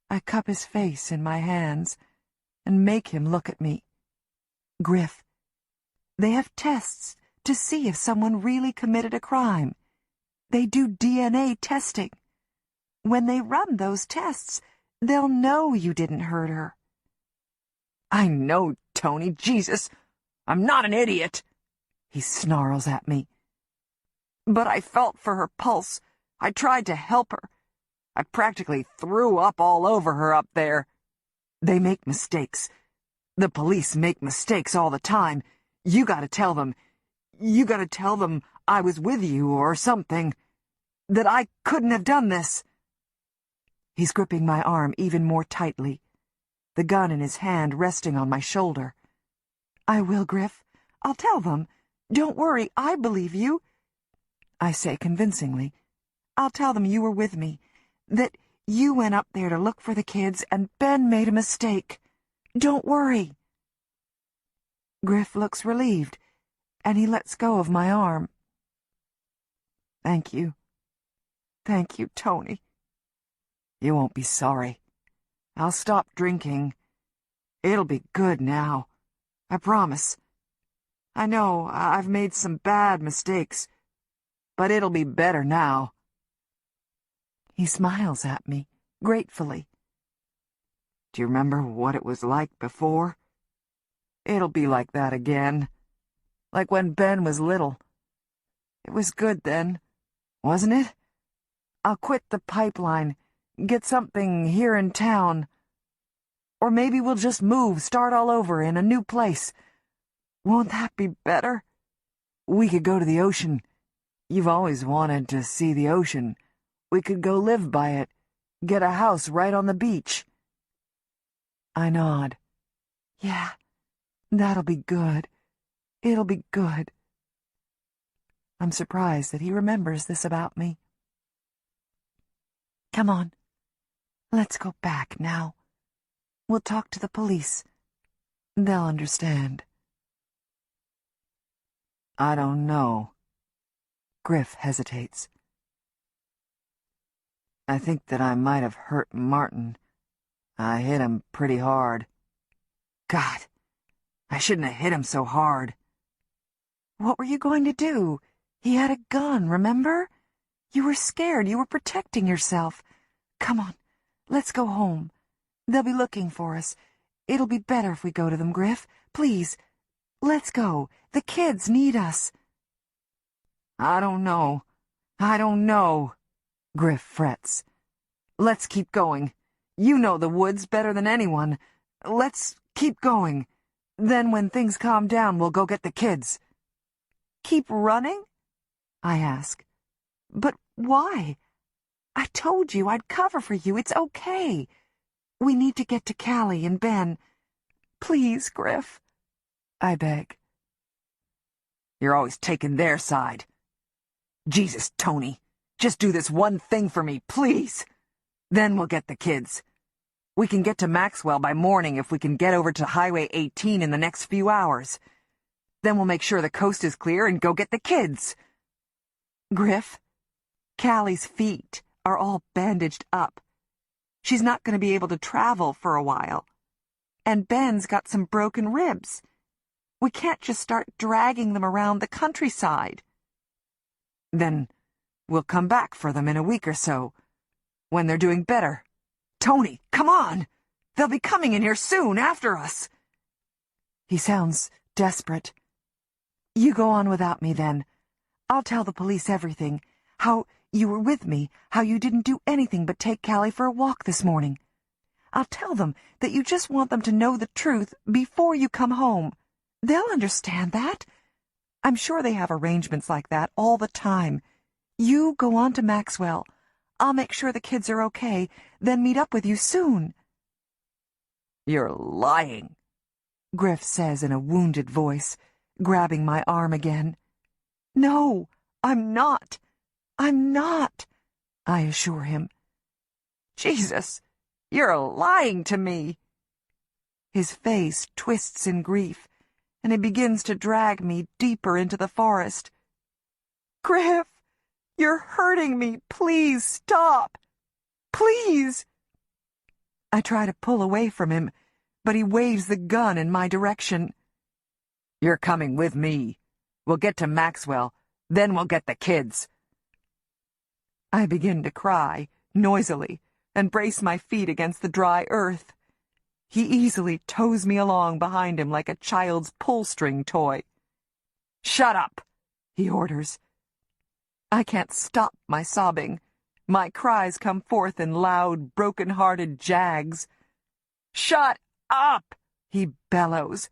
I cup his face in my hands and make him look at me. Griff, they have tests to see if someone really committed a crime. They do DNA testing. When they run those tests, they'll know you didn't hurt her. I know, Tony. Jesus, I'm not an idiot. He snarls at me. But I felt for her pulse. I tried to help her. I practically threw up all over her up there. They make mistakes. The police make mistakes all the time. You gotta tell them. You gotta tell them I was with you or something. That I couldn't have done this. He's gripping my arm even more tightly, the gun in his hand resting on my shoulder. I will, Griff. I'll tell them. Don't worry, I believe you. I say convincingly. I'll tell them you were with me, that you went up there to look for the kids and Ben made a mistake. Don't worry. Griff looks relieved, and he lets go of my arm. Thank you. Thank you, Tony. You won't be sorry. I'll stop drinking. It'll be good now. I promise. I know I've made some bad mistakes, but it'll be better now. He smiles at me, gratefully. Do you remember what it was like before? It'll be like that again. Like when Ben was little. It was good then, wasn't it? I'll quit the pipeline, get something here in town. Or maybe we'll just move, start all over in a new place. Won't that be better? We could go to the ocean. You've always wanted to see the ocean. We could go live by it, get a house right on the beach. I nod. Yeah, that'll be good. It'll be good. I'm surprised that he remembers this about me. Come on. Let's go back now. We'll talk to the police. They'll understand. I don't know. Griff hesitates. I think that I might have hurt Martin. I hit him pretty hard. God, I shouldn't have hit him so hard. What were you going to do? He had a gun, remember? You were scared. You were protecting yourself. Come on, let's go home. They'll be looking for us. It'll be better if we go to them, Griff. Please, let's go. The kids need us. I don't know. Griff frets. Let's keep going. You know the woods better than anyone. Let's keep going. Then when things calm down, we'll go get the kids. Keep running? I ask. But why? I told you I'd cover for you. It's okay. We need to get to Callie and Ben. Please, Griff. I beg. You're always taking their side. Jesus, Tony, just do this one thing for me, please. Then we'll get the kids. We can get to Maxwell by morning if we can get over to Highway 18 in the next few hours. Then we'll make sure the coast is clear and go get the kids. Griff, Callie's feet are all bandaged up. She's not going to be able to travel for a while. And Ben's got some broken ribs. We can't just start dragging them around the countryside. Then we'll come back for them in a week or so, when they're doing better. Tony, come on! They'll be coming in here soon after us. He sounds desperate. You go on without me, then. I'll tell the police everything. How you were with me, how you didn't do anything but take Callie for a walk this morning. I'll tell them that you just want them to know the truth before you come home. They'll understand that. I'm sure they have arrangements like that all the time. You go on to Maxwell. I'll make sure the kids are okay, then meet up with you soon. You're lying, Griff says in a wounded voice, grabbing my arm again. No, I'm not. I'm not, I assure him. Jesus, you're lying to me. His face twists in grief, and he begins to drag me deeper into the forest. Griff, you're hurting me. Please stop. Please. I try to pull away from him, but he waves the gun in my direction. You're coming with me. We'll get to Maxwell, then we'll get the kids. I begin to cry, noisily, and brace my feet against the dry earth. He easily tows me along behind him like a child's pull-string toy. Shut up, he orders. I can't stop my sobbing. My cries come forth in loud, broken-hearted jags. Shut up, he bellows.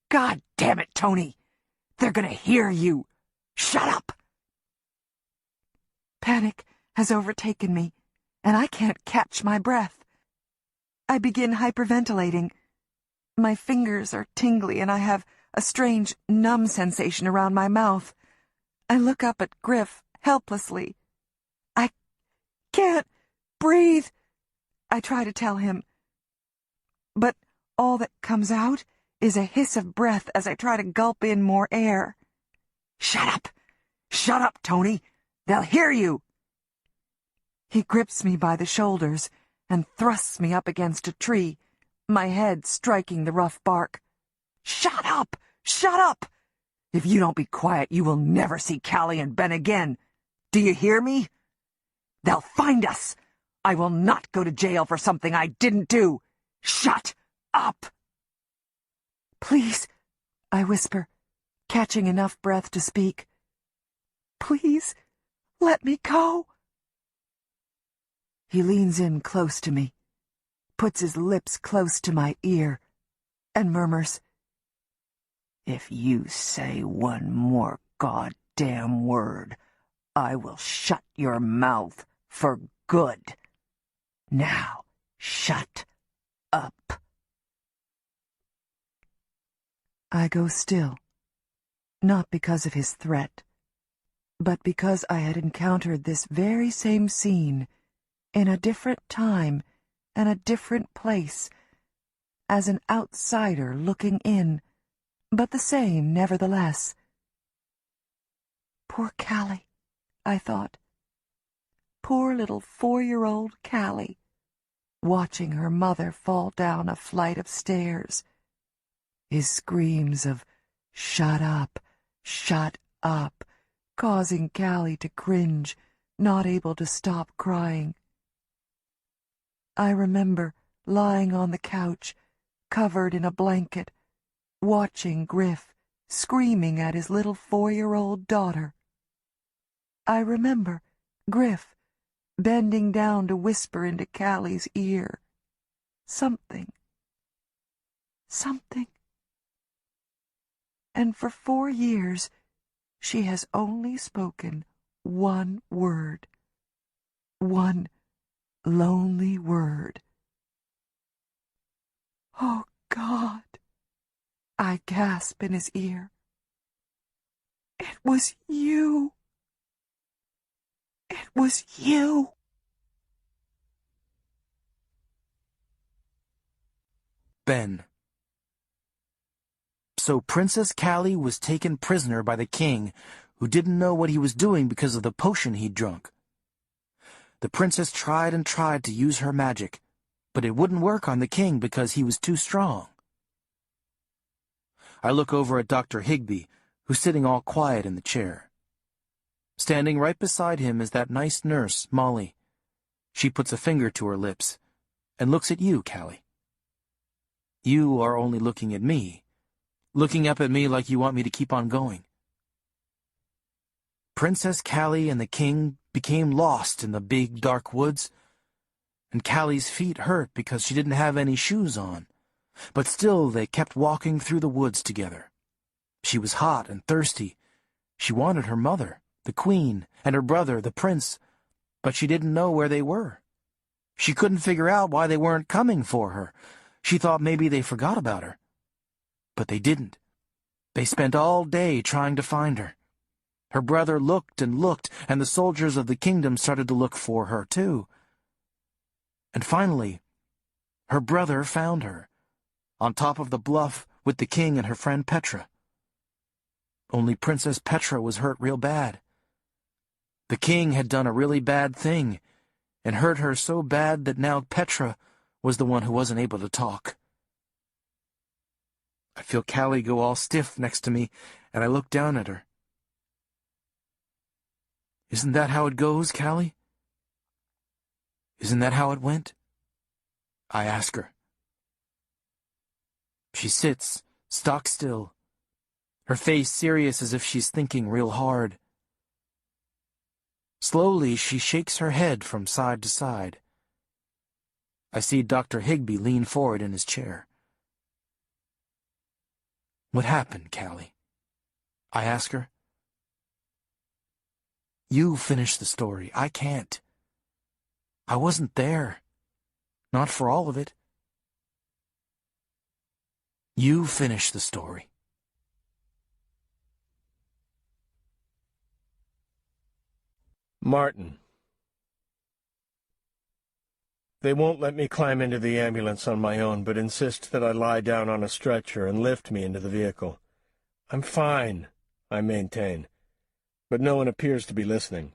God damn it, Tony. They're gonna hear you. Shut up. Panic has overtaken me, and I can't catch my breath. I begin hyperventilating. My fingers are tingly, and I have a strange, numb sensation around my mouth. I look up at Griff helplessly. I can't breathe, I try to tell him. But all that comes out is a hiss of breath as I try to gulp in more air. Shut up! Shut up, Tony! They'll hear you! He grips me by the shoulders and thrusts me up against a tree, my head striking the rough bark. Shut up! Shut up! If you don't be quiet, you will never see Callie and Ben again. Do you hear me? They'll find us. I will not go to jail for something I didn't do. Shut up! Please, I whisper, catching enough breath to speak. Please, let me go. He leans in close to me, puts his lips close to my ear, and murmurs, If you say one more goddamn word, I will shut your mouth for good. Now, shut up. I go still, not because of his threat, but because I had encountered this very same scene in a different time and a different place, as an outsider looking in, but the same nevertheless. Poor Callie, I thought. Poor little 4-year-old Callie, watching her mother fall down a flight of stairs. His screams of shut up, causing Callie to cringe, not able to stop crying. I remember lying on the couch, covered in a blanket, watching Griff screaming at his little 4-year-old daughter. I remember Griff bending down to whisper into Callie's ear. Something. And for 4 years, she has only spoken one word. One lonely word. Oh, God, I gasp in his ear. It was you. It was you. Ben. So Princess Callie was taken prisoner by the king, who didn't know what he was doing because of the potion he'd drunk. The princess tried and tried to use her magic, but it wouldn't work on the king because he was too strong. I look over at Dr. Higbee, who's sitting all quiet in the chair. Standing right beside him is that nice nurse, Molly. She puts a finger to her lips and looks at you, Callie. You are only looking at me, looking up at me like you want me to keep on going. Princess Callie and the king became lost in the big, dark woods, and Callie's feet hurt because she didn't have any shoes on, but still they kept walking through the woods together. She was hot and thirsty. She wanted her mother, the queen, and her brother, the prince, but she didn't know where they were. She couldn't figure out why they weren't coming for her. She thought maybe they forgot about her. But they didn't. They spent all day trying to find her. Her brother looked, and the soldiers of the kingdom started to look for her, too. And finally, her brother found her, on top of the bluff with the king and her friend Petra. Only Princess Petra was hurt real bad. The king had done a really bad thing, and hurt her so bad that now Petra was the one who wasn't able to talk. I feel Callie go all stiff next to me, and I look down at her. Isn't that how it goes, Callie? Isn't that how it went? I ask her. She sits, stock still, her face serious as if she's thinking real hard. Slowly, she shakes her head from side to side. I see Dr. Higbee lean forward in his chair. What happened, Callie? I ask her. You finish the story. I can't. I wasn't there. Not for all of it. You finish the story. Martin. They won't let me climb into the ambulance on my own, but insist that I lie down on a stretcher and lift me into the vehicle. I'm fine, I maintain, but no one appears to be listening.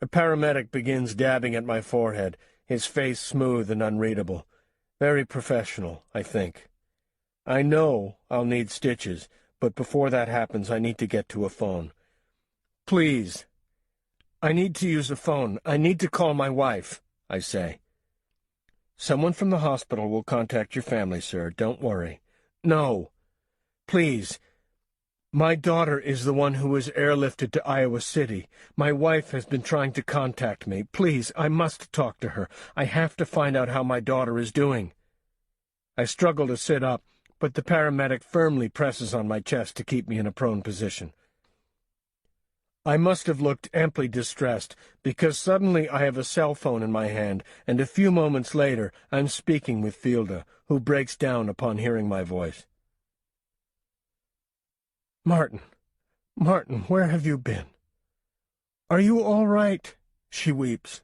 A paramedic begins dabbing at my forehead, his face smooth and unreadable. Very professional, I think. I know I'll need stitches, but before that happens, I need to get to a phone. Please. I need to use a phone. I need to call my wife, I say. Someone from the hospital will contact your family, sir. Don't worry. No. Please. My daughter is the one who was airlifted to Iowa City. My wife has been trying to contact me. Please, I must talk to her. I have to find out how my daughter is doing. I struggle to sit up, but the paramedic firmly presses on my chest to keep me in a prone position. I must have looked amply distressed, because suddenly I have a cell phone in my hand, and a few moments later I'm speaking with Fielda, who breaks down upon hearing my voice. Martin, where have you been? Are you all right? She weeps.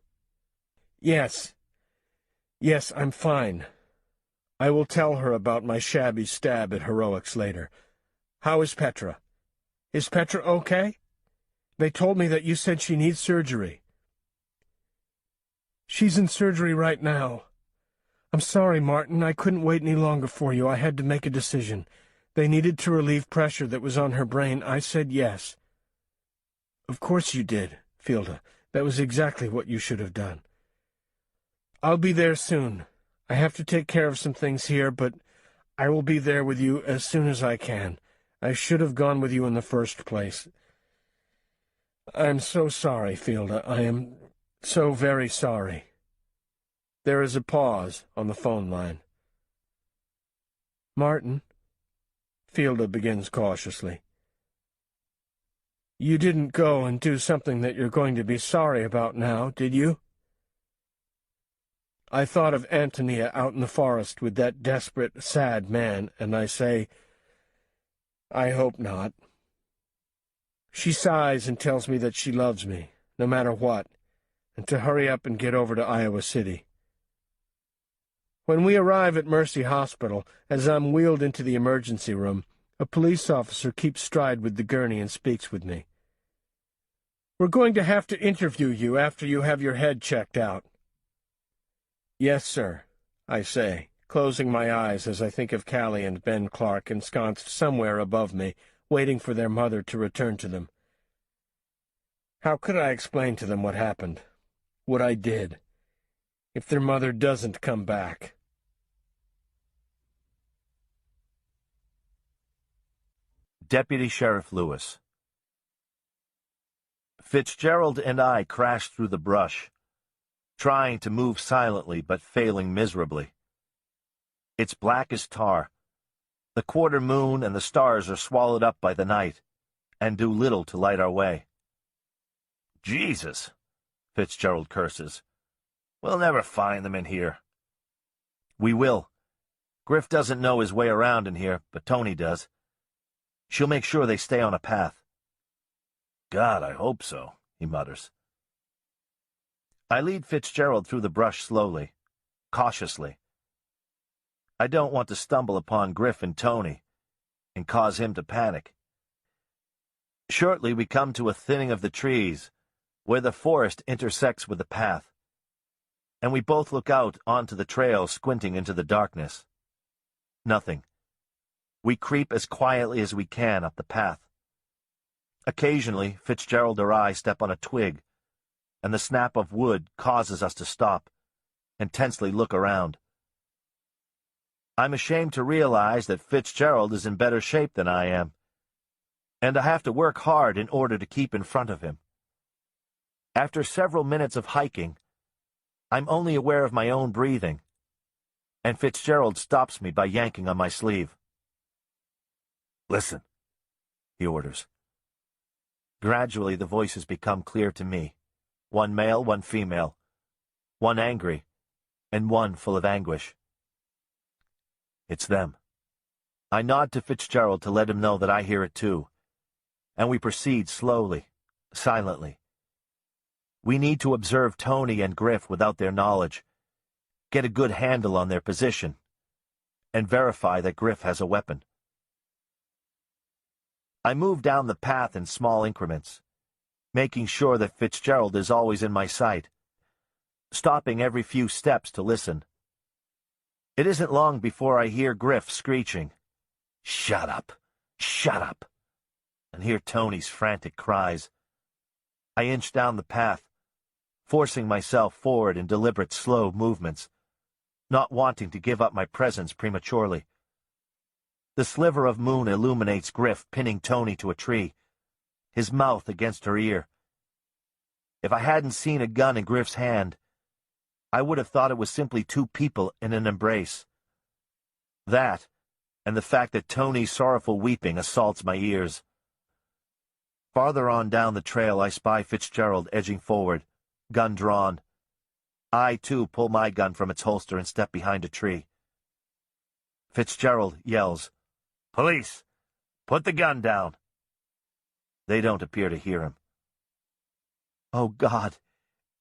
Yes, I'm fine. I will tell her about my shabby stab at heroics later. How is Petra? Is Petra okay? They told me that you said she needs surgery. She's in surgery right now. I'm sorry, Martin. I couldn't wait any longer for you. I had to make a decision. They needed to relieve pressure that was on her brain. I said yes. Of course you did, Fielda. That was exactly what you should have done. I'll be there soon. I have to take care of some things here, but I will be there with you as soon as I can. I should have gone with you in the first place. I'm so sorry, Fielda. I am so very sorry. There is a pause on the phone line. Martin, Fielda begins cautiously. You didn't go and do something that you're going to be sorry about now, did you? I thought of Antonia out in the forest with that desperate, sad man, and I say, I hope not. She sighs and tells me that she loves me, no matter what, and to hurry up and get over to Iowa City. When we arrive at Mercy Hospital, as I'm wheeled into the emergency room, a police officer keeps stride with the gurney and speaks with me. We're going to have to interview you after you have your head checked out. Yes, sir, I say, closing my eyes as I think of Callie and Ben Clark ensconced somewhere above me, waiting for their mother to return to them. How could I explain to them what happened, what I did, if their mother doesn't come back? Deputy Sheriff Lewis. Fitzgerald and I crashed through the brush, trying to move silently but failing miserably. It's black as tar. The quarter moon and the stars are swallowed up by the night, and do little to light our way. Jesus, Fitzgerald curses. We'll never find them in here. We will. Griff doesn't know his way around in here, but Tony does. She'll make sure they stay on a path. God, I hope so, he mutters. I lead Fitzgerald through the brush slowly, cautiously. I don't want to stumble upon Griff and Tony and cause him to panic. Shortly we come to a thinning of the trees, where the forest intersects with the path, and we both look out onto the trail, squinting into the darkness. Nothing. We creep as quietly as we can up the path. Occasionally, Fitzgerald or I step on a twig, and the snap of wood causes us to stop and tensely look around. I'm ashamed to realize that Fitzgerald is in better shape than I am, and I have to work hard in order to keep in front of him. After several minutes of hiking, I'm only aware of my own breathing, and Fitzgerald stops me by yanking on my sleeve. "Listen," he orders. Gradually the voices become clear to me. One male, one female. One angry, and one full of anguish. It's them. I nod to Fitzgerald to let him know that I hear it too, and we proceed slowly, silently. We need to observe Tony and Griff without their knowledge, get a good handle on their position, and verify that Griff has a weapon. I move down the path in small increments, making sure that Fitzgerald is always in my sight, stopping every few steps to listen. It isn't long before I hear Griff screeching, "Shut up! Shut up!" and hear Tony's frantic cries. I inch down the path, forcing myself forward in deliberate, slow movements, not wanting to give up my presence prematurely. The sliver of moon illuminates Griff pinning Tony to a tree, his mouth against her ear. If I hadn't seen a gun in Griff's hand, I would have thought it was simply two people in an embrace. That, and the fact that Tony's sorrowful weeping assaults my ears. Farther on down the trail I spy Fitzgerald edging forward, gun drawn. I, too, pull my gun from its holster and step behind a tree. Fitzgerald yells, "Police! Put the gun down!" They don't appear to hear him. "Oh, God!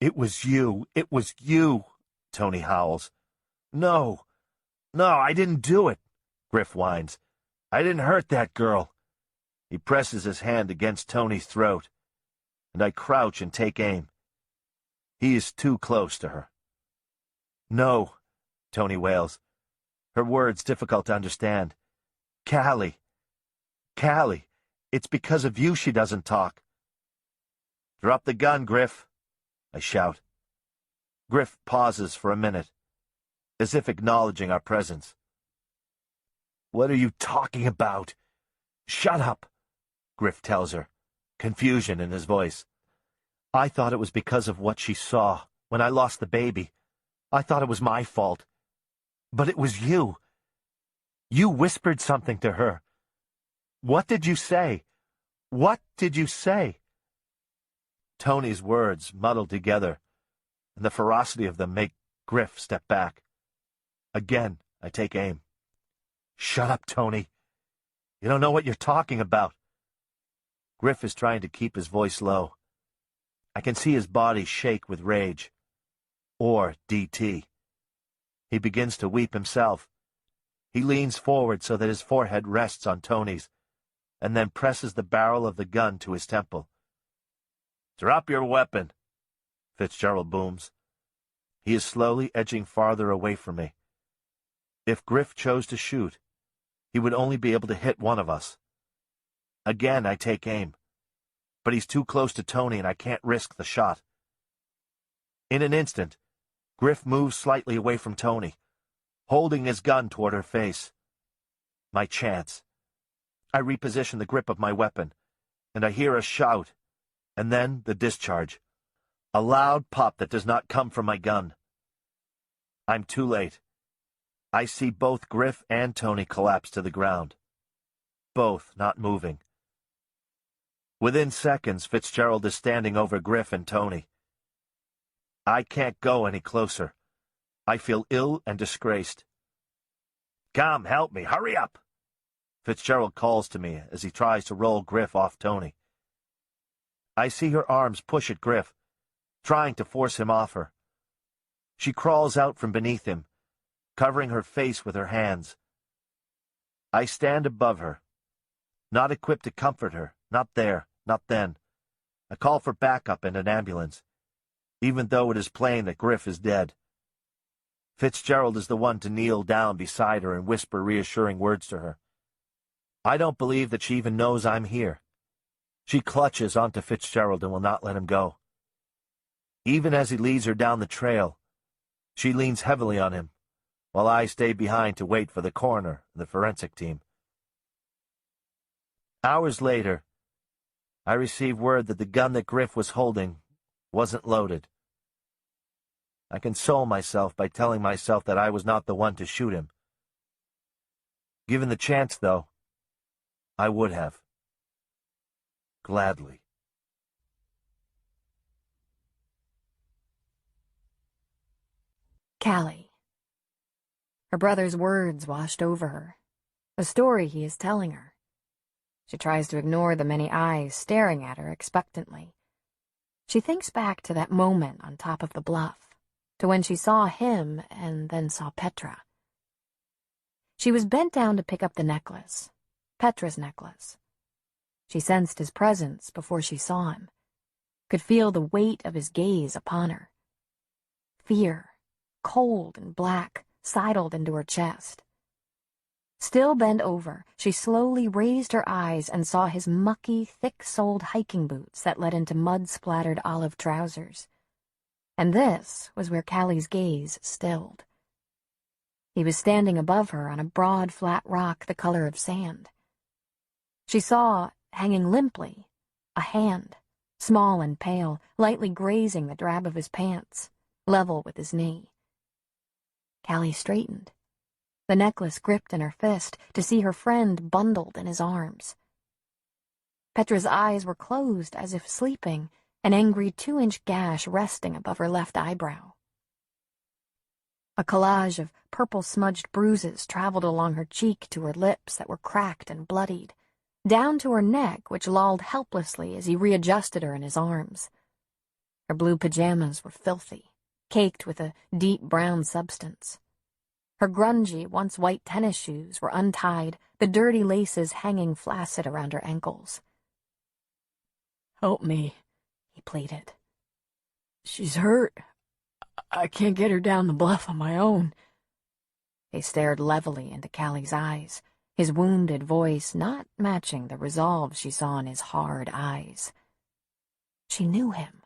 It was you! It was you!" Tony howls. "No! No, I didn't do it!" Griff whines. "I didn't hurt that girl!" He presses his hand against Tony's throat, and I crouch and take aim. He is too close to her. "No," Tony wails, her words difficult to understand. "Callie. Callie. It's because of you she doesn't talk." "Drop the gun, Griff," I shout. Griff pauses for a minute, as if acknowledging our presence. "What are you talking about?" "Shut up," Griff tells her, confusion in his voice. "I thought it was because of what she saw when I lost the baby. I thought it was my fault. But it was you. You whispered something to her. What did you say? What did you say?" Tony's words muddle together, and the ferocity of them make Griff step back. Again, I take aim. "Shut up, Tony. You don't know what you're talking about." Griff is trying to keep his voice low. I can see his body shake with rage. Or DT. He begins to weep himself. He leans forward so that his forehead rests on Tony's, and then presses the barrel of the gun to his temple. "Drop your weapon," Fitzgerald booms. He is slowly edging farther away from me. If Griff chose to shoot, he would only be able to hit one of us. Again, I take aim. But he's too close to Tony and I can't risk the shot. In an instant, Griff moves slightly away from Tony, holding his gun toward her face. My chance. I reposition the grip of my weapon, and I hear a shout, and then the discharge. A loud pop that does not come from my gun. I'm too late. I see both Griff and Tony collapse to the ground. Both not moving. Within seconds, Fitzgerald is standing over Griff and Tony. I can't go any closer. I feel ill and disgraced. "Come, help me, hurry up!" Fitzgerald calls to me as he tries to roll Griff off Tony. I see her arms push at Griff, trying to force him off her. She crawls out from beneath him, covering her face with her hands. I stand above her, not equipped to comfort her, not there, not then. I call for backup and an ambulance, even though it is plain that Griff is dead. Fitzgerald is the one to kneel down beside her and whisper reassuring words to her. I don't believe that she even knows I'm here. She clutches onto Fitzgerald and will not let him go. Even as he leads her down the trail, she leans heavily on him, while I stay behind to wait for the coroner and the forensic team. Hours later, I receive word that the gun that Griff was holding wasn't loaded. I console myself by telling myself that I was not the one to shoot him. Given the chance, though, I would have. Gladly. Callie. Her brother's words washed over her, the story he is telling her. She tries to ignore the many eyes staring at her expectantly. She thinks back to that moment on top of the bluff, to when she saw him and then saw Petra. She was bent down to pick up the necklace, Petra's necklace. She sensed his presence before she saw him, could feel the weight of his gaze upon her. Fear, cold and black, sidled into her chest. Still bent over, she slowly raised her eyes and saw his mucky, thick-soled hiking boots that led into mud-splattered olive trousers. And this was where Callie's gaze stilled. He was standing above her on a broad, flat rock the color of sand. She saw, hanging limply, a hand, small and pale, lightly grazing the drab of his pants, level with his knee. Callie straightened, the necklace gripped in her fist, to see her friend bundled in his arms. Petra's eyes were closed as if sleeping, an angry 2-inch gash resting above her left eyebrow. A collage of purple-smudged bruises traveled along her cheek to her lips that were cracked and bloodied, down to her neck, which lolled helplessly as he readjusted her in his arms. Her blue pajamas were filthy, caked with a deep brown substance. Her grungy, once white tennis shoes were untied, the dirty laces hanging flaccid around her ankles. "Help me," he pleaded. "She's hurt. I can't get her down the bluff on my own." He stared levelly into Callie's eyes, his wounded voice not matching the resolve she saw in his hard eyes. She knew him.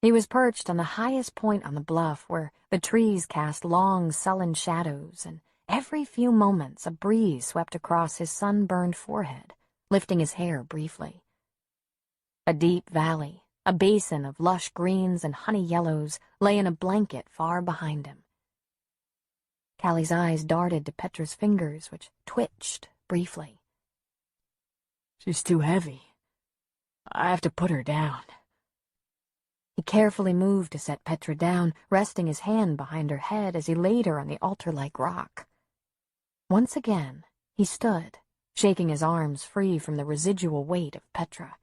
He was perched on the highest point on the bluff, where the trees cast long, sullen shadows, and every few moments a breeze swept across his sunburned forehead, lifting his hair briefly. A deep valley, a basin of lush greens and honey yellows, lay in a blanket far behind him. Callie's eyes darted to Petra's fingers, which twitched briefly. "She's too heavy. I have to put her down." He carefully moved to set Petra down, resting his hand behind her head as he laid her on the altar-like rock. Once again, he stood, shaking his arms free from the residual weight of Petra.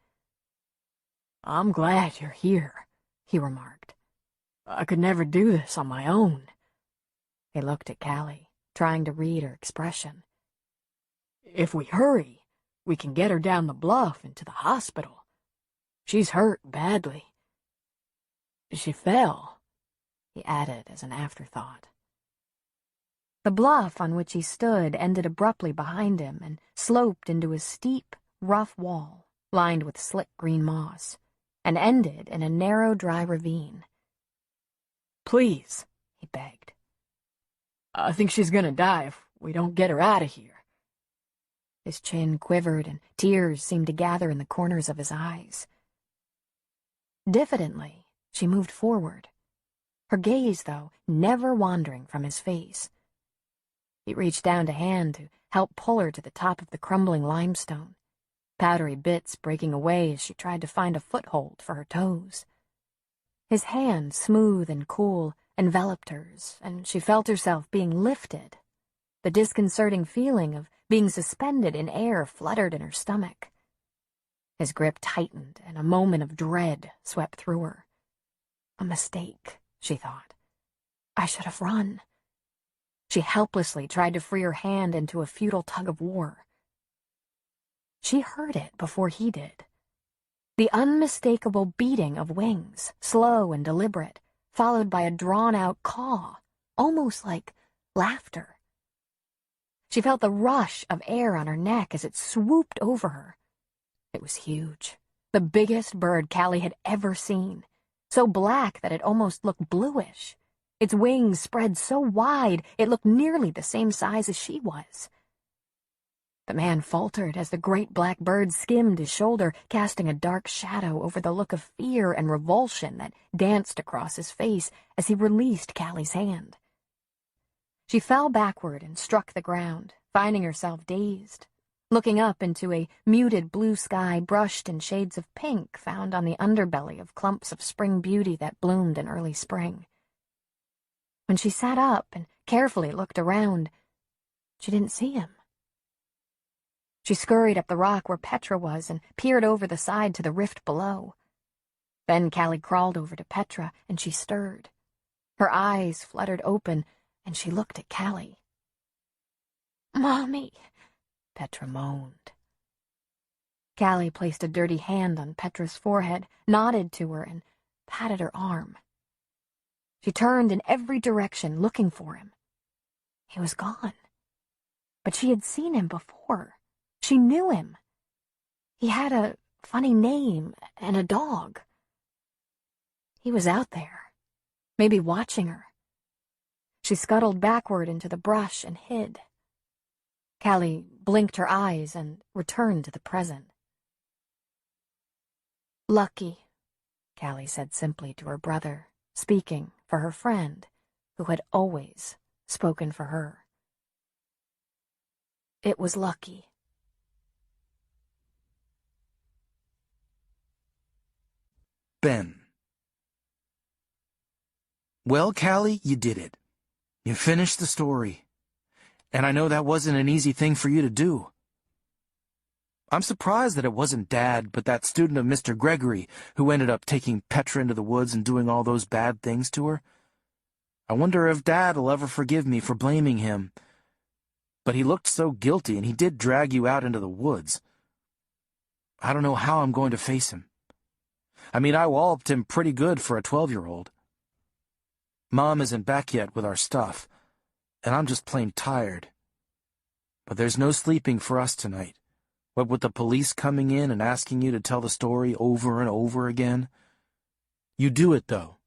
"I'm glad you're here," he remarked. "I could never do this on my own." He looked at Callie, trying to read her expression. "If we hurry, we can get her down the bluff and to the hospital. She's hurt badly. She fell. he added as an afterthought. The bluff on which he stood ended abruptly behind him and sloped into a steep, rough wall lined with slick green moss, and ended in a narrow, dry ravine. "Please," he begged. "I think she's gonna die if we don't get her out of here." His chin quivered and tears seemed to gather in the corners of his eyes. Diffidently, she moved forward, her gaze, though, never wandering from his face. He reached down a hand to help pull her to the top of the crumbling limestone, powdery bits breaking away as she tried to find a foothold for her toes. His hand, smooth and cool, enveloped hers, and she felt herself being lifted. The disconcerting feeling of being suspended in air fluttered in her stomach. His grip tightened, and a moment of dread swept through her. A mistake, she thought. I should have run. She helplessly tried to free her hand into a futile tug-of-war. She heard it before he did. The unmistakable beating of wings, slow and deliberate, followed by a drawn-out caw, almost like laughter. She felt the rush of air on her neck as it swooped over her. It was huge, the biggest bird Callie had ever seen, so black that it almost looked bluish. Its wings spread so wide it looked nearly the same size as she was. The man faltered as the great black bird skimmed his shoulder, casting a dark shadow over the look of fear and revulsion that danced across his face as he released Callie's hand. She fell backward and struck the ground, finding herself dazed, looking up into a muted blue sky brushed in shades of pink found on the underbelly of clumps of spring beauty that bloomed in early spring. When she sat up and carefully looked around, she didn't see him. She scurried up the rock where Petra was and peered over the side to the rift below. Then Callie crawled over to Petra, and she stirred. Her eyes fluttered open, and she looked at Callie. "Mommy," Petra moaned. Callie placed a dirty hand on Petra's forehead, nodded to her, and patted her arm. She turned in every direction, looking for him. He was gone. But she had seen him before. She knew him. He had a funny name and a dog. He was out there, maybe watching her. She scuttled backward into the brush and hid. Callie blinked her eyes and returned to the present. "Lucky," Callie said simply to her brother, speaking for her friend, who had always spoken for her. It was lucky. Ben. Well, Callie, you did it. You finished the story. And I know that wasn't an easy thing for you to do. I'm surprised that it wasn't Dad, but that student of Mr. Gregory who ended up taking Petra into the woods and doing all those bad things to her. I wonder if Dad will ever forgive me for blaming him. But he looked so guilty, and he did drag you out into the woods. I don't know how I'm going to face him. I mean, I walloped him pretty good for a 12-year-old. Mom isn't back yet with our stuff, and I'm just plain tired. But there's no sleeping for us tonight. What with the police coming in and asking you to tell the story over and over again. You do it, though.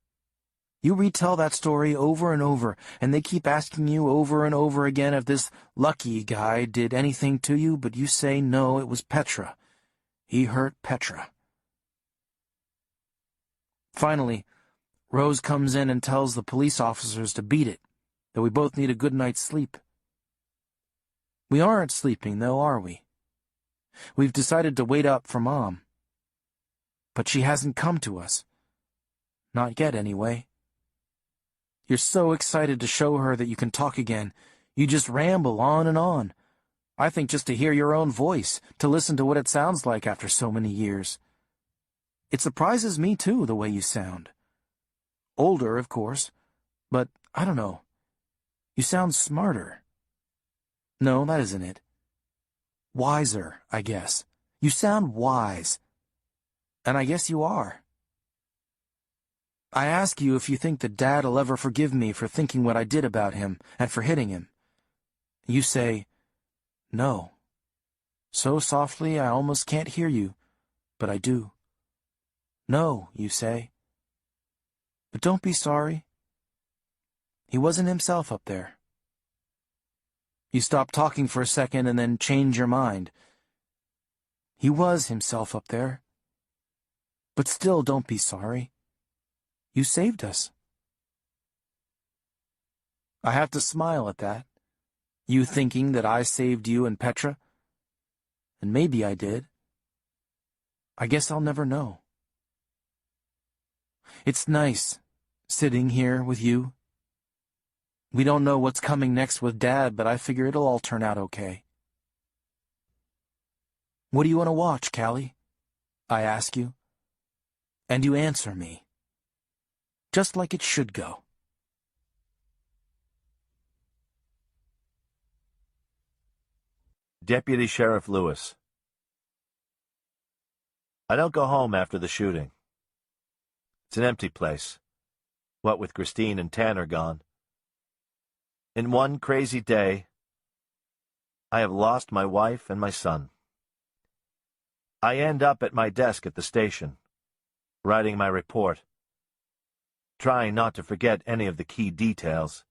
You retell that story over and over, and they keep asking you over and over again if this Lucky guy did anything to you, but you say no, it was Petra. He hurt Petra. Finally, Rose comes in and tells the police officers to beat it, that we both need a good night's sleep. We aren't sleeping, though, are we? We've decided to wait up for Mom. But she hasn't come to us. Not yet, anyway. You're so excited to show her that you can talk again. You just ramble on and on. I think just to hear your own voice, to listen to what it sounds like after so many years. It surprises me, too, the way you sound. Older, of course, but I don't know. You sound smarter. No, that isn't it. Wiser, I guess. You sound wise. And I guess you are. I ask you if you think that Dad'll ever forgive me for thinking what I did about him and for hitting him. You say, no. So softly I almost can't hear you, but I do. No, you say. But don't be sorry. He wasn't himself up there. You stop talking for a second and then change your mind. He was himself up there. But still, don't be sorry. You saved us. I have to smile at that. You thinking that I saved you and Petra? And maybe I did. I guess I'll never know. It's nice, sitting here with you. We don't know what's coming next with Dad, but I figure it'll all turn out okay. What do you want to watch, Callie? I ask you. And you answer me. Just like it should go. Deputy Sheriff Lewis. I don't go home after the shooting. It's an empty place, what with Christine and Tanner gone. In one crazy day, I have lost my wife and my son. I end up at my desk at the station, writing my report, trying not to forget any of the key details.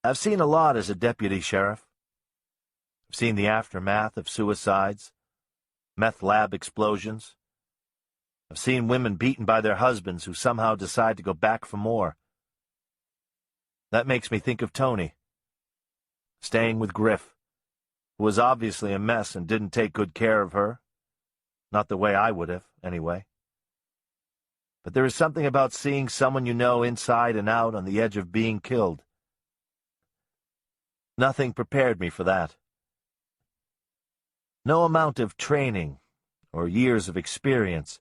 I've seen a lot as a deputy sheriff. I've seen the aftermath of suicides, meth lab explosions. I've seen women beaten by their husbands who somehow decide to go back for more. That makes me think of Tony, staying with Griff, who was obviously a mess and didn't take good care of her. Not the way I would have, anyway. But there is something about seeing someone you know inside and out on the edge of being killed. Nothing prepared me for that. No amount of training or years of experience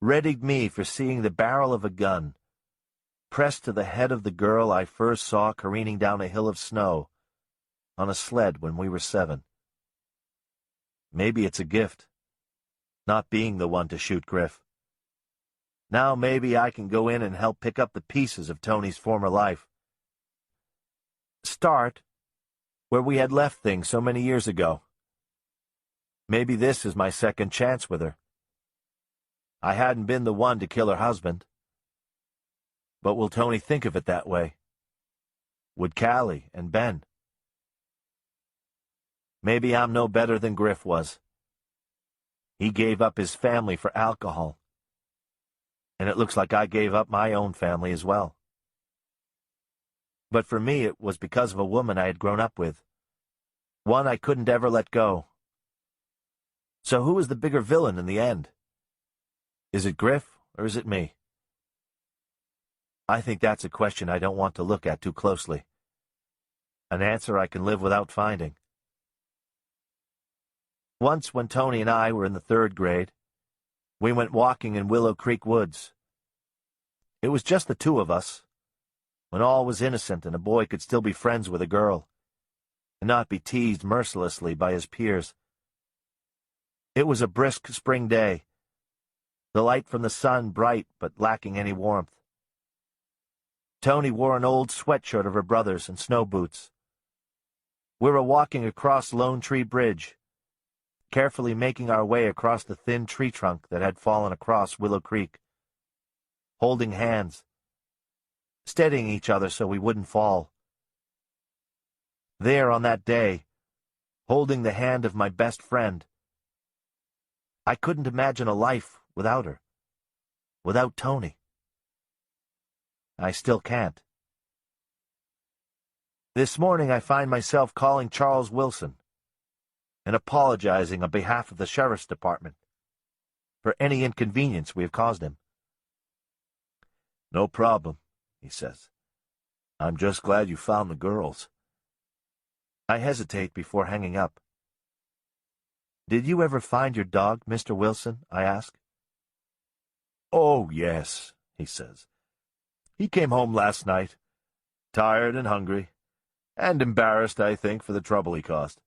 readied me for seeing the barrel of a gun pressed to the head of the girl I first saw careening down a hill of snow on a sled when we were 7. Maybe it's a gift, not being the one to shoot Griff. Now maybe I can go in and help pick up the pieces of Tony's former life. Start where we had left things so many years ago. Maybe this is my second chance with her. I hadn't been the one to kill her husband. But will Tony think of it that way? Would Callie and Ben? Maybe I'm no better than Griff was. He gave up his family for alcohol. And it looks like I gave up my own family as well. But for me, it was because of a woman I had grown up with. One I couldn't ever let go. So who is the bigger villain in the end? Is it Griff or is it me? I think that's a question I don't want to look at too closely. An answer I can live without finding. Once when Tony and I were in the 3rd grade, we went walking in Willow Creek Woods. It was just the 2 of us, when all was innocent and a boy could still be friends with a girl, and not be teased mercilessly by his peers. It was a brisk spring day, the light from the sun bright but lacking any warmth. Tony wore an old sweatshirt of her brother's and snow boots. We were walking across Lone Tree Bridge, carefully making our way across the thin tree trunk that had fallen across Willow Creek, holding hands, steadying each other so we wouldn't fall. There on that day, holding the hand of my best friend, I couldn't imagine a life without her, without Tony. I still can't. This morning I find myself calling Charles Wilson and apologizing on behalf of the Sheriff's Department for any inconvenience we have caused him. "No problem," he says. "I'm just glad you found the girls." I hesitate before hanging up. "Did you ever find your dog, Mr. Wilson?" I ask. "Oh, yes," he says. "He came home last night, tired and hungry, and embarrassed, I think, for the trouble he caused."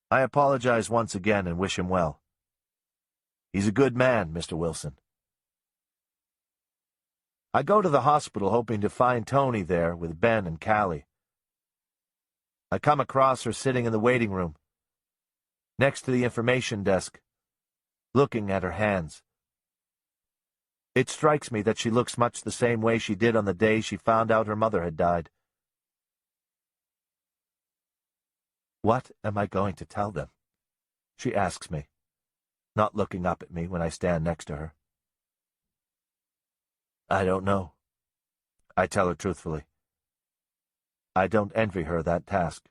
I apologize once again and wish him well. "He's a good man, Mr. Wilson. I go to the hospital hoping to find Tony there with Ben and Callie. I come across her sitting in the waiting room, next to the information desk, looking at her hands. It strikes me that she looks much the same way she did on the day she found out her mother had died. What am I going to tell them? She asks me, not looking up at me when I stand next to her. I don't know. I tell her truthfully. I don't envy her that task.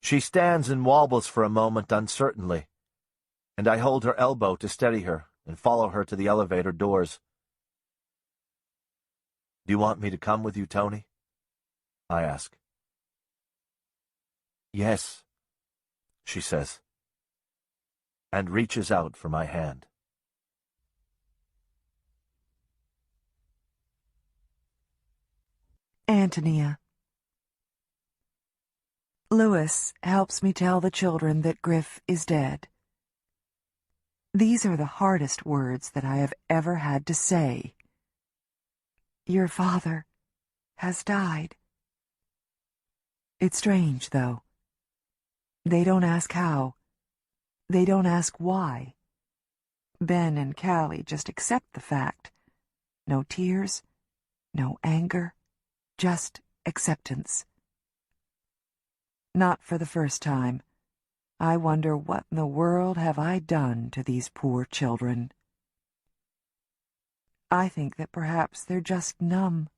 She stands and wobbles for a moment uncertainly, and I hold her elbow to steady her and follow her to the elevator doors. Do you want me to come with you, Tony? I ask. Yes, she says, and reaches out for my hand. Antonia. Lewis helps me tell the children that Griff is dead. These are the hardest words that I have ever had to say. Your father has died. It's strange, though. They don't ask how. They don't ask why. Ben and Callie just accept the fact. No tears, no anger, just acceptance. Not for the first time. I wonder what in the world have I done to these poor children. I think that perhaps they're just numb.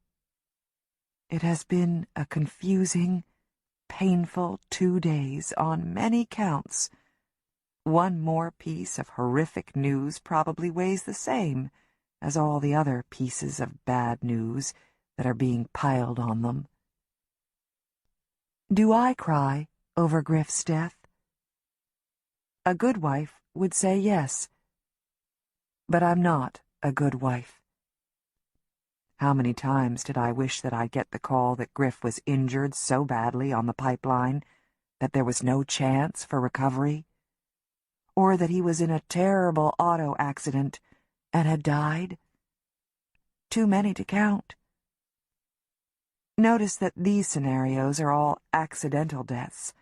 It has been a confusing, painful 2 days on many counts. One more piece of horrific news probably weighs the same as all the other pieces of bad news that are being piled on them. Do I cry over Griff's death? A good wife would say yes. But I'm not a good wife. How many times did I wish that I'd get the call that Griff was injured so badly on the pipeline that there was no chance for recovery? Or that he was in a terrible auto accident and had died? Too many to count. Notice that these scenarios are all accidental deaths.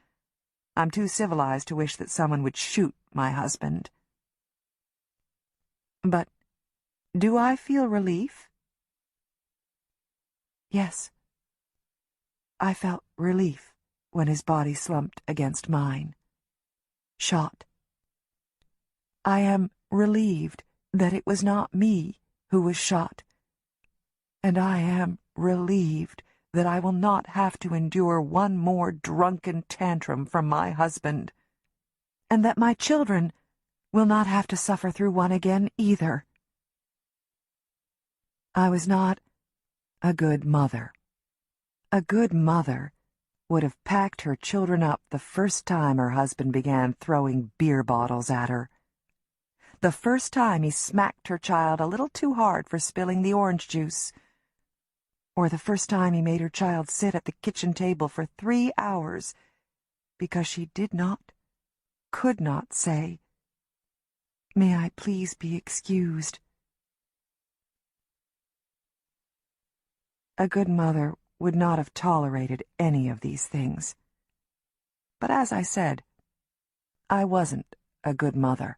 I'm too civilized to wish that someone would shoot my husband. But do I feel relief? Yes. I felt relief when his body slumped against mine. Shot. I am relieved that it was not me who was shot. And I am relieved that I will not have to endure one more drunken tantrum from my husband, and that my children will not have to suffer through one again either. I was not a good mother. A good mother would have packed her children up the first time her husband began throwing beer bottles at her. The first time he smacked her child a little too hard for spilling the orange juice. Or the first time he made her child sit at the kitchen table for 3 hours because she did not, could not say, "May I please be excused?" A good mother would not have tolerated any of these things. But as I said, I wasn't a good mother.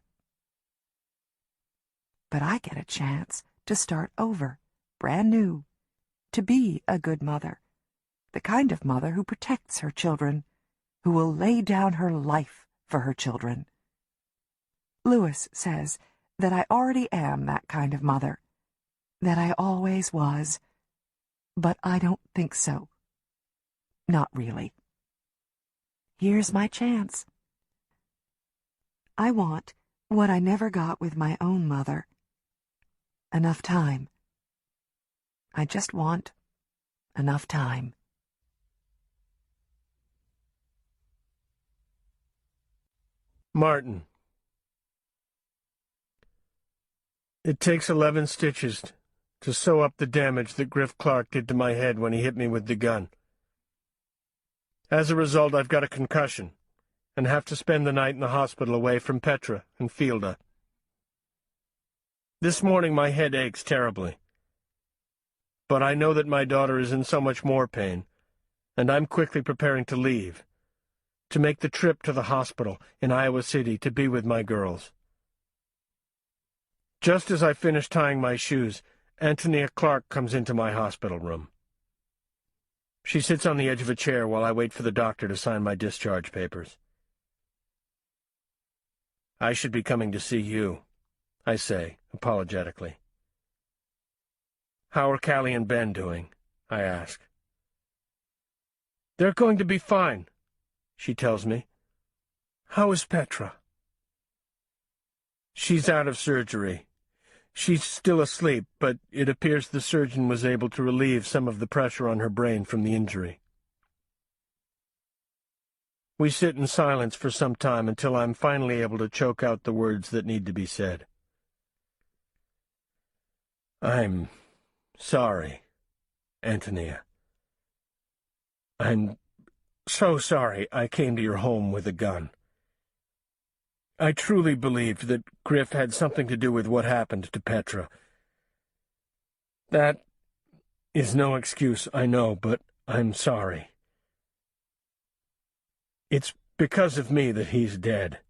But I get a chance to start over, brand new, to be a good mother, the kind of mother who protects her children, who will lay down her life for her children. Lewis says that I already am that kind of mother, that I always was, but I don't think so. Not really. Here's my chance. I want what I never got with my own mother. Enough time. I just want enough time. Martin. It takes 11 stitches to sew up the damage that Griff Clark did to my head when he hit me with the gun. As a result, I've got a concussion and have to spend the night in the hospital away from Petra and Fielda. This morning my head aches terribly. But I know that my daughter is in so much more pain, and I'm quickly preparing to leave, to make the trip to the hospital in Iowa City to be with my girls. Just as I finish tying my shoes, Antonia Clark comes into my hospital room. She sits on the edge of a chair while I wait for the doctor to sign my discharge papers. "I should be coming to see you," I say, apologetically. "How are Callie and Ben doing?" I ask. "They're going to be fine," she tells me. "How is Petra?" "She's out of surgery. She's still asleep, but it appears the surgeon was able to relieve some of the pressure on her brain from the injury." We sit in silence for some time until I'm finally able to choke out the words that need to be said. "I'm sorry, Antonia. I'm so sorry I came to your home with a gun. I truly believed that Griff had something to do with what happened to Petra. That is no excuse, I know, but I'm sorry. It's because of me that he's dead.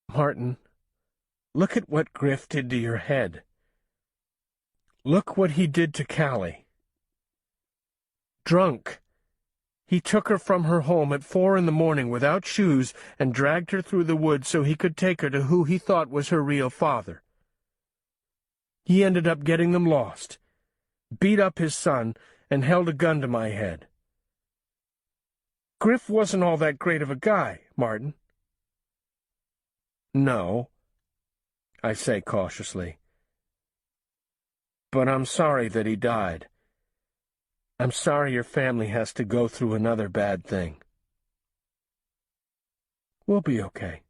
Martin, look at what Griff did to your head. Look what he did to Callie. Drunk, he took her from her home at 4 a.m. without shoes and dragged her through the woods so he could take her to who he thought was her real father. He ended up getting them lost, beat up his son, and held a gun to my head. Griff wasn't all that great of a guy, Martin." "No," I say cautiously. "But I'm sorry that he died. I'm sorry your family has to go through another bad thing." "We'll be okay.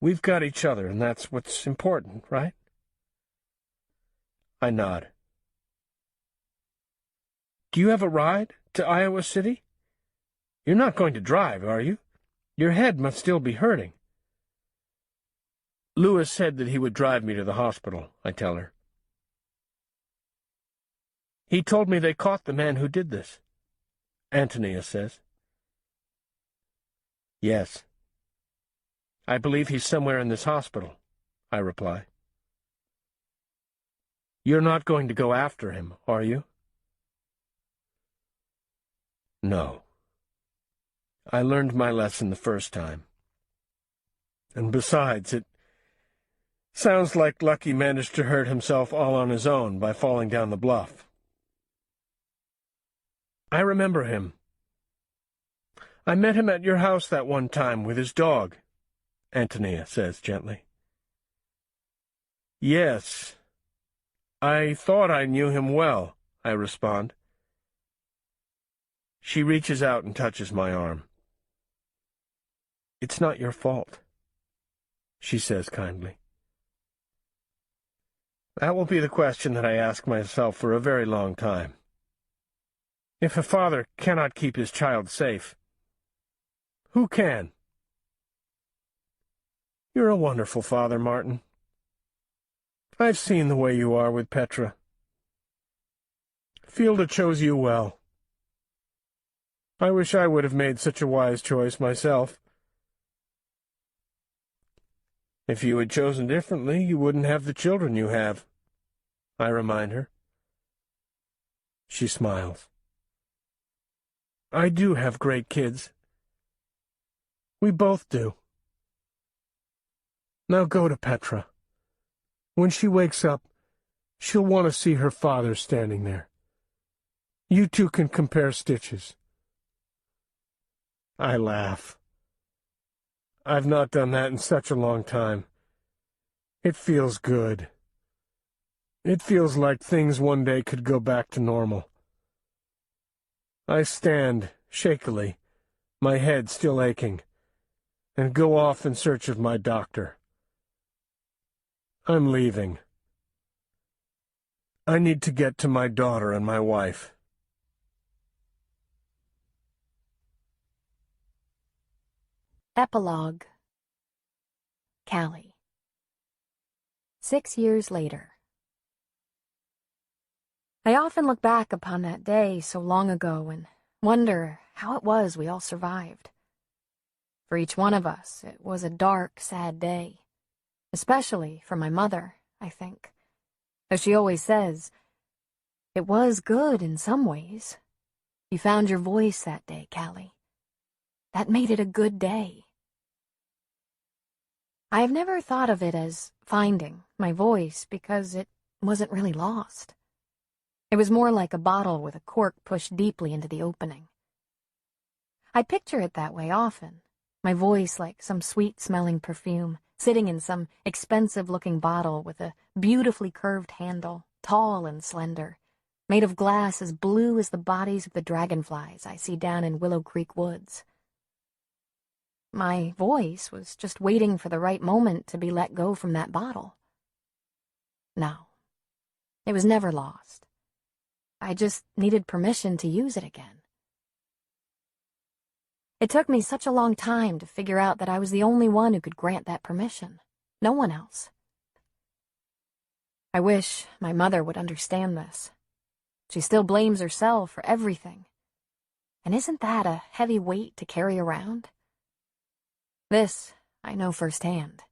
We've got each other, and that's what's important, right?" I nod. "Do you have a ride to Iowa City? You're not going to drive, are you? Your head must still be hurting." "Lewis said that he would drive me to the hospital," I tell her. "He told me they caught the man who did this," Antonia says. "Yes. I believe he's somewhere in this hospital," I reply. "You're not going to go after him, are you?" "No. I learned my lesson the first time. And besides, it sounds like Lucky managed to hurt himself all on his own by falling down the bluff." "I remember him. I met him at your house that one time with his dog," Antonia says gently. "Yes. I thought I knew him well," I respond. She reaches out and touches my arm. "It's not your fault," she says kindly. That will be the question that I ask myself for a very long time. If a father cannot keep his child safe, who can? You're a wonderful father, Martin. I've seen the way you are with Petra. Fielder chose you well. I wish I would have made such a wise choice myself. If you had chosen differently, you wouldn't have the children you have, I remind her. She smiles. I do have great kids. We both do. Now go to Petra. When she wakes up, she'll want to see her father standing there. You two can compare stitches. I laugh. I've not done that in such a long time. It feels good. It feels like things one day could go back to normal. I stand, shakily, my head still aching, and go off in search of my doctor. I'm leaving. I need to get to my daughter and my wife. Epilogue. Callie. 6 years later. I often look back upon that day so long ago and wonder how it was we all survived. For each one of us, it was a dark, sad day. Especially for my mother, I think. As she always says, it was good in some ways. You found your voice that day, Callie. That made it a good day. I have never thought of it as finding my voice because it wasn't really lost. It was more like a bottle with a cork pushed deeply into the opening. I picture it that way often, my voice like some sweet-smelling perfume, sitting in some expensive-looking bottle with a beautifully curved handle, tall and slender, made of glass as blue as the bodies of the dragonflies I see down in Willow Creek woods. My voice was just waiting for the right moment to be let go from that bottle. No, it was never lost. I just needed permission to use it again. It took me such a long time to figure out that I was the only one who could grant that permission. No one else. I wish my mother would understand this. She still blames herself for everything. And isn't that a heavy weight to carry around? This I know firsthand.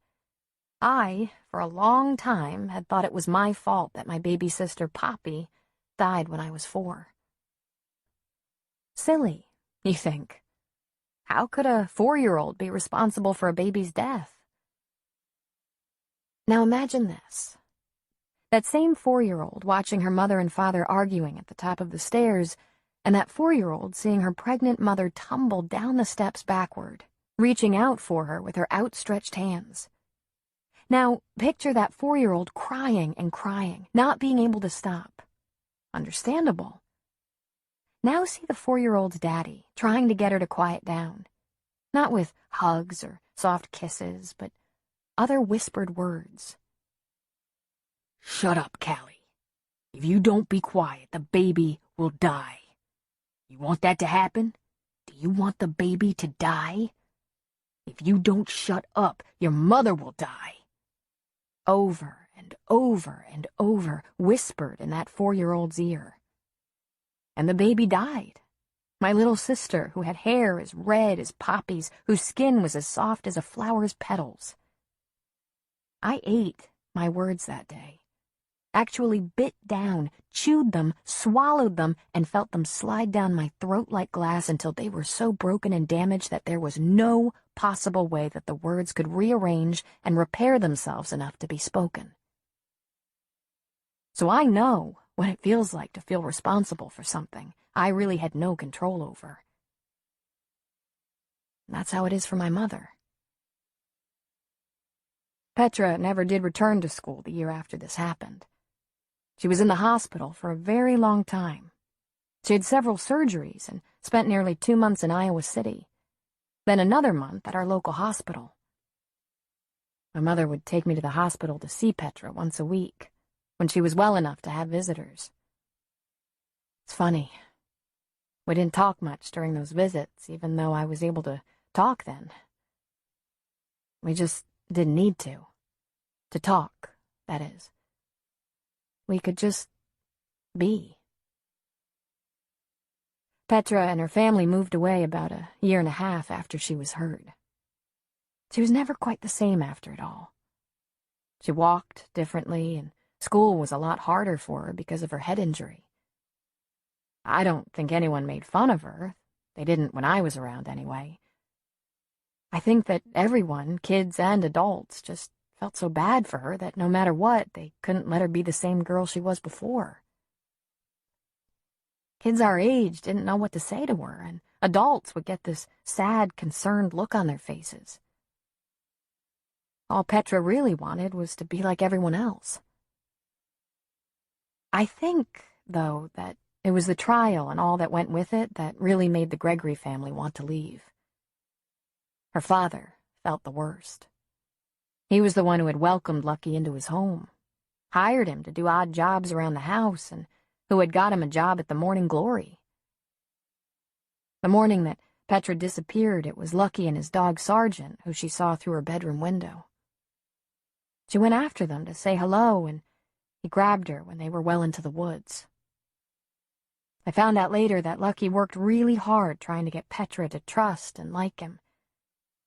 I, for a long time, had thought it was my fault that my baby sister, Poppy, died when I was 4. Silly, you think. How could a 4-year-old be responsible for a baby's death? Now imagine this. That same 4-year-old watching her mother and father arguing at the top of the stairs, and that 4-year-old seeing her pregnant mother tumble down the steps backward, reaching out for her with her outstretched hands. Now, picture that 4-year-old crying and crying, not being able to stop. Understandable. Now see the 4-year-old's daddy, trying to get her to quiet down. Not with hugs or soft kisses, but other whispered words. Shut up, Callie. If you don't be quiet, the baby will die. You want that to happen? Do you want the baby to die? If you don't shut up, your mother will die. Over and over and over, whispered in that 4-year-old's ear. And the baby died. My little sister, who had hair as red as poppies, whose skin was as soft as a flower's petals. I ate my words that day. Actually bit down, chewed them, swallowed them, and felt them slide down my throat like glass until they were so broken and damaged that there was no possible way that the words could rearrange and repair themselves enough to be spoken. So I know what it feels like to feel responsible for something I really had no control over. And that's how it is for my mother. Petra never did return to school the year after this happened. She was in the hospital for a very long time. She had several surgeries and spent nearly 2 months in Iowa City, then another month at our local hospital. My mother would take me to the hospital to see Petra once a week, when she was well enough to have visitors. It's funny. We didn't talk much during those visits, even though I was able to talk then. We just didn't need to. To talk, that is. We could just be. Petra and her family moved away about a 1.5 years after she was hurt. She was never quite the same after it all. She walked differently, and school was a lot harder for her because of her head injury. I don't think anyone made fun of her. They didn't when I was around, anyway. I think that everyone, kids and adults, just felt so bad for her that no matter what, they couldn't let her be the same girl she was before. Kids our age didn't know what to say to her, and adults would get this sad, concerned look on their faces. All Petra really wanted was to be like everyone else. I think, though, that it was the trial and all that went with it that really made the Gregory family want to leave. Her father felt the worst. He was the one who had welcomed Lucky into his home, hired him to do odd jobs around the house, and who had got him a job at the Morning Glory. The morning that Petra disappeared, it was Lucky and his dog Sergeant who she saw through her bedroom window. She went after them to say hello, and he grabbed her when they were well into the woods. I found out later that Lucky worked really hard trying to get Petra to trust and like him.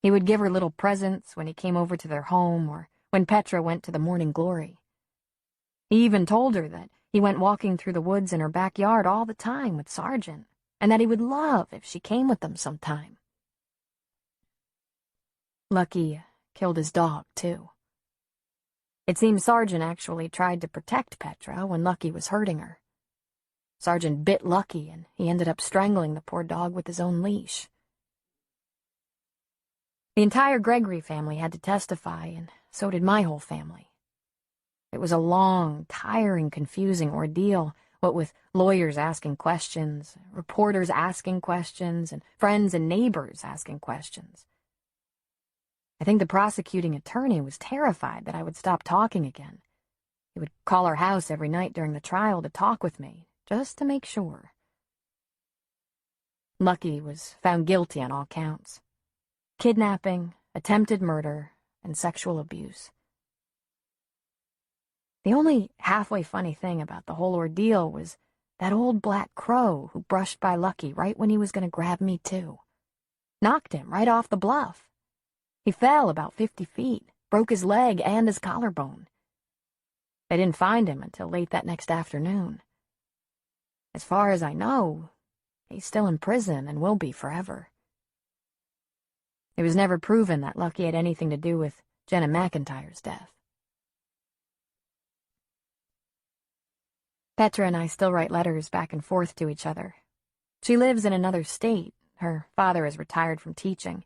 He would give her little presents when he came over to their home or when Petra went to the Morning Glory. He even told her that he went walking through the woods in her backyard all the time with Sargent, and that he would love if she came with them sometime. Lucky killed his dog, too. It seems Sargent actually tried to protect Petra when Lucky was hurting her. Sargent bit Lucky, and he ended up strangling the poor dog with his own leash. The entire Gregory family had to testify, and so did my whole family. It was a long, tiring, confusing ordeal, what with lawyers asking questions, reporters asking questions, and friends and neighbors asking questions. I think the prosecuting attorney was terrified that I would stop talking again. He would call our house every night during the trial to talk with me, just to make sure. Lucky was found guilty on all counts: kidnapping, attempted murder, and sexual abuse. The only halfway funny thing about the whole ordeal was that old black crow who brushed by Lucky right when he was going to grab me, too. Knocked him right off the bluff. He fell about 50 feet, broke his leg and his collarbone. They didn't find him until late that next afternoon. As far as I know, he's still in prison and will be forever. It was never proven that Lucky had anything to do with Jenna McIntyre's death. Petra and I still write letters back and forth to each other. She lives in another state. Her father is retired from teaching.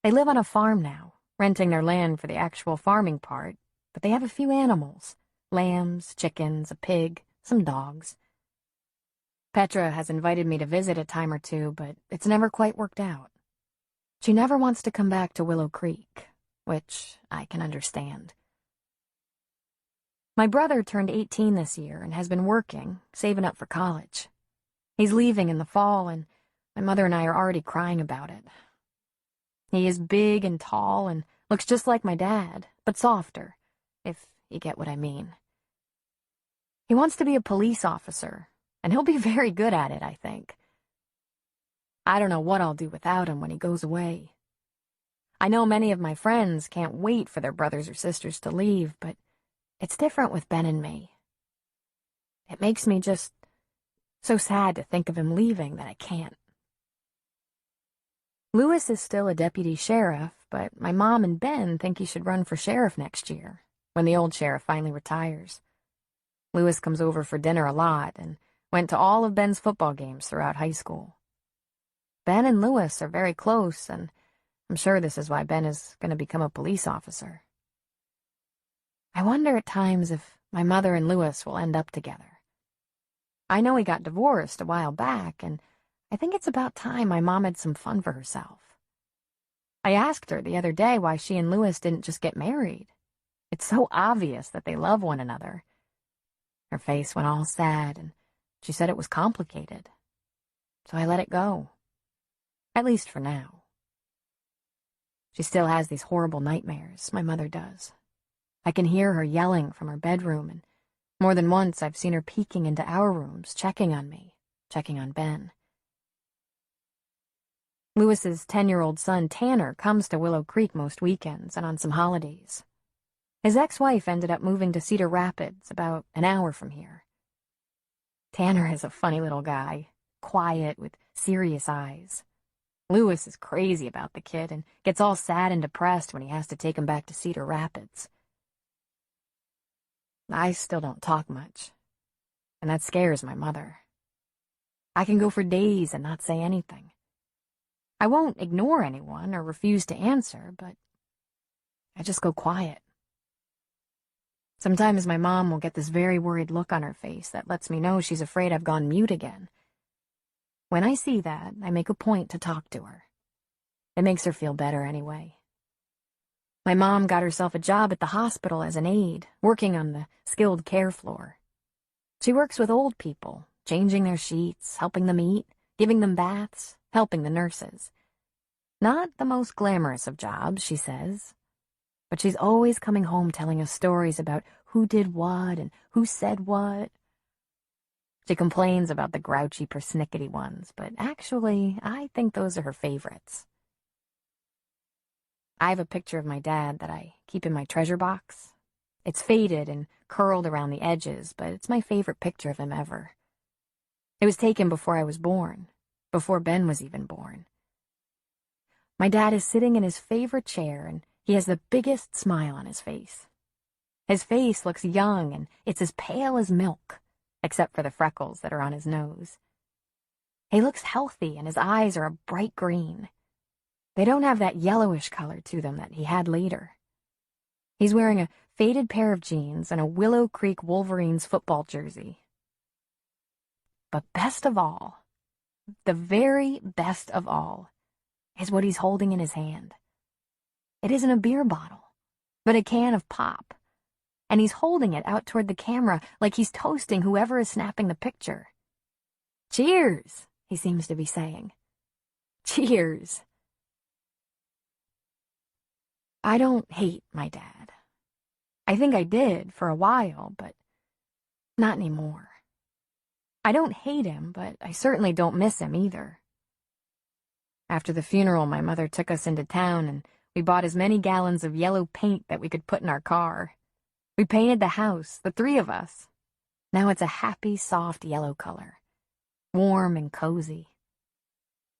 They live on a farm now, renting their land for the actual farming part, but they have a few animals: lambs, chickens, a pig, some dogs. Petra has invited me to visit a time or two, but it's never quite worked out. She never wants to come back to Willow Creek, which I can understand. My brother turned 18 this year and has been working, saving up for college. He's leaving in the fall, and my mother and I are already crying about it. He is big and tall and looks just like my dad, but softer, if you get what I mean. He wants to be a police officer, and he'll be very good at it, I think. I don't know what I'll do without him when he goes away. I know many of my friends can't wait for their brothers or sisters to leave, but it's different with Ben and me. It makes me just so sad to think of him leaving that I can't. Lewis is still a deputy sheriff, but my mom and Ben think he should run for sheriff next year, when the old sheriff finally retires. Lewis comes over for dinner a lot and went to all of Ben's football games throughout high school. Ben and Lewis are very close, and I'm sure this is why Ben is going to become a police officer. I wonder at times if my mother and Lewis will end up together. I know he got divorced a while back, and I think it's about time my mom had some fun for herself. I asked her the other day why she and Lewis didn't just get married. It's so obvious that they love one another. Her face went all sad, and she said it was complicated. So I let it go. At least for now. She still has these horrible nightmares, my mother does. I can hear her yelling from her bedroom, and more than once I've seen her peeking into our rooms, checking on me, checking on Ben. Lewis's 10-year-old son, Tanner, comes to Willow Creek most weekends and on some holidays. His ex-wife ended up moving to Cedar Rapids, about an hour from here. Tanner is a funny little guy, quiet with serious eyes. Lewis is crazy about the kid and gets all sad and depressed when he has to take him back to Cedar Rapids. I still don't talk much, and that scares my mother. I can go for days and not say anything. I won't ignore anyone or refuse to answer, but I just go quiet. Sometimes my mom will get this very worried look on her face that lets me know she's afraid I've gone mute again. When I see that, I make a point to talk to her. It makes her feel better anyway. My mom got herself a job at the hospital as an aide, working on the skilled care floor. She works with old people, changing their sheets, helping them eat, giving them baths, helping the nurses. Not the most glamorous of jobs, she says. But she's always coming home telling us stories about who did what and who said what. She complains about the grouchy, persnickety ones, but actually, I think those are her favorites. I have a picture of my dad that I keep in my treasure box. It's faded and curled around the edges, but it's my favorite picture of him ever. It was taken before I was born, before Ben was even born. My dad is sitting in his favorite chair, and he has the biggest smile on his face. His face looks young, and it's as pale as milk, except for the freckles that are on his nose. He looks healthy, and his eyes are a bright green. They don't have that yellowish color to them that he had later. He's wearing a faded pair of jeans and a Willow Creek Wolverines football jersey. But best of all, the very best of all, is what he's holding in his hand. It isn't a beer bottle, but a can of pop, and he's holding it out toward the camera like he's toasting whoever is snapping the picture. Cheers, he seems to be saying. Cheers. I don't hate my dad. I think I did for a while, but not anymore. I don't hate him, but I certainly don't miss him either. After the funeral, my mother took us into town, and we bought as many gallons of yellow paint that we could put in our car. We painted the house, the three of us. Now it's a happy, soft yellow color, warm and cozy.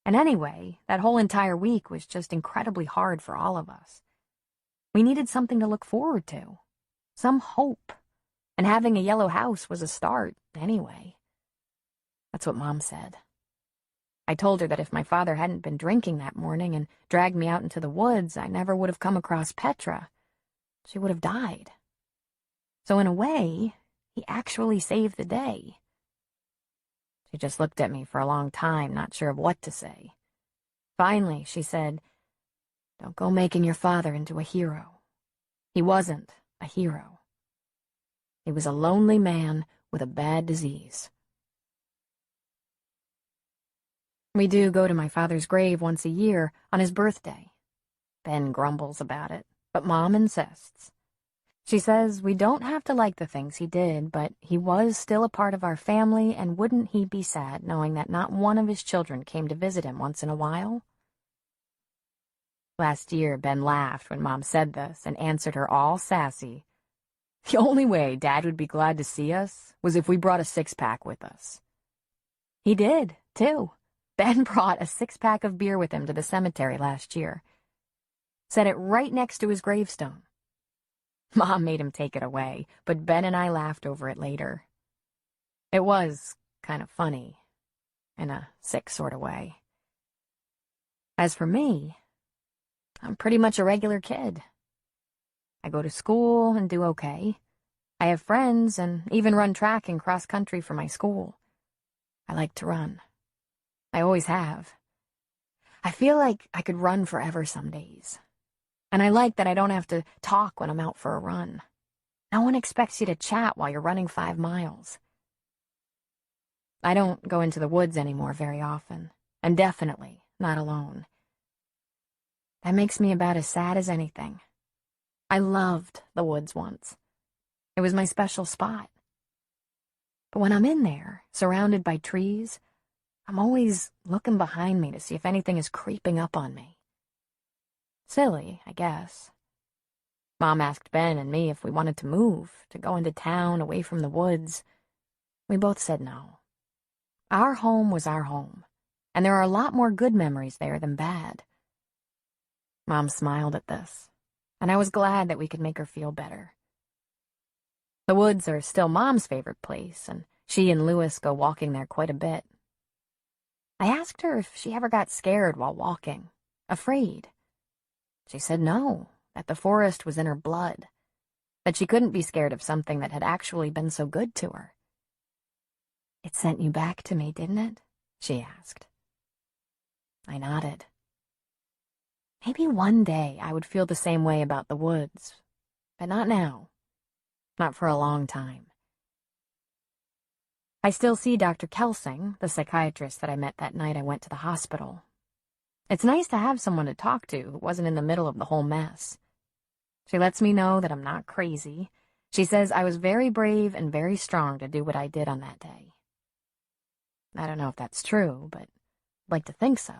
And anyway, that whole entire week was just incredibly hard for all of us. We needed something to look forward to, some hope, and having a yellow house was a start, anyway. That's what Mom said. I told her that if my father hadn't been drinking that morning and dragged me out into the woods, I never would have come across Petra. She would have died. So in a way, he actually saved the day. She just looked at me for a long time, not sure of what to say. Finally, she said, "Don't go making your father into a hero. He wasn't a hero. He was a lonely man with a bad disease." We do go to my father's grave once a year on his birthday. Ben grumbles about it, but Mom insists. She says we don't have to like the things he did, but he was still a part of our family, and wouldn't he be sad knowing that not one of his children came to visit him once in a while? Last year, Ben laughed when Mom said this and answered her all sassy. The only way Dad would be glad to see us was if we brought a six-pack with us. He did, too. Ben brought a six-pack of beer with him to the cemetery last year. Set it right next to his gravestone. Mom made him take it away, but Ben and I laughed over it later. It was kind of funny, in a sick sort of way. As for me, I'm pretty much a regular kid. I go to school and do okay. I have friends and even run track and cross country for my school. I like to run. I always have. I feel like I could run forever some days. And I like that I don't have to talk when I'm out for a run. No one expects you to chat while you're running 5 miles. I don't go into the woods anymore very often, and definitely not alone. That makes me about as sad as anything. I loved the woods once. It was my special spot. But when I'm in there, surrounded by trees, I'm always looking behind me to see if anything is creeping up on me. Silly, I guess. Mom asked Ben and me if we wanted to move, to go into town, away from the woods. We both said no. Our home was our home, and there are a lot more good memories there than bad. Mom smiled at this, and I was glad that we could make her feel better. The woods are still Mom's favorite place, and she and Louis go walking there quite a bit. I asked her if she ever got scared while walking, afraid. She said no, that the forest was in her blood, that she couldn't be scared of something that had actually been so good to her. "It sent you back to me, didn't it?" she asked. I nodded. Maybe one day I would feel the same way about the woods, but not now. Not for a long time. I still see Dr. Kelsing, the psychiatrist that I met that night I went to the hospital. It's nice to have someone to talk to who wasn't in the middle of the whole mess. She lets me know that I'm not crazy. She says I was very brave and very strong to do what I did on that day. I don't know if that's true, but I'd like to think so.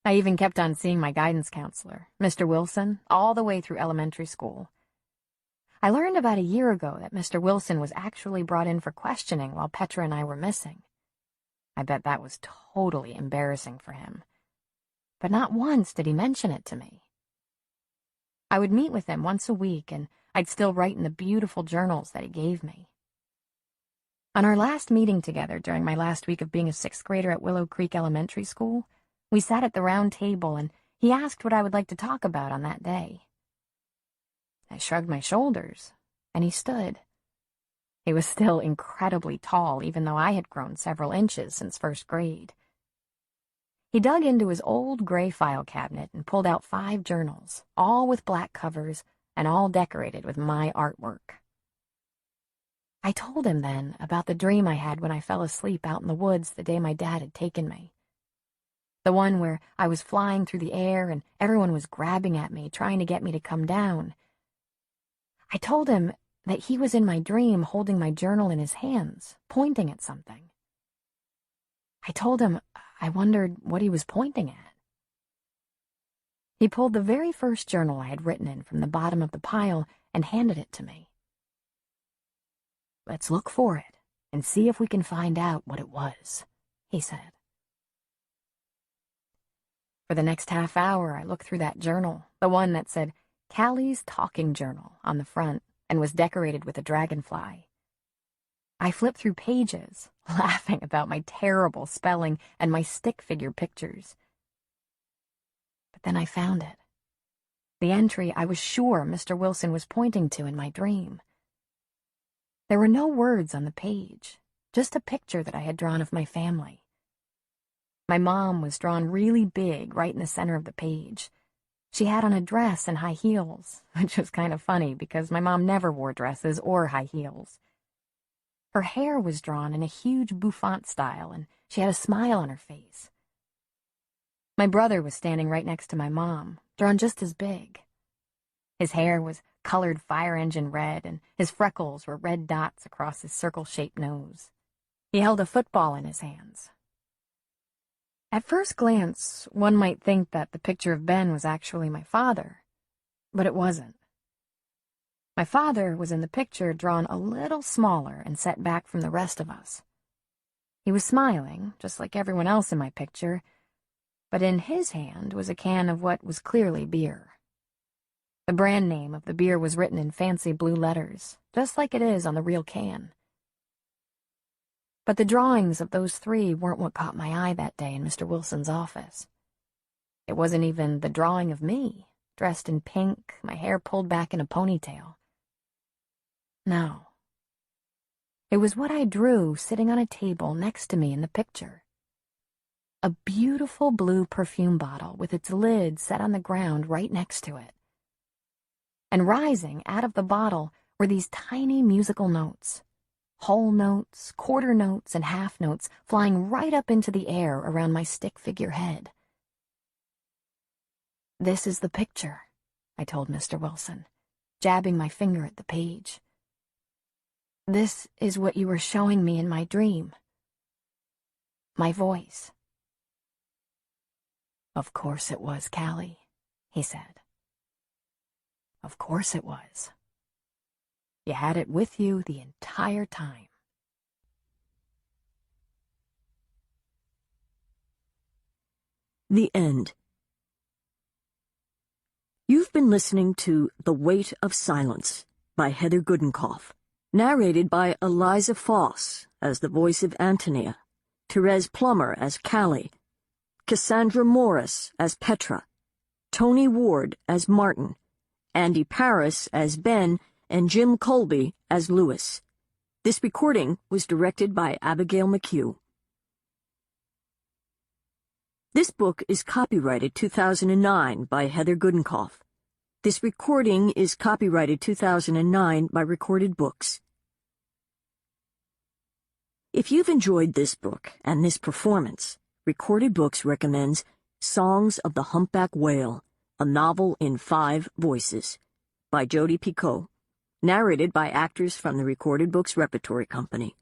I even kept on seeing my guidance counselor, Mr. Wilson, all the way through elementary school. I learned about a year ago that Mr. Wilson was actually brought in for questioning while Petra and I were missing. I bet that was totally embarrassing for him. But not once did he mention it to me. I would meet with him once a week, and I'd still write in the beautiful journals that he gave me. On our last meeting together during my last week of being a sixth grader at Willow Creek Elementary School, we sat at the round table, and he asked what I would like to talk about on that day. I shrugged my shoulders, and he stood. He was still incredibly tall, even though I had grown several inches since first grade. He dug into his old gray file cabinet and pulled out 5 journals, all with black covers and all decorated with my artwork. I told him then about the dream I had when I fell asleep out in the woods the day my dad had taken me. The one where I was flying through the air and everyone was grabbing at me, trying to get me to come down. I told him that he was in my dream holding my journal in his hands, pointing at something. I told him I wondered what he was pointing at. He pulled the very first journal I had written in from the bottom of the pile and handed it to me. "Let's look for it and see if we can find out what it was," he said. For the next half hour, I looked through that journal, the one that said Callie's Talking Journal on the front and was decorated with a dragonfly. I flipped through pages, laughing about my terrible spelling and my stick figure pictures. But then I found it. The entry I was sure Mr. Wilson was pointing to in my dream. There were no words on the page, just a picture that I had drawn of my family. My mom was drawn really big right in the center of the page. She had on a dress and high heels, which was kind of funny because my mom never wore dresses or high heels. Her hair was drawn in a huge bouffant style, and she had a smile on her face. My brother was standing right next to my mom, drawn just as big. His hair was colored fire engine red, and his freckles were red dots across his circle-shaped nose. He held a football in his hands. At first glance, one might think that the picture of Ben was actually my father, but it wasn't. My father was in the picture drawn a little smaller and set back from the rest of us. He was smiling, just like everyone else in my picture, but in his hand was a can of what was clearly beer. The brand name of the beer was written in fancy blue letters, just like it is on the real can. But the drawings of those 3 weren't what caught my eye that day in Mr. Wilson's office. It wasn't even the drawing of me, dressed in pink, my hair pulled back in a ponytail. No. It was what I drew sitting on a table next to me in the picture. A beautiful blue perfume bottle with its lid set on the ground right next to it. And rising out of the bottle were these tiny musical notes. Whole notes, quarter notes, and half notes flying right up into the air around my stick figure head. "This is the picture," I told Mr. Wilson, jabbing my finger at the page. "This is what you were showing me in my dream. My voice." "Of course it was, Callie," he said. "Of course it was. You had it with you the entire time." The end. You've been listening to The Weight of Silence by Heather Gudenkauf, narrated by Eliza Foss as the voice of Antonia, Therese Plummer as Callie, Cassandra Morris as Petra, Tony Ward as Martin, Andy Paris as Ben, and Jim Colby as Lewis. This recording was directed by Abigail McHugh. This book is copyrighted 2009 by Heather Gudenkauf. This recording is copyrighted 2009 by Recorded Books. If you've enjoyed this book and this performance, Recorded Books recommends Songs of the Humpback Whale, A Novel in 5 Voices, by Jodi Picoult, narrated by actors from the Recorded Books Repertory Company.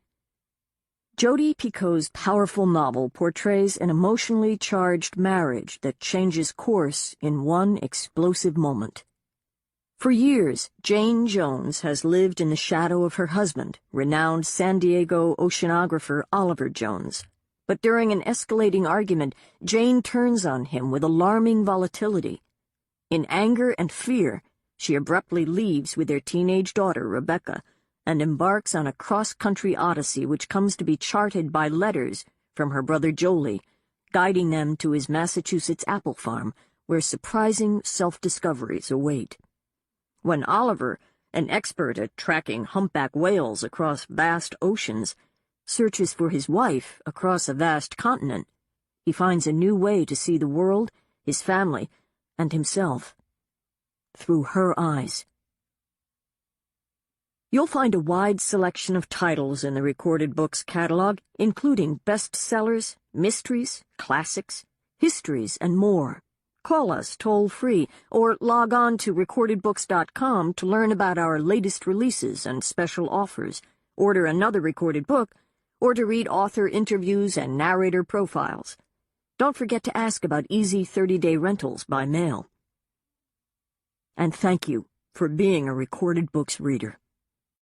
Jodi Picoult's powerful novel portrays an emotionally charged marriage that changes course in one explosive moment. For years, Jane Jones has lived in the shadow of her husband, renowned San Diego oceanographer Oliver Jones. But during an escalating argument, Jane turns on him with alarming volatility. In anger and fear, she abruptly leaves with their teenage daughter, Rebecca, and embarks on a cross-country odyssey which comes to be charted by letters from her brother Jolie, guiding them to his Massachusetts apple farm, where surprising self-discoveries await. When Oliver, an expert at tracking humpback whales across vast oceans, searches for his wife across a vast continent, he finds a new way to see the world, his family, and himself. Through her eyes. You'll find a wide selection of titles in the Recorded Books catalog, including bestsellers, mysteries, classics, histories, and more. Call us toll-free or log on to recordedbooks.com to learn about our latest releases and special offers, order another recorded book, or to read author interviews and narrator profiles. Don't forget to ask about easy 30-day rentals by mail. And thank you for being a Recorded Books reader.